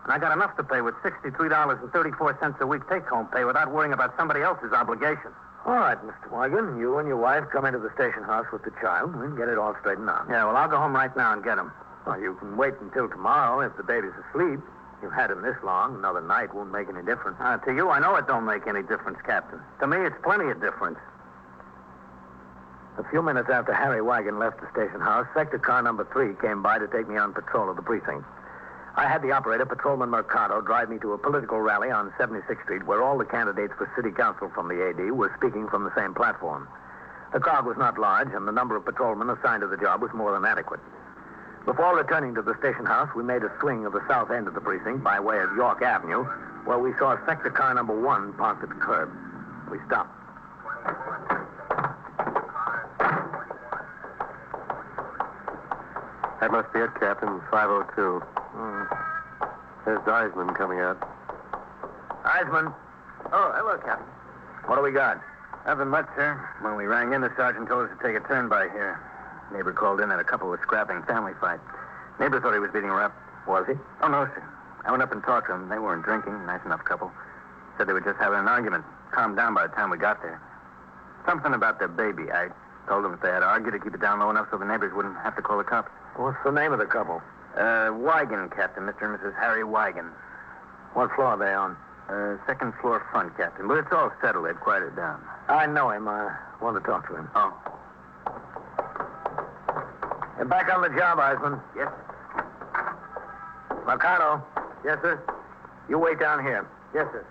S14: And I got enough to pay with $63.34 a week take-home pay without worrying about somebody else's obligation. All right, Mr. Wigan. You and your wife come into the station house with the child. We'll get it all straightened out. Yeah, well, I'll go home right now and get him. Well, you can wait until tomorrow if the baby's asleep. You've had him this long. Another night won't make any difference. To you, I know it don't make any difference, Captain. To me, it's plenty of difference. A few minutes after Harry Wigan left the station house, sector car number 3 came by to take me on patrol of the precinct. I had the operator, Patrolman Mercado, drive me to a political rally on 76th Street where all the candidates for city council from the AD were speaking from the same platform. The crowd was not large, and the number of patrolmen assigned to the job was more than adequate. Before returning to the station house, we made a swing of the south end of the precinct by way of York Avenue, where we saw sector car number 1 parked at the curb. We stopped.
S12: That must be it, Captain. 502. There's Eisman coming out.
S14: Eisman. Oh, hello, Captain. What do we got? Nothing much, sir. When we rang in, the sergeant told us to take a turn by here. Neighbor called in that a couple was scrapping family fight. Neighbor thought he was beating her up. Was he? Oh, no, sir. I went up and talked to them. They weren't drinking. Nice enough couple. Said they were just having an argument. Calmed down by the time we got there. Something about their baby. I told them if they had argued to keep it down low enough so the neighbors wouldn't have to call the cops. What's the name of the couple? Wigan, Captain. Mr. and Mrs. Harry Wigan. What floor are they on? Second floor front, Captain. But it's all settled. They'd quieted down. I know him. I want to talk to him. Oh. Get back on the job, Eisman. Yes, sir. Mercado. Yes, sir. You wait down here. Yes, sir.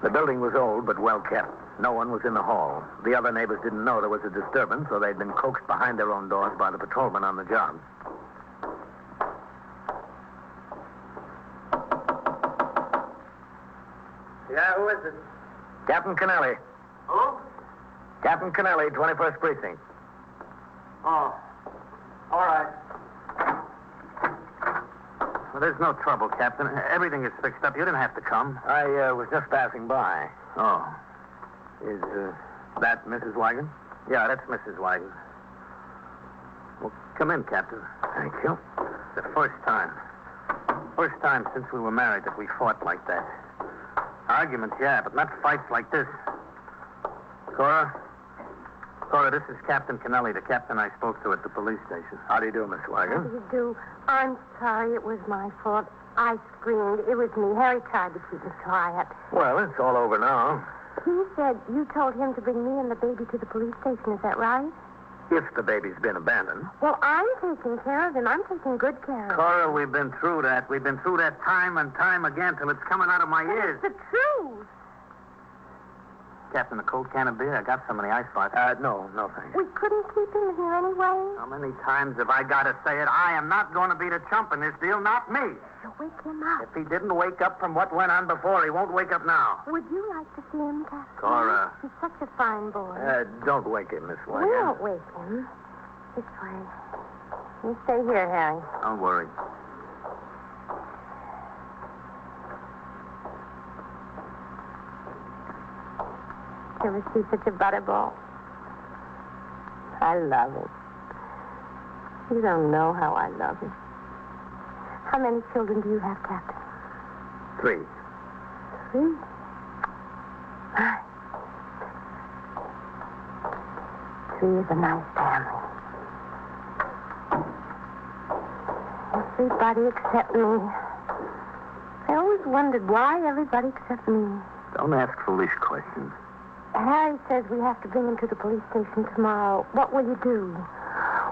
S14: The building was old but well kept. No one was in the hall. The other neighbors didn't know there was a disturbance, so they'd been coaxed behind their own doors by the patrolman on the job.
S18: Yeah, who is it?
S14: Captain Kennelly.
S18: Who?
S14: Captain Kennelly, 21st Precinct.
S18: Oh. All right.
S14: Well, there's no trouble, Captain. Everything is fixed up. You didn't have to come. I was just passing by. Oh. Is that Mrs. Wigan? Yeah, that's Mrs. Wigan. Well, come in, Captain. Thank you. It's the first time. First time since we were married that we fought like that. Arguments, yeah, but not fights like this. Cora, this is Captain Kennelly, the captain I spoke to at the police station. How do you do, Miss Wigan?
S6: How do you do? I'm sorry. It was my fault. I screamed. It was me. Harry tried to keep me quiet.
S14: Well, it's all over now.
S6: He said you told him to bring me and the baby to the police station. Is that right?
S14: If the baby's been abandoned.
S6: Well, I'm taking care of him. I'm taking good care of him.
S14: Cora, we've been through that. We've been through that time and time again till it's coming out of my ears.
S6: It's the truth.
S10: Captain, a cold can of beer? I got some in the icebox.
S11: No, thanks.
S6: We couldn't keep him here anyway.
S11: How many times have I got to say it? I am not going to be the chump in this deal, not me.
S6: So wake him up.
S11: If he didn't wake up from what went on before, he won't wake up now.
S6: Would you like to see him, Captain?
S11: Cora.
S6: He's such a fine boy.
S11: Don't wake him, Miss
S6: We
S11: Wagon.
S6: won't wake him. This way. You stay here, Harry.
S11: Don't worry.
S6: Ever see such a butterball? I love him. You don't know how I love him. How many children do you have, Captain?
S11: 3.
S6: 3? Three is a nice family. Everybody except me. I always wondered why everybody except me.
S11: Don't ask foolish questions.
S6: Harry says we have to bring him to the police station tomorrow. What will you do?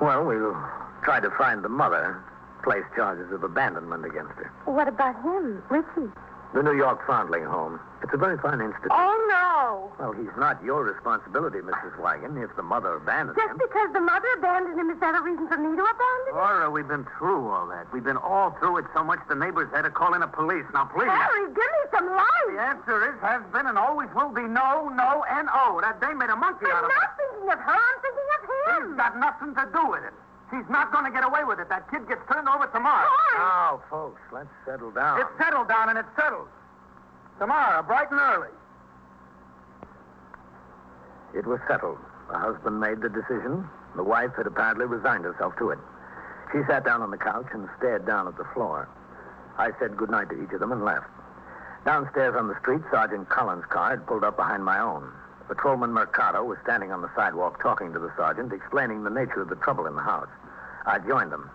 S11: Well, we'll try to find the mother, place charges of abandonment against her.
S6: What about him, Richie?
S11: The New York Foundling home. It's a very fine institution.
S6: Oh, no.
S11: Well, he's not your responsibility, Mrs. Wagon, if the mother abandoned
S6: Just
S11: him.
S6: because the mother abandoned him, is that a reason for me to abandon him?
S11: Laura, we've been through all that. We've been all through it so much the neighbors had to call in the police. Now, please.
S6: Harry, give me some light.
S11: The answer is, has been, and always will be no, and oh. That dame made a monkey out of
S6: I'm
S11: it.
S6: not thinking of her. I'm thinking of him.
S11: He's got nothing to do with it. She's not going to get away with it. That kid gets turned over tomorrow. Now, folks, let's settle down. It's settled down, and it's settled. Tomorrow, bright and early. It was settled. The husband made the decision. The wife had apparently resigned herself to it. She sat down on the couch and stared down at the floor. I said goodnight to each of them and left. Downstairs on the street, Sergeant Collins' car had pulled up behind my own. Patrolman Mercado was standing on the sidewalk talking to the sergeant, explaining the nature of the trouble in the house. I joined them.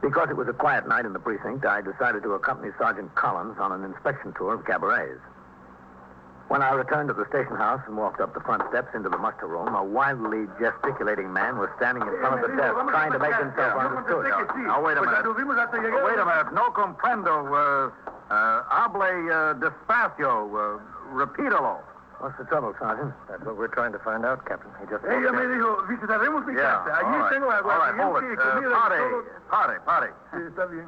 S11: Because it was a quiet night in the precinct, I decided to accompany Sergeant Collins on an inspection tour of cabarets. When I returned to the station house and walked up the front steps into the muster room, a wildly gesticulating man was standing in front of the desk, trying to make himself understood. Now, wait a minute. Wait a minute. No comprendo. Hable despacio. Repítalo. What's the trouble, Sergeant?
S16: That's what we're trying to find out, Captain. He just...
S5: Ella me dijo, visitaremos mi casa. Allí tengo aguardiente, comida...
S11: Party.
S5: Sí, está bien.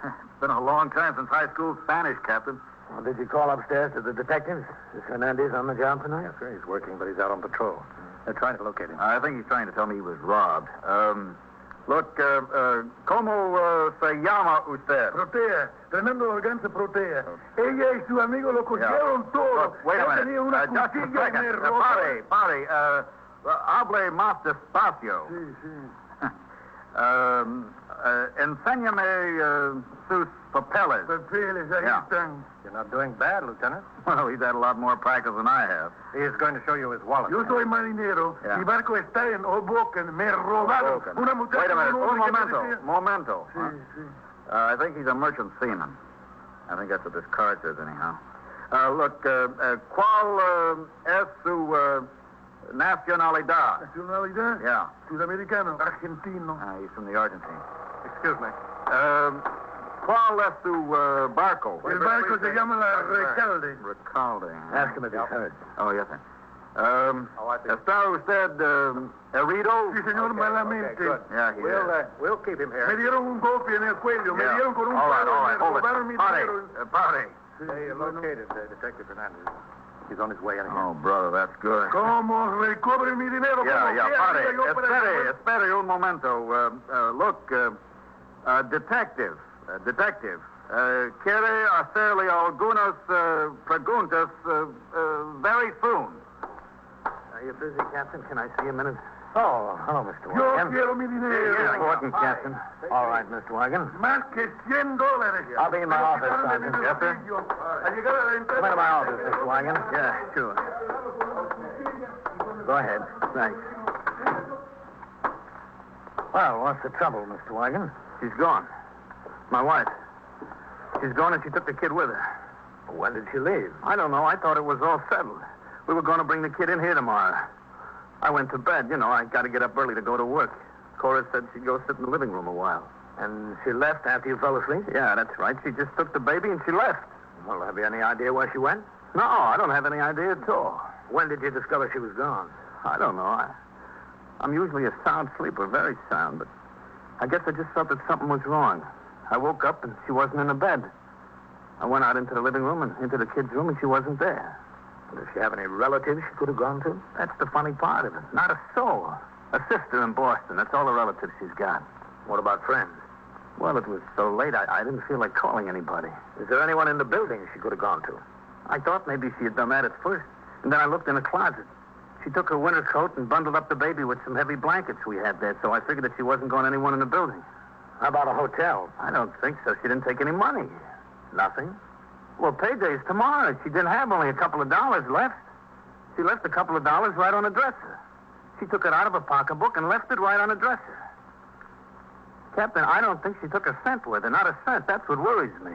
S11: It's been a long time since high school Spanish, Captain. Well, did you call upstairs to the detectives? Is Hernandez on the job tonight?
S16: Yes, sir. He's working, but he's out on patrol. They're trying to locate him.
S11: I think he's trying to tell me he was robbed. Look, ¿cómo se llama usted?
S5: Protea. Fernando Organza Protea. Ella y su amigo lo cogieron todo.
S11: Look, wait a minute.
S5: Tenía una
S11: Just a
S5: cuchilla y
S11: second.
S5: me robó.
S11: Pare. Hable más despacio.
S5: Sí.
S11: Enséñame sus papeles.
S5: Papeles, ahí están.
S16: You're not doing bad, Lieutenant.
S11: Well, he's had a lot more practice than I have.
S16: He's going to show you his wallet.
S5: Yo soy marinero.
S11: Yeah.
S5: Mi barco está en Hoboken. Me robaron. Una muchacha...
S11: Wait a minute.
S5: Un
S11: Momento.
S5: Sí.
S11: I think he's a merchant seaman. I think that's what this card says, anyhow. Look, ¿cuál es su nacionalidad?
S5: ¿Nacionalidad?
S11: Yeah.
S5: Sudamericano. Argentino.
S11: He's from the Argentine.
S16: Excuse me.
S11: ¿Cuál es su barco?
S5: El barco se llama la Recalde.
S11: Recalde. Ask him if he's heard. Oh, yes, sir.
S16: Está
S11: usted herido?
S5: Sí, señor, malamente.
S11: Good. Yeah, he is.
S16: We'll keep him here.
S5: Me dieron un golpe en el cuello. Me
S11: Yeah.
S5: dieron con un
S11: All right,
S5: palo. Me
S11: hold it.
S5: robaron mi dinero.
S11: Party.
S16: They located Detective Hernandez. He's on his way in here.
S11: Oh, brother, that's good.
S5: ¿Cómo recobre mi dinero?
S11: Yeah, party.
S5: Yo para-
S11: Espere un momento. Look, detective. Quiere hacerle algunas preguntas very soon. Are you busy, Captain? Can I see a minute? Oh, hello, Mr.
S5: Yo
S11: Wagon.
S5: quiero mi dinero.
S11: Important, Captain. All right, Mr. Wagon.
S5: Más que $100.
S11: I'll be in my office, Sergeant. Yes, sir.
S5: Al llegar a la entrada...
S11: Come into my office, Mr. Wagon. Yeah, sure. Go ahead. Thanks. Well, what's the trouble, Mr. Wagon? She's gone. My wife. She's gone and she took the kid with her. When did she leave? I don't know. I thought it was all settled. We were going to bring the kid in here tomorrow. I went to bed. You know, I got to get up early to go to work. Cora said she'd go sit in the living room a while. And she left after you fell asleep? Yeah, that's right. She just took the baby and she left. Well, have you any idea where she went? No, I don't have any idea at all.
S14: When did you discover she was gone?
S11: I don't know. I'm usually a sound sleeper, very sound, but I guess I just felt that something was wrong. I woke up and she wasn't in the bed. I went out into the living room and into the kids' room and she wasn't there.
S14: Does she have any relatives she could have gone to?
S11: That's the funny part of it. Not a soul. A sister in Boston. That's all the relatives she's got.
S14: What about friends?
S11: Well, it was so late, I didn't feel like calling anybody.
S14: Is there anyone in the building she could have gone to?
S11: I thought maybe she had done that at first. And then I looked in the closet. She took her winter coat and bundled up the baby with some heavy blankets we had there, so I figured that she wasn't going anyone in the building.
S14: How about a hotel?
S11: I don't think so. She didn't take any money.
S14: Nothing?
S11: Well, payday's tomorrow. She didn't have only a couple of dollars left. She left a couple of dollars right on the dresser. She took it out of her pocketbook and left it right on the dresser. Captain, I don't think she took a cent with her. Not a cent. That's what worries me.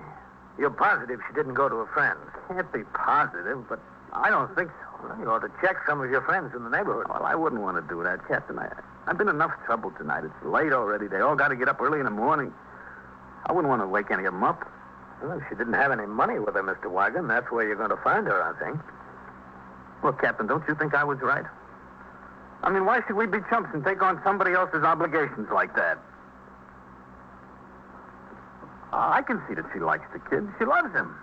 S14: You're positive she didn't go to her friends?
S11: Can't be positive, but I don't think so.
S14: Well, you ought to check some of your friends in the neighborhood.
S11: Well, I wouldn't want to do that, Captain. I've been in enough trouble tonight. It's late already. They all got to get up early in the morning. I wouldn't want to wake any of them up.
S14: Well, if she didn't have any money with her, Mr. Wagon, that's where you're going to find her, I think.
S11: Look, Captain, don't you think I was right? I mean, why should we be chumps and take on somebody else's obligations like that? I can see that she likes the kid. She loves him.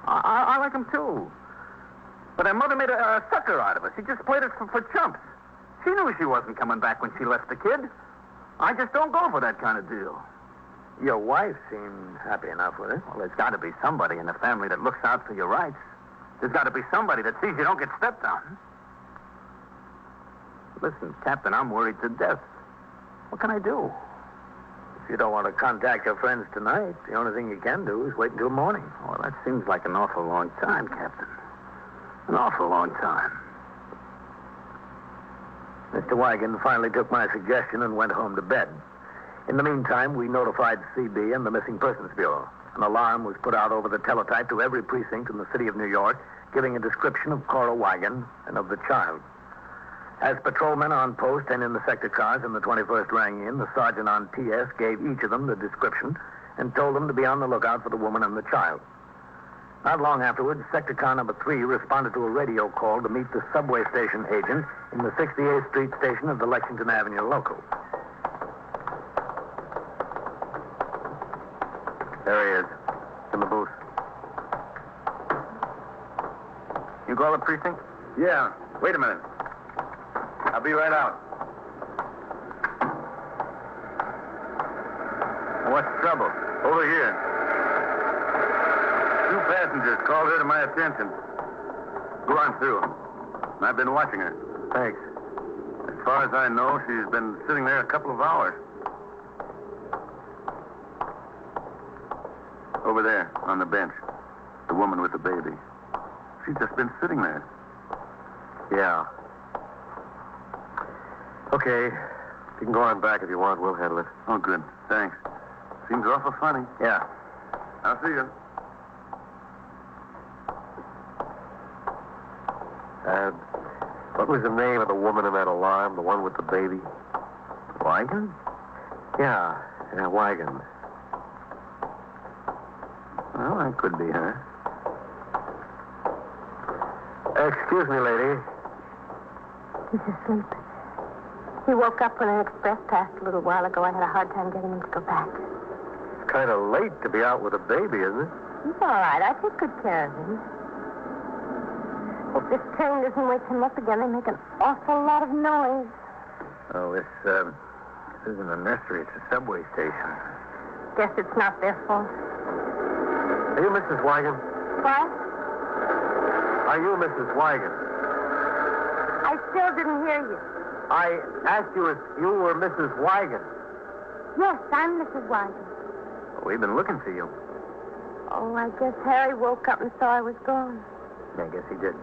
S11: I like him, too. But her mother made a sucker out of her. She just played it for chumps. She knew she wasn't coming back when she left the kid. I just don't go for that kind of deal.
S14: Your wife seemed happy enough with it.
S11: Well, there's got to be somebody in the family that looks out for your rights. There's got to be somebody that sees you don't get stepped on. Listen, Captain, I'm worried to death. What can I do?
S14: If you don't want to contact your friends tonight, the only thing you can do is wait until morning.
S11: Well, that seems like an awful long time, Captain. An awful long time.
S14: Mr. Wagon finally took my suggestion and went home to bed. In the meantime, we notified CB and the Missing Persons Bureau. An alarm was put out over the teletype to every precinct in the city of New York, giving a description of Cora Wagon and of the child. As patrolmen on post and in the sector cars in the 21st rang in, the sergeant on TS gave each of them the description and told them to be on the lookout for the woman and the child. Not long afterwards, sector car number 3 responded to a radio call to meet the subway station agent in the 68th Street station of the Lexington Avenue local.
S11: There he is. In the booth. You call the precinct?
S5: Yeah. Wait a minute. I'll be right out.
S11: What's the trouble?
S5: Over here. 2 passengers called her to my attention. Go on through. I've been watching her.
S11: Thanks.
S5: As far as I know, she's been sitting there a couple of hours. Over there, on the bench. The woman with the baby. She's just been sitting there.
S12: Yeah. Okay. You can go on back if you want. We'll handle it.
S5: Oh, good. Thanks. Seems awful funny.
S11: Yeah.
S5: I'll see you.
S12: What was the name of the woman in that alarm? The one with the baby?
S11: Wagon?
S12: Yeah, Wagon.
S11: Well, that could be her.
S12: Excuse me, lady.
S6: He's asleep. He woke up when an express passed a little while ago. I had a hard time getting him to go back.
S12: It's kind of late to be out with a baby, isn't it?
S6: He's all right. I take good care of him. If this train doesn't wake him up again, they make an awful lot of noise.
S11: Oh, this isn't a nursery. It's a subway station.
S6: Guess it's not their fault.
S12: Are you Mrs. Wagon?
S6: What?
S12: Are you Mrs. Wagon?
S6: I still didn't hear you.
S12: I asked you if you were Mrs. Wagon.
S6: Yes, I'm Mrs. Wagon.
S11: We've been looking for you.
S6: Oh, I guess Harry woke up and saw I was gone.
S11: I guess he did.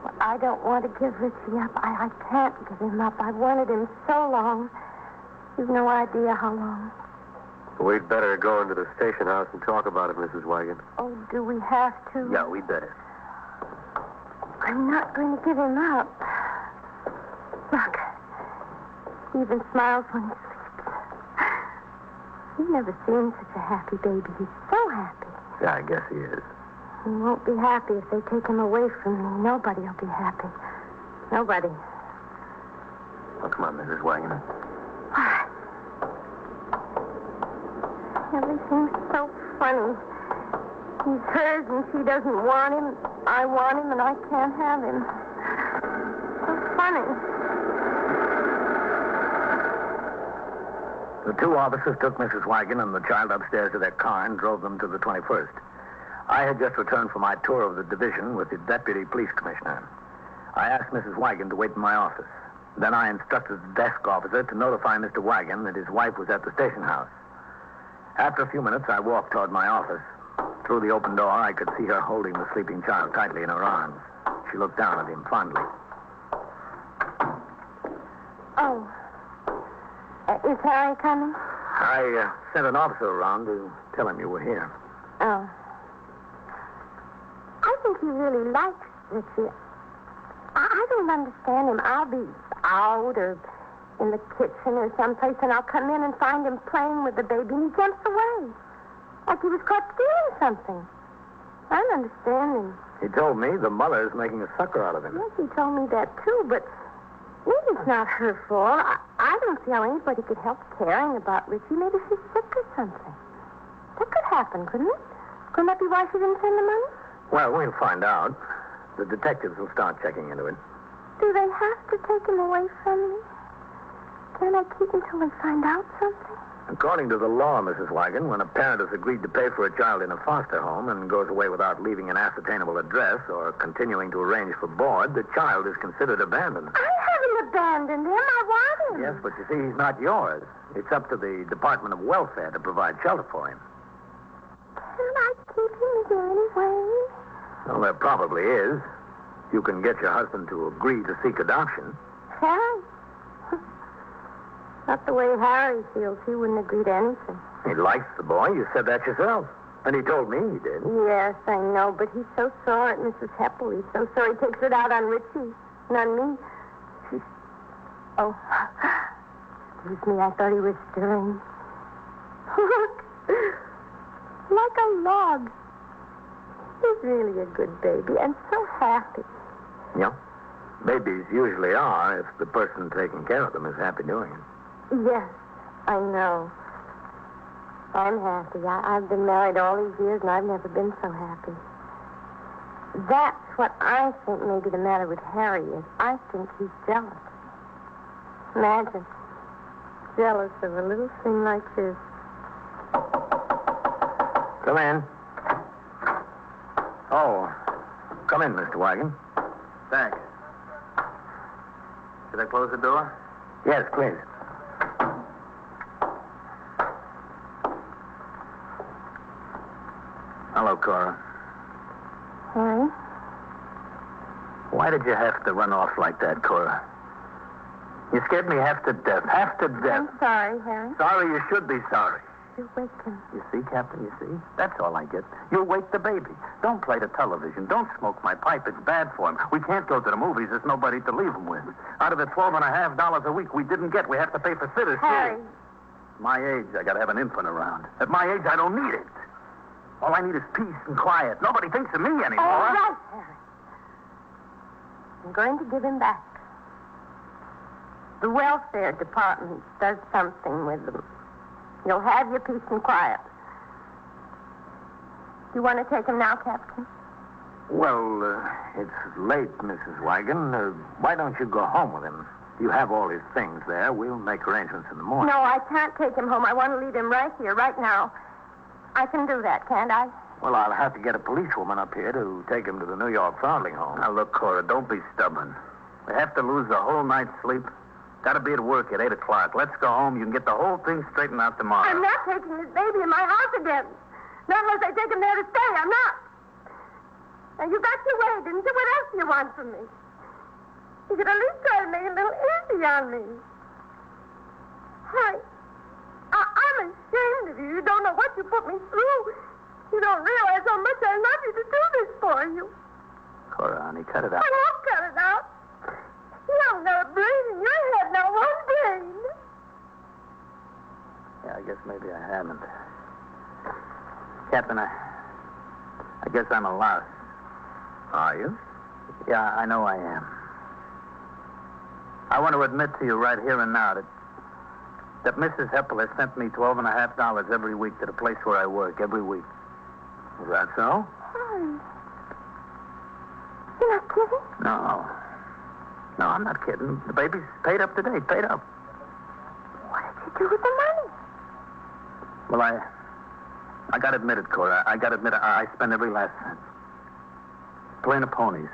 S6: Well, I don't want to give Richie up. I can't give him up. I've wanted him so long. You've no idea how long.
S12: We'd better go into the station house and talk about it, Mrs. Wagon.
S6: Oh, do we have to?
S11: Yeah, we'd better.
S6: I'm not going to give him up. Look, he even smiles when he sleeps. He's never seen such a happy baby. He's so happy.
S11: Yeah, I guess he is.
S6: He won't be happy if they take him away from me. Nobody will be happy. Nobody.
S7: Oh, come on, Mrs. Wagner.
S6: Everything's so funny. He's hers and she doesn't want him. I want him and I can't have him. So funny.
S14: The two officers took Mrs. Wagon and the child upstairs to their car and drove them to the 21st. I had just returned from my tour of the division with the deputy police commissioner. I asked Mrs. Wagon to wait in my office. Then I instructed the desk officer to notify Mr. Wagon that his wife was at the station house. After a few minutes, I walked toward my office. Through the open door, I could see her holding the sleeping child tightly in her arms. She looked down at him fondly.
S6: Oh. Is Harry coming?
S14: I sent an officer around to tell him you were here.
S6: Oh. I think he really likes Richie. I don't understand him. I'll be out or in the kitchen or someplace, and I'll come in and find him playing with the baby, and he jumps away. Like he was caught stealing something. I don't understand him.
S14: He told me the mother is making a sucker out of him.
S6: Yes, he told me that, too, but maybe it's not her fault. I don't see how anybody could help caring about Richie. Maybe she's sick or something. That could happen, couldn't it? Couldn't that be why she didn't send the money?
S14: Well, we'll find out. The detectives will start checking into it.
S6: Do they have to take him away from me? Can I keep him till they find out something?
S14: According to the law, Mrs. Wagon, when a parent has agreed to pay for a child in a foster home and goes away without leaving an ascertainable address or continuing to arrange for board, the child is considered abandoned.
S6: I haven't abandoned him. I want him.
S14: Yes, but you see, he's not yours. It's up to the Department of Welfare to provide shelter for him.
S6: Can I keep him? Is there any way?
S14: Well, there probably is. You can get your husband to agree to seek adoption.
S6: Harry? Not the way Harry feels. He wouldn't agree to anything.
S14: He likes the boy. You said that yourself. And he told me he did.
S6: Yes, I know, but he's so sore at Mrs. Heppel. He's so sore he takes it out on Richie and on me. Oh. Excuse me, I thought he was stirring. Look. Like a log. He's really a good baby and so happy.
S14: Yeah. Babies usually are if the person taking care of them is happy doing it.
S6: Yes, I know. I'm happy. I've been married all these years, and I've never been so happy. That's what I think may be the matter with Harry is. I think he's jealous. Imagine. Jealous of a little thing like this.
S14: Come in. Oh, come in, Mr. Wagon.
S7: Thanks. Should I close the door?
S14: Yes, please. Hello, Cora.
S6: Harry?
S14: Why did you have to run off like that, Cora? You scared me half to death. Half to death.
S6: I'm sorry, Harry.
S14: Sorry, you should be sorry.
S6: You wake him.
S14: You see, Captain, you see? That's all I get. You wake the baby. Don't play the television. Don't smoke my pipe. It's bad for him. We can't go to the movies. There's nobody to leave him with. Out of the $12.50 a week we didn't get, we have to pay for sitters,
S6: Harry.
S14: too. My age, I gotta have an infant around. At my age, I don't need it. All I need is peace and quiet. Nobody thinks of me anymore.
S6: All right, Harry. I'm going to give him back. The welfare department does something with them. You'll have your peace and quiet. You want to take him now, Captain?
S14: Well, it's late, Mrs. Wagon. Why don't you go home with him? You have all his things there. We'll make arrangements in the morning.
S6: No, I can't take him home. I want to leave him right here, right now. I can do that, can't I?
S14: Well, I'll have to get a policewoman up here to take him to the New York Foundling home. Now, look, Cora, don't be stubborn. We have to lose the whole night's sleep. Got to be at work at 8 o'clock. Let's go home. You can get the whole thing straightened out tomorrow.
S6: I'm not taking this baby in my house again. Not unless I take him there to stay. I'm not. And you got your way, didn't you? What else do you want from me? You could at least try to make it a little easy on me. Harry, I'm ashamed of you. You don't know what you put me through. You don't realize how much I love you to do this for you.
S14: Cora, honey, cut it out.
S6: I won't cut it out. You haven't got a brain in your head, not one brain.
S14: Yeah, I guess maybe I haven't. Captain, I guess I'm a louse.
S7: Are you?
S14: Yeah, I know I am. I want to admit to you right here and now that Mrs. Hepler sent me $12.50 every week to the place where I work, every week.
S7: Is that so?
S6: Harry. You're not kidding?
S14: No. No, I'm not kidding. The baby's paid up today, paid up.
S6: What did you do with the money?
S14: Well, I got to admit it, Cora. I got to admit I spend every last cent. Playing the ponies.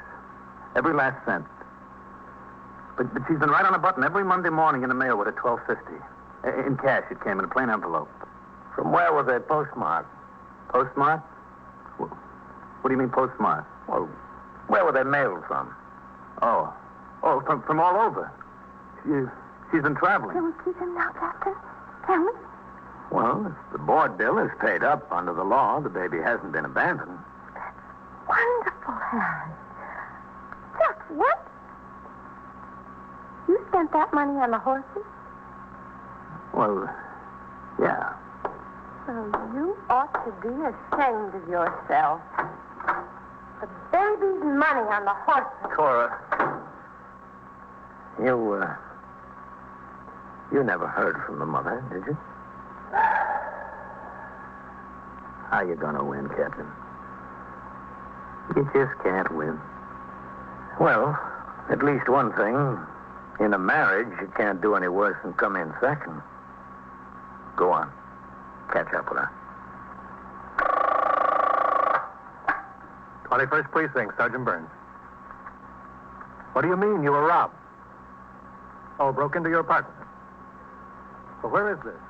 S14: Every last cent. But she's been right on a button every Monday morning in the mail with a $12.50. In cash, it came in a plain envelope.
S7: From where was it postmarked?
S14: Postmarked? What do you mean postmarked?
S7: Well, where were they mailed from?
S14: Oh, from all over. She's been traveling.
S6: Can we keep him now, Captain? Can we?
S7: Well, if the board bill is paid up under the law, the baby hasn't been abandoned.
S6: Wonderful, Harry. Just what? You spent that money on the horses?
S14: Well, yeah.
S6: Well, you ought to be ashamed of yourself. The baby's money on the horses.
S14: Cora.
S7: You never heard from the mother, did you?
S14: How you gonna win, Captain? You just can't win.
S7: Well, at least one thing. In a marriage, you can't do any worse than come in second. Go on. Catch up with her.
S16: 21st Precinct, Sergeant Burns. What do you mean you were robbed? Oh, broke into your apartment. Well, where is this?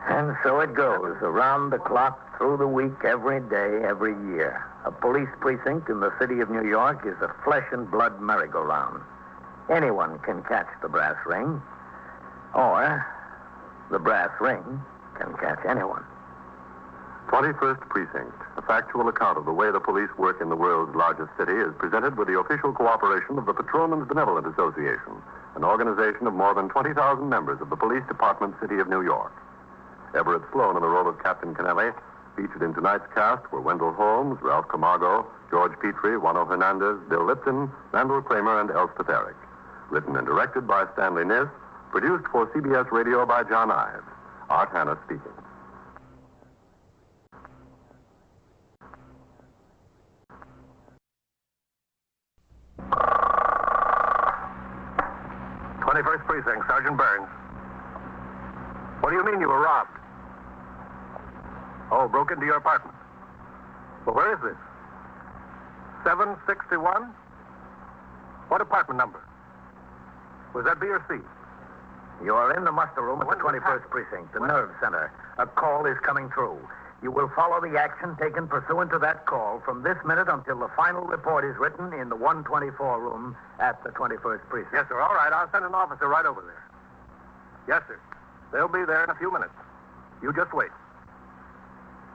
S7: And so it goes, around the clock, through the week, every day, every year. A police precinct in the city of New York is a flesh and blood merry-go-round. Anyone can catch the brass ring, or the brass ring can catch anyone.
S13: 21st Precinct, a factual account of the way the police work in the world's largest city, is presented with the official cooperation of the Patrolmen's Benevolent Association, an organization of more than 20,000 members of the Police Department, City of New York. Everett Sloan in the role of Captain Kennelly. Featured in tonight's cast were Wendell Holmes, Ralph Camargo, George Petrie, Juano Hernandez, Bill Lipton, Randall Kramer, and Elspeth Eric. Written and directed by Stanley Niss. Produced for CBS Radio by John Ives. Art Hanna speaking.
S16: st Precinct, Sergeant Burns. What do you mean you were robbed? Oh, broke into your apartment. Well, where is this? 761? What apartment number? Was that B or C?
S7: You are in the muster room at the 21st Precinct, the nerve center. A call is coming through. You will follow the action taken pursuant to that call from this minute until the final report is written in the 124 room at the 21st Precinct.
S16: Yes, sir. All right. I'll send an officer right over there. Yes, sir. They'll be there in a few minutes. You just wait.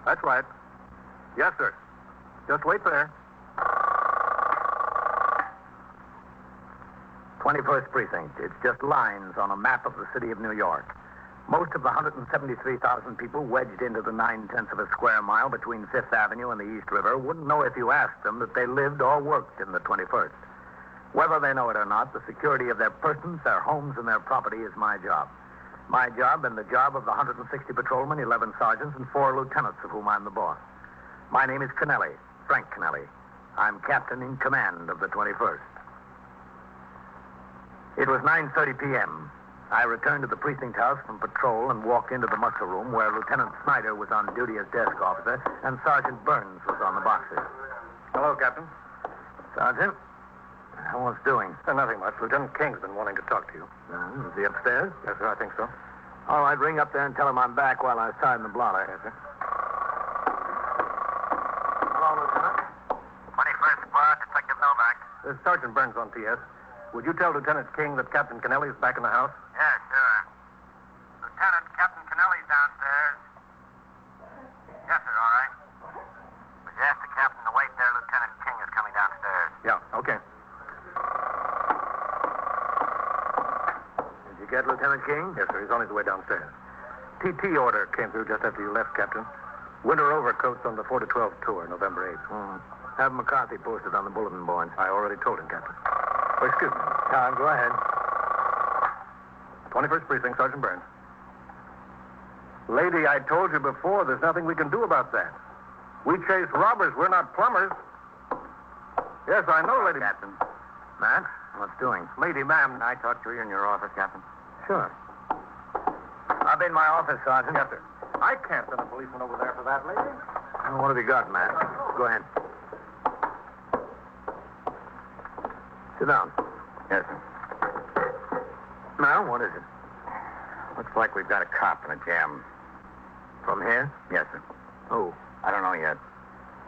S16: That's right. Yes, sir. Just wait there.
S7: 21st Precinct. It's just lines on a map of the city of New York. Most of the 173,000 people wedged into the 9/10 of a square mile between Fifth Avenue and the East River wouldn't know if you asked them that they lived or worked in the 21st. Whether they know it or not, the security of their persons, their homes, and their property is my job. My job and the job of the 160 patrolmen, 11 sergeants, and 4 lieutenants of whom I'm the boss. My name is Kennelly, Frank Kennelly. I'm captain in command of the 21st. It was 9:30 p.m. I returned to the precinct house from patrol and walked into the muster room where Lieutenant Snyder was on duty as desk officer and Sergeant Burns was on the boxes.
S16: Hello, Captain.
S7: Sergeant, what's doing?
S16: Nothing much. Lieutenant King's been wanting to talk to you.
S7: Is he upstairs?
S16: Yes, sir, I think so.
S7: All right, ring up there and tell him I'm back while I sign the blotter.
S16: Yes, sir.
S7: Hello, Lieutenant.
S21: 21st Squad, Detective Novak.
S16: This is Sergeant Burns on PS. Would you tell Lieutenant King that Captain Kennelly is back in the house?
S21: Yeah, sure. Lieutenant, Captain Kennelly's downstairs. Yes, sir, all right. Would you ask the captain to wait there? Lieutenant King is coming downstairs.
S16: Yeah, okay.
S7: Did you get Lieutenant King?
S16: Yes, sir, he's on his way downstairs. TT order came through just after you left, Captain. Winter overcoats on the 4 to 12 tour, November 8th.
S11: Have McCarthy posted on the bulletin boards.
S16: I already told him, Captain. Oh, excuse me.
S11: Go ahead.
S16: 21st Precinct, Sergeant Burns. Lady, I told you before, there's nothing we can do about that. We chase robbers. We're not plumbers. Yes, I know, Lady.
S11: Captain. Matt, what's doing?
S16: Lady, ma'am.
S11: I talked to you in your office, Captain.
S16: Sure.
S11: I'll be in my office, Sergeant.
S16: Yes, sir. I can't send a policeman over there for that, lady.
S11: What have you got, Matt? Go ahead. Sit down.
S19: Yes, sir.
S11: Now, what is it?
S19: Looks like we've got a cop in a jam.
S11: From here?
S19: Yes, sir.
S11: Who?
S19: I don't know yet.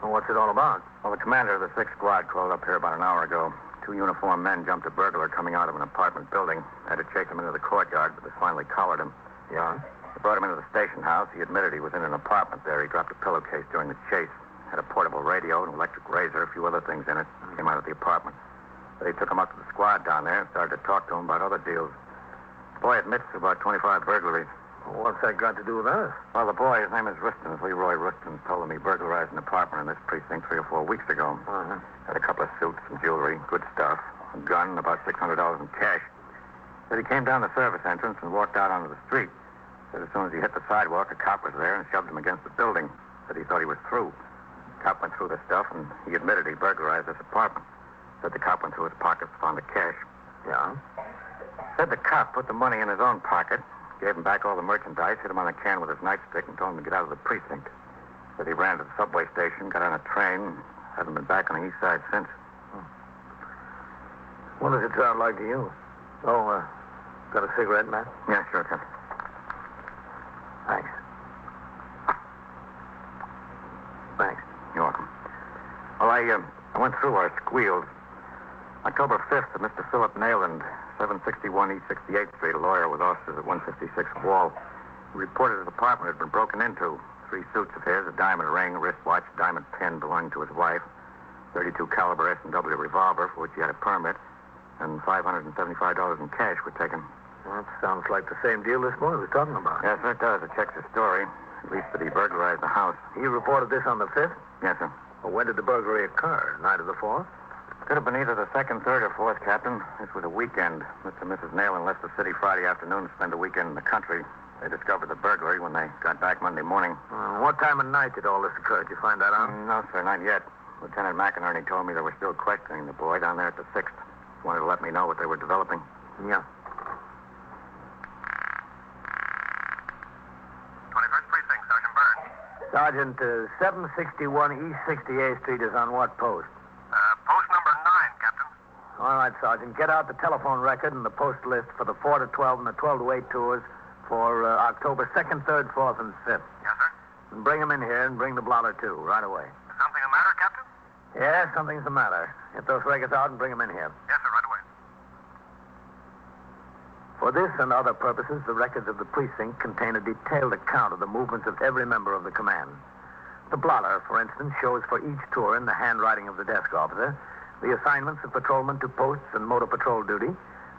S11: Well, what's it all about?
S19: Well, the commander of the 6th Squad called up here about an hour ago. 2 uniformed men jumped a burglar coming out of an apartment building. Had to chase him into the courtyard, but they finally collared him.
S11: Yeah?
S19: They brought him into the station house. He admitted he was in an apartment there. He dropped a pillowcase during the chase. Had a portable radio, an electric razor, a few other things in it. Came out of the apartment. They took him up to the squad down there and started to talk to him about other deals. The boy admits to about 25 burglaries.
S11: Well, what's that got to do with us?
S19: Well, the boy, his name is Ristons, Leroy Ristons, told him he burglarized an apartment in this precinct 3 or 4 weeks ago. Had a couple of suits, some jewelry, good stuff, a gun, about $600 in cash. Said he came down the service entrance and walked out onto the street. Said as soon as he hit the sidewalk, a cop was there and shoved him against the building. Said he thought he was through. Cop went through the stuff, and he admitted he burglarized this apartment. Said the cop went through his pockets, found the cash.
S11: Yeah?
S19: Said the cop put the money in his own pocket, gave him back all the merchandise, hit him on the can with his nightstick, and told him to get out of the precinct. Said he ran to the subway station, got on a train, hasn't been back on the east side since.
S11: What does it sound like to you? Oh, got a cigarette, Matt?
S19: Yeah, sure, Captain.
S11: Thanks. Thanks.
S19: You're welcome. Well, I went through our squeals. October 5th, Mr. Philip Nayland, 761 East 68th Street, a lawyer with offices at 156 Wall. He reported his apartment had been broken into. 3 suits of his, a diamond ring, a wristwatch, diamond pin belonging to his wife, 32 caliber S&W revolver for which he had a permit, and $575 in cash were taken.
S11: Well, that sounds like the same deal this boy was talking about.
S19: Yes, sir, it does. It checks his story. At least that he burglarized the house.
S11: He reported this on the 5th?
S19: Yes, sir.
S11: Well, when did the burglary occur? Night of the 4th?
S19: Could have been either the 2nd, 3rd, or 4th, Captain. This was a weekend. Mr. and Mrs. Nayland left the city Friday afternoon to spend the weekend in the country. They discovered the burglary when they got back Monday morning.
S11: What time of night did all this occur? Did you find that out?
S19: No, sir, not yet. Lieutenant McInerney told me they were still questioning the boy down there at the 6th. Wanted to let me know what they were developing.
S11: Yeah.
S16: 21st Precinct, Sergeant Burns.
S11: Sergeant, 761 East 68th Street is on what post?
S16: Post number 9, Captain.
S11: All right, Sergeant. Get out the telephone record and the post list for the 4 to 12 and the 12 to 8 tours for October 2nd, 3rd, 4th, and 5th.
S16: Yes, sir.
S11: And bring them in here and bring the blotter, too, right away.
S16: Something the matter, Captain?
S11: Yeah, something's the matter. Get those records out and bring them in here.
S16: Yes, sir, right away.
S11: For this and other purposes, the records of the precinct contain a detailed account of the movements of every member of the command. The blotter, for instance, shows for each tour in the handwriting of the desk officer the assignments of patrolmen to posts and motor patrol duty,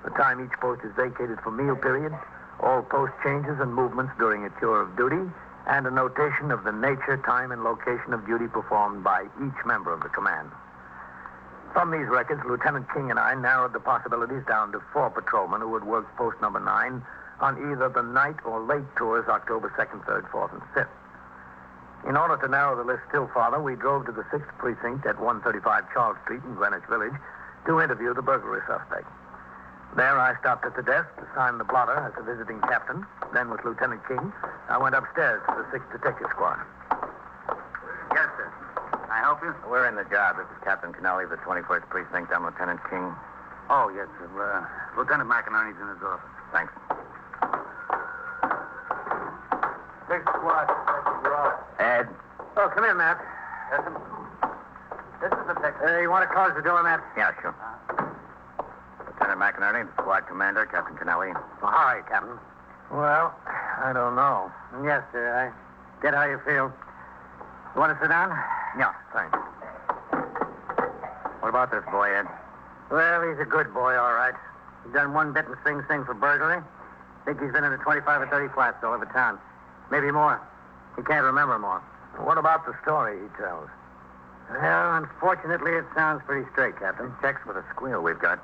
S11: the time each post is vacated for meal period, all post changes and movements during a tour of duty, and a notation of the nature, time, and location of duty performed by each member of the command. From these records, Lieutenant King and I narrowed the possibilities down to 4 patrolmen who would work post number 9 on either the night or late tours October 2nd, 3rd, 4th, and 5th. In order to narrow the list still farther, we drove to the 6th Precinct at 135 Charles Street in Greenwich Village to interview the burglary suspect. There I stopped at the desk to sign the blotter as a visiting captain. Then with Lieutenant King, I went upstairs to the 6th Detective Squad.
S19: Yes, sir. Can I help you? We're in the job. This is Captain Kennelly of the 21st Precinct. I'm Lieutenant King.
S16: Oh, yes, sir. Lieutenant McInerney's in his office.
S19: Thanks.
S16: 6th Squad, Detective Ross.
S19: Ed.
S11: Oh, come in, Matt.
S16: Yes, sir. This is the detective.
S11: You want to close the door, Matt?
S19: Yeah, sure. Lieutenant McInerney, the squad commander, Captain Kennelly.
S11: Oh, hi, Captain. Well, I don't know.
S18: Yes, sir. I get how you feel. You want to sit down?
S19: Yeah, thanks. What about this boy, Ed?
S18: Well, he's a good boy, all right. He's done one bit in Sing Sing for burglary. Think he's been in the 25 or 30 flats all over town. Maybe more. He can't remember more.
S19: What about the story he tells? Well, unfortunately, it sounds pretty straight, Captain.
S14: Checks with a squeal we've got.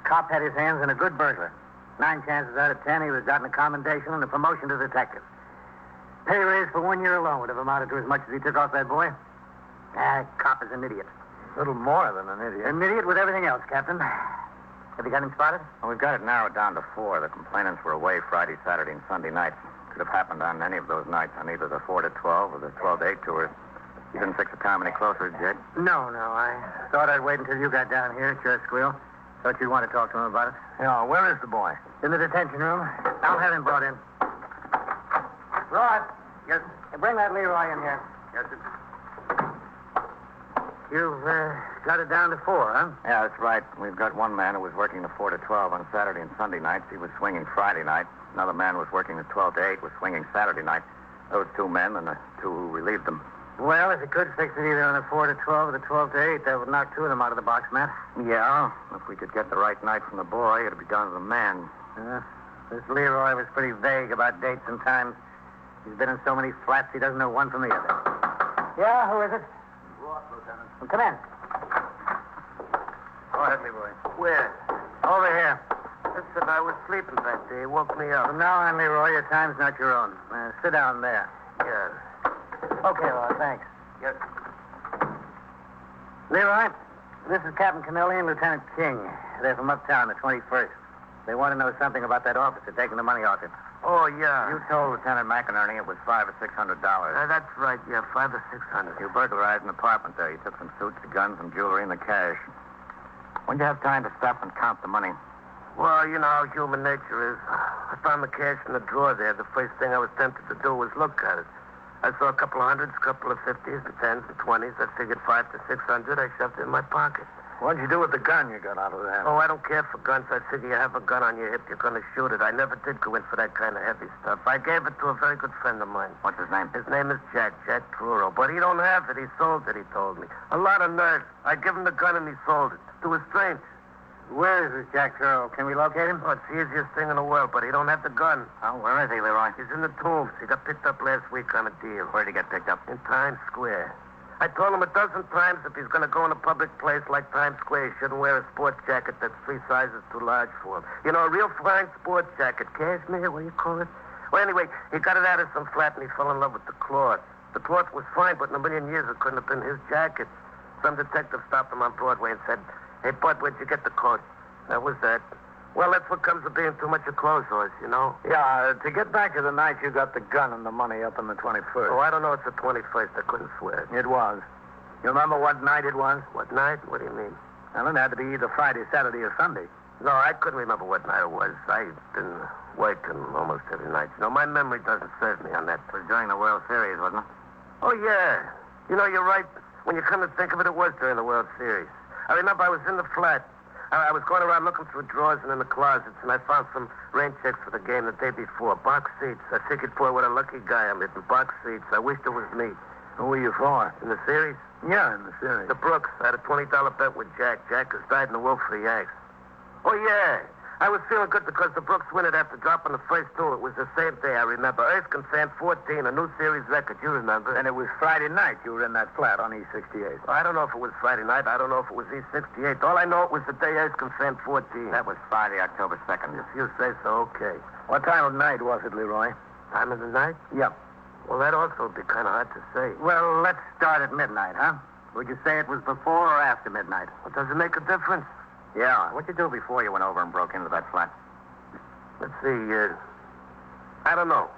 S19: Cop had his hands in a good burglar. 9 chances out of 10, he was gotten a commendation and a promotion to detective. Pay raise for 1 year alone would have amounted to as much as he took off that boy. Cop is an idiot.
S14: A little more than an idiot.
S19: An idiot with everything else, Captain. Have you got him spotted?
S14: Well, we've got it narrowed down to 4. The complainants were away Friday, Saturday, and Sunday nights. Could have happened on any of those nights, on either the 4 to 12 or the 12 to 8 tours. You didn't fix the time any closer, Jed?
S19: No. I thought I'd wait until you got down here at your squeal. Thought you'd want to talk to him about it.
S14: Yeah, where is the boy?
S19: In the detention room. I'll have him brought in. Rod.
S14: Yes.
S19: Bring that Leroy in here.
S14: Yes, sir.
S19: You've got it down to 4, huh?
S14: Yeah, that's right. We've got one man who was working the 4 to 12 on Saturday and Sunday nights. He was swinging Friday night. Another man was working the 12 to 8, was swinging Saturday night. Those 2 men and the 2 who relieved them.
S19: Well, if you could fix it either on the 4 to 12 or the 12 to 8, that would knock 2 of them out of the box, Matt.
S14: Yeah, if we could get the right night from the boy, it'd be down to the man.
S19: This Leroy was pretty vague about dates and times. He's been in so many flats, he doesn't know one from the other. Yeah, who is it?
S14: Ross, Lieutenant.
S19: Well, come in.
S14: Go ahead, Leroy.
S21: Where?
S19: Over here.
S21: Listen, I was sleeping back there. He woke me up.
S19: From now on, Leroy, your time's not your own. Sit down there.
S21: Yeah.
S19: Okay, Roy, thanks.
S21: Yes.
S19: Leroy, this is Captain Kennelly and Lieutenant King. They're from uptown, the 21st. They want to know something about that officer taking the money off him.
S21: Oh, yeah.
S14: You told Lieutenant McInerney it was $500 or $600.
S21: That's right, yeah, 500 or 600.
S14: You burglarized an apartment there. You took some suits, the guns, and jewelry, and the cash. When'd you have time to stop and count the money?
S21: Well, you know how human nature is. I found the cash in the drawer there. The first thing I was tempted to do was look at it. I saw a couple of hundreds, a couple of 50s, and 10s, and 20s. I figured 500 to 600. I shoved it in my pocket.
S14: What'd you do with the gun you got out of that?
S21: Oh, I don't care for guns. I figure you have a gun on your hip, you're going to shoot it. I never did go in for that kind of heavy stuff. I gave it to a very good friend of mine.
S14: What's his name?
S21: His name is Jack Truro. But he don't have it. He sold it, he told me. A lot of nerve. I give him the gun and he sold it. To a stranger.
S19: Where is this Jack Truro? Can we locate him?
S21: Oh, it's the easiest thing in the world, but he don't have the gun.
S14: Oh, where is he, Leroy?
S21: He's in the tombs. He got picked up last week on a deal.
S14: Where'd he get picked up?
S21: In Times Square. I told him a dozen times if he's going to go in a public place like Times Square, he shouldn't wear a sports jacket that's 3 sizes too large for him. You know, a real fine sports jacket. Cashmere, what do you call it? Well, anyway, he got it out of some flat and he fell in love with the cloth. The cloth was fine, but in a million years it couldn't have been his jacket. Some detective stopped him on Broadway and said, "Hey, Bud, where'd you get the coat?" That was that. Well, that's what comes of being too much a clothes horse, you know?
S14: Yeah, to get back to the night you got the gun and the money up on the 21st.
S21: Oh, I don't know. It's the 21st. I couldn't swear.
S14: It was. You remember what night it was?
S21: What night? What do you mean?
S14: Well, it had to be either Friday, Saturday, or Sunday.
S21: No, I couldn't remember what night it was. I've been working almost every night. You know, my memory doesn't serve me on that.
S14: It was during the World Series, wasn't it?
S21: Oh, yeah. You know, you're right. When you come to think of it, it was during the World Series. I remember I was in the flat. I was going around looking through drawers and in the closets, and I found some rain checks for the game the day before. Box seats. I figured, boy, what a lucky guy I'm hitting. Box seats. I wished it was me.
S14: Who were you for?
S21: In the series?
S14: Yeah, in the series.
S21: The Brooks. I had a $20 bet with Jack. Jack has died in the Wolf for the Yanks. Oh, yeah. I was feeling good because the Brooks win it after dropping the first 2. It was the same day, I remember. Erskine fan 14, a new series record, you remember.
S14: And it was Friday night you were in that flat on E68.
S21: I don't know if it was Friday night. I don't know if it was E68. All I know it was the day Erskine fan 14.
S14: That was Friday, October 2nd.
S21: If you say so, okay.
S14: What time of night was it, Leroy?
S21: Time of the night?
S14: Yep.
S21: Well, that also would be kind of hard to say.
S19: Well, let's start at midnight, huh? Would you say it was before or after midnight?
S21: Well, does it make a difference?
S14: Yeah. What'd you do before you went over and broke into that flat?
S21: Let's see, I don't know.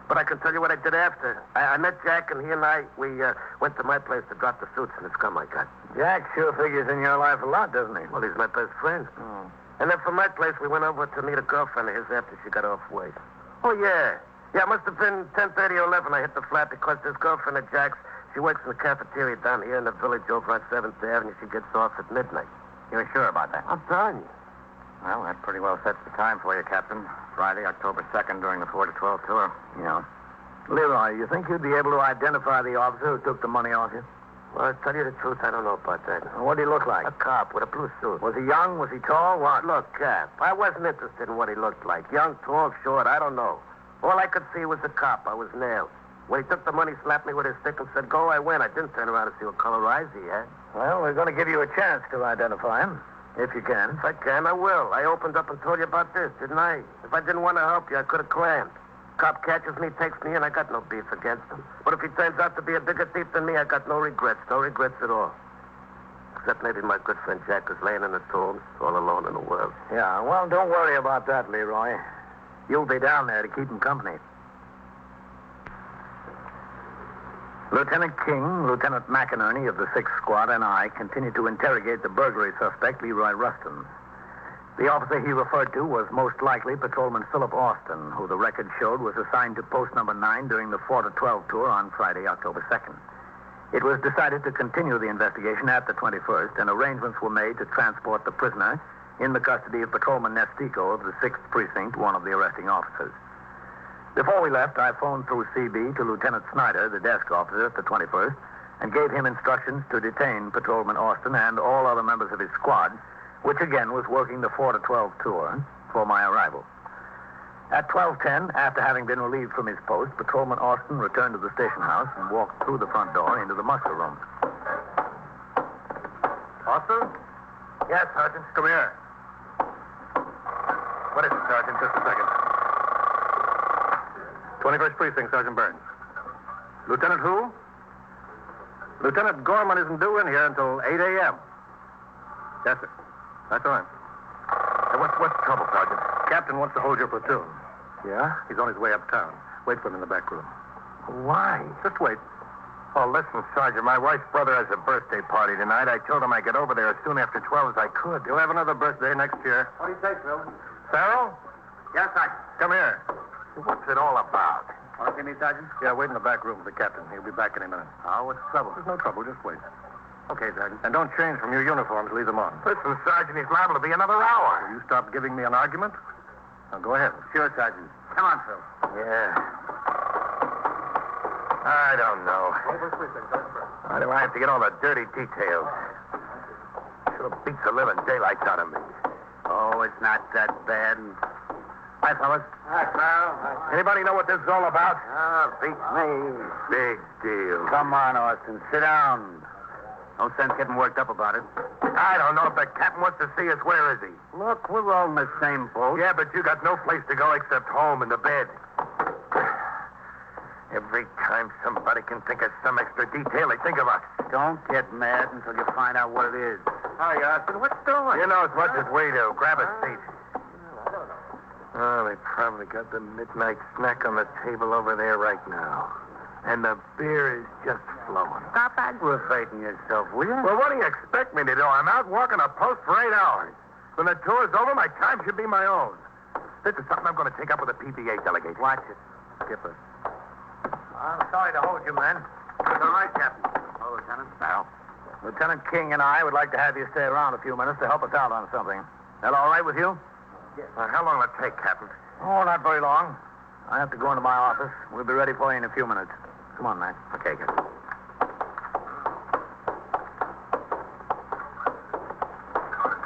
S21: But I can tell you what I did after. I met Jack, and he and I, we went to my place to drop the suits and the scum I got.
S14: Jack sure figures in your life a lot, doesn't he?
S21: Well, he's my best friend.
S14: Oh.
S21: And then from my place, we went over to meet a girlfriend of his after she got off work. Oh, yeah. Yeah, it must have been 10:30 or 11 I hit the flat because this girlfriend of Jack's, she works in the cafeteria down here in the village over on 7th Avenue. She gets off at midnight.
S14: You're sure about that?
S21: I'm telling you.
S14: Well, that pretty well sets the time for you, Captain. Friday, October 2nd, during the 4 to 12 tour. Yeah. Leroy, you think you'd be able to identify the officer who took the money off you?
S21: Well, to tell you the truth, I don't know about that.
S14: What did he look like?
S21: A cop with a blue suit.
S14: Was he young? Was he tall? What?
S21: Look, Cap, I wasn't interested in what he looked like. Young, tall, short, I don't know. All I could see was a cop. I was nailed. When he took the money, slapped me with his stick and said, go, I went. I didn't turn around to see what color eyes he had.
S14: Well, we're going to give you a chance to identify him, if you can.
S21: If I can, I will. I opened up and told you about this, didn't I? If I didn't want to help you, I could have clammed. Cop catches me, takes me in, I got no beef against him. But if he turns out to be a bigger thief than me, I got no regrets at all. Except maybe my good friend Jack is laying in the tombs, all alone in the world.
S14: Yeah, well, don't worry about that, Leroy. You'll be down there to keep him company. Lieutenant King, Lieutenant McInerney of the 6th Squad, and I continued to interrogate the burglary suspect, Leroy Rustin. The officer he referred to was most likely Patrolman Philip Austin, who the record showed was assigned to post number 9 during the 4 to 12 tour on Friday, October 2nd. It was decided to continue the investigation at the 21st, and arrangements were made to transport the prisoner in the custody of Patrolman Nestico of the 6th Precinct, one of the arresting officers. Before we left, I phoned through CB to Lieutenant Snyder, the desk officer at the 21st, and gave him instructions to detain Patrolman Austin and all other members of his squad, which again was working the 4 to 12 tour, for my arrival. At 12:10, after having been relieved from his post, Patrolman Austin returned to the station house and walked through the front door into the muster room.
S21: Austin? Yes, Sergeant. Come here. What is it, Sergeant? Just a second. 21st Precinct, Sergeant Burns. Lieutenant who? Lieutenant Gorman isn't due in here until 8 a.m. Yes, sir. That's all right. Hey, what's the trouble, Sergeant? Captain wants to hold your platoon. Yeah? He's on his way uptown. Wait for him in the back room. Why? Just wait. Oh, listen, Sergeant, my wife's brother has a birthday party tonight. I told him I'd get over there as soon after 12 as I could. You'll have another birthday next year.
S19: What do you say, Phil?
S21: Farrell?
S19: Yes, Sergeant.
S21: Come here. What's it all about?
S19: Want to see me, Sergeant?
S21: Yeah, wait in the back room with the captain. He'll be back any minute.
S19: Oh, what's the trouble?
S21: There's no trouble. Just wait.
S19: Okay, Sergeant.
S21: And don't change from your uniforms. Leave them on. Listen, Sergeant, he's liable to be another hour. Will you stop giving me an argument? Now, go ahead.
S19: Sure, Sergeant. Come on, Phil.
S21: Yeah. I don't know. Why do I have to get all the dirty details? Sure beats the living daylights out of me.
S19: Oh, it's not that bad. Hi, fellas.
S21: Hi, Carl. Anybody know what this is all about?
S19: Ah, beats me.
S21: Big deal.
S19: Come on, Austin. Sit down. No sense getting worked up about it.
S21: I don't know if the captain wants to see us. Where is he?
S19: Look, we're all in the same boat.
S21: Yeah, but you got no place to go except home and the bed. Every time somebody can think of some extra detail, they think of us.
S19: Don't get mad until you find out what it is.
S21: Hi, Austin. What's doing? You know as much as we do. Grab a seat. Oh, they probably got the midnight snack on the table over there right now. And the beer is just flowing.
S19: Stop aggravating yourself, will you?
S21: Well, what do you expect me to do? I'm out walking a post for 8 hours. When the tour's over, my time should be my own. This is something I'm going to take up with the PPA delegate.
S19: Watch it.
S21: Skipper.
S19: I'm sorry to hold you, men. It's all right, Captain. Oh, Lieutenant.
S14: Now, Lieutenant King and I would like to have you stay around a few minutes to help us out on something. That all right with you?
S21: Yes. How long will it take, Captain?
S14: Oh, not very long. I have to go into my office. We'll be ready for you in a few minutes. Come on, man.
S21: Okay, Captain.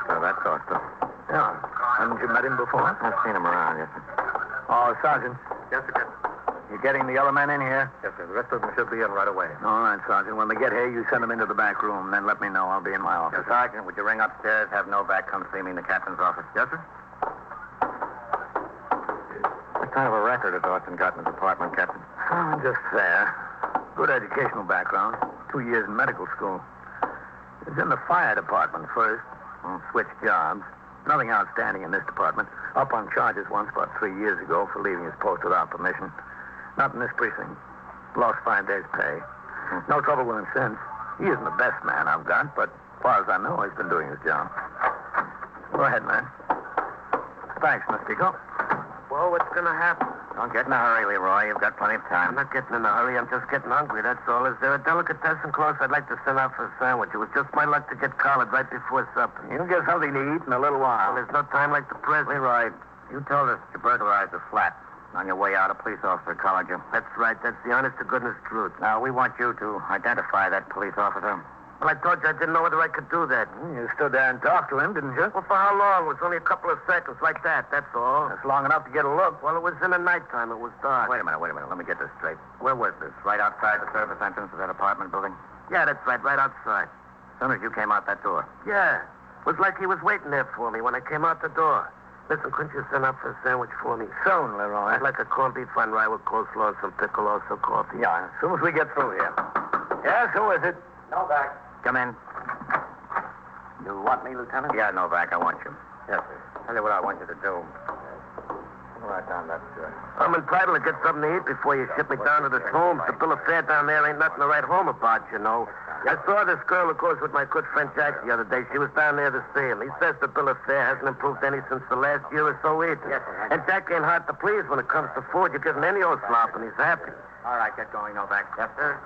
S21: So that's Austin.
S14: Yeah. Haven't you met him before?
S21: I've seen him around, yes, sir.
S14: Oh, Sergeant.
S21: Yes, sir, Captain.
S14: You getting the other men in here?
S21: Yes, sir. The rest of them should be in right away.
S14: All right, Sergeant. When they get here, you send them into the back room. Then let me know. I'll be in my office.
S19: Sergeant, would you ring upstairs, have Novak come see me in the captain's office?
S21: Yes, sir.
S19: What kind of a record has Austin got in his department, Captain?
S14: Oh, just fair. Good educational background. 2 years in medical school. He was in the fire department first. Switched jobs. Nothing outstanding in this department. Up on charges once about 3 years ago for leaving his post without permission. Not in this precinct. Lost 5 days' pay. No trouble with him since. He isn't the best man I've got, but as far as I know, he's been doing his job. Go ahead, man. Thanks, Nestico.
S21: Well, what's going to happen?
S19: Don't get in a hurry, Leroy. You've got plenty of
S21: I'm
S19: time.
S21: not getting in a hurry. I'm just getting hungry, that's all. Is there a delicatessen close? I'd like to send out for a sandwich. It was just my luck to get collared right before supper.
S14: You'll get something to eat in a little while.
S21: Well, there's no time like the present.
S19: Leroy, you told us you burglarized a flat. On your way out, a police officer collared you.
S21: That's right. That's the honest to goodness truth.
S19: Now, we want you to identify that police officer.
S21: Well, I told you I didn't know whether I could do that.
S14: You stood there and talked to him, didn't you?
S21: Well, for how long? It was only a couple of seconds like that, that's all.
S14: That's long enough to get a look.
S21: Well, it was in the nighttime. It was dark.
S19: Wait a minute. Let me get this straight. Where was this? Right outside the service entrance of that apartment building?
S21: Yeah, that's right outside.
S19: As soon as you came out that door?
S21: Yeah. It was like he was waiting there for me when I came out the door. Listen, couldn't you send up for a sandwich for me?
S14: Soon, Leroy.
S21: I'd like a corned beef on rye with coleslaw and some pickle, also coffee.
S14: Yeah, as soon as we get through here. Yes, who is it?
S19: Novak. Come in.
S14: You want me, Lieutenant?
S19: Yeah, Novak, I want you.
S14: Yes, sir.
S19: Tell you what I want you to do. Write down that.
S21: I'm entitled to get something to eat before you ship me down to the Tombs. The bill of fare down there ain't nothing to write home about, you know. I saw this girl who goes with my good friend Jack the other day. She was down there to see him. He says the bill of fare hasn't improved any since the last year or so either.
S19: Yes, sir.
S21: And Jack ain't hard to please when it comes to food. You give him any old slop and he's happy.
S19: All right, get going, Novak. Yes, sir.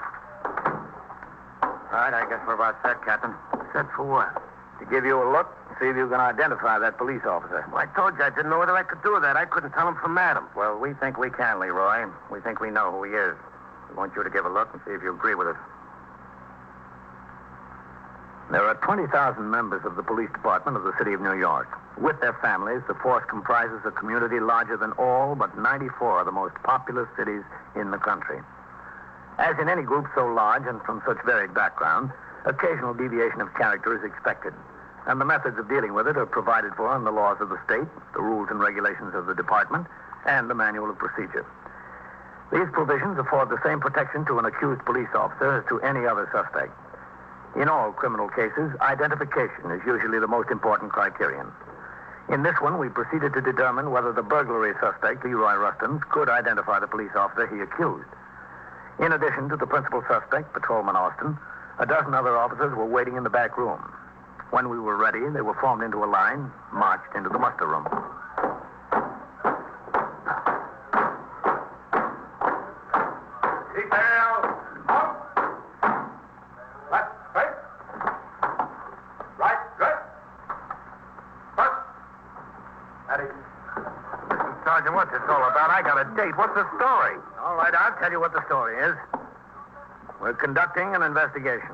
S19: All right, I guess we're about set, Captain.
S21: Set for what?
S14: To give you a look, see if you can identify that police officer.
S21: Well, I told you I didn't know whether I could do that. I couldn't tell him from Adam.
S19: Well, we think we can, Leroy. We think we know who he is. We want you to give a look and see if you agree with us.
S14: There are 20,000 members of the police department of the city of New York. With their families, the force comprises a community larger than all but 94 of the most populous cities in the country. As in any group so large and from such varied background, occasional deviation of character is expected, and the methods of dealing with it are provided for in the laws of the state, the rules and regulations of the department, and the manual of procedure. These provisions afford the same protection to an accused police officer as to any other suspect. In all criminal cases, identification is usually the most important criterion. In this one, we proceeded to determine whether the burglary suspect, Leroy Rustin, could identify the police officer he accused. In addition to the principal suspect, Patrolman Austin, a dozen other officers were waiting in the back room. When we were ready, they were formed into a line, marched into the muster room.
S5: Detail, out. Left, straight. Right, good. First. Ready.
S21: Listen, Sergeant, what's this all about? I got a date. What's the story?
S14: All right, I'll tell you what the story is. We're conducting an investigation.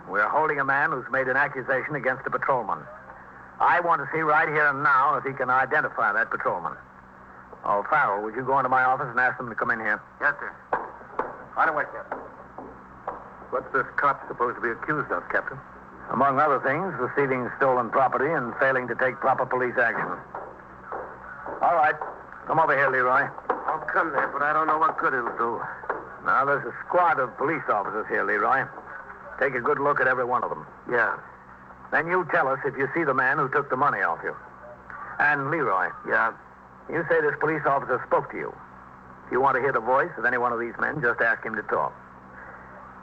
S14: We're holding a man who's made an accusation against a patrolman. I want to see right here and now if he can identify that patrolman. Oh, Farrell, would you go into my office and ask them to come in here?
S21: Yes, sir. Right away, Captain. What's this cop supposed to be accused of, Captain?
S14: Among other things, receiving stolen property and failing to take proper police action. All right. Come over here, Leroy.
S21: I'll come there, but I don't know what good it'll do.
S14: Now, there's a squad of police officers here, Leroy. Take a good look at every one of them.
S21: Yeah.
S14: Then you tell us if you see the man who took the money off you. And, Leroy.
S21: Yeah?
S14: You say this police officer spoke to you. If you want to hear the voice of any one of these men, just ask him to talk.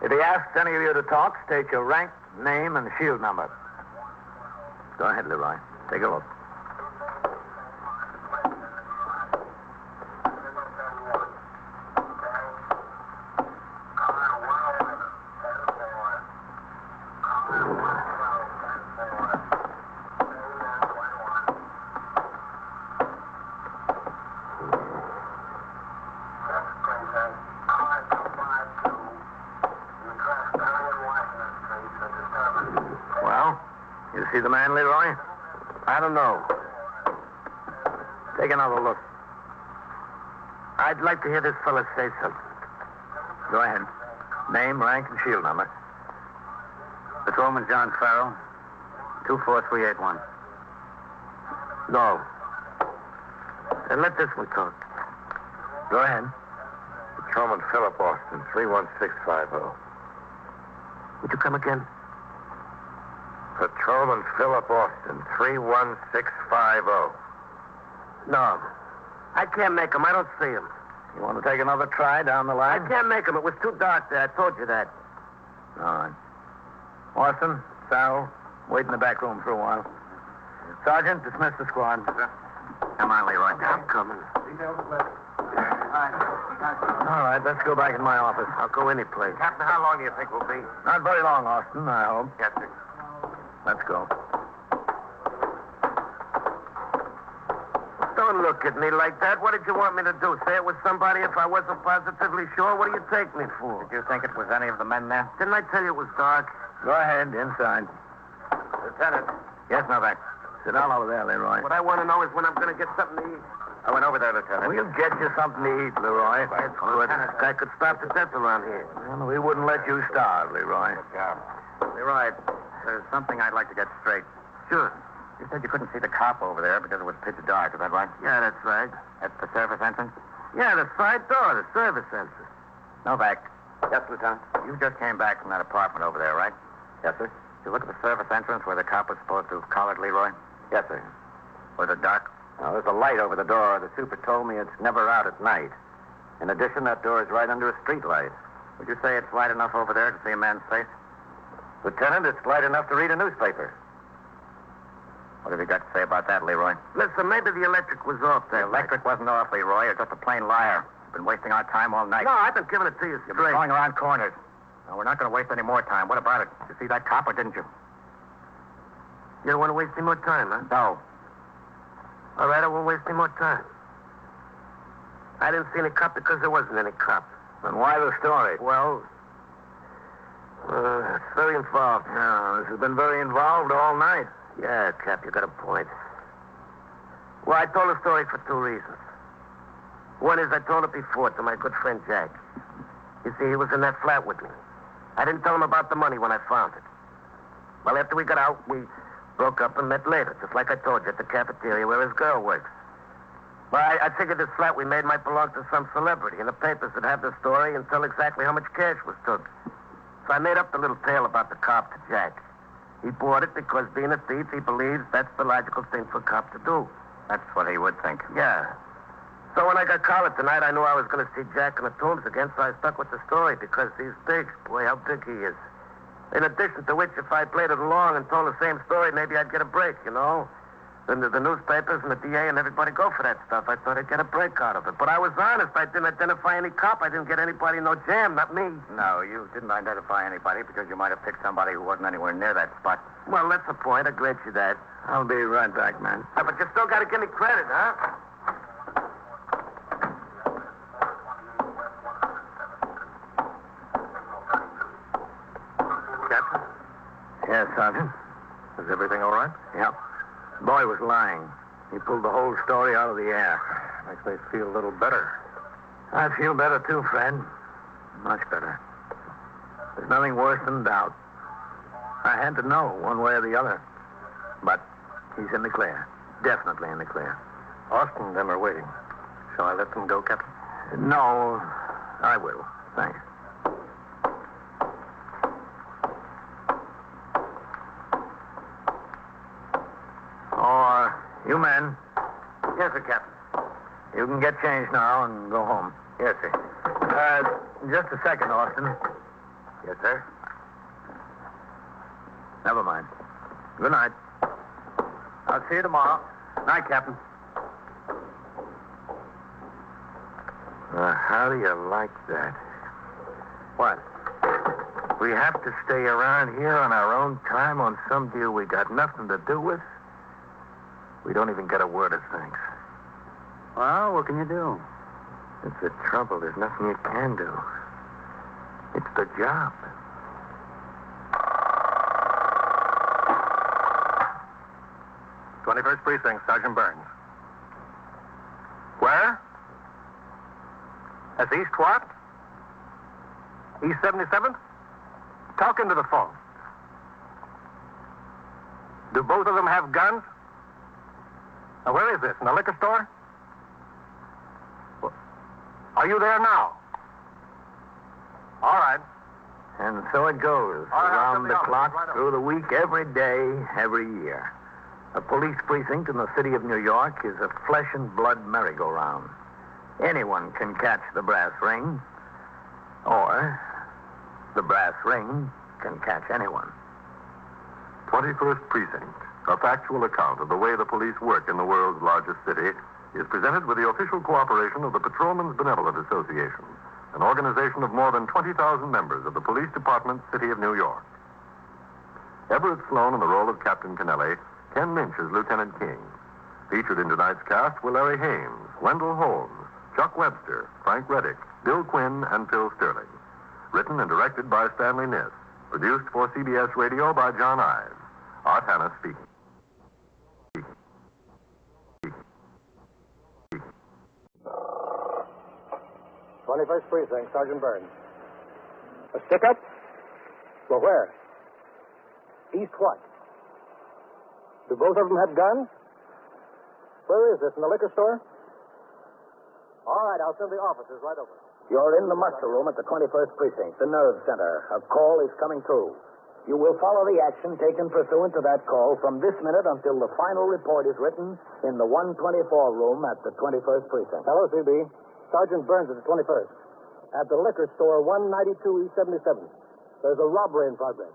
S14: If he asks any of you to talk, state your rank, name, and shield number. Go ahead, Leroy. Take a look. See the man, Leroy?
S21: I don't know.
S14: Take another look.
S21: I'd like to hear this fella say something.
S14: Go ahead. Name, rank, and shield number.
S19: Patrolman John Farrell, 24381.
S21: No. And let this one talk.
S14: Go ahead.
S5: Patrolman Philip Austin, 31650.
S21: Would you come again?
S5: Patrolman Philip Austin, 31650.
S21: No. I can't make him. I don't see him.
S14: You want to take another try down the line?
S21: I can't make him. It was too dark there. I told you that.
S14: All right. Austin, Farrell, wait in the back room for a while. Sergeant, dismiss the squad.
S19: Come on, Leroy.
S21: I'm coming.
S14: All right, let's go back in my office.
S21: I'll go any place.
S5: Captain, how long do you think we'll be?
S14: Not very long, Austin, I hope.
S5: Yes, sir.
S14: Let's go.
S21: Don't look at me like that. What did you want me to do? Say it was somebody if I wasn't positively sure? What do you take me for?
S19: Did you think it was any of the men there?
S21: Didn't I tell you it was dark?
S14: Go ahead, inside.
S21: Lieutenant.
S14: Yes, Novak. Sit down over there, Leroy.
S21: What I want to know is when I'm going to get something to eat. I went over there, Lieutenant.
S14: We'll get you something to eat, Leroy.
S21: That's good. I could starve to death around here.
S14: Well, we wouldn't let you starve, Leroy.
S19: Leroy, there's something I'd like to get straight.
S21: Sure.
S19: You said you couldn't see the cop over there because it was pitch dark. Is that right?
S21: Yeah, that's right.
S19: At the service entrance?
S21: Yeah, the side door, the service entrance.
S19: Novak,
S21: Yes, Lieutenant.
S19: you just came back from that apartment over there, right?
S21: Yes, sir.
S19: Did you look at the service entrance where the cop was supposed to have collared Leroy?
S21: Yes, sir.
S19: Was it dark?
S21: Now, there's a light over the door. The super told me it's never out at night. In addition, that door is right under a street light.
S19: Would you say it's light enough over there to see a man's face?
S21: Lieutenant, it's light enough to read a newspaper.
S19: What have you got to say about that, Leroy?
S21: Listen, maybe the electric was off
S19: The
S21: there.
S19: electric wasn't off, Leroy. You're just a plain liar. You've been wasting our time all night.
S21: No, I've been giving it to you
S19: You've
S21: straight.
S19: been going around corners. Now, we're not going to waste any more time. What about it? Did you see that cop or didn't you?
S21: You don't want to waste any more time, huh?
S19: No.
S21: All right, I won't waste any more time. I didn't see any cop because there wasn't any cop.
S14: Then why the story?
S21: Well, it's very involved.
S14: No, this has been very involved all night.
S21: Yeah, Cap, you got a point. Well, I told the story for two reasons. One is I told it before to my good friend Jack. You see, he was in that flat with me. I didn't tell him about the money when I found it. Well, after we got out, we broke up and met later, just like I told you, at the cafeteria where his girl works. Well, I figured this flat we made might belong to some celebrity, and the papers would have the story and tell exactly how much cash was took. So I made up the little tale about the cop to Jack. He bought it because, being a thief, he believes that's the logical thing for a cop to do.
S19: That's what he would think.
S21: Yeah. So when I got collared tonight, I knew I was going to see Jack in the tombs again, so I stuck with the story because he's big. Boy, how big he is. In addition to which, if I played it along and told the same story, maybe I'd get a break, you know? Then the newspapers and the DA and everybody go for that stuff. I thought I'd get a break out of it. But I was honest. I didn't identify any cop. I didn't get anybody no jam, not me.
S19: No, you didn't identify anybody because you might have picked somebody who wasn't anywhere near that spot.
S21: Well, that's the point. I grant you that.
S14: I'll be right back, man.
S21: But you still got to give me credit, huh?
S14: Captain? Yes, Sergeant.
S21: Is everything all right?
S14: Yep. The boy was lying. He pulled the whole story out of the air.
S21: Makes me feel a little better.
S14: I feel better too, Fred. Much better. There's nothing worse than doubt. I had to know one way or the other. But he's in the clear. Definitely in the clear.
S21: Austin and them are waiting. Shall I let them go, Captain?
S14: No, I will. Thanks. You men.
S21: Yes, sir, Captain.
S14: You can get changed now and go home.
S21: Yes, sir.
S14: Just a second, Austin.
S21: Yes, sir.
S14: Never mind. Good night. I'll see you tomorrow.
S21: Night, Captain.
S14: How do you like that?
S21: What?
S14: We have to stay around here on our own time on some deal we got nothing to do with. We don't even get a word of thanks.
S19: Well, what can you do?
S14: It's the trouble. There's nothing you can do. It's the job.
S21: '21st Precinct, Sergeant Burns.
S19: Where? That's East what? East 77th? Talk into the phone. Do both of them have guns? Now, where is this? In the liquor store? Are you there now? All right.
S14: And so it goes. Around the clock, through the week, every day, every year. A police precinct in the city of New York is a flesh and blood merry-go-round. Anyone can catch the brass ring, or the brass ring can catch anyone.
S13: 21st Precinct, a factual account of the way the police work in the world's largest city, is presented with the official cooperation of the Patrolmen's Benevolent Association, an organization of more than 20,000 members of the Police Department, City of New York. Everett Sloan in the role of Captain Kennelly, Ken Lynch as Lieutenant King. Featured in tonight's cast were Larry Hames, Wendell Holmes, Chuck Webster, Frank Reddick, Bill Quinn, and Phil Sterling. Written and directed by Stanley Niss. Produced for CBS Radio by John Ives. Art Hanna speaking.
S16: 21st Precinct, Sergeant Burns. A stick-up? Well, where? East what? Do both of them have guns? Where is this, in the liquor store? All right, I'll send the officers right over.
S8: You're in the muster room at the 21st Precinct, the nerve center. A call is coming through. You will follow the action taken pursuant to that call from this minute until the final report is written in the 124 room at the 21st Precinct.
S16: Hello, CB. Sergeant Burns at the 21st. At the liquor store, 192 East 77th. There's a robbery in progress.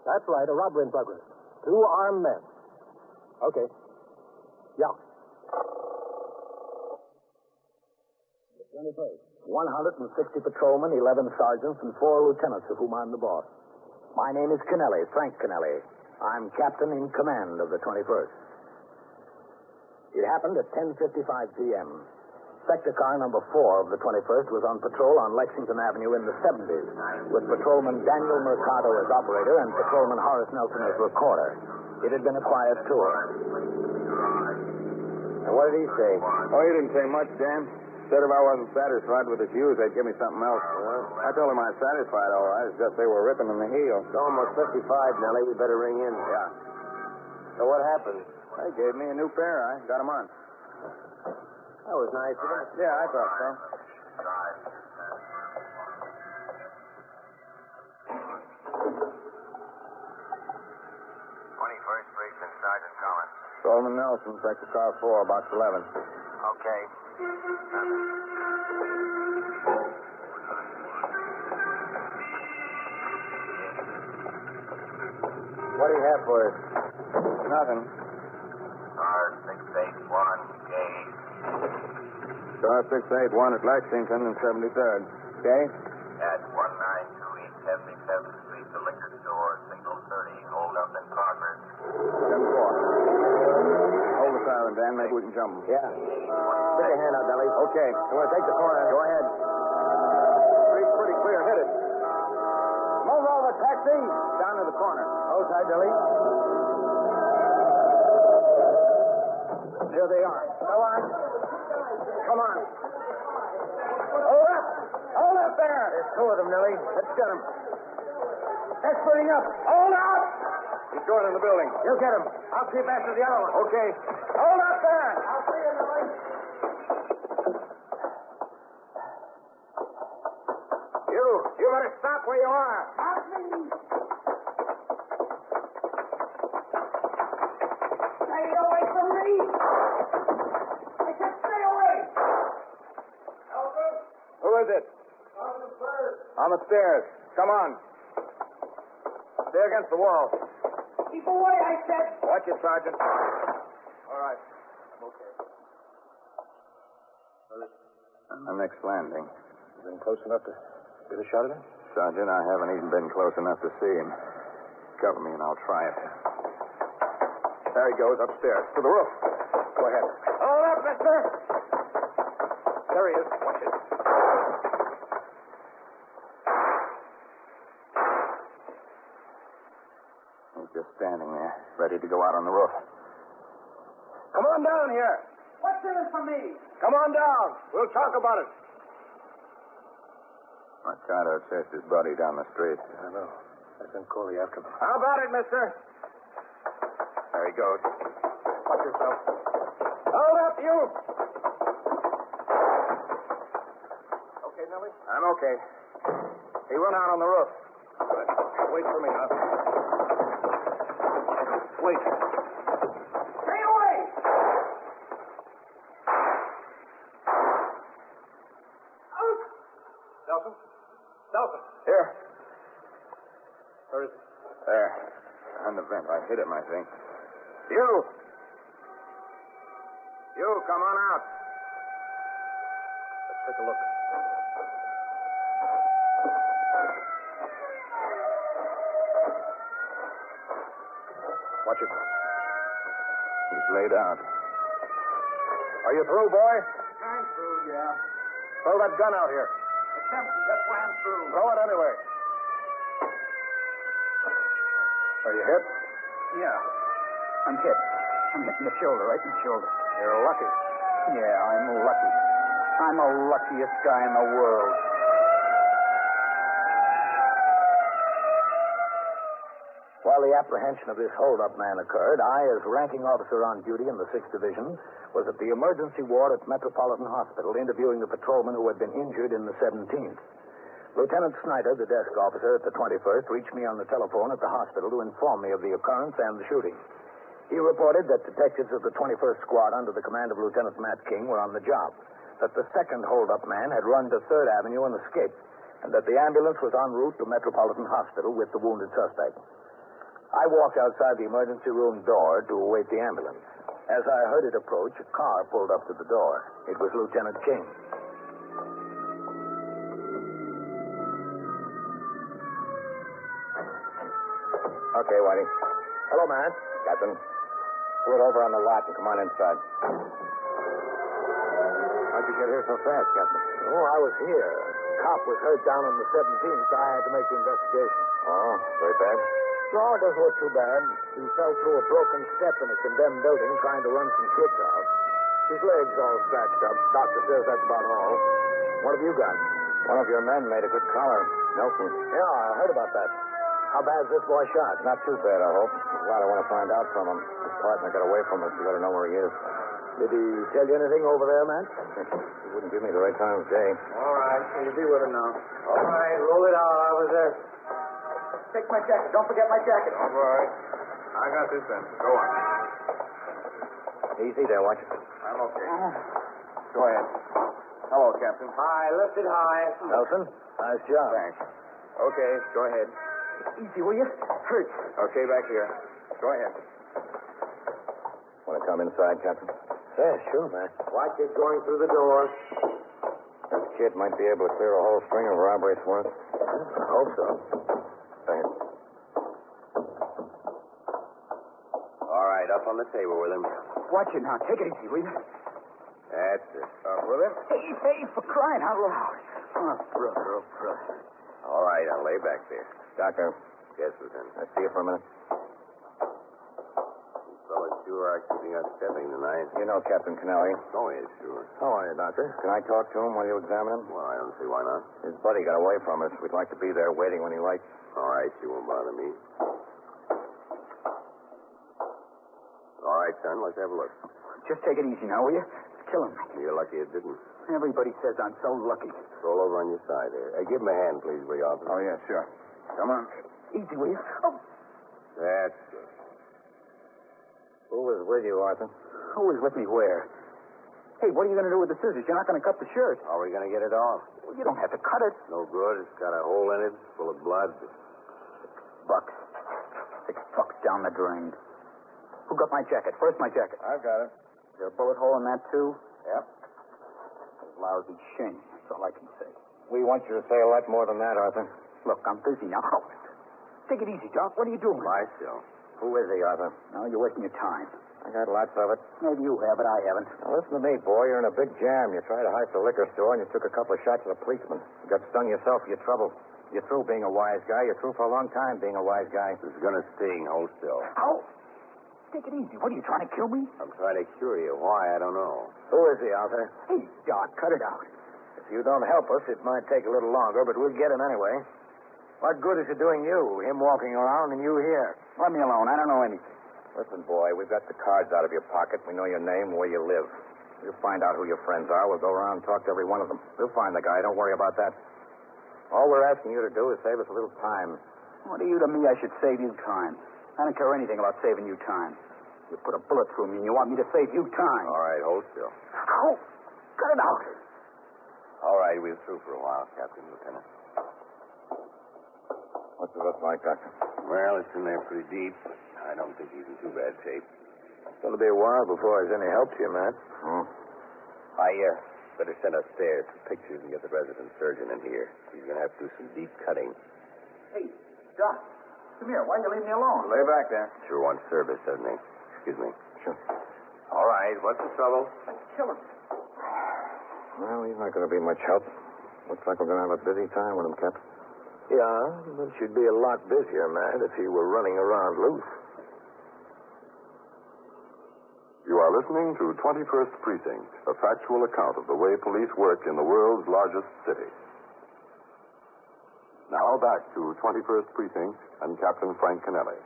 S16: That's right, a robbery in progress. 2 armed men. Okay. Yeah.
S8: 21st. 160 patrolmen, 11 sergeants, and 4 lieutenants, of whom I'm the boss. My name is Kennelly, Frank Kennelly. I'm captain in command of the 21st. It happened at 10:55 p.m. Sector car number 4 of the 21st was on patrol on Lexington Avenue in the 70s, with patrolman Daniel Mercado as operator and patrolman Horace Nelson as recorder. It had been a quiet tour.
S20: And what did he say? Oh, he didn't say much, Dan. Said if I wasn't satisfied with his views, they'd give me something else. I told him I was satisfied, all right. It's just they were ripping in the heel.
S12: It's almost 55, Nellie. We better ring in.
S20: Yeah.
S12: So what happened?
S20: They gave me a new pair. I got them on.
S12: That was nice of them.
S20: Yeah, I thought so.
S12: Precinct, Sergeant Collins.
S20: Solomon Nelson, Sector Car 4, box 11.
S12: Okay.
S20: What do you have for us? Nothing.
S12: Car 681, engaged.
S20: Car 681 at Lexington and 73rd. Okay?
S12: At 192 East 77th Street, the liquor store, signal 30, hold up in progress.
S20: 10-4. Hold the siren, Dan. Maybe we can jump them.
S12: Yeah.
S20: Stick your hand out, Nellie. Okay. You want to take the corner? Go ahead. Street's pretty clear. Hit it. Move over, taxi. Down to the corner. Hold tight, Nellie. There they are. Go on. Come on. Hold up. Hold up there. There's 2 of them, Nellie. Let's get them. They're splitting up. Hold up. He's going in the building. You'll get him. I'll keep after the other one. Okay. Hold up there. I'll see you, Nellie. You better stop where you are.
S1: Not me. Stay away from me. I said stay away. Elvis?
S20: Who is it? On the stairs. Come on. Stay against the wall.
S1: Keep away, I said.
S20: Watch it, Sergeant. All right. I'm okay. Our next landing.
S16: You been close enough to get a shot at him?
S20: Sergeant, I haven't even been close enough to see him. Cover me and I'll try it. There he goes, upstairs. To the roof. Go ahead.
S1: Hold up, mister.
S20: There he is. Watch it. He's just standing there, ready to go out on the roof. Come on down here.
S1: What's in it for me?
S20: Come on down. We'll talk about it. Mercado chased his buddy down the street.
S16: I know. I sent Corley after him.
S20: How about it, mister? There he goes.
S16: Watch yourself.
S20: Hold up, you.
S16: Okay, Nellie?
S20: I'm okay. He went out on the roof. Good. Wait for me, huh? Wait.
S1: Stay away.
S20: Nelson? Nelson. Here. Where is he? There. On the vent. I hit him, I think. You! You, come on out.
S16: Let's take a look. Watch it.
S20: He's laid out. Are you through, boy?
S1: I'm through, yeah.
S20: Throw that gun out here.
S1: It's empty. That's why I'm through.
S20: Throw it anyway.
S17: Are you hit?
S9: Yeah. I'm hit. I'm hit in the shoulder, right in the shoulder.
S17: You're lucky.
S9: Yeah, I'm lucky. I'm the luckiest guy in the world.
S8: While the apprehension of this hold-up man occurred, I, as ranking officer on duty in the 6th Division, was at the emergency ward at Metropolitan Hospital interviewing the patrolman who had been injured in the 17th. Lieutenant Snyder, the desk officer at the 21st, reached me on the telephone at the hospital to inform me of the occurrence and the shooting. He reported that detectives of the 21st Squad under the command of Lieutenant Matt King were on the job, that the second hold-up man had run to 3rd Avenue and escaped, and that the ambulance was en route to Metropolitan Hospital with the wounded suspect. I walked outside the emergency room door to await the ambulance. As I heard it approach, a car pulled up to the door. It was Lieutenant King.
S12: Okay, Whitey. Hello, man. Captain. Pull it over on the lot and come on inside. How'd you get here so fast, Captain?
S8: Oh, I was here. Cop was hurt down on the 17th, so I had to make the investigation.
S12: Oh, very bad?
S8: No, it doesn't look too bad. He fell through a broken step in a condemned building trying to run some kids out. His leg's all scratched up. Doctor says that's about all. What have you got?
S12: One of your men made a good collar. Nelson.
S8: Yeah, I heard about that. How bad's this boy shot?
S12: Not too bad, I hope. There's a lot I want to find out from him. His partner got away from us. We got to know where he is.
S8: Did he tell you anything over there, man?
S12: He wouldn't give me the right time of day.
S9: All right, so you be with him now. All right, roll it out. I was there. Take my jacket. Don't forget my jacket.
S17: All right. I got this then. Go on.
S12: Easy there, watch.
S17: I'm okay. Go ahead. Hello, Captain.
S9: High, lift it high.
S8: Nelson, nice job.
S17: Thanks. Okay, go ahead.
S9: Easy, will you? Hurts.
S17: Okay, back here. Go ahead.
S12: Want to come inside, Captain?
S8: Yeah, sure, man.
S12: Watch it going through the door. This kid might be able to clear a whole string of robberies for us.
S8: I hope so.
S12: Go ahead.
S17: All right, up on the table with him.
S9: Watch it now. Take it easy, will you?
S17: That's it. Up with him.
S9: Hey, for crying out loud. Oh, brother, oh, brother.
S17: All right, I'll lay back there.
S12: Doctor.
S17: Yes, Lieutenant.
S12: I'll see you for a minute.
S17: You fellas sure are keeping us stepping tonight.
S12: You know Captain Kennelly.
S17: Oh, yeah, sure.
S12: How are you, Doctor? Can I talk to him while you examine him?
S17: Well, I don't see why not.
S12: His buddy got away from us. We'd like to be there waiting when he lights.
S17: All right, you won't bother me. All right, son, let's have a look.
S9: Just take it easy now, will you? Kill him.
S17: You're lucky it didn't.
S9: Everybody says I'm so lucky.
S17: Roll over on your side there. Hey, give him a hand, please, will you, officer?
S12: Oh, yeah, sure.
S17: Come on.
S9: Easy, will you? Oh.
S17: That's good.
S12: Who was with you, Arthur?
S9: Who was with me where? Hey, what are you going to do with the scissors? You're not going to cut the shirt.
S17: How are we going to get it off?
S9: Well, you don't have to cut it.
S17: No good. It's got a hole in it full of blood.
S9: $6. $6 down the drain. Who got my jacket? First my jacket.
S17: I've got it.
S9: Is there a bullet hole in that, too?
S17: Yep.
S9: Lousy shame. That's all I can say.
S12: We want you to say a lot more than that, Arthur.
S9: Look, I'm busy now. Take it easy, Doc. What are you doing?
S17: Lie still.
S12: Who is he, Arthur?
S9: No, you're wasting your time.
S12: I got lots of it.
S9: Maybe you have it. I haven't.
S12: Now, listen to me, boy. You're in a big jam. You tried to hike the liquor store, and you took a couple of shots at a policeman. You got stung yourself for your trouble. You're through being a wise guy. You're through for a long time being a wise guy.
S17: This is going to sting. Hold still.
S9: How? Take it easy. What, are you trying to kill me?
S17: I'm trying to cure you. Why? I don't know.
S12: Who is he, Arthur?
S9: Hey, Doc, cut it out.
S12: If you don't help us, it might take a little longer, but we'll get him anyway. What good is it doing you, him walking around and you here?
S9: Let me alone. I don't know anything.
S12: Listen, boy, we've got the cards out of your pocket. We know your name and where you live. We'll find out who your friends are. We'll go around and talk to every one of them. We'll find the guy. Don't worry about that. All we're asking you to do is save us a little time.
S9: What are you to me? I should save you time. I don't care anything about saving you time. You put a bullet through me and you want me to save you time.
S17: All right, hold still.
S9: How? Cut it out.
S17: All right, we're through for a while, Captain, Lieutenant.
S12: What's it look like, Doctor?
S17: Well, it's in there pretty deep. I don't think he's in too bad shape.
S12: It's going to be a while before there's any help to you, Matt.
S17: I better send upstairs some pictures and get the resident surgeon in here. He's going to have to do some deep cutting.
S9: Hey, Doc, come here. Why are you leaving me alone?
S17: Lay back there. Sure wants service, doesn't he? Excuse me.
S12: Sure.
S17: All right, what's the trouble?
S9: Kill him.
S12: Well, he's not going to be much help. Looks like we're going to have a busy time with him, Cap. Yeah, but she'd be a lot busier, Matt, if he were running around loose.
S13: You are listening to 21st Precinct, a factual account of the way police work in the world's largest city. Now back to 21st Precinct and Captain Frank Kennelly.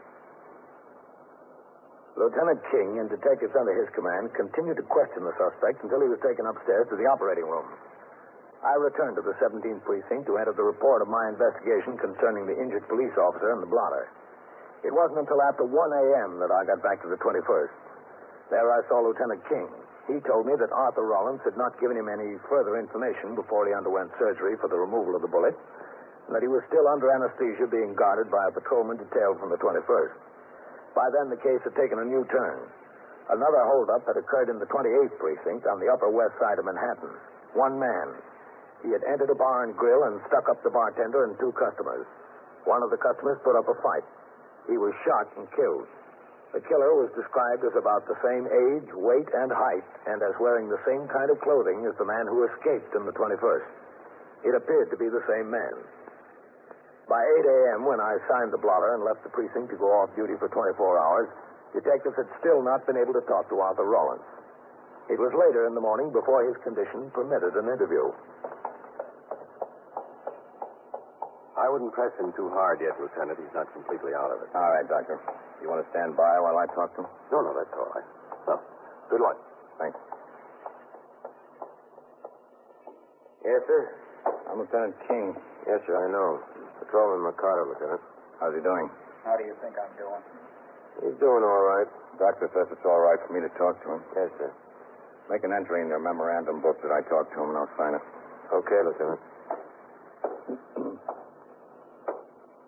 S8: Lieutenant King and detectives under his command continued to question the suspect until he was taken upstairs to the operating room. I returned to the 17th Precinct to enter the report of my investigation concerning the injured police officer and the blotter. It wasn't until after 1 a.m. that I got back to the 21st. There I saw Lieutenant King. He told me that Arthur Rollins had not given him any further information before he underwent surgery for the removal of the bullet, and that he was still under anesthesia being guarded by a patrolman detailed from the 21st. By then, the case had taken a new turn. Another holdup had occurred in the 28th Precinct on the Upper West Side of Manhattan. One man. He had entered a bar and grill and stuck up the bartender and 2 customers. One of the customers put up a fight. He was shot and killed. The killer was described as about the same age, weight, and height, and as wearing the same kind of clothing as the man who escaped in the 21st. It appeared to be the same man. By 8 a.m., when I signed the blotter and left the precinct to go off duty for 24 hours, detectives had still not been able to talk to Arthur Rollins. It was later in the morning before his condition permitted an interview.
S17: I wouldn't press him too hard yet, Lieutenant. He's not completely out of it.
S9: All right, Doctor. You want to stand by while I talk to him?
S17: No, that's all right. Well, good luck.
S9: Thanks. Yes, sir? I'm Lieutenant King.
S12: Yes, sir, I know. Patrolman Mercado, Lieutenant.
S9: How's he doing?
S15: How do you think I'm doing?
S12: He's doing all right.
S9: Doctor says it's all right for me to talk to him.
S12: Yes, sir.
S9: Make an entry in their memorandum book that I talked to him, and I'll sign it.
S12: Okay, Lieutenant.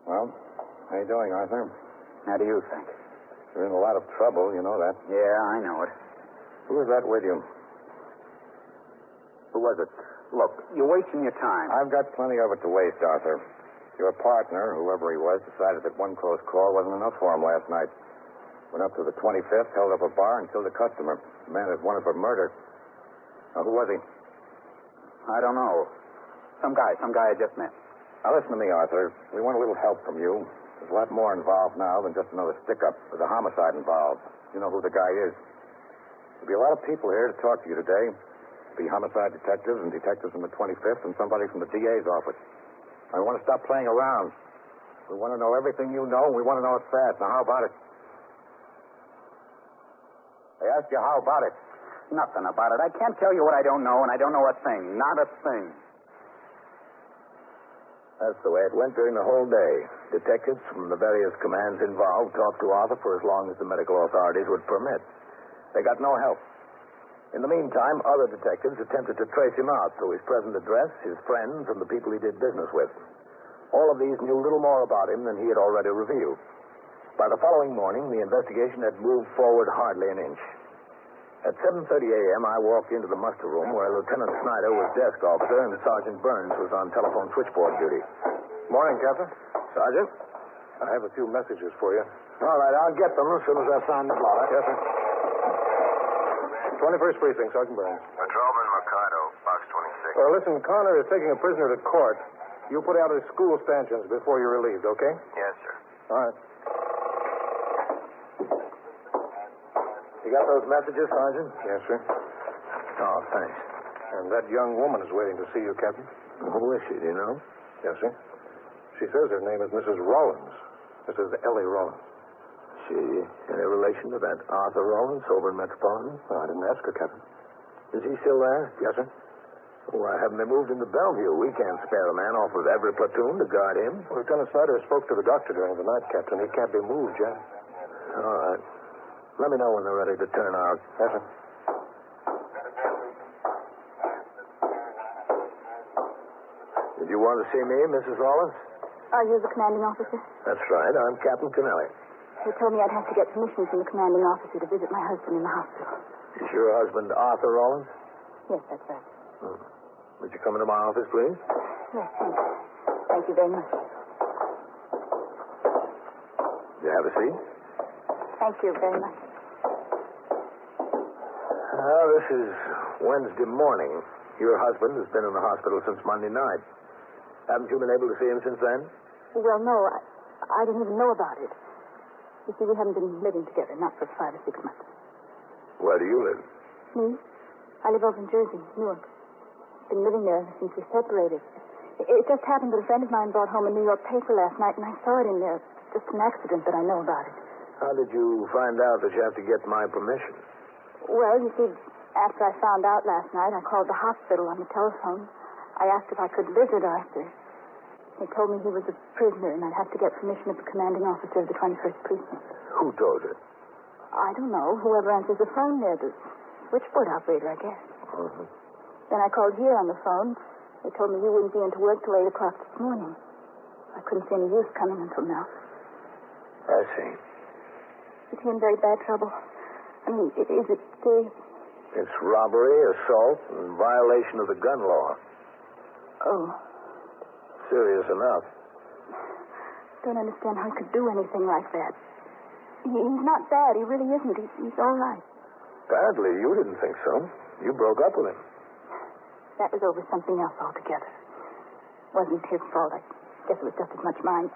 S9: Well, how you doing, Arthur?
S15: How do you think?
S9: You're in a lot of trouble, you know that.
S15: Yeah, I know it.
S9: Who was that with you?
S15: Who was it? Look, you're wasting your time.
S9: I've got plenty of it to waste, Arthur. Your partner, whoever he was, decided that one close call wasn't enough for him last night. Went up to the 25th, held up a bar, and killed a customer. The man is wanted for murder. Now, who was he?
S15: I don't know. Some guy I just met.
S9: Now, listen to me, Arthur. We want a little help from you. There's a lot more involved now than just another stick-up. There's a homicide involved. You know who the guy is. There'll be a lot of people here to talk to you today. There'll be homicide detectives and detectives from the 25th and somebody from the DA's office. I want to stop playing around. We want to know everything you know, and we want to know it fast. Now, how about it? I asked you, how about it?
S15: Nothing about it. I can't tell you what I don't know, and I don't know a thing. Not a thing.
S8: That's the way it went during the whole day. Detectives from the various commands involved talked to Arthur for as long as the medical authorities would permit. They got no help. In the meantime, other detectives attempted to trace him out through his present address, his friends, and the people he did business with. All of these knew little more about him than he had already revealed. By the following morning, the investigation had moved forward hardly an inch. At 7:30 a.m., I walked into the muster room where Lieutenant Snyder was desk officer and Sergeant Burns was on telephone switchboard duty.
S12: Morning, Captain.
S8: Sergeant?
S12: I have a few messages for you.
S8: All right, I'll get them as soon as I sign the blotter.
S12: Yes, sir. 21st Precinct, Sergeant Burns.
S22: Patrolman Mercado, Box 26.
S12: Listen, Connor is taking a prisoner to court. You'll put out his school stanchions before you're relieved, okay?
S22: Yes, sir.
S12: All right.
S8: You got those messages, Sergeant?
S12: Yes, sir.
S8: Oh, thanks.
S12: And that young woman is waiting to see you, Captain.
S8: Who is she, do you know?
S12: Yes, sir. She says her name is Mrs. Rollins. Mrs. Ellie Rollins.
S8: She any relation to that Arthur Rollins over in Metropolitan?
S12: Oh, I didn't ask her, Captain.
S8: Is he still there?
S12: Yes, sir.
S8: Why haven't they moved him to Bellevue? We can't spare a man off of every platoon to guard him.
S12: Lieutenant Snyder spoke to the doctor during the night, Captain. He can't be moved, Jack.
S8: All right. Let me know when they're ready to turn out.
S12: Yes, sir.
S8: Did you want to see me, Mrs. Rollins?
S6: Are you the commanding officer?
S8: That's right. I'm Captain Kennelly.
S6: They told me I'd have to get permission from the commanding officer to visit my husband in the hospital.
S8: Is your husband Arthur Rollins?
S6: Yes, that's right.
S8: Would you come into my office, please?
S6: Yes, thank you. Thank you very much.
S8: You have a seat?
S6: Thank you very much.
S8: This is Wednesday morning. Your husband has been in the hospital since Monday night. Haven't you been able to see him since then?
S6: Well, no, I didn't even know about it. You see, we haven't been living together, not for 5 or 6 months.
S12: Where do you live?
S6: Me? I live over in Jersey, Newark. Been living there since we separated. It just happened that a friend of mine brought home a New York paper last night, and I saw it in there. Just an accident that I know about it.
S12: How did you find out that you have to get my permission?
S6: Well, you see, after I found out last night, I called the hospital on the telephone. I asked if I could visit Arthur. They told me he was a prisoner, and I'd have to get permission of the commanding officer of the 21st Precinct.
S12: Who told you?
S6: I don't know. Whoever answers the phone there, the switchboard operator, I guess.
S12: Mm-hmm.
S6: Then I called here on the phone. They told me you wouldn't be into work till 8 o'clock this morning. I couldn't see any use coming until now.
S12: I see.
S6: Is he in very bad trouble? I mean, is it serious?
S12: It's robbery, assault, and violation of the gun law.
S6: Oh.
S12: Serious enough.
S6: Don't understand how he could do anything like that. He's not bad. He really isn't. He's all right.
S12: Badly? You didn't think so. You broke up with him.
S6: That was over something else altogether. Wasn't his fault. I guess it was just as much mine.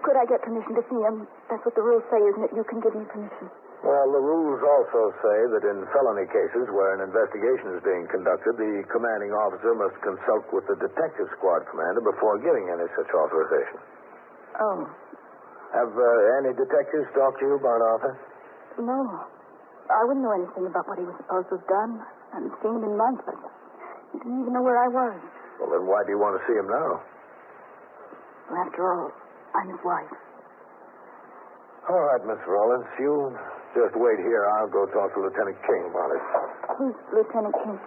S6: Could I get permission to see him? That's what the rules say, isn't it? You can give me permission.
S12: Well, the rules also say that in felony cases where an investigation is being conducted, the commanding officer must consult with the detective squad commander before giving any such authorization.
S6: Oh.
S12: Have any detectives talked to you about Arthur?
S6: No. I wouldn't know anything about what he was supposed to have done. I haven't seen him in months, but I didn't even know where I was.
S12: Well, then why do you want to see him now?
S6: Well, after all, I'm his wife.
S12: All right, Miss Rollins. You just wait here. I'll go talk to Lieutenant King about it.
S6: Who's Lieutenant King?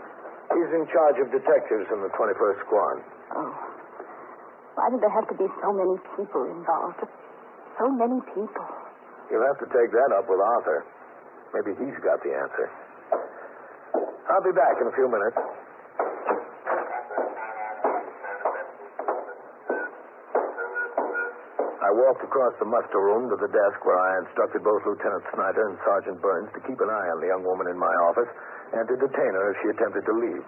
S12: He's in charge of detectives in the 21st Squad.
S6: Oh. Why did there have to be so many people involved? So many people.
S12: You'll have to take that up with Arthur. Maybe he's got the answer. I'll be back in a few minutes. I walked across the muster room to the desk where I instructed both Lieutenant Snyder and Sergeant Burns to keep an eye on the young woman in my office and to detain her if she attempted to leave.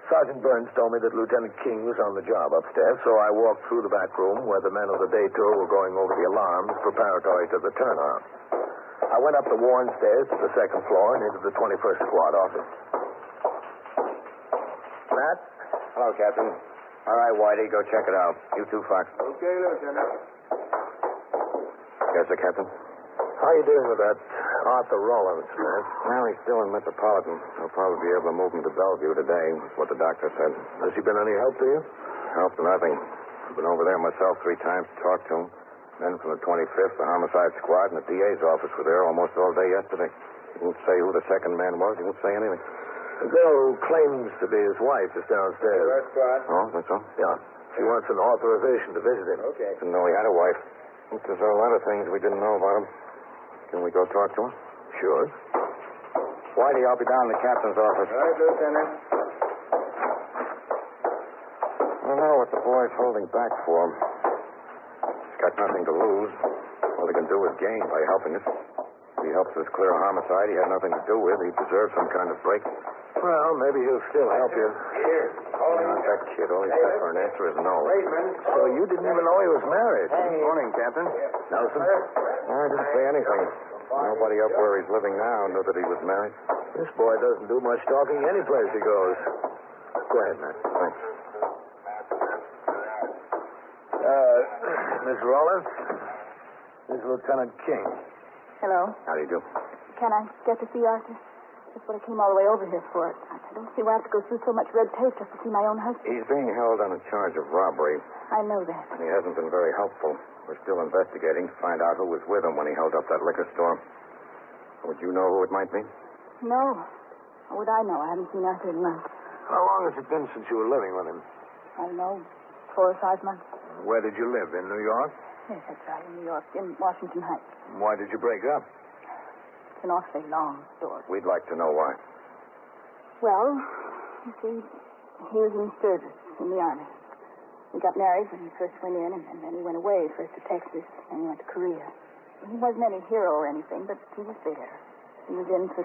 S12: Sergeant Burns told me that Lieutenant King was on the job upstairs, so I walked through the back room where the men of the day tour were going over the alarms preparatory to the turnaround. I went up the worn stairs to the second floor and into the 21st Squad office.
S9: Matt? Hello, Captain. All right, Whitey, go check it out. You too, Fox.
S12: Okay, Lieutenant.
S9: Yes, sir, Captain?
S12: How are you doing with that Arthur Rollins, man?
S9: Well, he's still in Metropolitan. They'll probably be able to move him to Bellevue today, is what the doctor said.
S12: Has he been any help to you?
S9: Help to nothing. I've been over there myself 3 times to talk to him. Men from the 25th, the homicide squad, and the DA's office were there almost all day yesterday. He didn't say who the second man was. He didn't say anything.
S12: The girl who claims to be his wife is downstairs.
S9: Oh, that's all?
S12: Yeah. She wants an authorization to visit him.
S9: Okay. Didn't know he had a wife. There's a lot of things we didn't know about him. Can we go talk to him?
S12: Sure.
S9: Whitey, I'll be down in the captain's office.
S12: All right, Lieutenant.
S9: I don't know what the boy's holding back for. He's got nothing to lose. All he can do is gain by helping us. If he helps us clear a homicide he had nothing to do with, he deserves some kind of break.
S12: Well, maybe he'll still help you.
S9: Here. Not that kid. All he's got for an answer is no.
S12: So you didn't even know he was married?
S9: Good morning, Captain.
S12: Nelson?
S9: I didn't say anything. Nobody up where he's living now knew that he was married.
S12: This boy doesn't do much talking any place he goes. Go ahead, Matt.
S9: Thanks.
S12: Miss Rollins? This is Lieutenant King.
S6: Hello.
S9: How do you do?
S6: Can I get to see Arthur? That's what I came all the way over here for. I don't see why I have to go through so much red tape just to see my own husband.
S9: He's being held on a charge of robbery.
S6: I know that.
S9: He hasn't been very helpful. We're still investigating to find out who was with him when he held up that liquor store. Would you know who it might be?
S6: No. How would I know? I haven't seen Arthur in months.
S12: How long has it been since you were living with him?
S6: I don't know, 4 or 5 months.
S12: Where did you live? In New York?
S6: Yes, that's right, in New York, in Washington Heights.
S12: Why did you break up?
S6: It's an awfully long story.
S9: We'd like to know why.
S6: Well, you see, he was in service in the Army. We got married when he first went in, and then he went away, first to Texas, then he went to Korea. He wasn't any hero or anything, but he was there. He was in for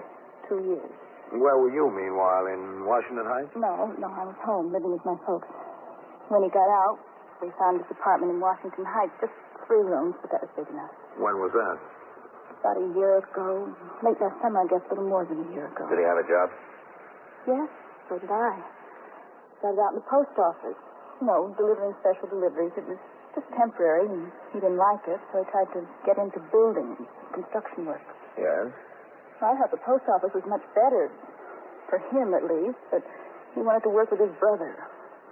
S6: 2 years.
S12: Where were you, meanwhile? In Washington Heights?
S6: No, I was home, living with my folks. When he got out, We found this apartment in Washington Heights, just 3 rooms, but that was big enough.
S12: When was that?
S6: About a year ago. Late last summer, I guess, a little more than a year ago.
S9: Did he have a job?
S6: Yes, so did I. Started out in the post office. You know, delivering special deliveries. It was just temporary, and he didn't like it, so he tried to get into building, construction work.
S12: Yes?
S6: Well, I thought the post office was much better, for him at least, but he wanted to work with his brother.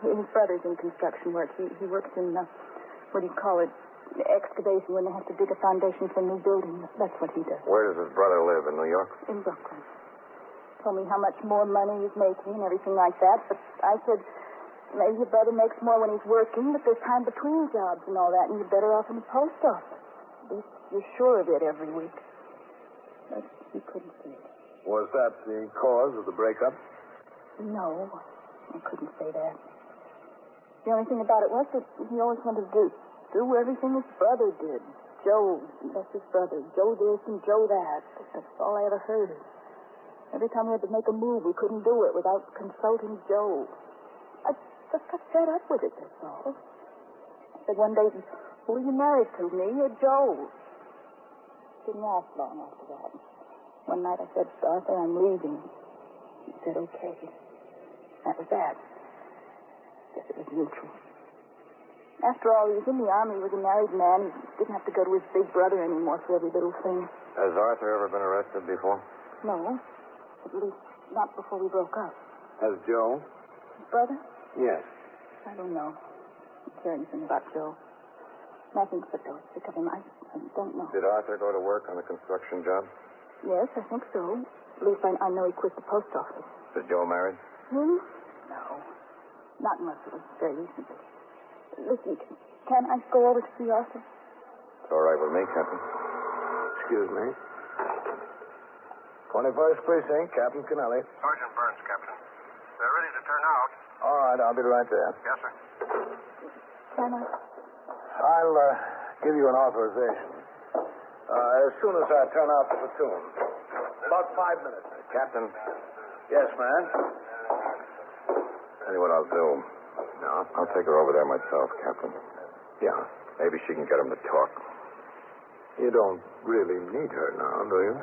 S6: His brother's in construction work. He works in, what do you call it, excavation, when they have to dig a foundation for a new building. That's what he does.
S9: Where does his brother live, in New York?
S6: In Brooklyn. Told me how much more money he's making and everything like that, but I said, maybe your brother makes more when he's working, but there's time between jobs and all that, and you're better off in the post office. At least you're sure of it every week. But he couldn't see it.
S12: Was that the cause of the breakup?
S6: No, I couldn't say that. The only thing about it was that he always wanted to do everything his brother did. Joe, that's his brother. Joe this and Joe that. That's all I ever heard. Every time we had to make a move, we couldn't do it without consulting Joe. I just got fed up with it, that's all. I said one day, who are you married to, me or Joe? Didn't last long after that. One night I said, Arthur, I'm leaving. He said, okay. That was that. Guess it was mutual. After all, he was in the army, he was a married man. He didn't have to go to his big brother anymore for every little thing.
S9: Has Arthur ever been arrested before?
S6: No. At least not before we broke up.
S12: Has Joe?
S6: His brother?
S12: Yes.
S6: I don't know. I don't care anything about Joe. Nothing but those sick of him. I don't know.
S9: Did Arthur go to work on a construction job?
S6: Yes, I think so. At least I know he quit the post office.
S9: Is Joe married?
S6: Hmm? No. Not unless it was very recently. Listen, can I go over to see Arthur?
S9: It's all right with me, Captain.
S12: Excuse me. 21st Precinct, Captain Kennelly.
S22: Sergeant Burns, Captain. They're ready to turn out.
S12: All right, I'll be right there.
S22: Yes, sir.
S6: Can I?
S12: I'll give you an authorization. As soon as I turn out the platoon. About 5 minutes.
S9: Captain.
S12: Yes, man.
S9: Tell you what I'll do. No, I'll take her over there myself, Captain.
S12: Yeah.
S9: Maybe she can get him to talk.
S12: You don't really need her now, do you?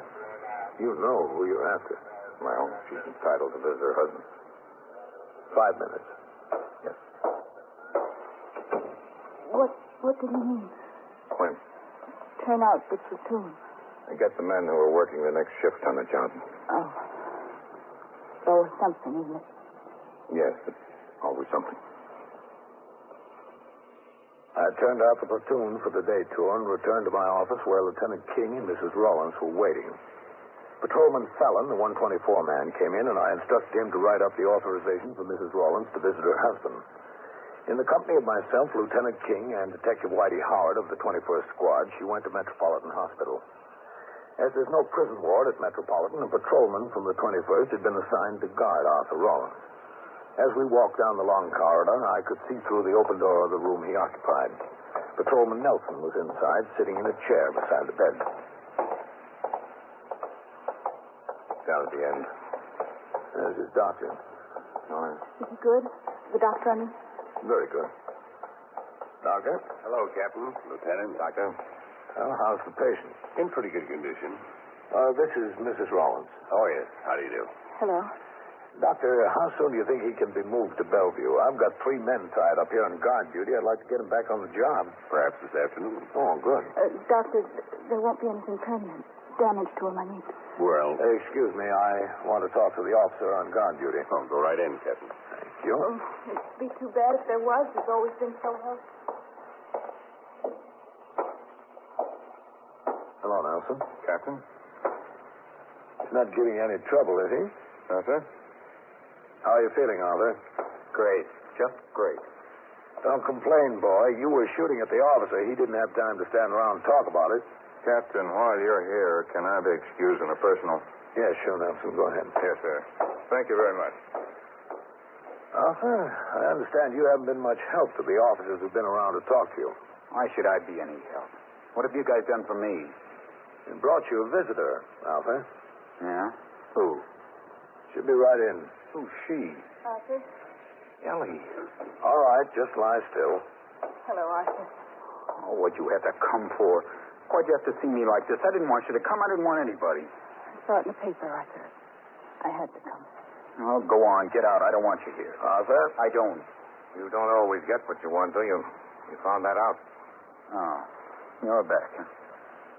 S12: You know who you're after.
S9: Well, she's entitled to visit her husband.
S12: 5 minutes. Yes.
S6: What did he mean?
S9: When?
S6: Turn out the platoon.
S9: I get the men who are working the next shift on the job.
S6: Oh. So something, isn't it?
S9: Yes, it's always something.
S12: I turned out the platoon for the day tour and returned to my office where Lieutenant King and Mrs. Rollins were waiting. Patrolman Fallon, the 124 man, came in, and I instructed him to write up the authorization for Mrs. Rollins to visit her husband. In the company of myself, Lieutenant King, and Detective Whitey Howard of the 21st Squad, she went to Metropolitan Hospital. As there's no prison ward at Metropolitan, a patrolman from the 21st had been assigned to guard Arthur Rollins. As we walked down the long corridor, I could see through the open door of the room he occupied. Patrolman Nelson was inside, sitting in a chair beside the bed.
S9: Down at the end.
S12: There's his doctor.
S9: All right.
S6: Is he good? The doctor, I mean?
S12: Very good. Doctor?
S17: Hello, Captain, Lieutenant, Doctor.
S12: Well, how's the patient?
S17: In pretty good condition.
S12: This is Mrs. Rollins.
S17: Oh, yes. How do you do?
S6: Hello.
S12: Doctor, how soon do you think he can be moved to Bellevue? I've got 3 men tied up here on guard duty. I'd like to get him back on the job.
S17: Perhaps this afternoon.
S12: Oh, good.
S6: Doctor, there won't be anything permanent. Damage to him, I mean.
S17: Well...
S12: excuse me. I want to talk to the officer on guard duty.
S17: Oh, go right in, Captain.
S12: Thank you.
S6: Oh, it'd be too bad if there was. He's always been so helpful.
S12: Hello, Nelson.
S9: Captain?
S12: He's not giving you any trouble, is he?
S9: No, sir.
S12: How are you feeling, Arthur?
S9: Great. Just great.
S12: Don't complain, boy. You were shooting at the officer. He didn't have time to stand around and talk about it.
S9: Captain, while you're here, can I be excused on a personal?
S12: Yes, sure, Nelson. Go ahead.
S9: Yes, sir. Thank you very much.
S12: Arthur, I understand you haven't been much help to the officers who've been around to talk to you.
S15: Why should I be any help? What have you guys done for me?
S12: It brought you a visitor, Arthur.
S15: Yeah?
S12: Who? She'll be right in.
S15: Who's she?
S6: Arthur?
S15: Ellie.
S12: All right, just lie still.
S6: Hello, Arthur.
S15: Oh, what'd you have to come for? Why'd you have to see me like this? I didn't want you to come. I didn't want anybody.
S6: I saw it in the paper, Arthur. I had to come.
S15: Oh, go on. Get out. I don't want you here.
S9: Arthur?
S15: I don't.
S9: You don't always get what you want, do you? You found that out.
S15: Oh, you're back, huh?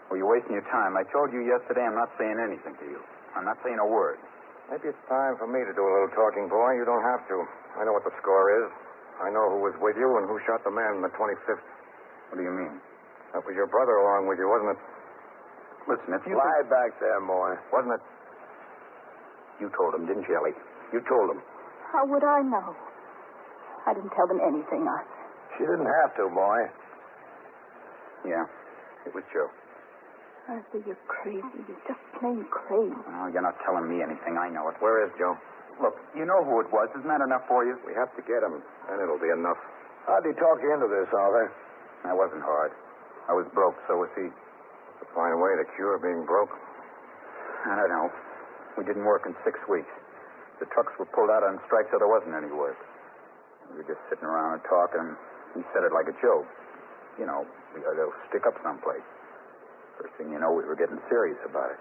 S15: Well, you're wasting your time. I told you yesterday I'm not saying anything to you. I'm not saying a word.
S9: Maybe it's time for me to do a little talking, boy. You don't have to. I know what the score is. I know who was with you and who shot the man in the 25th.
S15: What do you mean?
S9: That was your brother along with you, wasn't it?
S15: Listen, if you...
S9: Lie back there, boy. Wasn't it?
S15: You told him, didn't you, Ellie? You told him.
S6: How would I know? I didn't tell them anything, Arthur.
S9: She didn't have to, boy.
S15: Yeah, it was Joe.
S6: Arthur, you're crazy. You're just plain crazy.
S15: Oh, you're not telling me anything. I know it.
S9: Where is Joe?
S15: Look, you know who it was. Isn't that enough for you?
S9: We have to get him, and it'll be enough. How'd he talk you into this, Arthur?
S15: That wasn't hard. I was broke, so was he.
S9: A fine way to cure being broke.
S15: I don't know. We didn't work in 6 weeks. The trucks were pulled out on strike, so there wasn't any work. We were just sitting around and talking. He said it like a joke. You know, we ought to go stick up someplace. First thing you know, we were getting serious about it.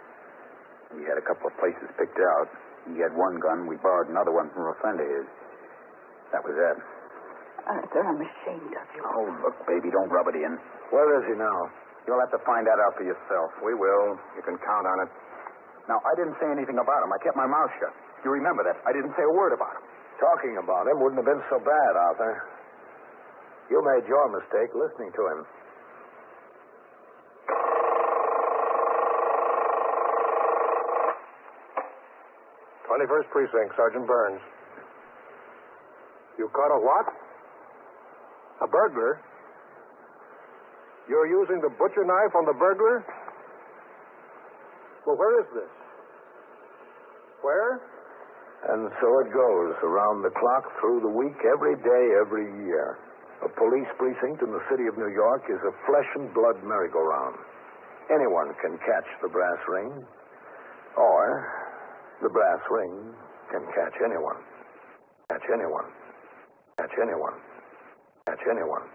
S15: We had a couple of places picked out. He had one gun. We borrowed another one from a friend of his. That was that.
S6: Arthur, I'm ashamed of you.
S15: Oh, look, baby, don't rub it in.
S9: Where is he now?
S15: You'll have to find that out for yourself.
S9: We will. You can count on it.
S15: Now, I didn't say anything about him. I kept my mouth shut. You remember that. I didn't say a word about him.
S9: Talking about him wouldn't have been so bad, Arthur. You made your mistake listening to him.
S22: '21st Precinct, Sergeant Burns. You caught a what? A burglar? You're using the butcher knife on the burglar? Well, where is this? Where?
S9: And so it goes, around the clock, through the week, every day, every year. A police precinct in the city of New York is a flesh and blood merry-go-round. Anyone can catch the brass ring, or the brass ring can catch anyone. Catch anyone. Catch anyone. Catch anyone.